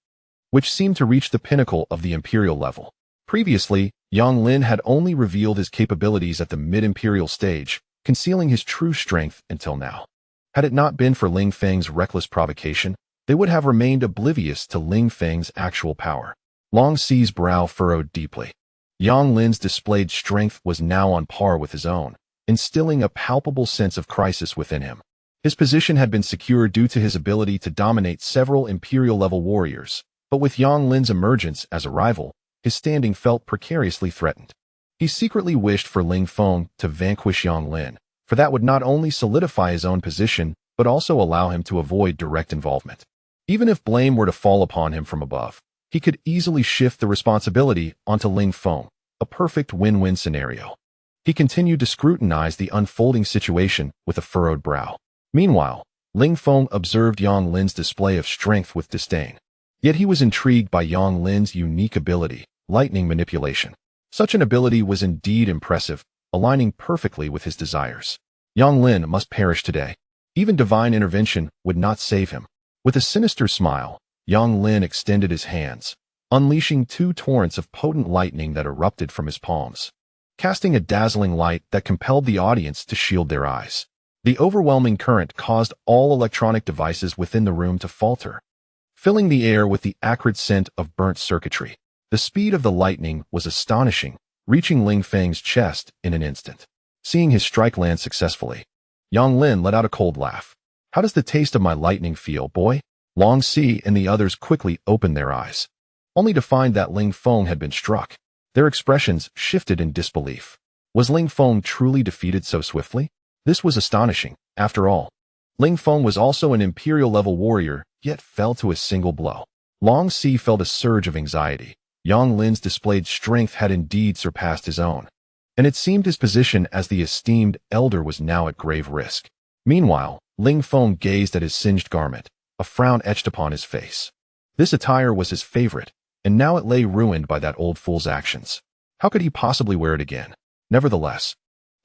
which seemed to reach the pinnacle of the imperial level. Previously, Yang Lin had only revealed his capabilities at the mid-imperial stage, concealing his true strength until now. Had it not been for Ling Feng's reckless provocation, they would have remained oblivious to Ling Feng's actual power. Long Si's brow furrowed deeply. Yang Lin's displayed strength was now on par with his own, instilling a palpable sense of crisis within him. His position had been secured due to his ability to dominate several imperial-level warriors, but with Yang Lin's emergence as a rival, his standing felt precariously threatened. He secretly wished for Ling Feng to vanquish Yang Lin, for that would not only solidify his own position, but also allow him to avoid direct involvement. Even if blame were to fall upon him from above, he could easily shift the responsibility onto Ling Feng, a perfect win-win scenario. He continued to scrutinize the unfolding situation with a furrowed brow. Meanwhile, Ling Feng observed Yang Lin's display of strength with disdain. Yet he was intrigued by Yang Lin's unique ability, lightning manipulation. Such an ability was indeed impressive, aligning perfectly with his desires. Yang Lin must perish today. Even divine intervention would not save him. With a sinister smile, Yang Lin extended his hands, unleashing two torrents of potent lightning that erupted from his palms, casting a dazzling light that compelled the audience to shield their eyes. The overwhelming current caused all electronic devices within the room to falter, filling the air with the acrid scent of burnt circuitry. The speed of the lightning was astonishing, reaching Ling Feng's chest in an instant. Seeing his strike land successfully, Yang Lin let out a cold laugh. "How does the taste of my lightning feel, boy?" Long Si and the others quickly opened their eyes, only to find that Ling Feng had been struck. Their expressions shifted in disbelief. Was Ling Feng truly defeated so swiftly? This was astonishing. After all, Ling Feng was also an imperial-level warrior, yet fell to a single blow. Long Si felt a surge of anxiety. Yang Lin's displayed strength had indeed surpassed his own, and it seemed his position as the esteemed elder was now at grave risk. Meanwhile, Ling Feng gazed at his singed garment, a frown etched upon his face. This attire was his favorite, and now it lay ruined by that old fool's actions. How could he possibly wear it again? Nevertheless,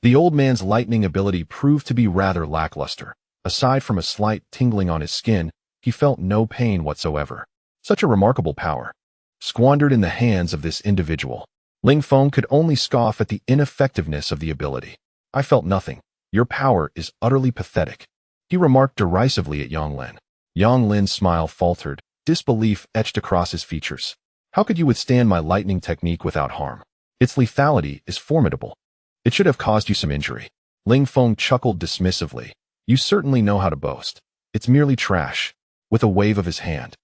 the old man's lightning ability proved to be rather lackluster. Aside from a slight tingling on his skin, he felt no pain whatsoever. Such a remarkable power, squandered in the hands of this individual. Ling Feng could only scoff at the ineffectiveness of the ability. "I felt nothing. Your power is utterly pathetic," he remarked derisively at Yang Lin. Yang Lin's smile faltered, disbelief etched across his features. "How could you withstand my lightning technique without harm? Its lethality is formidable. It should have caused you some injury." Ling Feng chuckled dismissively. "You certainly know how to boast. It's merely trash." With a wave of his hand,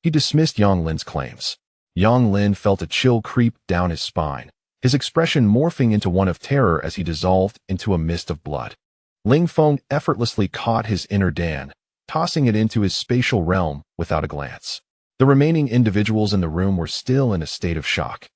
he dismissed Yang Lin's claims. Yang Lin felt a chill creep down his spine, his expression morphing into one of terror as he dissolved into a mist of blood. Ling Feng effortlessly caught his inner Dan, tossing it into his spatial realm without a glance. The remaining individuals in the room were still in a state of shock.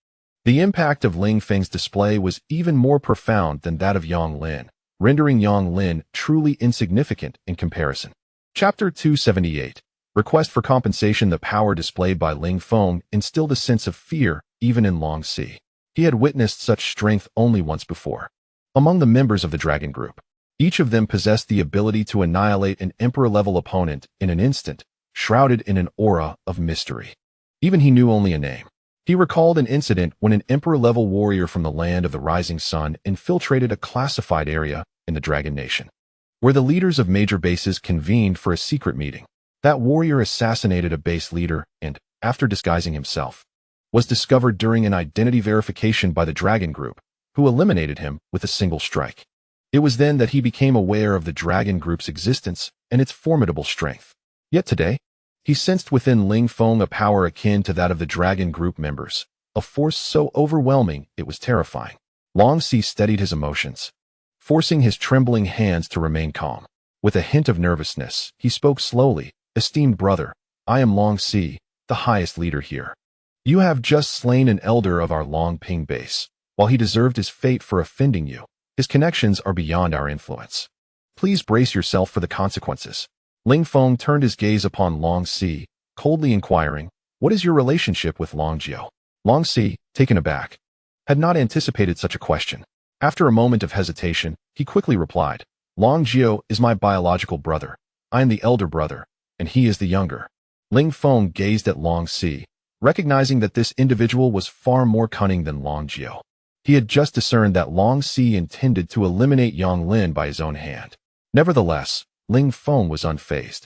The impact of Ling Feng's display was even more profound than that of Yang Lin, rendering Yang Lin truly insignificant in comparison. Chapter 278. Request for compensation. The power displayed by Ling Feng instilled a sense of fear even in Long Si. He had witnessed such strength only once before. Among the members of the dragon group, each of them possessed the ability to annihilate an emperor-level opponent in an instant, shrouded in an aura of mystery. Even he knew only a name. He recalled an incident when an emperor-level warrior from the land of the rising sun infiltrated a classified area in the Dragon Nation, where the leaders of major bases convened for a secret meeting. That warrior assassinated a base leader and, after disguising himself, was discovered during an identity verification by the dragon group, who eliminated him with a single strike. It was then that he became aware of the dragon group's existence and its formidable strength. Yet today, he sensed within Ling Feng a power akin to that of the dragon group members, a force so overwhelming it was terrifying. Long Si steadied his emotions, forcing his trembling hands to remain calm. With a hint of nervousness, he spoke slowly. Esteemed brother, I am Long Si, the highest leader here. You have just slain an elder of our Long Ping base. While he deserved his fate for offending you, his connections are beyond our influence. Please brace yourself for the consequences. Ling Feng turned his gaze upon Long Si, coldly inquiring, what is your relationship with Long Jiao? Long Si, taken aback, had not anticipated such a question. After a moment of hesitation, he quickly replied, Long Jiao is my biological brother. I am the elder brother, and he is the younger. Ling Feng gazed at Long Si, recognizing that this individual was far more cunning than Long Jiao. He had just discerned that Long Si intended to eliminate Yang Lin by his own hand. Nevertheless, Ling Feng was unfazed.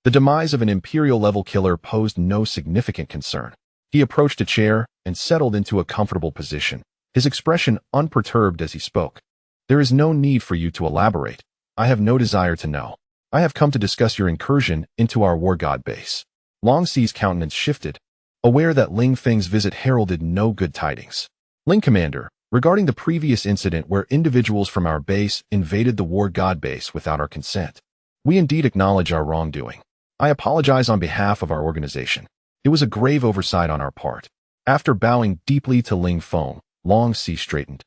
The demise of an imperial-level killer posed no significant concern. He approached a chair and settled into a comfortable position, his expression unperturbed as he spoke. There is no need for you to elaborate. I have no desire to know. I have come to discuss your incursion into our war god base. Long Si's countenance shifted, aware that Ling Feng's visit heralded no good tidings. Ling Commander, regarding the previous incident where individuals from our base invaded the war god base without our consent, we indeed acknowledge our wrongdoing. I apologize on behalf of our organization. It was a grave oversight on our part. After bowing deeply to Ling Feng, Long Si straightened.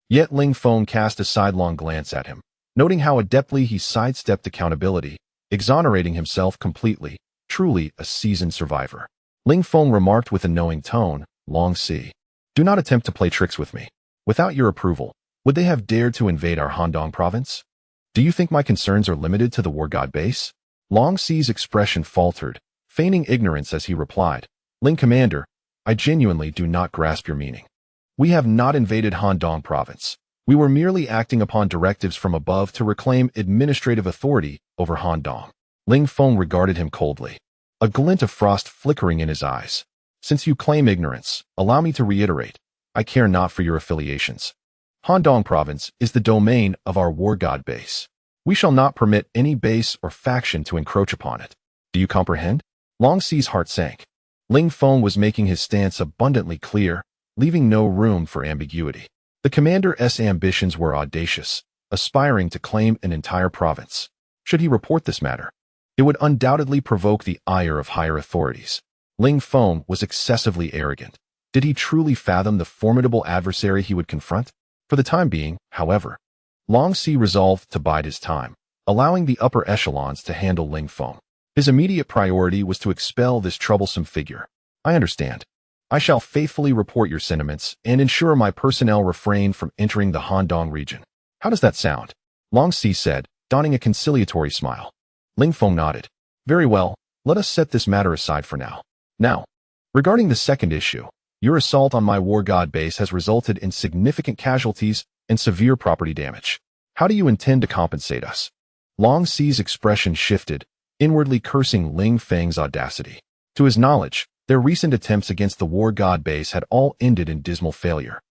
Yet Ling Feng cast a sidelong glance at him, noting how adeptly he sidestepped accountability, exonerating himself completely, truly a seasoned survivor. Ling Feng remarked with a knowing tone, Long Si, do not attempt to play tricks with me. Without your approval, would they have dared to invade our Handong province? Do you think my concerns are limited to the war god base? Long Si's expression faltered, feigning ignorance as he replied, Ling Commander, I genuinely do not grasp your meaning. We have not invaded Handong province. We were merely acting upon directives from above to reclaim administrative authority over Handong. Ling Feng regarded him coldly, a glint of frost flickering in his eyes. Since you claim ignorance, allow me to reiterate, I care not for your affiliations. Handong province is the domain of our war god base. We shall not permit any base or faction to encroach upon it. Do you comprehend? Long Si's heart sank. Ling Feng was making his stance abundantly clear, leaving no room for ambiguity. The commander's ambitions were audacious, aspiring to claim an entire province. Should he report this matter, it would undoubtedly provoke the ire of higher authorities. Ling Feng was excessively arrogant. Did he truly fathom the formidable adversary he would confront? For the time being, however, Long Si resolved to bide his time, allowing the upper echelons to handle Ling Feng. His immediate priority was to expel this troublesome figure. I understand. I shall faithfully report your sentiments and ensure my personnel refrain from entering the Handong region. How does that sound? Long Si said, donning a conciliatory smile. Ling Feng nodded. Very well, let us set this matter aside for now. Now, regarding the second issue, your assault on my war god base has resulted in significant casualties and severe property damage. How do you intend to compensate us? Long Si's expression shifted, inwardly cursing Ling Feng's audacity. To his knowledge, their recent attempts against the war god base had all ended in dismal failure,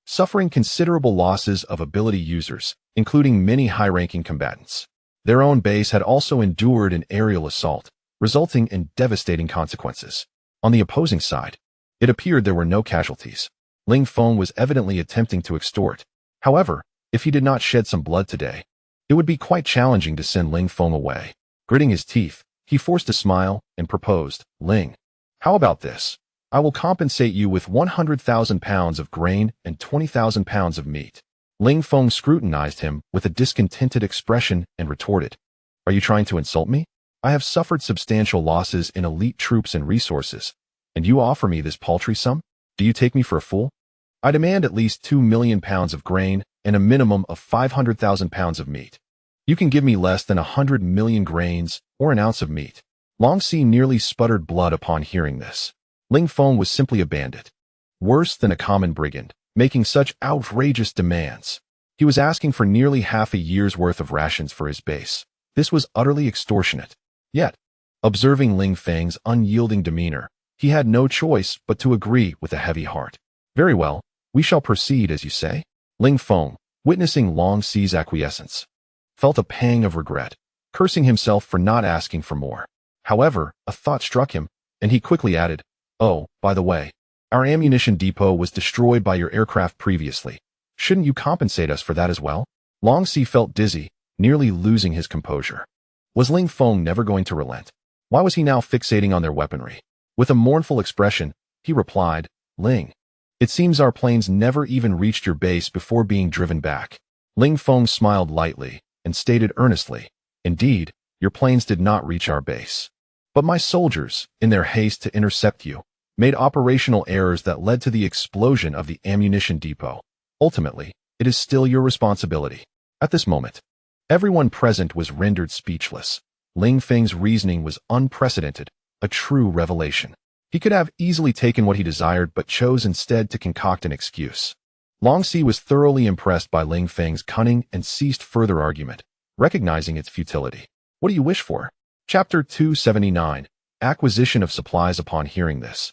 suffering considerable losses of ability users, including many high-ranking combatants. Their own base had also endured an aerial assault, resulting in devastating consequences. On the opposing side, it appeared there were no casualties. Ling Feng was evidently attempting to extort. However, if he did not shed some blood today, it would be quite challenging to send Ling Feng away. Gritting his teeth, he forced a smile and proposed, Ling, How about this? I will compensate you with 100,000 pounds of grain and 20,000 pounds of meat. Ling Feng scrutinized him with a discontented expression and retorted, Are you trying to insult me? I have suffered substantial losses in elite troops and resources, and you offer me this paltry sum? Do you take me for a fool? I demand at least 2 million pounds of grain and a minimum of 500,000 pounds of meat. You can give me less than 100 million grains or an ounce of meat. Long Si nearly sputtered blood upon hearing this. Ling Feng was simply a bandit. Worse than a common brigand, making such outrageous demands. He was asking for nearly half a year's worth of rations for his base. This was utterly extortionate. Yet, observing Ling Feng's unyielding demeanor, he had no choice but to agree with a heavy heart. Very well, we shall proceed as you say. Ling Feng, witnessing Long Si's acquiescence, felt a pang of regret, cursing himself for not asking for more. However, a thought struck him, and he quickly added, Oh, by the way, our ammunition depot was destroyed by your aircraft previously. Shouldn't you compensate us for that as well? Long Si felt dizzy, nearly losing his composure. Was Ling Feng never going to relent? Why was he now fixating on their weaponry? With a mournful expression, he replied, Ling, it seems our planes never even reached your base before being driven back. Ling Feng smiled lightly and stated earnestly, Indeed, your planes did not reach our base. But my soldiers, in their haste to intercept you, made operational errors that led to the explosion of the ammunition depot. Ultimately, it is still your responsibility. At this moment, everyone present was rendered speechless. Ling Feng's reasoning was unprecedented, a true revelation. He could have easily taken what he desired but chose instead to concoct an excuse. Long Si was thoroughly impressed by Ling Feng's cunning and ceased further argument, recognizing its futility. What do you wish for? Chapter 279, Acquisition of Supplies. Upon hearing this,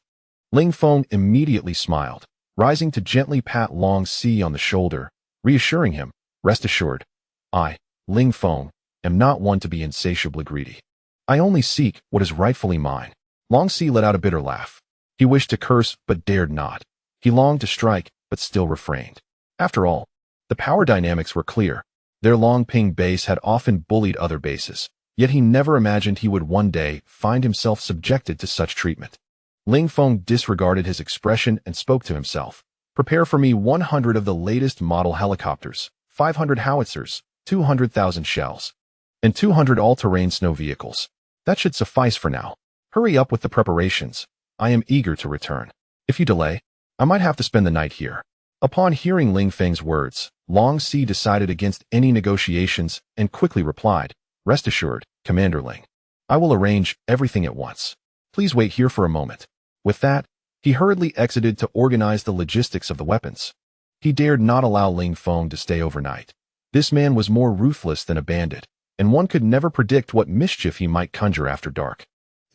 Ling Feng immediately smiled, rising to gently pat Long Si on the shoulder, reassuring him, Rest assured, I, Ling Feng, am not one to be insatiably greedy. I only seek what is rightfully mine. Long Si let out a bitter laugh. He wished to curse but dared not. He longed to strike but still refrained. After all, the power dynamics were clear. Their Longping base had often bullied other bases, yet he never imagined he would one day find himself subjected to such treatment. Ling Feng disregarded his expression and spoke to himself. Prepare for me 100 of the latest model helicopters, 500 howitzers, 200,000 shells, and 200 all-terrain snow vehicles. That should suffice for now. Hurry up with the preparations. I am eager to return. If you delay, I might have to spend the night here. Upon hearing Ling Feng's words, Long Si decided against any negotiations and quickly replied, Rest assured, Commander Ling. I will arrange everything at once. Please wait here for a moment. With that, he hurriedly exited to organize the logistics of the weapons. He dared not allow Ling Feng to stay overnight. This man was more ruthless than a bandit, and one could never predict what mischief he might conjure after dark.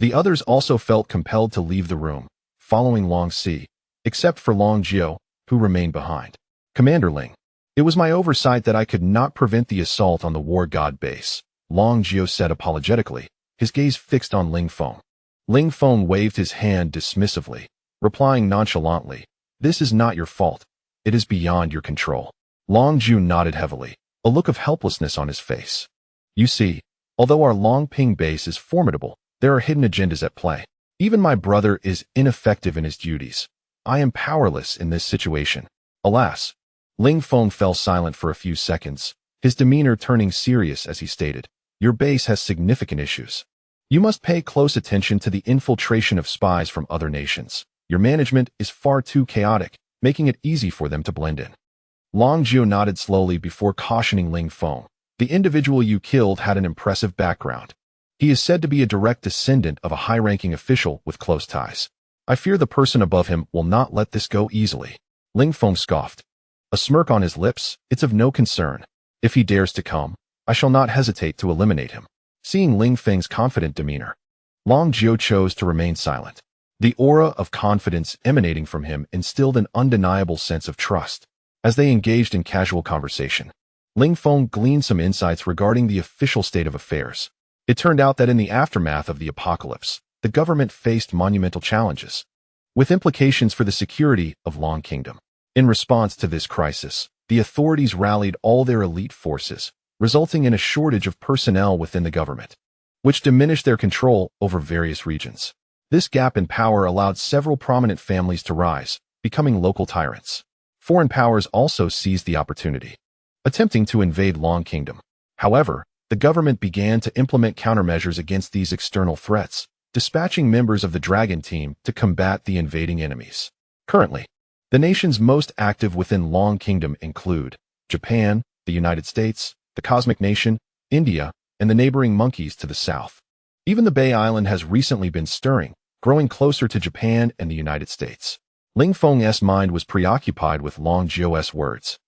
The others also felt compelled to leave the room, following Long Si, except for Long Jiao, who remained behind. Commander Ling, it was my oversight that I could not prevent the assault on the war god base, Long Jiao said apologetically, his gaze fixed on Ling Feng. Ling Feng waved his hand dismissively, replying nonchalantly, This is not your fault. It is beyond your control. Long Jiao nodded heavily, a look of helplessness on his face. You see, although our Longping base is formidable, there are hidden agendas at play. Even my brother is ineffective in his duties. I am powerless in this situation. Alas. Ling Feng fell silent for a few seconds, his demeanor turning serious as he stated, Your base has significant issues. You must pay close attention to the infiltration of spies from other nations. Your management is far too chaotic, making it easy for them to blend in. Long Jiao nodded slowly before cautioning Ling Feng. The individual you killed had an impressive background. He is said to be a direct descendant of a high-ranking official with close ties. I fear the person above him will not let this go easily. Ling Feng scoffed. A smirk on his lips, It's of no concern. If he dares to come, I shall not hesitate to eliminate him. Seeing Ling Feng's confident demeanor, Long Jiao chose to remain silent. The aura of confidence emanating from him instilled an undeniable sense of trust. As they engaged in casual conversation, Ling Feng gleaned some insights regarding the official state of affairs. It turned out that in the aftermath of the apocalypse, the government faced monumental challenges, with implications for the security of Long Kingdom. In response to this crisis, the authorities rallied all their elite forces, resulting in a shortage of personnel within the government, which diminished their control over various regions. This gap in power allowed several prominent families to rise, becoming local tyrants. Foreign powers also seized the opportunity, attempting to invade Long Kingdom. However, the government began to implement countermeasures against these external threats, dispatching members of the Dragon Team to combat the invading enemies. Currently, the nations most active within Long Kingdom include Japan, the United States, the Cosmic Nation, India, and the neighboring monkeys to the south. Even the Bay Island has recently been stirring, growing closer to Japan and the United States. Ling Feng's mind was preoccupied with Long Jiu's words,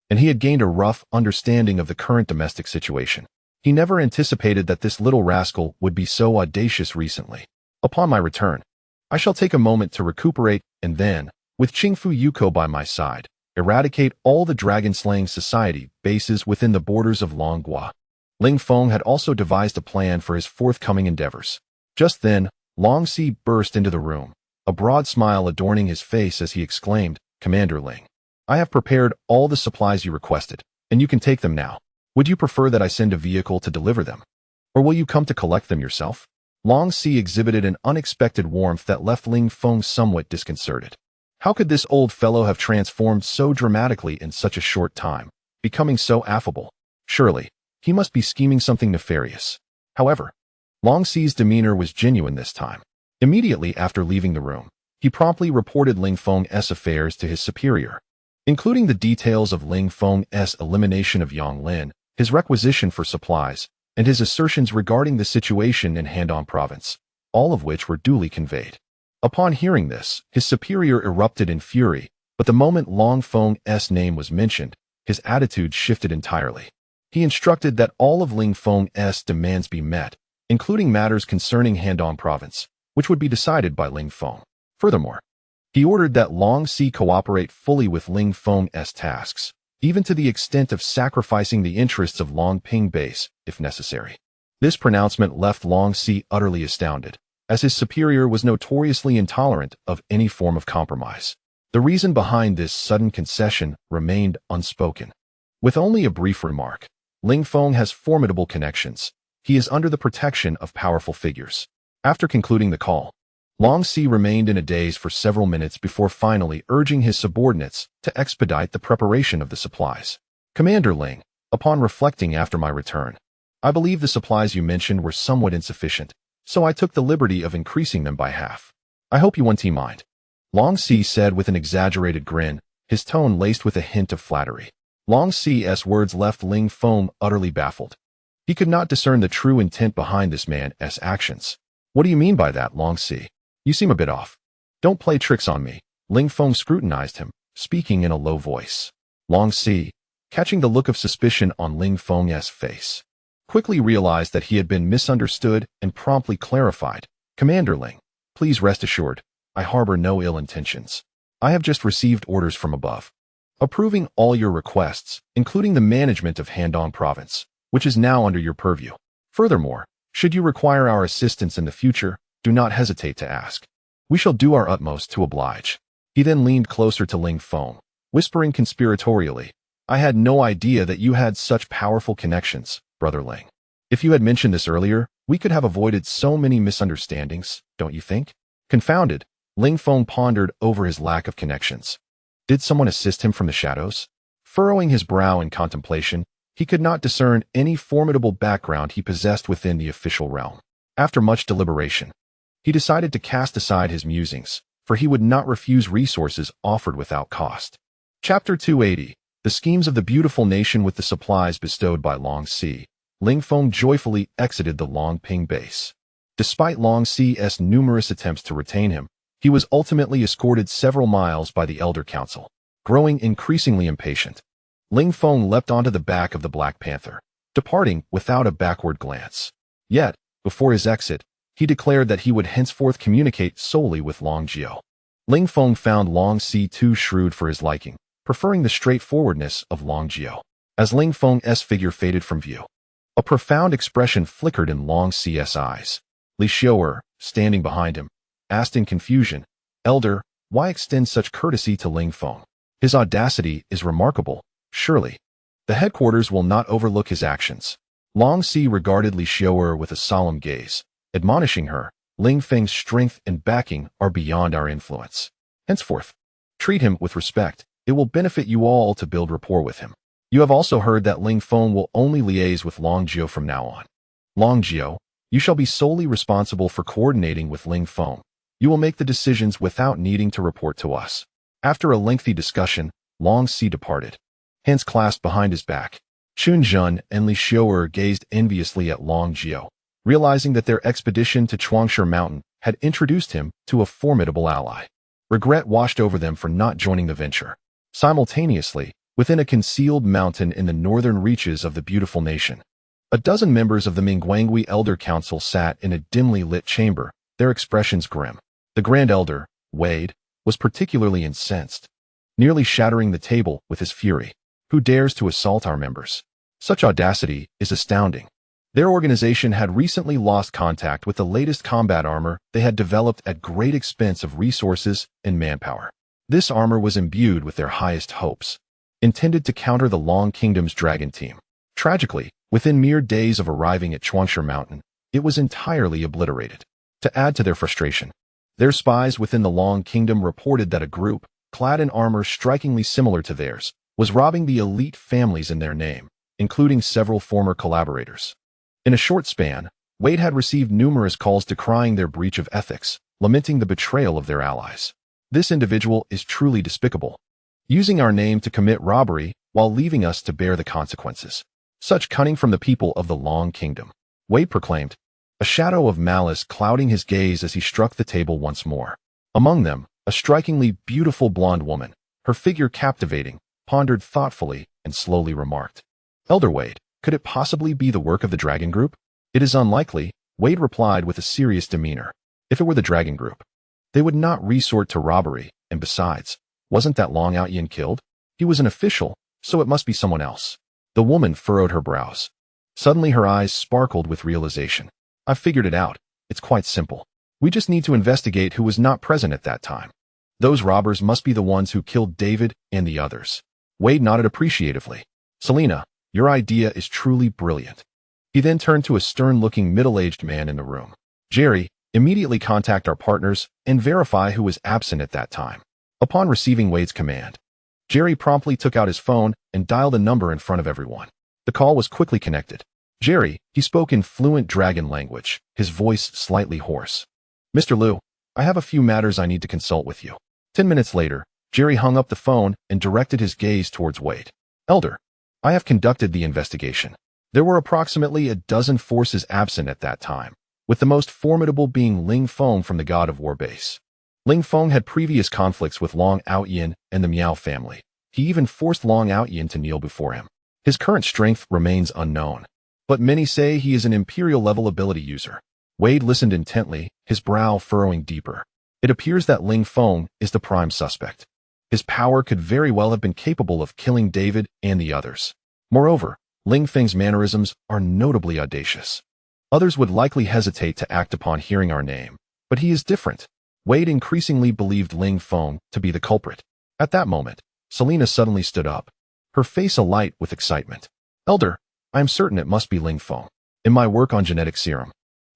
and he had gained a rough understanding of the current domestic situation. He never anticipated that this little rascal would be so audacious recently. Upon my return, I shall take a moment to recuperate and then, with Qingfu Yuko by my side, eradicate all the dragon-slaying society bases within the borders of Longhua. Ling Feng had also devised a plan for his forthcoming endeavors. Just then, Long Si burst into the room, a broad smile adorning his face as he exclaimed, "Commander Ling, I have prepared all the supplies you requested, and you can take them now. Would you prefer that I send a vehicle to deliver them? Or will you come to collect them yourself?" Long Si exhibited an unexpected warmth that left Ling Feng somewhat disconcerted. How could this old fellow have transformed so dramatically in such a short time, becoming so affable? Surely, he must be scheming something nefarious. However, Long Si's demeanor was genuine this time. Immediately after leaving the room, he promptly reported Ling Feng's affairs to his superior, including the details of Ling Feng's elimination of Yang Lin, his requisition for supplies, and his assertions regarding the situation in Handong Province, all of which were duly conveyed. Upon hearing this, his superior erupted in fury, but the moment Long Feng's name was mentioned, his attitude shifted entirely. He instructed that all of Ling Feng's demands be met, including matters concerning Handong Province, which would be decided by Ling Feng. Furthermore, he ordered that Long Si cooperate fully with Ling Feng's tasks, even to the extent of sacrificing the interests of Long Ping base, if necessary. This pronouncement left Long Si utterly astounded, as his superior was notoriously intolerant of any form of compromise. The reason behind this sudden concession remained unspoken. With only a brief remark, Ling Feng has formidable connections. He is under the protection of powerful figures. After concluding the call, Long Si remained in a daze for several minutes before finally urging his subordinates to expedite the preparation of the supplies. "Commander Ling, upon reflecting after my return, I believe the supplies you mentioned were somewhat insufficient, so I took the liberty of increasing them by half. I hope you won't mind," Long Si said with an exaggerated grin, his tone laced with a hint of flattery. Long Si's words left Ling Feng utterly baffled. He could not discern the true intent behind this man's actions. "What do you mean by that, Long Si? You seem a bit off." "Don't play tricks on me," Ling Feng scrutinized him, speaking in a low voice. Long Si, catching the look of suspicion on Ling Feng's face, quickly realized that he had been misunderstood and promptly clarified, "Commander Ling, please rest assured, I harbor no ill intentions. I have just received orders from above, approving all your requests, including the management of Handong Province, which is now under your purview. Furthermore, should you require our assistance in the future, do not hesitate to ask. We shall do our utmost to oblige." He then leaned closer to Ling Feng, whispering conspiratorially, "I had no idea that you had such powerful connections, Brother Ling. If you had mentioned this earlier, we could have avoided so many misunderstandings, don't you think?" Confounded, Ling Feng pondered over his lack of connections. Did someone assist him from the shadows? Furrowing his brow in contemplation, he could not discern any formidable background he possessed within the official realm. After much deliberation, he decided to cast aside his musings, for he would not refuse resources offered without cost. Chapter 280, The Schemes of the Beautiful Nation. With the supplies bestowed by Long Si, Ling Feng joyfully exited the Long Ping base. Despite Long Si's numerous attempts to retain him, he was ultimately escorted several miles by the Elder Council. Growing increasingly impatient, Ling Feng leapt onto the back of the Black Panther, departing without a backward glance. Yet, before his exit, he declared that he would henceforth communicate solely with Long Jiu. Ling Feng found Long Si too shrewd for his liking, preferring the straightforwardness of Long Jiu. As Ling Feng's figure faded from view, a profound expression flickered in Long Si's eyes. Li Xiu'er, standing behind him, asked in confusion, "Elder, why extend such courtesy to Ling Feng? His audacity is remarkable, surely. The headquarters will not overlook his actions." Long Si regarded Li Xiu'er with a solemn gaze, admonishing her, Ling Feng's strength and backing are beyond our influence. Henceforth, treat him with respect. It will benefit you all to build rapport with him. You have also heard that Ling Feng will only liaise with Long Jiao from now on. Long Jiao, you shall be solely responsible for coordinating with Ling Feng. You will make the decisions without needing to report to us. After a lengthy discussion, Long Si departed, hands clasped behind his back. Chun Zheng and Li Xiu'er gazed enviously at Long Jiao, realizing that their expedition to Chuangshe Mountain had introduced him to a formidable ally. Regret washed over them for not joining the venture. Simultaneously, within a concealed mountain in the northern reaches of the beautiful nation, a dozen members of the Mingguangui Elder Council sat in a dimly lit chamber, their expressions grim. The Grand Elder, Wade, was particularly incensed, nearly shattering the table with his fury. Who dares to assault our members? Such audacity is astounding. Their organization had recently lost contact with the latest combat armor they had developed at great expense of resources and manpower. This armor was imbued with their highest hopes, intended to counter the Long Kingdom's dragon team. Tragically, within mere days of arriving at Chuangshe Mountain, it was entirely obliterated. To add to their frustration, their spies within the Long Kingdom reported that a group, clad in armor strikingly similar to theirs, was robbing the elite families in their name, including several former collaborators. In a short span, Wade had received numerous calls decrying their breach of ethics, lamenting the betrayal of their allies. This individual is truly despicable, using our name to commit robbery while leaving us to bear the consequences. Such cunning from the people of the Long Kingdom, Wade proclaimed, a shadow of malice clouding his gaze as he struck the table once more. Among them, a strikingly beautiful blonde woman, her figure captivating, pondered thoughtfully and slowly remarked, Elder Wade, could it possibly be the work of the Dragon Group? It is unlikely, Wade replied with a serious demeanor. If it were the Dragon Group, they would not resort to robbery, and besides, wasn't that Long Aotian killed? He was an official, so it must be someone else. The woman furrowed her brows. Suddenly her eyes sparkled with realization. I've figured it out. It's quite simple. We just need to investigate who was not present at that time. Those robbers must be the ones who killed David and the others. Wade nodded appreciatively. Selena, your idea is truly brilliant. He then turned to a stern-looking middle-aged man in the room. Jerry, immediately contact our partners and verify who was absent at that time. Upon receiving Wade's command, Jerry promptly took out his phone and dialed a number in front of everyone. The call was quickly connected. Jerry, he spoke in fluent dragon language, his voice slightly hoarse. Mr. Liu, I have a few matters I need to consult with you. 10 minutes later, Jerry hung up the phone and directed his gaze towards Wade. Elder, I have conducted the investigation. There were approximately a dozen forces absent at that time, with the most formidable being Ling Feng from the God of War base. Ling Feng had previous conflicts with Long Aotian and the Miao family. He even forced Long Aotian to kneel before him. His current strength remains unknown, but many say he is an imperial-level ability user. Wade listened intently, his brow furrowing deeper. It appears that Ling Feng is the prime suspect. His power could very well have been capable of killing David and the others. Moreover, Ling Feng's mannerisms are notably audacious. Others would likely hesitate to act upon hearing our name, but he is different. Wade increasingly believed Ling Feng to be the culprit. At that moment, Selena suddenly stood up, her face alight with excitement. Elder, I am certain it must be Ling Feng. In my work on genetic serum,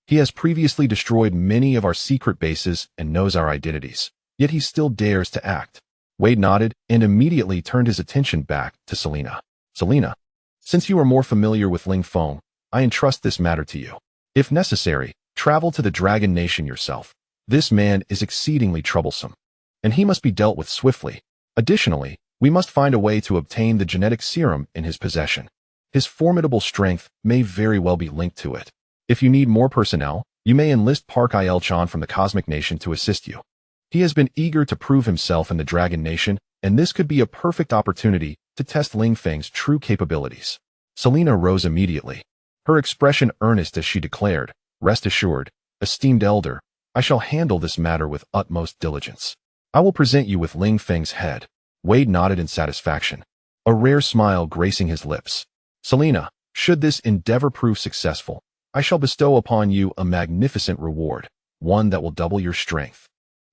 he has previously destroyed many of our secret bases and knows our identities, yet he still dares to act. Wade nodded and immediately turned his attention back to Selena. Selena, since you are more familiar with Ling Feng, I entrust this matter to you. If necessary, travel to the Dragon Nation yourself. This man is exceedingly troublesome, and he must be dealt with swiftly. Additionally, we must find a way to obtain the genetic serum in his possession. His formidable strength may very well be linked to it. If you need more personnel, you may enlist Park Il-chan from the Cosmic Nation to assist you. He has been eager to prove himself in the Dragon Nation, and this could be a perfect opportunity to test Ling Feng's true capabilities. Selena rose immediately, her expression earnest as she declared, Rest assured, esteemed elder, I shall handle this matter with utmost diligence. I will present you with Ling Feng's head. Wade nodded in satisfaction, a rare smile gracing his lips. Selena, should this endeavor prove successful, I shall bestow upon you a magnificent reward, one that will double your strength.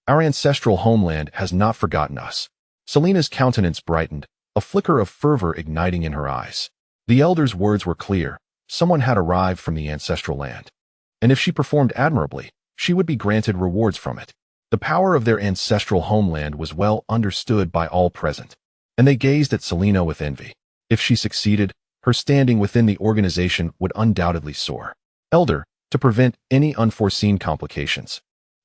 Our ancestral homeland has not forgotten us. Selena's countenance brightened, a flicker of fervor igniting in her eyes. The elder's words were clear. Someone had arrived from the ancestral land, and if she performed admirably, she would be granted rewards from it. The power of their ancestral homeland was well understood by all present, and they gazed at Selena with envy. If she succeeded, her standing within the organization would undoubtedly soar. Elder, to prevent any unforeseen complications,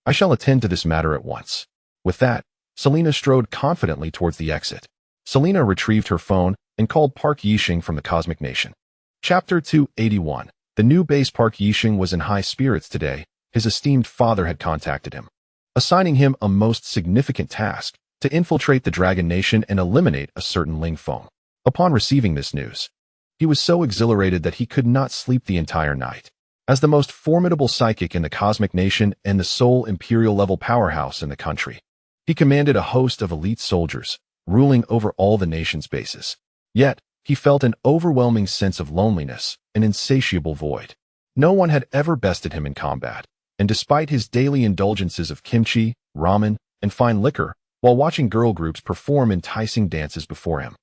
I shall attend to this matter at once. With that, Selena strode confidently towards the exit. Selena retrieved her phone and called Park Yixing from the Cosmic Nation. Chapter 281. The new base. Park Yixing was in high spirits today. His esteemed father had contacted him, assigning him a most significant task to infiltrate the Dragon Nation and eliminate a certain Ling Feng. Upon receiving this news, he was so exhilarated that he could not sleep the entire night. As the most formidable psychic in the Cosmic Nation and the sole imperial-level powerhouse in the country, he commanded a host of elite soldiers, ruling over all the nation's bases. Yet, he felt an overwhelming sense of loneliness, an insatiable void. No one had ever bested him in combat, and despite his daily indulgences of kimchi, ramen, and fine liquor, while watching girl groups perform enticing dances before him,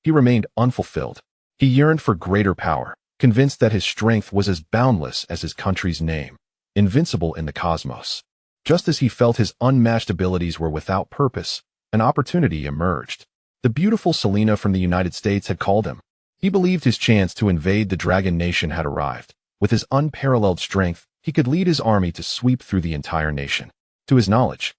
he remained unfulfilled. He yearned for greater power, convinced that his strength was as boundless as his country's name, invincible in the cosmos. Just as he felt his unmatched abilities were without purpose, an opportunity emerged. The beautiful Selena from the United States had called him. He believed his chance to invade the Dragon Nation had arrived. With his unparalleled strength, he could lead his army to sweep through the entire nation. To his knowledge,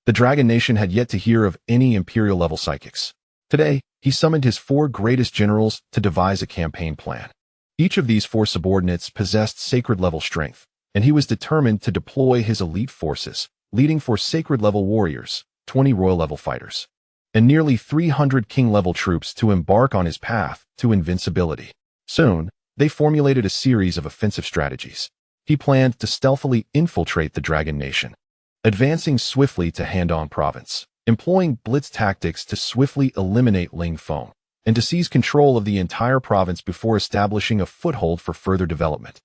the Dragon Nation had yet to hear of any imperial-level psychics. Today, he summoned his 4 greatest generals to devise a campaign plan. Each of these 4 subordinates possessed sacred-level strength, and he was determined to deploy his elite forces, leading 4 sacred-level warriors, 20 royal-level fighters, and nearly 300 king-level troops to embark on his path to invincibility. Soon, they formulated a series of offensive strategies. He planned to stealthily infiltrate the Dragon Nation, advancing swiftly to Handong Province, employing blitz tactics to swiftly eliminate Ling Feng, and to seize control of the entire province before establishing a foothold for further development.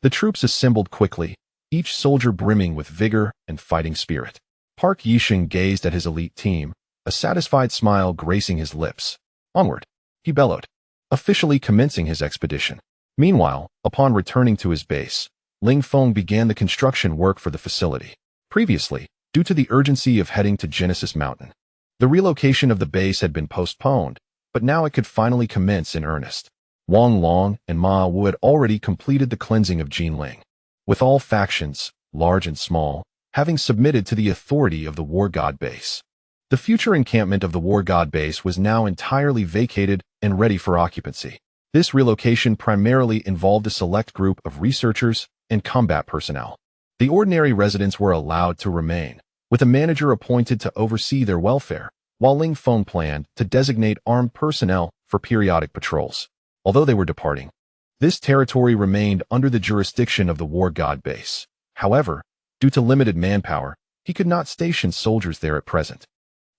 The troops assembled quickly, each soldier brimming with vigor and fighting spirit. Park Yixing gazed at his elite team, a satisfied smile gracing his lips. Onward, he bellowed, officially commencing his expedition. Meanwhile, upon returning to his base, Ling Feng began the construction work for the facility. Previously, due to the urgency of heading to Genesis Mountain, the relocation of the base had been postponed, but now it could finally commence in earnest. Wang Long and Ma Wu had already completed the cleansing of Jinling, with all factions, large and small, having submitted to the authority of the War God base. The future encampment of the War God base was now entirely vacated and ready for occupancy. This relocation primarily involved a select group of researchers and combat personnel. The ordinary residents were allowed to remain, with a manager appointed to oversee their welfare, while Ling Feng planned to designate armed personnel for periodic patrols. Although they were departing, this territory remained under the jurisdiction of the War God base. However, due to limited manpower, he could not station soldiers there at present.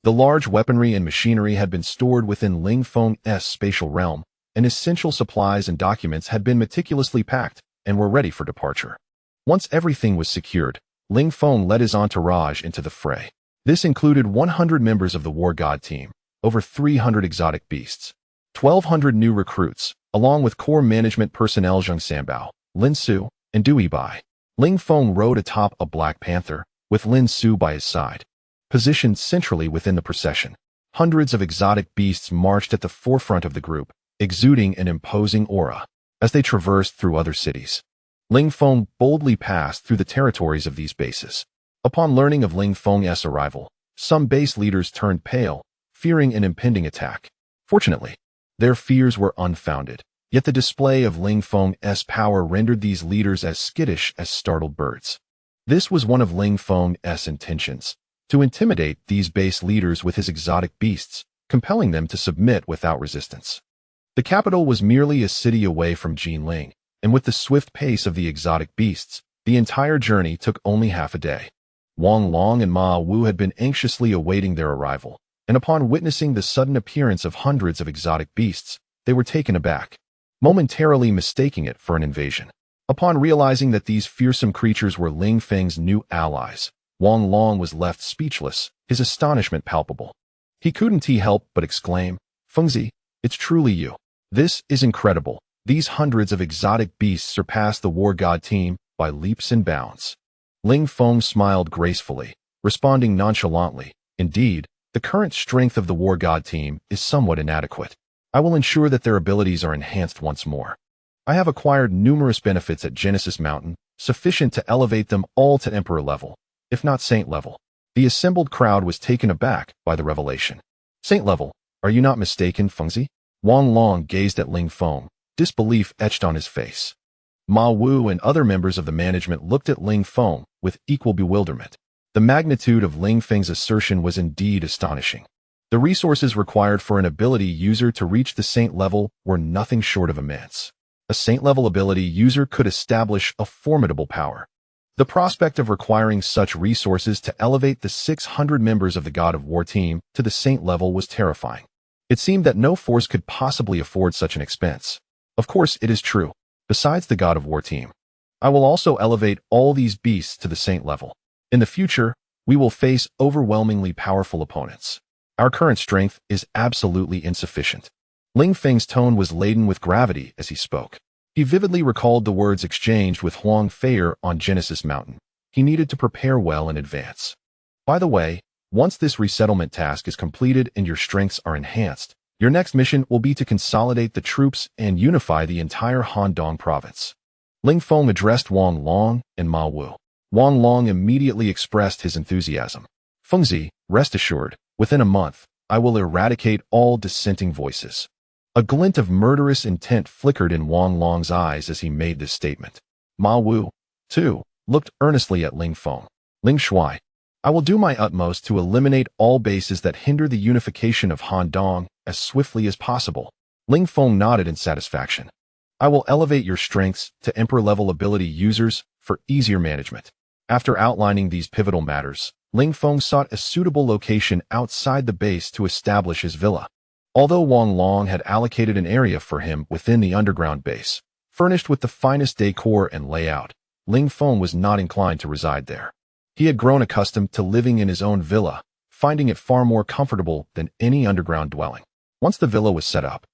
The large weaponry and machinery had been stored within Ling Feng's spatial realm, and essential supplies and documents had been meticulously packed and were ready for departure. Once everything was secured, Ling Feng led his entourage into the fray. This included 100 members of the War God team, over 300 exotic beasts, 1,200 new recruits, along with core management personnel Zheng Sanbao, Lin Su, and Dui Bai. Ling Feng rode atop a black panther, with Lin Su by his side. Positioned centrally within the procession, hundreds of exotic beasts marched at the forefront of the group, exuding an imposing aura. As they traversed through other cities, Ling Feng boldly passed through the territories of these bases. Upon learning of Ling Feng's arrival, some base leaders turned pale, fearing an impending attack. Fortunately, their fears were unfounded, yet the display of Ling Feng's power rendered these leaders as skittish as startled birds. This was one of Ling Feng's intentions, to intimidate these base leaders with his exotic beasts, compelling them to submit without resistance. The capital was merely a city away from Jinling, and with the swift pace of the exotic beasts, the entire journey took only half a day. Wang Long and Ma Wu had been anxiously awaiting their arrival, and upon witnessing the sudden appearance of hundreds of exotic beasts, they were taken aback, momentarily mistaking it for an invasion. Upon realizing that these fearsome creatures were Ling Feng's new allies, Wang Long was left speechless, his astonishment palpable. He couldn't help but exclaim, "Fengzi, it's truly you. This is incredible." These hundreds of exotic beasts surpassed the War God team by leaps and bounds. Ling Feng smiled gracefully, responding nonchalantly. Indeed, the current strength of the war god team is somewhat inadequate. I will ensure that their abilities are enhanced once more. I have acquired numerous benefits at Genesis Mountain, sufficient to elevate them all to Emperor level, if not Saint level. The assembled crowd was taken aback by the revelation. Saint level, are you not mistaken, Fengzi? Wang Long gazed at Ling Feng, disbelief etched on his face. Ma Wu and other members of the management looked at Ling Feng with equal bewilderment. The magnitude of Ling Feng's assertion was indeed astonishing. The resources required for an ability user to reach the Saint level were nothing short of immense. A Saint level ability user could establish a formidable power. The prospect of requiring such resources to elevate the 600 members of the God of War team to the Saint level was terrifying. It seemed that no force could possibly afford such an expense. Of course, it is true. Besides the God of War team, I will also elevate all these beasts to the Saint level. In the future, we will face overwhelmingly powerful opponents. Our current strength is absolutely insufficient. Ling Feng's tone was laden with gravity as he spoke. He vividly recalled the words exchanged with Huang Feier on Genesis Mountain. He needed to prepare well in advance. By the way, once this resettlement task is completed and your strengths are enhanced, your next mission will be to consolidate the troops and unify the entire Handong province. Ling Feng addressed Wang Long and Ma Wu. Wang Long immediately expressed his enthusiasm. Fengzi, rest assured, within a month, I will eradicate all dissenting voices. A glint of murderous intent flickered in Wang Long's eyes as he made this statement. Ma Wu, too, looked earnestly at Ling Feng. Ling Shuai, I will do my utmost to eliminate all bases that hinder the unification of Handong as swiftly as possible. Ling Feng nodded in satisfaction. I will elevate your strengths to Emperor-level ability users for easier management. After outlining these pivotal matters, Ling Feng sought a suitable location outside the base to establish his villa. Although Wang Long had allocated an area for him within the underground base, furnished with the finest decor and layout, Ling Feng was not inclined to reside there. He had grown accustomed to living in his own villa, finding it far more comfortable than any underground dwelling. Once the villa was set up,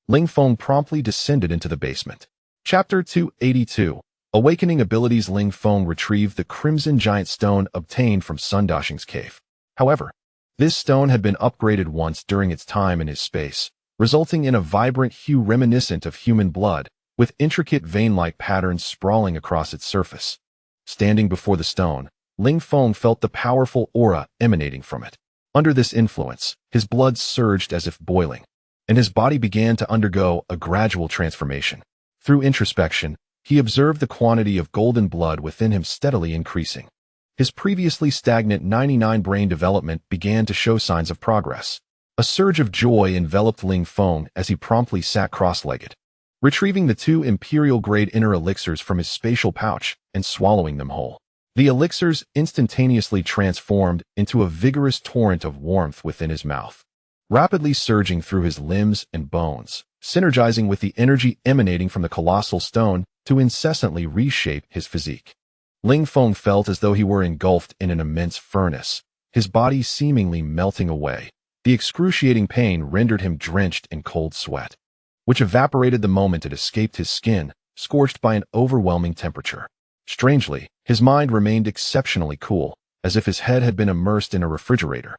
Ling Feng promptly descended into the basement. Chapter 282. Awakening Abilities. Ling Feng retrieved the Crimson Giant Stone obtained from Sun Dashing's cave. However, this stone had been upgraded once during its time in his space, resulting in a vibrant hue reminiscent of human blood, with intricate vein-like patterns sprawling across its surface. Standing before the stone, Ling Feng felt the powerful aura emanating from it. Under this influence, his blood surged as if boiling, and his body began to undergo a gradual transformation. Through introspection, he observed the quantity of golden blood within him steadily increasing. His previously stagnant 99 brain development began to show signs of progress. A surge of joy enveloped Ling Feng as he promptly sat cross-legged, retrieving the 2 imperial-grade inner elixirs from his spatial pouch and swallowing them whole. The elixirs instantaneously transformed into a vigorous torrent of warmth within his mouth, rapidly surging through his limbs and bones, synergizing with the energy emanating from the colossal stone to incessantly reshape his physique. Ling Feng felt as though he were engulfed in an immense furnace, his body seemingly melting away. The excruciating pain rendered him drenched in cold sweat, which evaporated the moment it escaped his skin, scorched by an overwhelming temperature. Strangely, his mind remained exceptionally cool, as if his head had been immersed in a refrigerator.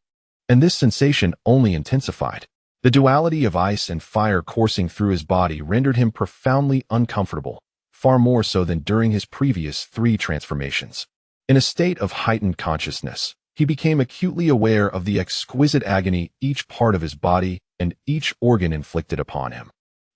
And this sensation only intensified. The duality of ice and fire coursing through his body rendered him profoundly uncomfortable, far more so than during his previous 3 transformations. In a state of heightened consciousness, he became acutely aware of the exquisite agony each part of his body and each organ inflicted upon him.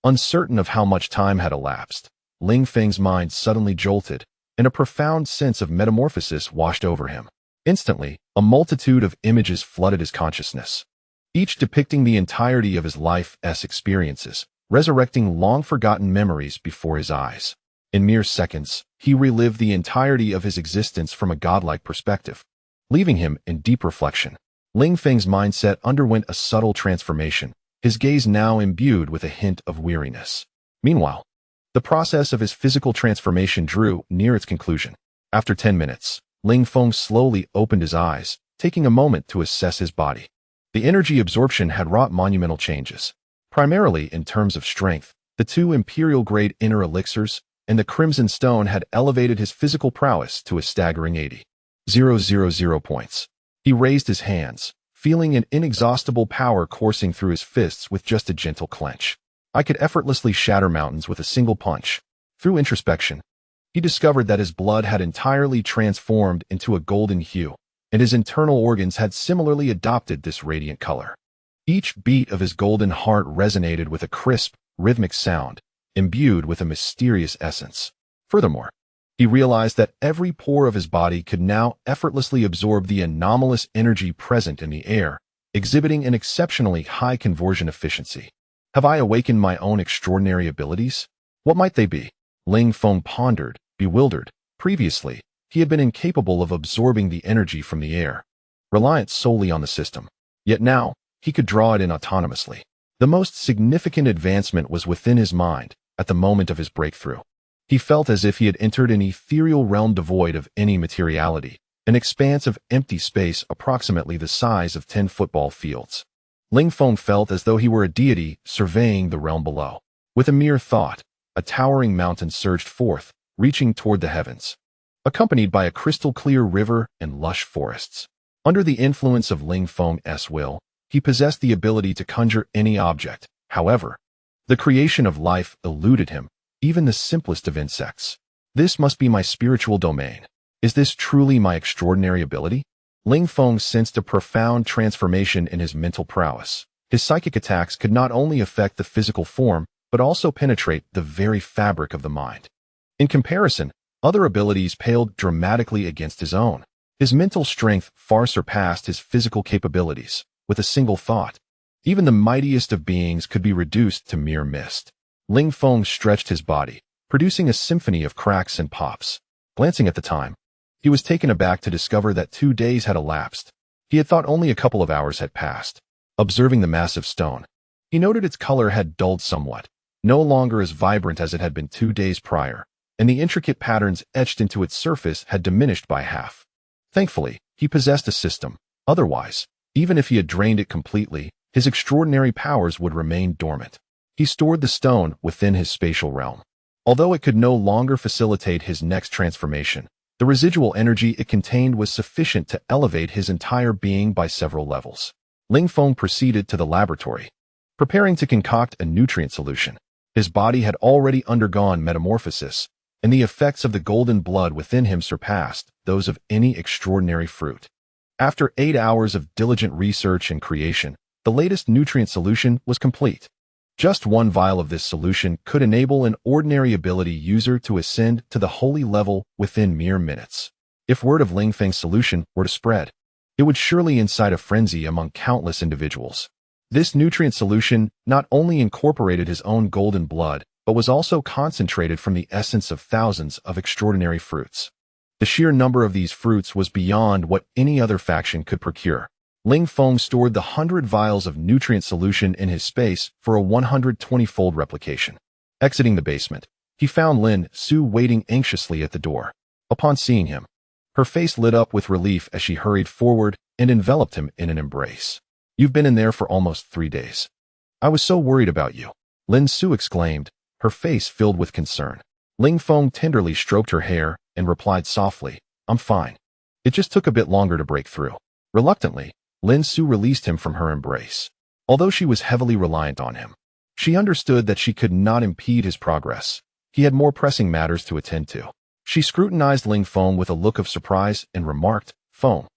Uncertain of how much time had elapsed, Ling Feng's mind suddenly jolted, and a profound sense of metamorphosis washed over him. Instantly, a multitude of images flooded his consciousness, each depicting the entirety of his life's experiences, resurrecting long-forgotten memories before his eyes. In mere seconds, he relived the entirety of his existence from a godlike perspective, leaving him in deep reflection. Ling Feng's mindset underwent a subtle transformation, his gaze now imbued with a hint of weariness. Meanwhile, the process of his physical transformation drew near its conclusion. After 10 minutes, Ling Feng slowly opened his eyes, taking a moment to assess his body. The energy absorption had wrought monumental changes, primarily in terms of strength. The 2 imperial-grade inner elixirs and the Crimson Stone had elevated his physical prowess to a staggering 80. 000 points. He raised his hands, feeling an inexhaustible power coursing through his fists with just a gentle clench. I could effortlessly shatter mountains with a single punch. Through introspection, he discovered that his blood had entirely transformed into a golden hue, and his internal organs had similarly adopted this radiant color. Each beat of his golden heart resonated with a crisp, rhythmic sound, imbued with a mysterious essence. Furthermore, he realized that every pore of his body could now effortlessly absorb the anomalous energy present in the air, exhibiting an exceptionally high conversion efficiency. Have I awakened my own extraordinary abilities? What might they be? Ling Feng pondered, bewildered. Previously, he had been incapable of absorbing the energy from the air, reliant solely on the system. Yet now, he could draw it in autonomously. The most significant advancement was within his mind at the moment of his breakthrough. He felt as if he had entered an ethereal realm devoid of any materiality, an expanse of empty space approximately the size of 10 football fields. Ling Feng felt as though he were a deity surveying the realm below. With a mere thought, a towering mountain surged forth, reaching toward the heavens, accompanied by a crystal-clear river and lush forests. Under the influence of Ling Feng's will, he possessed the ability to conjure any object. However, the creation of life eluded him, even the simplest of insects. This must be my spiritual domain. Is this truly my extraordinary ability? Ling Feng sensed a profound transformation in his mental prowess. His psychic attacks could not only affect the physical form, but also penetrate the very fabric of the mind. In comparison, other abilities paled dramatically against his own. His mental strength far surpassed his physical capabilities. With a single thought, even the mightiest of beings could be reduced to mere mist. Ling Feng stretched his body, producing a symphony of cracks and pops. Glancing at the time, he was taken aback to discover that 2 days had elapsed. He had thought only a couple of hours had passed. Observing the massive stone, he noted its color had dulled somewhat, no longer as vibrant as it had been 2 days prior, and the intricate patterns etched into its surface had diminished by half. Thankfully, he possessed a system. Otherwise, even if he had drained it completely, his extraordinary powers would remain dormant. He stored the stone within his spatial realm. Although it could no longer facilitate his next transformation, the residual energy it contained was sufficient to elevate his entire being by several levels. Ling Feng proceeded to the laboratory, preparing to concoct a nutrient solution. His body had already undergone metamorphosis, and the effects of the golden blood within him surpassed those of any extraordinary fruit. After 8 hours of diligent research and creation, the latest nutrient solution was complete. Just one vial of this solution could enable an ordinary ability user to ascend to the holy level within mere minutes. If word of Ling Feng's solution were to spread, it would surely incite a frenzy among countless individuals. This nutrient solution not only incorporated his own golden blood, but was also concentrated from the essence of thousands of extraordinary fruits. The sheer number of these fruits was beyond what any other faction could procure. Ling Feng stored the 100 vials of nutrient solution in his space for a 120-fold replication. Exiting the basement, he found Lin Su waiting anxiously at the door. Upon seeing him, her face lit up with relief as she hurried forward and enveloped him in an embrace. "You've been in there for almost 3 days. I was so worried about you," Lin Su exclaimed, her face filled with concern. Ling Feng tenderly stroked her hair and replied softly, "I'm fine. It just took a bit longer to break through." Reluctantly, Lin Su released him from her embrace. Although she was heavily reliant on him, she understood that she could not impede his progress. He had more pressing matters to attend to. She scrutinized Ling Feng with a look of surprise and remarked, "Feng,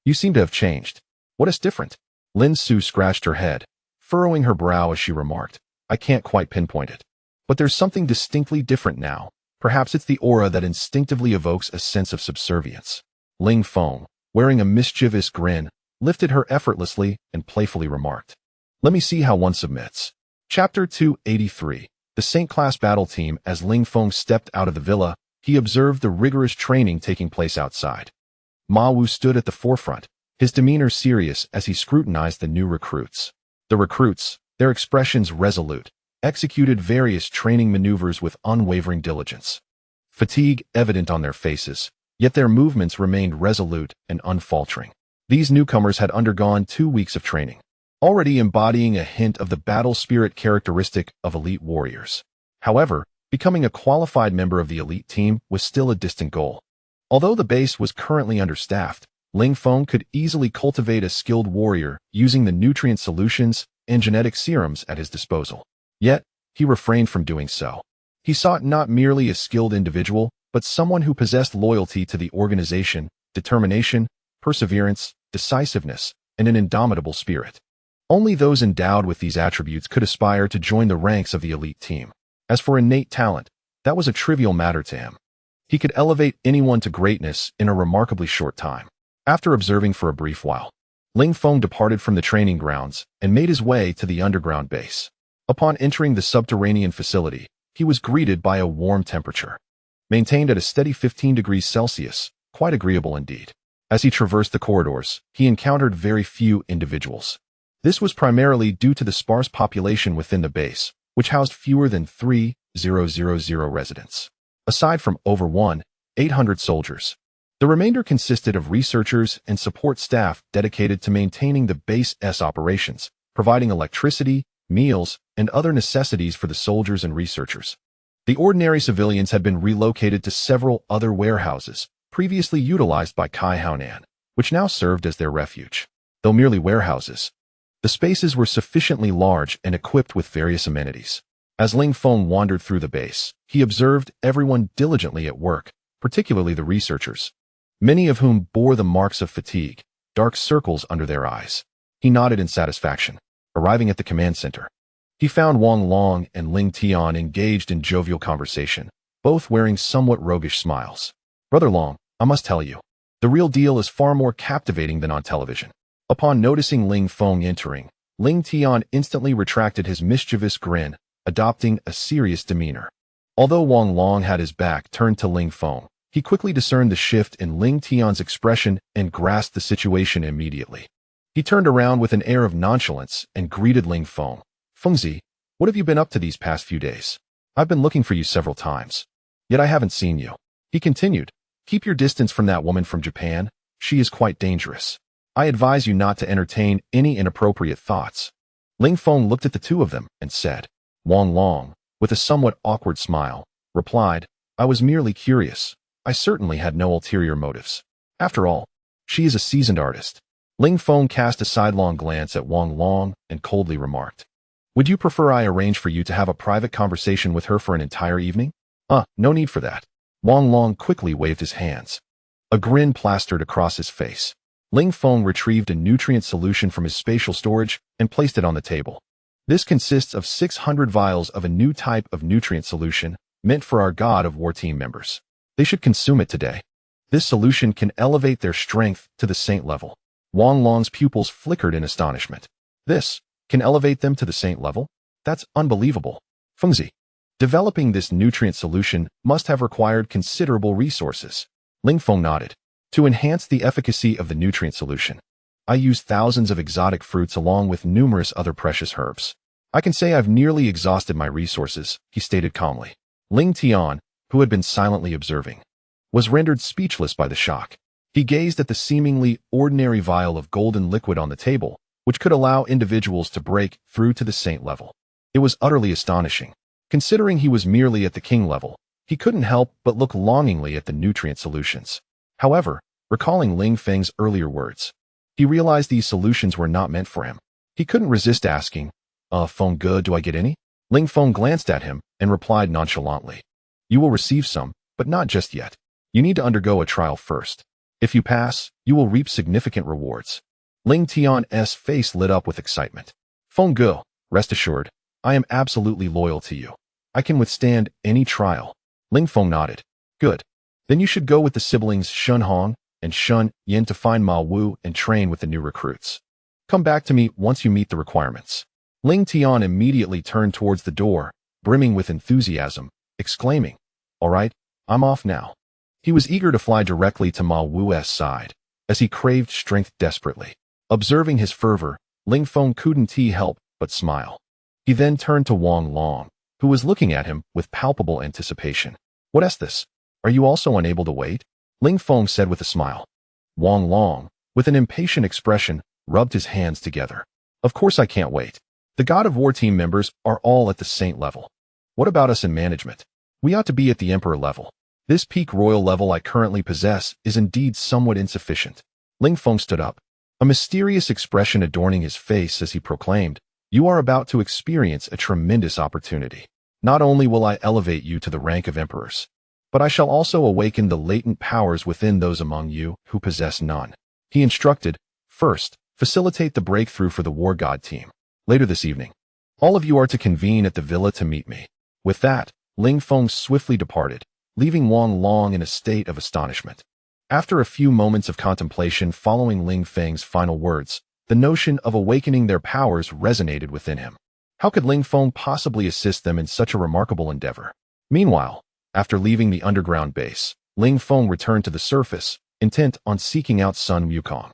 you seem to have changed. What is different?" Lin Su scratched her head, furrowing her brow as she remarked, "I can't quite pinpoint it. But there's something distinctly different now. Perhaps it's the aura that instinctively evokes a sense of subservience." Ling Feng, wearing a mischievous grin, lifted her effortlessly and playfully remarked, "Let me see how one submits." Chapter 283. The Saint-class battle team. As Ling Feng stepped out of the villa, he observed the rigorous training taking place outside. Ma Wu stood at the forefront, his demeanor serious as he scrutinized the new recruits. The recruits, their expressions resolute, executed various training maneuvers with unwavering diligence. Fatigue evident on their faces, yet their movements remained resolute and unfaltering. These newcomers had undergone 2 weeks of training, already embodying a hint of the battle spirit characteristic of elite warriors. However, becoming a qualified member of the elite team was still a distant goal. Although the base was currently understaffed, Ling Feng could easily cultivate a skilled warrior using the nutrient solutions and genetic serums at his disposal. Yet, he refrained from doing so. He sought not merely a skilled individual, but someone who possessed loyalty to the organization, determination, perseverance, decisiveness, and an indomitable spirit. Only those endowed with these attributes could aspire to join the ranks of the elite team. As for innate talent, that was a trivial matter to him. He could elevate anyone to greatness in a remarkably short time. After observing for a brief while, Ling Feng departed from the training grounds and made his way to the underground base. Upon entering the subterranean facility, he was greeted by a warm temperature, maintained at a steady 15 degrees Celsius, quite agreeable indeed. As he traversed the corridors, he encountered very few individuals. This was primarily due to the sparse population within the base, which housed fewer than 3,000 residents. Aside from over 1,800 soldiers, the remainder consisted of researchers and support staff dedicated to maintaining the base's operations, providing electricity, meals, and other necessities for the soldiers and researchers. The ordinary civilians had been relocated to several other warehouses, previously utilized by Kai Haonan, which now served as their refuge. Though merely warehouses, the spaces were sufficiently large and equipped with various amenities. As Ling Feng wandered through the base, he observed everyone diligently at work, particularly the researchers, many of whom bore the marks of fatigue, dark circles under their eyes. He nodded in satisfaction. Arriving at the command center, he found Wang Long and Ling Tian engaged in jovial conversation, both wearing somewhat roguish smiles. Brother Long, I must tell you, the real deal is far more captivating than on television. Upon noticing Ling Feng entering, Ling Tian instantly retracted his mischievous grin, adopting a serious demeanor. Although Wang Long had his back turned to Ling Feng, he quickly discerned the shift in Ling Tian's expression and grasped the situation immediately. He turned around with an air of nonchalance and greeted Ling Feng. Fengzi, what have you been up to these past few days? I've been looking for you several times, yet I haven't seen you. He continued, keep your distance from that woman from Japan. She is quite dangerous. I advise you not to entertain any inappropriate thoughts. Ling Feng looked at the two of them and said. Wang Long, with a somewhat awkward smile, replied, I was merely curious. I certainly had no ulterior motives. After all, she is a seasoned artist. Ling Feng cast a sidelong glance at Wang Long and coldly remarked, would you prefer I arrange for you to have a private conversation with her for an entire evening? No need for that. Wang Long quickly waved his hands. A grin plastered across his face. Ling Feng retrieved a nutrient solution from his spatial storage and placed it on the table. This consists of 600 vials of a new type of nutrient solution meant for our God of War team members. They should consume it today. This solution can elevate their strength to the saint level. Wang Long's pupils flickered in astonishment. This can elevate them to the saint level? That's unbelievable. Fengzi, developing this nutrient solution must have required considerable resources. Ling Feng nodded. To enhance the efficacy of the nutrient solution, I used thousands of exotic fruits along with numerous other precious herbs. I can say I've nearly exhausted my resources, he stated calmly. Ling Tian, who had been silently observing, was rendered speechless by the shock. He gazed at the seemingly ordinary vial of golden liquid on the table, which could allow individuals to break through to the saint level. It was utterly astonishing. Considering he was merely at the king level, he couldn't help but look longingly at the nutrient solutions. However, recalling Ling Feng's earlier words, he realized these solutions were not meant for him. He couldn't resist asking, Feng Ge, do I get any? Ling Feng glanced at him and replied nonchalantly, you will receive some, but not just yet. You need to undergo a trial first. If you pass, you will reap significant rewards. Ling Tian's face lit up with excitement. Feng Ge, rest assured, I am absolutely loyal to you. I can withstand any trial. Ling Feng nodded. Good. Then you should go with the siblings Shun Hong and Shun Yin to find Ma Wu and train with the new recruits. Come back to me once you meet the requirements. Ling Tian immediately turned towards the door, brimming with enthusiasm, exclaiming, all right, I'm off now. He was eager to fly directly to Ma Wu's side, as he craved strength desperately. Observing his fervor, Ling Feng couldn't help but smile. He then turned to Wang Long, who was looking at him with palpable anticipation. What is this? Are you also unable to wait? Ling Feng said with a smile. Wang Long, with an impatient expression, rubbed his hands together. Of course I can't wait. The God of War team members are all at the saint level. What about us in management? We ought to be at the emperor level. This peak royal level I currently possess is indeed somewhat insufficient. Ling Feng stood up, a mysterious expression adorning his face as he proclaimed, "You are about to experience a tremendous opportunity. Not only will I elevate you to the rank of emperors, but I shall also awaken the latent powers within those among you who possess none." He instructed, "First, facilitate the breakthrough for the war god team. Later this evening, all of you are to convene at the villa to meet me." With that, Ling Feng swiftly departed, leaving Wang Long in a state of astonishment. After a few moments of contemplation following Ling Feng's final words, the notion of awakening their powers resonated within him. How could Ling Feng possibly assist them in such a remarkable endeavor? Meanwhile, after leaving the underground base, Ling Feng returned to the surface, intent on seeking out Sun Wukong.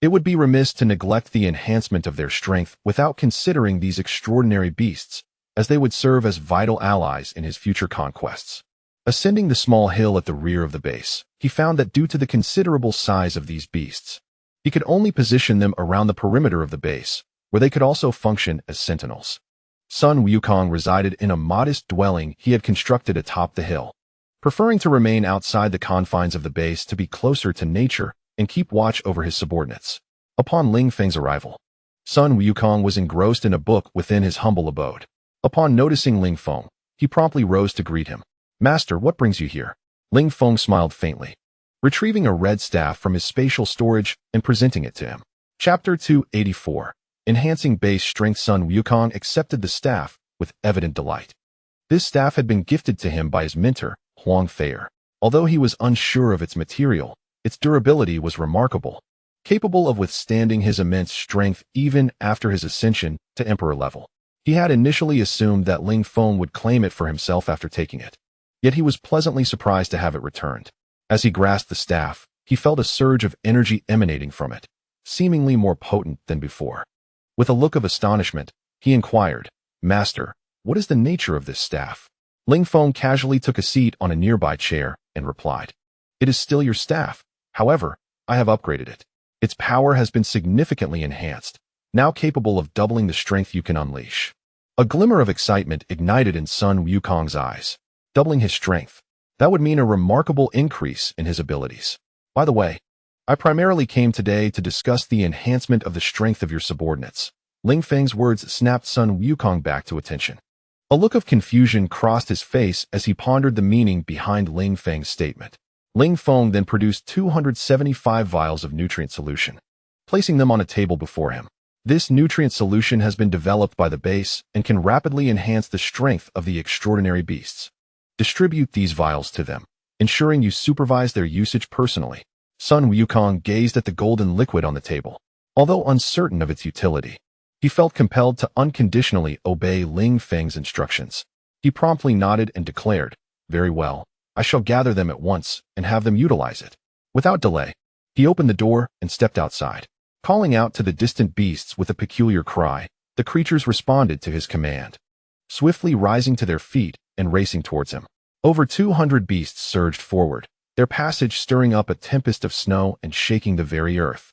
It would be remiss to neglect the enhancement of their strength without considering these extraordinary beasts, as they would serve as vital allies in his future conquests. Ascending the small hill at the rear of the base, he found that due to the considerable size of these beasts, he could only position them around the perimeter of the base, where they could also function as sentinels. Sun Wukong resided in a modest dwelling he had constructed atop the hill, preferring to remain outside the confines of the base to be closer to nature and keep watch over his subordinates. Upon Ling Feng's arrival, Sun Wukong was engrossed in a book within his humble abode. Upon noticing Ling Feng, he promptly rose to greet him. "Master, what brings you here?" Ling Feng smiled faintly, retrieving a red staff from his spatial storage and presenting it to him. Chapter 284. Enhancing Base Strength. Sun Wukong accepted the staff with evident delight. This staff had been gifted to him by his mentor, Huang Feier. Although he was unsure of its material, its durability was remarkable, capable of withstanding his immense strength even after his ascension to emperor level. He had initially assumed that Ling Feng would claim it for himself after taking it. Yet he was pleasantly surprised to have it returned. As he grasped the staff, he felt a surge of energy emanating from it, seemingly more potent than before. With a look of astonishment, he inquired, "Master, what is the nature of this staff?" Ling Feng casually took a seat on a nearby chair and replied, "It is still your staff. However, I have upgraded it. Its power has been significantly enhanced, now capable of doubling the strength you can unleash." A glimmer of excitement ignited in Sun Wukong's eyes. Doubling his strength. That would mean a remarkable increase in his abilities. By the way, I primarily came today to discuss the enhancement of the strength of your subordinates. Ling Feng's words snapped Sun Wukong back to attention. A look of confusion crossed his face as he pondered the meaning behind Ling Feng's statement. Ling Feng then produced 275 vials of nutrient solution, placing them on a table before him. This nutrient solution has been developed by the base and can rapidly enhance the strength of the extraordinary beasts. Distribute these vials to them, ensuring you supervise their usage personally. Sun Wukong gazed at the golden liquid on the table. Although uncertain of its utility, he felt compelled to unconditionally obey Ling Feng's instructions. He promptly nodded and declared, "Very well, I shall gather them at once and have them utilize it." Without delay, he opened the door and stepped outside. Calling out to the distant beasts with a peculiar cry, the creatures responded to his command, swiftly rising to their feet and racing towards him. Over 200 beasts surged forward, their passage stirring up a tempest of snow and shaking the very earth.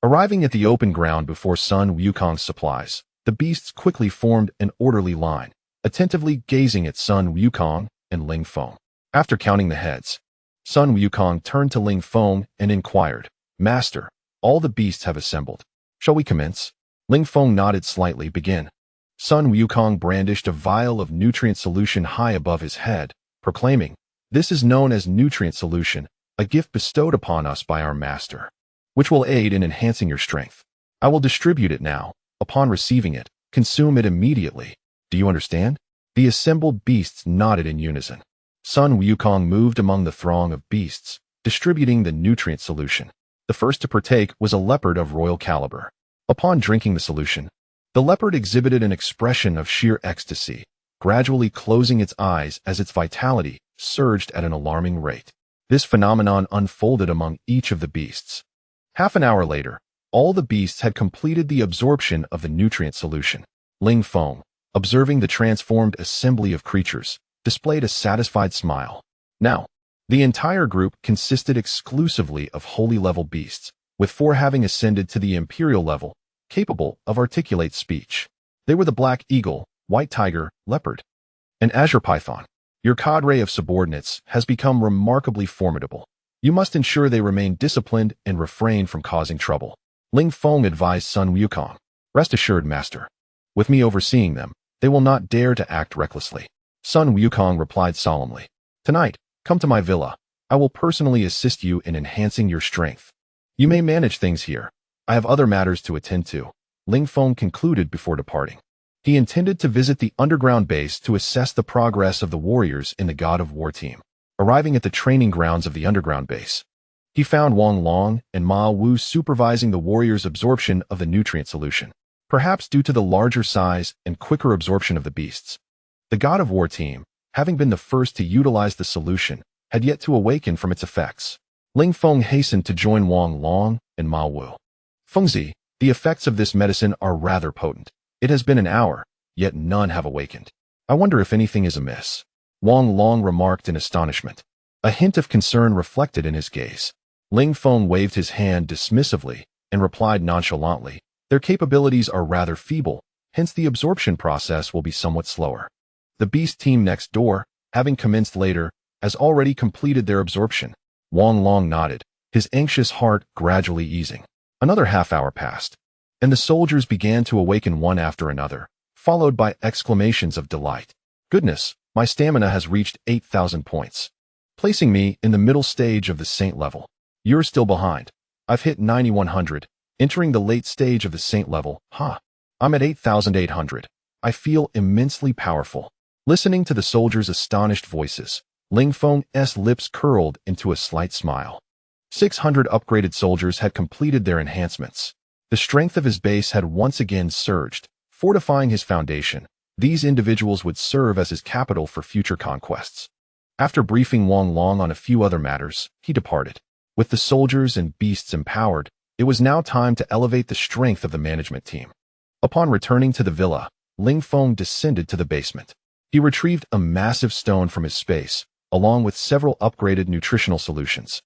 Arriving at the open ground before Sun Wukong's supplies, the beasts quickly formed an orderly line, attentively gazing at Sun Wukong and Ling Feng. After counting the heads, Sun Wukong turned to Ling Feng and inquired, "Master, all the beasts have assembled. Shall we commence?" Ling Feng nodded slightly. "Begin." Sun Wukong brandished a vial of nutrient solution high above his head, proclaiming, "This is known as nutrient solution, a gift bestowed upon us by our master, which will aid in enhancing your strength. I will distribute it now. Upon receiving it, consume it immediately. Do you understand?" The assembled beasts nodded in unison. Sun Wukong moved among the throng of beasts, distributing the nutrient solution. The first to partake was a leopard of royal caliber. Upon drinking the solution, the leopard exhibited an expression of sheer ecstasy, gradually closing its eyes as its vitality surged at an alarming rate. This phenomenon unfolded among each of the beasts. Half an hour later, all the beasts had completed the absorption of the nutrient solution. Ling Feng, observing the transformed assembly of creatures, displayed a satisfied smile. Now, the entire group consisted exclusively of holy level beasts, with 4 having ascended to the imperial level, capable of articulate speech. They were the black eagle, white tiger, leopard, and azure python. Your cadre of subordinates has become remarkably formidable. You must ensure they remain disciplined and refrain from causing trouble. Ling Feng advised Sun Wukong. Rest assured, master. With me overseeing them, they will not dare to act recklessly. Sun Wukong replied solemnly. Tonight, come to my villa. I will personally assist you in enhancing your strength. You may manage things here. I have other matters to attend to, Ling Feng concluded before departing. He intended to visit the underground base to assess the progress of the warriors in the God of War team. Arriving at the training grounds of the underground base, he found Wang Long and Ma Wu supervising the warriors' absorption of the nutrient solution, perhaps due to the larger size and quicker absorption of the beasts. The God of War team, having been the first to utilize the solution, had yet to awaken from its effects. Ling Feng hastened to join Wang Long and Ma Wu. Fengzi, the effects of this medicine are rather potent. It has been an hour, yet none have awakened. I wonder if anything is amiss. Wang Long remarked in astonishment. A hint of concern reflected in his gaze. Ling Feng waved his hand dismissively and replied nonchalantly, their capabilities are rather feeble, hence the absorption process will be somewhat slower. The beast team next door, having commenced later, has already completed their absorption. Wang Long nodded, his anxious heart gradually easing. Another half-hour passed, and the soldiers began to awaken one after another, followed by exclamations of delight. Goodness, my stamina has reached 8,000 points, placing me in the middle stage of the saint level. You're still behind. I've hit 9,100, entering the late stage of the saint level. I'm at 8,800. I feel immensely powerful. Listening to the soldiers' astonished voices, Ling Feng's lips curled into a slight smile. 600 upgraded soldiers had completed their enhancements. The strength of his base had once again surged, fortifying his foundation. These individuals would serve as his capital for future conquests. After briefing Wang Long on a few other matters, he departed. With the soldiers and beasts empowered, it was now time to elevate the strength of the management team. Upon returning to the villa, Ling Feng descended to the basement. He retrieved a massive stone from his space, along with several upgraded nutritional solutions.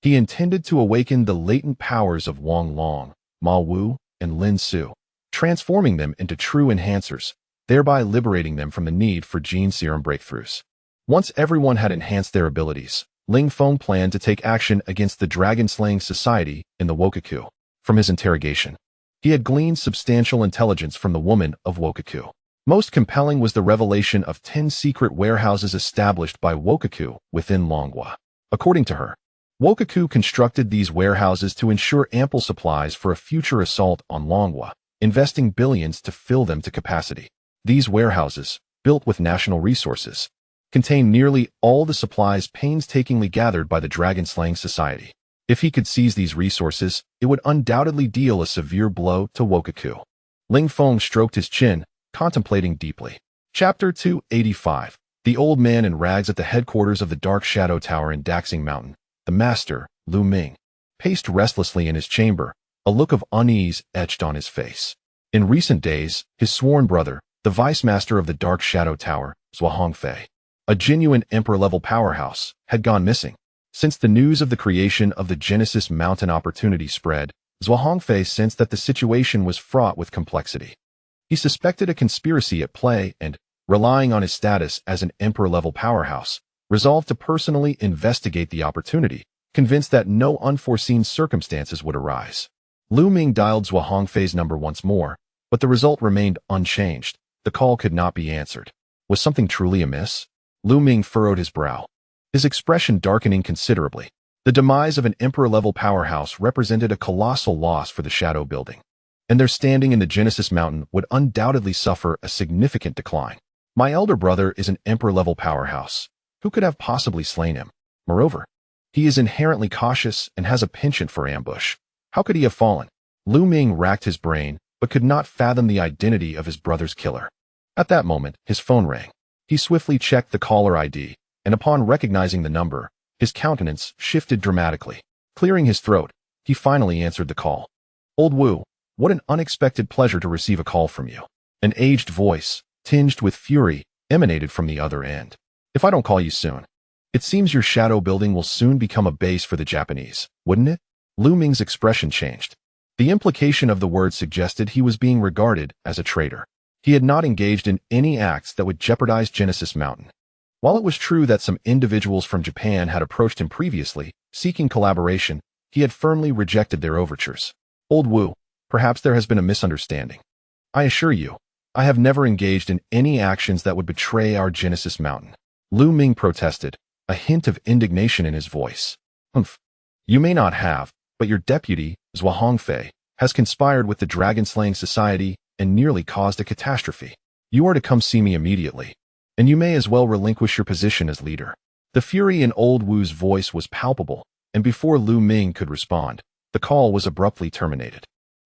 He intended to awaken the latent powers of Wang Long, Ma Wu, and Lin Su, transforming them into true enhancers, thereby liberating them from the need for gene serum breakthroughs. Once everyone had enhanced their abilities, Ling Feng planned to take action against the dragon-slaying society in the Wokaku. From his interrogation, he had gleaned substantial intelligence from the woman of Wokaku. Most compelling was the revelation of 10 secret warehouses established by Wokaku within Longwa. According to her, Wokaku constructed these warehouses to ensure ample supplies for a future assault on Longwa, investing billions to fill them to capacity. These warehouses, built with national resources, contain nearly all the supplies painstakingly gathered by the dragon-slaying society. If he could seize these resources, it would undoubtedly deal a severe blow to Wokaku. Ling Feng stroked his chin, contemplating deeply. Chapter 285. The old man in rags at the headquarters of the Dark Shadow Tower in Daxing Mountain, the master, Lu Ming, paced restlessly in his chamber, a look of unease etched on his face. In recent days, his sworn brother, the vice-master of the Dark Shadow Tower, Zhua Hongfei, a genuine emperor-level powerhouse, had gone missing. Since the news of the creation of the Genesis Mountain opportunity spread, Zhua Hongfei sensed that the situation was fraught with complexity. He suspected a conspiracy at play and, relying on his status as an emperor-level powerhouse, resolved to personally investigate the opportunity, convinced that no unforeseen circumstances would arise. Lu Ming dialed Zhua Hongfei's number once more, but the result remained unchanged. The call could not be answered. Was something truly amiss? Lu Ming furrowed his brow, his expression darkening considerably. The demise of an emperor-level powerhouse represented a colossal loss for the Shadow Building, and their standing in the Genesis Mountain would undoubtedly suffer a significant decline. My elder brother is an emperor-level powerhouse. Who could have possibly slain him? Moreover, he is inherently cautious and has a penchant for ambush. How could he have fallen? Lu Ming racked his brain, but could not fathom the identity of his brother's killer. At that moment, his phone rang. He swiftly checked the caller ID, and upon recognizing the number, his countenance shifted dramatically. Clearing his throat, he finally answered the call. Old Wu, what an unexpected pleasure to receive a call from you. An aged voice, tinged with fury, emanated from the other end. If I don't call you soon, it seems your shadow building will soon become a base for the Japanese, wouldn't it? Lu Ming's expression changed. The implication of the word suggested he was being regarded as a traitor. He had not engaged in any acts that would jeopardize Genesis Mountain. While it was true that some individuals from Japan had approached him previously, seeking collaboration, he had firmly rejected their overtures. Old Wu, perhaps there has been a misunderstanding. I assure you, I have never engaged in any actions that would betray our Genesis Mountain. Lu Ming protested, a hint of indignation in his voice. Humph. You may not have, but your deputy, Zhua Hongfei, has conspired with the Dragon-Slaying Society and nearly caused a catastrophe. You are to come see me immediately, and you may as well relinquish your position as leader. The fury in Old Wu's voice was palpable, and before Lu Ming could respond, the call was abruptly terminated.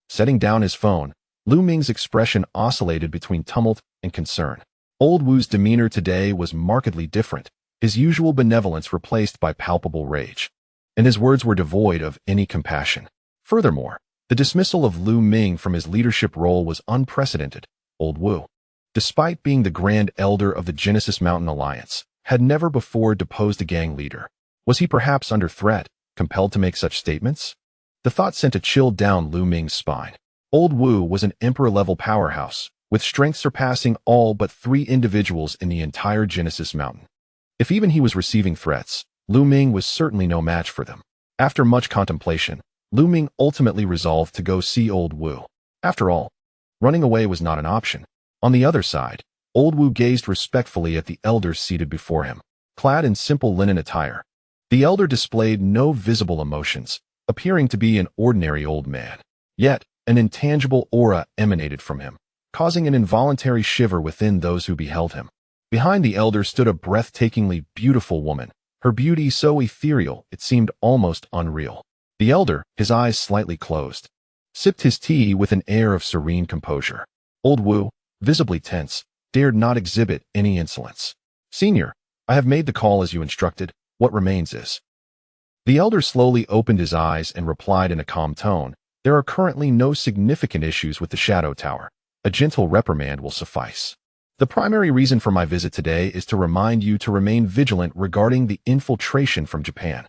Setting down his phone, Lu Ming's expression oscillated between tumult and concern. Old Wu's demeanor today was markedly different, his usual benevolence replaced by palpable rage, and his words were devoid of any compassion. Furthermore, the dismissal of Lu Ming from his leadership role was unprecedented. Old Wu, despite being the Grand Elder of the Genesis Mountain Alliance, had never before deposed a gang leader. Was he perhaps under threat, compelled to make such statements? The thought sent a chill down Lu Ming's spine. Old Wu was an emperor-level powerhouse, with strength surpassing all but 3 individuals in the entire Genesis Mountain. If even he was receiving threats, Lu Ming was certainly no match for them. After much contemplation, Lu Ming ultimately resolved to go see Old Wu. After all, running away was not an option. On the other side, Old Wu gazed respectfully at the elders seated before him, clad in simple linen attire. The elder displayed no visible emotions, appearing to be an ordinary old man. Yet, an intangible aura emanated from him, causing an involuntary shiver within those who beheld him. Behind the elder stood a breathtakingly beautiful woman, her beauty so ethereal it seemed almost unreal. The elder, his eyes slightly closed, sipped his tea with an air of serene composure. Old Wu, visibly tense, dared not exhibit any insolence. Senior, I have made the call as you instructed. What remains is. The elder slowly opened his eyes and replied in a calm tone, there are currently no significant issues with the Shadow Tower. A gentle reprimand will suffice. The primary reason for my visit today is to remind you to remain vigilant regarding the infiltration from Japan.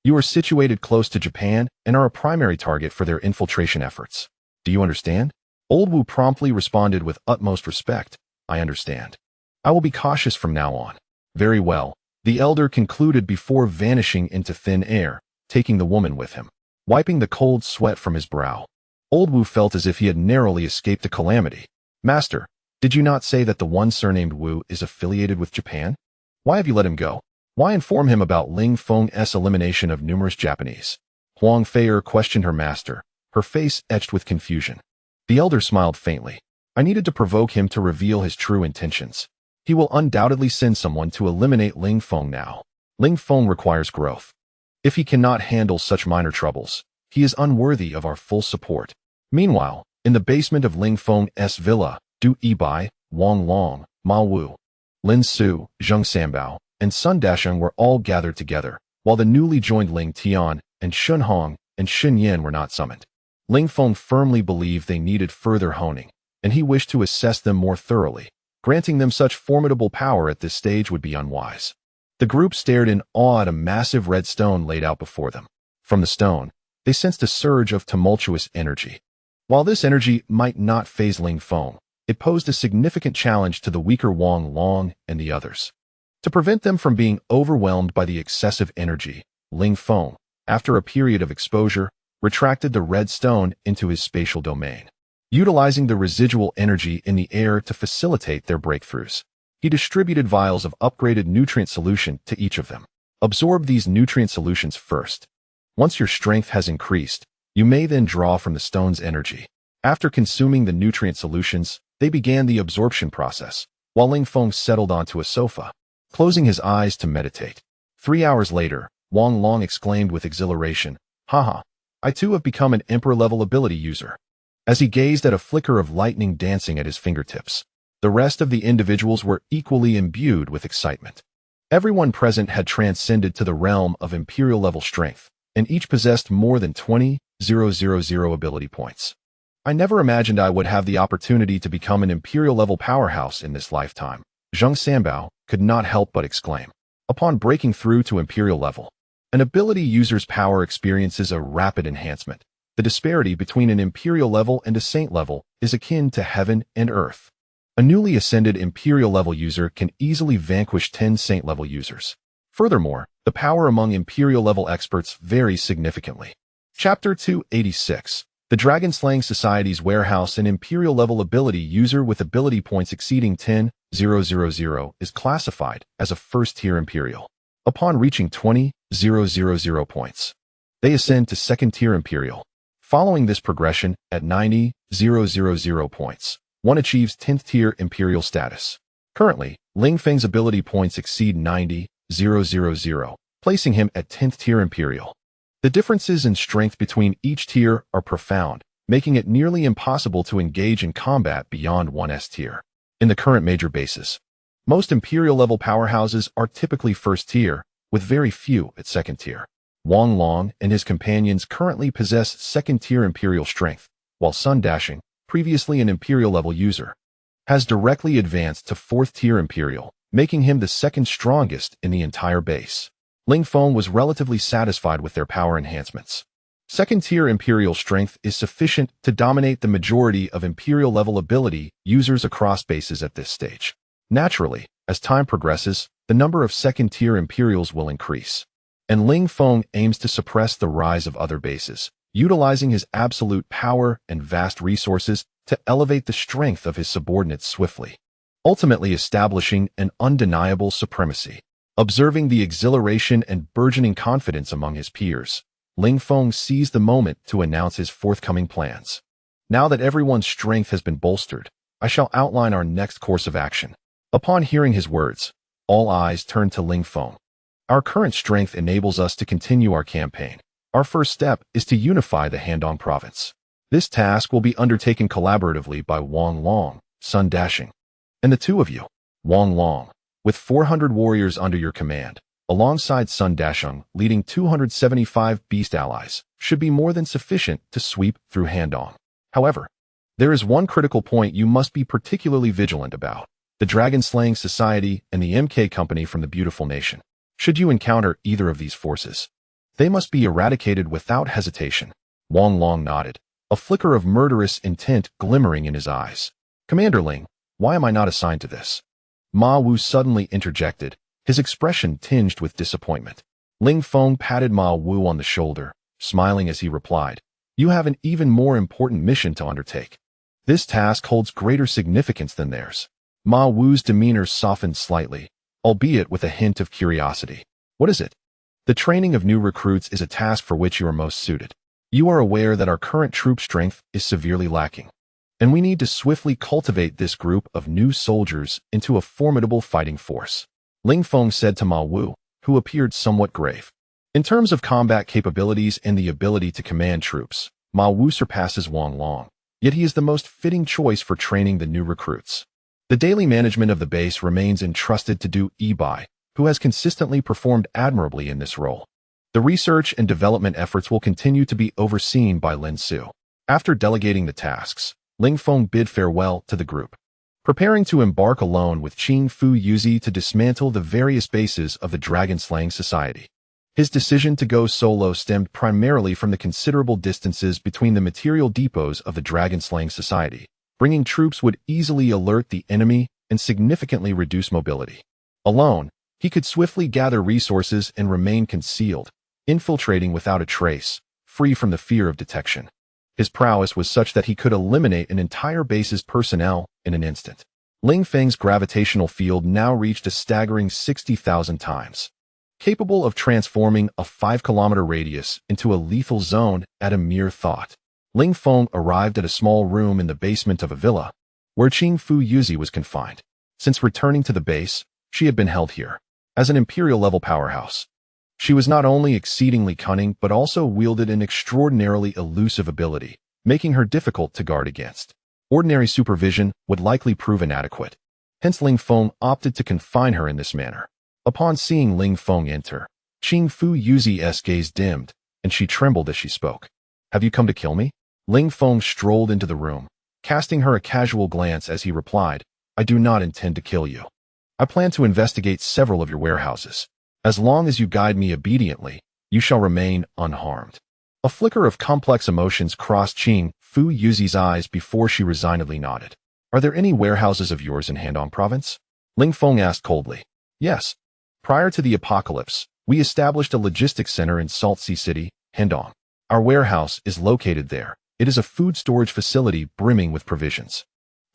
You are situated close to Japan and are a primary target for their infiltration efforts. Do you understand? Old Wu promptly responded with utmost respect. I understand. I will be cautious from now on. Very well, the elder concluded before vanishing into thin air, taking the woman with him. Wiping the cold sweat from his brow, Old Wu felt as if he had narrowly escaped a calamity. Master, did you not say that the one surnamed Wu is affiliated with Japan? Why have you let him go? Why inform him about Ling Feng's elimination of numerous Japanese? Huang Feier questioned her master, her face etched with confusion. The elder smiled faintly. I needed to provoke him to reveal his true intentions. He will undoubtedly send someone to eliminate Ling Feng now. Ling Feng requires growth. If he cannot handle such minor troubles, he is unworthy of our full support. Meanwhile, in the basement of Ling Feng's villa, Du Yibai, Wang Long, Ma Wu, Lin Su, Zheng Sanbao, and Sun Dasheng were all gathered together, while the newly joined Ling Tian and Shun Hong and Shin Yin were not summoned. Ling Feng firmly believed they needed further honing, and he wished to assess them more thoroughly. Granting them such formidable power at this stage would be unwise. The group stared in awe at a massive red stone laid out before them. From the stone, they sensed a surge of tumultuous energy. While this energy might not faze Ling Feng, it posed a significant challenge to the weaker Wang Long and the others. To prevent them from being overwhelmed by the excessive energy, Ling Feng, after a period of exposure, retracted the red stone into his spatial domain, utilizing the residual energy in the air to facilitate their breakthroughs. He distributed vials of upgraded nutrient solution to each of them. Absorb these nutrient solutions first. Once your strength has increased, you may then draw from the stone's energy. After consuming the nutrient solutions, they began the absorption process, while Ling Feng settled onto a sofa, closing his eyes to meditate. 3 hours later, Wang Long exclaimed with exhilaration, Haha, I too have become an emperor-level ability user. As he gazed at a flicker of lightning dancing at his fingertips, the rest of the individuals were equally imbued with excitement. Everyone present had transcended to the realm of imperial-level strength, and each possessed more than 20,000 ability points. I never imagined I would have the opportunity to become an imperial-level powerhouse in this lifetime, Zheng Sanbao could not help but exclaim. Upon breaking through to imperial level, an ability user's power experiences a rapid enhancement. The disparity between an imperial level and a saint level is akin to heaven and earth. A newly ascended Imperial-level user can easily vanquish 10 Saint-level users. Furthermore, the power among Imperial-level experts varies significantly. Chapter 286. The Dragon-Slaying Society's Warehouse. An Imperial-level ability user with ability points exceeding 10,000 is classified as a first-tier Imperial. Upon reaching 20,000 points, they ascend to second-tier Imperial. Following this progression, at 90,000 points, one achieves 10th-tier Imperial status. Currently, Ling Feng's ability points exceed 90,000, placing him at 10th-tier Imperial. The differences in strength between each tier are profound, making it nearly impossible to engage in combat beyond 1's tier. In the current major bases, most Imperial-level powerhouses are typically first-tier, with very few at second-tier. Wang Long and his companions currently possess second-tier Imperial strength, while Sun Dashing, previously an Imperial-level user, has directly advanced to 4th-tier Imperial, making him the second strongest in the entire base. Ling Feng was relatively satisfied with their power enhancements. Second-tier Imperial strength is sufficient to dominate the majority of Imperial-level ability users across bases at this stage. Naturally, as time progresses, the number of second-tier Imperials will increase, and Ling Feng aims to suppress the rise of other bases, utilizing his absolute power and vast resources to elevate the strength of his subordinates swiftly, ultimately establishing an undeniable supremacy. Observing the exhilaration and burgeoning confidence among his peers, Ling Feng seized the moment to announce his forthcoming plans. Now that everyone's strength has been bolstered, I shall outline our next course of action. Upon hearing his words, all eyes turned to Ling Feng. Our current strength enables us to continue our campaign. Our first step is to unify the Handong province. This task will be undertaken collaboratively by Wang Long, Sun Dashing, and the two of you. Wang Long, with 400 warriors under your command, alongside Sun Dashing leading 275 beast allies, should be more than sufficient to sweep through Handong. However, there is one critical point you must be particularly vigilant about: the Dragon-Slaying Society and the MK Company from the Beautiful Nation. Should you encounter either of these forces, they must be eradicated without hesitation. Wang Long nodded, a flicker of murderous intent glimmering in his eyes. Commander Ling, why am I not assigned to this? Ma Wu suddenly interjected, his expression tinged with disappointment. Ling Feng patted Ma Wu on the shoulder, smiling as he replied, "You have an even more important mission to undertake. This task holds greater significance than theirs." Ma Wu's demeanor softened slightly, albeit with a hint of curiosity. "What is it?" "The training of new recruits is a task for which you are most suited. You are aware that our current troop strength is severely lacking, and we need to swiftly cultivate this group of new soldiers into a formidable fighting force," Ling Feng said to Ma Wu, who appeared somewhat grave. In terms of combat capabilities and the ability to command troops, Ma Wu surpasses Wang Long, yet he is the most fitting choice for training the new recruits. The daily management of the base remains entrusted to Du Yibai, who has consistently performed admirably in this role. The research and development efforts will continue to be overseen by Lin Su. After delegating the tasks, Ling Feng bid farewell to the group, preparing to embark alone with Qing Fu Yuzi to dismantle the various bases of the Dragon-Slaying Society. His decision to go solo stemmed primarily from the considerable distances between the material depots of the Dragon-Slaying Society. Bringing troops would easily alert the enemy and significantly reduce mobility. Alone, he could swiftly gather resources and remain concealed, infiltrating without a trace, free from the fear of detection. His prowess was such that he could eliminate an entire base's personnel in an instant. Ling Feng's gravitational field now reached a staggering 60,000 times, capable of transforming a 5-kilometer radius into a lethal zone at a mere thought. Ling Feng arrived at a small room in the basement of a villa, where Qing Fu Yuzi was confined. Since returning to the base, she had been held here. As an Imperial-level powerhouse, she was not only exceedingly cunning but also wielded an extraordinarily elusive ability, making her difficult to guard against. Ordinary supervision would likely prove inadequate. Hence Ling Feng opted to confine her in this manner. Upon seeing Ling Feng enter, Qing Fu Yuzi's gaze dimmed, and she trembled as she spoke. "Have you come to kill me?" Ling Feng strolled into the room, casting her a casual glance as he replied, "I do not intend to kill you. I plan to investigate several of your warehouses. As long as you guide me obediently, you shall remain unharmed." A flicker of complex emotions crossed Qing Fu Yuzi's eyes before she resignedly nodded. Are there any warehouses of yours in Handong province? Ling Feng asked coldly. Yes. Prior to the apocalypse, we established a logistics center in Salt Sea City, Handong. Our warehouse is located there. It is a food storage facility brimming with provisions.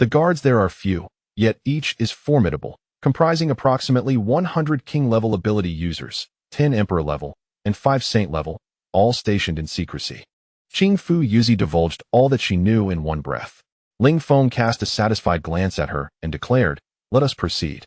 The guards there are few, yet each is formidable, comprising approximately 100 king-level ability users, 10 emperor-level, and 5 saint-level, all stationed in secrecy. Qing Fu Yuzi divulged all that she knew in one breath. Ling Feng cast a satisfied glance at her and declared, "Let us proceed.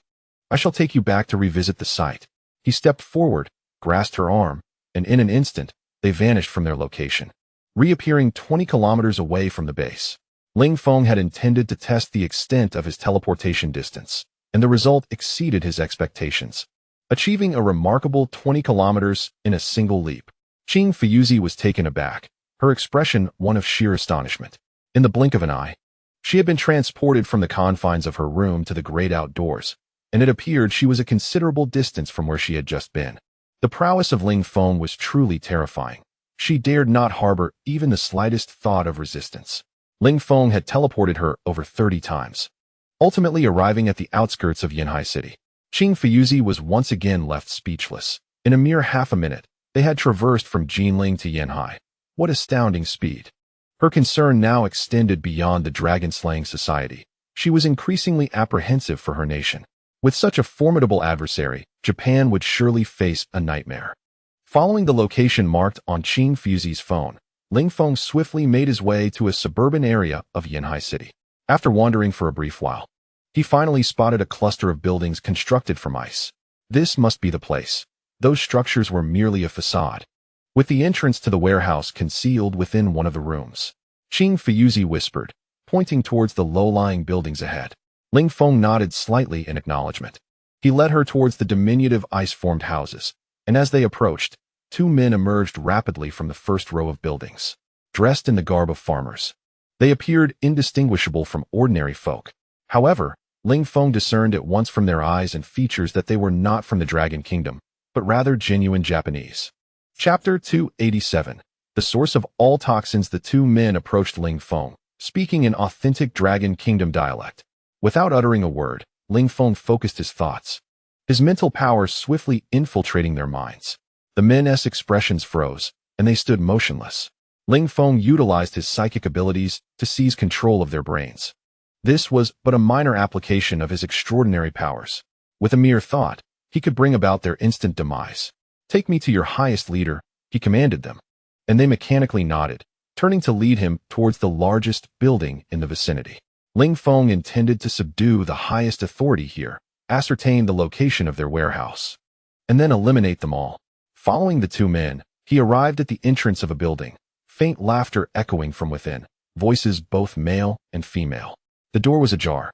I shall take you back to revisit the site." He stepped forward, grasped her arm, and in an instant, they vanished from their location, reappearing 20 kilometers away from the base. Ling Feng had intended to test the extent of his teleportation distance, and the result exceeded his expectations, achieving a remarkable 20 kilometers in a single leap. Qing Fu Yuzi was taken aback, her expression one of sheer astonishment. In the blink of an eye, she had been transported from the confines of her room to the great outdoors, and it appeared she was a considerable distance from where she had just been. The prowess of Ling Feng was truly terrifying. She dared not harbor even the slightest thought of resistance. Ling Feng had teleported her over 30 times, ultimately arriving at the outskirts of Yanhai City. Qing Fu Yuzi was once again left speechless. In a mere half a minute, they had traversed from Jinling to Yanhai. What astounding speed! Her concern now extended beyond the dragon-slaying society. She was increasingly apprehensive for her nation. With such a formidable adversary, Japan would surely face a nightmare. Following the location marked on Qing Fu Yuzi's phone, Ling Feng swiftly made his way to a suburban area of Yanhai City. After wandering for a brief while, he finally spotted a cluster of buildings constructed from ice. This must be the place. Those structures were merely a facade, with the entrance to the warehouse concealed within one of the rooms. Qing Fu Yuzi whispered, pointing towards the low-lying buildings ahead. Ling Feng nodded slightly in acknowledgement. He led her towards the diminutive ice-formed houses, and as they approached, 2 men emerged rapidly from the first row of buildings, dressed in the garb of farmers. They appeared indistinguishable from ordinary folk. However, Ling Feng discerned at once from their eyes and features that they were not from the Dragon Kingdom, but rather genuine Japanese. Chapter 287. The source of all toxins. The 2 men approached Ling Feng, speaking in authentic Dragon Kingdom dialect. Without uttering a word, Ling Feng focused his thoughts, his mental powers swiftly infiltrating their minds. The men's expressions froze, and they stood motionless. Ling Feng utilized his psychic abilities to seize control of their brains. This was but a minor application of his extraordinary powers. With a mere thought, he could bring about their instant demise. "Take me to your highest leader," he commanded them, and they mechanically nodded, turning to lead him towards the largest building in the vicinity. Ling Feng intended to subdue the highest authority here, ascertain the location of their warehouse, and then eliminate them all. Following the 2 men, he arrived at the entrance of a building, faint laughter echoing from within, voices both male and female. The door was ajar,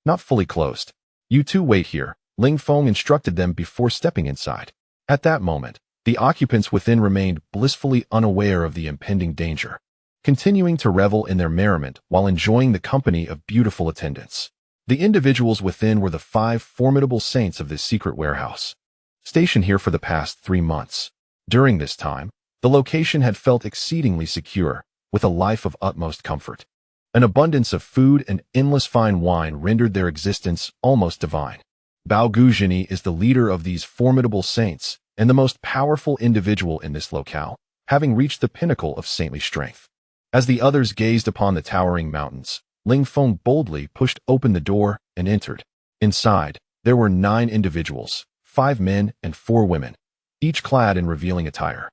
not fully closed. "You 2 wait here," Ling Feng instructed them before stepping inside. At that moment, the occupants within remained blissfully unaware of the impending danger, continuing to revel in their merriment while enjoying the company of beautiful attendants. The individuals within were the 5 formidable saints of this secret warehouse, stationed here for the past 3 months. During this time, the location had felt exceedingly secure, with a life of utmost comfort. An abundance of food and endless fine wine rendered their existence almost divine. Bao Guzhini is the leader of these formidable saints and the most powerful individual in this locale, having reached the pinnacle of saintly strength. As the others gazed upon the towering mountains, Ling Feng boldly pushed open the door and entered. Inside, there were 9 individuals, 5 men and 4 women, each clad in revealing attire.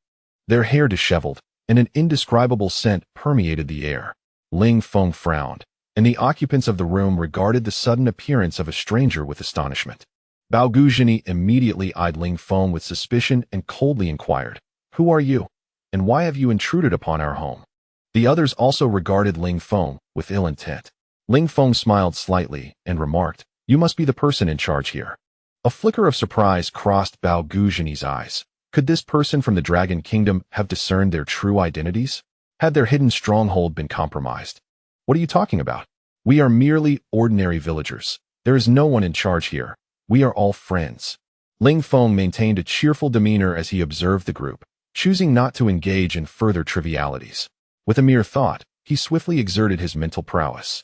Their hair disheveled, and an indescribable scent permeated the air. Ling Feng frowned, and the occupants of the room regarded the sudden appearance of a stranger with astonishment. Bao Guzhini immediately eyed Ling Feng with suspicion and coldly inquired, "Who are you, and why have you intruded upon our home?" The others also regarded Ling Feng with ill intent. Ling Feng smiled slightly and remarked, "You must be the person in charge here." A flicker of surprise crossed Bao Guzhini's eyes. Could this person from the Dragon Kingdom have discerned their true identities? Had their hidden stronghold been compromised? "What are you talking about? We are merely ordinary villagers. There is no one in charge here. We are all friends." Ling Feng maintained a cheerful demeanor as he observed the group, choosing not to engage in further trivialities. With a mere thought, he swiftly exerted his mental prowess.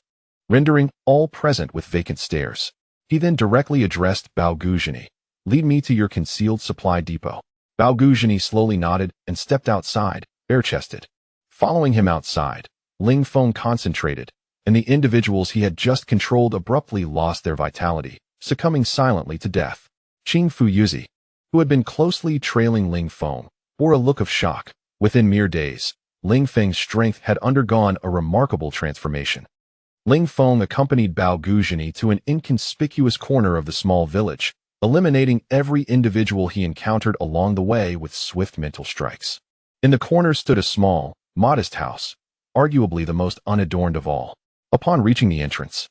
rendering all present with vacant stares. He then directly addressed Bao Guzhini. "Lead me to your concealed supply depot." Bao Guzhini slowly nodded and stepped outside, bare-chested. Following him outside, Ling Feng concentrated, and the individuals he had just controlled abruptly lost their vitality, succumbing silently to death. Qing Fuyuzi, who had been closely trailing Ling Feng, bore a look of shock. Within mere days, Ling Feng's strength had undergone a remarkable transformation. Ling Feng accompanied Bao Guzhini to an inconspicuous corner of the small village, eliminating every individual he encountered along the way with swift mental strikes. In the corner stood a small, modest house, arguably the most unadorned of all. Upon reaching the entrance,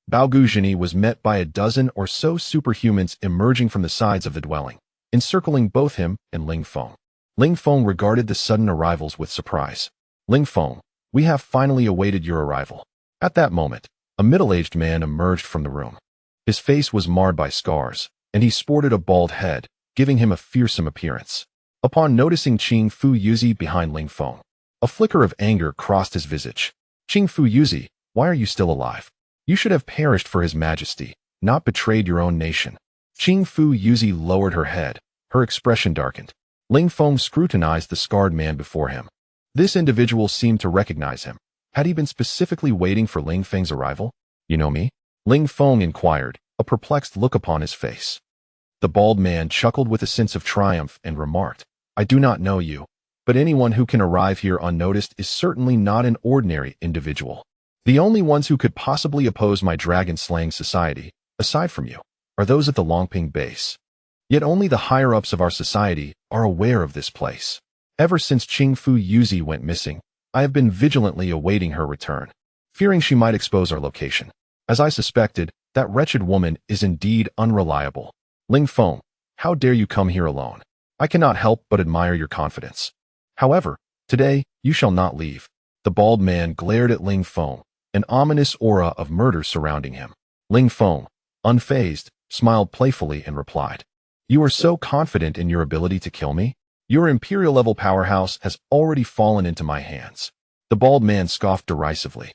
Bao Guzhini was met by a dozen or so superhumans emerging from the sides of the dwelling, encircling both him and Ling Feng. Ling Feng regarded the sudden arrivals with surprise. "Ling Feng, we have finally awaited your arrival." At that moment, a middle-aged man emerged from the room. His face was marred by scars, and he sported a bald head, giving him a fearsome appearance. Upon noticing Qing Fuyuzi behind Ling Feng, a flicker of anger crossed his visage. "Qing Fuyuzi, why are you still alive? You should have perished for His Majesty, not betrayed your own nation." Qing Fuyuzi lowered her head, her expression darkened. Ling Feng scrutinized the scarred man before him. This individual seemed to recognize him. Had he been specifically waiting for Ling Feng's arrival? "You know me?" Ling Feng inquired, a perplexed look upon his face. The bald man chuckled with a sense of triumph and remarked, "I do not know you, but anyone who can arrive here unnoticed is certainly not an ordinary individual. The only ones who could possibly oppose my dragon-slaying society, aside from you, are those at the Longping base. Yet only the higher-ups of our society are aware of this place. Ever since Qing Fuyuzi went missing, I have been vigilantly awaiting her return, fearing she might expose our location. As I suspected, that wretched woman is indeed unreliable. Ling Feng, how dare you come here alone? I cannot help but admire your confidence. However, today, you shall not leave." The bald man glared at Ling Feng, an ominous aura of murder surrounding him. Ling Feng, unfazed, smiled playfully and replied, "You are so confident in your ability to kill me? Your imperial-level powerhouse has already fallen into my hands." The bald man scoffed derisively.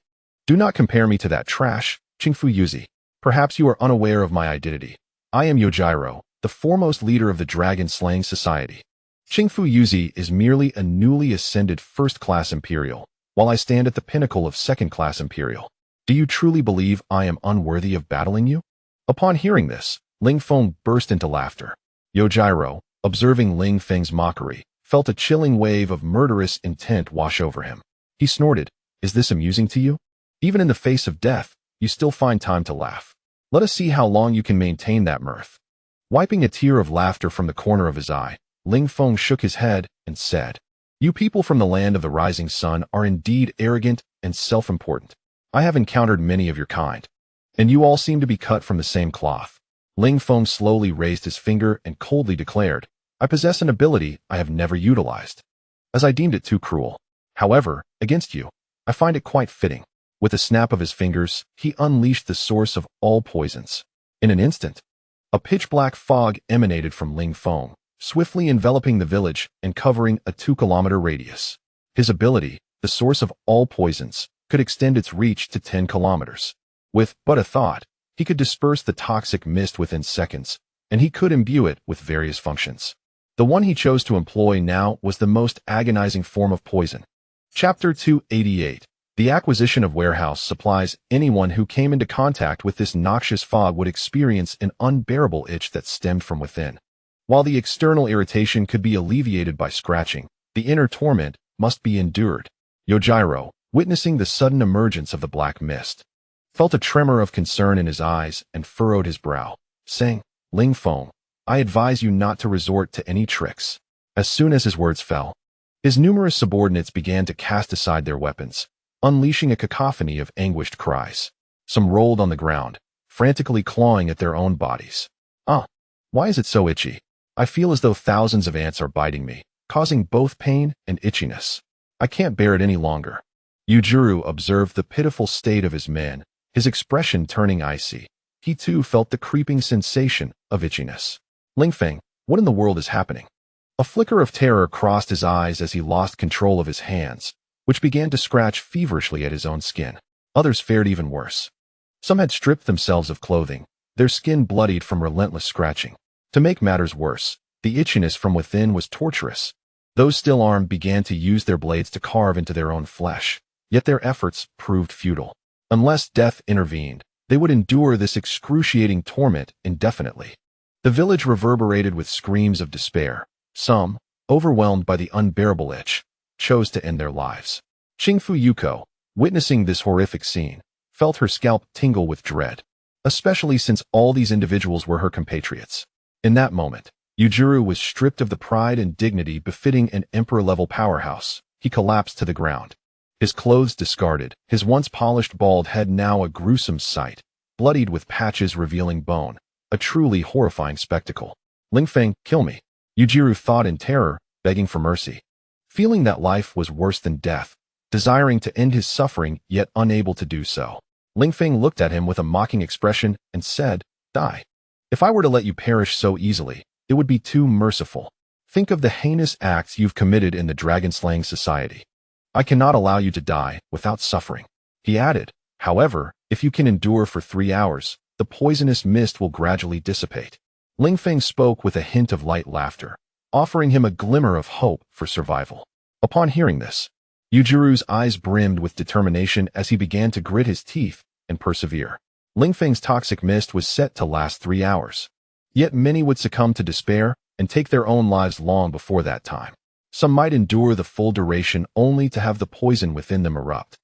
"Do not compare me to that trash, Qing Fuyuzi. Perhaps you are unaware of my identity. I am Yojiro, the foremost leader of the Dragon-Slaying Society. Qing Fuyuzi is merely a newly ascended first-class Imperial, while I stand at the pinnacle of second-class Imperial. Do you truly believe I am unworthy of battling you?" Upon hearing this, Ling Feng burst into laughter. Yojiro, observing Ling Feng's mockery, felt a chilling wave of murderous intent wash over him. He snorted, "Is this amusing to you? Even in the face of death, you still find time to laugh. Let us see how long you can maintain that mirth." Wiping a tear of laughter from the corner of his eye, Ling Feng shook his head and said, "You people from the land of the rising sun are indeed arrogant and self-important. I have encountered many of your kind, and you all seem to be cut from the same cloth." Ling Feng slowly raised his finger and coldly declared, "I possess an ability I have never utilized, as I deemed it too cruel. However, against you, I find it quite fitting." With a snap of his fingers, he unleashed the source of all poisons. In an instant, a pitch-black fog emanated from Ling Feng, swiftly enveloping the village and covering a 2-kilometer radius. His ability, the source of all poisons, could extend its reach to 10 kilometers. With but a thought, he could disperse the toxic mist within seconds, and he could imbue it with various functions. The one he chose to employ now was the most agonizing form of poison. Chapter 288. The acquisition of warehouse supplies. Anyone who came into contact with this noxious fog would experience an unbearable itch that stemmed from within. While the external irritation could be alleviated by scratching, the inner torment must be endured. Yojiro, witnessing the sudden emergence of the black mist, felt a tremor of concern in his eyes and furrowed his brow, saying, "Ling Feng, I advise you not to resort to any tricks." As soon as his words fell, his numerous subordinates began to cast aside their weapons, unleashing a cacophony of anguished cries. Some rolled on the ground, frantically clawing at their own bodies. Why is it so itchy? I feel as though thousands of ants are biting me, causing both pain and itchiness. I can't bear it any longer." Yujiro observed the pitiful state of his men, his expression turning icy. He too felt the creeping sensation of itchiness. "Ling Feng, what in the world is happening?" A flicker of terror crossed his eyes as he lost control of his hands, which began to scratch feverishly at his own skin. Others fared even worse. Some had stripped themselves of clothing, their skin bloodied from relentless scratching. To make matters worse, the itchiness from within was torturous. Those still armed began to use their blades to carve into their own flesh, yet their efforts proved futile. Unless death intervened, they would endure this excruciating torment indefinitely. The village reverberated with screams of despair. Some, overwhelmed by the unbearable itch, chose to end their lives. Qingfu Yuko, witnessing this horrific scene, felt her scalp tingle with dread, especially since all these individuals were her compatriots. In that moment, Yujiro was stripped of the pride and dignity befitting an emperor-level powerhouse. He collapsed to the ground. His clothes discarded, his once polished bald head now a gruesome sight, bloodied with patches revealing bone, a truly horrifying spectacle. Ling Feng, kill me. Yujiro thought in terror, begging for mercy. Feeling that life was worse than death, desiring to end his suffering yet unable to do so, Ling Feng looked at him with a mocking expression and said, "Die. If I were to let you perish so easily, it would be too merciful. Think of the heinous acts you've committed in the dragon-slaying society. I cannot allow you to die without suffering." He added, "However, if you can endure for 3 hours, the poisonous mist will gradually dissipate." Ling Feng spoke with a hint of light laughter, offering him a glimmer of hope for survival. Upon hearing this, Yujiro's eyes brimmed with determination as he began to grit his teeth and persevere. Ling Feng's toxic mist was set to last 3 hours. Yet many would succumb to despair and take their own lives long before that time. Some might endure the full duration only to have the poison within them erupt,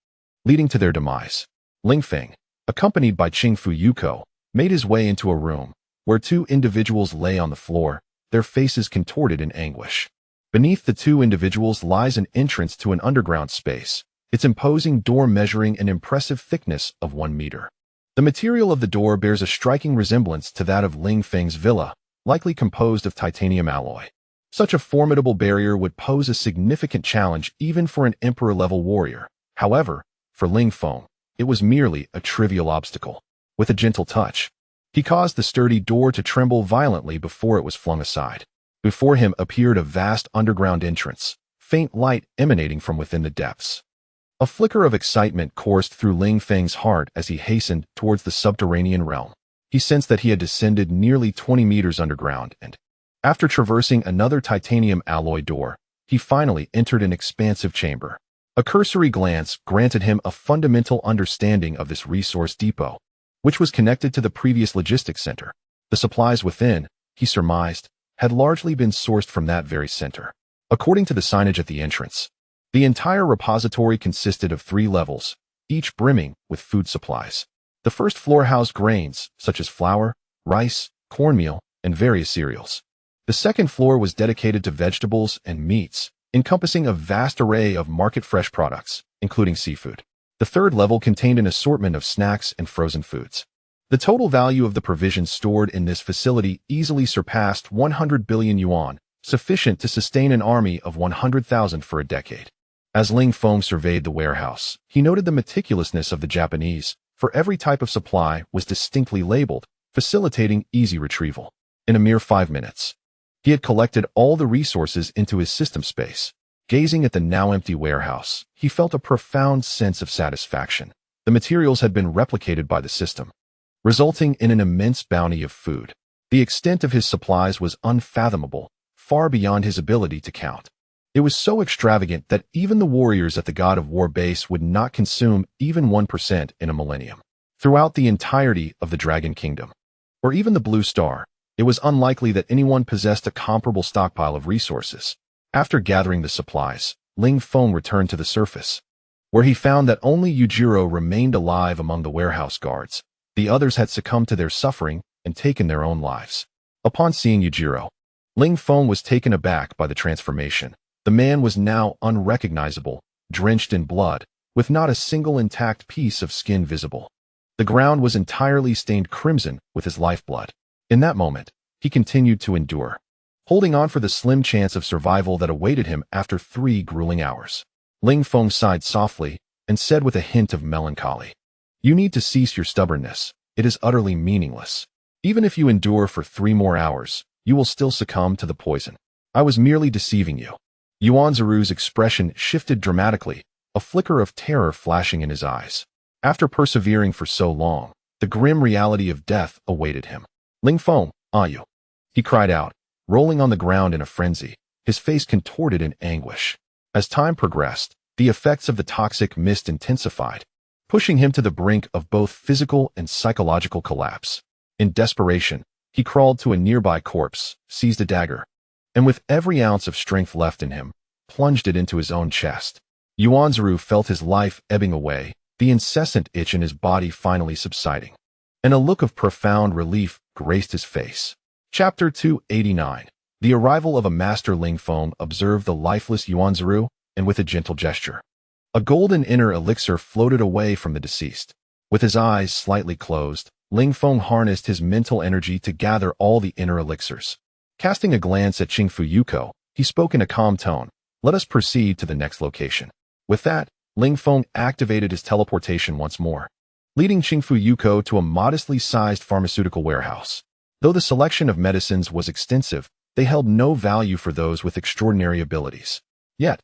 leading to their demise. Ling Feng, accompanied by Qingfu Yuko, made his way into a room where 2 individuals lay on the floor, their faces contorted in anguish. Beneath the 2 individuals lies an entrance to an underground space, its imposing door measuring an impressive thickness of 1 meter. The material of the door bears a striking resemblance to that of Ling Feng's villa, likely composed of titanium alloy. Such a formidable barrier would pose a significant challenge even for an emperor-level warrior. However, for Ling Feng, it was merely a trivial obstacle. With a gentle touch, he caused the sturdy door to tremble violently before it was flung aside. Before him appeared a vast underground entrance, faint light emanating from within the depths. A flicker of excitement coursed through Ling Feng's heart as he hastened towards the subterranean realm. He sensed that he had descended nearly 20 meters underground and, after traversing another titanium alloy door, he finally entered an expansive chamber. A cursory glance granted him a fundamental understanding of this resource depot, which was connected to the previous logistics center. The supplies within, he surmised, had largely been sourced from that very center. According to the signage at the entrance, the entire repository consisted of 3 levels, each brimming with food supplies. The first floor housed grains, such as flour, rice, cornmeal, and various cereals. The second floor was dedicated to vegetables and meats, encompassing a vast array of market-fresh products, including seafood. The third level contained an assortment of snacks and frozen foods. The total value of the provisions stored in this facility easily surpassed 100 billion yuan, sufficient to sustain an army of 100,000 for a decade. As Ling Feng surveyed the warehouse, he noted the meticulousness of the Japanese, for every type of supply was distinctly labeled, facilitating easy retrieval. In a mere 5 minutes, he had collected all the resources into his system space. Gazing at the now empty warehouse, he felt a profound sense of satisfaction. The materials had been replicated by the system, resulting in an immense bounty of food. The extent of his supplies was unfathomable, far beyond his ability to count. It was so extravagant that even the warriors at the God of War base would not consume even 1% in a millennium. Throughout the entirety of the Dragon Kingdom, or even the Blue Star, it was unlikely that anyone possessed a comparable stockpile of resources. After gathering the supplies, Ling Feng returned to the surface, where he found that only Yujiro remained alive among the warehouse guards. The others had succumbed to their suffering and taken their own lives. Upon seeing Yujiro, Ling Feng was taken aback by the transformation. The man was now unrecognizable, drenched in blood, with not a single intact piece of skin visible. The ground was entirely stained crimson with his lifeblood. In that moment, he continued to endure, holding on for the slim chance of survival that awaited him after 3 grueling hours. Ling Feng sighed softly and said with a hint of melancholy, "You need to cease your stubbornness. It is utterly meaningless. Even if you endure for 3 more hours, you will still succumb to the poison. I was merely deceiving you." Yuanziru's expression shifted dramatically, a flicker of terror flashing in his eyes. After persevering for so long, The grim reality of death awaited him. "Ling Feng, are you?" he cried out, rolling on the ground in a frenzy, his face contorted in anguish. As time progressed, the effects of the toxic mist intensified, pushing him to the brink of both physical and psychological collapse. In desperation, he crawled to a nearby corpse, seized a dagger, and with every ounce of strength left in him, plunged it into his own chest. Yuanzhu felt his life ebbing away, the incessant itch in his body finally subsiding, and a look of profound relief graced his face. Chapter 289. The arrival of a master. Ling Feng observed the lifeless Yuanzhu, and with a gentle gesture, a golden inner elixir floated away from the deceased. With his eyes slightly closed, Ling Feng harnessed his mental energy to gather all the inner elixirs. Casting a glance at Qingfu Yuko, he spoke in a calm tone, "Let us proceed to the next location." With that, Ling Feng activated his teleportation once more, leading Qingfu Yuko to a modestly sized pharmaceutical warehouse. Though the selection of medicines was extensive, they held no value for those with extraordinary abilities. Yet,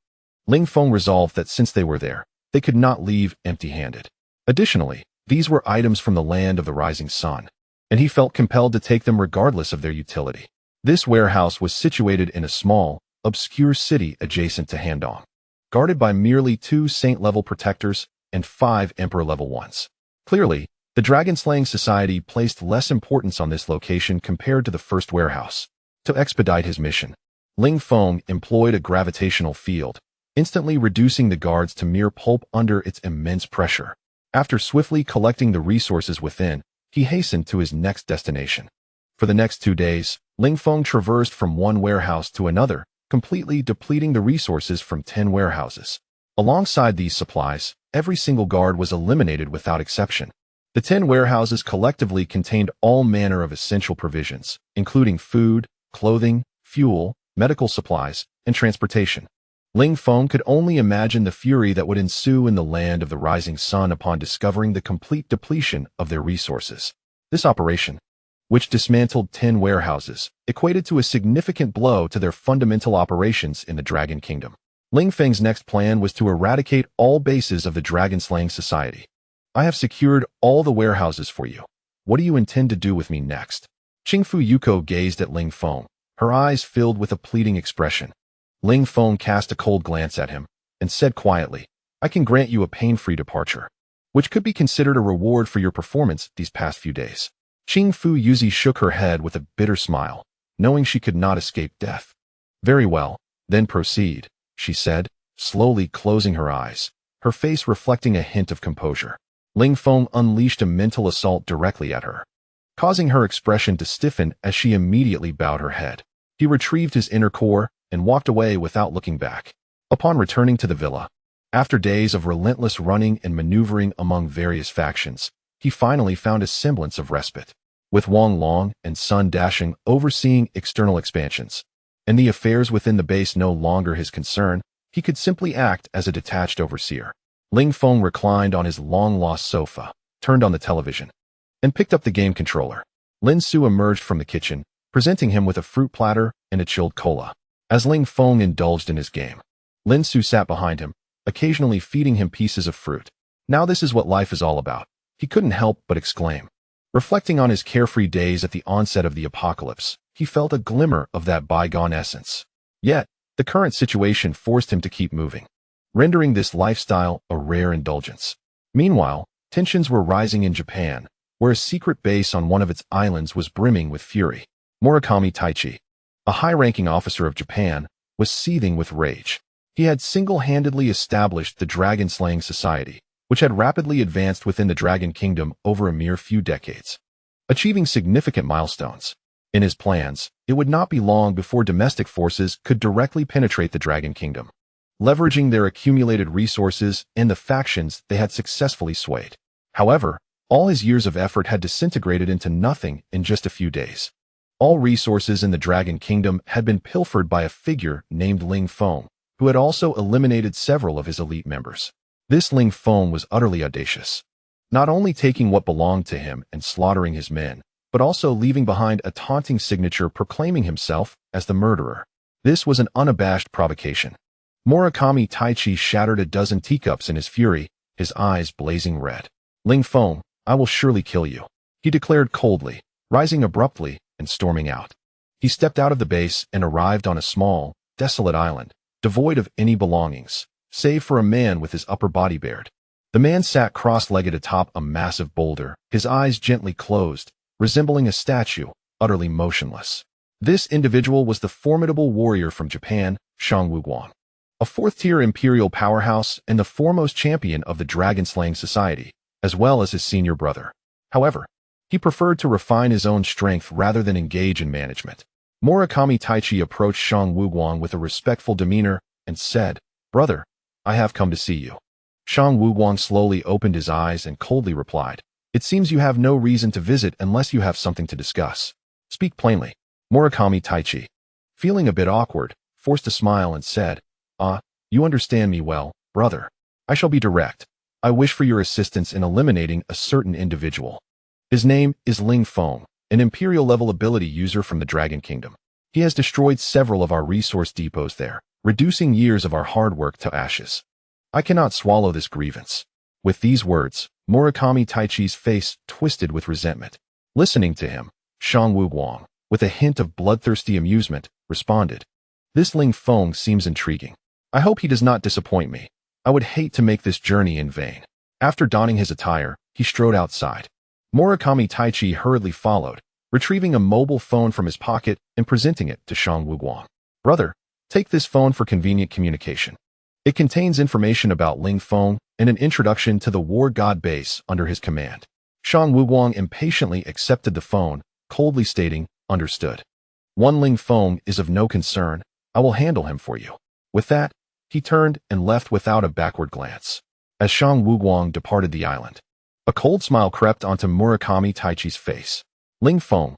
Ling Feng resolved that since they were there, they could not leave empty-handed. Additionally, these were items from the land of the rising sun, and he felt compelled to take them regardless of their utility. This warehouse was situated in a small, obscure city adjacent to Handong, guarded by merely 2 saint-level protectors and 5 emperor-level ones. Clearly, the dragon-slaying society placed less importance on this location compared to the first warehouse. To expedite his mission, Ling Feng employed a gravitational field, instantly reducing the guards to mere pulp under its immense pressure. After swiftly collecting the resources within, he hastened to his next destination. For the next 2 days, Ling Feng traversed from one warehouse to another, completely depleting the resources from 10 warehouses. Alongside these supplies, every single guard was eliminated without exception. The 10 warehouses collectively contained all manner of essential provisions, including food, clothing, fuel, medical supplies, and transportation. Ling Feng could only imagine the fury that would ensue in the land of the rising sun upon discovering the complete depletion of their resources. This operation, which dismantled 10 warehouses, equated to a significant blow to their fundamental operations in the Dragon Kingdom. Ling Feng's next plan was to eradicate all bases of the dragon-slaying society. "I have secured all the warehouses for you. What do you intend to do with me next?" Qingfu Yuko gazed at Ling Feng, her eyes filled with a pleading expression. Ling Feng cast a cold glance at him and said quietly, "I can grant you a pain-free departure, which could be considered a reward for your performance these past few days." Qingfu Yuzi shook her head with a bitter smile, knowing she could not escape death. "Very well, then proceed," she said, slowly closing her eyes, her face reflecting a hint of composure. Ling Feng unleashed a mental assault directly at her, causing her expression to stiffen as she immediately bowed her head. He retrieved his inner core and walked away without looking back. Upon returning to the villa, after days of relentless running and maneuvering among various factions, he finally found a semblance of respite. With Wang Long and Sun Dashing overseeing external expansions, and the affairs within the base no longer his concern, he could simply act as a detached overseer. Ling Feng reclined on his long-lost sofa, turned on the television, and picked up the game controller. Lin Su emerged from the kitchen, presenting him with a fruit platter and a chilled cola. As Ling Feng indulged in his game, Lin Su sat behind him, occasionally feeding him pieces of fruit. "Now this is what life is all about," he couldn't help but exclaim. Reflecting on his carefree days at the onset of the apocalypse, he felt a glimmer of that bygone essence. Yet, the current situation forced him to keep moving, rendering this lifestyle a rare indulgence. Meanwhile, tensions were rising in Japan, where a secret base on one of its islands was brimming with fury. Murakami Taichi, a high-ranking officer of Japan, was seething with rage. He had single-handedly established the dragon-slaying society, which had rapidly advanced within the Dragon Kingdom over a mere few decades, achieving significant milestones. In his plans, it would not be long before domestic forces could directly penetrate the Dragon Kingdom, leveraging their accumulated resources and the factions they had successfully swayed. However, all his years of effort had disintegrated into nothing in just a few days. All resources in the Dragon Kingdom had been pilfered by a figure named Ling Feng, who had also eliminated several of his elite members. This Ling Feng was utterly audacious, not only taking what belonged to him and slaughtering his men, but also leaving behind a taunting signature proclaiming himself as the murderer. This was an unabashed provocation. Murakami Taichi shattered a dozen teacups in his fury, his eyes blazing red. "Ling Feng, I will surely kill you," he declared coldly, rising abruptly and storming out. He stepped out of the base and arrived on a small, desolate island, devoid of any belongings, save for a man with his upper body bared. The man sat cross-legged atop a massive boulder, his eyes gently closed, resembling a statue, utterly motionless. This individual was the formidable warrior from Japan, Miao Guang, a fourth-tier imperial powerhouse and the foremost champion of the dragon-slaying society, as well as his senior brother. However, he preferred to refine his own strength rather than engage in management. Murakami Taichi approached Miao Guang with a respectful demeanor and said, "Brother, I have come to see you." Miao Guang slowly opened his eyes and coldly replied, "It seems you have no reason to visit unless you have something to discuss. Speak plainly." Murakami Taichi, feeling a bit awkward, forced a smile and said, "You understand me well, brother. I shall be direct. I wish for your assistance in eliminating a certain individual. His name is Ling Feng, an imperial-level ability user from the Dragon Kingdom. He has destroyed several of our resource depots there, reducing years of our hard work to ashes. I cannot swallow this grievance." With these words, Murakami Taichi's face twisted with resentment. Listening to him, Miao Guang, with a hint of bloodthirsty amusement, responded, "This Ling Feng seems intriguing. I hope he does not disappoint me. I would hate to make this journey in vain." After donning his attire, he strode outside. Murakami Taichi hurriedly followed, retrieving a mobile phone from his pocket and presenting it to Miao Guang. "Brother, take this phone for convenient communication. It contains information about Ling Feng and an introduction to the war god base under his command." Miao Guang impatiently accepted the phone, coldly stating, "Understood. One Ling Feng is of no concern. I will handle him for you." With that, he turned and left without a backward glance. As Miao Guang departed the island, a cold smile crept onto Murakami Taichi's face. Ling Feng,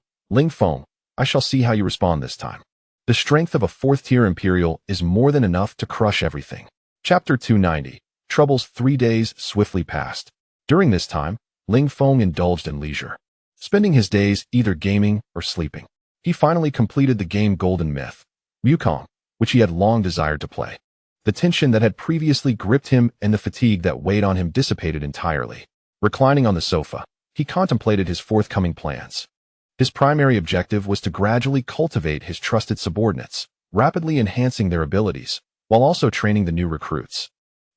I shall see how you respond this time. The strength of a fourth-tier imperial is more than enough to crush everything. Chapter 290. Troubles 3 days swiftly passed. During this time, Ling Feng indulged in leisure, spending his days either gaming or sleeping. He finally completed the game Golden Myth, Wukong, which he had long desired to play. The tension that had previously gripped him and the fatigue that weighed on him dissipated entirely. Reclining on the sofa, he contemplated his forthcoming plans. His primary objective was to gradually cultivate his trusted subordinates, rapidly enhancing their abilities, while also training the new recruits.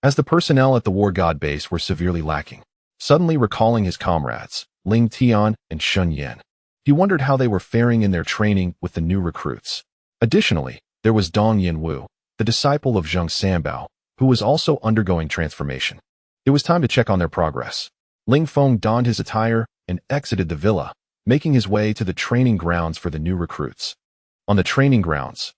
As the personnel at the War God base were severely lacking, suddenly recalling his comrades, Ling Tian and Shin, he wondered how they were faring in their training with the new recruits. Additionally, there was Dong Yinwu, the disciple of Zheng Sanbao, who was also undergoing transformation. It was time to check on their progress. Ling Feng donned his attire and exited the villa, making his way to the training grounds for the new recruits. On the training grounds,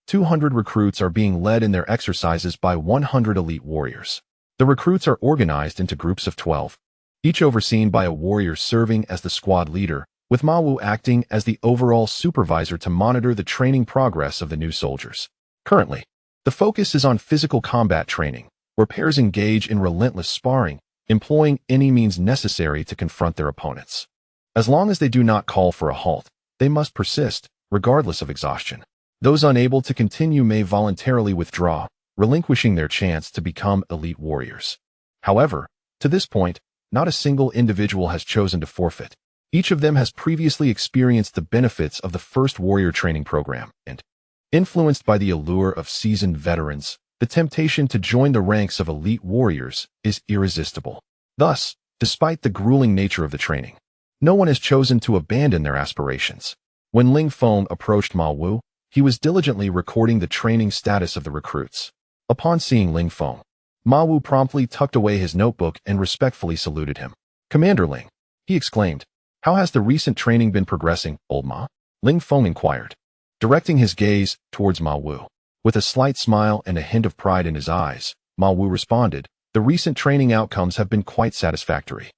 200 recruits are being led in their exercises by 100 elite warriors. The recruits are organized into groups of 12, each overseen by a warrior serving as the squad leader, with Miao acting as the overall supervisor to monitor the training progress of the new soldiers. Currently, the focus is on physical combat training, where pairs engage in relentless sparring, employing any means necessary to confront their opponents. As long as they do not call for a halt, they must persist, regardless of exhaustion. Those unable to continue may voluntarily withdraw, relinquishing their chance to become elite warriors. However, to this point, not a single individual has chosen to forfeit. Each of them has previously experienced the benefits of the first warrior training program, and, influenced by the allure of seasoned veterans, the temptation to join the ranks of elite warriors is irresistible. Thus, despite the grueling nature of the training, no one has chosen to abandon their aspirations. When Ling Feng approached Miao, he was diligently recording the training status of the recruits. Upon seeing Ling Feng, Miao promptly tucked away his notebook and respectfully saluted him. "Commander Ling," he exclaimed, "how has the recent training been progressing, old Ma?" Ling Feng inquired, directing his gaze towards Miao. With a slight smile and a hint of pride in his eyes, Miao responded, "The recent training outcomes have been quite satisfactory.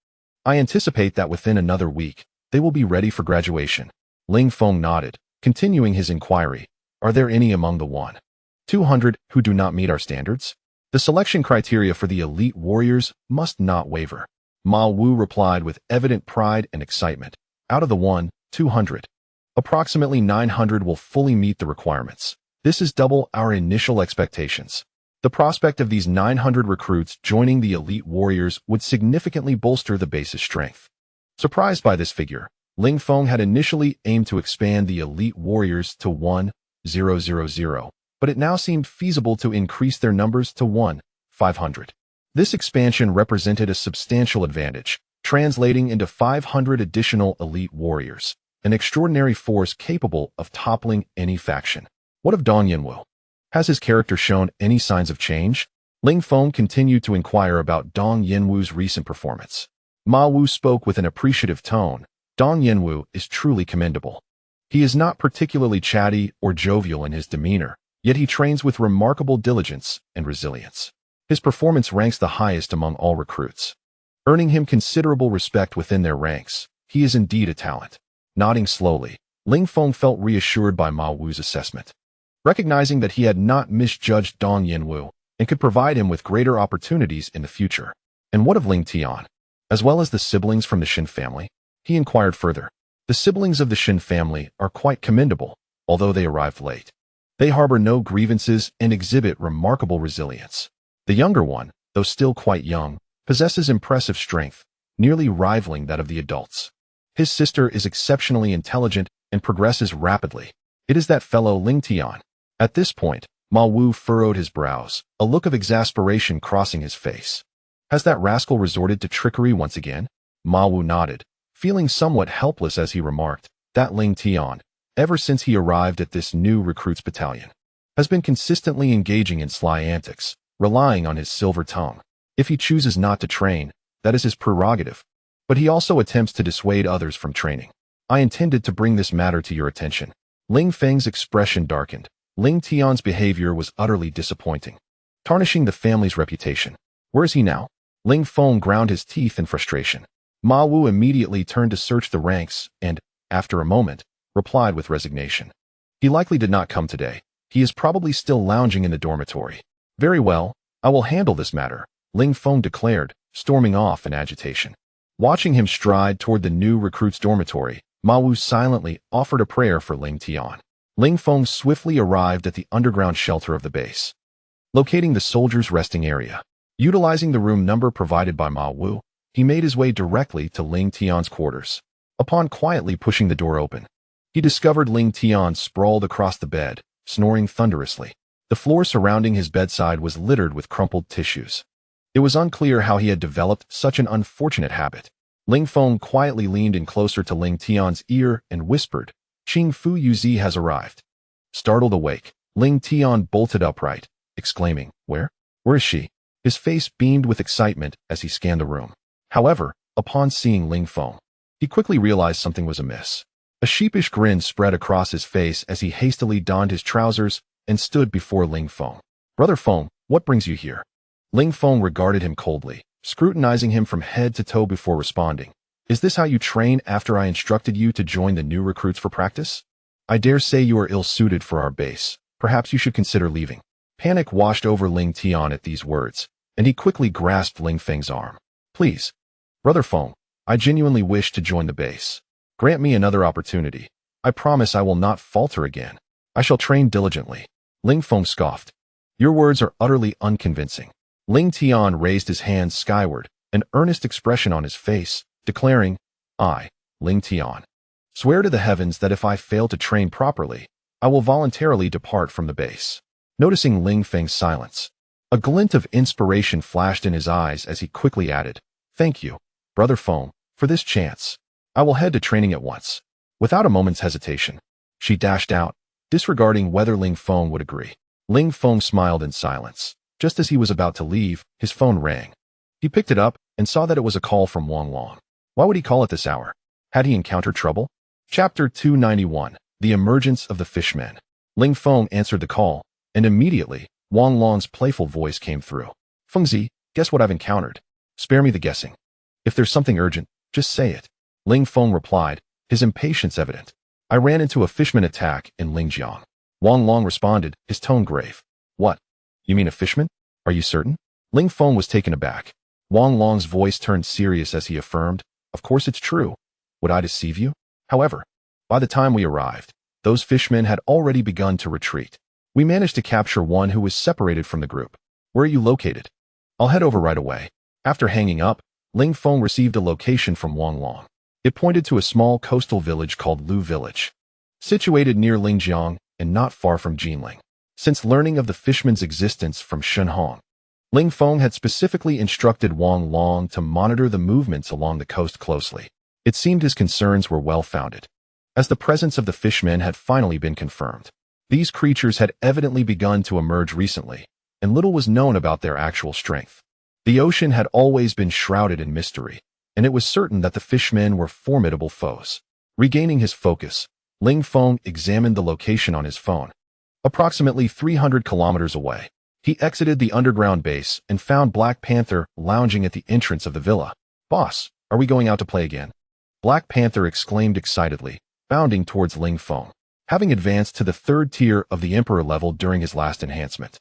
I anticipate that within another week, they will be ready for graduation." Ling Feng nodded, continuing his inquiry, "Are there any among the 200 who do not meet our standards? The selection criteria for the elite warriors must not waver." Miao replied with evident pride and excitement. "Out of the 200, approximately 900 will fully meet the requirements. This is double our initial expectations." The prospect of these 900 recruits joining the elite warriors would significantly bolster the base's strength. Surprised by this figure, Ling Feng had initially aimed to expand the elite warriors to 1,000, but it now seemed feasible to increase their numbers to 1,500. This expansion represented a substantial advantage, translating into 500 additional elite warriors, an extraordinary force capable of toppling any faction. What of Dong Yinwu? Has his character shown any signs of change? Ling Feng continued to inquire about Dong Yinwu's recent performance. Ma Wu spoke with an appreciative tone. Dong Yinwu is truly commendable. He is not particularly chatty or jovial in his demeanor, yet he trains with remarkable diligence and resilience. His performance ranks the highest among all recruits, earning him considerable respect within their ranks. He is indeed a talent. Nodding slowly, Ling Feng felt reassured by Ma Wu's assessment. Recognizing that he had not misjudged Dong Yinwu and could provide him with greater opportunities in the future. And what of Ling Tian? As well as the siblings from the Shin family? He inquired further. The siblings of the Shin family are quite commendable, although they arrived late. They harbor no grievances and exhibit remarkable resilience. The younger one, though still quite young, possesses impressive strength, nearly rivaling that of the adults. His sister is exceptionally intelligent and progresses rapidly. It is that fellow Ling Tian. At this point, Ma Wu furrowed his brows, a look of exasperation crossing his face. Has that rascal resorted to trickery once again? Ma Wu nodded, feeling somewhat helpless as he remarked, that Ling Tian, ever since he arrived at this new recruits battalion, has been consistently engaging in sly antics, relying on his silver tongue. If he chooses not to train, that is his prerogative. But he also attempts to dissuade others from training. I intended to bring this matter to your attention. Ling Feng's expression darkened. Ling Tian's behavior was utterly disappointing, tarnishing the family's reputation. Where is he now? Ling Feng ground his teeth in frustration. Ma Wu immediately turned to search the ranks and, after a moment, replied with resignation. He likely did not come today. He is probably still lounging in the dormitory. Very well, I will handle this matter, Ling Feng declared, storming off in agitation. Watching him stride toward the new recruit's dormitory, Ma Wu silently offered a prayer for Ling Tian. Ling Feng swiftly arrived at the underground shelter of the base, locating the soldiers' resting area. Utilizing the room number provided by Ma Wu, he made his way directly to Ling Tian's quarters. Upon quietly pushing the door open, he discovered Ling Tian sprawled across the bed, snoring thunderously. The floor surrounding his bedside was littered with crumpled tissues. It was unclear how he had developed such an unfortunate habit. Ling Feng quietly leaned in closer to Ling Tian's ear and whispered, Qing Fu Yuzi has arrived. Startled awake, Ling Tian bolted upright, exclaiming, Where is she? His face beamed with excitement as he scanned the room. However, upon seeing Ling Feng, he quickly realized something was amiss. A sheepish grin spread across his face as he hastily donned his trousers and stood before Ling Feng. Brother Feng, what brings you here? Ling Feng regarded him coldly, scrutinizing him from head to toe before responding. Is this how you train after I instructed you to join the new recruits for practice? I dare say you are ill-suited for our base. Perhaps you should consider leaving. Panic washed over Ling Tian at these words, and he quickly grasped Ling Feng's arm. Please, Brother Feng, I genuinely wish to join the base. Grant me another opportunity. I promise I will not falter again. I shall train diligently. Ling Feng scoffed. Your words are utterly unconvincing. Ling Tian raised his hands skyward, an earnest expression on his face, declaring, I, Ling Tian, swear to the heavens that if I fail to train properly, I will voluntarily depart from the base. Noticing Ling Feng's silence, a glint of inspiration flashed in his eyes as he quickly added, Thank you, Brother Feng, for this chance. I will head to training at once. Without a moment's hesitation, she dashed out, disregarding whether Ling Feng would agree. Ling Feng smiled in silence. Just as he was about to leave, his phone rang. He picked it up and saw that it was a call from Wang Long. Why would he call at this hour? Had he encountered trouble? Chapter 291, The Emergence of the Fishmen. Ling Feng answered the call, and immediately, Wang Long's playful voice came through. Fengzi, guess what I've encountered? Spare me the guessing. If there's something urgent, just say it. Ling Feng replied, his impatience evident. I ran into a fishman attack in Lingjiang. Wang Long responded, his tone grave. What? You mean a fishman? Are you certain? Ling Feng was taken aback. Wang Long's voice turned serious as he affirmed, Of course it's true. Would I deceive you? However, by the time we arrived, those fishmen had already begun to retreat. We managed to capture one who was separated from the group. Where are you located? I'll head over right away. After hanging up, Ling Feng received a location from Wang Long. It pointed to a small coastal village called Lu Village, situated near Lingjiang and not far from Jinling. Since learning of the fishman's existence from Shin Hong, Ling Feng had specifically instructed Wang Long to monitor the movements along the coast closely. It seemed his concerns were well-founded, as the presence of the fishmen had finally been confirmed. These creatures had evidently begun to emerge recently, and little was known about their actual strength. The ocean had always been shrouded in mystery, and it was certain that the fishmen were formidable foes. Regaining his focus, Ling Feng examined the location on his phone. Approximately 300 kilometers away, he exited the underground base and found Black Panther lounging at the entrance of the villa. "Boss, are we going out to play again?" Black Panther exclaimed excitedly, bounding towards Ling Feng. Having advanced to the third tier of the Emperor level during his last enhancement,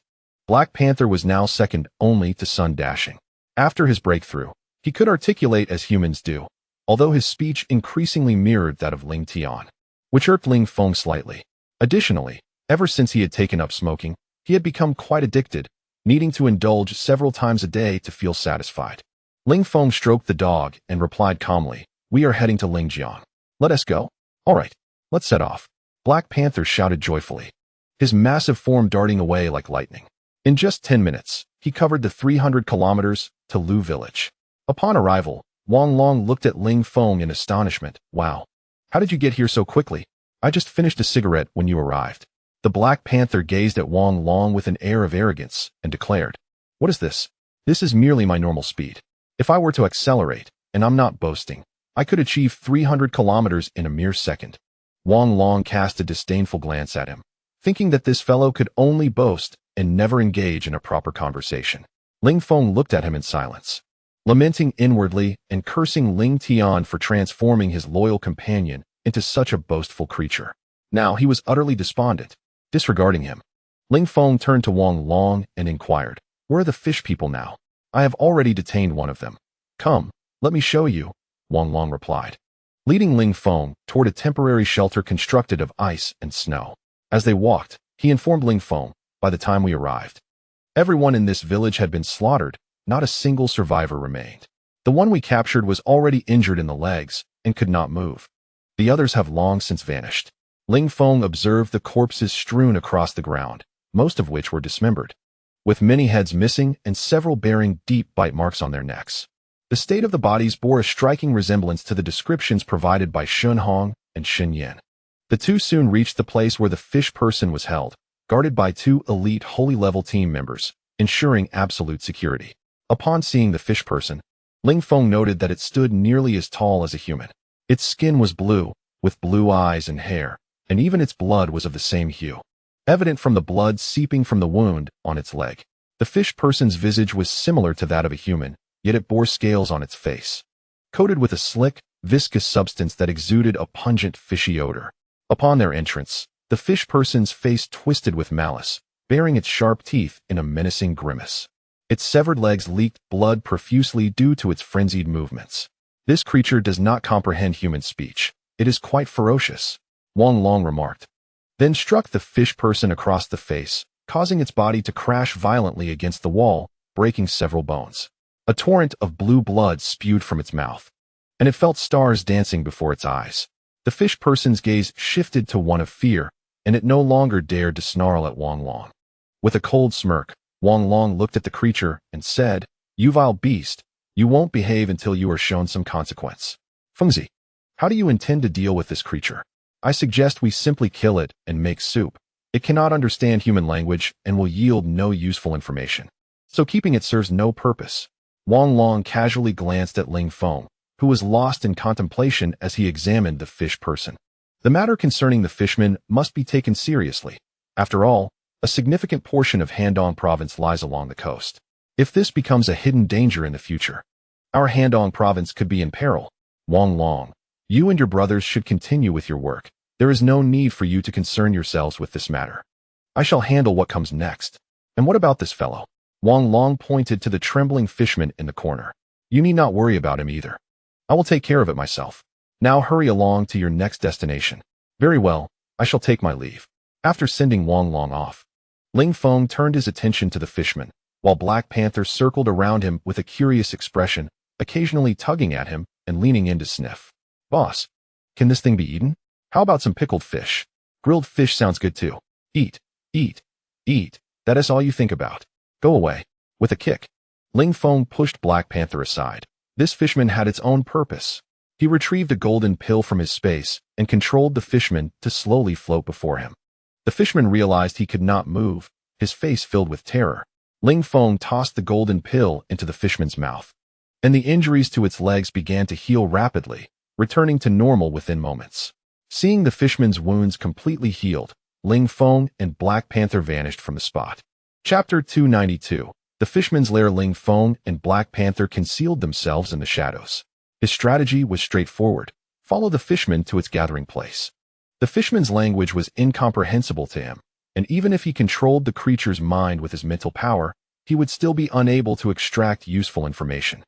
Black Panther was now second only to Sun Dashing. After his breakthrough, he could articulate as humans do, although his speech increasingly mirrored that of Ling Tian, which irked Ling Feng slightly. Additionally, ever since he had taken up smoking, he had become quite addicted, needing to indulge several times a day to feel satisfied. Ling Feng stroked the dog and replied calmly, "We are heading to Lingjiang. Let us go." "All right, let's set off." Black Panther shouted joyfully, his massive form darting away like lightning. In just 10 minutes, he covered the 300 kilometers to Lu Village. Upon arrival, Wang Long looked at Ling Feng in astonishment. "Wow, how did you get here so quickly? I just finished a cigarette when you arrived." The Black Panther gazed at Wang Long with an air of arrogance and declared, "What is this? This is merely my normal speed. If I were to accelerate, and I'm not boasting, I could achieve 300 kilometers in a mere second." Wang Long cast a disdainful glance at him, thinking that this fellow could only boast and never engage in a proper conversation. Ling Feng looked at him in silence, lamenting inwardly and cursing Ling Tian for transforming his loyal companion into such a boastful creature. Now he was utterly despondent. Disregarding him, Ling Feng turned to Wang Long and inquired, "Where are the fish people now? I have already detained one of them." "Come, let me show you," Wang Long replied, leading Ling Feng toward a temporary shelter constructed of ice and snow. As they walked, he informed Ling Feng, "By the time we arrived, everyone in this village had been slaughtered. Not a single survivor remained. The one we captured was already injured in the legs and could not move. The others have long since vanished." Ling Feng observed the corpses strewn across the ground, most of which were dismembered, with many heads missing and several bearing deep bite marks on their necks. The state of the bodies bore a striking resemblance to the descriptions provided by Shin Hong and Shin Yan. The two soon reached the place where the fish person was held, guarded by two elite holy-level team members, ensuring absolute security. Upon seeing the fish person, Ling Feng noted that it stood nearly as tall as a human. Its skin was blue, with blue eyes and hair, and even its blood was of the same hue, evident from the blood seeping from the wound on its leg. The fish person's visage was similar to that of a human, yet it bore scales on its face, coated with a slick, viscous substance that exuded a pungent fishy odor. Upon their entrance, the fish person's face twisted with malice, baring its sharp teeth in a menacing grimace. Its severed legs leaked blood profusely due to its frenzied movements. "This creature does not comprehend human speech. It is quite ferocious," Wang Long remarked, then struck the fish person across the face, causing its body to crash violently against the wall, breaking several bones. A torrent of blue blood spewed from its mouth, and it felt stars dancing before its eyes. The fish person's gaze shifted to one of fear, and it no longer dared to snarl at Wang Long. With a cold smirk, Wang Long looked at the creature and said, "You vile beast, you won't behave until you are shown some consequence. Fengzi, how do you intend to deal with this creature? I suggest we simply kill it and make soup. It cannot understand human language and will yield no useful information, so keeping it serves no purpose." Wang Long casually glanced at Ling Feng, who was lost in contemplation as he examined the fish person. The matter concerning the fishmen must be taken seriously. After all, a significant portion of Handong province lies along the coast. If this becomes a hidden danger in the future, our Handong province could be in peril. Wang Long, you and your brothers should continue with your work. There is no need for you to concern yourselves with this matter. I shall handle what comes next. And what about this fellow? Wang Long pointed to the trembling fishman in the corner. You need not worry about him either. I will take care of it myself. Now hurry along to your next destination. Very well, I shall take my leave. After sending Wang Long off, Ling Feng turned his attention to the fishman, while Black Panther circled around him with a curious expression, occasionally tugging at him and leaning in to sniff. "Boss, can this thing be eaten? How about some pickled fish? Grilled fish sounds good too. Eat, eat, eat. That is all you think about. Go away." With a kick, Ling Feng pushed Black Panther aside. This fishman had its own purpose. He retrieved a golden pill from his space and controlled the fishman to slowly float before him. The fishman realized he could not move, his face filled with terror. Ling Feng tossed the golden pill into the fishman's mouth, and the injuries to its legs began to heal rapidly, returning to normal within moments. Seeing the fishman's wounds completely healed, Ling Feng and Black Panther vanished from the spot. Chapter 292. The Fishman's Lair. Ling Feng and Black Panther concealed themselves in the shadows. His strategy was straightforward: follow the fishman to its gathering place. The fishman's language was incomprehensible to him, and even if he controlled the creature's mind with his mental power, he would still be unable to extract useful information.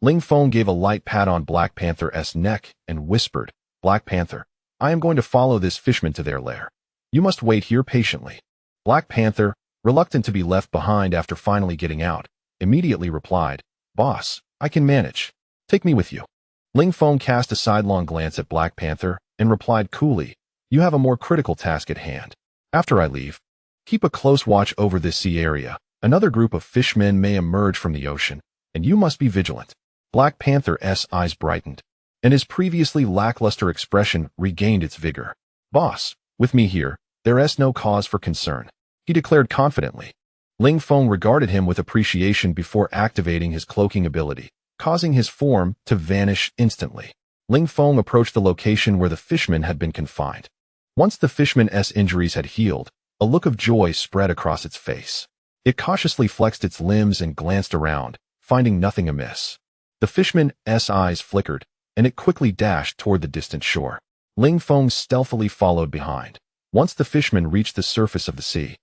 Ling Feng gave a light pat on Black Panther's neck and whispered, "Black Panther, I am going to follow this fishman to their lair. You must wait here patiently." Black Panther, reluctant to be left behind after finally getting out, immediately replied, "Boss, I can manage. Take me with you." Ling Feng cast a sidelong glance at Black Panther and replied coolly, "You have a more critical task at hand. After I leave, keep a close watch over this sea area. Another group of fishmen may emerge from the ocean, and you must be vigilant." Black Panther's eyes brightened, and his previously lackluster expression regained its vigor. "Boss, with me here, there is no cause for concern," he declared confidently. Ling Feng regarded him with appreciation before activating his cloaking ability, causing his form to vanish instantly. Ling Feng approached the location where the fishman had been confined. Once the fishman's injuries had healed, a look of joy spread across its face. It cautiously flexed its limbs and glanced around, finding nothing amiss. The fishman's eyes flickered, and it quickly dashed toward the distant shore. Ling Feng stealthily followed behind. Once the fishman reached the surface of the sea,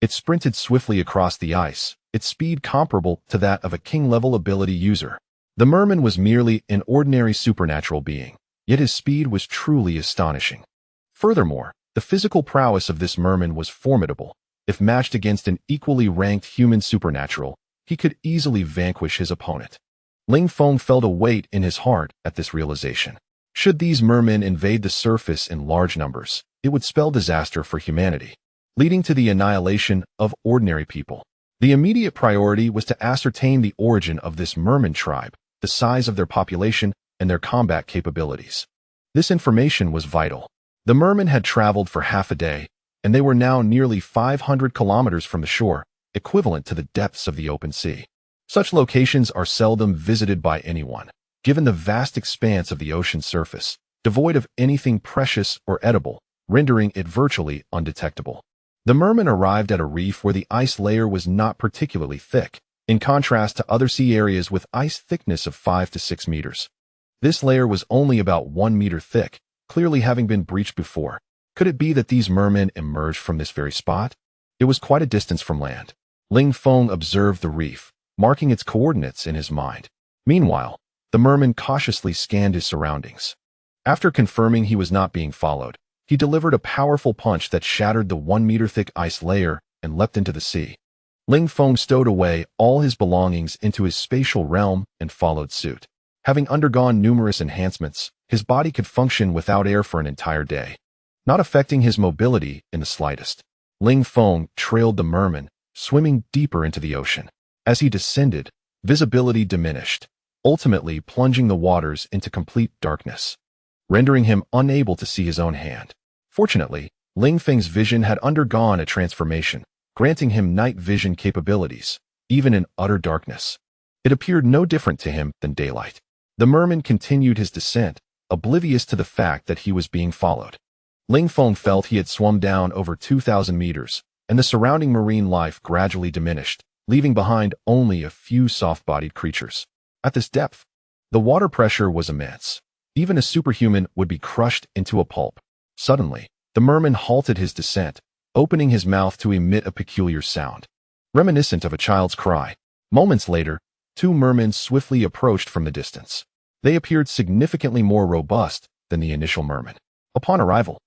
it sprinted swiftly across the ice, its speed comparable to that of a king-level ability user. The merman was merely an ordinary supernatural being, yet his speed was truly astonishing. Furthermore, the physical prowess of this merman was formidable. If matched against an equally ranked human supernatural, he could easily vanquish his opponent. Ling Feng felt a weight in his heart at this realization. Should these mermen invade the surface in large numbers, it would spell disaster for humanity, leading to the annihilation of ordinary people. The immediate priority was to ascertain the origin of this merman tribe, the size of their population, and their combat capabilities. This information was vital. The mermen had traveled for half a day, and they were now nearly 500 kilometers from the shore, equivalent to the depths of the open sea. Such locations are seldom visited by anyone, given the vast expanse of the ocean surface, devoid of anything precious or edible, rendering it virtually undetectable. The merman arrived at a reef where the ice layer was not particularly thick, in contrast to other sea areas with ice thickness of 5 to 6 meters. This layer was only about 1 meter thick, clearly having been breached before. Could it be that these mermen emerged from this very spot? It was quite a distance from land. Ling Feng observed the reef, marking its coordinates in his mind. Meanwhile, the merman cautiously scanned his surroundings. After confirming he was not being followed, he delivered a powerful punch that shattered the 1 meter thick ice layer and leapt into the sea. Ling Feng stowed away all his belongings into his spatial realm and followed suit. Having undergone numerous enhancements, his body could function without air for an entire day, not affecting his mobility in the slightest. Ling Feng trailed the merman, swimming deeper into the ocean. As he descended, visibility diminished, ultimately plunging the waters into complete darkness, rendering him unable to see his own hand. Fortunately, Ling Feng's vision had undergone a transformation, granting him night vision capabilities, even in utter darkness. It appeared no different to him than daylight. The merman continued his descent, oblivious to the fact that he was being followed. Ling Feng felt he had swum down over 2,000 meters, and the surrounding marine life gradually diminished, leaving behind only a few soft-bodied creatures. At this depth, the water pressure was immense. Even a superhuman would be crushed into a pulp. Suddenly, the merman halted his descent, opening his mouth to emit a peculiar sound, reminiscent of a child's cry. Moments later, 2 mermen swiftly approached from the distance. They appeared significantly more robust than the initial merman. Upon arrival,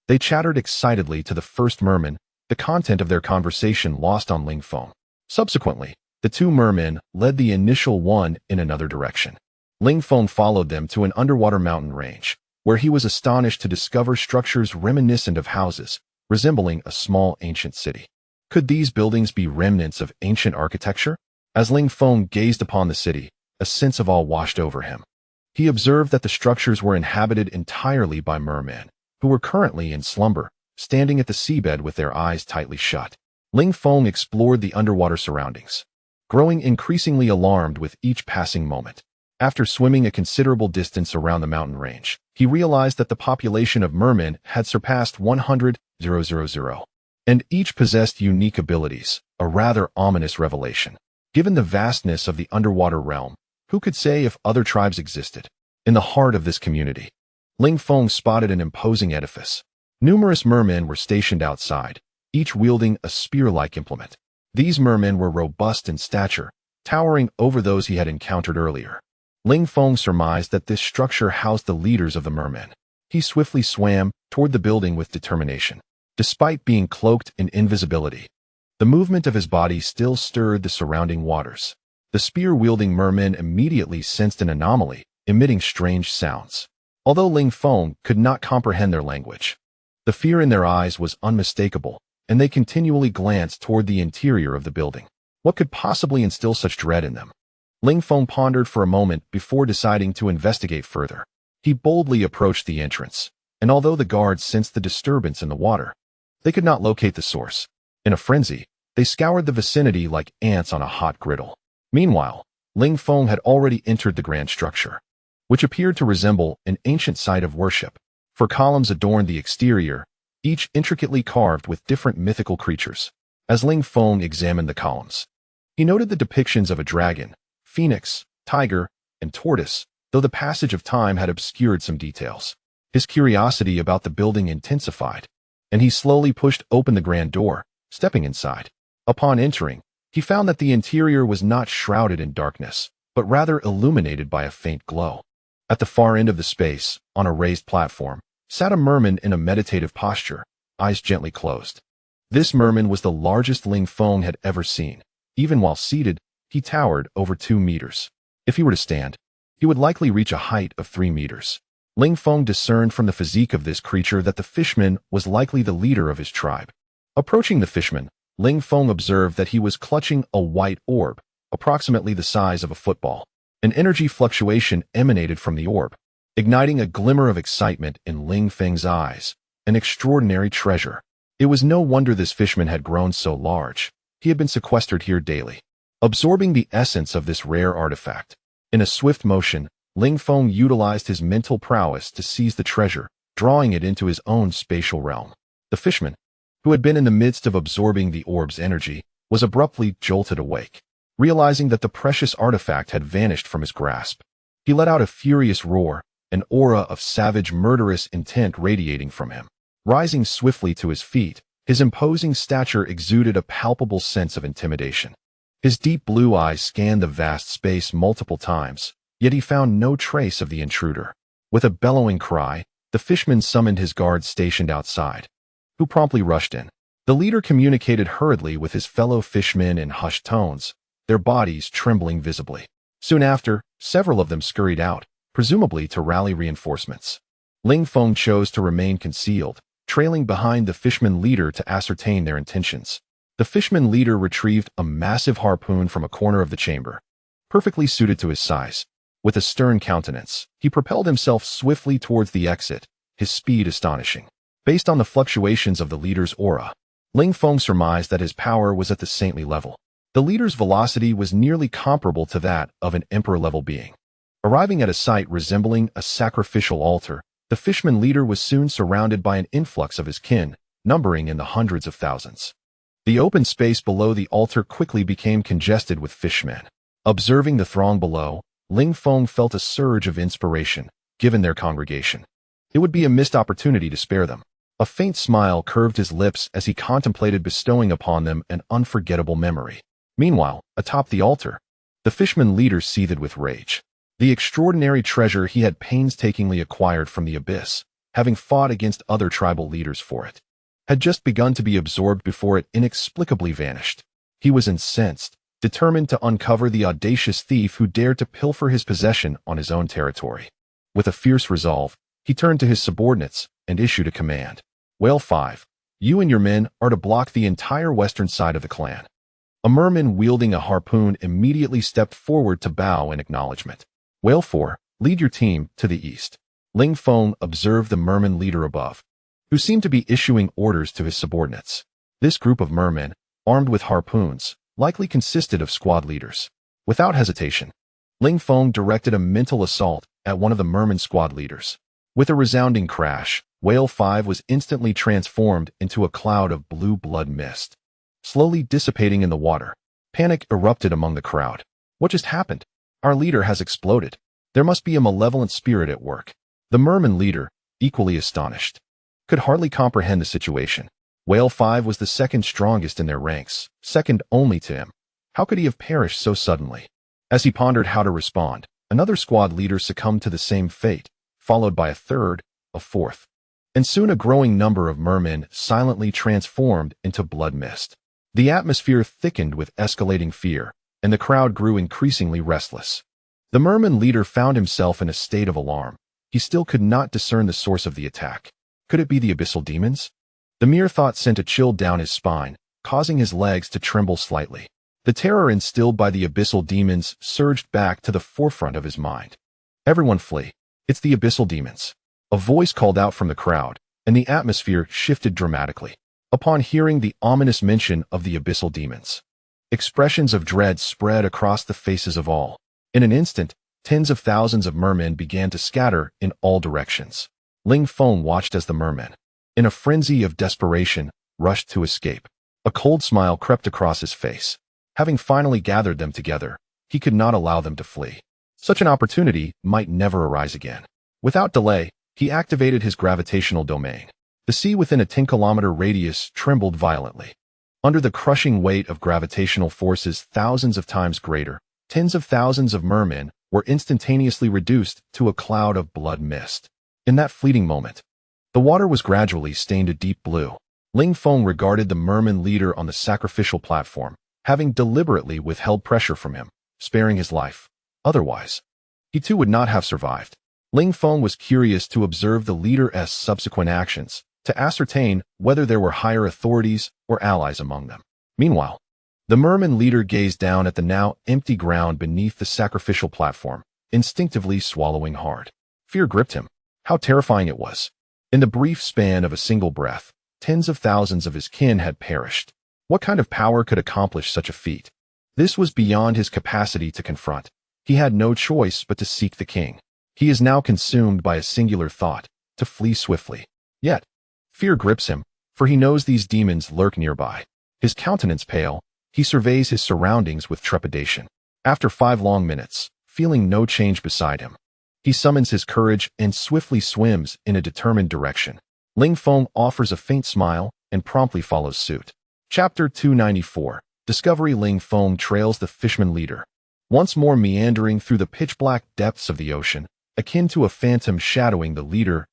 they chattered excitedly to the first merman, the content of their conversation lost on Ling Feng. Subsequently, the The two mermen led the initial one in another direction. Ling Feng followed them to an underwater mountain range, where he was astonished to discover structures reminiscent of houses, resembling a small ancient city. Could these buildings be remnants of ancient architecture? As Ling Feng gazed upon the city, a sense of awe washed over him. He observed that the structures were inhabited entirely by mermen, who were currently in slumber, standing at the seabed with their eyes tightly shut. Ling Feng explored the underwater surroundings, growing increasingly alarmed with each passing moment. After swimming a considerable distance around the mountain range, he realized that the population of mermen had surpassed 100,000, and each possessed unique abilities, a rather ominous revelation. Given the vastness of the underwater realm, who could say if other tribes existed? In the heart of this community, Ling Feng spotted an imposing edifice. Numerous mermen were stationed outside, each wielding a spear-like implement. These mermen were robust in stature, towering over those he had encountered earlier. Ling Feng surmised that this structure housed the leaders of the mermen. He swiftly swam toward the building with determination. Despite being cloaked in invisibility, the movement of his body still stirred the surrounding waters. The spear-wielding mermen immediately sensed an anomaly, emitting strange sounds. Although Ling Feng could not comprehend their language, the fear in their eyes was unmistakable, and they continually glanced toward the interior of the building. What could possibly instill such dread in them? Ling Feng pondered for a moment before deciding to investigate further. He boldly approached the entrance, and although the guards sensed the disturbance in the water, they could not locate the source. In a frenzy, they scoured the vicinity like ants on a hot griddle. Meanwhile, Ling Feng had already entered the grand structure, which appeared to resemble an ancient site of worship. For columns adorned the exterior, each intricately carved with different mythical creatures. As Ling Feng examined the columns, he noted the depictions of a dragon, phoenix, tiger, and tortoise, though the passage of time had obscured some details. His curiosity about the building intensified, and he slowly pushed open the grand door, stepping inside. Upon entering, he found that the interior was not shrouded in darkness, but rather illuminated by a faint glow. At the far end of the space, on a raised platform, sat a merman in a meditative posture, eyes gently closed. This merman was the largest Ling Feng had ever seen. Even while seated, he towered over 2 meters. If he were to stand, he would likely reach a height of 3 meters. Ling Feng discerned from the physique of this creature that the fishman was likely the leader of his tribe. Approaching the fishman, Ling Feng observed that he was clutching a white orb, approximately the size of a football. An energy fluctuation emanated from the orb, igniting a glimmer of excitement in Ling Feng's eyes. An extraordinary treasure. It was no wonder this fishman had grown so large. He had been sequestered here daily, absorbing the essence of this rare artifact. In a swift motion, Ling Feng utilized his mental prowess to seize the treasure, drawing it into his own spatial realm. The fishman, who had been in the midst of absorbing the orb's energy, was abruptly jolted awake. Realizing that the precious artifact had vanished from his grasp, he let out a furious roar, an aura of savage, murderous intent radiating from him. Rising swiftly to his feet, his imposing stature exuded a palpable sense of intimidation. His deep blue eyes scanned the vast space multiple times, yet he found no trace of the intruder. With a bellowing cry, the fishman summoned his guards stationed outside, who promptly rushed in. The leader communicated hurriedly with his fellow fishmen in hushed tones, their bodies trembling visibly. Soon after, several of them scurried out, presumably to rally reinforcements. Ling Feng chose to remain concealed, trailing behind the fishman leader to ascertain their intentions. The fishman leader retrieved a massive harpoon from a corner of the chamber, perfectly suited to his size. With a stern countenance, he propelled himself swiftly towards the exit, his speed astonishing. Based on the fluctuations of the leader's aura, Ling Feng surmised that his power was at the saintly level. The leader's velocity was nearly comparable to that of an emperor-level being. Arriving at a site resembling a sacrificial altar, the fishman leader was soon surrounded by an influx of his kin, numbering in the hundreds of thousands. The open space below the altar quickly became congested with fishmen. Observing the throng below, Ling Feng felt a surge of inspiration, given their congregation. It would be a missed opportunity to spare them. A faint smile curved his lips as he contemplated bestowing upon them an unforgettable memory. Meanwhile, atop the altar, the fishman leader seethed with rage. The extraordinary treasure he had painstakingly acquired from the abyss, having fought against other tribal leaders for it, had just begun to be absorbed before it inexplicably vanished. He was incensed, determined to uncover the audacious thief who dared to pilfer his possession on his own territory. With a fierce resolve, he turned to his subordinates and issued a command. Whale 5, you and your men are to block the entire western side of the clan. A merman wielding a harpoon immediately stepped forward to bow in acknowledgement. Whale 4, lead your team to the east. Ling Feng observed the merman leader above, who seemed to be issuing orders to his subordinates. This group of mermen, armed with harpoons, likely consisted of squad leaders. Without hesitation, Ling Feng directed a mental assault at one of the merman squad leaders. With a resounding crash, Whale 5 was instantly transformed into a cloud of blue blood mist, slowly dissipating in the water. Panic erupted among the crowd. What just happened? Our leader has exploded. There must be a malevolent spirit at work. The merman leader, equally astonished, could hardly comprehend the situation. Whale 5 was the second strongest in their ranks, second only to him. How could he have perished so suddenly? As he pondered how to respond, another squad leader succumbed to the same fate, followed by a third, a fourth. And soon a growing number of mermen silently transformed into blood mist. The atmosphere thickened with escalating fear, and the crowd grew increasingly restless. The merman leader found himself in a state of alarm. He still could not discern the source of the attack. Could it be the abyssal demons? The mere thought sent a chill down his spine, causing his legs to tremble slightly. The terror instilled by the abyssal demons surged back to the forefront of his mind. Everyone flee. It's the abyssal demons. A voice called out from the crowd, and the atmosphere shifted dramatically. Upon hearing the ominous mention of the abyssal demons, expressions of dread spread across the faces of all. In an instant, tens of thousands of mermen began to scatter in all directions. Ling Feng watched as the mermen, in a frenzy of desperation, rushed to escape. A cold smile crept across his face. Having finally gathered them together, he could not allow them to flee. Such an opportunity might never arise again. Without delay, he activated his gravitational domain. The sea within a 10-kilometer radius trembled violently. Under the crushing weight of gravitational forces thousands of times greater, tens of thousands of mermen were instantaneously reduced to a cloud of blood mist. In that fleeting moment, the water was gradually stained a deep blue. Ling Feng regarded the merman leader on the sacrificial platform, having deliberately withheld pressure from him, sparing his life. Otherwise, he too would not have survived. Ling Feng was curious to observe the leader's subsequent actions, to ascertain whether there were higher authorities or allies among them. Meanwhile, the merman leader gazed down at the now empty ground beneath the sacrificial platform, instinctively swallowing hard. Fear gripped him. How terrifying it was. In the brief span of a single breath, tens of thousands of his kin had perished. What kind of power could accomplish such a feat? This was beyond his capacity to confront. He had no choice but to seek the king. He is now consumed by a singular thought, to flee swiftly. Yet, fear grips him, for he knows these demons lurk nearby. His countenance pale, he surveys his surroundings with trepidation. After 5 long minutes, feeling no change beside him, he summons his courage and swiftly swims in a determined direction. Ling Feng offers a faint smile and promptly follows suit. Chapter 294. Discovery. Ling Feng trails the fishman leader, once more meandering through the pitch-black depths of the ocean, akin to a phantom shadowing the leader's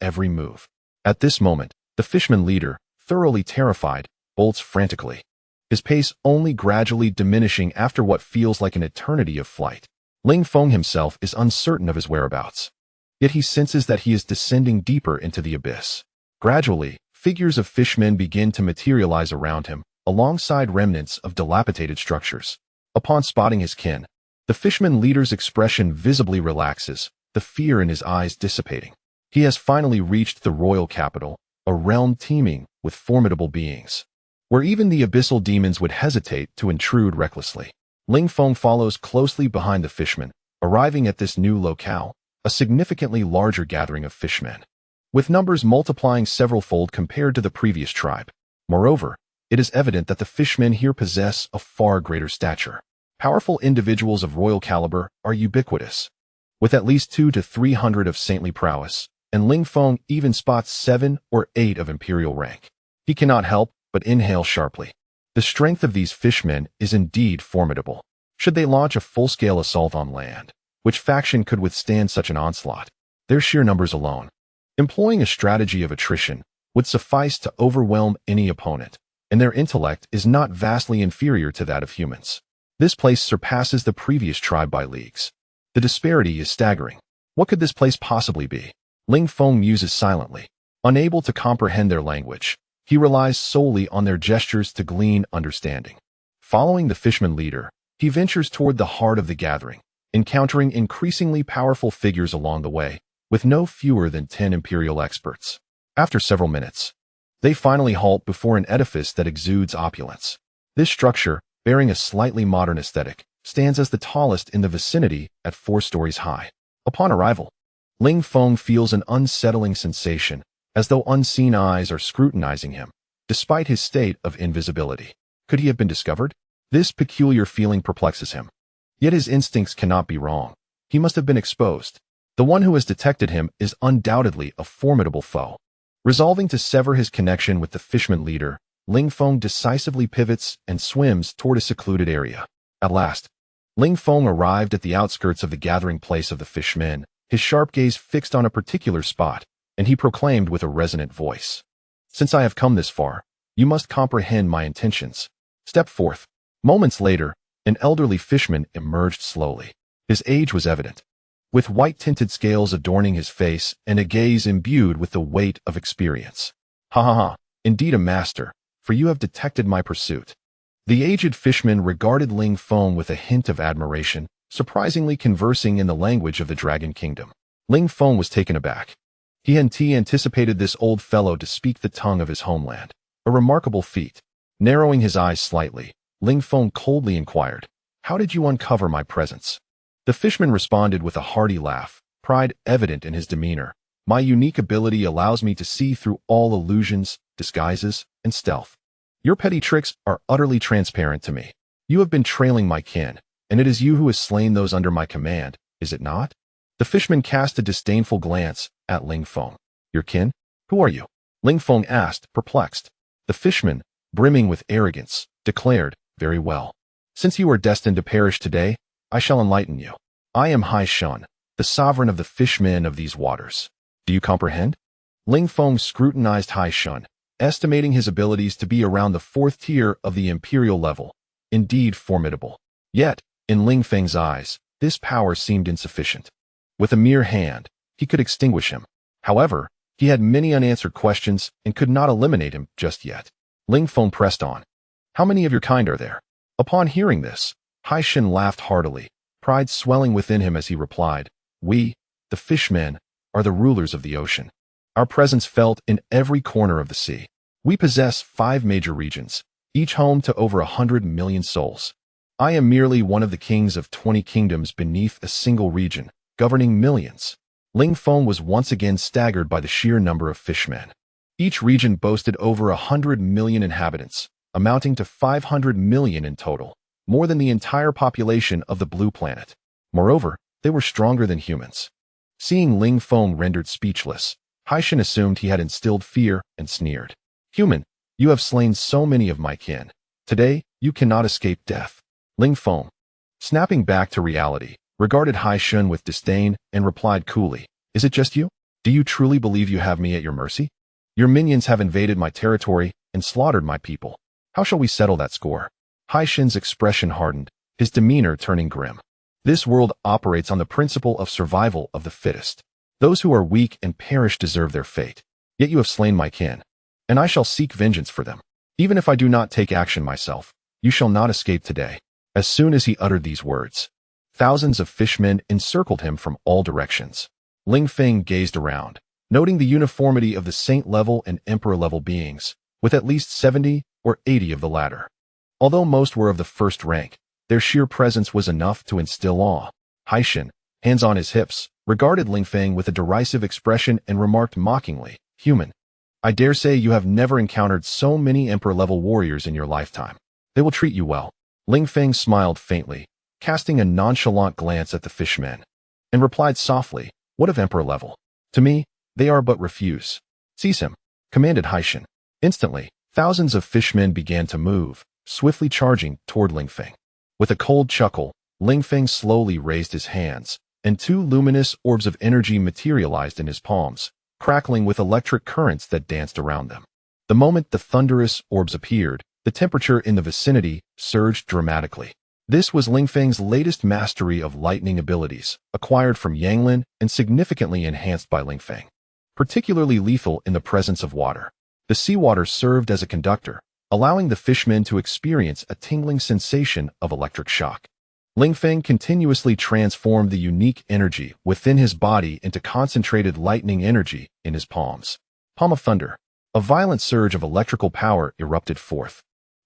every move. At this moment, the fishman leader, thoroughly terrified, bolts frantically, his pace only gradually diminishing after what feels like an eternity of flight. Ling Feng himself is uncertain of his whereabouts, yet he senses that he is descending deeper into the abyss. Gradually, figures of fishmen begin to materialize around him, alongside remnants of dilapidated structures. Upon spotting his kin, the fishman leader's expression visibly relaxes, the fear in his eyes dissipating. He has finally reached the royal capital, a realm teeming with formidable beings, where even the abyssal demons would hesitate to intrude recklessly. Ling Feng follows closely behind the fishman, arriving at this new locale, a significantly larger gathering of fishmen, with numbers multiplying several-fold compared to the previous tribe. Moreover, it is evident that the fishmen here possess a far greater stature. Powerful individuals of royal caliber are ubiquitous, with at least 200 to 300 of saintly prowess, and Ling Feng even spots 7 or 8 of imperial rank. He cannot help but inhale sharply. The strength of these fishmen is indeed formidable. Should they launch a full-scale assault on land, which faction could withstand such an onslaught? Their sheer numbers alone, employing a strategy of attrition, would suffice to overwhelm any opponent, and their intellect is not vastly inferior to that of humans. This place surpasses the previous tribe by leagues. The disparity is staggering. What could this place possibly be? Ling Feng muses silently. Unable to comprehend their language, he relies solely on their gestures to glean understanding. Following the fishman leader, he ventures toward the heart of the gathering, encountering increasingly powerful figures along the way, with no fewer than 10 imperial experts. After several minutes, they finally halt before an edifice that exudes opulence. This structure, bearing a slightly modern aesthetic, stands as the tallest in the vicinity at 4 stories high. Upon arrival, Ling Feng feels an unsettling sensation, as though unseen eyes are scrutinizing him, despite his state of invisibility. Could he have been discovered? This peculiar feeling perplexes him. Yet his instincts cannot be wrong. He must have been exposed. The one who has detected him is undoubtedly a formidable foe. Resolving to sever his connection with the fishman leader, Ling Feng decisively pivots and swims toward a secluded area. At last, Ling Feng arrived at the outskirts of the gathering place of the fishmen, his sharp gaze fixed on a particular spot, and he proclaimed with a resonant voice, "Since I have come this far, you must comprehend my intentions. Step forth." Moments later, an elderly fishman emerged slowly. His age was evident, with white-tinted scales adorning his face and a gaze imbued with the weight of experience. "Ha ha ha, indeed a master, for you have detected my pursuit." The aged fishman regarded Ling Feng with a hint of admiration, surprisingly conversing in the language of the Dragon Kingdom. Ling Feng was taken aback. He had anticipated this old fellow to speak the tongue of his homeland, a remarkable feat. Narrowing his eyes slightly, Ling Feng coldly inquired, "How did you uncover my presence?" The fishman responded with a hearty laugh, pride evident in his demeanor. "My unique ability allows me to see through all illusions, disguises, and stealth. Your petty tricks are utterly transparent to me. You have been trailing my kin, and it is you who has slain those under my command, is it not?" The fishman cast a disdainful glance at Ling Feng. "Your kin? Who are you?" Ling Feng asked, perplexed. The fishman, brimming with arrogance, declared, "Very well. Since you are destined to perish today, I shall enlighten you. I am Shin, the sovereign of the fishmen of these waters. Do you comprehend?" Ling Feng scrutinized Shin, estimating his abilities to be around the 4th tier of the imperial level. Indeed formidable. Yet, in Ling Feng's eyes, this power seemed insufficient. With a mere hand, he could extinguish him. However, he had many unanswered questions and could not eliminate him just yet. Ling Feng pressed on. "How many of your kind are there?" Upon hearing this, Shin laughed heartily, pride swelling within him as he replied, "We, the fishmen, are the rulers of the ocean. Our presence felt in every corner of the sea. We possess 5 major regions, each home to over 100 million souls. I am merely one of the kings of 20 kingdoms beneath a single region, governing millions." Ling Feng was once again staggered by the sheer number of fishmen. Each region boasted over 100 million inhabitants, amounting to 500 million in total, more than the entire population of the Blue Planet. Moreover, they were stronger than humans. Seeing Ling Feng rendered speechless, Shin assumed he had instilled fear and sneered. "Human, you have slain so many of my kin. Today, you cannot escape death." Ling Feng, snapping back to reality, regarded Shin with disdain and replied coolly, "Is it just you? Do you truly believe you have me at your mercy? Your minions have invaded my territory and slaughtered my people. How shall we settle that score?" Shin's expression hardened, his demeanor turning grim. "This world operates on the principle of survival of the fittest. Those who are weak and perish deserve their fate. Yet you have slain my kin, and I shall seek vengeance for them. Even if I do not take action myself, you shall not escape today." As soon as he uttered these words, thousands of fishmen encircled him from all directions. Ling Feng gazed around, noting the uniformity of the saint-level and emperor-level beings, with at least 70 or 80 of the latter. Although most were of the first rank, their sheer presence was enough to instill awe. Shin, hands on his hips, regarded Ling Feng with a derisive expression and remarked mockingly, "Human, I dare say you have never encountered so many emperor-level warriors in your lifetime. They will treat you well." Ling Feng smiled faintly, casting a nonchalant glance at the fishmen, and replied softly, "What of emperor level? To me, they are but refuse." "Seize him," commanded Shin. Instantly, thousands of fishmen began to move, swiftly charging toward Ling Feng. With a cold chuckle, Ling Feng slowly raised his hands, and 2 luminous orbs of energy materialized in his palms, crackling with electric currents that danced around them. The moment the thunderous orbs appeared, the temperature in the vicinity surged dramatically. This was Ling Feng's latest mastery of lightning abilities, acquired from Yanglin and significantly enhanced by Ling Feng. Particularly lethal in the presence of water. The seawater served as a conductor, allowing the fishmen to experience a tingling sensation of electric shock. Ling Feng continuously transformed the unique energy within his body into concentrated lightning energy in his palms. Palm of thunder. A violent surge of electrical power erupted forth,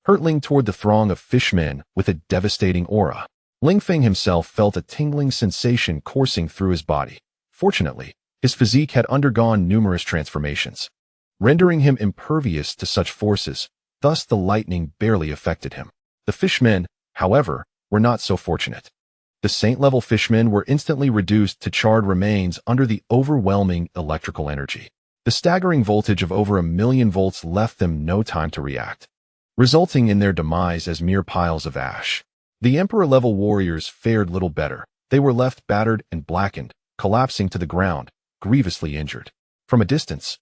hurtling toward the throng of fishmen with a devastating aura. Ling Feng himself felt a tingling sensation coursing through his body. Fortunately, his physique had undergone numerous transformations, rendering him impervious to such forces, thus the lightning barely affected him. The fishmen, however, were not so fortunate. The saint-level fishmen were instantly reduced to charred remains under the overwhelming electrical energy. The staggering voltage of over 1,000,000 volts left them no time to react, resulting in their demise as mere piles of ash. The emperor-level warriors fared little better. They were left battered and blackened, collapsing to the ground, grievously injured. From a distance,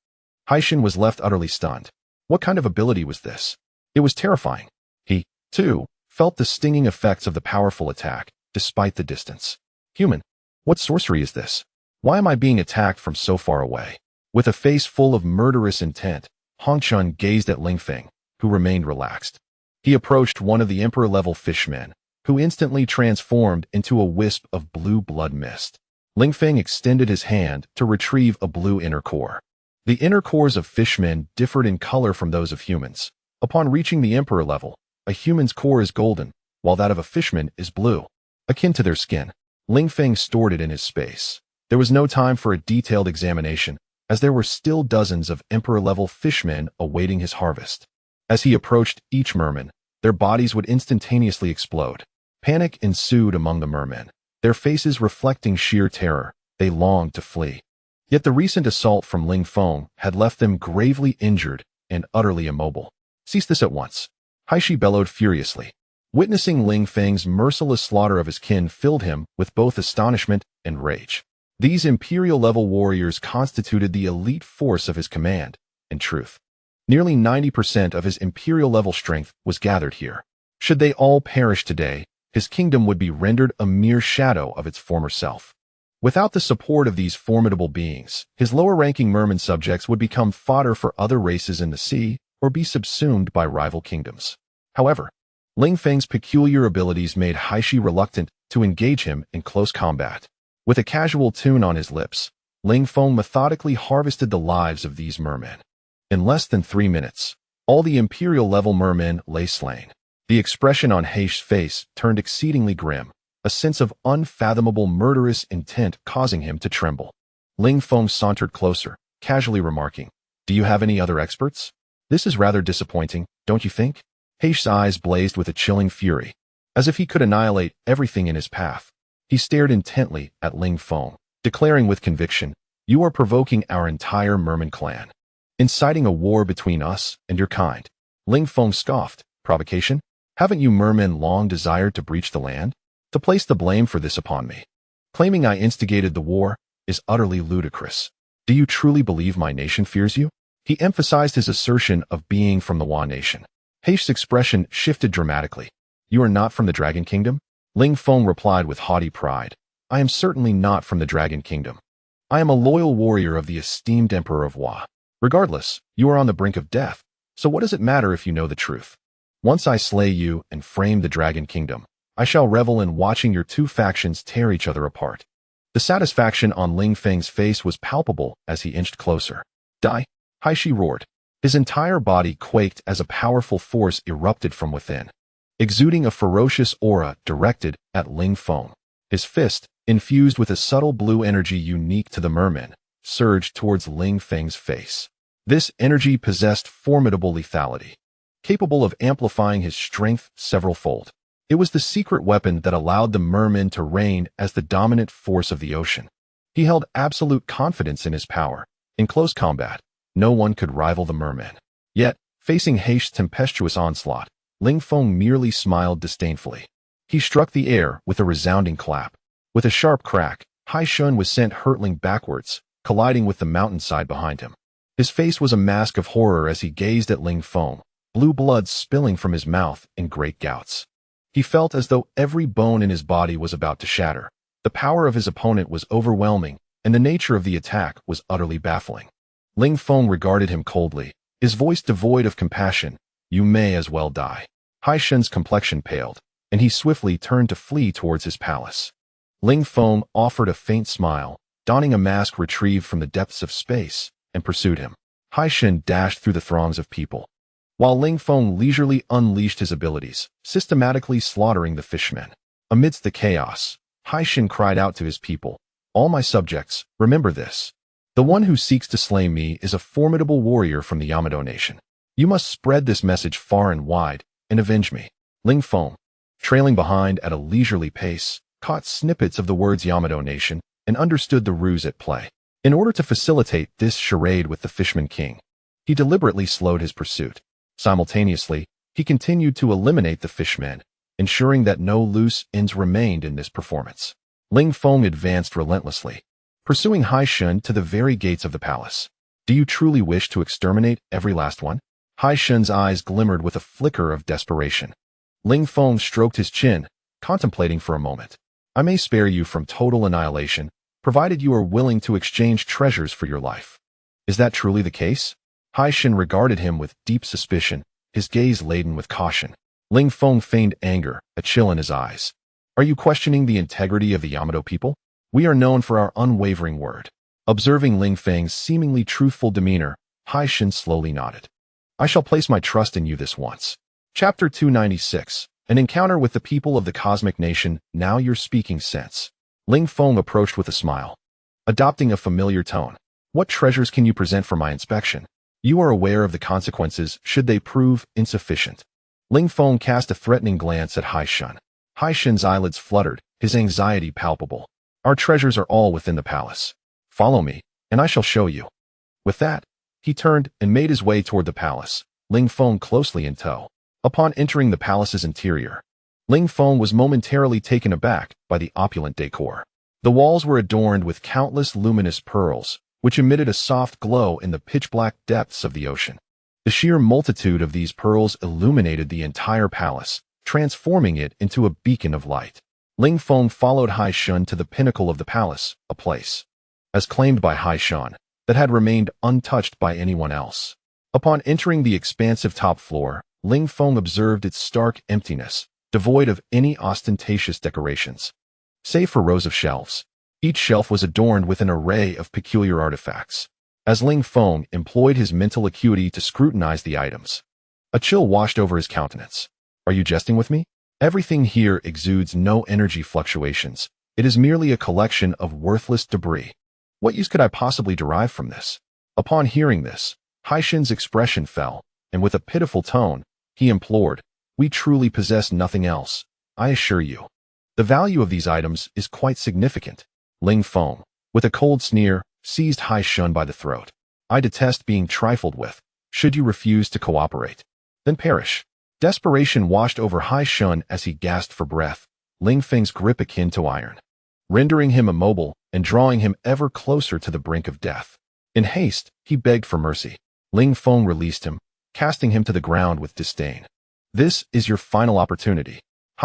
Shin was left utterly stunned. What kind of ability was this? It was terrifying. He, too, felt the stinging effects of the powerful attack, despite the distance. Human, what sorcery is this? Why am I being attacked from so far away? With a face full of murderous intent, Hongchun gazed at Ling Feng, who remained relaxed. He approached one of the emperor-level fishmen, who instantly transformed into a wisp of blue blood mist. Ling Feng extended his hand to retrieve a blue inner core. The inner cores of fishmen differed in color from those of humans. Upon reaching the emperor level, a human's core is golden, while that of a fishman is blue, akin to their skin. Ling Feng stored it in his space. There was no time for a detailed examination, as there were still dozens of emperor-level fishmen awaiting his harvest. As he approached each merman, their bodies would instantaneously explode. Panic ensued among the mermen. Their faces reflecting sheer terror, they longed to flee. Yet the recent assault from Ling Feng had left them gravely injured and utterly immobile. Cease this at once. Shin bellowed furiously. Witnessing Ling Feng's merciless slaughter of his kin filled him with both astonishment and rage. These imperial-level warriors constituted the elite force of his command. In truth, nearly 90% of his imperial-level strength was gathered here. Should they all perish today, his kingdom would be rendered a mere shadow of its former self. Without the support of these formidable beings, his lower-ranking merman subjects would become fodder for other races in the sea or be subsumed by rival kingdoms. However, Ling Feng's peculiar abilities made Shin reluctant to engage him in close combat. With a casual tune on his lips, Ling Feng methodically harvested the lives of these mermen. In less than 3 minutes, all the imperial-level mermen lay slain. The expression on Shin's face turned exceedingly grim, a sense of unfathomable murderous intent causing him to tremble. Ling Feng sauntered closer, casually remarking, "Do you have any other experts? This is rather disappointing, don't you think?" Shin's eyes blazed with a chilling fury, as if he could annihilate everything in his path. He stared intently at Ling Feng, declaring with conviction, "You are provoking our entire merman clan, inciting a war between us and your kind." Ling Feng scoffed, "Provocation? Haven't you mermen long desired to breach the land? To place the blame for this upon me, claiming I instigated the war, is utterly ludicrous. Do you truly believe my nation fears you?" He emphasized his assertion of being from the Wa nation. Shin's expression shifted dramatically. "You are not from the Dragon Kingdom?" Ling Feng replied with haughty pride, "I am certainly not from the Dragon Kingdom. I am a loyal warrior of the esteemed Emperor of Wa. Regardless, you are on the brink of death, so what does it matter if you know the truth? Once I slay you and frame the Dragon Kingdom, I shall revel in watching your two factions tear each other apart." The satisfaction on Ling Feng's face was palpable as he inched closer. "Die!" Shin roared. His entire body quaked as a powerful force erupted from within, exuding a ferocious aura directed at Ling Feng. His fist, infused with a subtle blue energy unique to the merman, surged towards Ling Feng's face. This energy possessed formidable lethality, capable of amplifying his strength several-fold. It was the secret weapon that allowed the merman to reign as the dominant force of the ocean. He held absolute confidence in his power. In close combat, no one could rival the merman. Yet, facing Shin's tempestuous onslaught, Ling Feng merely smiled disdainfully. He struck the air with a resounding clap. With a sharp crack, Shin was sent hurtling backwards, colliding with the mountainside behind him. His face was a mask of horror as he gazed at Ling Feng, blue blood spilling from his mouth in great gouts. He felt as though every bone in his body was about to shatter. The power of his opponent was overwhelming, and the nature of the attack was utterly baffling. Ling Feng regarded him coldly, his voice devoid of compassion. "You may as well die." Shin's complexion paled, and he swiftly turned to flee towards his palace. Ling Feng offered a faint smile, donning a mask retrieved from the depths of space, and pursued him. Shin dashed through the throngs of people, while Ling Feng leisurely unleashed his abilities, systematically slaughtering the fishmen. Amidst the chaos, Shin cried out to his people, "All my subjects, remember this. The one who seeks to slay me is a formidable warrior from the Yamato nation. You must spread this message far and wide, and avenge me." Ling Feng, trailing behind at a leisurely pace, caught snippets of the words Yamato nation and understood the ruse at play. In order to facilitate this charade with the Fishman King, he deliberately slowed his pursuit. Simultaneously, he continued to eliminate the fishmen, ensuring that no loose ends remained in this performance. Ling Feng advanced relentlessly, pursuing Shin to the very gates of the palace. "Do you truly wish to exterminate every last one?" Shin's eyes glimmered with a flicker of desperation. Ling Feng stroked his chin, contemplating for a moment. "I may spare you from total annihilation, provided you are willing to exchange treasures for your life. Is that truly the case?" Shin regarded him with deep suspicion, his gaze laden with caution. Ling Feng feigned anger, a chill in his eyes. "Are you questioning the integrity of the Yamato people? We are known for our unwavering word." Observing Ling Feng's seemingly truthful demeanor, Shin slowly nodded. "I shall place my trust in you this once." Chapter 296, An Encounter with the People of the Cosmic Nation. "Now you're speaking sense." Ling Feng approached with a smile, adopting a familiar tone. "What treasures can you present for my inspection? You are aware of the consequences should they prove insufficient." Ling Feng cast a threatening glance at Shin. Shin's eyelids fluttered, his anxiety palpable. "Our treasures are all within the palace. Follow me, and I shall show you." With that, he turned and made his way toward the palace, Ling Feng closely in tow. Upon entering the palace's interior, Ling Feng was momentarily taken aback by the opulent decor. The walls were adorned with countless luminous pearls, which emitted a soft glow in the pitch-black depths of the ocean. The sheer multitude of these pearls illuminated the entire palace, transforming it into a beacon of light. Ling Feng followed Shin to the pinnacle of the palace, a place, as claimed by Shin, that had remained untouched by anyone else. Upon entering the expansive top floor, Ling Feng observed its stark emptiness, devoid of any ostentatious decorations. Save for rows of shelves, each shelf was adorned with an array of peculiar artifacts. As Ling Feng employed his mental acuity to scrutinize the items, a chill washed over his countenance. "Are you jesting with me? Everything here exudes no energy fluctuations. It is merely a collection of worthless debris. What use could I possibly derive from this?" Upon hearing this, Shin's expression fell, and with a pitiful tone, he implored, "We truly possess nothing else, I assure you. The value of these items is quite significant." Ling Feng, with a cold sneer, seized Shin by the throat. "I detest being trifled with. Should you refuse to cooperate, then perish." Desperation washed over Shin as he gasped for breath, Ling Feng's grip akin to iron, rendering him immobile and drawing him ever closer to the brink of death. In haste, he begged for mercy. Ling Feng released him, casting him to the ground with disdain. "This is your final opportunity."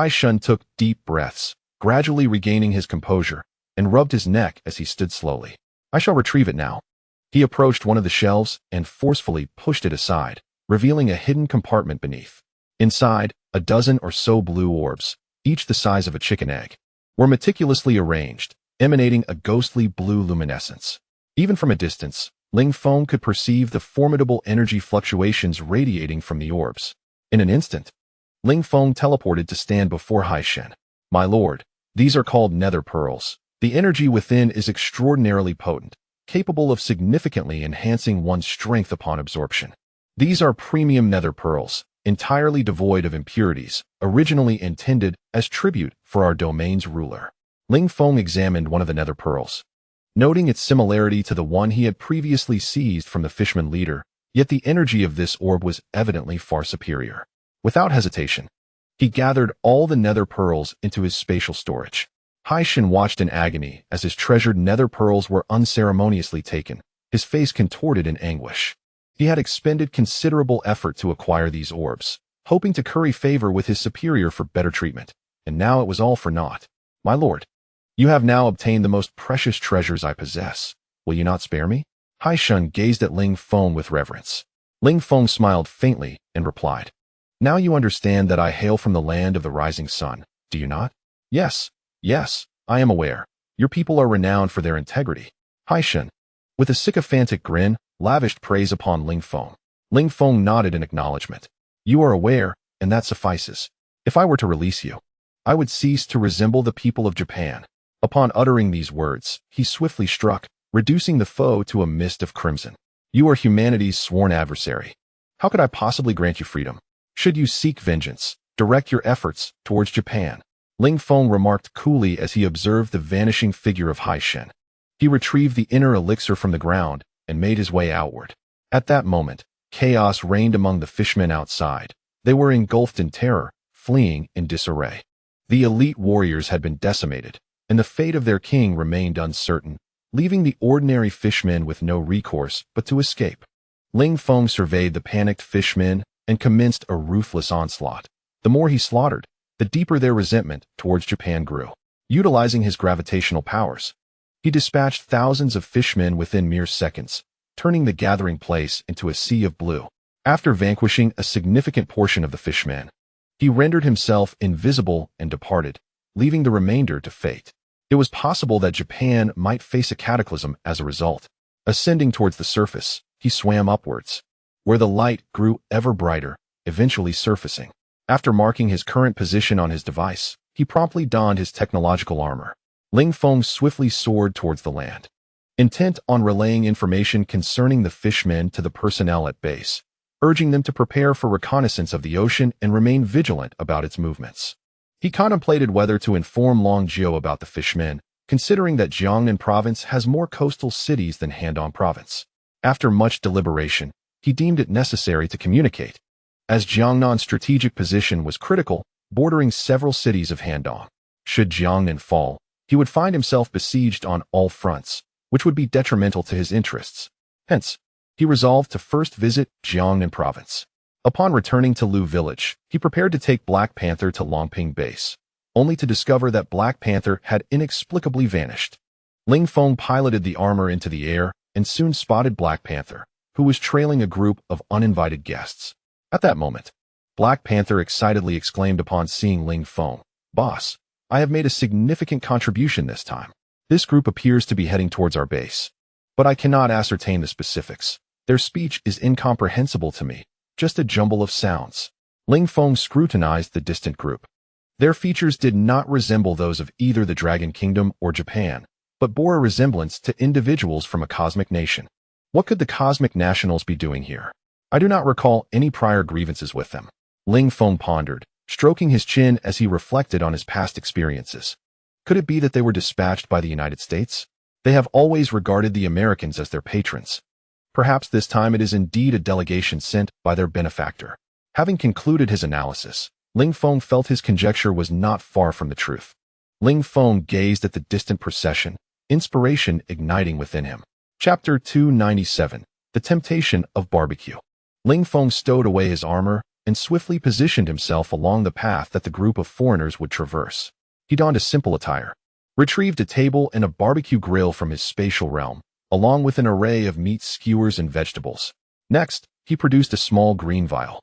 Shin took deep breaths, gradually regaining his composure, and rubbed his neck as he stood slowly. "I shall retrieve it now." He approached one of the shelves and forcefully pushed it aside, revealing a hidden compartment beneath. Inside, a dozen or so blue orbs, each the size of a chicken egg, were meticulously arranged, emanating a ghostly blue luminescence. Even from a distance, Ling Feng could perceive the formidable energy fluctuations radiating from the orbs. In an instant, Ling Feng teleported to stand before Shin. "My lord, these are called nether pearls. The energy within is extraordinarily potent, capable of significantly enhancing one's strength upon absorption. These are premium nether pearls, entirely devoid of impurities, originally intended as tribute for our domain's ruler." Ling Feng examined one of the nether pearls, noting its similarity to the one he had previously seized from the fishman leader, yet the energy of this orb was evidently far superior. Without hesitation, he gathered all the nether pearls into his spatial storage. Shin watched in agony as his treasured nether pearls were unceremoniously taken, his face contorted in anguish. He had expended considerable effort to acquire these orbs, hoping to curry favor with his superior for better treatment, and now it was all for naught. My lord, you have now obtained the most precious treasures I possess. Will you not spare me? Shin gazed at Ling Feng with reverence. Ling Feng smiled faintly and replied, Now you understand that I hail from the land of the rising sun, do you not? Yes, I am aware. Your people are renowned for their integrity. Shin, with a sycophantic grin, lavished praise upon Ling Feng. Ling Feng nodded in acknowledgement. You are aware, and that suffices. If I were to release you, I would cease to resemble the people of Japan. Upon uttering these words, he swiftly struck, reducing the foe to a mist of crimson. You are humanity's sworn adversary. How could I possibly grant you freedom? Should you seek vengeance, direct your efforts towards Japan. Ling Feng remarked coolly as he observed the vanishing figure of Shin. He retrieved the inner elixir from the ground and made his way outward. At that moment, chaos reigned among the fishmen outside. They were engulfed in terror, fleeing in disarray. The elite warriors had been decimated, and the fate of their king remained uncertain, leaving the ordinary fishmen with no recourse but to escape. Ling Feng surveyed the panicked fishmen and commenced a ruthless onslaught. The more he slaughtered, the deeper their resentment towards Japan grew. Utilizing his gravitational powers, he dispatched thousands of fishmen within mere seconds, turning the gathering place into a sea of blue. After vanquishing a significant portion of the fishmen, he rendered himself invisible and departed, leaving the remainder to fate. It was possible that Japan might face a cataclysm as a result. Ascending towards the surface, he swam upwards, where the light grew ever brighter, eventually surfacing. After marking his current position on his device, he promptly donned his technological armor. Ling Feng swiftly soared towards the land, intent on relaying information concerning the fishmen to the personnel at base, urging them to prepare for reconnaissance of the ocean and remain vigilant about its movements. He contemplated whether to inform Longjiu about the fishmen, considering that Jiangnan province has more coastal cities than Handong province. After much deliberation, he deemed it necessary to communicate, as Jiangnan's strategic position was critical, bordering several cities of Handong. Should Jiangnan fall, he would find himself besieged on all fronts, which would be detrimental to his interests. Hence, he resolved to first visit Jiangnan province. Upon returning to Lu village, he prepared to take Black Panther to Longping base, only to discover that Black Panther had inexplicably vanished. Ling Feng piloted the armor into the air and soon spotted Black Panther, who was trailing a group of uninvited guests. At that moment, Black Panther excitedly exclaimed upon seeing Ling Feng, "Boss, I have made a significant contribution this time. This group appears to be heading towards our base, but I cannot ascertain the specifics. Their speech is incomprehensible to me, just a jumble of sounds." Ling Feng scrutinized the distant group. Their features did not resemble those of either the Dragon Kingdom or Japan, but bore a resemblance to individuals from a cosmic nation. What could the cosmic nationals be doing here? I do not recall any prior grievances with them. Ling Feng pondered, stroking his chin as he reflected on his past experiences. Could it be that they were dispatched by the United States? They have always regarded the Americans as their patrons. Perhaps this time it is indeed a delegation sent by their benefactor. Having concluded his analysis, Ling Feng felt his conjecture was not far from the truth. Ling Feng gazed at the distant procession, inspiration igniting within him. Chapter 297, The Temptation of Barbecue. Ling Feng stowed away his armor and swiftly positioned himself along the path that the group of foreigners would traverse. He donned a simple attire, retrieved a table and a barbecue grill from his spatial realm, along with an array of meat skewers and vegetables. Next, he produced a small green vial,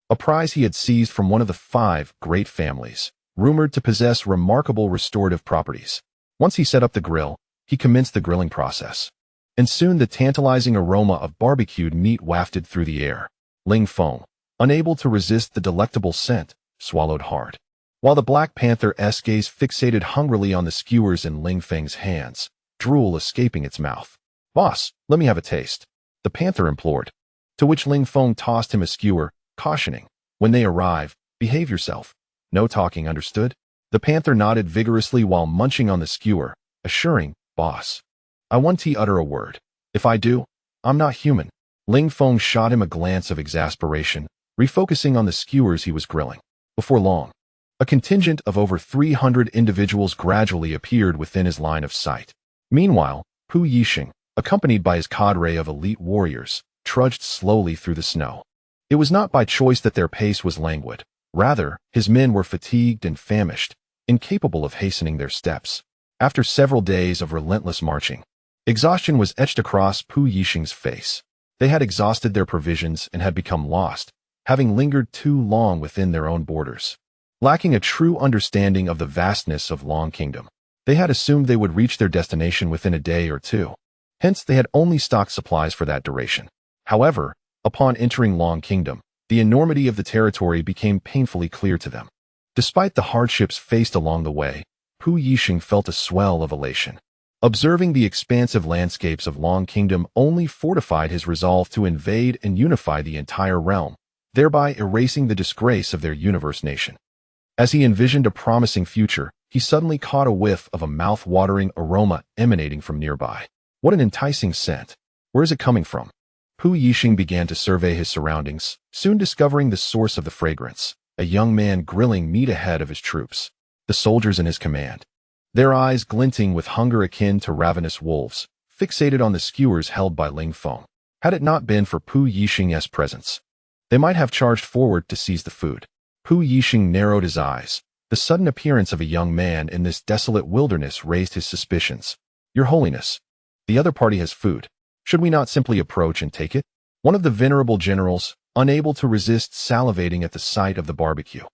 a prize he had seized from one of the 5 great families, rumored to possess remarkable restorative properties. Once he set up the grill, he commenced the grilling process, and soon the tantalizing aroma of barbecued meat wafted through the air. Ling Feng, unable to resist the delectable scent, swallowed hard, while the Black Panther-esque gaze fixated hungrily on the skewers in Ling Feng's hands, drool escaping its mouth. "Boss, let me have a taste," the panther implored, to which Ling Feng tossed him a skewer, cautioning, "When they arrive, behave yourself. No talking, understood?" The panther nodded vigorously while munching on the skewer, assuring, "Boss, I won't utter a word. If I do, I'm not human." Ling Feng shot him a glance of exasperation, refocusing on the skewers he was grilling. Before long, a contingent of over 300 individuals gradually appeared within his line of sight. Meanwhile, Pu Yixing, accompanied by his cadre of elite warriors, trudged slowly through the snow. It was not by choice that their pace was languid. Rather, his men were fatigued and famished, incapable of hastening their steps. After several days of relentless marching, exhaustion was etched across Pu Yixing's face. They had exhausted their provisions and had become lost, having lingered too long within their own borders. Lacking a true understanding of the vastness of Long Kingdom, they had assumed they would reach their destination within a day or two. Hence, they had only stocked supplies for that duration. However, upon entering Long Kingdom, the enormity of the territory became painfully clear to them. Despite the hardships faced along the way, Pu Yixing felt a swell of elation. Observing the expansive landscapes of Long Kingdom only fortified his resolve to invade and unify the entire realm, thereby erasing the disgrace of their universe nation. As he envisioned a promising future, he suddenly caught a whiff of a mouth-watering aroma emanating from nearby. What an enticing scent! Where is it coming from? Pu Yixing began to survey his surroundings, soon discovering the source of the fragrance, a young man grilling meat ahead of his troops, the soldiers in his command. Their eyes glinting with hunger akin to ravenous wolves, fixated on the skewers held by Ling Feng. Had it not been for Pu Yixing's presence, they might have charged forward to seize the food. Pu Yixing narrowed his eyes. The sudden appearance of a young man in this desolate wilderness raised his suspicions. Your Holiness, the other party has food. Should we not simply approach and take it? One of the venerable generals, unable to resist salivating at the sight of the barbecue,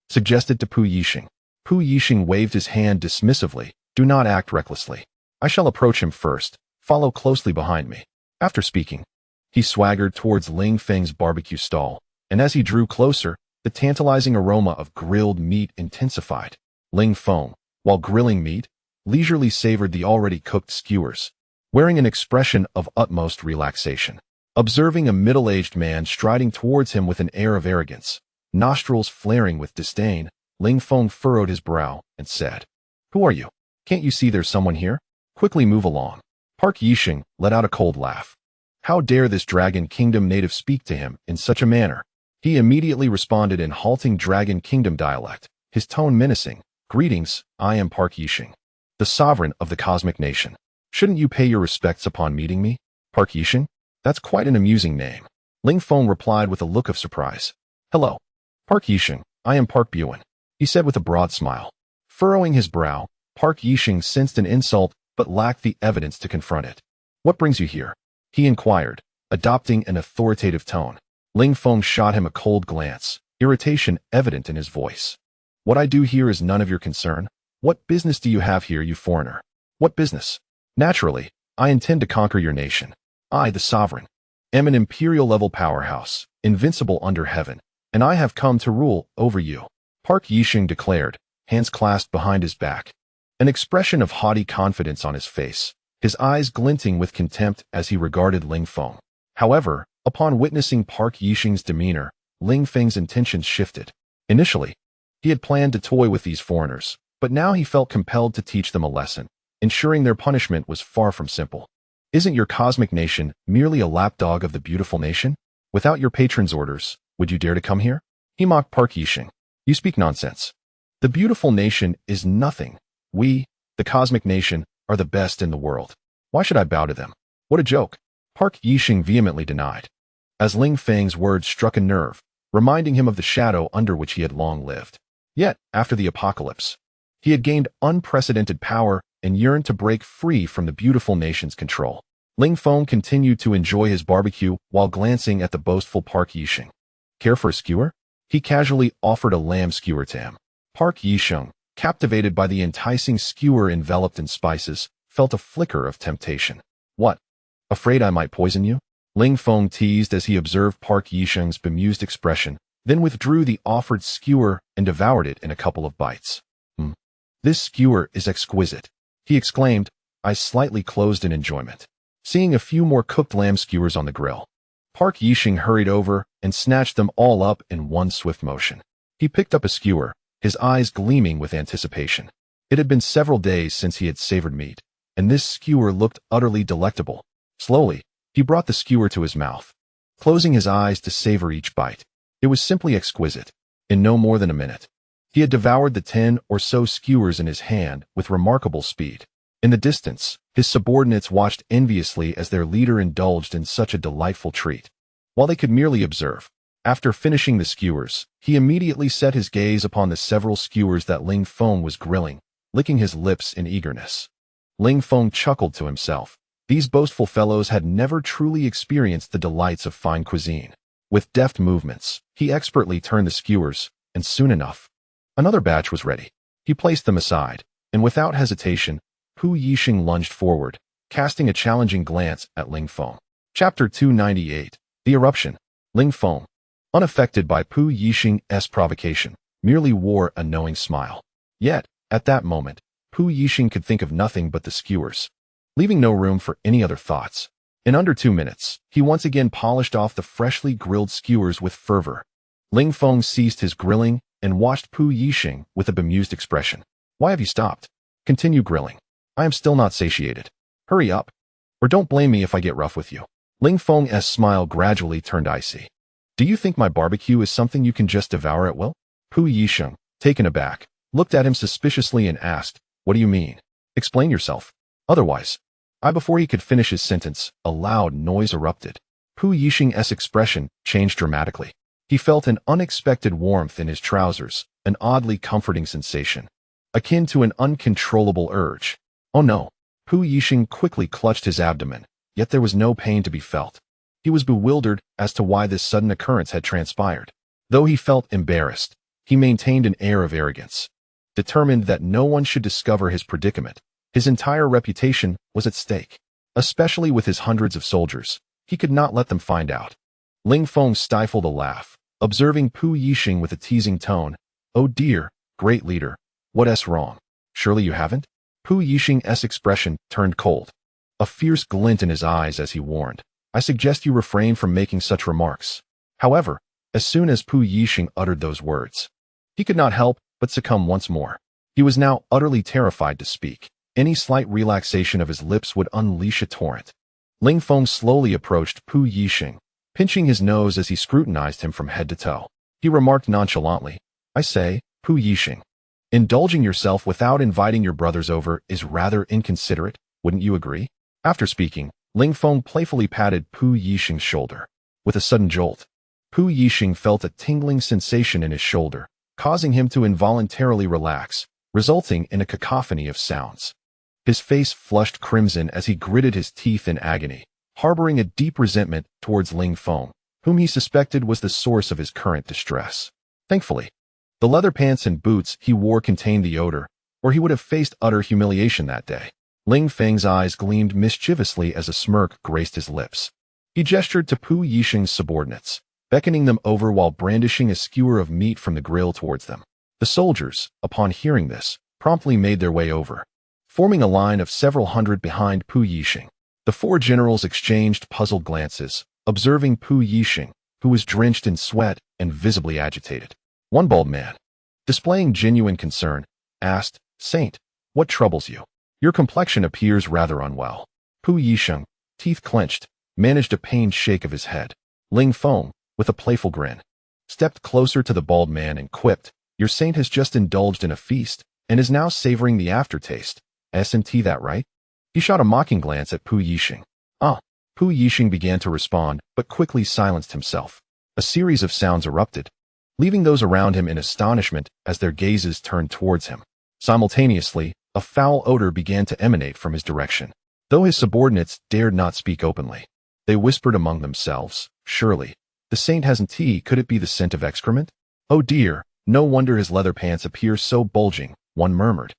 suggested to Pu Yixing. Pu Yixing waved his hand dismissively. Do not act recklessly. I shall approach him first. Follow closely behind me. After speaking, he swaggered towards Ling Feng's barbecue stall, and as he drew closer, the tantalizing aroma of grilled meat intensified. Ling Feng, while grilling meat, leisurely savored the already cooked skewers, wearing an expression of utmost relaxation. Observing a middle-aged man striding towards him with an air of arrogance, nostrils flaring with disdain, Ling Feng furrowed his brow and said, Who are you? Can't you see there's someone here? Quickly move along. Park Yixing let out a cold laugh. How dare this Dragon Kingdom native speak to him in such a manner? He immediately responded in halting Dragon Kingdom dialect, his tone menacing. Greetings, I am Park Yixing, the sovereign of the cosmic nation. Shouldn't you pay your respects upon meeting me? Park Yixing? That's quite an amusing name. Ling Feng replied with a look of surprise. Hello. Park Yixing, I am Park Buin, he said with a broad smile. Furrowing his brow, Park Yixing sensed an insult but lacked the evidence to confront it. What brings you here? He inquired, adopting an authoritative tone. Ling Feng shot him a cold glance, irritation evident in his voice. What I do here is none of your concern. What business do you have here, you foreigner? What business? Naturally, I intend to conquer your nation. I, the sovereign, am an imperial-level powerhouse, invincible under heaven, and I have come to rule over you. Park Yixing declared, hands clasped behind his back, an expression of haughty confidence on his face, his eyes glinting with contempt as he regarded Ling Feng. However, upon witnessing Park Yixing's demeanor, Ling Feng's intentions shifted. Initially, he had planned to toy with these foreigners, but now he felt compelled to teach them a lesson, ensuring their punishment was far from simple. Isn't your cosmic nation merely a lapdog of the beautiful nation? Without your patron's orders, would you dare to come here? He mocked Park Yixing. You speak nonsense. The beautiful nation is nothing. We, the cosmic nation, are the best in the world. Why should I bow to them? What a joke. Park Yixing vehemently denied, as Ling Feng's words struck a nerve, reminding him of the shadow under which he had long lived. Yet, after the apocalypse, he had gained unprecedented power and yearned to break free from the beautiful nation's control. Ling Feng continued to enjoy his barbecue while glancing at the boastful Park Yixing. Care for a skewer? He casually offered a lamb skewer to him. Park Yixing, captivated by the enticing skewer enveloped in spices, felt a flicker of temptation. What? Afraid I might poison you? Ling Feng teased as he observed Park Yixing's bemused expression, then withdrew the offered skewer and devoured it in a couple of bites. This skewer is exquisite, he exclaimed, eyes slightly closed in enjoyment. Seeing a few more cooked lamb skewers on the grill, Park Yixing hurried over and snatched them all up in one swift motion. He picked up a skewer, his eyes gleaming with anticipation. It had been several days since he had savored meat, and this skewer looked utterly delectable. Slowly, he brought the skewer to his mouth, closing his eyes to savor each bite. It was simply exquisite. In no more than a minute, he had devoured the 10 or so skewers in his hand with remarkable speed. In the distance, his subordinates watched enviously as their leader indulged in such a delightful treat. While they could merely observe, After finishing the skewers, he immediately set his gaze upon the several skewers that Ling Feng was grilling, licking his lips in eagerness. Ling Feng chuckled to himself. These boastful fellows had never truly experienced the delights of fine cuisine. With deft movements, he expertly turned the skewers, and soon enough, another batch was ready. He placed them aside, and without hesitation, Pu Yixing lunged forward, casting a challenging glance at Ling Feng. Chapter 298. The Eruption. Ling Feng, unaffected by Pu Yixing's provocation, merely wore a knowing smile. Yet, at that moment, Pu Yixing could think of nothing but the skewers, leaving no room for any other thoughts. In under 2 minutes, he once again polished off the freshly grilled skewers with fervor. Ling Feng ceased his grilling and watched Pu Yixing with a bemused expression. Why have you stopped? Continue grilling. I am still not satiated. Hurry up. Or don't blame me if I get rough with you. Ling Feng's smile gradually turned icy. Do you think my barbecue is something you can just devour at will? Pu Yixing, taken aback, looked at him suspiciously and asked, What do you mean? Explain yourself. Otherwise. Before he could finish his sentence, a loud noise erupted. Pu Yixing's expression changed dramatically. He felt an unexpected warmth in his trousers, an oddly comforting sensation, akin to an uncontrollable urge. Oh no! Pu Yixing quickly clutched his abdomen, yet there was no pain to be felt. He was bewildered as to why this sudden occurrence had transpired. Though he felt embarrassed, he maintained an air of arrogance. Determined that no one should discover his predicament, his entire reputation was at stake. Especially with his hundreds of soldiers, he could not let them find out. Ling Feng stifled a laugh, observing Pu Yixing with a teasing tone. Oh dear, great leader, what's wrong? Surely you haven't? Pu Yixing's expression turned cold. A fierce glint in his eyes as he warned. I suggest you refrain from making such remarks. However, as soon as Pu Yixing uttered those words, he could not help but succumb once more. He was now utterly terrified to speak. Any slight relaxation of his lips would unleash a torrent. Ling Feng slowly approached Pu Yixing, pinching his nose as he scrutinized him from head to toe. He remarked nonchalantly, I say, Pu Yixing, indulging yourself without inviting your brothers over is rather inconsiderate, wouldn't you agree? After speaking, Ling Feng playfully patted Pu Yixing's shoulder. With a sudden jolt, Pu Yixing felt a tingling sensation in his shoulder, causing him to involuntarily relax, resulting in a cacophony of sounds. His face flushed crimson as he gritted his teeth in agony, harboring a deep resentment towards Ling Feng, whom he suspected was the source of his current distress. Thankfully, the leather pants and boots he wore contained the odor, or he would have faced utter humiliation that day. Ling Feng's eyes gleamed mischievously as a smirk graced his lips. He gestured to Pu Yixing's subordinates, beckoning them over while brandishing a skewer of meat from the grill towards them. The soldiers, upon hearing this, promptly made their way over, forming a line of several hundred behind Pu Yixing. The 4 generals exchanged puzzled glances, observing Pu Yixing, who was drenched in sweat and visibly agitated. One bald man, displaying genuine concern, asked, Saint, what troubles you? Your complexion appears rather unwell. Pu Yixing, teeth clenched, managed a pained shake of his head. Ling Feng, with a playful grin, stepped closer to the bald man and quipped, Your saint has just indulged in a feast, and is now savoring the aftertaste. Isn't that right? He shot a mocking glance at Pu Yixing. Pu Yixing began to respond, but quickly silenced himself. A series of sounds erupted, leaving those around him in astonishment as their gazes turned towards him. Simultaneously, a foul odor began to emanate from his direction. Though his subordinates dared not speak openly, they whispered among themselves, Surely, the saint hasn't tea, could it be the scent of excrement? Oh dear, no wonder his leather pants appear so bulging, one murmured.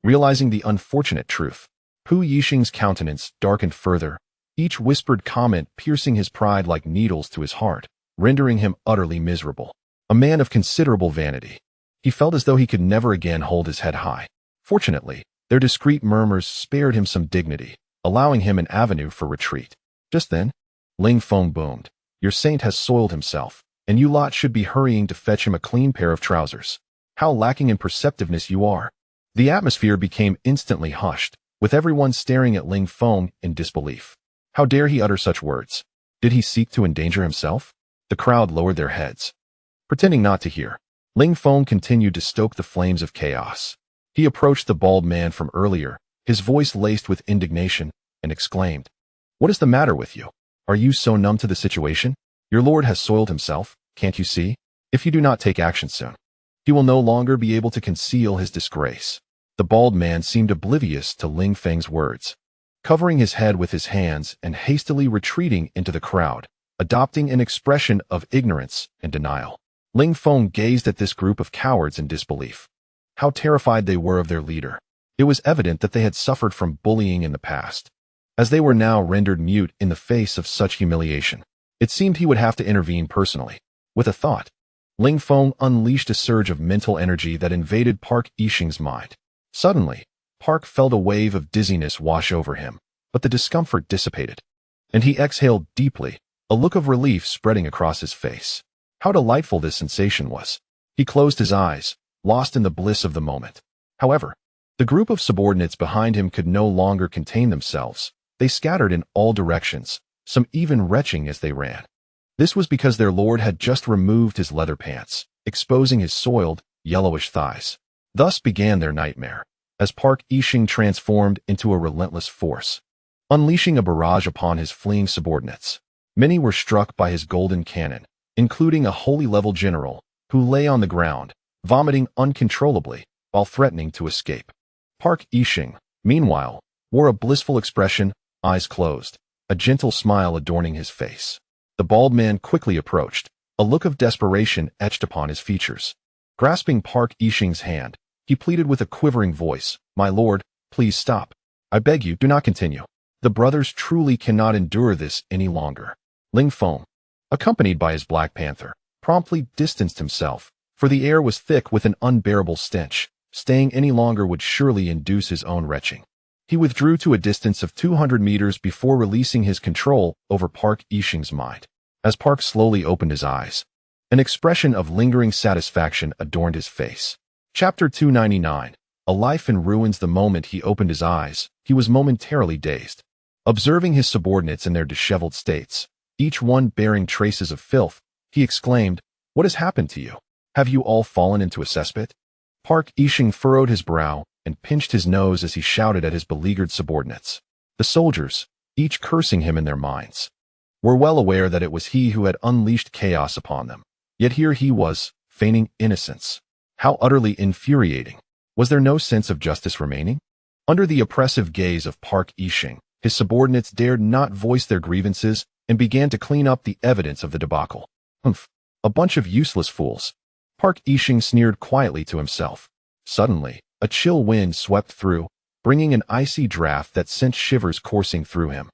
Realizing the unfortunate truth, Pu Yixing's countenance darkened further, each whispered comment piercing his pride like needles to his heart, rendering him utterly miserable. A man of considerable vanity, he felt as though he could never again hold his head high. Fortunately, their discreet murmurs spared him some dignity, allowing him an avenue for retreat. Just then, Ling Feng boomed, Your saint has soiled himself, and you lot should be hurrying to fetch him a clean pair of trousers. How lacking in perceptiveness you are. The atmosphere became instantly hushed, with everyone staring at Ling Feng in disbelief. How dare he utter such words? Did he seek to endanger himself? The crowd lowered their heads, pretending not to hear. Ling Feng continued to stoke the flames of chaos. He approached the bald man from earlier, his voice laced with indignation, and exclaimed, What is the matter with you? Are you so numb to the situation? Your lord has soiled himself, Can't you see? If you do not take action soon, he will no longer be able to conceal his disgrace." The bald man seemed oblivious to Ling Feng's words, covering his head with his hands and hastily retreating into the crowd, adopting an expression of ignorance and denial. Ling Feng gazed at this group of cowards in disbelief. How terrified they were of their leader. It was evident that they had suffered from bullying in the past, as they were now rendered mute in the face of such humiliation. It seemed he would have to intervene personally. With a thought, Ling Feng unleashed a surge of mental energy that invaded Park Yixing's mind. Suddenly, Park felt a wave of dizziness wash over him, but the discomfort dissipated, and he exhaled deeply, a look of relief spreading across his face. How delightful this sensation was. He closed his eyes, lost in the bliss of the moment. However, the group of subordinates behind him could no longer contain themselves. They scattered in all directions, some even retching as they ran. This was because their lord had just removed his leather pants, exposing his soiled, yellowish thighs. Thus began their nightmare, as Park Yixing transformed into a relentless force, unleashing a barrage upon his fleeing subordinates. Many were struck by his golden cannon, including a holy-level general, who lay on the ground, vomiting uncontrollably while threatening to escape. Park Yixing, meanwhile, wore a blissful expression, eyes closed, a gentle smile adorning his face. The bald man quickly approached, a look of desperation etched upon his features. Grasping Park Yixing's hand, he pleaded with a quivering voice, "My lord, please stop. I beg you, do not continue. The brothers truly cannot endure this any longer." Ling Feng, accompanied by his Black Panther, promptly distanced himself, for the air was thick with an unbearable stench. Staying any longer would surely induce his own retching. He withdrew to a distance of 200 meters before releasing his control over Park Yixing's mind. As Park slowly opened his eyes, an expression of lingering satisfaction adorned his face. Chapter 299. A life in ruins. The moment he opened his eyes, he was momentarily dazed. Observing his subordinates in their disheveled states, each one bearing traces of filth, he exclaimed, "What has happened to you? Have you all fallen into a cesspit?" Park Yixing furrowed his brow and pinched his nose as he shouted at his beleaguered subordinates. The soldiers, each cursing him in their minds, were well aware that it was he who had unleashed chaos upon them. Yet here he was, feigning innocence. How utterly infuriating. Was there no sense of justice remaining? Under the oppressive gaze of Park Yixing, his subordinates dared not voice their grievances and began to clean up the evidence of the debacle. "Humph, a bunch of useless fools." Park Yixing sneered quietly to himself. Suddenly, a chill wind swept through, bringing an icy draft that sent shivers coursing through him.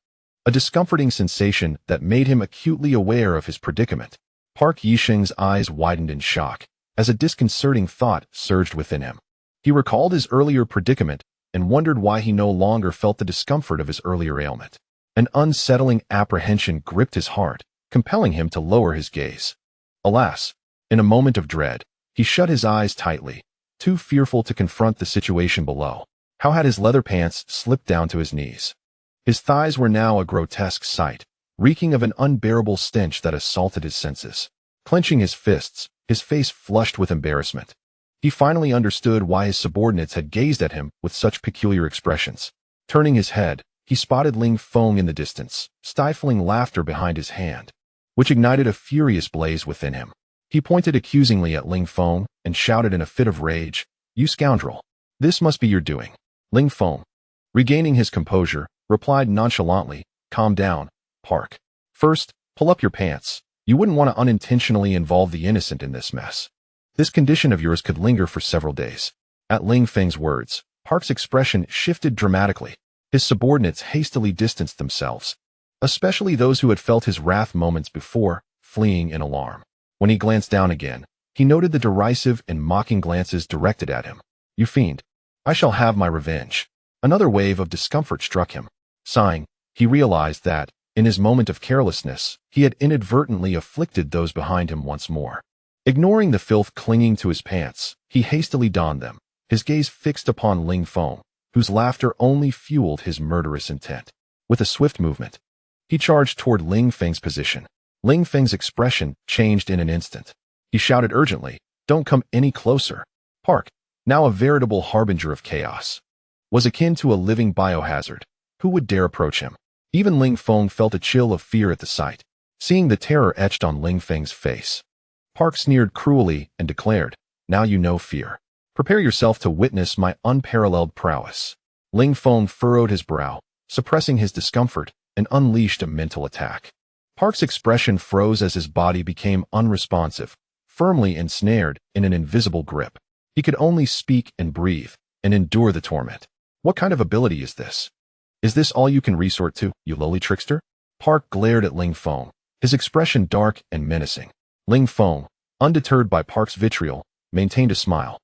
A discomforting sensation that made him acutely aware of his predicament. Park Yixing's eyes widened in shock, as a disconcerting thought surged within him. He recalled his earlier predicament and wondered why he no longer felt the discomfort of his earlier ailment. An unsettling apprehension gripped his heart, compelling him to lower his gaze. Alas, in a moment of dread, he shut his eyes tightly, too fearful to confront the situation below. How had his leather pants slipped down to his knees? His thighs were now a grotesque sight, reeking of an unbearable stench that assaulted his senses. Clenching his fists, his face flushed with embarrassment, he finally understood why his subordinates had gazed at him with such peculiar expressions. Turning his head, he spotted Ling Feng in the distance, stifling laughter behind his hand, which ignited a furious blaze within him. He pointed accusingly at Ling Feng and shouted in a fit of rage, "You scoundrel! This must be your doing." Ling Feng, regaining his composure, replied nonchalantly, "Calm down, Park. First, pull up your pants. You wouldn't want to unintentionally involve the innocent in this mess. This condition of yours could linger for several days." At Ling Feng's words, Park's expression shifted dramatically. His subordinates hastily distanced themselves, especially those who had felt his wrath moments before, fleeing in alarm. When he glanced down again, he noted the derisive and mocking glances directed at him. "You fiend! I shall have my revenge." Another wave of discomfort struck him. Sighing, he realized that, in his moment of carelessness, he had inadvertently afflicted those behind him once more. Ignoring the filth clinging to his pants, he hastily donned them, his gaze fixed upon Ling Feng, whose laughter only fueled his murderous intent. With a swift movement, he charged toward Ling Feng's position. Ling Feng's expression changed in an instant. He shouted urgently, "Don't come any closer." Park, now a veritable harbinger of chaos, was akin to a living biohazard. Who would dare approach him? Even Ling Feng felt a chill of fear at the sight. Seeing the terror etched on Ling Feng's face, Park sneered cruelly and declared, "Now you know fear. Prepare yourself to witness my unparalleled prowess." Ling Feng furrowed his brow, suppressing his discomfort, and unleashed a mental attack. Park's expression froze as his body became unresponsive, firmly ensnared in an invisible grip. He could only speak and breathe, and endure the torment. What kind of ability is this? Is this all you can resort to, you lowly trickster? Park glared at Ling Feng, his expression dark and menacing. Ling Feng, undeterred by Park's vitriol, maintained a smile,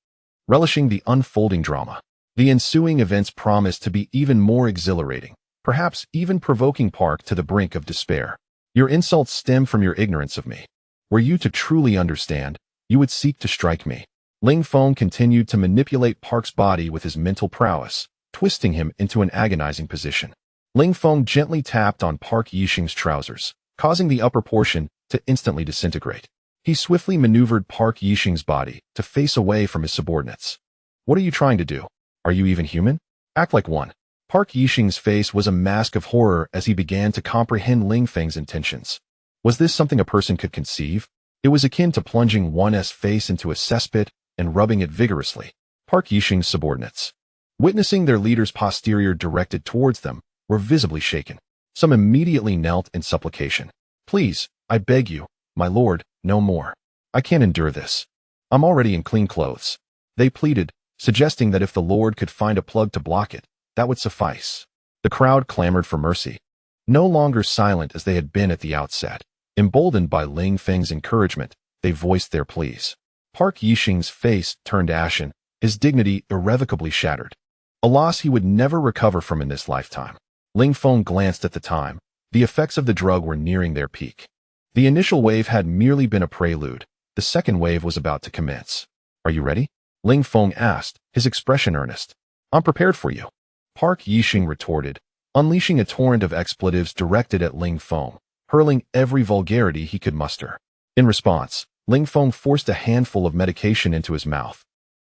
relishing the unfolding drama. The ensuing events promised to be even more exhilarating, perhaps even provoking Park to the brink of despair. Your insults stem from your ignorance of me. Were you to truly understand, you would seek to strike me. Ling Feng continued to manipulate Park's body with his mental prowess, twisting him into an agonizing position. Ling Feng gently tapped on Park Yixing's trousers, causing the upper portion to instantly disintegrate. He swiftly maneuvered Park Yixing's body to face away from his subordinates. What are you trying to do? Are you even human? Act like one. Park Yixing's face was a mask of horror as he began to comprehend Ling Feng's intentions. Was this something a person could conceive? It was akin to plunging one's face into a cesspit and rubbing it vigorously. Park Yixing's subordinates, witnessing their leader's posterior directed towards them, were visibly shaken. Some immediately knelt in supplication. "Please, I beg you, my lord, no more. I can't endure this. I'm already in clean clothes," they pleaded, suggesting that if the lord could find a plug to block it, that would suffice. The crowd clamored for mercy. No longer silent as they had been at the outset, emboldened by Ling Feng's encouragement, they voiced their pleas. Park Yixing's face turned ashen, his dignity irrevocably shattered, a loss he would never recover from in this lifetime. Ling Feng glanced at the time. The effects of the drug were nearing their peak. The initial wave had merely been a prelude. The second wave was about to commence. "Are you ready?" Ling Feng asked, his expression earnest. "I'm prepared for you," Park Yixing retorted, unleashing a torrent of expletives directed at Ling Feng, hurling every vulgarity he could muster. In response, Ling Feng forced a handful of medication into his mouth,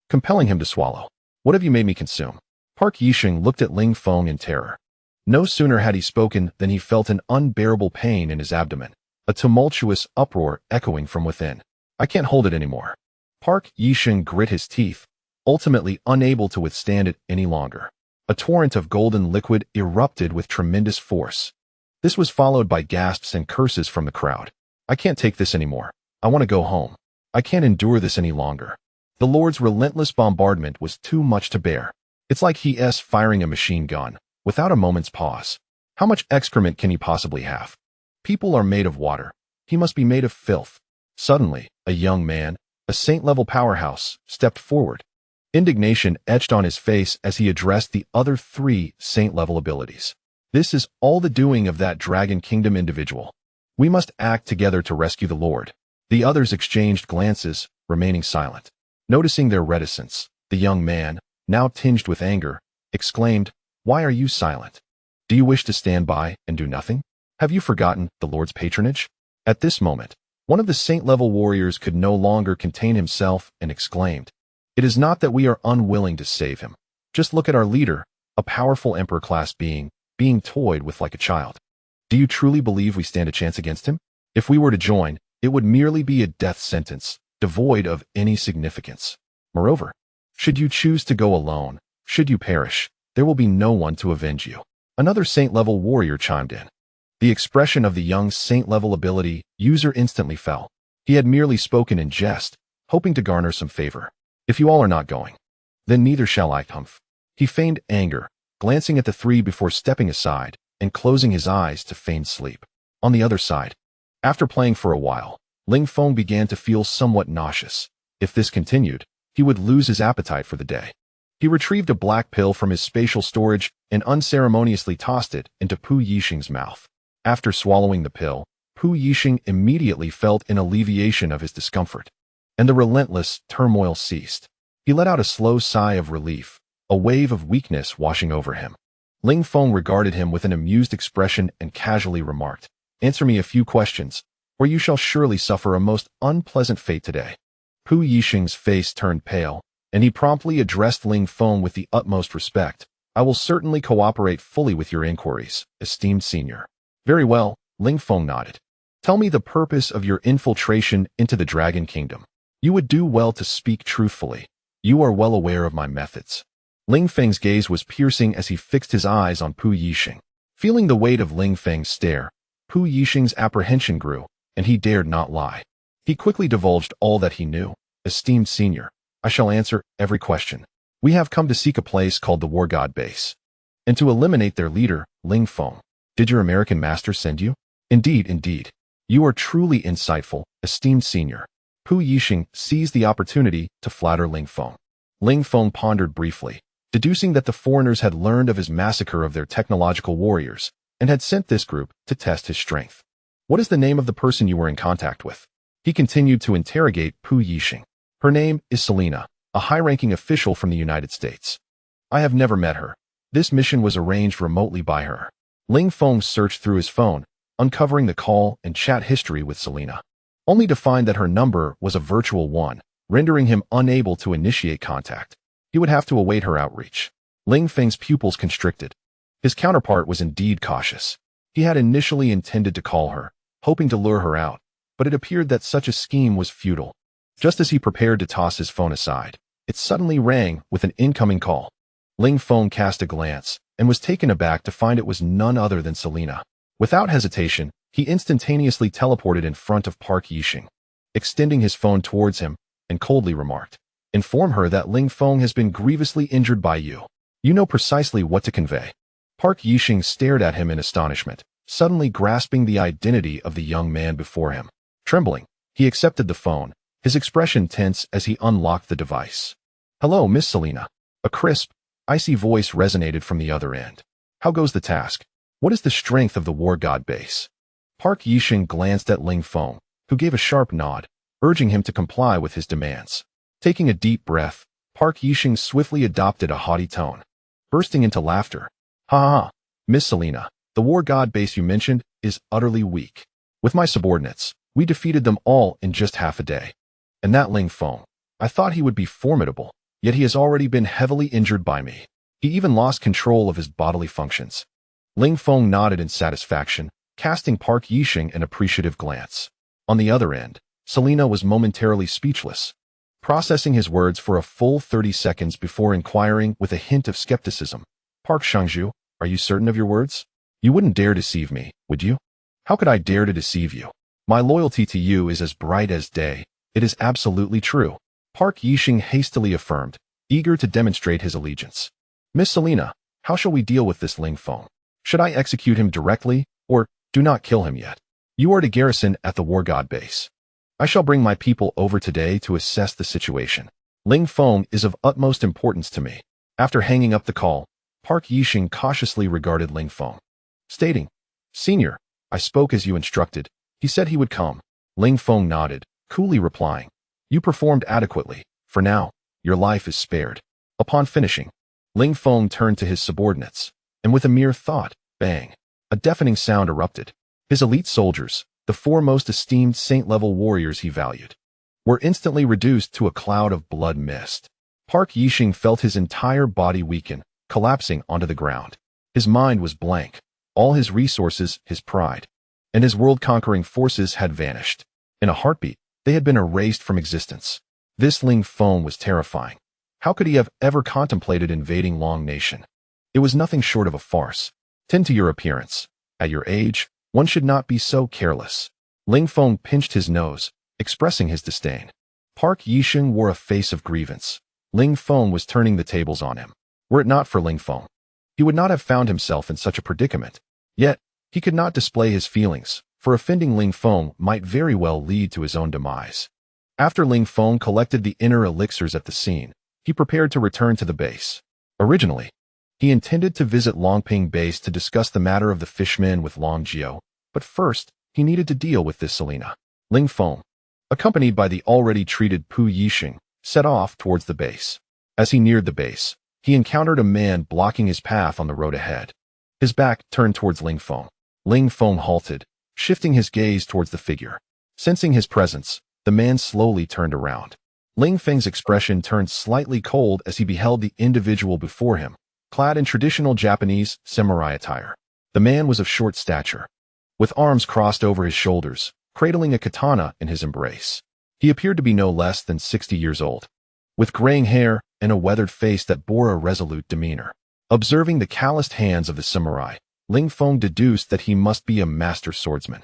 compelling him to swallow. "What have you made me consume?" Park Yixing looked at Ling Feng in terror. No sooner had he spoken than he felt an unbearable pain in his abdomen, a tumultuous uproar echoing from within. "I can't hold it anymore." Park Yixing grit his teeth, ultimately unable to withstand it any longer. A torrent of golden liquid erupted with tremendous force. This was followed by gasps and curses from the crowd. "I can't take this anymore. I want to go home. I can't endure this any longer." The Lord's relentless bombardment was too much to bear. It's like he's firing a machine gun, without a moment's pause. How much excrement can he possibly have? People are made of water. He must be made of filth. Suddenly, a young man, a saint-level powerhouse, stepped forward. Indignation etched on his face as he addressed the other three saint-level abilities. "This is all the doing of that Dragon Kingdom individual. We must act together to rescue the Lord." The others exchanged glances, remaining silent. Noticing their reticence, the young man, now tinged with anger, exclaimed, "Why are you silent? Do you wish to stand by and do nothing? Have you forgotten the Lord's patronage?" At this moment, one of the saint-level warriors could no longer contain himself and exclaimed, "It is not that we are unwilling to save him. Just look at our leader, a powerful emperor-class being toyed with like a child. Do you truly believe we stand a chance against him? If we were to join, it would merely be a death sentence, devoid of any significance. Moreover, should you choose to go alone, should you perish, there will be no one to avenge you." Another saint-level warrior chimed in. The expression of the young saint-level ability user instantly fell. He had merely spoken in jest, hoping to garner some favor. "If you all are not going, then neither shall I." He feigned anger, glancing at the three before stepping aside and closing his eyes to feign sleep. On the other side, after playing for a while, Ling Feng began to feel somewhat nauseous. If this continued, he would lose his appetite for the day. He retrieved a black pill from his spatial storage and unceremoniously tossed it into Pu Yixing's mouth. After swallowing the pill, Pu Yixing immediately felt an alleviation of his discomfort, and the relentless turmoil ceased. He let out a slow sigh of relief, a wave of weakness washing over him. Ling Feng regarded him with an amused expression and casually remarked, "Answer me a few questions, or you shall surely suffer a most unpleasant fate today." Pu Yixing's face turned pale, and he promptly addressed Ling Feng with the utmost respect. "I will certainly cooperate fully with your inquiries, esteemed senior." "Very well," Ling Feng nodded. Tell me the purpose of your infiltration into the Dragon Kingdom. You would do well to speak truthfully. You are well aware of my methods." Ling Feng's gaze was piercing as he fixed his eyes on Pu Yixing. Feeling the weight of Ling Feng's stare, Pu Yixing's apprehension grew, and he dared not lie. He quickly divulged all that he knew. "Esteemed senior, I shall answer every question. We have come to seek a place called the War God Base, and to eliminate their leader, Ling Feng. Did your American master send you?" "Indeed, indeed. You are truly insightful, esteemed senior." Pu Yixing seized the opportunity to flatter Ling Feng. Ling Feng pondered briefly, deducing that the foreigners had learned of his massacre of their technological warriors and had sent this group to test his strength. "What is the name of the person you were in contact with?" He continued to interrogate Pu Yixing. "Her name is Selena, a high-ranking official from the United States. I have never met her. This mission was arranged remotely by her." Ling Feng searched through his phone, uncovering the call and chat history with Selena, only to find that her number was a virtual one, rendering him unable to initiate contact. He would have to await her outreach. Ling Feng's pupils constricted. His counterpart was indeed cautious. He had initially intended to call her, hoping to lure her out, but it appeared that such a scheme was futile. Just as he prepared to toss his phone aside, it suddenly rang with an incoming call. Ling Feng cast a glance and was taken aback to find it was none other than Selena. Without hesitation, he instantaneously teleported in front of Park Yixing, extending his phone towards him, and coldly remarked, "Inform her that Ling Feng has been grievously injured by you. You know precisely what to convey." Park Yixing stared at him in astonishment, suddenly grasping the identity of the young man before him. Trembling, he accepted the phone, his expression tense as he unlocked the device. "Hello, Miss Selena." A crisp, icy voice resonated from the other end. "How goes the task? What is the strength of the War God Base?" Park Yixing glanced at Ling Feng, who gave a sharp nod, urging him to comply with his demands. Taking a deep breath, Park Yixing swiftly adopted a haughty tone, bursting into laughter. "Ha ha ha, Miss Selena, the War God Base you mentioned is utterly weak. With my subordinates, we defeated them all in just half a day. And that Ling Feng, I thought he would be formidable, yet he has already been heavily injured by me. He even lost control of his bodily functions." Ling Feng nodded in satisfaction, casting Park Yixing an appreciative glance. On the other end, Selena was momentarily speechless, processing his words for a full 30 seconds before inquiring with a hint of skepticism, "Park Shangju, are you certain of your words? You wouldn't dare deceive me, would you?" "How could I dare to deceive you? My loyalty to you is as bright as day. It is absolutely true," Park Yixing hastily affirmed, eager to demonstrate his allegiance. "Miss Selena, how shall we deal with this Ling Feng? Should I execute him directly, or do not kill him yet? You are to garrison at the War God Base. I shall bring my people over today to assess the situation. Ling Feng is of utmost importance to me." After hanging up the call, Park Yixing cautiously regarded Ling Feng, stating, "Senior, I spoke as you instructed. He said he would come." Ling Feng nodded, coolly replying, "You performed adequately. For now, your life is spared." Upon finishing, Ling Feng turned to his subordinates, and with a mere thought, bang, a deafening sound erupted. His elite soldiers, the foremost esteemed saint-level warriors he valued, were instantly reduced to a cloud of blood mist. Park Yixing felt his entire body weaken, collapsing onto the ground. His mind was blank. All his resources, his pride, and his world-conquering forces had vanished. In a heartbeat, they had been erased from existence. This Ling Feng was terrifying. How could he have ever contemplated invading Long Nation? It was nothing short of a farce. Tend to your appearance. At your age, one should not be so careless. Ling Feng pinched his nose, expressing his disdain. Park Yixing wore a face of grievance. Ling Feng was turning the tables on him. Were it not for Ling Feng, he would not have found himself in such a predicament. Yet, he could not display his feelings, for offending Ling Feng might very well lead to his own demise. After Ling Feng collected the inner elixirs at the scene, he prepared to return to the base. Originally, he intended to visit Longping Base to discuss the matter of the fishmen with Long Jiao, but first, he needed to deal with this Selena. Ling Feng, accompanied by the already treated Pu Yixing, set off towards the base. As he neared the base, he encountered a man blocking his path on the road ahead. His back turned towards Ling Feng. Ling Feng halted, shifting his gaze towards the figure. Sensing his presence, the man slowly turned around. Ling Feng's expression turned slightly cold as he beheld the individual before him, clad in traditional Japanese samurai attire. The man was of short stature, with arms crossed over his shoulders, cradling a katana in his embrace. He appeared to be no less than 60 years old, with graying hair and a weathered face that bore a resolute demeanor. Observing the calloused hands of the samurai, Ling Feng deduced that he must be a master swordsman.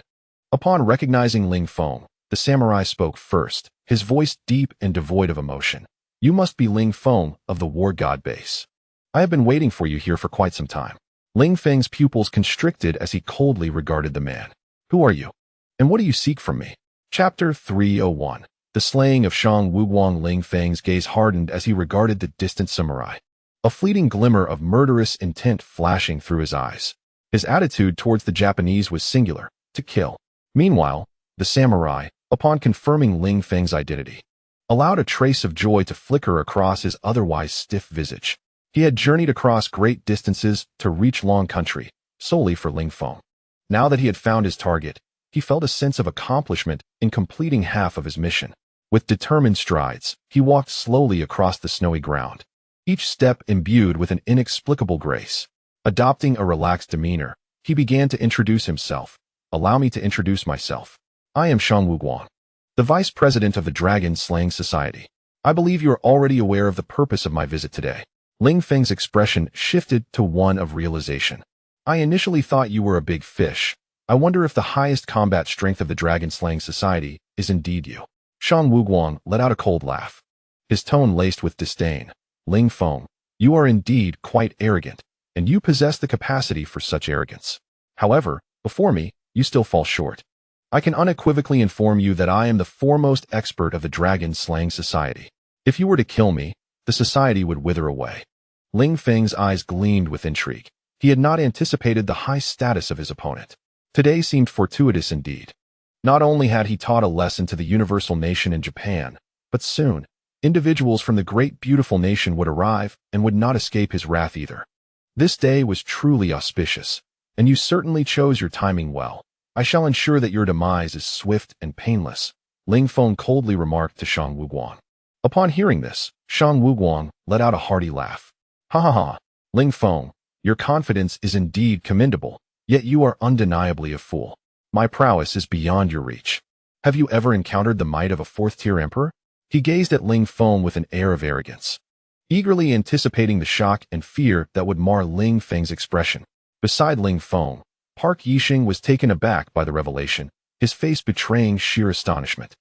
Upon recognizing Ling Feng, the samurai spoke first, his voice deep and devoid of emotion. "You must be Ling Feng of the War God base. I have been waiting for you here for quite some time." Ling Feng's pupils constricted as he coldly regarded the man. "Who are you? And what do you seek from me?" Chapter 301. The Slaying of Shang Wuguang. Ling Feng's gaze hardened as he regarded the distant samurai, a fleeting glimmer of murderous intent flashing through his eyes. His attitude towards the Japanese was singular, to kill. Meanwhile, the samurai, upon confirming Ling Feng's identity, allowed a trace of joy to flicker across his otherwise stiff visage. He had journeyed across great distances to reach Long Country, solely for Ling Feng. Now that he had found his target, he felt a sense of accomplishment in completing half of his mission. With determined strides, he walked slowly across the snowy ground, each step imbued with an inexplicable grace. Adopting a relaxed demeanor, he began to introduce himself. "Allow me to introduce myself. I am Shang Wuguang, the Vice President of the Dragon Slaying Society. I believe you are already aware of the purpose of my visit today." Ling Feng's expression shifted to one of realization. "I initially thought you were a big fish. I wonder if the highest combat strength of the Dragon Slaying Society is indeed you." Shang Wuguang let out a cold laugh, his tone laced with disdain. "Ling Feng, you are indeed quite arrogant, and you possess the capacity for such arrogance. However, before me, you still fall short. I can unequivocally inform you that I am the foremost expert of the Dragon Slaying Society. If you were to kill me, the society would wither away." Ling Feng's eyes gleamed with intrigue. He had not anticipated the high status of his opponent. Today seemed fortuitous indeed. Not only had he taught a lesson to the universal nation in Japan, but soon, individuals from the great beautiful nation would arrive and would not escape his wrath either. This day was truly auspicious, and you certainly chose your timing well. "I shall ensure that your demise is swift and painless," Ling Feng coldly remarked to Shang Wuguang. Upon hearing this, Shang Wuguang let out a hearty laugh. "Ha ha ha, Ling Feng, your confidence is indeed commendable, yet you are undeniably a fool. My prowess is beyond your reach. Have you ever encountered the might of a fourth-tier emperor?" He gazed at Ling Feng with an air of arrogance, eagerly anticipating the shock and fear that would mar Ling Feng's expression. Beside Ling Feng, Park Yixing was taken aback by the revelation, his face betraying sheer astonishment.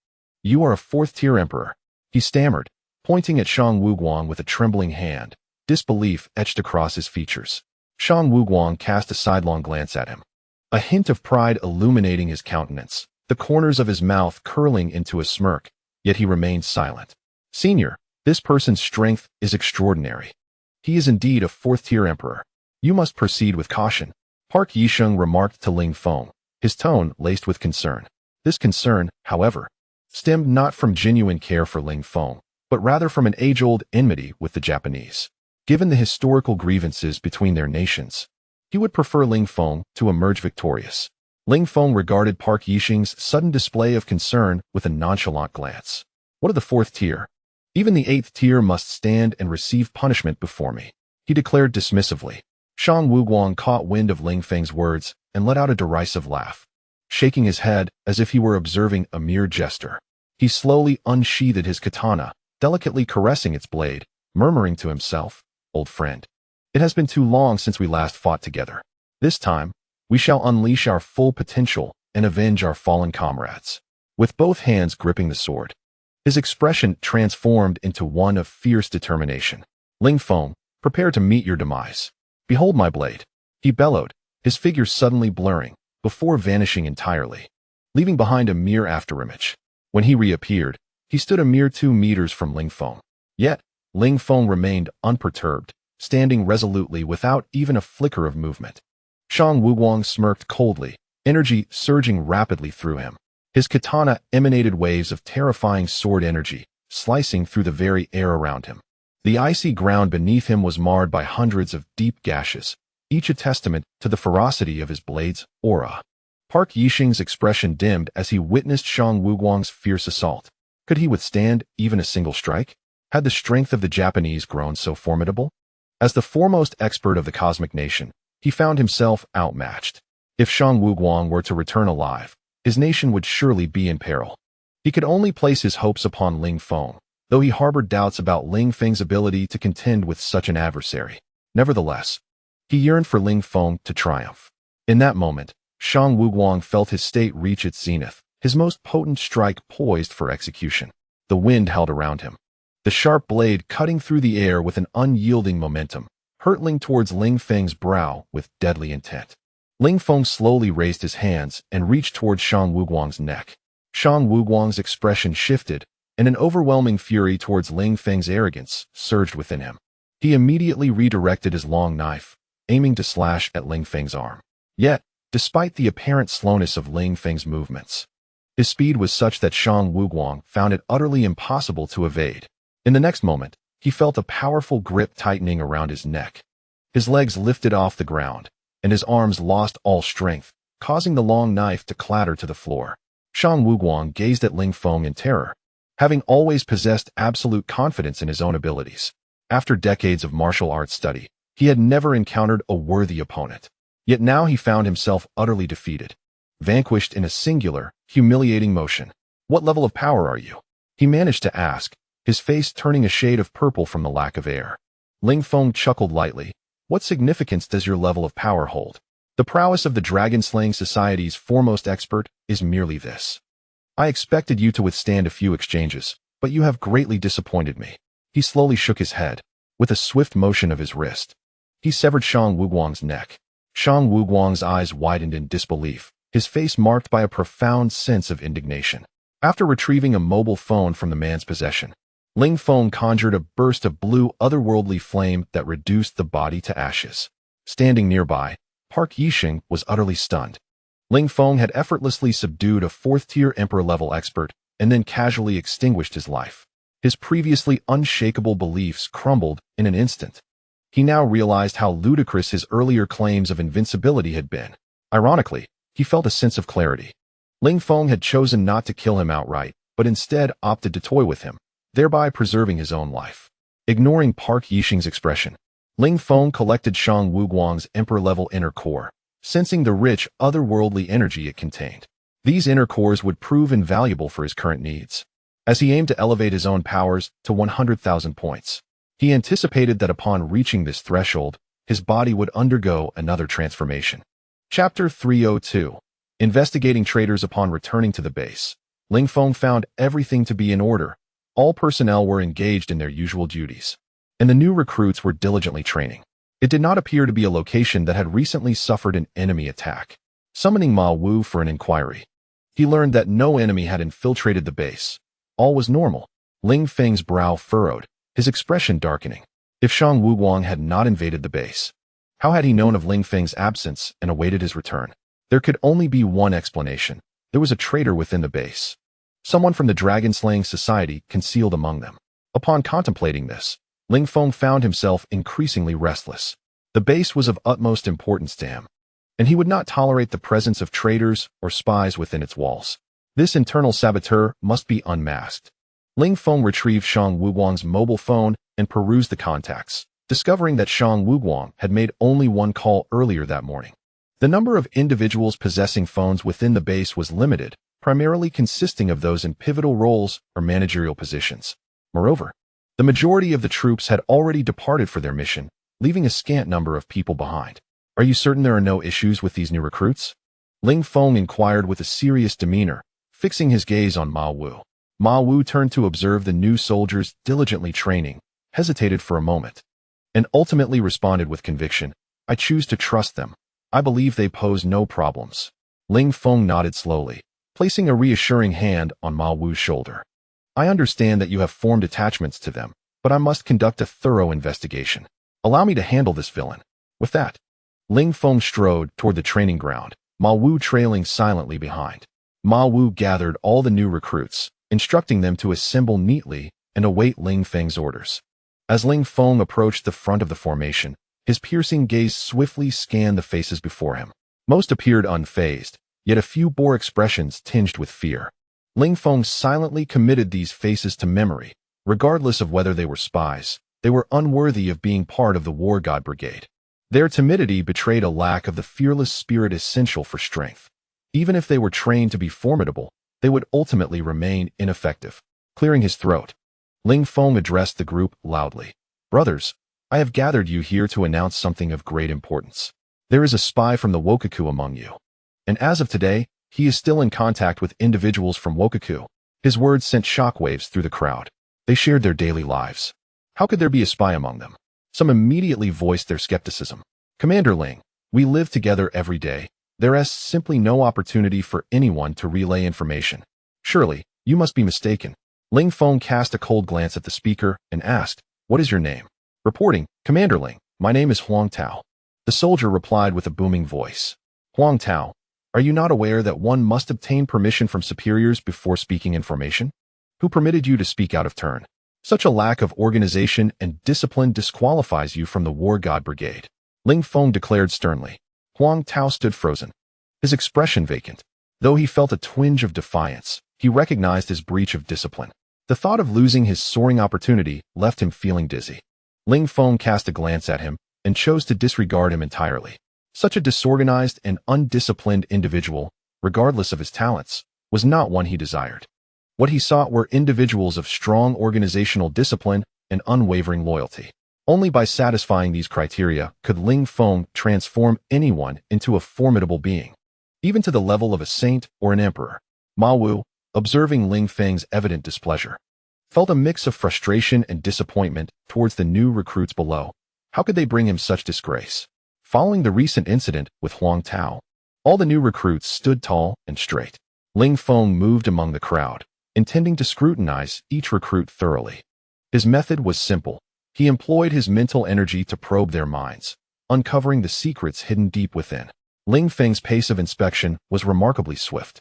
"You are a fourth-tier emperor," he stammered, pointing at Shang Wuguang with a trembling hand, disbelief etched across his features. Shang Wuguang cast a sidelong glance at him, a hint of pride illuminating his countenance, the corners of his mouth curling into a smirk, yet he remained silent. "Senior, this person's strength is extraordinary. He is indeed a fourth-tier emperor. You must proceed with caution," Park Yixing remarked to Ling Feng, his tone laced with concern. This concern, however, stemmed not from genuine care for Ling Feng, but rather from an age-old enmity with the Japanese. Given the historical grievances between their nations, he would prefer Ling Feng to emerge victorious. Ling Feng regarded Park Yixing's sudden display of concern with a nonchalant glance. "What of the fourth tier? Even the eighth tier must stand and receive punishment before me," he declared dismissively. Shang Wuguang caught wind of Ling Feng's words and let out a derisive laugh. Shaking his head as if he were observing a mere jester, he slowly unsheathed his katana, delicately caressing its blade, murmuring to himself, "Old friend, it has been too long since we last fought together. This time, we shall unleash our full potential and avenge our fallen comrades." With both hands gripping the sword, his expression transformed into one of fierce determination. "Ling Feng, prepare to meet your demise. Behold my blade," he bellowed, his figure suddenly blurring, before vanishing entirely, leaving behind a mere afterimage. When he reappeared, he stood a mere 2 meters from Ling Feng. Yet, Ling Feng remained unperturbed, standing resolutely without even a flicker of movement. Shang Wuguang smirked coldly, energy surging rapidly through him. His katana emanated waves of terrifying sword energy, slicing through the very air around him. The icy ground beneath him was marred by hundreds of deep gashes, each a testament to the ferocity of his blade's aura. Park Yixing's expression dimmed as he witnessed Shang Wuguang's fierce assault. Could he withstand even a single strike? Had the strength of the Japanese grown so formidable? As the foremost expert of the cosmic nation, he found himself outmatched. If Ling Guang were to return alive, his nation would surely be in peril. He could only place his hopes upon Ling Feng, though he harbored doubts about Ling Feng's ability to contend with such an adversary. Nevertheless, he yearned for Ling Feng to triumph. In that moment, Ling Guang felt his state reach its zenith, his most potent strike poised for execution. The wind howled around him, the sharp blade cutting through the air with an unyielding momentum, hurtling towards Ling Feng's brow with deadly intent. Ling Feng slowly raised his hands and reached towards Ling Guang's neck. Ling Guang's expression shifted, and an overwhelming fury towards Ling Feng's arrogance surged within him. He immediately redirected his long knife, aiming to slash at Ling Feng's arm. Yet, despite the apparent slowness of Ling Feng's movements, his speed was such that Ling Guang found it utterly impossible to evade. In the next moment, he felt a powerful grip tightening around his neck. His legs lifted off the ground, and his arms lost all strength, causing the long knife to clatter to the floor. Ling Guang gazed at Ling Feng in terror, having always possessed absolute confidence in his own abilities. After decades of martial arts study, he had never encountered a worthy opponent. Yet now he found himself utterly defeated, vanquished in a singular, humiliating motion. "What level of power are you?" he managed to ask, his face turning a shade of purple from the lack of air. Ling Feng chuckled lightly. "What significance does your level of power hold? The prowess of the Dragon-Slaying Society's foremost expert is merely this. I expected you to withstand a few exchanges, but you have greatly disappointed me." He slowly shook his head. With a swift motion of his wrist, he severed Ling Guang's neck. Ling Guang's eyes widened in disbelief, his face marked by a profound sense of indignation. After retrieving a mobile phone from the man's possession, Ling Feng conjured a burst of blue otherworldly flame that reduced the body to ashes. Standing nearby, Park Yixing was utterly stunned. Ling Feng had effortlessly subdued a fourth-tier emperor-level expert and then casually extinguished his life. His previously unshakable beliefs crumbled in an instant. He now realized how ludicrous his earlier claims of invincibility had been. Ironically, he felt a sense of clarity. Ling Feng had chosen not to kill him outright, but instead opted to toy with him, thereby preserving his own life. Ignoring Park Yixing's expression, Ling Feng collected Ling Guang's emperor-level inner core, sensing the rich, otherworldly energy it contained. These inner cores would prove invaluable for his current needs. As he aimed to elevate his own powers to 100,000 points, he anticipated that upon reaching this threshold, his body would undergo another transformation. Chapter 302. Investigating traitors. Upon returning to the base, Ling Feng found everything to be in order. All personnel were engaged in their usual duties, and the new recruits were diligently training. It did not appear to be a location that had recently suffered an enemy attack. Summoning Ma Wu for an inquiry, he learned that no enemy had infiltrated the base. All was normal. Ling Feng's brow furrowed, his expression darkening. If Ling Guang had not invaded the base, how had he known of Ling Feng's absence and awaited his return? There could only be one explanation. There was a traitor within the base. Someone from the Dragon-Slaying Society concealed among them. Upon contemplating this, Ling Feng found himself increasingly restless. The base was of utmost importance to him, and he would not tolerate the presence of traitors or spies within its walls. This internal saboteur must be unmasked. Ling Feng retrieved Ling Guang's mobile phone and perused the contacts, discovering that Ling Guang had made only one call earlier that morning. The number of individuals possessing phones within the base was limited, primarily consisting of those in pivotal roles or managerial positions. Moreover, the majority of the troops had already departed for their mission, leaving a scant number of people behind. "Are you certain there are no issues with these new recruits?" Ling Feng inquired with a serious demeanor, fixing his gaze on Ma Wu. Ma Wu turned to observe the new soldiers diligently training, hesitated for a moment, and ultimately responded with conviction, "I choose to trust them. I believe they pose no problems." Ling Feng nodded slowly, placing a reassuring hand on Ma Wu's shoulder. "I understand that you have formed attachments to them, but I must conduct a thorough investigation. Allow me to handle this villain." With that, Ling Feng strode toward the training ground, Ma Wu trailing silently behind. Ma Wu gathered all the new recruits, instructing them to assemble neatly and await Ling Feng's orders. As Ling Feng approached the front of the formation, his piercing gaze swiftly scanned the faces before him. Most appeared unfazed, yet a few bore expressions tinged with fear. Ling Feng silently committed these faces to memory. Regardless of whether they were spies, they were unworthy of being part of the War God Brigade. Their timidity betrayed a lack of the fearless spirit essential for strength. Even if they were trained to be formidable, they would ultimately remain ineffective. Clearing his throat, Ling Feng addressed the group loudly. Brothers, I have gathered you here to announce something of great importance. There is a spy from the Wokoku among you. And as of today, he is still in contact with individuals from Wokoku. His words sent shockwaves through the crowd. They shared their daily lives. How could there be a spy among them? Some immediately voiced their skepticism. Commander Ling, we live together every day. There is simply no opportunity for anyone to relay information. Surely, you must be mistaken. Ling Feng cast a cold glance at the speaker and asked, What is your name? Reporting, Commander Ling, my name is Huang Tao. The soldier replied with a booming voice. Huang Tao, are you not aware that one must obtain permission from superiors before speaking information? Who permitted you to speak out of turn? Such a lack of organization and discipline disqualifies you from the War God Brigade. Ling Feng declared sternly. Huang Tao stood frozen, his expression vacant. Though he felt a twinge of defiance, he recognized his breach of discipline. The thought of losing his soaring opportunity left him feeling dizzy. Ling Feng cast a glance at him and chose to disregard him entirely. Such a disorganized and undisciplined individual, regardless of his talents, was not one he desired. What he sought were individuals of strong organizational discipline and unwavering loyalty. Only by satisfying these criteria could Ling Feng transform anyone into a formidable being, even to the level of a saint or an emperor. Ma Wu, observing Ling Feng's evident displeasure, felt a mix of frustration and disappointment towards the new recruits below. How could they bring him such disgrace? Following the recent incident with Huang Tao, all the new recruits stood tall and straight. Ling Feng moved among the crowd, intending to scrutinize each recruit thoroughly. His method was simple. He employed his mental energy to probe their minds, uncovering the secrets hidden deep within. Ling Feng's pace of inspection was remarkably swift.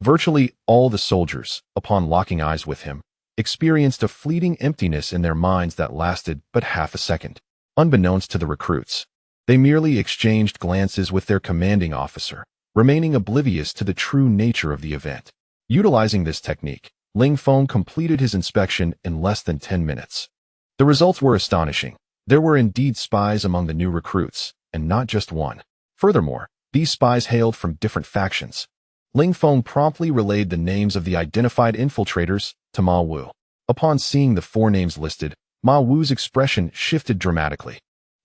Virtually all the soldiers, upon locking eyes with him, experienced a fleeting emptiness in their minds that lasted but half a second. Unbeknownst to the recruits, they merely exchanged glances with their commanding officer, remaining oblivious to the true nature of the event. Utilizing this technique, Ling Feng completed his inspection in less than 10 minutes. The results were astonishing. There were indeed spies among the new recruits, and not just one. Furthermore, these spies hailed from different factions. Ling Feng promptly relayed the names of the identified infiltrators to Ma Wu. Upon seeing the 4 names listed, Ma Wu's expression shifted dramatically.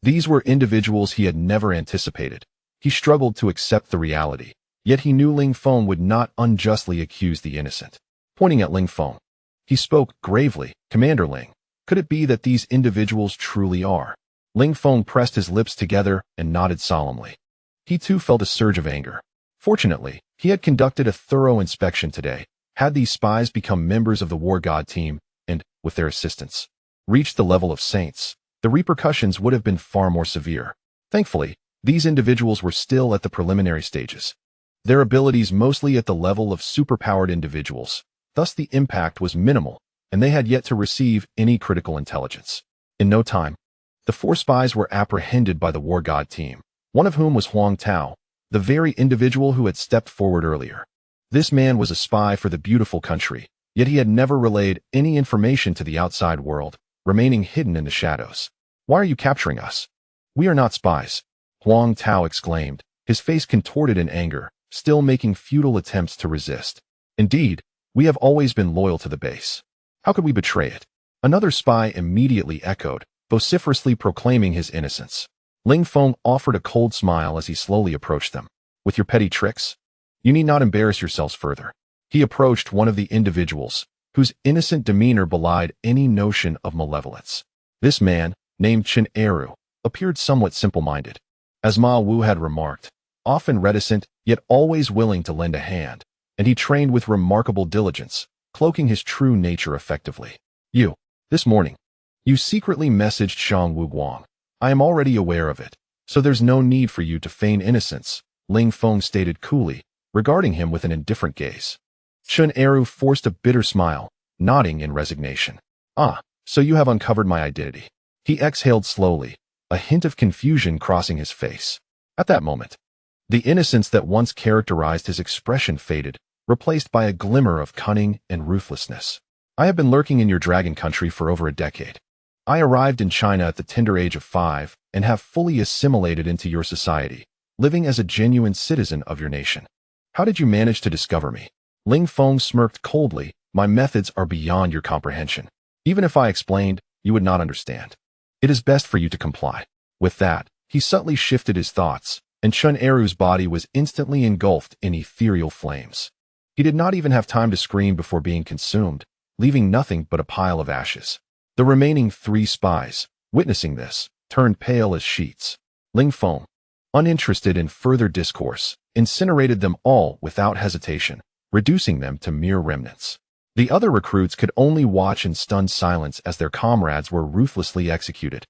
These were individuals he had never anticipated. He struggled to accept the reality, yet he knew Ling Feng would not unjustly accuse the innocent. Pointing at Ling Feng, he spoke gravely, Commander Ling, could it be that these individuals truly are? Ling Feng pressed his lips together and nodded solemnly. He too felt a surge of anger. Fortunately, he had conducted a thorough inspection today. Had these spies become members of the War God team and, with their assistance, reached the level of saints, the repercussions would have been far more severe. Thankfully, these individuals were still at the preliminary stages. Their abilities mostly at the level of superpowered individuals. Thus the impact was minimal, and they had yet to receive any critical intelligence. In no time, the 4 spies were apprehended by the War God team, one of whom was Huang Tao, the very individual who had stepped forward earlier. This man was a spy for the beautiful country, yet he had never relayed any information to the outside world, remaining hidden in the shadows. Why are you capturing us? We are not spies, Huang Tao exclaimed, his face contorted in anger, still making futile attempts to resist. Indeed, we have always been loyal to the base. How could we betray it? Another spy immediately echoed, vociferously proclaiming his innocence. Ling Feng offered a cold smile as he slowly approached them. With your petty tricks, you need not embarrass yourselves further. He approached one of the individuals, whose innocent demeanor belied any notion of malevolence. This man, named Shin, appeared somewhat simple-minded. As Ma Wu had remarked, often reticent, yet always willing to lend a hand, and he trained with remarkable diligence, cloaking his true nature effectively. This morning, you secretly messaged Shang Wu Guang. I am already aware of it, so there's no need for you to feign innocence, Ling Feng stated coolly, regarding him with an indifferent gaze. Shin forced a bitter smile, nodding in resignation. Ah, so you have uncovered my identity. He exhaled slowly, a hint of confusion crossing his face. At that moment, the innocence that once characterized his expression faded, replaced by a glimmer of cunning and ruthlessness. I have been lurking in your dragon country for over a decade. I arrived in China at the tender age of 5 and have fully assimilated into your society, living as a genuine citizen of your nation. How did you manage to discover me? Ling Feng smirked coldly. My methods are beyond your comprehension. Even if I explained, you would not understand. It is best for you to comply. With that, he subtly shifted his thoughts, and Chun Eru's body was instantly engulfed in ethereal flames. He did not even have time to scream before being consumed, leaving nothing but a pile of ashes. The remaining 3 spies, witnessing this, turned pale as sheets. Ling Feng, uninterested in further discourse, incinerated them all without hesitation, reducing them to mere remnants. The other recruits could only watch in stunned silence as their comrades were ruthlessly executed,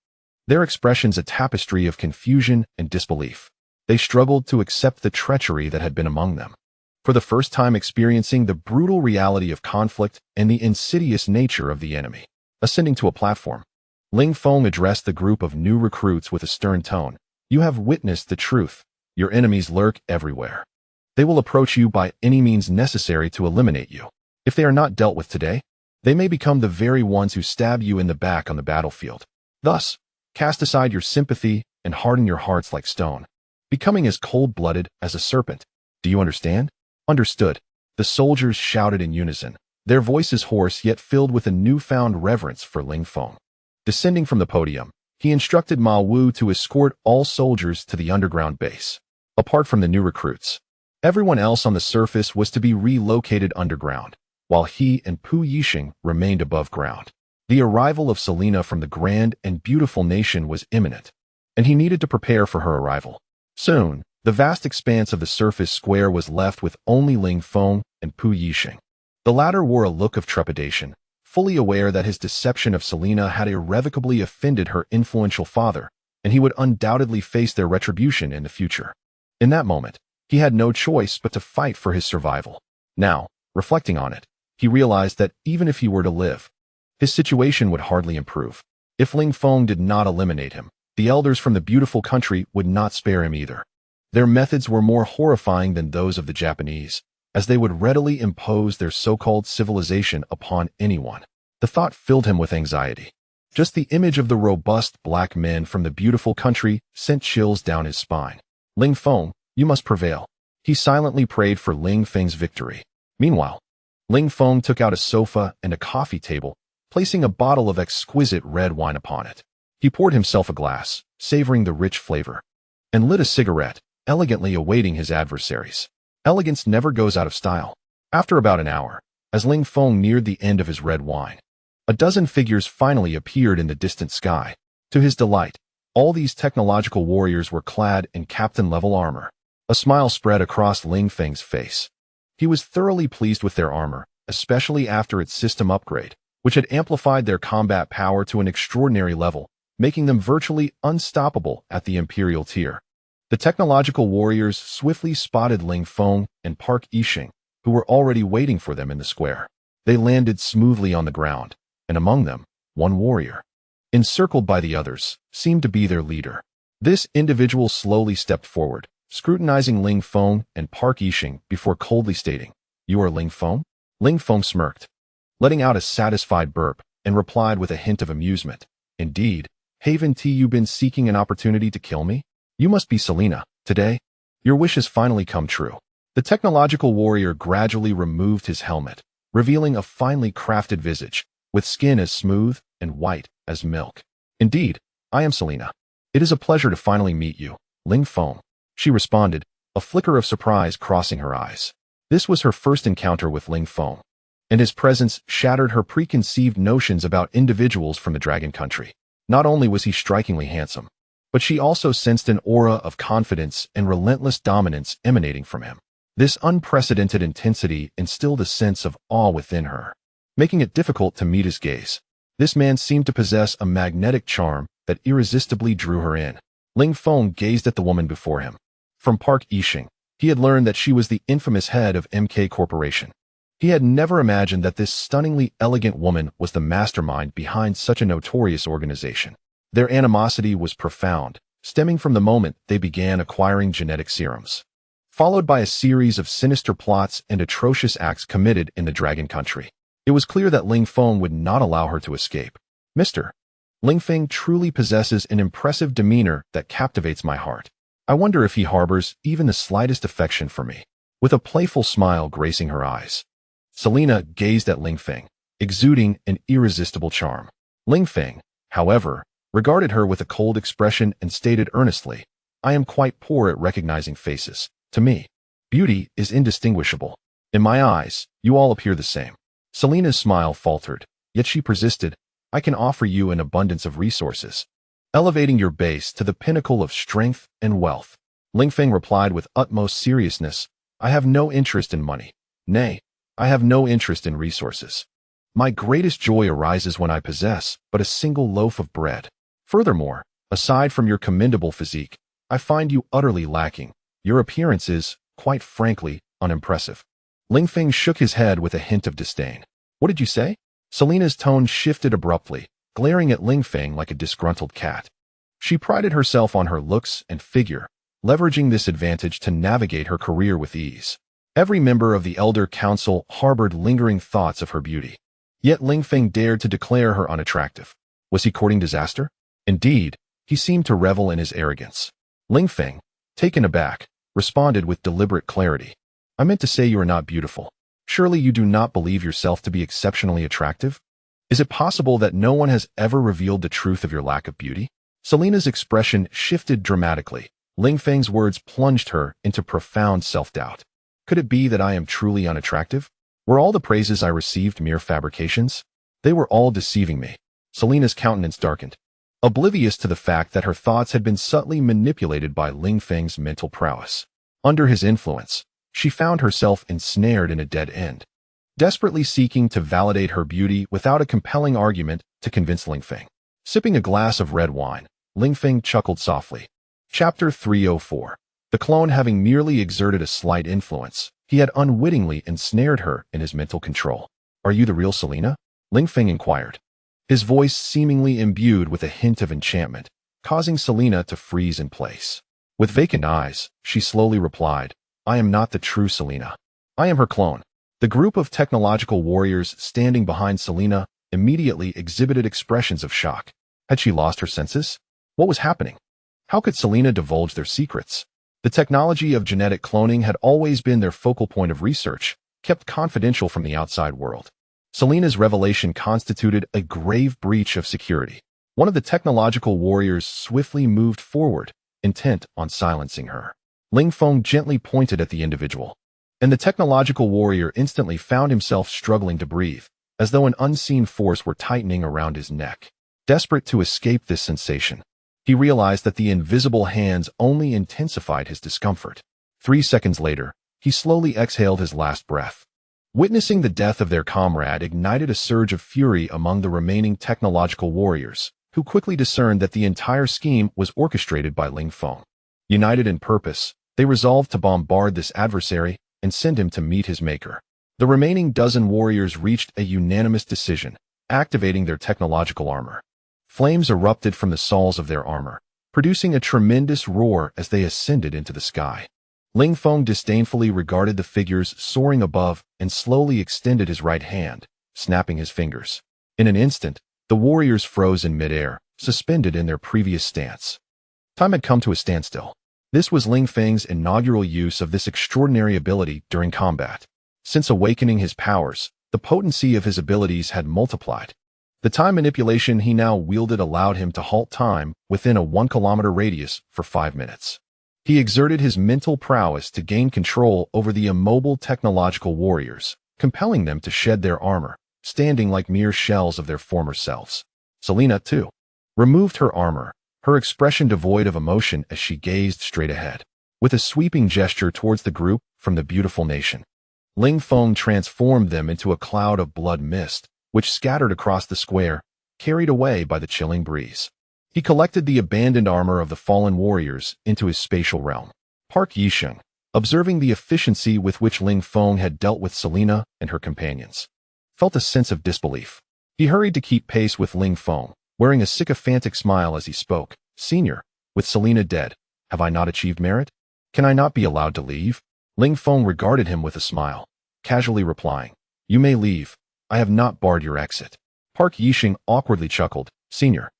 their expressions a tapestry of confusion and disbelief. They struggled to accept the treachery that had been among them. For the first time experiencing the brutal reality of conflict and the insidious nature of the enemy. Ascending to a platform, Ling Feng addressed the group of new recruits with a stern tone. You have witnessed the truth. Your enemies lurk everywhere. They will approach you by any means necessary to eliminate you. If they are not dealt with today, they may become the very ones who stab you in the back on the battlefield. Thus, cast aside your sympathy and harden your hearts like stone, becoming as cold-blooded as a serpent. Do you understand? Understood. The soldiers shouted in unison, their voices hoarse yet filled with a newfound reverence for Ling Feng. Descending from the podium, he instructed Ma Wu to escort all soldiers to the underground base. Apart from the new recruits, everyone else on the surface was to be relocated underground, while he and Pu Yixing remained above ground. The arrival of Selena from the grand and beautiful nation was imminent, and he needed to prepare for her arrival. Soon, the vast expanse of the surface square was left with only Ling Feng and Pu Yixing. The latter wore a look of trepidation, fully aware that his deception of Selena had irrevocably offended her influential father, and he would undoubtedly face their retribution in the future. In that moment, he had no choice but to fight for his survival. Now, reflecting on it, he realized that even if he were to live, his situation would hardly improve. If Ling Feng did not eliminate him, the elders from the beautiful country would not spare him either. Their methods were more horrifying than those of the Japanese, as they would readily impose their so-called civilization upon anyone. The thought filled him with anxiety. Just the image of the robust black men from the beautiful country sent chills down his spine. Ling Feng, you must prevail. He silently prayed for Ling Feng's victory. Meanwhile, Ling Feng took out a sofa and a coffee table, placing a bottle of exquisite red wine upon it. He poured himself a glass, savoring the rich flavor, and lit a cigarette, elegantly awaiting his adversaries. Elegance never goes out of style. After about an hour, as Ling Feng neared the end of his red wine, a dozen figures finally appeared in the distant sky. To his delight, all these technological warriors were clad in captain-level armor. A smile spread across Ling Feng's face. He was thoroughly pleased with their armor, especially after its system upgrade, which had amplified their combat power to an extraordinary level, making them virtually unstoppable at the Imperial tier. The technological warriors swiftly spotted Ling Feng and Park Yixing, who were already waiting for them in the square. They landed smoothly on the ground, and among them, one warrior, encircled by the others, seemed to be their leader. This individual slowly stepped forward, scrutinizing Ling Feng and Park Yixing before coldly stating, "You are Ling Feng?" Ling Feng smirked, letting out a satisfied burp, and replied with a hint of amusement, "Indeed, haven't you been seeking an opportunity to kill me? You must be Selena. Today, your wish has finally come true." The technological warrior gradually removed his helmet, revealing a finely crafted visage, with skin as smooth and white as milk. "Indeed, I am Selena. It is a pleasure to finally meet you, Ling Feng," she responded, a flicker of surprise crossing her eyes. This was her first encounter with Ling Feng, and his presence shattered her preconceived notions about individuals from the Dragon Country. Not only was he strikingly handsome, but she also sensed an aura of confidence and relentless dominance emanating from him. This unprecedented intensity instilled a sense of awe within her, making it difficult to meet his gaze. This man seemed to possess a magnetic charm that irresistibly drew her in. Ling Feng gazed at the woman before him. From Park Yixing, he had learned that she was the infamous head of MK Corporation. He had never imagined that this stunningly elegant woman was the mastermind behind such a notorious organization. Their animosity was profound, stemming from the moment they began acquiring genetic serums, followed by a series of sinister plots and atrocious acts committed in the Dragon Country. It was clear that Ling Feng would not allow her to escape. "Mister," Ling Feng truly possesses an impressive demeanor that captivates my heart. I wonder if he harbors even the slightest affection for me. With a playful smile gracing her eyes, Selena gazed at Ling Feng, exuding an irresistible charm. Ling Feng, however, regarded her with a cold expression and stated earnestly, I am quite poor at recognizing faces. To me, beauty is indistinguishable. In my eyes, you all appear the same. Selena's smile faltered, yet she persisted, I can offer you an abundance of resources, elevating your base to the pinnacle of strength and wealth. Ling Feng replied with utmost seriousness, I have no interest in money. Nay, I have no interest in resources. My greatest joy arises when I possess but a single loaf of bread. Furthermore, aside from your commendable physique, I find you utterly lacking. Your appearance is, quite frankly, unimpressive. Ling Feng shook his head with a hint of disdain. What did you say? Selena's tone shifted abruptly, glaring at Ling Feng like a disgruntled cat. She prided herself on her looks and figure, leveraging this advantage to navigate her career with ease. Every member of the Elder Council harbored lingering thoughts of her beauty. Yet Ling Feng dared to declare her unattractive. Was he courting disaster? Indeed, he seemed to revel in his arrogance. Ling Feng, taken aback, responded with deliberate clarity. I meant to say you are not beautiful. Surely you do not believe yourself to be exceptionally attractive? Is it possible that no one has ever revealed the truth of your lack of beauty? Selena's expression shifted dramatically. Ling Feng's words plunged her into profound self-doubt. Could it be that I am truly unattractive? Were all the praises I received mere fabrications? They were all deceiving me. Selena's countenance darkened, oblivious to the fact that her thoughts had been subtly manipulated by Ling Feng's mental prowess. Under his influence, she found herself ensnared in a dead end, desperately seeking to validate her beauty without a compelling argument to convince Ling Feng. Sipping a glass of red wine, Ling Feng chuckled softly. Chapter 304. The clone having merely exerted a slight influence, he had unwittingly ensnared her in his mental control. Are you the real Selena? Ling Feng inquired, his voice seemingly imbued with a hint of enchantment, causing Selena to freeze in place. With vacant eyes, she slowly replied, I am not the true Selena. I am her clone. The group of technological warriors standing behind Selena immediately exhibited expressions of shock. Had she lost her senses? What was happening? How could Selena divulge their secrets? The technology of genetic cloning had always been their focal point of research, kept confidential from the outside world. Selena's revelation constituted a grave breach of security. One of the technological warriors swiftly moved forward, intent on silencing her. Ling Feng gently pointed at the individual, and the technological warrior instantly found himself struggling to breathe, as though an unseen force were tightening around his neck. Desperate to escape this sensation, he realized that the invisible hands only intensified his discomfort. 3 seconds later, he slowly exhaled his last breath. Witnessing the death of their comrade ignited a surge of fury among the remaining technological warriors, who quickly discerned that the entire scheme was orchestrated by Ling Feng. United in purpose, they resolved to bombard this adversary and send him to meet his maker. The remaining dozen warriors reached a unanimous decision, activating their technological armor. Flames erupted from the soles of their armor, producing a tremendous roar as they ascended into the sky. Ling Feng disdainfully regarded the figures soaring above and slowly extended his right hand, snapping his fingers. In an instant, the warriors froze in midair, suspended in their previous stance. Time had come to a standstill. This was Ling Feng's inaugural use of this extraordinary ability during combat. Since awakening his powers, the potency of his abilities had multiplied. The time manipulation he now wielded allowed him to halt time within a 1-kilometer radius for 5 minutes. He exerted his mental prowess to gain control over the immobile technological warriors, compelling them to shed their armor, standing like mere shells of their former selves. Selena, too, removed her armor, her expression devoid of emotion as she gazed straight ahead. With a sweeping gesture towards the group from the beautiful nation, Ling Feng transformed them into a cloud of blood mist, which scattered across the square, carried away by the chilling breeze. He collected the abandoned armor of the fallen warriors into his spatial realm. Park Yisheng, observing the efficiency with which Ling Feng had dealt with Selena and her companions, felt a sense of disbelief. He hurried to keep pace with Ling Feng, wearing a sycophantic smile as he spoke. Senior, with Selena dead, have I not achieved merit? Can I not be allowed to leave? Ling Feng regarded him with a smile, casually replying, You may leave. I have not barred your exit. Park Yisheng awkwardly chuckled. Senior,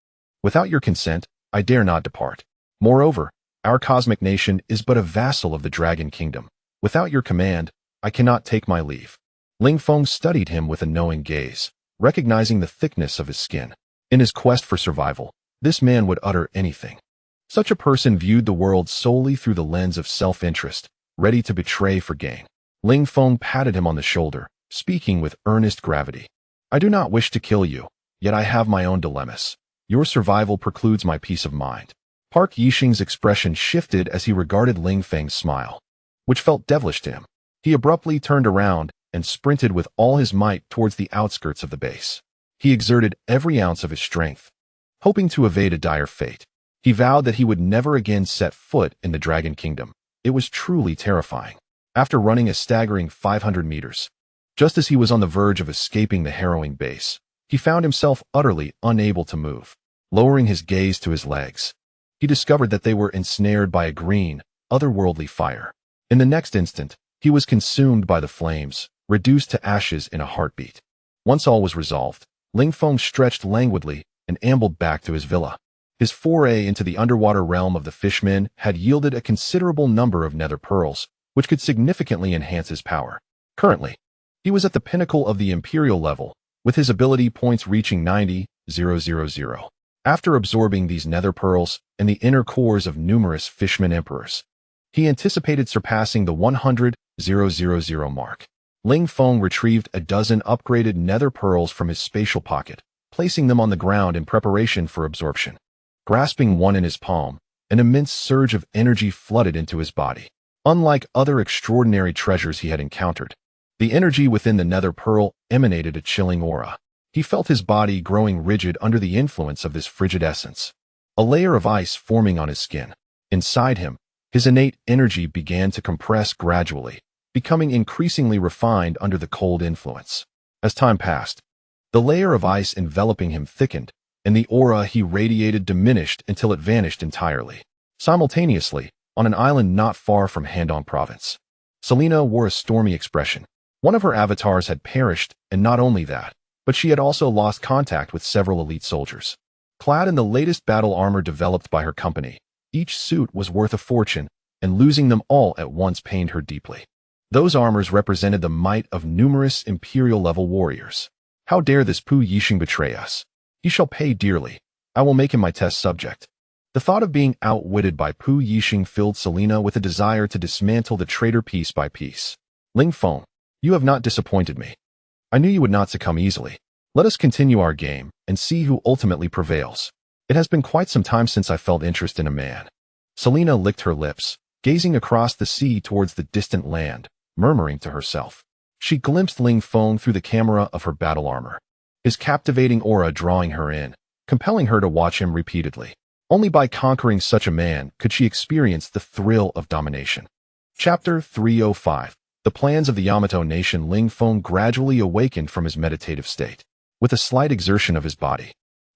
Without your consent, I dare not depart. Moreover, our cosmic nation is but a vassal of the Dragon Kingdom. Without your command, I cannot take my leave. Ling Feng studied him with a knowing gaze, recognizing the thickness of his skin. In his quest for survival, this man would utter anything. Such a person viewed the world solely through the lens of self-interest, ready to betray for gain. Ling Feng patted him on the shoulder, speaking with earnest gravity. I do not wish to kill you, yet I have my own dilemmas. Your survival precludes my peace of mind. Park Yixing's expression shifted as he regarded Ling Feng's smile, which felt devilish to him. He abruptly turned around and sprinted with all his might towards the outskirts of the base. He exerted every ounce of his strength, hoping to evade a dire fate. He vowed that he would never again set foot in the Dragon Kingdom. It was truly terrifying. After running a staggering 500 meters, just as he was on the verge of escaping the harrowing base, he found himself utterly unable to move. Lowering his gaze to his legs, he discovered that they were ensnared by a green, otherworldly fire. In the next instant, he was consumed by the flames, reduced to ashes in a heartbeat. Once all was resolved, Ling Feng stretched languidly and ambled back to his villa. His foray into the underwater realm of the fishmen had yielded a considerable number of nether pearls, which could significantly enhance his power. Currently, he was at the pinnacle of the imperial level, with his ability points reaching 90,000. After absorbing these nether pearls and the inner cores of numerous fishman emperors, he anticipated surpassing the 100,000 mark. Ling Feng retrieved a dozen upgraded nether pearls from his spatial pocket, placing them on the ground in preparation for absorption. Grasping one in his palm, an immense surge of energy flooded into his body. Unlike other extraordinary treasures he had encountered, the energy within the nether pearl emanated a chilling aura. He felt his body growing rigid under the influence of this frigid essence, a layer of ice forming on his skin. Inside him, his innate energy began to compress gradually, becoming increasingly refined under the cold influence. As time passed, the layer of ice enveloping him thickened, and the aura he radiated diminished until it vanished entirely. Simultaneously, on an island not far from Handong Province, Selena wore a stormy expression. One of her avatars had perished, and not only that, but she had also lost contact with several elite soldiers. Clad in the latest battle armor developed by her company, each suit was worth a fortune, and losing them all at once pained her deeply. Those armors represented the might of numerous imperial-level warriors. How dare this Pu Yixing betray us? He shall pay dearly. I will make him my test subject. The thought of being outwitted by Pu Yixing filled Selena with a desire to dismantle the traitor piece by piece. Ling Feng, you have not disappointed me. I knew you would not succumb easily. Let us continue our game and see who ultimately prevails. It has been quite some time since I felt interest in a man. Selena licked her lips, gazing across the sea towards the distant land, murmuring to herself. She glimpsed Ling Feng through the camera of her battle armor, his captivating aura drawing her in, compelling her to watch him repeatedly. Only by conquering such a man could she experience the thrill of domination. Chapter 305. The plans of the Yamato nation. Ling Feng gradually awakened from his meditative state. With a slight exertion of his body,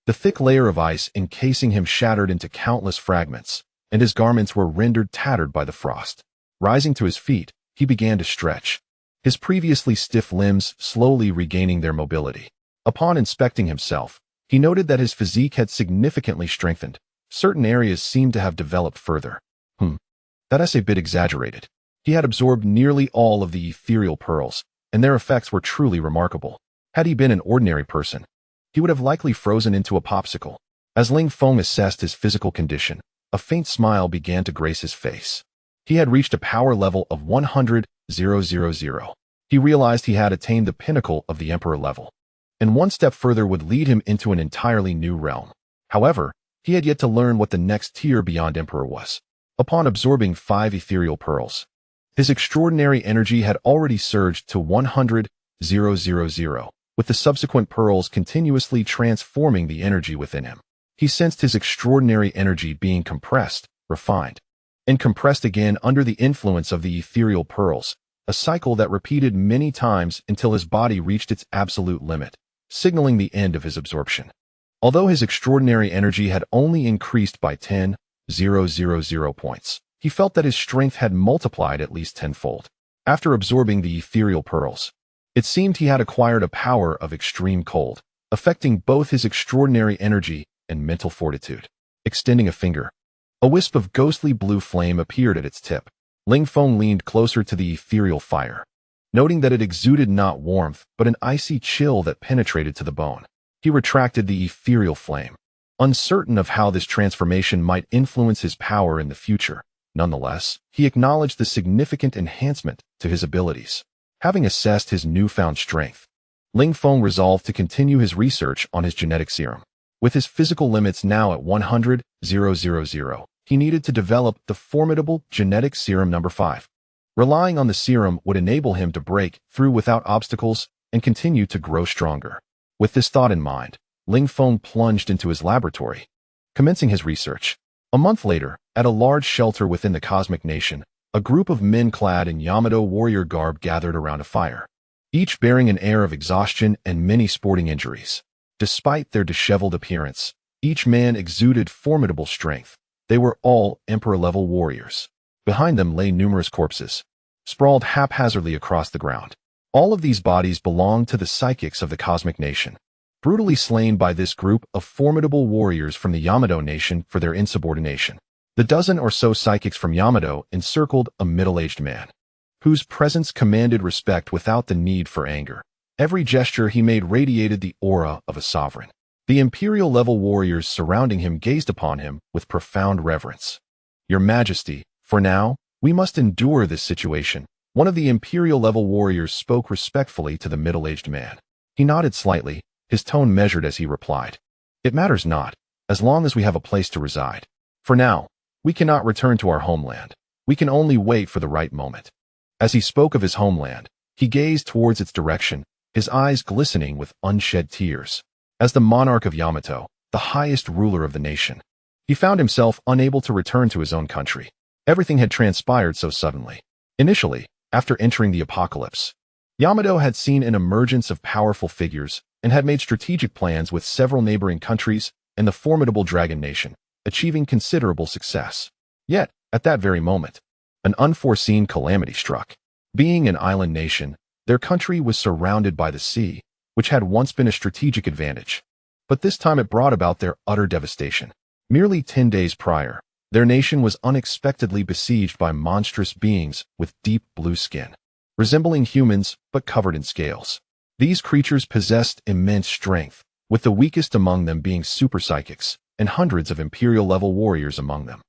the thick layer of ice encasing him shattered into countless fragments, and his garments were rendered tattered by the frost. Rising to his feet, he began to stretch, his previously stiff limbs slowly regaining their mobility. Upon inspecting himself, he noted that his physique had significantly strengthened. Certain areas seemed to have developed further. That's a bit exaggerated. He had absorbed nearly all of the ethereal pearls, and their effects were truly remarkable. Had he been an ordinary person, he would have likely frozen into a popsicle. As Ling Feng assessed his physical condition, a faint smile began to grace his face. He had reached a power level of 100,000. He realized he had attained the pinnacle of the Emperor level, and one step further would lead him into an entirely new realm. However, he had yet to learn what the next tier beyond Emperor was. Upon absorbing 5 ethereal pearls, his extraordinary energy had already surged to 100,000, with the subsequent pearls continuously transforming the energy within him. He sensed his extraordinary energy being compressed, refined, and compressed again under the influence of the ethereal pearls, a cycle that repeated many times until his body reached its absolute limit, signaling the end of his absorption. Although his extraordinary energy had only increased by 10,000 points, he felt that his strength had multiplied at least tenfold. After absorbing the ethereal pearls, it seemed he had acquired a power of extreme cold, affecting both his extraordinary energy and mental fortitude. Extending a finger. A wisp of ghostly blue flame appeared at its tip. Ling Feng leaned closer to the ethereal fire, noting that it exuded not warmth, but an icy chill that penetrated to the bone. He retracted the ethereal flame, uncertain of how this transformation might influence his power in the future. Nonetheless, he acknowledged the significant enhancement to his abilities. Having assessed his newfound strength, Ling Feng resolved to continue his research on his genetic serum. With his physical limits now at 100,000, he needed to develop the formidable genetic serum number 5. Relying on the serum would enable him to break through without obstacles and continue to grow stronger. With this thought in mind, Ling Feng plunged into his laboratory, commencing his research. A month later, at a large shelter within the cosmic nation, a group of men clad in Yamato warrior garb gathered around a fire, each bearing an air of exhaustion and many sporting injuries. Despite their disheveled appearance, each man exuded formidable strength. They were all emperor-level warriors. Behind them lay numerous corpses, sprawled haphazardly across the ground. All of these bodies belonged to the psychics of the cosmic nation, brutally slain by this group of formidable warriors from the Yamato nation for their insubordination. The dozen or so psychics from Yamato encircled a middle-aged man, whose presence commanded respect without the need for anger. Every gesture he made radiated the aura of a sovereign. The imperial-level warriors surrounding him gazed upon him with profound reverence. "Your Majesty, for now, we must endure this situation." One of the imperial-level warriors spoke respectfully to the middle-aged man. He nodded slightly, his tone measured as he replied, "It matters not, as long as we have a place to reside. For now, we cannot return to our homeland. We can only wait for the right moment." As he spoke of his homeland, he gazed towards its direction, his eyes glistening with unshed tears. As the monarch of Yamato, the highest ruler of the nation, he found himself unable to return to his own country. Everything had transpired so suddenly. Initially, after entering the apocalypse, Yamato had seen an emergence of powerful figures and had made strategic plans with several neighboring countries and the formidable Dragon Nation, achieving considerable success. Yet, at that very moment, an unforeseen calamity struck. Being an island nation, their country was surrounded by the sea, which had once been a strategic advantage. But this time it brought about their utter devastation. Merely 10 days prior, their nation was unexpectedly besieged by monstrous beings with deep blue skin, resembling humans but covered in scales. These creatures possessed immense strength, with the weakest among them being super psychics, and hundreds of imperial-level warriors among them.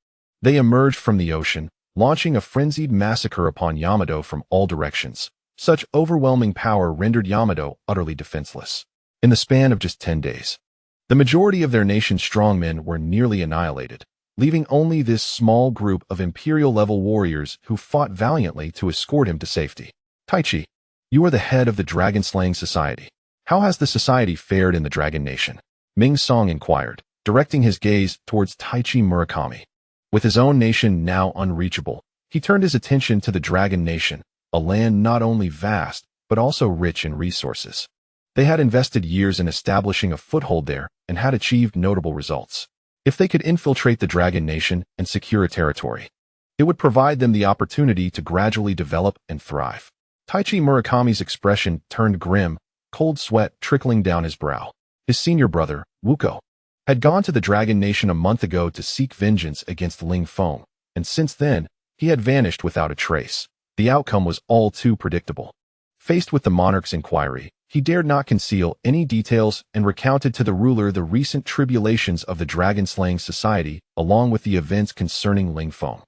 They emerged from the ocean, launching a frenzied massacre upon Yamato from all directions. Such overwhelming power rendered Yamato utterly defenseless. In the span of just 10 days, the majority of their nation's strongmen were nearly annihilated, leaving only this small group of imperial-level warriors who fought valiantly to escort him to safety. "Taichi, you are the head of the Dragon-Slaying Society. How has the society fared in the Dragon Nation?" Ming Song inquired, directing his gaze towards Taichi Murakami. With his own nation now unreachable, he turned his attention to the Dragon Nation, a land not only vast, but also rich in resources. They had invested years in establishing a foothold there and had achieved notable results. If they could infiltrate the Dragon Nation and secure a territory, it would provide them the opportunity to gradually develop and thrive. Taichi Murakami's expression turned grim, cold sweat trickling down his brow. His senior brother, Wuko, had gone to the Dragon Nation a month ago to seek vengeance against Ling Feng, and since then, he had vanished without a trace. The outcome was all too predictable. Faced with the monarch's inquiry, he dared not conceal any details and recounted to the ruler the recent tribulations of the Dragon-Slaying Society, along with the events concerning Ling Feng.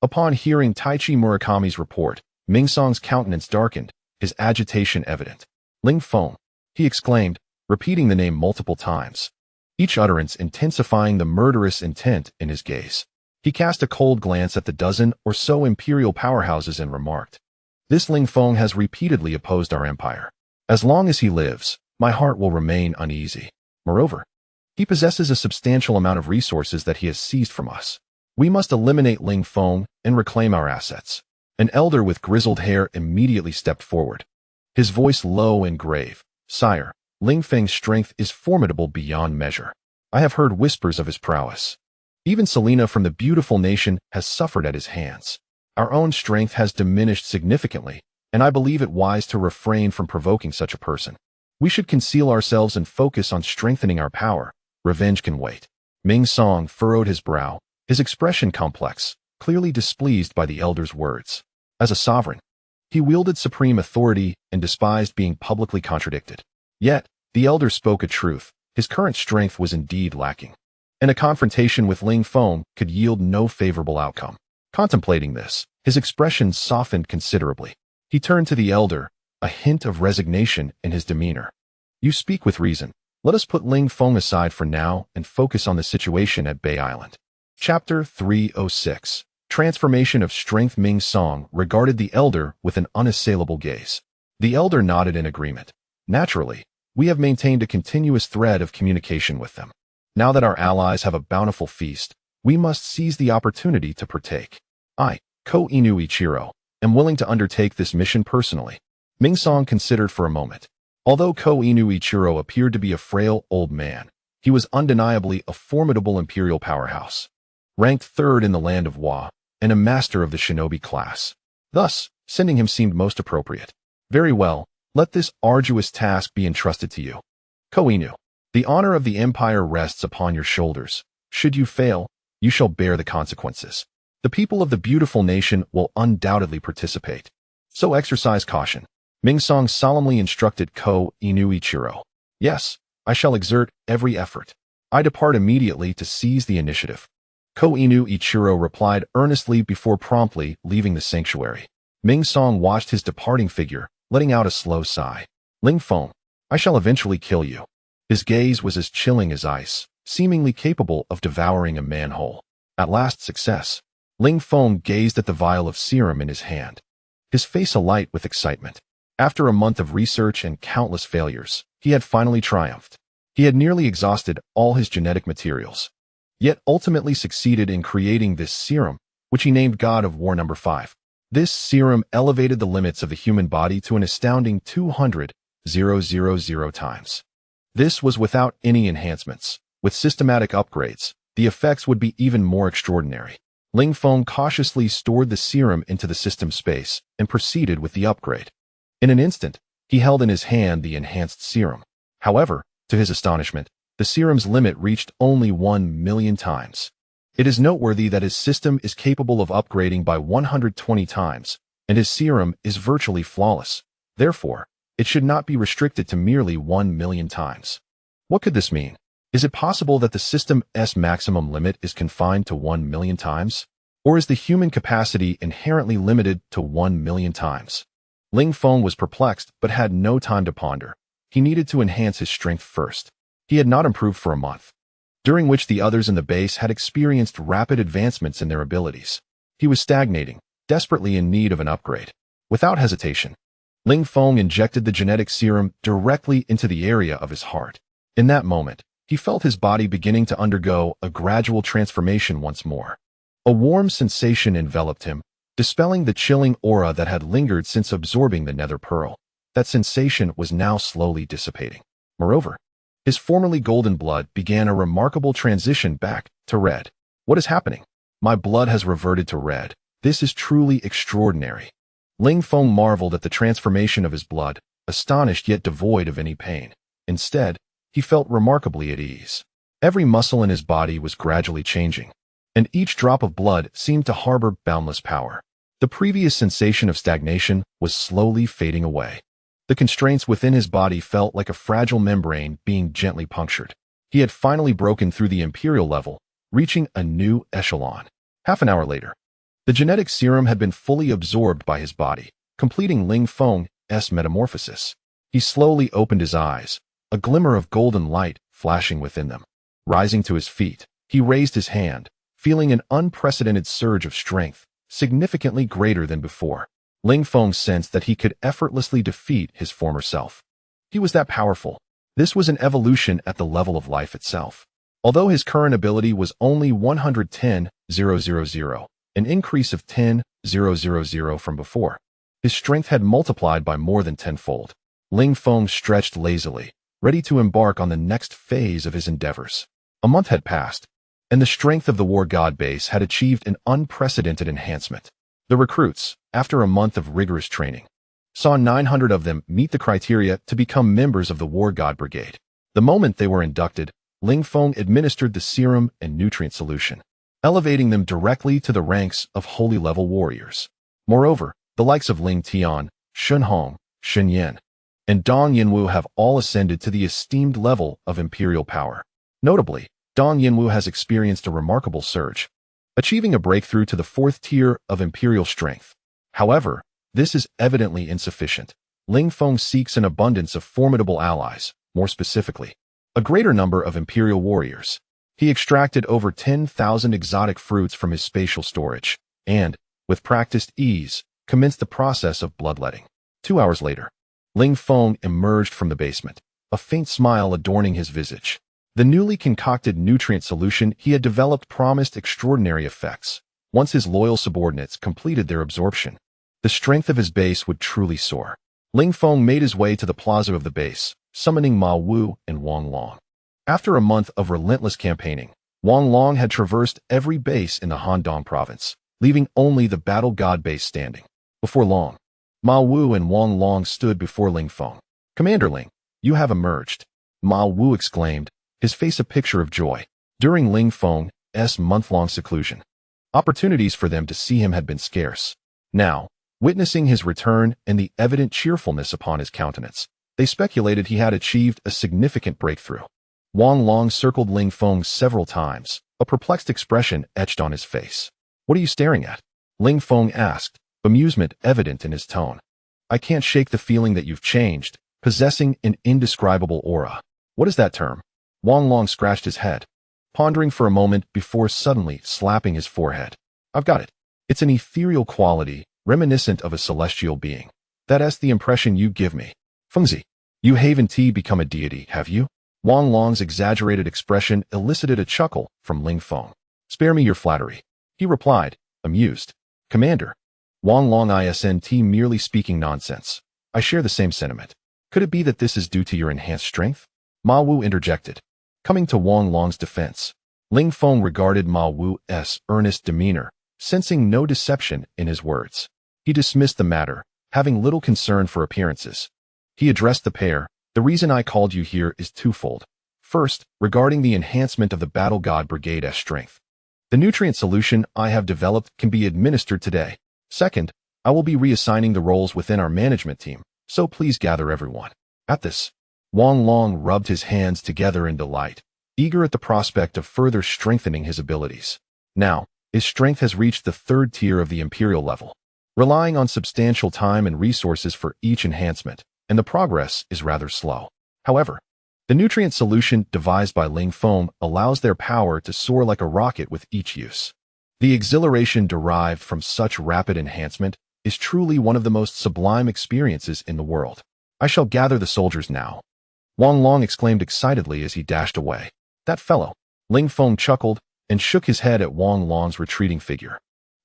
Upon hearing Taichi Murakami's report, Ming Song's countenance darkened, his agitation evident. "Ling Feng," he exclaimed, repeating the name multiple times, each utterance intensifying the murderous intent in his gaze. He cast a cold glance at the dozen or so imperial powerhouses and remarked, "This Ling Feng has repeatedly opposed our empire. As long as he lives, my heart will remain uneasy. Moreover, he possesses a substantial amount of resources that he has seized from us. We must eliminate Ling Feng and reclaim our assets." An elder with grizzled hair immediately stepped forward, his voice low and grave. "Sire, Ling Feng's strength is formidable beyond measure. I have heard whispers of his prowess. Even Selena from the beautiful nation has suffered at his hands. Our own strength has diminished significantly, and I believe it wise to refrain from provoking such a person. We should conceal ourselves and focus on strengthening our power. Revenge can wait." Ming Song furrowed his brow, his expression complex, clearly displeased by the elder's words. As a sovereign, he wielded supreme authority and despised being publicly contradicted. Yet, the elder spoke a truth. His current strength was indeed lacking, and a confrontation with Ling Feng could yield no favorable outcome. Contemplating this, his expression softened considerably. He turned to the elder, a hint of resignation in his demeanor. You speak with reason. Let us put Ling Feng aside for now and focus on the situation at Bay Island. Chapter 306. Transformation of Strength. Ming Song regarded the elder with an unassailable gaze. The elder nodded in agreement. Naturally, we have maintained a continuous thread of communication with them. Now that our allies have a bountiful feast, we must seize the opportunity to partake. I, Ko-Inu Ichiro, am willing to undertake this mission personally. Ming Song considered for a moment. Although Ko-Inu Ichiro appeared to be a frail old man, he was undeniably a formidable imperial powerhouse, ranked third in the land of Wa, and a master of the shinobi class. Thus, sending him seemed most appropriate. Very well, let this arduous task be entrusted to you. Ko-Inu, the honor of the empire rests upon your shoulders. Should you fail, you shall bear the consequences. The people of the beautiful nation will undoubtedly participate. So exercise caution. Ming Song solemnly instructed Ko-Inu Ichiro. Yes, I shall exert every effort. I depart immediately to seize the initiative. Ko-Inu Ichiro replied earnestly before promptly leaving the sanctuary. Ming Song watched his departing figure, letting out a slow sigh. Ling Feng, I shall eventually kill you. His gaze was as chilling as ice, seemingly capable of devouring a man whole. At last success. Ling Feng gazed at the vial of serum in his hand, his face alight with excitement. After a month of research and countless failures, he had finally triumphed. He had nearly exhausted all his genetic materials, yet ultimately succeeded in creating this serum, which he named God of War No. 5. This serum elevated the limits of the human body to an astounding 200,000 times. This was without any enhancements. With systematic upgrades, the effects would be even more extraordinary. Ling Feng cautiously stored the serum into the system space and proceeded with the upgrade. In an instant, he held in his hand the enhanced serum. However, to his astonishment, the serum's limit reached only 1,000,000 times. It is noteworthy that his system is capable of upgrading by 120 times, and his serum is virtually flawless. Therefore, it should not be restricted to merely 1,000,000 times. What could this mean? Is it possible that the system's maximum limit is confined to 1,000,000 times? Or is the human capacity inherently limited to 1,000,000 times? Ling Feng was perplexed but had no time to ponder. He needed to enhance his strength first. He had not improved for a month, during which the others in the base had experienced rapid advancements in their abilities. He was stagnating, desperately in need of an upgrade. Without hesitation, Ling Feng injected the genetic serum directly into the area of his heart. In that moment, he felt his body beginning to undergo a gradual transformation once more. A warm sensation enveloped him, dispelling the chilling aura that had lingered since absorbing the nether pearl. That sensation was now slowly dissipating. Moreover, his formerly golden blood began a remarkable transition back to red. What is happening? My blood has reverted to red. This is truly extraordinary. Ling Feng marveled at the transformation of his blood, astonished yet devoid of any pain. Instead, he felt remarkably at ease. Every muscle in his body was gradually changing, and each drop of blood seemed to harbor boundless power. The previous sensation of stagnation was slowly fading away. The constraints within his body felt like a fragile membrane being gently punctured. He had finally broken through the imperial level, reaching a new echelon. Half an hour later, the genetic serum had been fully absorbed by his body, completing Ling Feng's metamorphosis. He slowly opened his eyes, a glimmer of golden light flashing within them. Rising to his feet, he raised his hand, feeling an unprecedented surge of strength, significantly greater than before. Ling Feng sensed that he could effortlessly defeat his former self. He was that powerful. This was an evolution at the level of life itself. Although his current ability was only 110,000, an increase of 10,000 from before, his strength had multiplied by more than tenfold. Ling Feng stretched lazily, ready to embark on the next phase of his endeavors. A month had passed, and the strength of the war god base had achieved an unprecedented enhancement. The recruits, after a month of rigorous training, saw 900 of them meet the criteria to become members of the war god brigade. The moment they were inducted, Ling Feng administered the serum and nutrient solution, elevating them directly to the ranks of holy-level warriors. Moreover, the likes of Ling Tian, Shin Hong, Shin Yan, and Dong Yinwu have all ascended to the esteemed level of imperial power. Notably, Dong Yinwu has experienced a remarkable surge, achieving a breakthrough to the 4th tier of imperial strength. However, this is evidently insufficient. Ling Feng seeks an abundance of formidable allies, more specifically, a greater number of imperial warriors. He extracted over 10,000 exotic fruits from his spatial storage, and, with practiced ease, commenced the process of bloodletting. 2 hours later, Ling Feng emerged from the basement, a faint smile adorning his visage. The newly concocted nutrient solution he had developed promised extraordinary effects. Once his loyal subordinates completed their absorption, the strength of his base would truly soar. Ling Feng made his way to the plaza of the base, summoning Ma Wu and Wang Long. After a month of relentless campaigning, Wang Long had traversed every base in the Handong province, leaving only the battle god base standing. Before long, Ma Wu and Wang Long stood before Ling Feng. "Commander Ling, you have emerged," Ma Wu exclaimed, his face a picture of joy. During Ling Feng's month-long seclusion, opportunities for them to see him had been scarce. Now, witnessing his return and the evident cheerfulness upon his countenance, they speculated he had achieved a significant breakthrough. Wang Long circled Ling Feng several times, a perplexed expression etched on his face. "What are you staring at?" Ling Feng asked, amusement evident in his tone. "I can't shake the feeling that you've changed, possessing an indescribable aura." "What is that term?" Wang Long scratched his head, pondering for a moment before suddenly slapping his forehead. "I've got it. It's an ethereal quality, reminiscent of a celestial being. That's the impression you give me. Fengzi, you haven't become a deity, have you?" Wang Long's exaggerated expression elicited a chuckle from Ling Feng. "Spare me your flattery," he replied, amused. "Commander, Wang Long isn't merely speaking nonsense. I share the same sentiment. Could it be that this is due to your enhanced strength?" Ma Wu interjected. Coming to Wang Long's defense, Ling Feng regarded Ma Wu's earnest demeanor, sensing no deception in his words. He dismissed the matter, having little concern for appearances. He addressed the pair. "The reason I called you here is twofold. First, regarding the enhancement of the Battle God Brigade's strength. The nutrient solution I have developed can be administered today. Second, I will be reassigning the roles within our management team, so please gather everyone." At this, Wang Long rubbed his hands together in delight, eager at the prospect of further strengthening his abilities. Now, his strength has reached the 3rd tier of the imperial level, relying on substantial time and resources for each enhancement, and the progress is rather slow. However, the nutrient solution devised by Ling Feng allows their power to soar like a rocket with each use. The exhilaration derived from such rapid enhancement is truly one of the most sublime experiences in the world. "I shall gather the soldiers now," Wang Long exclaimed excitedly as he dashed away. "That fellow," Ling Feng chuckled and shook his head at Wang Long's retreating figure.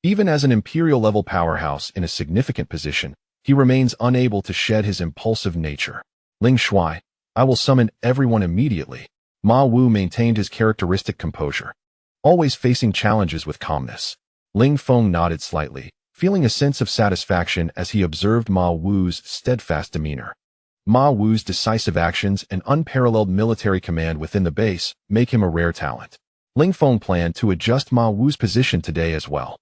Even as an imperial-level powerhouse in a significant position, he remains unable to shed his impulsive nature. "Ling Shui, I will summon everyone immediately." Ma Wu maintained his characteristic composure, always facing challenges with calmness. Ling Feng nodded slightly, feeling a sense of satisfaction as he observed Ma Wu's steadfast demeanor. Ma Wu's decisive actions and unparalleled military command within the base make him a rare talent. Ling Feng planned to adjust Ma Wu's position today as well.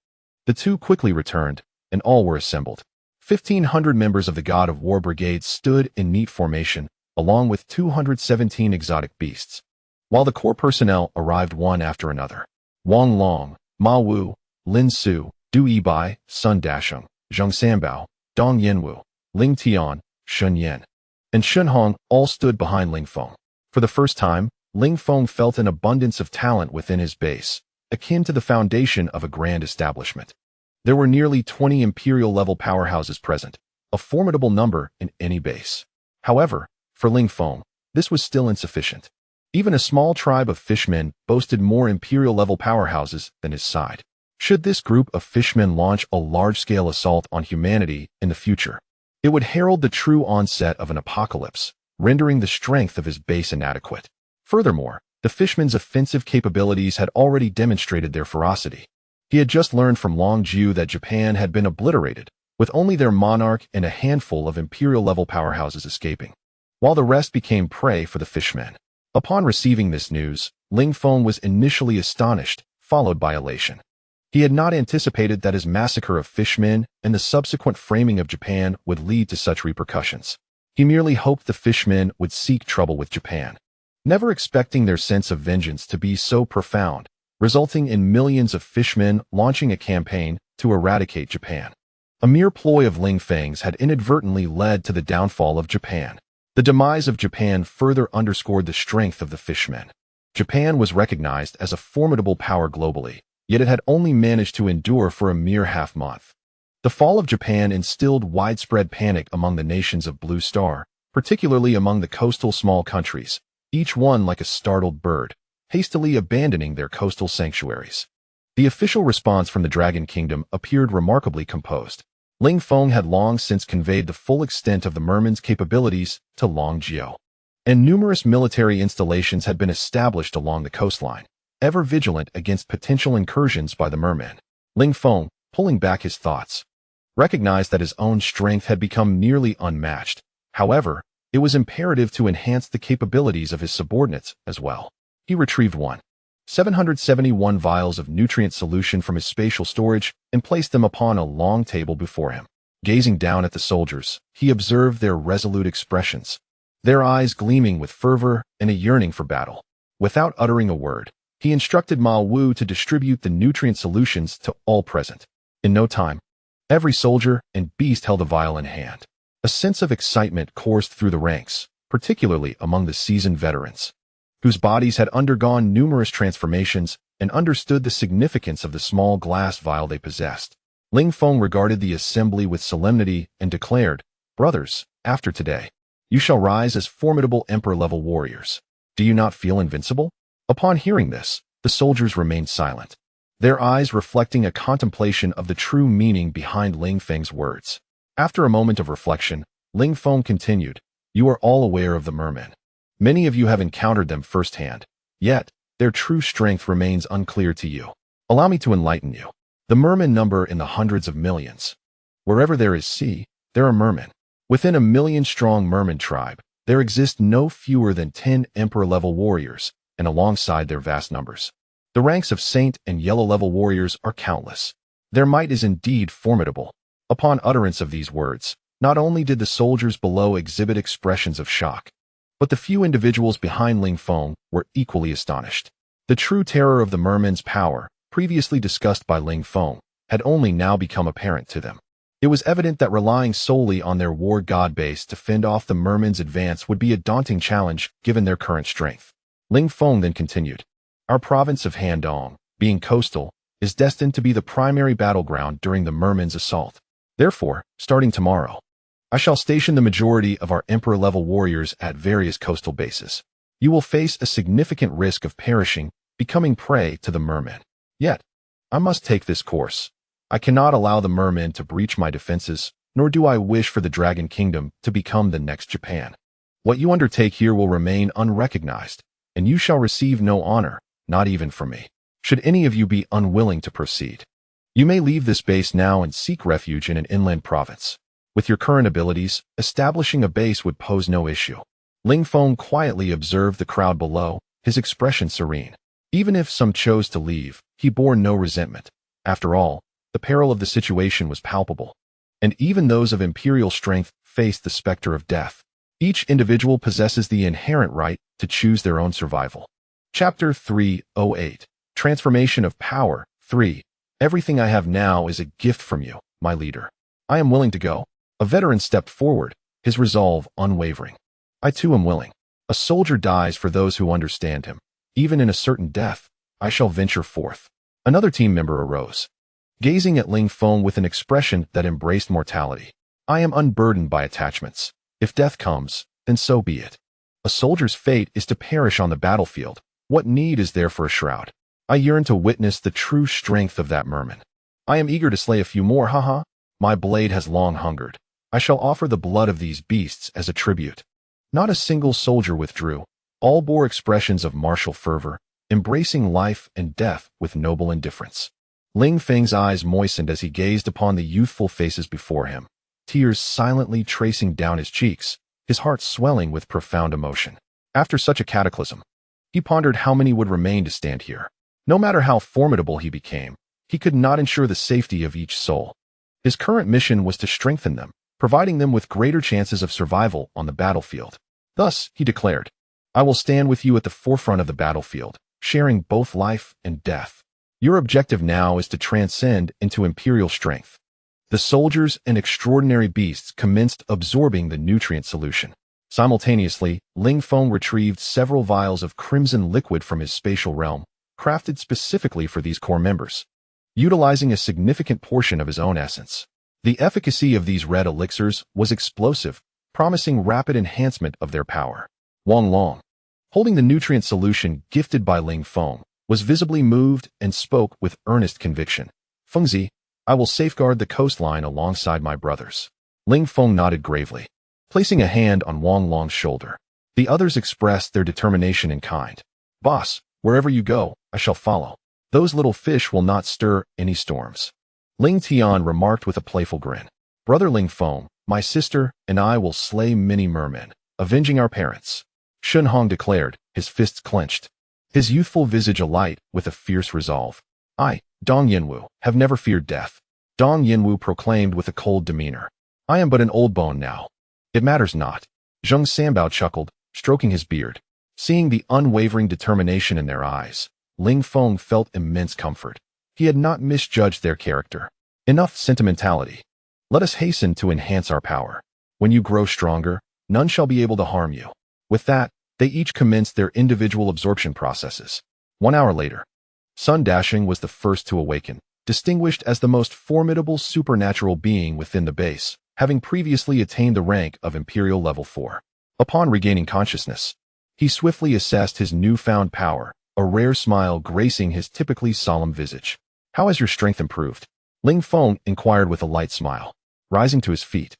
The two quickly returned, and all were assembled. 1,500 members of the God of War Brigade stood in neat formation, along with 217 exotic beasts, while the core personnel arrived one after another. Wang Long, Ma Wu, Lin Su, Du Yibai, Sun Dasheng, Zheng Sanbao, Dong Yinwu, Ling Tian, Shin Yan, and Shin Hong all stood behind Ling Feng. For the first time, Ling Feng felt an abundance of talent within his base, akin to the foundation of a grand establishment. There were nearly 20 imperial-level powerhouses present, a formidable number in any base. However, for Ling Feng, this was still insufficient. Even a small tribe of fishmen boasted more imperial-level powerhouses than his side. Should this group of fishmen launch a large-scale assault on humanity in the future, it would herald the true onset of an apocalypse, rendering the strength of his base inadequate. Furthermore, the fishman's offensive capabilities had already demonstrated their ferocity. He had just learned from Long Jiu that Japan had been obliterated, with only their monarch and a handful of imperial-level powerhouses escaping, while the rest became prey for the fishmen. Upon receiving this news, Ling Feng was initially astonished, followed by elation. He had not anticipated that his massacre of fishmen and the subsequent framing of Japan would lead to such repercussions. He merely hoped the fishmen would seek trouble with Japan, never expecting their sense of vengeance to be so profound, resulting in millions of fishmen launching a campaign to eradicate Japan. A mere ploy of Ling Feng's had inadvertently led to the downfall of Japan. The demise of Japan further underscored the strength of the fishmen. Japan was recognized as a formidable power globally, yet it had only managed to endure for a mere half-month. The fall of Japan instilled widespread panic among the nations of Blue Star, particularly among the coastal small countries, each one like a startled bird, hastily abandoning their coastal sanctuaries. The official response from the Dragon Kingdom appeared remarkably composed. Ling Feng had long since conveyed the full extent of the merman's capabilities to Long Jiao, and numerous military installations had been established along the coastline, ever vigilant against potential incursions by the merman. Ling Feng, pulling back his thoughts, recognized that his own strength had become nearly unmatched. However, it was imperative to enhance the capabilities of his subordinates as well. He retrieved 771 vials of nutrient solution from his spatial storage and placed them upon a long table before him. Gazing down at the soldiers, he observed their resolute expressions, their eyes gleaming with fervor and a yearning for battle. Without uttering a word, he instructed Mao Wu to distribute the nutrient solutions to all present. In no time, every soldier and beast held a vial in hand. A sense of excitement coursed through the ranks, particularly among the seasoned veterans, whose bodies had undergone numerous transformations and understood the significance of the small glass vial they possessed. Ling Feng regarded the assembly with solemnity and declared, "Brothers, after today, you shall rise as formidable emperor-level warriors. Do you not feel invincible?" Upon hearing this, the soldiers remained silent, their eyes reflecting a contemplation of the true meaning behind Ling Feng's words. After a moment of reflection, Ling Feng continued, "You are all aware of the merman. Many of you have encountered them firsthand, yet their true strength remains unclear to you. Allow me to enlighten you. The merman number in the hundreds of millions. Wherever there is sea, there are mermen. Within a million-strong merman tribe, there exist no fewer than 10 emperor-level warriors, and alongside their vast numbers, the ranks of saint and yellow-level warriors are countless. Their might is indeed formidable." Upon utterance of these words, not only did the soldiers below exhibit expressions of shock, but the few individuals behind Ling Feng were equally astonished. The true terror of the merman's power, previously discussed by Ling Feng, had only now become apparent to them. It was evident that relying solely on their war god base to fend off the merman's advance would be a daunting challenge given their current strength. Ling Feng then continued, "Our province of Handong, being coastal, is destined to be the primary battleground during the merman's assault. Therefore, starting tomorrow, I shall station the majority of our emperor-level warriors at various coastal bases. You will face a significant risk of perishing, becoming prey to the merman. Yet, I must take this course. I cannot allow the merman to breach my defenses, nor do I wish for the Dragon Kingdom to become the next Japan. What you undertake here will remain unrecognized, and you shall receive no honor, not even from me, should any of you be unwilling to proceed. You may leave this base now and seek refuge in an inland province. With your current abilities, establishing a base would pose no issue." Ling Feng quietly observed the crowd below, his expression serene. Even if some chose to leave, he bore no resentment. After all, the peril of the situation was palpable, and even those of imperial strength faced the specter of death. Each individual possesses the inherent right to choose their own survival. Chapter 308. Transformation of Power 3. Everything I have now is a gift from you, my leader. I am willing to go. A veteran stepped forward, his resolve unwavering. I too am willing. A soldier dies for those who understand him. Even in a certain death, I shall venture forth. Another team member arose, gazing at Ling Feng with an expression that embraced mortality. I am unburdened by attachments. If death comes, then so be it. A soldier's fate is to perish on the battlefield. What need is there for a shroud? I yearn to witness the true strength of that merman. I am eager to slay a few more, haha. My blade has long hungered. I shall offer the blood of these beasts as a tribute. Not a single soldier withdrew. All bore expressions of martial fervor, embracing life and death with noble indifference. Ling Feng's eyes moistened as he gazed upon the youthful faces before him, tears silently tracing down his cheeks, his heart swelling with profound emotion. After such a cataclysm, he pondered how many would remain to stand here. No matter how formidable he became, he could not ensure the safety of each soul. His current mission was to strengthen them, providing them with greater chances of survival on the battlefield. Thus, he declared, "I will stand with you at the forefront of the battlefield, sharing both life and death. Your objective now is to transcend into imperial strength." The soldiers and extraordinary beasts commenced absorbing the nutrient solution. Simultaneously, Ling Feng retrieved several vials of crimson liquid from his spatial realm, crafted specifically for these core members, utilizing a significant portion of his own essence. The efficacy of these red elixirs was explosive, promising rapid enhancement of their power. Wang Long, holding the nutrient solution gifted by Ling Feng, was visibly moved and spoke with earnest conviction. "Fengzi, I will safeguard the coastline alongside my brothers." Ling Feng nodded gravely, placing a hand on Wang Long's shoulder. The others expressed their determination in kind. "Boss, wherever you go, I shall follow. Those little fish will not stir any storms." Ling Tian remarked with a playful grin. "Brother Ling Feng, my sister and I will slay many mermen, avenging our parents." Shin declared, his fists clenched, his youthful visage alight with a fierce resolve. "I, Dong Yinwu, have never feared death." Dong Yinwu proclaimed with a cold demeanor. "I am but an old bone now. It matters not." Zheng Sanbao chuckled, stroking his beard. Seeing the unwavering determination in their eyes, Ling Feng felt immense comfort. He had not misjudged their character. Enough sentimentality. Let us hasten to enhance our power. When you grow stronger, none shall be able to harm you. With that, they each commenced their individual absorption processes. 1 hour later, Sun Dashing was the first to awaken, distinguished as the most formidable supernatural being within the base, having previously attained the rank of Imperial Level 4. Upon regaining consciousness, he swiftly assessed his newfound power, a rare smile gracing his typically solemn visage. "How has your strength improved?" Ling Feng inquired with a light smile. Rising to his feet,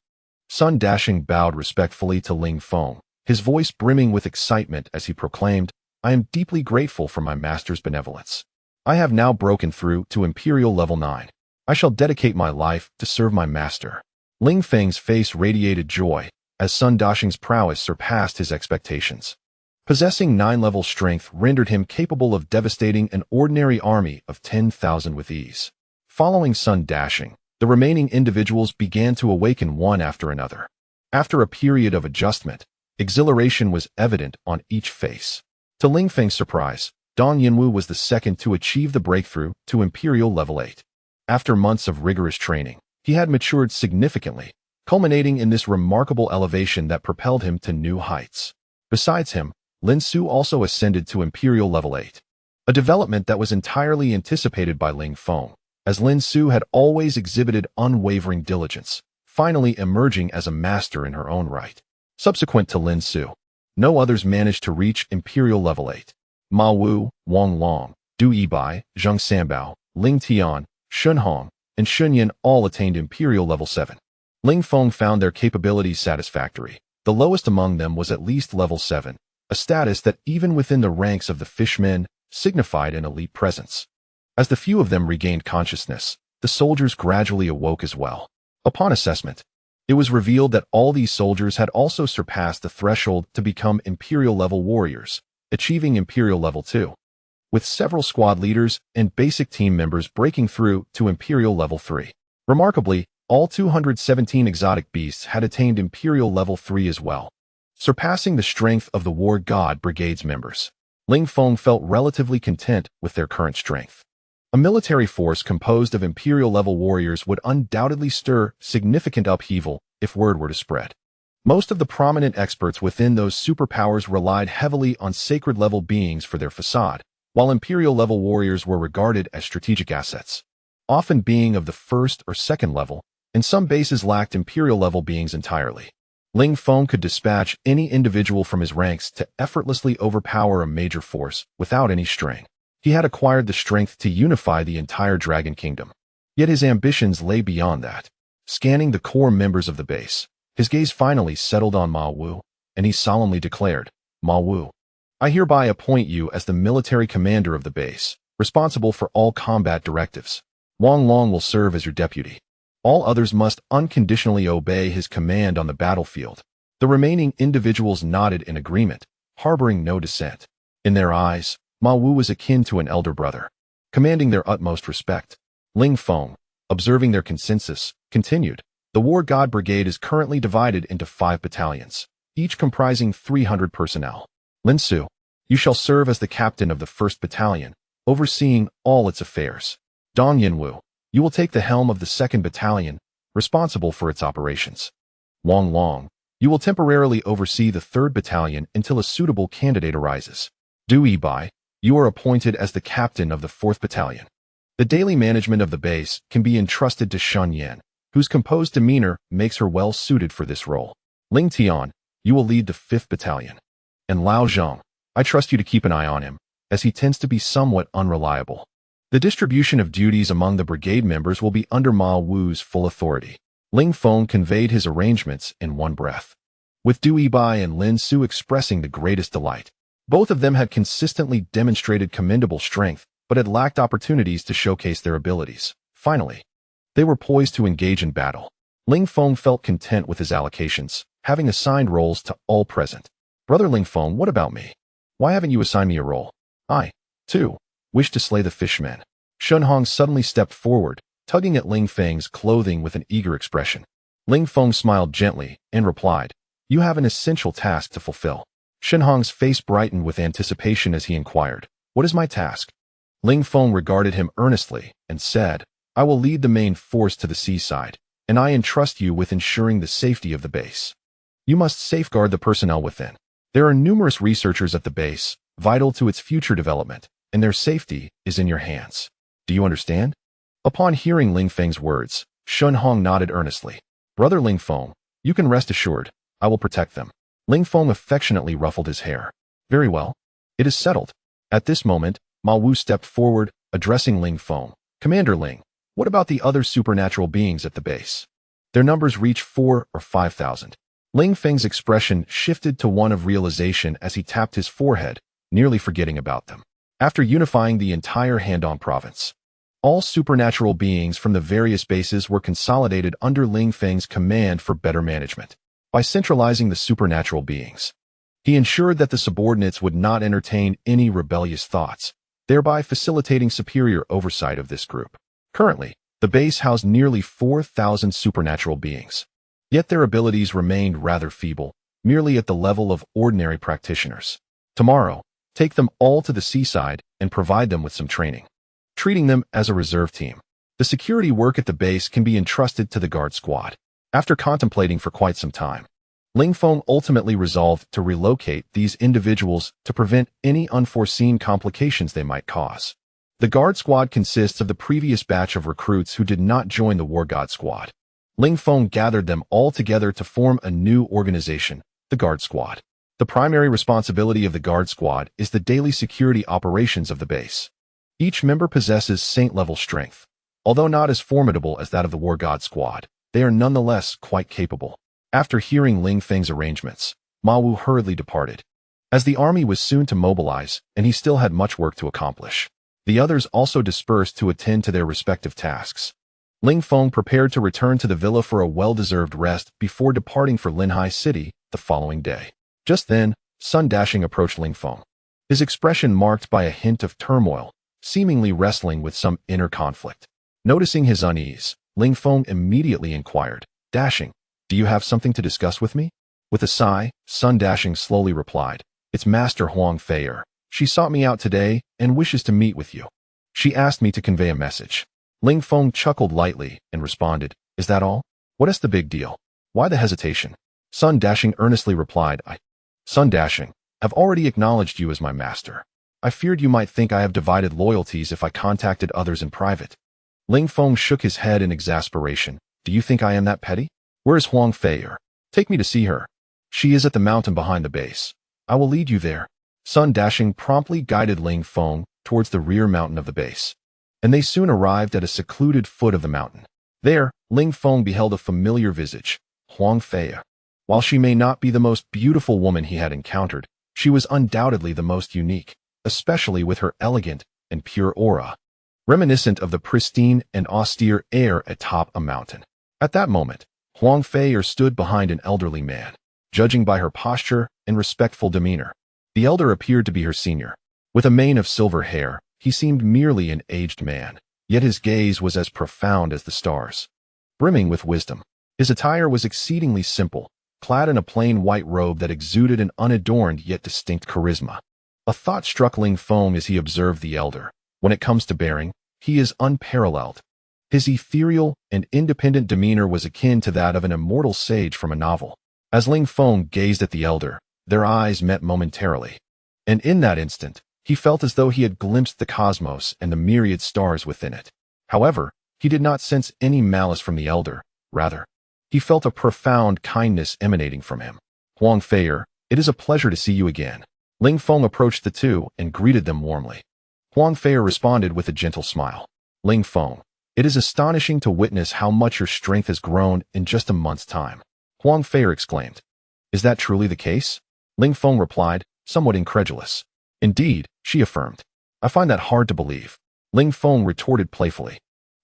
Sun Dashing bowed respectfully to Ling Feng, his voice brimming with excitement as he proclaimed, "I am deeply grateful for my master's benevolence. I have now broken through to Imperial Level 9. I shall dedicate my life to serve my master." Ling Feng's face radiated joy, as Sun Dashing's prowess surpassed his expectations. Possessing 9-level strength rendered him capable of devastating an ordinary army of 10,000 with ease. Following Sun Dashing, the remaining individuals began to awaken one after another. After a period of adjustment, exhilaration was evident on each face. To Ling Feng's surprise, Dong Yinwu was the second to achieve the breakthrough to Imperial Level 8. After months of rigorous training, he had matured significantly, culminating in this remarkable elevation that propelled him to new heights. Besides him, Lin Su also ascended to Imperial Level 8, a development that was entirely anticipated by Ling Feng, as Lin Su had always exhibited unwavering diligence, finally emerging as a master in her own right. Subsequent to Lin Su, no others managed to reach Imperial Level 8. Ma Wu, Wang Long, Du Yibai, Zheng Sanbao, Ling Tian, Shun Hong, and Shun Yin all attained Imperial Level 7. Ling Feng found their capabilities satisfactory. The lowest among them was at least Level 7, a status that even within the ranks of the fishmen signified an elite presence. As the few of them regained consciousness, the soldiers gradually awoke as well. Upon assessment, it was revealed that all these soldiers had also surpassed the threshold to become Imperial Level warriors, achieving Imperial Level 2, with several squad leaders and basic team members breaking through to Imperial Level 3. Remarkably, all 217 exotic beasts had attained Imperial Level 3 as well, surpassing the strength of the War God Brigade's members. Ling Feng felt relatively content with their current strength. A military force composed of Imperial-level warriors would undoubtedly stir significant upheaval if word were to spread. Most of the prominent experts within those superpowers relied heavily on sacred-level beings for their facade, while Imperial-level warriors were regarded as strategic assets, often being of the first or second level, and some bases lacked Imperial-level beings entirely. Ling Feng could dispatch any individual from his ranks to effortlessly overpower a major force without any strain. He had acquired the strength to unify the entire Dragon Kingdom. Yet his ambitions lay beyond that. Scanning the core members of the base, his gaze finally settled on Ma Wu, and he solemnly declared, "Ma Wu, I hereby appoint you as the military commander of the base, responsible for all combat directives. Wang Long will serve as your deputy. All others must unconditionally obey his command on the battlefield." The remaining individuals nodded in agreement, harboring no dissent. In their eyes, Ma Wu was akin to an elder brother, commanding their utmost respect. Ling Feng, observing their consensus, continued, "The War God Brigade is currently divided into 5 battalions, each comprising 300 personnel. Lin Su, you shall serve as the captain of the 1st Battalion, overseeing all its affairs. Dong Yinwu, you will take the helm of the 2nd Battalion, responsible for its operations. Wang Long, you will temporarily oversee the 3rd Battalion until a suitable candidate arises. Du Yibai, you are appointed as the captain of the 4th Battalion. The daily management of the base can be entrusted to Shun Yan, whose composed demeanor makes her well suited for this role. Ling Tian, you will lead the 5th Battalion. And Lao Zheng, I trust you to keep an eye on him, as he tends to be somewhat unreliable. The distribution of duties among the brigade members will be under Ma Wu's full authority." Ling Feng conveyed his arrangements in one breath, with Du Yibai and Lin Su expressing the greatest delight. Both of them had consistently demonstrated commendable strength, but had lacked opportunities to showcase their abilities. Finally, they were poised to engage in battle. Ling Feng felt content with his allocations, having assigned roles to all present. "Brother Ling Feng, what about me? Why haven't you assigned me a role? I, too, wish to slay the fishmen." Shun Hong suddenly stepped forward, tugging at Ling Feng's clothing with an eager expression. Ling Feng smiled gently and replied, "You have an essential task to fulfill." Shun Hong's face brightened with anticipation as he inquired, "What is my task?" Ling Feng regarded him earnestly and said, "I will lead the main force to the seaside, and I entrust you with ensuring the safety of the base. You must safeguard the personnel within. There are numerous researchers at the base, vital to its future development, and their safety is in your hands. Do you understand?" Upon hearing Ling Feng's words, Shun Hong nodded earnestly. "Brother Ling Feng, you can rest assured, I will protect them." Ling Feng affectionately ruffled his hair. "Very well. It is settled." At this moment, Ma Wu stepped forward, addressing Ling Feng. "Commander Ling, what about the other supernatural beings at the base? Their numbers reach 4 or 5,000. Ling Feng's expression shifted to one of realization as he tapped his forehead, nearly forgetting about them. After unifying the entire Handong province, all supernatural beings from the various bases were consolidated under Ling Feng's command for better management. By centralizing the supernatural beings, he ensured that the subordinates would not entertain any rebellious thoughts, thereby facilitating superior oversight of this group. Currently, the base housed nearly 4,000 supernatural beings. Yet their abilities remained rather feeble, merely at the level of ordinary practitioners. Tomorrow, take them all to the seaside and provide them with some training, treating them as a reserve team. The security work at the base can be entrusted to the guard squad. After contemplating for quite some time, Ling Feng ultimately resolved to relocate these individuals to prevent any unforeseen complications they might cause. The guard squad consists of the previous batch of recruits who did not join the War God Squad. Ling Feng gathered them all together to form a new organization, the Guard Squad. The primary responsibility of the Guard Squad is the daily security operations of the base. Each member possesses saint-level strength. Although not as formidable as that of the War God Squad, they are nonetheless quite capable. After hearing Ling Feng's arrangements, Ma Wu hurriedly departed, as the army was soon to mobilize and he still had much work to accomplish. The others also dispersed to attend to their respective tasks. Ling Feng prepared to return to the villa for a well-deserved rest before departing for Linhai City the following day. Just then, Sun Dashing approached Ling Feng, his expression marked by a hint of turmoil, seemingly wrestling with some inner conflict. Noticing his unease, Ling Feng immediately inquired, "Dashing, do you have something to discuss with me?" With a sigh, Sun Dashing slowly replied, "It's Master Huang Feier. She sought me out today and wishes to meet with you. She asked me to convey a message." Ling Feng chuckled lightly and responded, "Is that all? What is the big deal? Why the hesitation?" Sun Dashing earnestly replied, Sun Dashing, have already acknowledged you as my master. I feared you might think I have divided loyalties if I contacted others in private." Ling Feng shook his head in exasperation. "Do you think I am that petty? Where is Huang Feier? Take me to see her." "She is at the mountain behind the base. I will lead you there." Sun Dashing promptly guided Ling Feng towards the rear mountain of the base, and they soon arrived at a secluded foot of the mountain. There, Ling Feng beheld a familiar visage, Huang Feier. While she may not be the most beautiful woman he had encountered, she was undoubtedly the most unique, especially with her elegant and pure aura, reminiscent of the pristine and austere air atop a mountain. At that moment, Huang Feier stood behind an elderly man. Judging by her posture and respectful demeanor, The elder appeared to be her senior. With a mane of silver hair, he seemed merely an aged man, yet his gaze was as profound as the stars, brimming with wisdom. His attire was exceedingly simple, clad in a plain white robe that exuded an unadorned yet distinct charisma. A thought struck Ling Feng as he observed the elder. When it comes to bearing, he is unparalleled. His ethereal and independent demeanor was akin to that of an immortal sage from a novel. As Ling Feng gazed at the elder, their eyes met momentarily. And in that instant, he felt as though he had glimpsed the cosmos and the myriad stars within it. However, he did not sense any malice from the elder. Rather, he felt a profound kindness emanating from him. Huang Feier, it is a pleasure to see you again. Ling Feng approached the two and greeted them warmly. Huang Feier responded with a gentle smile. Ling Feng, it is astonishing to witness how much your strength has grown in just a month's time. Huang Feier exclaimed. Is that truly the case? Ling Feng replied, somewhat incredulous. Indeed, she affirmed. I find that hard to believe. Ling Feng retorted playfully.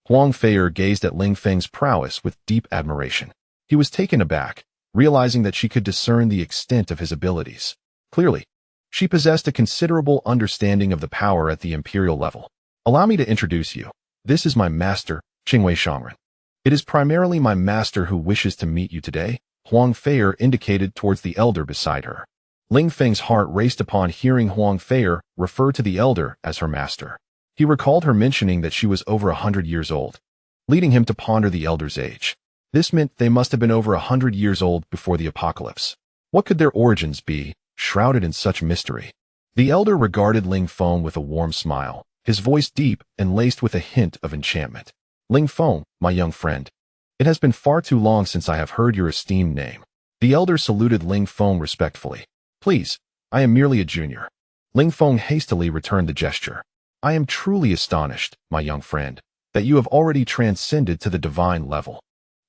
Huang Feier gazed at Ling Feng's prowess with deep admiration. He was taken aback, realizing that she could discern the extent of his abilities. Clearly, she possessed a considerable understanding of the power at the imperial level. Allow me to introduce you. This is my master, Qingwei Shangren. It is primarily my master who wishes to meet you today, Huang Feier indicated towards the elder beside her. Ling Feng's heart raced upon hearing Huang Feier refer to the elder as her master. He recalled her mentioning that she was over 100 years old, leading him to ponder the elder's age. This meant they must have been over 100 years old before the apocalypse. What could their origins be, shrouded in such mystery? The elder regarded Ling Feng with a warm smile, his voice deep and laced with a hint of enchantment. Ling Feng, my young friend, it has been far too long since I have heard your esteemed name. The elder saluted Ling Feng respectfully. Please, I am merely a junior. Ling Feng hastily returned the gesture. I am truly astonished, my young friend, that you have already transcended to the divine level.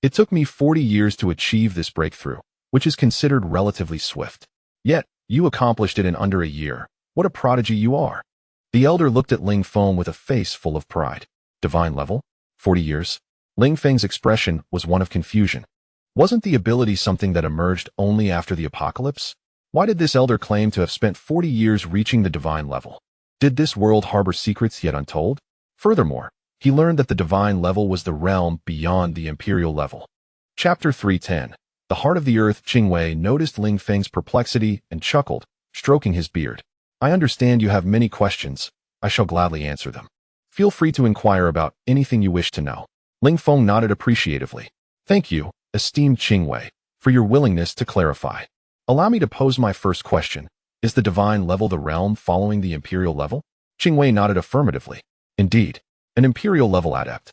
It took me 40 years to achieve this breakthrough, which is considered relatively swift. Yet, you accomplished it in under a year. What a prodigy you are. The elder looked at Ling Feng with a face full of pride. Divine level? 40 years? Ling Feng's expression was one of confusion. Wasn't the ability something that emerged only after the apocalypse? Why did this elder claim to have spent 40 years reaching the divine level? Did this world harbor secrets yet untold? Furthermore, he learned that the divine level was the realm beyond the imperial level. Chapter 310. The Heart of the Earth. Qingwei noticed Ling Feng's perplexity and chuckled, stroking his beard. I understand you have many questions. I shall gladly answer them. Feel free to inquire about anything you wish to know. Ling Feng nodded appreciatively. Thank you, esteemed Qingwei, for your willingness to clarify. Allow me to pose my first question. Is the divine level the realm following the imperial level? Qingwei nodded affirmatively. Indeed, an imperial level adept,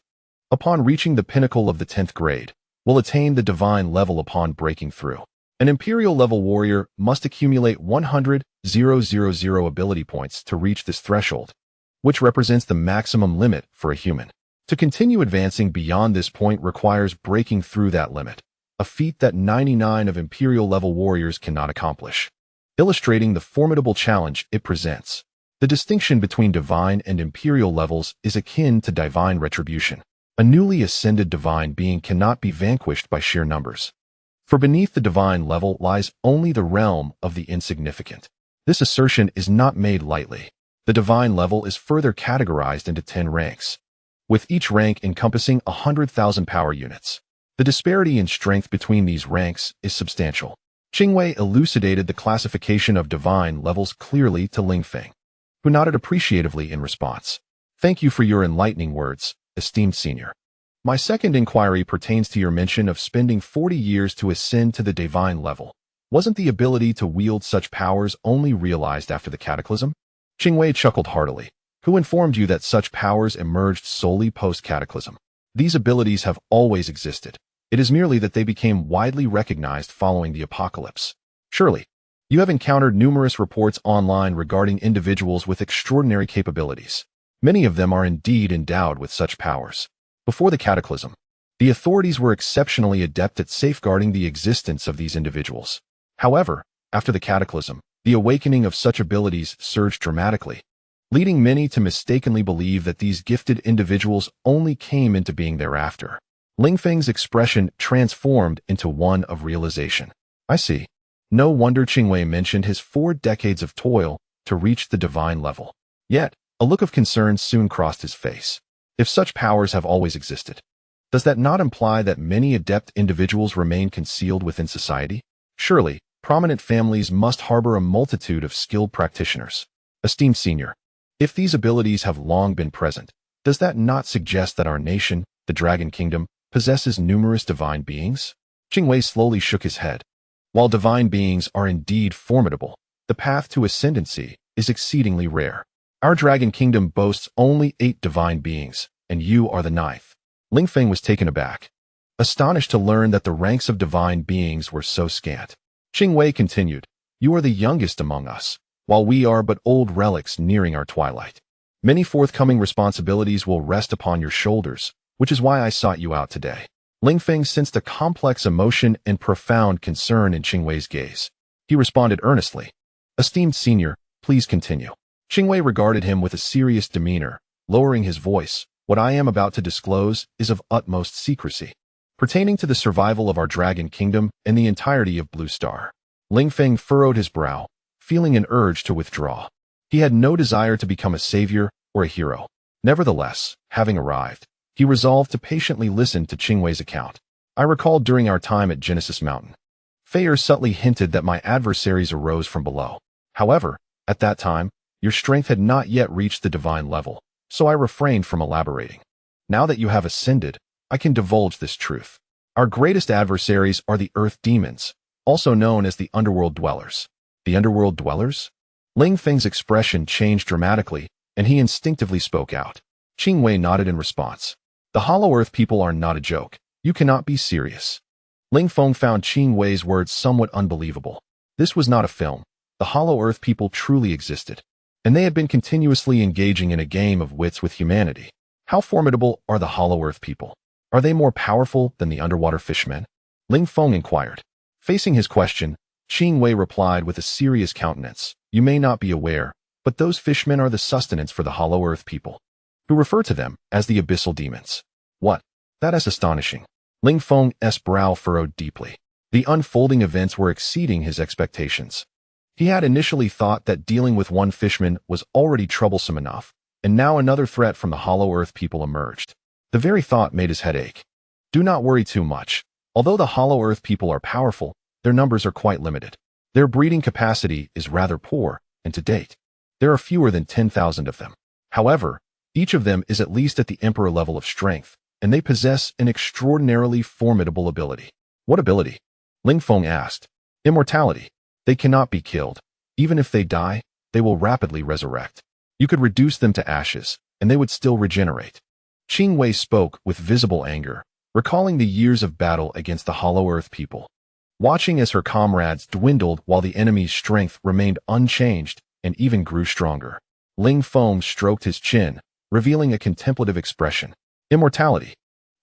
upon reaching the pinnacle of the 10th grade, will attain the divine level upon breaking through. An imperial level warrior must accumulate 100,000 ability points to reach this threshold, which represents the maximum limit for a human. To continue advancing beyond this point requires breaking through that limit, a feat that 99 of imperial level warriors cannot accomplish, illustrating the formidable challenge it presents. The distinction between divine and imperial levels is akin to divine retribution. A newly ascended divine being cannot be vanquished by sheer numbers, for beneath the divine level lies only the realm of the insignificant. This assertion is not made lightly. The divine level is further categorized into 10 ranks, with each rank encompassing 100,000 power units. The disparity in strength between these ranks is substantial. Qingwei elucidated the classification of divine levels clearly to Ling Feng, who nodded appreciatively in response. Thank you for your enlightening words, esteemed senior. My second inquiry pertains to your mention of spending 40 years to ascend to the divine level. Wasn't the ability to wield such powers only realized after the cataclysm? Qingwei chuckled heartily. Who informed you that such powers emerged solely post-cataclysm? These abilities have always existed. It is merely that they became widely recognized following the apocalypse. Surely, you have encountered numerous reports online regarding individuals with extraordinary capabilities. Many of them are indeed endowed with such powers. Before the cataclysm, the authorities were exceptionally adept at safeguarding the existence of these individuals. However, after the cataclysm, the awakening of such abilities surged dramatically, leading many to mistakenly believe that these gifted individuals only came into being thereafter. Ling Feng's expression transformed into one of realization. I see. No wonder Qingwei mentioned his 4 decades of toil to reach the divine level. Yet, a look of concern soon crossed his face. If such powers have always existed, does that not imply that many adept individuals remain concealed within society? Surely, prominent families must harbor a multitude of skilled practitioners. Esteemed senior, if these abilities have long been present, does that not suggest that our nation, the Dragon Kingdom, possesses numerous divine beings? Qingwei slowly shook his head. While divine beings are indeed formidable, the path to ascendancy is exceedingly rare. Our Dragon Kingdom boasts only 8 divine beings, and you are the 9th. Ling Feng was taken aback, astonished to learn that the ranks of divine beings were so scant. Qingwei continued, you are the youngest among us, while we are but old relics nearing our twilight. Many forthcoming responsibilities will rest upon your shoulders, which is why I sought you out today. Ling Feng sensed a complex emotion and profound concern in Qingwei's gaze. He responded earnestly, esteemed senior, please continue. Qingwei regarded him with a serious demeanor, lowering his voice. What I am about to disclose is of utmost secrecy, pertaining to the survival of our Dragon Kingdom and the entirety of Blue Star. Ling Feng furrowed his brow, feeling an urge to withdraw. He had no desire to become a savior or a hero. Nevertheless, having arrived, he resolved to patiently listen to Qingwei's account. I recalled during our time at Genesis Mountain, Feier subtly hinted that my adversaries arose from below. However, at that time, your strength had not yet reached the divine level, so I refrained from elaborating. Now that you have ascended, I can divulge this truth. Our greatest adversaries are the earth demons, also known as the underworld dwellers. The underworld dwellers? Ling Feng's expression changed dramatically, and he instinctively spoke out. Qingwei nodded in response. The Hollow Earth people are not a joke. You cannot be serious. Ling Feng found Qingwei's words somewhat unbelievable. This was not a film. The Hollow Earth people truly existed, and they had been continuously engaging in a game of wits with humanity. How formidable are the Hollow Earth people? Are they more powerful than the underwater fishmen? Ling Feng inquired. Facing his question, Qingwei replied with a serious countenance. You may not be aware, but those fishmen are the sustenance for the Hollow Earth people, who refer to them as the abyssal demons. What? That is astonishing. Ling Feng's brow furrowed deeply. The unfolding events were exceeding his expectations. He had initially thought that dealing with one fishman was already troublesome enough, and now another threat from the Hollow Earth people emerged. The very thought made his head ache. Do not worry too much. Although the Hollow Earth people are powerful, their numbers are quite limited. Their breeding capacity is rather poor, and to date, there are fewer than 10,000 of them. However, each of them is at least at the Emperor level of strength, and they possess an extraordinarily formidable ability. What ability? Ling Feng asked. Immortality. They cannot be killed. Even if they die, they will rapidly resurrect. You could reduce them to ashes, and they would still regenerate. Qingwei spoke with visible anger, recalling the years of battle against the Hollow Earth people. Watching as her comrades dwindled while the enemy's strength remained unchanged and even grew stronger. Ling Feng stroked his chin, revealing a contemplative expression. Immortality.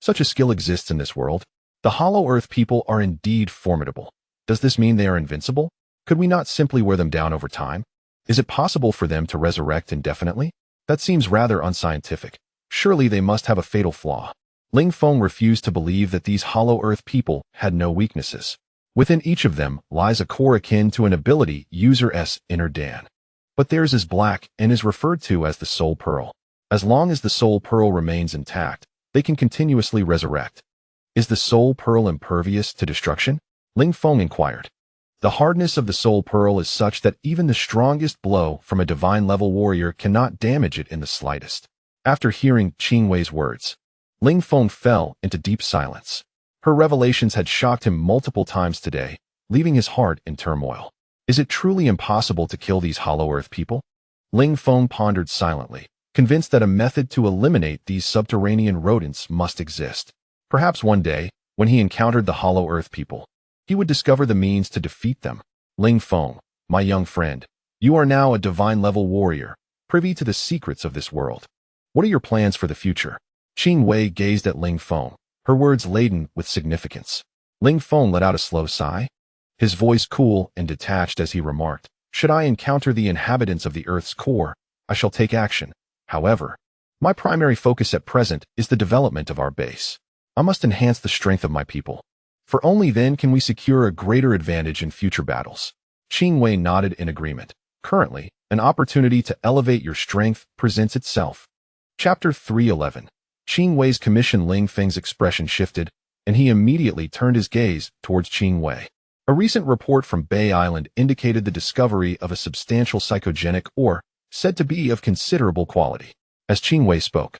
Such a skill exists in this world. The Hollow Earth people are indeed formidable. Does this mean they are invincible? Could we not simply wear them down over time? Is it possible for them to resurrect indefinitely? That seems rather unscientific. Surely they must have a fatal flaw. Ling Feng refused to believe that these Hollow Earth people had no weaknesses. Within each of them lies a core akin to an ability user's inner Dan. But theirs is black and is referred to as the Soul Pearl. As long as the Soul Pearl remains intact, they can continuously resurrect. Is the Soul Pearl impervious to destruction? Ling Feng inquired. The hardness of the Soul Pearl is such that even the strongest blow from a divine-level warrior cannot damage it in the slightest. After hearing Qingwei's words, Ling Feng fell into deep silence. Her revelations had shocked him multiple times today, leaving his heart in turmoil. Is it truly impossible to kill these Hollow Earth people? Ling Feng pondered silently, convinced that a method to eliminate these subterranean rodents must exist. Perhaps one day, when he encountered the Hollow Earth people, he would discover the means to defeat them. Ling Feng, my young friend, you are now a divine-level warrior, privy to the secrets of this world. What are your plans for the future? Qingwei gazed at Ling Feng, her words laden with significance. Ling Feng let out a slow sigh, his voice cool and detached as he remarked, should I encounter the inhabitants of the Earth's core, I shall take action. However, my primary focus at present is the development of our base. I must enhance the strength of my people. for only then can we secure a greater advantage in future battles. Qing Wei nodded in agreement. Currently, an opportunity to elevate your strength presents itself. Chapter 311. Qing Wei's commission. Ling Feng's expression shifted, and he immediately turned his gaze towards Qing Wei. A recent report from Bay Island indicated the discovery of a substantial psychogenic ore, said to be of considerable quality. As Qing Wei spoke,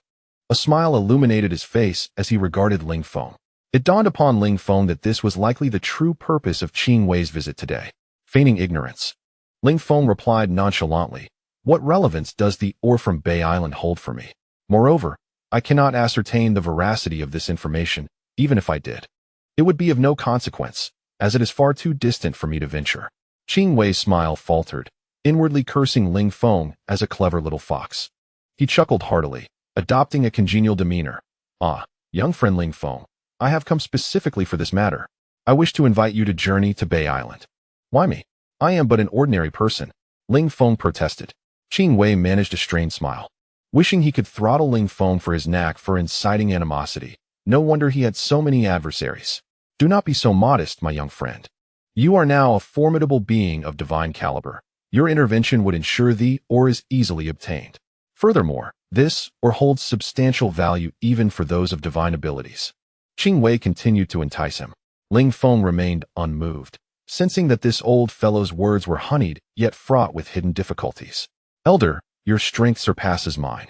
a smile illuminated his face as he regarded Ling Feng. It dawned upon Ling Feng that this was likely the true purpose of Qing Wei's visit today. Feigning ignorance, Ling Feng replied nonchalantly, "What relevance does the ore from Bay Island hold for me? Moreover, I cannot ascertain the veracity of this information, even if I did. It would be of no consequence, as it is far too distant for me to venture." Qing Wei's smile faltered, inwardly cursing Ling Feng as a clever little fox. He chuckled heartily, adopting a congenial demeanor. "Ah, young friend Ling Feng, I have come specifically for this matter. I wish to invite you to journey to Bay Island." "Why me? I am but an ordinary person," Ling Feng protested. Qing Wei managed a strained smile. Wishing he could throttle Ling Feng for his knack for inciting animosity. No wonder he had so many adversaries. "Do not be so modest, my young friend. You are now a formidable being of divine caliber. Your intervention would ensure the ore is easily obtained. Furthermore, this ore holds substantial value even for those of divine abilities." Qing Wei continued to entice him. Ling Feng remained unmoved, sensing that this old fellow's words were honeyed yet fraught with hidden difficulties. "Elder, your strength surpasses mine.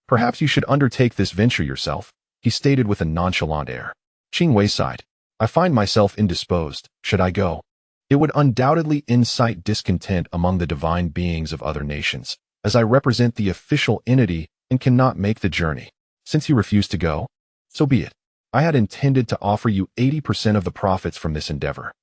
Perhaps you should undertake this venture yourself," he stated with a nonchalant air. Qing Wei sighed. "I find myself indisposed. Should I go? It would undoubtedly incite discontent among the divine beings of other nations, as I represent the official entity and cannot make the journey. Since you refuse to go, so be it. I had intended to offer you 80% of the profits from this endeavor.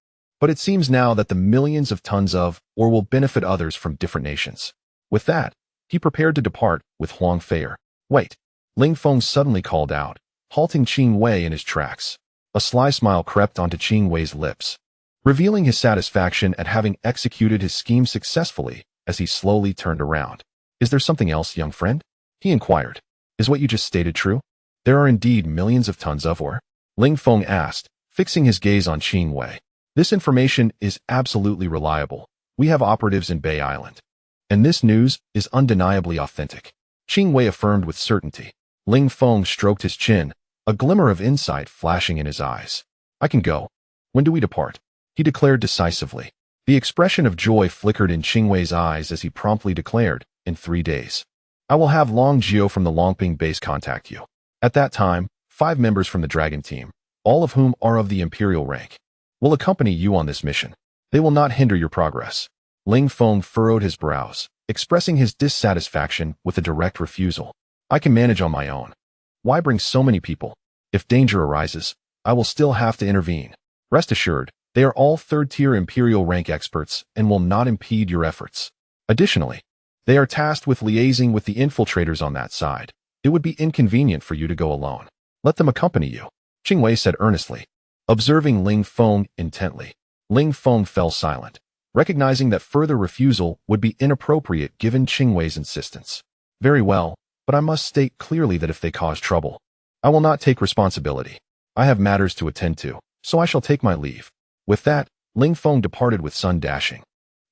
But it seems now that the millions of tons of ore will benefit others from different nations." With that, he prepared to depart with Huang Feier. "Wait," Ling Feng suddenly called out, halting Qing Wei in his tracks. A sly smile crept onto Qing Wei's lips, revealing his satisfaction at having executed his scheme successfully as he slowly turned around. "Is there something else, young friend?" he inquired. "Is what you just stated true? There are indeed millions of tons of ore?" Ling Feng asked, fixing his gaze on Qing Wei. "This information is absolutely reliable. We have operatives in Bay Island. And this news is undeniably authentic," Qing Wei affirmed with certainty. Ling Feng stroked his chin, a glimmer of insight flashing in his eyes. "I can go. When do we depart?" he declared decisively. The expression of joy flickered in Qing Wei's eyes as he promptly declared, "In 3 days. I will have Long Jiao from the Longping base contact you. At that time, 5 members from the Dragon team, all of whom are of the Imperial rank, will accompany you on this mission. They will not hinder your progress." Ling Feng furrowed his brows, expressing his dissatisfaction with a direct refusal. "I can manage on my own. Why bring so many people? If danger arises, I will still have to intervene. Rest assured, they are all third-tier Imperial rank experts and will not impede your efforts. Additionally, they are tasked with liaising with the infiltrators on that side. It would be inconvenient for you to go alone. Let them accompany you," Qing Wei said earnestly. Observing Ling Feng intently, Ling Feng fell silent, recognizing that further refusal would be inappropriate given Qing Wei's insistence. "Very well, but I must state clearly that if they cause trouble, I will not take responsibility. I have matters to attend to, so I shall take my leave." With that, Ling Feng departed with sun dashing.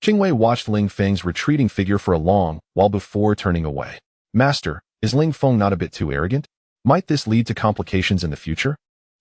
Qing Wei watched Ling Feng's retreating figure for a long while before turning away. "Master, is Ling Feng not a bit too arrogant? Might this lead to complications in the future?"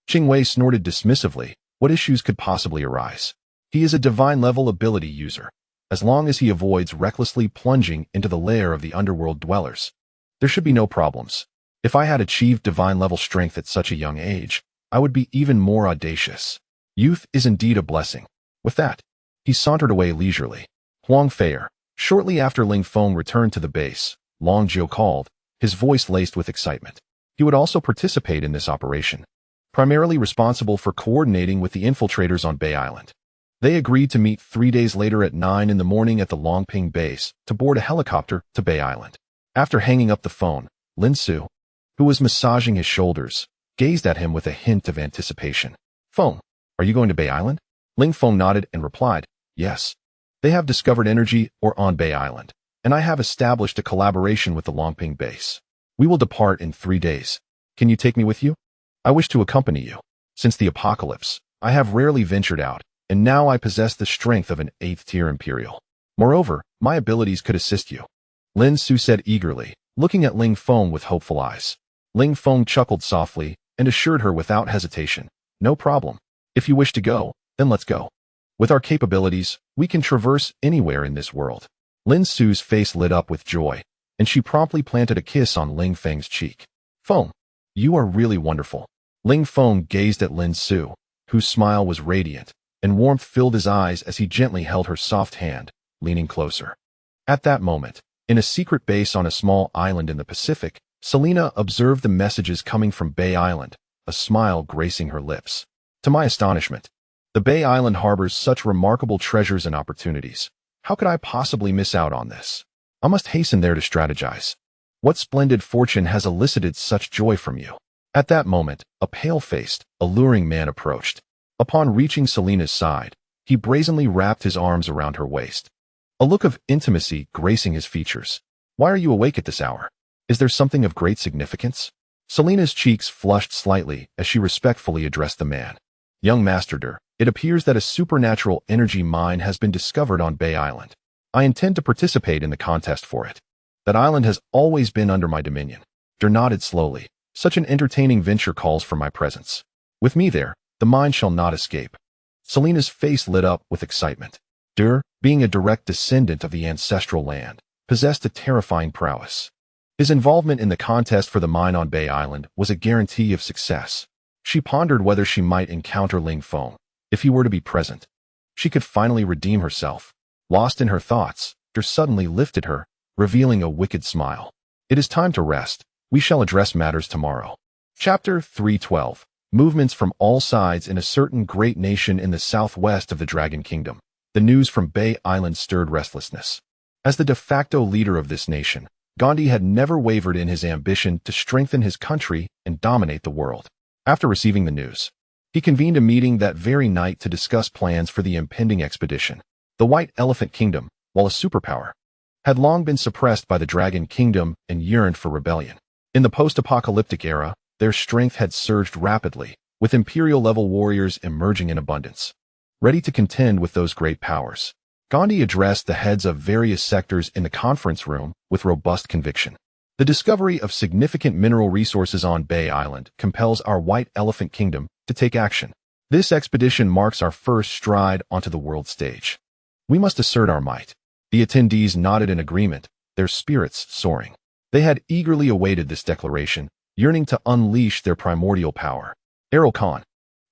Qing Wei snorted dismissively. What issues could possibly arise? He is a divine-level ability user. As long as he avoids recklessly plunging into the lair of the underworld dwellers, there should be no problems. If I had achieved divine-level strength at such a young age, I would be even more audacious. Youth is indeed a blessing. With that, he sauntered away leisurely. Huang Feier. Shortly after Ling Feng returned to the base, Long Jiao called, his voice laced with excitement. He would also participate in this operation, primarily responsible for coordinating with the infiltrators on Bay Island. They agreed to meet 3 days later at 9 in the morning at the Longping base to board a helicopter to Bay Island. After hanging up the phone, Lin Su, who was massaging his shoulders, gazed at him with a hint of anticipation. "Feng, are you going to Bay Island?" Ling Feng nodded and replied, "Yes. They have discovered energy ore on Bay Island, and I have established a collaboration with the Longping base. We will depart in 3 days. Can you take me with you? I wish to accompany you. Since the apocalypse, I have rarely ventured out, and now I possess the strength of an 8th-tier Imperial. Moreover, my abilities could assist you. Lin Su said eagerly, looking at Ling Feng with hopeful eyes. Ling Feng chuckled softly and assured her without hesitation, "No problem. If you wish to go, then let's go. With our capabilities, we can traverse anywhere in this world." Lin Su's face lit up with joy, and she promptly planted a kiss on Ling Feng's cheek. "Feng, you are really wonderful." Ling Feng gazed at Lin Su, whose smile was radiant, and warmth filled his eyes as he gently held her soft hand, leaning closer. At that moment, in a secret base on a small island in the Pacific, Selena observed the messages coming from Bay Island, a smile gracing her lips. To my astonishment, the Bay Island harbors such remarkable treasures and opportunities. How could I possibly miss out on this? I must hasten there to strategize. What splendid fortune has elicited such joy from you? At that moment, a pale-faced, alluring man approached. Upon reaching Selena's side, he brazenly wrapped his arms around her waist, a look of intimacy gracing his features. "Why are you awake at this hour? Is there something of great significance?" Selena's cheeks flushed slightly as she respectfully addressed the man. "Young Master, it appears that a supernatural energy mine has been discovered on Bay Island. I intend to participate in the contest for it. That island has always been under my dominion." Der nodded slowly. "Such an entertaining venture calls for my presence. With me there, the mine shall not escape." Selena's face lit up with excitement. Der, being a direct descendant of the ancestral land, possessed a terrifying prowess. His involvement in the contest for the mine on Bay Island was a guarantee of success. She pondered whether she might encounter Ling Feng. If he were to be present, she could finally redeem herself. Lost in her thoughts, Der suddenly lifted her, revealing a wicked smile. "It is time to rest. We shall address matters tomorrow." Chapter 312. Movements from all sides in a certain great nation in the southwest of the Dragon Kingdom. The news from Bay Island stirred restlessness. As the de facto leader of this nation, Gandhi had never wavered in his ambition to strengthen his country and dominate the world. After receiving the news, he convened a meeting that very night to discuss plans for the impending expedition. The White Elephant Kingdom, while a superpower, had long been suppressed by the Dragon Kingdom and yearned for rebellion. In the post-apocalyptic era, their strength had surged rapidly, with imperial-level warriors emerging in abundance, ready to contend with those great powers. Gandhi addressed the heads of various sectors in the conference room with robust conviction. The discovery of significant mineral resources on Bay Island compels our White Elephant Kingdom to take action. This expedition marks our first stride onto the world stage. We must assert our might. The attendees nodded in agreement, their spirits soaring. They had eagerly awaited this declaration, yearning to unleash their primordial power. "Errol Khan."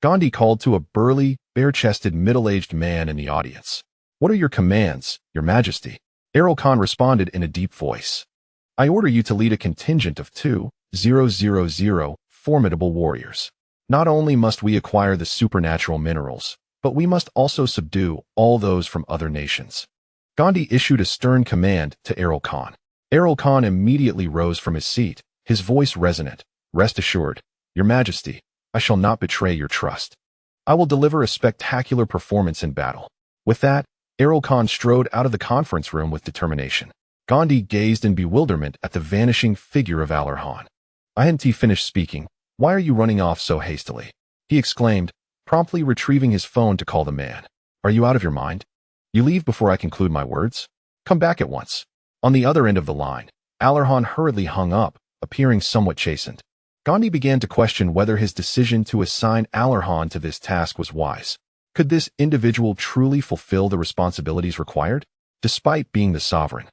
Gandhi called to a burly, bare-chested, middle-aged man in the audience. "What are your commands, Your Majesty?" Errol Khan responded in a deep voice. "I order you to lead a contingent of 2,000 formidable warriors. Not only must we acquire the supernatural minerals, but we must also subdue all those from other nations." Gandhi issued a stern command to Errol Khan. Errol Khan immediately rose from his seat, his voice resonant. "Rest assured, Your Majesty, I shall not betray your trust. I will deliver a spectacular performance in battle." With that, Errol Khan strode out of the conference room with determination. Gandhi gazed in bewilderment at the vanishing figure of Alarhan. "I hadn't finished speaking. Why are you running off so hastily?" he exclaimed, promptly retrieving his phone to call the man. "Are you out of your mind? You leave before I conclude my words? Come back at once." On the other end of the line, Alarhan hurriedly hung up, appearing somewhat chastened. Gandhi began to question whether his decision to assign Alarhan to this task was wise. Could this individual truly fulfill the responsibilities required? Despite being the sovereign,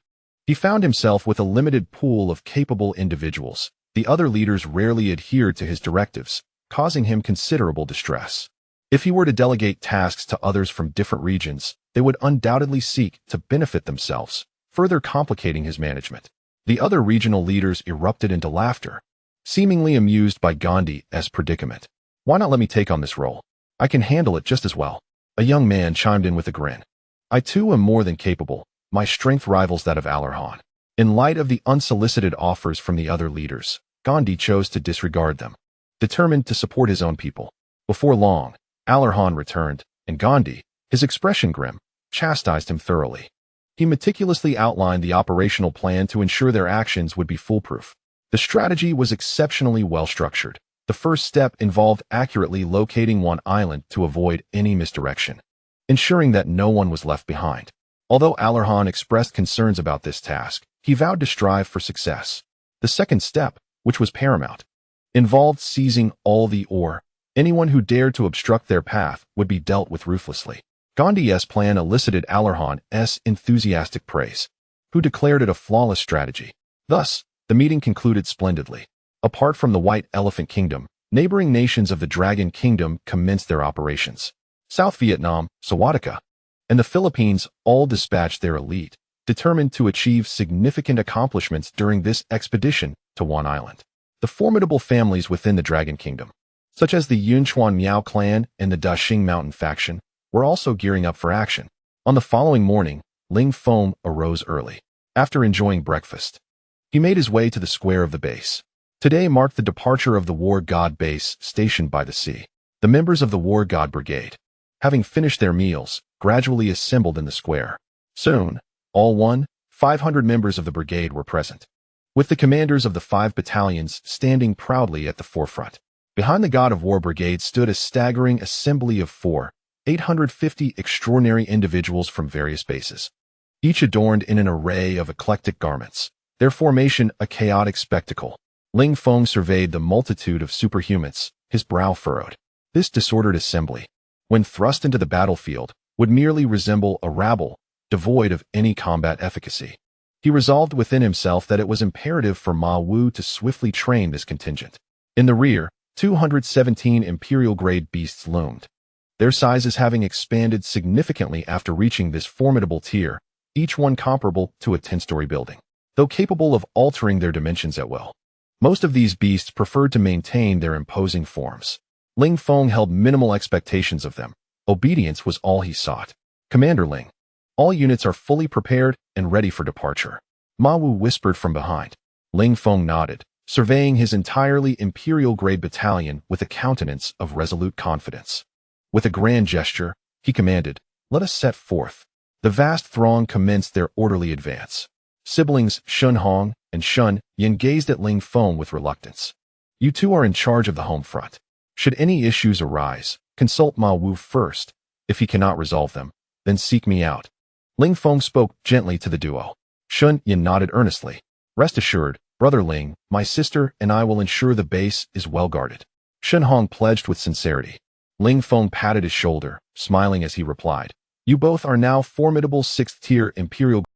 he found himself with a limited pool of capable individuals. The other leaders rarely adhered to his directives, causing him considerable distress. If he were to delegate tasks to others from different regions, they would undoubtedly seek to benefit themselves, further complicating his management. The other regional leaders erupted into laughter, seemingly amused by Gandhi's predicament. "Why not let me take on this role? I can handle it just as well." A young man chimed in with a grin. "I too am more than capable. My strength rivals that of Alarhan." In light of the unsolicited offers from the other leaders, Gandhi chose to disregard them, determined to support his own people. Before long, Alarhan returned, and Gandhi, his expression grim, chastised him thoroughly. He meticulously outlined the operational plan to ensure their actions would be foolproof. The strategy was exceptionally well structured. The The first step involved accurately locating one island to avoid any misdirection, ensuring that no one was left behind. Although Alarhan expressed concerns about this task, he vowed to strive for success. The second step, which was paramount, involved seizing all the ore. Anyone who dared to obstruct their path would be dealt with ruthlessly. Gandhi's plan elicited Alarhan's enthusiastic praise, who declared it a flawless strategy. Thus, the meeting concluded splendidly. Apart from the White Elephant Kingdom, neighboring nations of the Dragon Kingdom commenced their operations. South Vietnam, Sawadika, and the Philippines all dispatched their elite, determined to achieve significant accomplishments during this expedition to one island. The formidable families within the Dragon Kingdom, such as the Yunchuan Miao clan and the Dashing Mountain faction, were also gearing up for action. On the following morning, Ling Feng arose early. After enjoying breakfast, he made his way to the square of the base. Today marked the departure of the War God base stationed by the sea. The members of the War God Brigade, having finished their meals, gradually assembled in the square. Soon, all 500 members of the brigade were present, with the commanders of the 5 battalions standing proudly at the forefront. Behind the God of War Brigade stood a staggering assembly of 850 extraordinary individuals from various bases, each adorned in an array of eclectic garments, their formation a chaotic spectacle. Ling Feng surveyed the multitude of superhumans, his brow furrowed. This disordered assembly, when thrust into the battlefield, would merely resemble a rabble, devoid of any combat efficacy. He resolved within himself that it was imperative for Ma Wu to swiftly train this contingent. In the rear, 217 imperial-grade beasts loomed, their sizes having expanded significantly after reaching this formidable tier, each one comparable to a 10-story building, though capable of altering their dimensions at will. Most of these beasts preferred to maintain their imposing forms. Ling Feng held minimal expectations of them. Obedience was all he sought. Commander Ling, all units are fully prepared and ready for departure. Ma Wu whispered from behind. Ling Feng nodded, surveying his entirely imperial-grade battalion with a countenance of resolute confidence. With a grand gesture, he commanded, "Let us set forth." The vast throng commenced their orderly advance. Siblings Shun Hong and Shun Yin gazed at Ling Feng with reluctance. "You two are in charge of the home front. Should any issues arise, consult Ma Wu first. If he cannot resolve them, then seek me out." Ling Feng spoke gently to the duo. Shun Yin nodded earnestly. "Rest assured, Brother Ling, my sister and I will ensure the base is well guarded." Shun Hong pledged with sincerity. Ling Feng patted his shoulder, smiling as he replied, "You both are now formidable 6th-tier imperial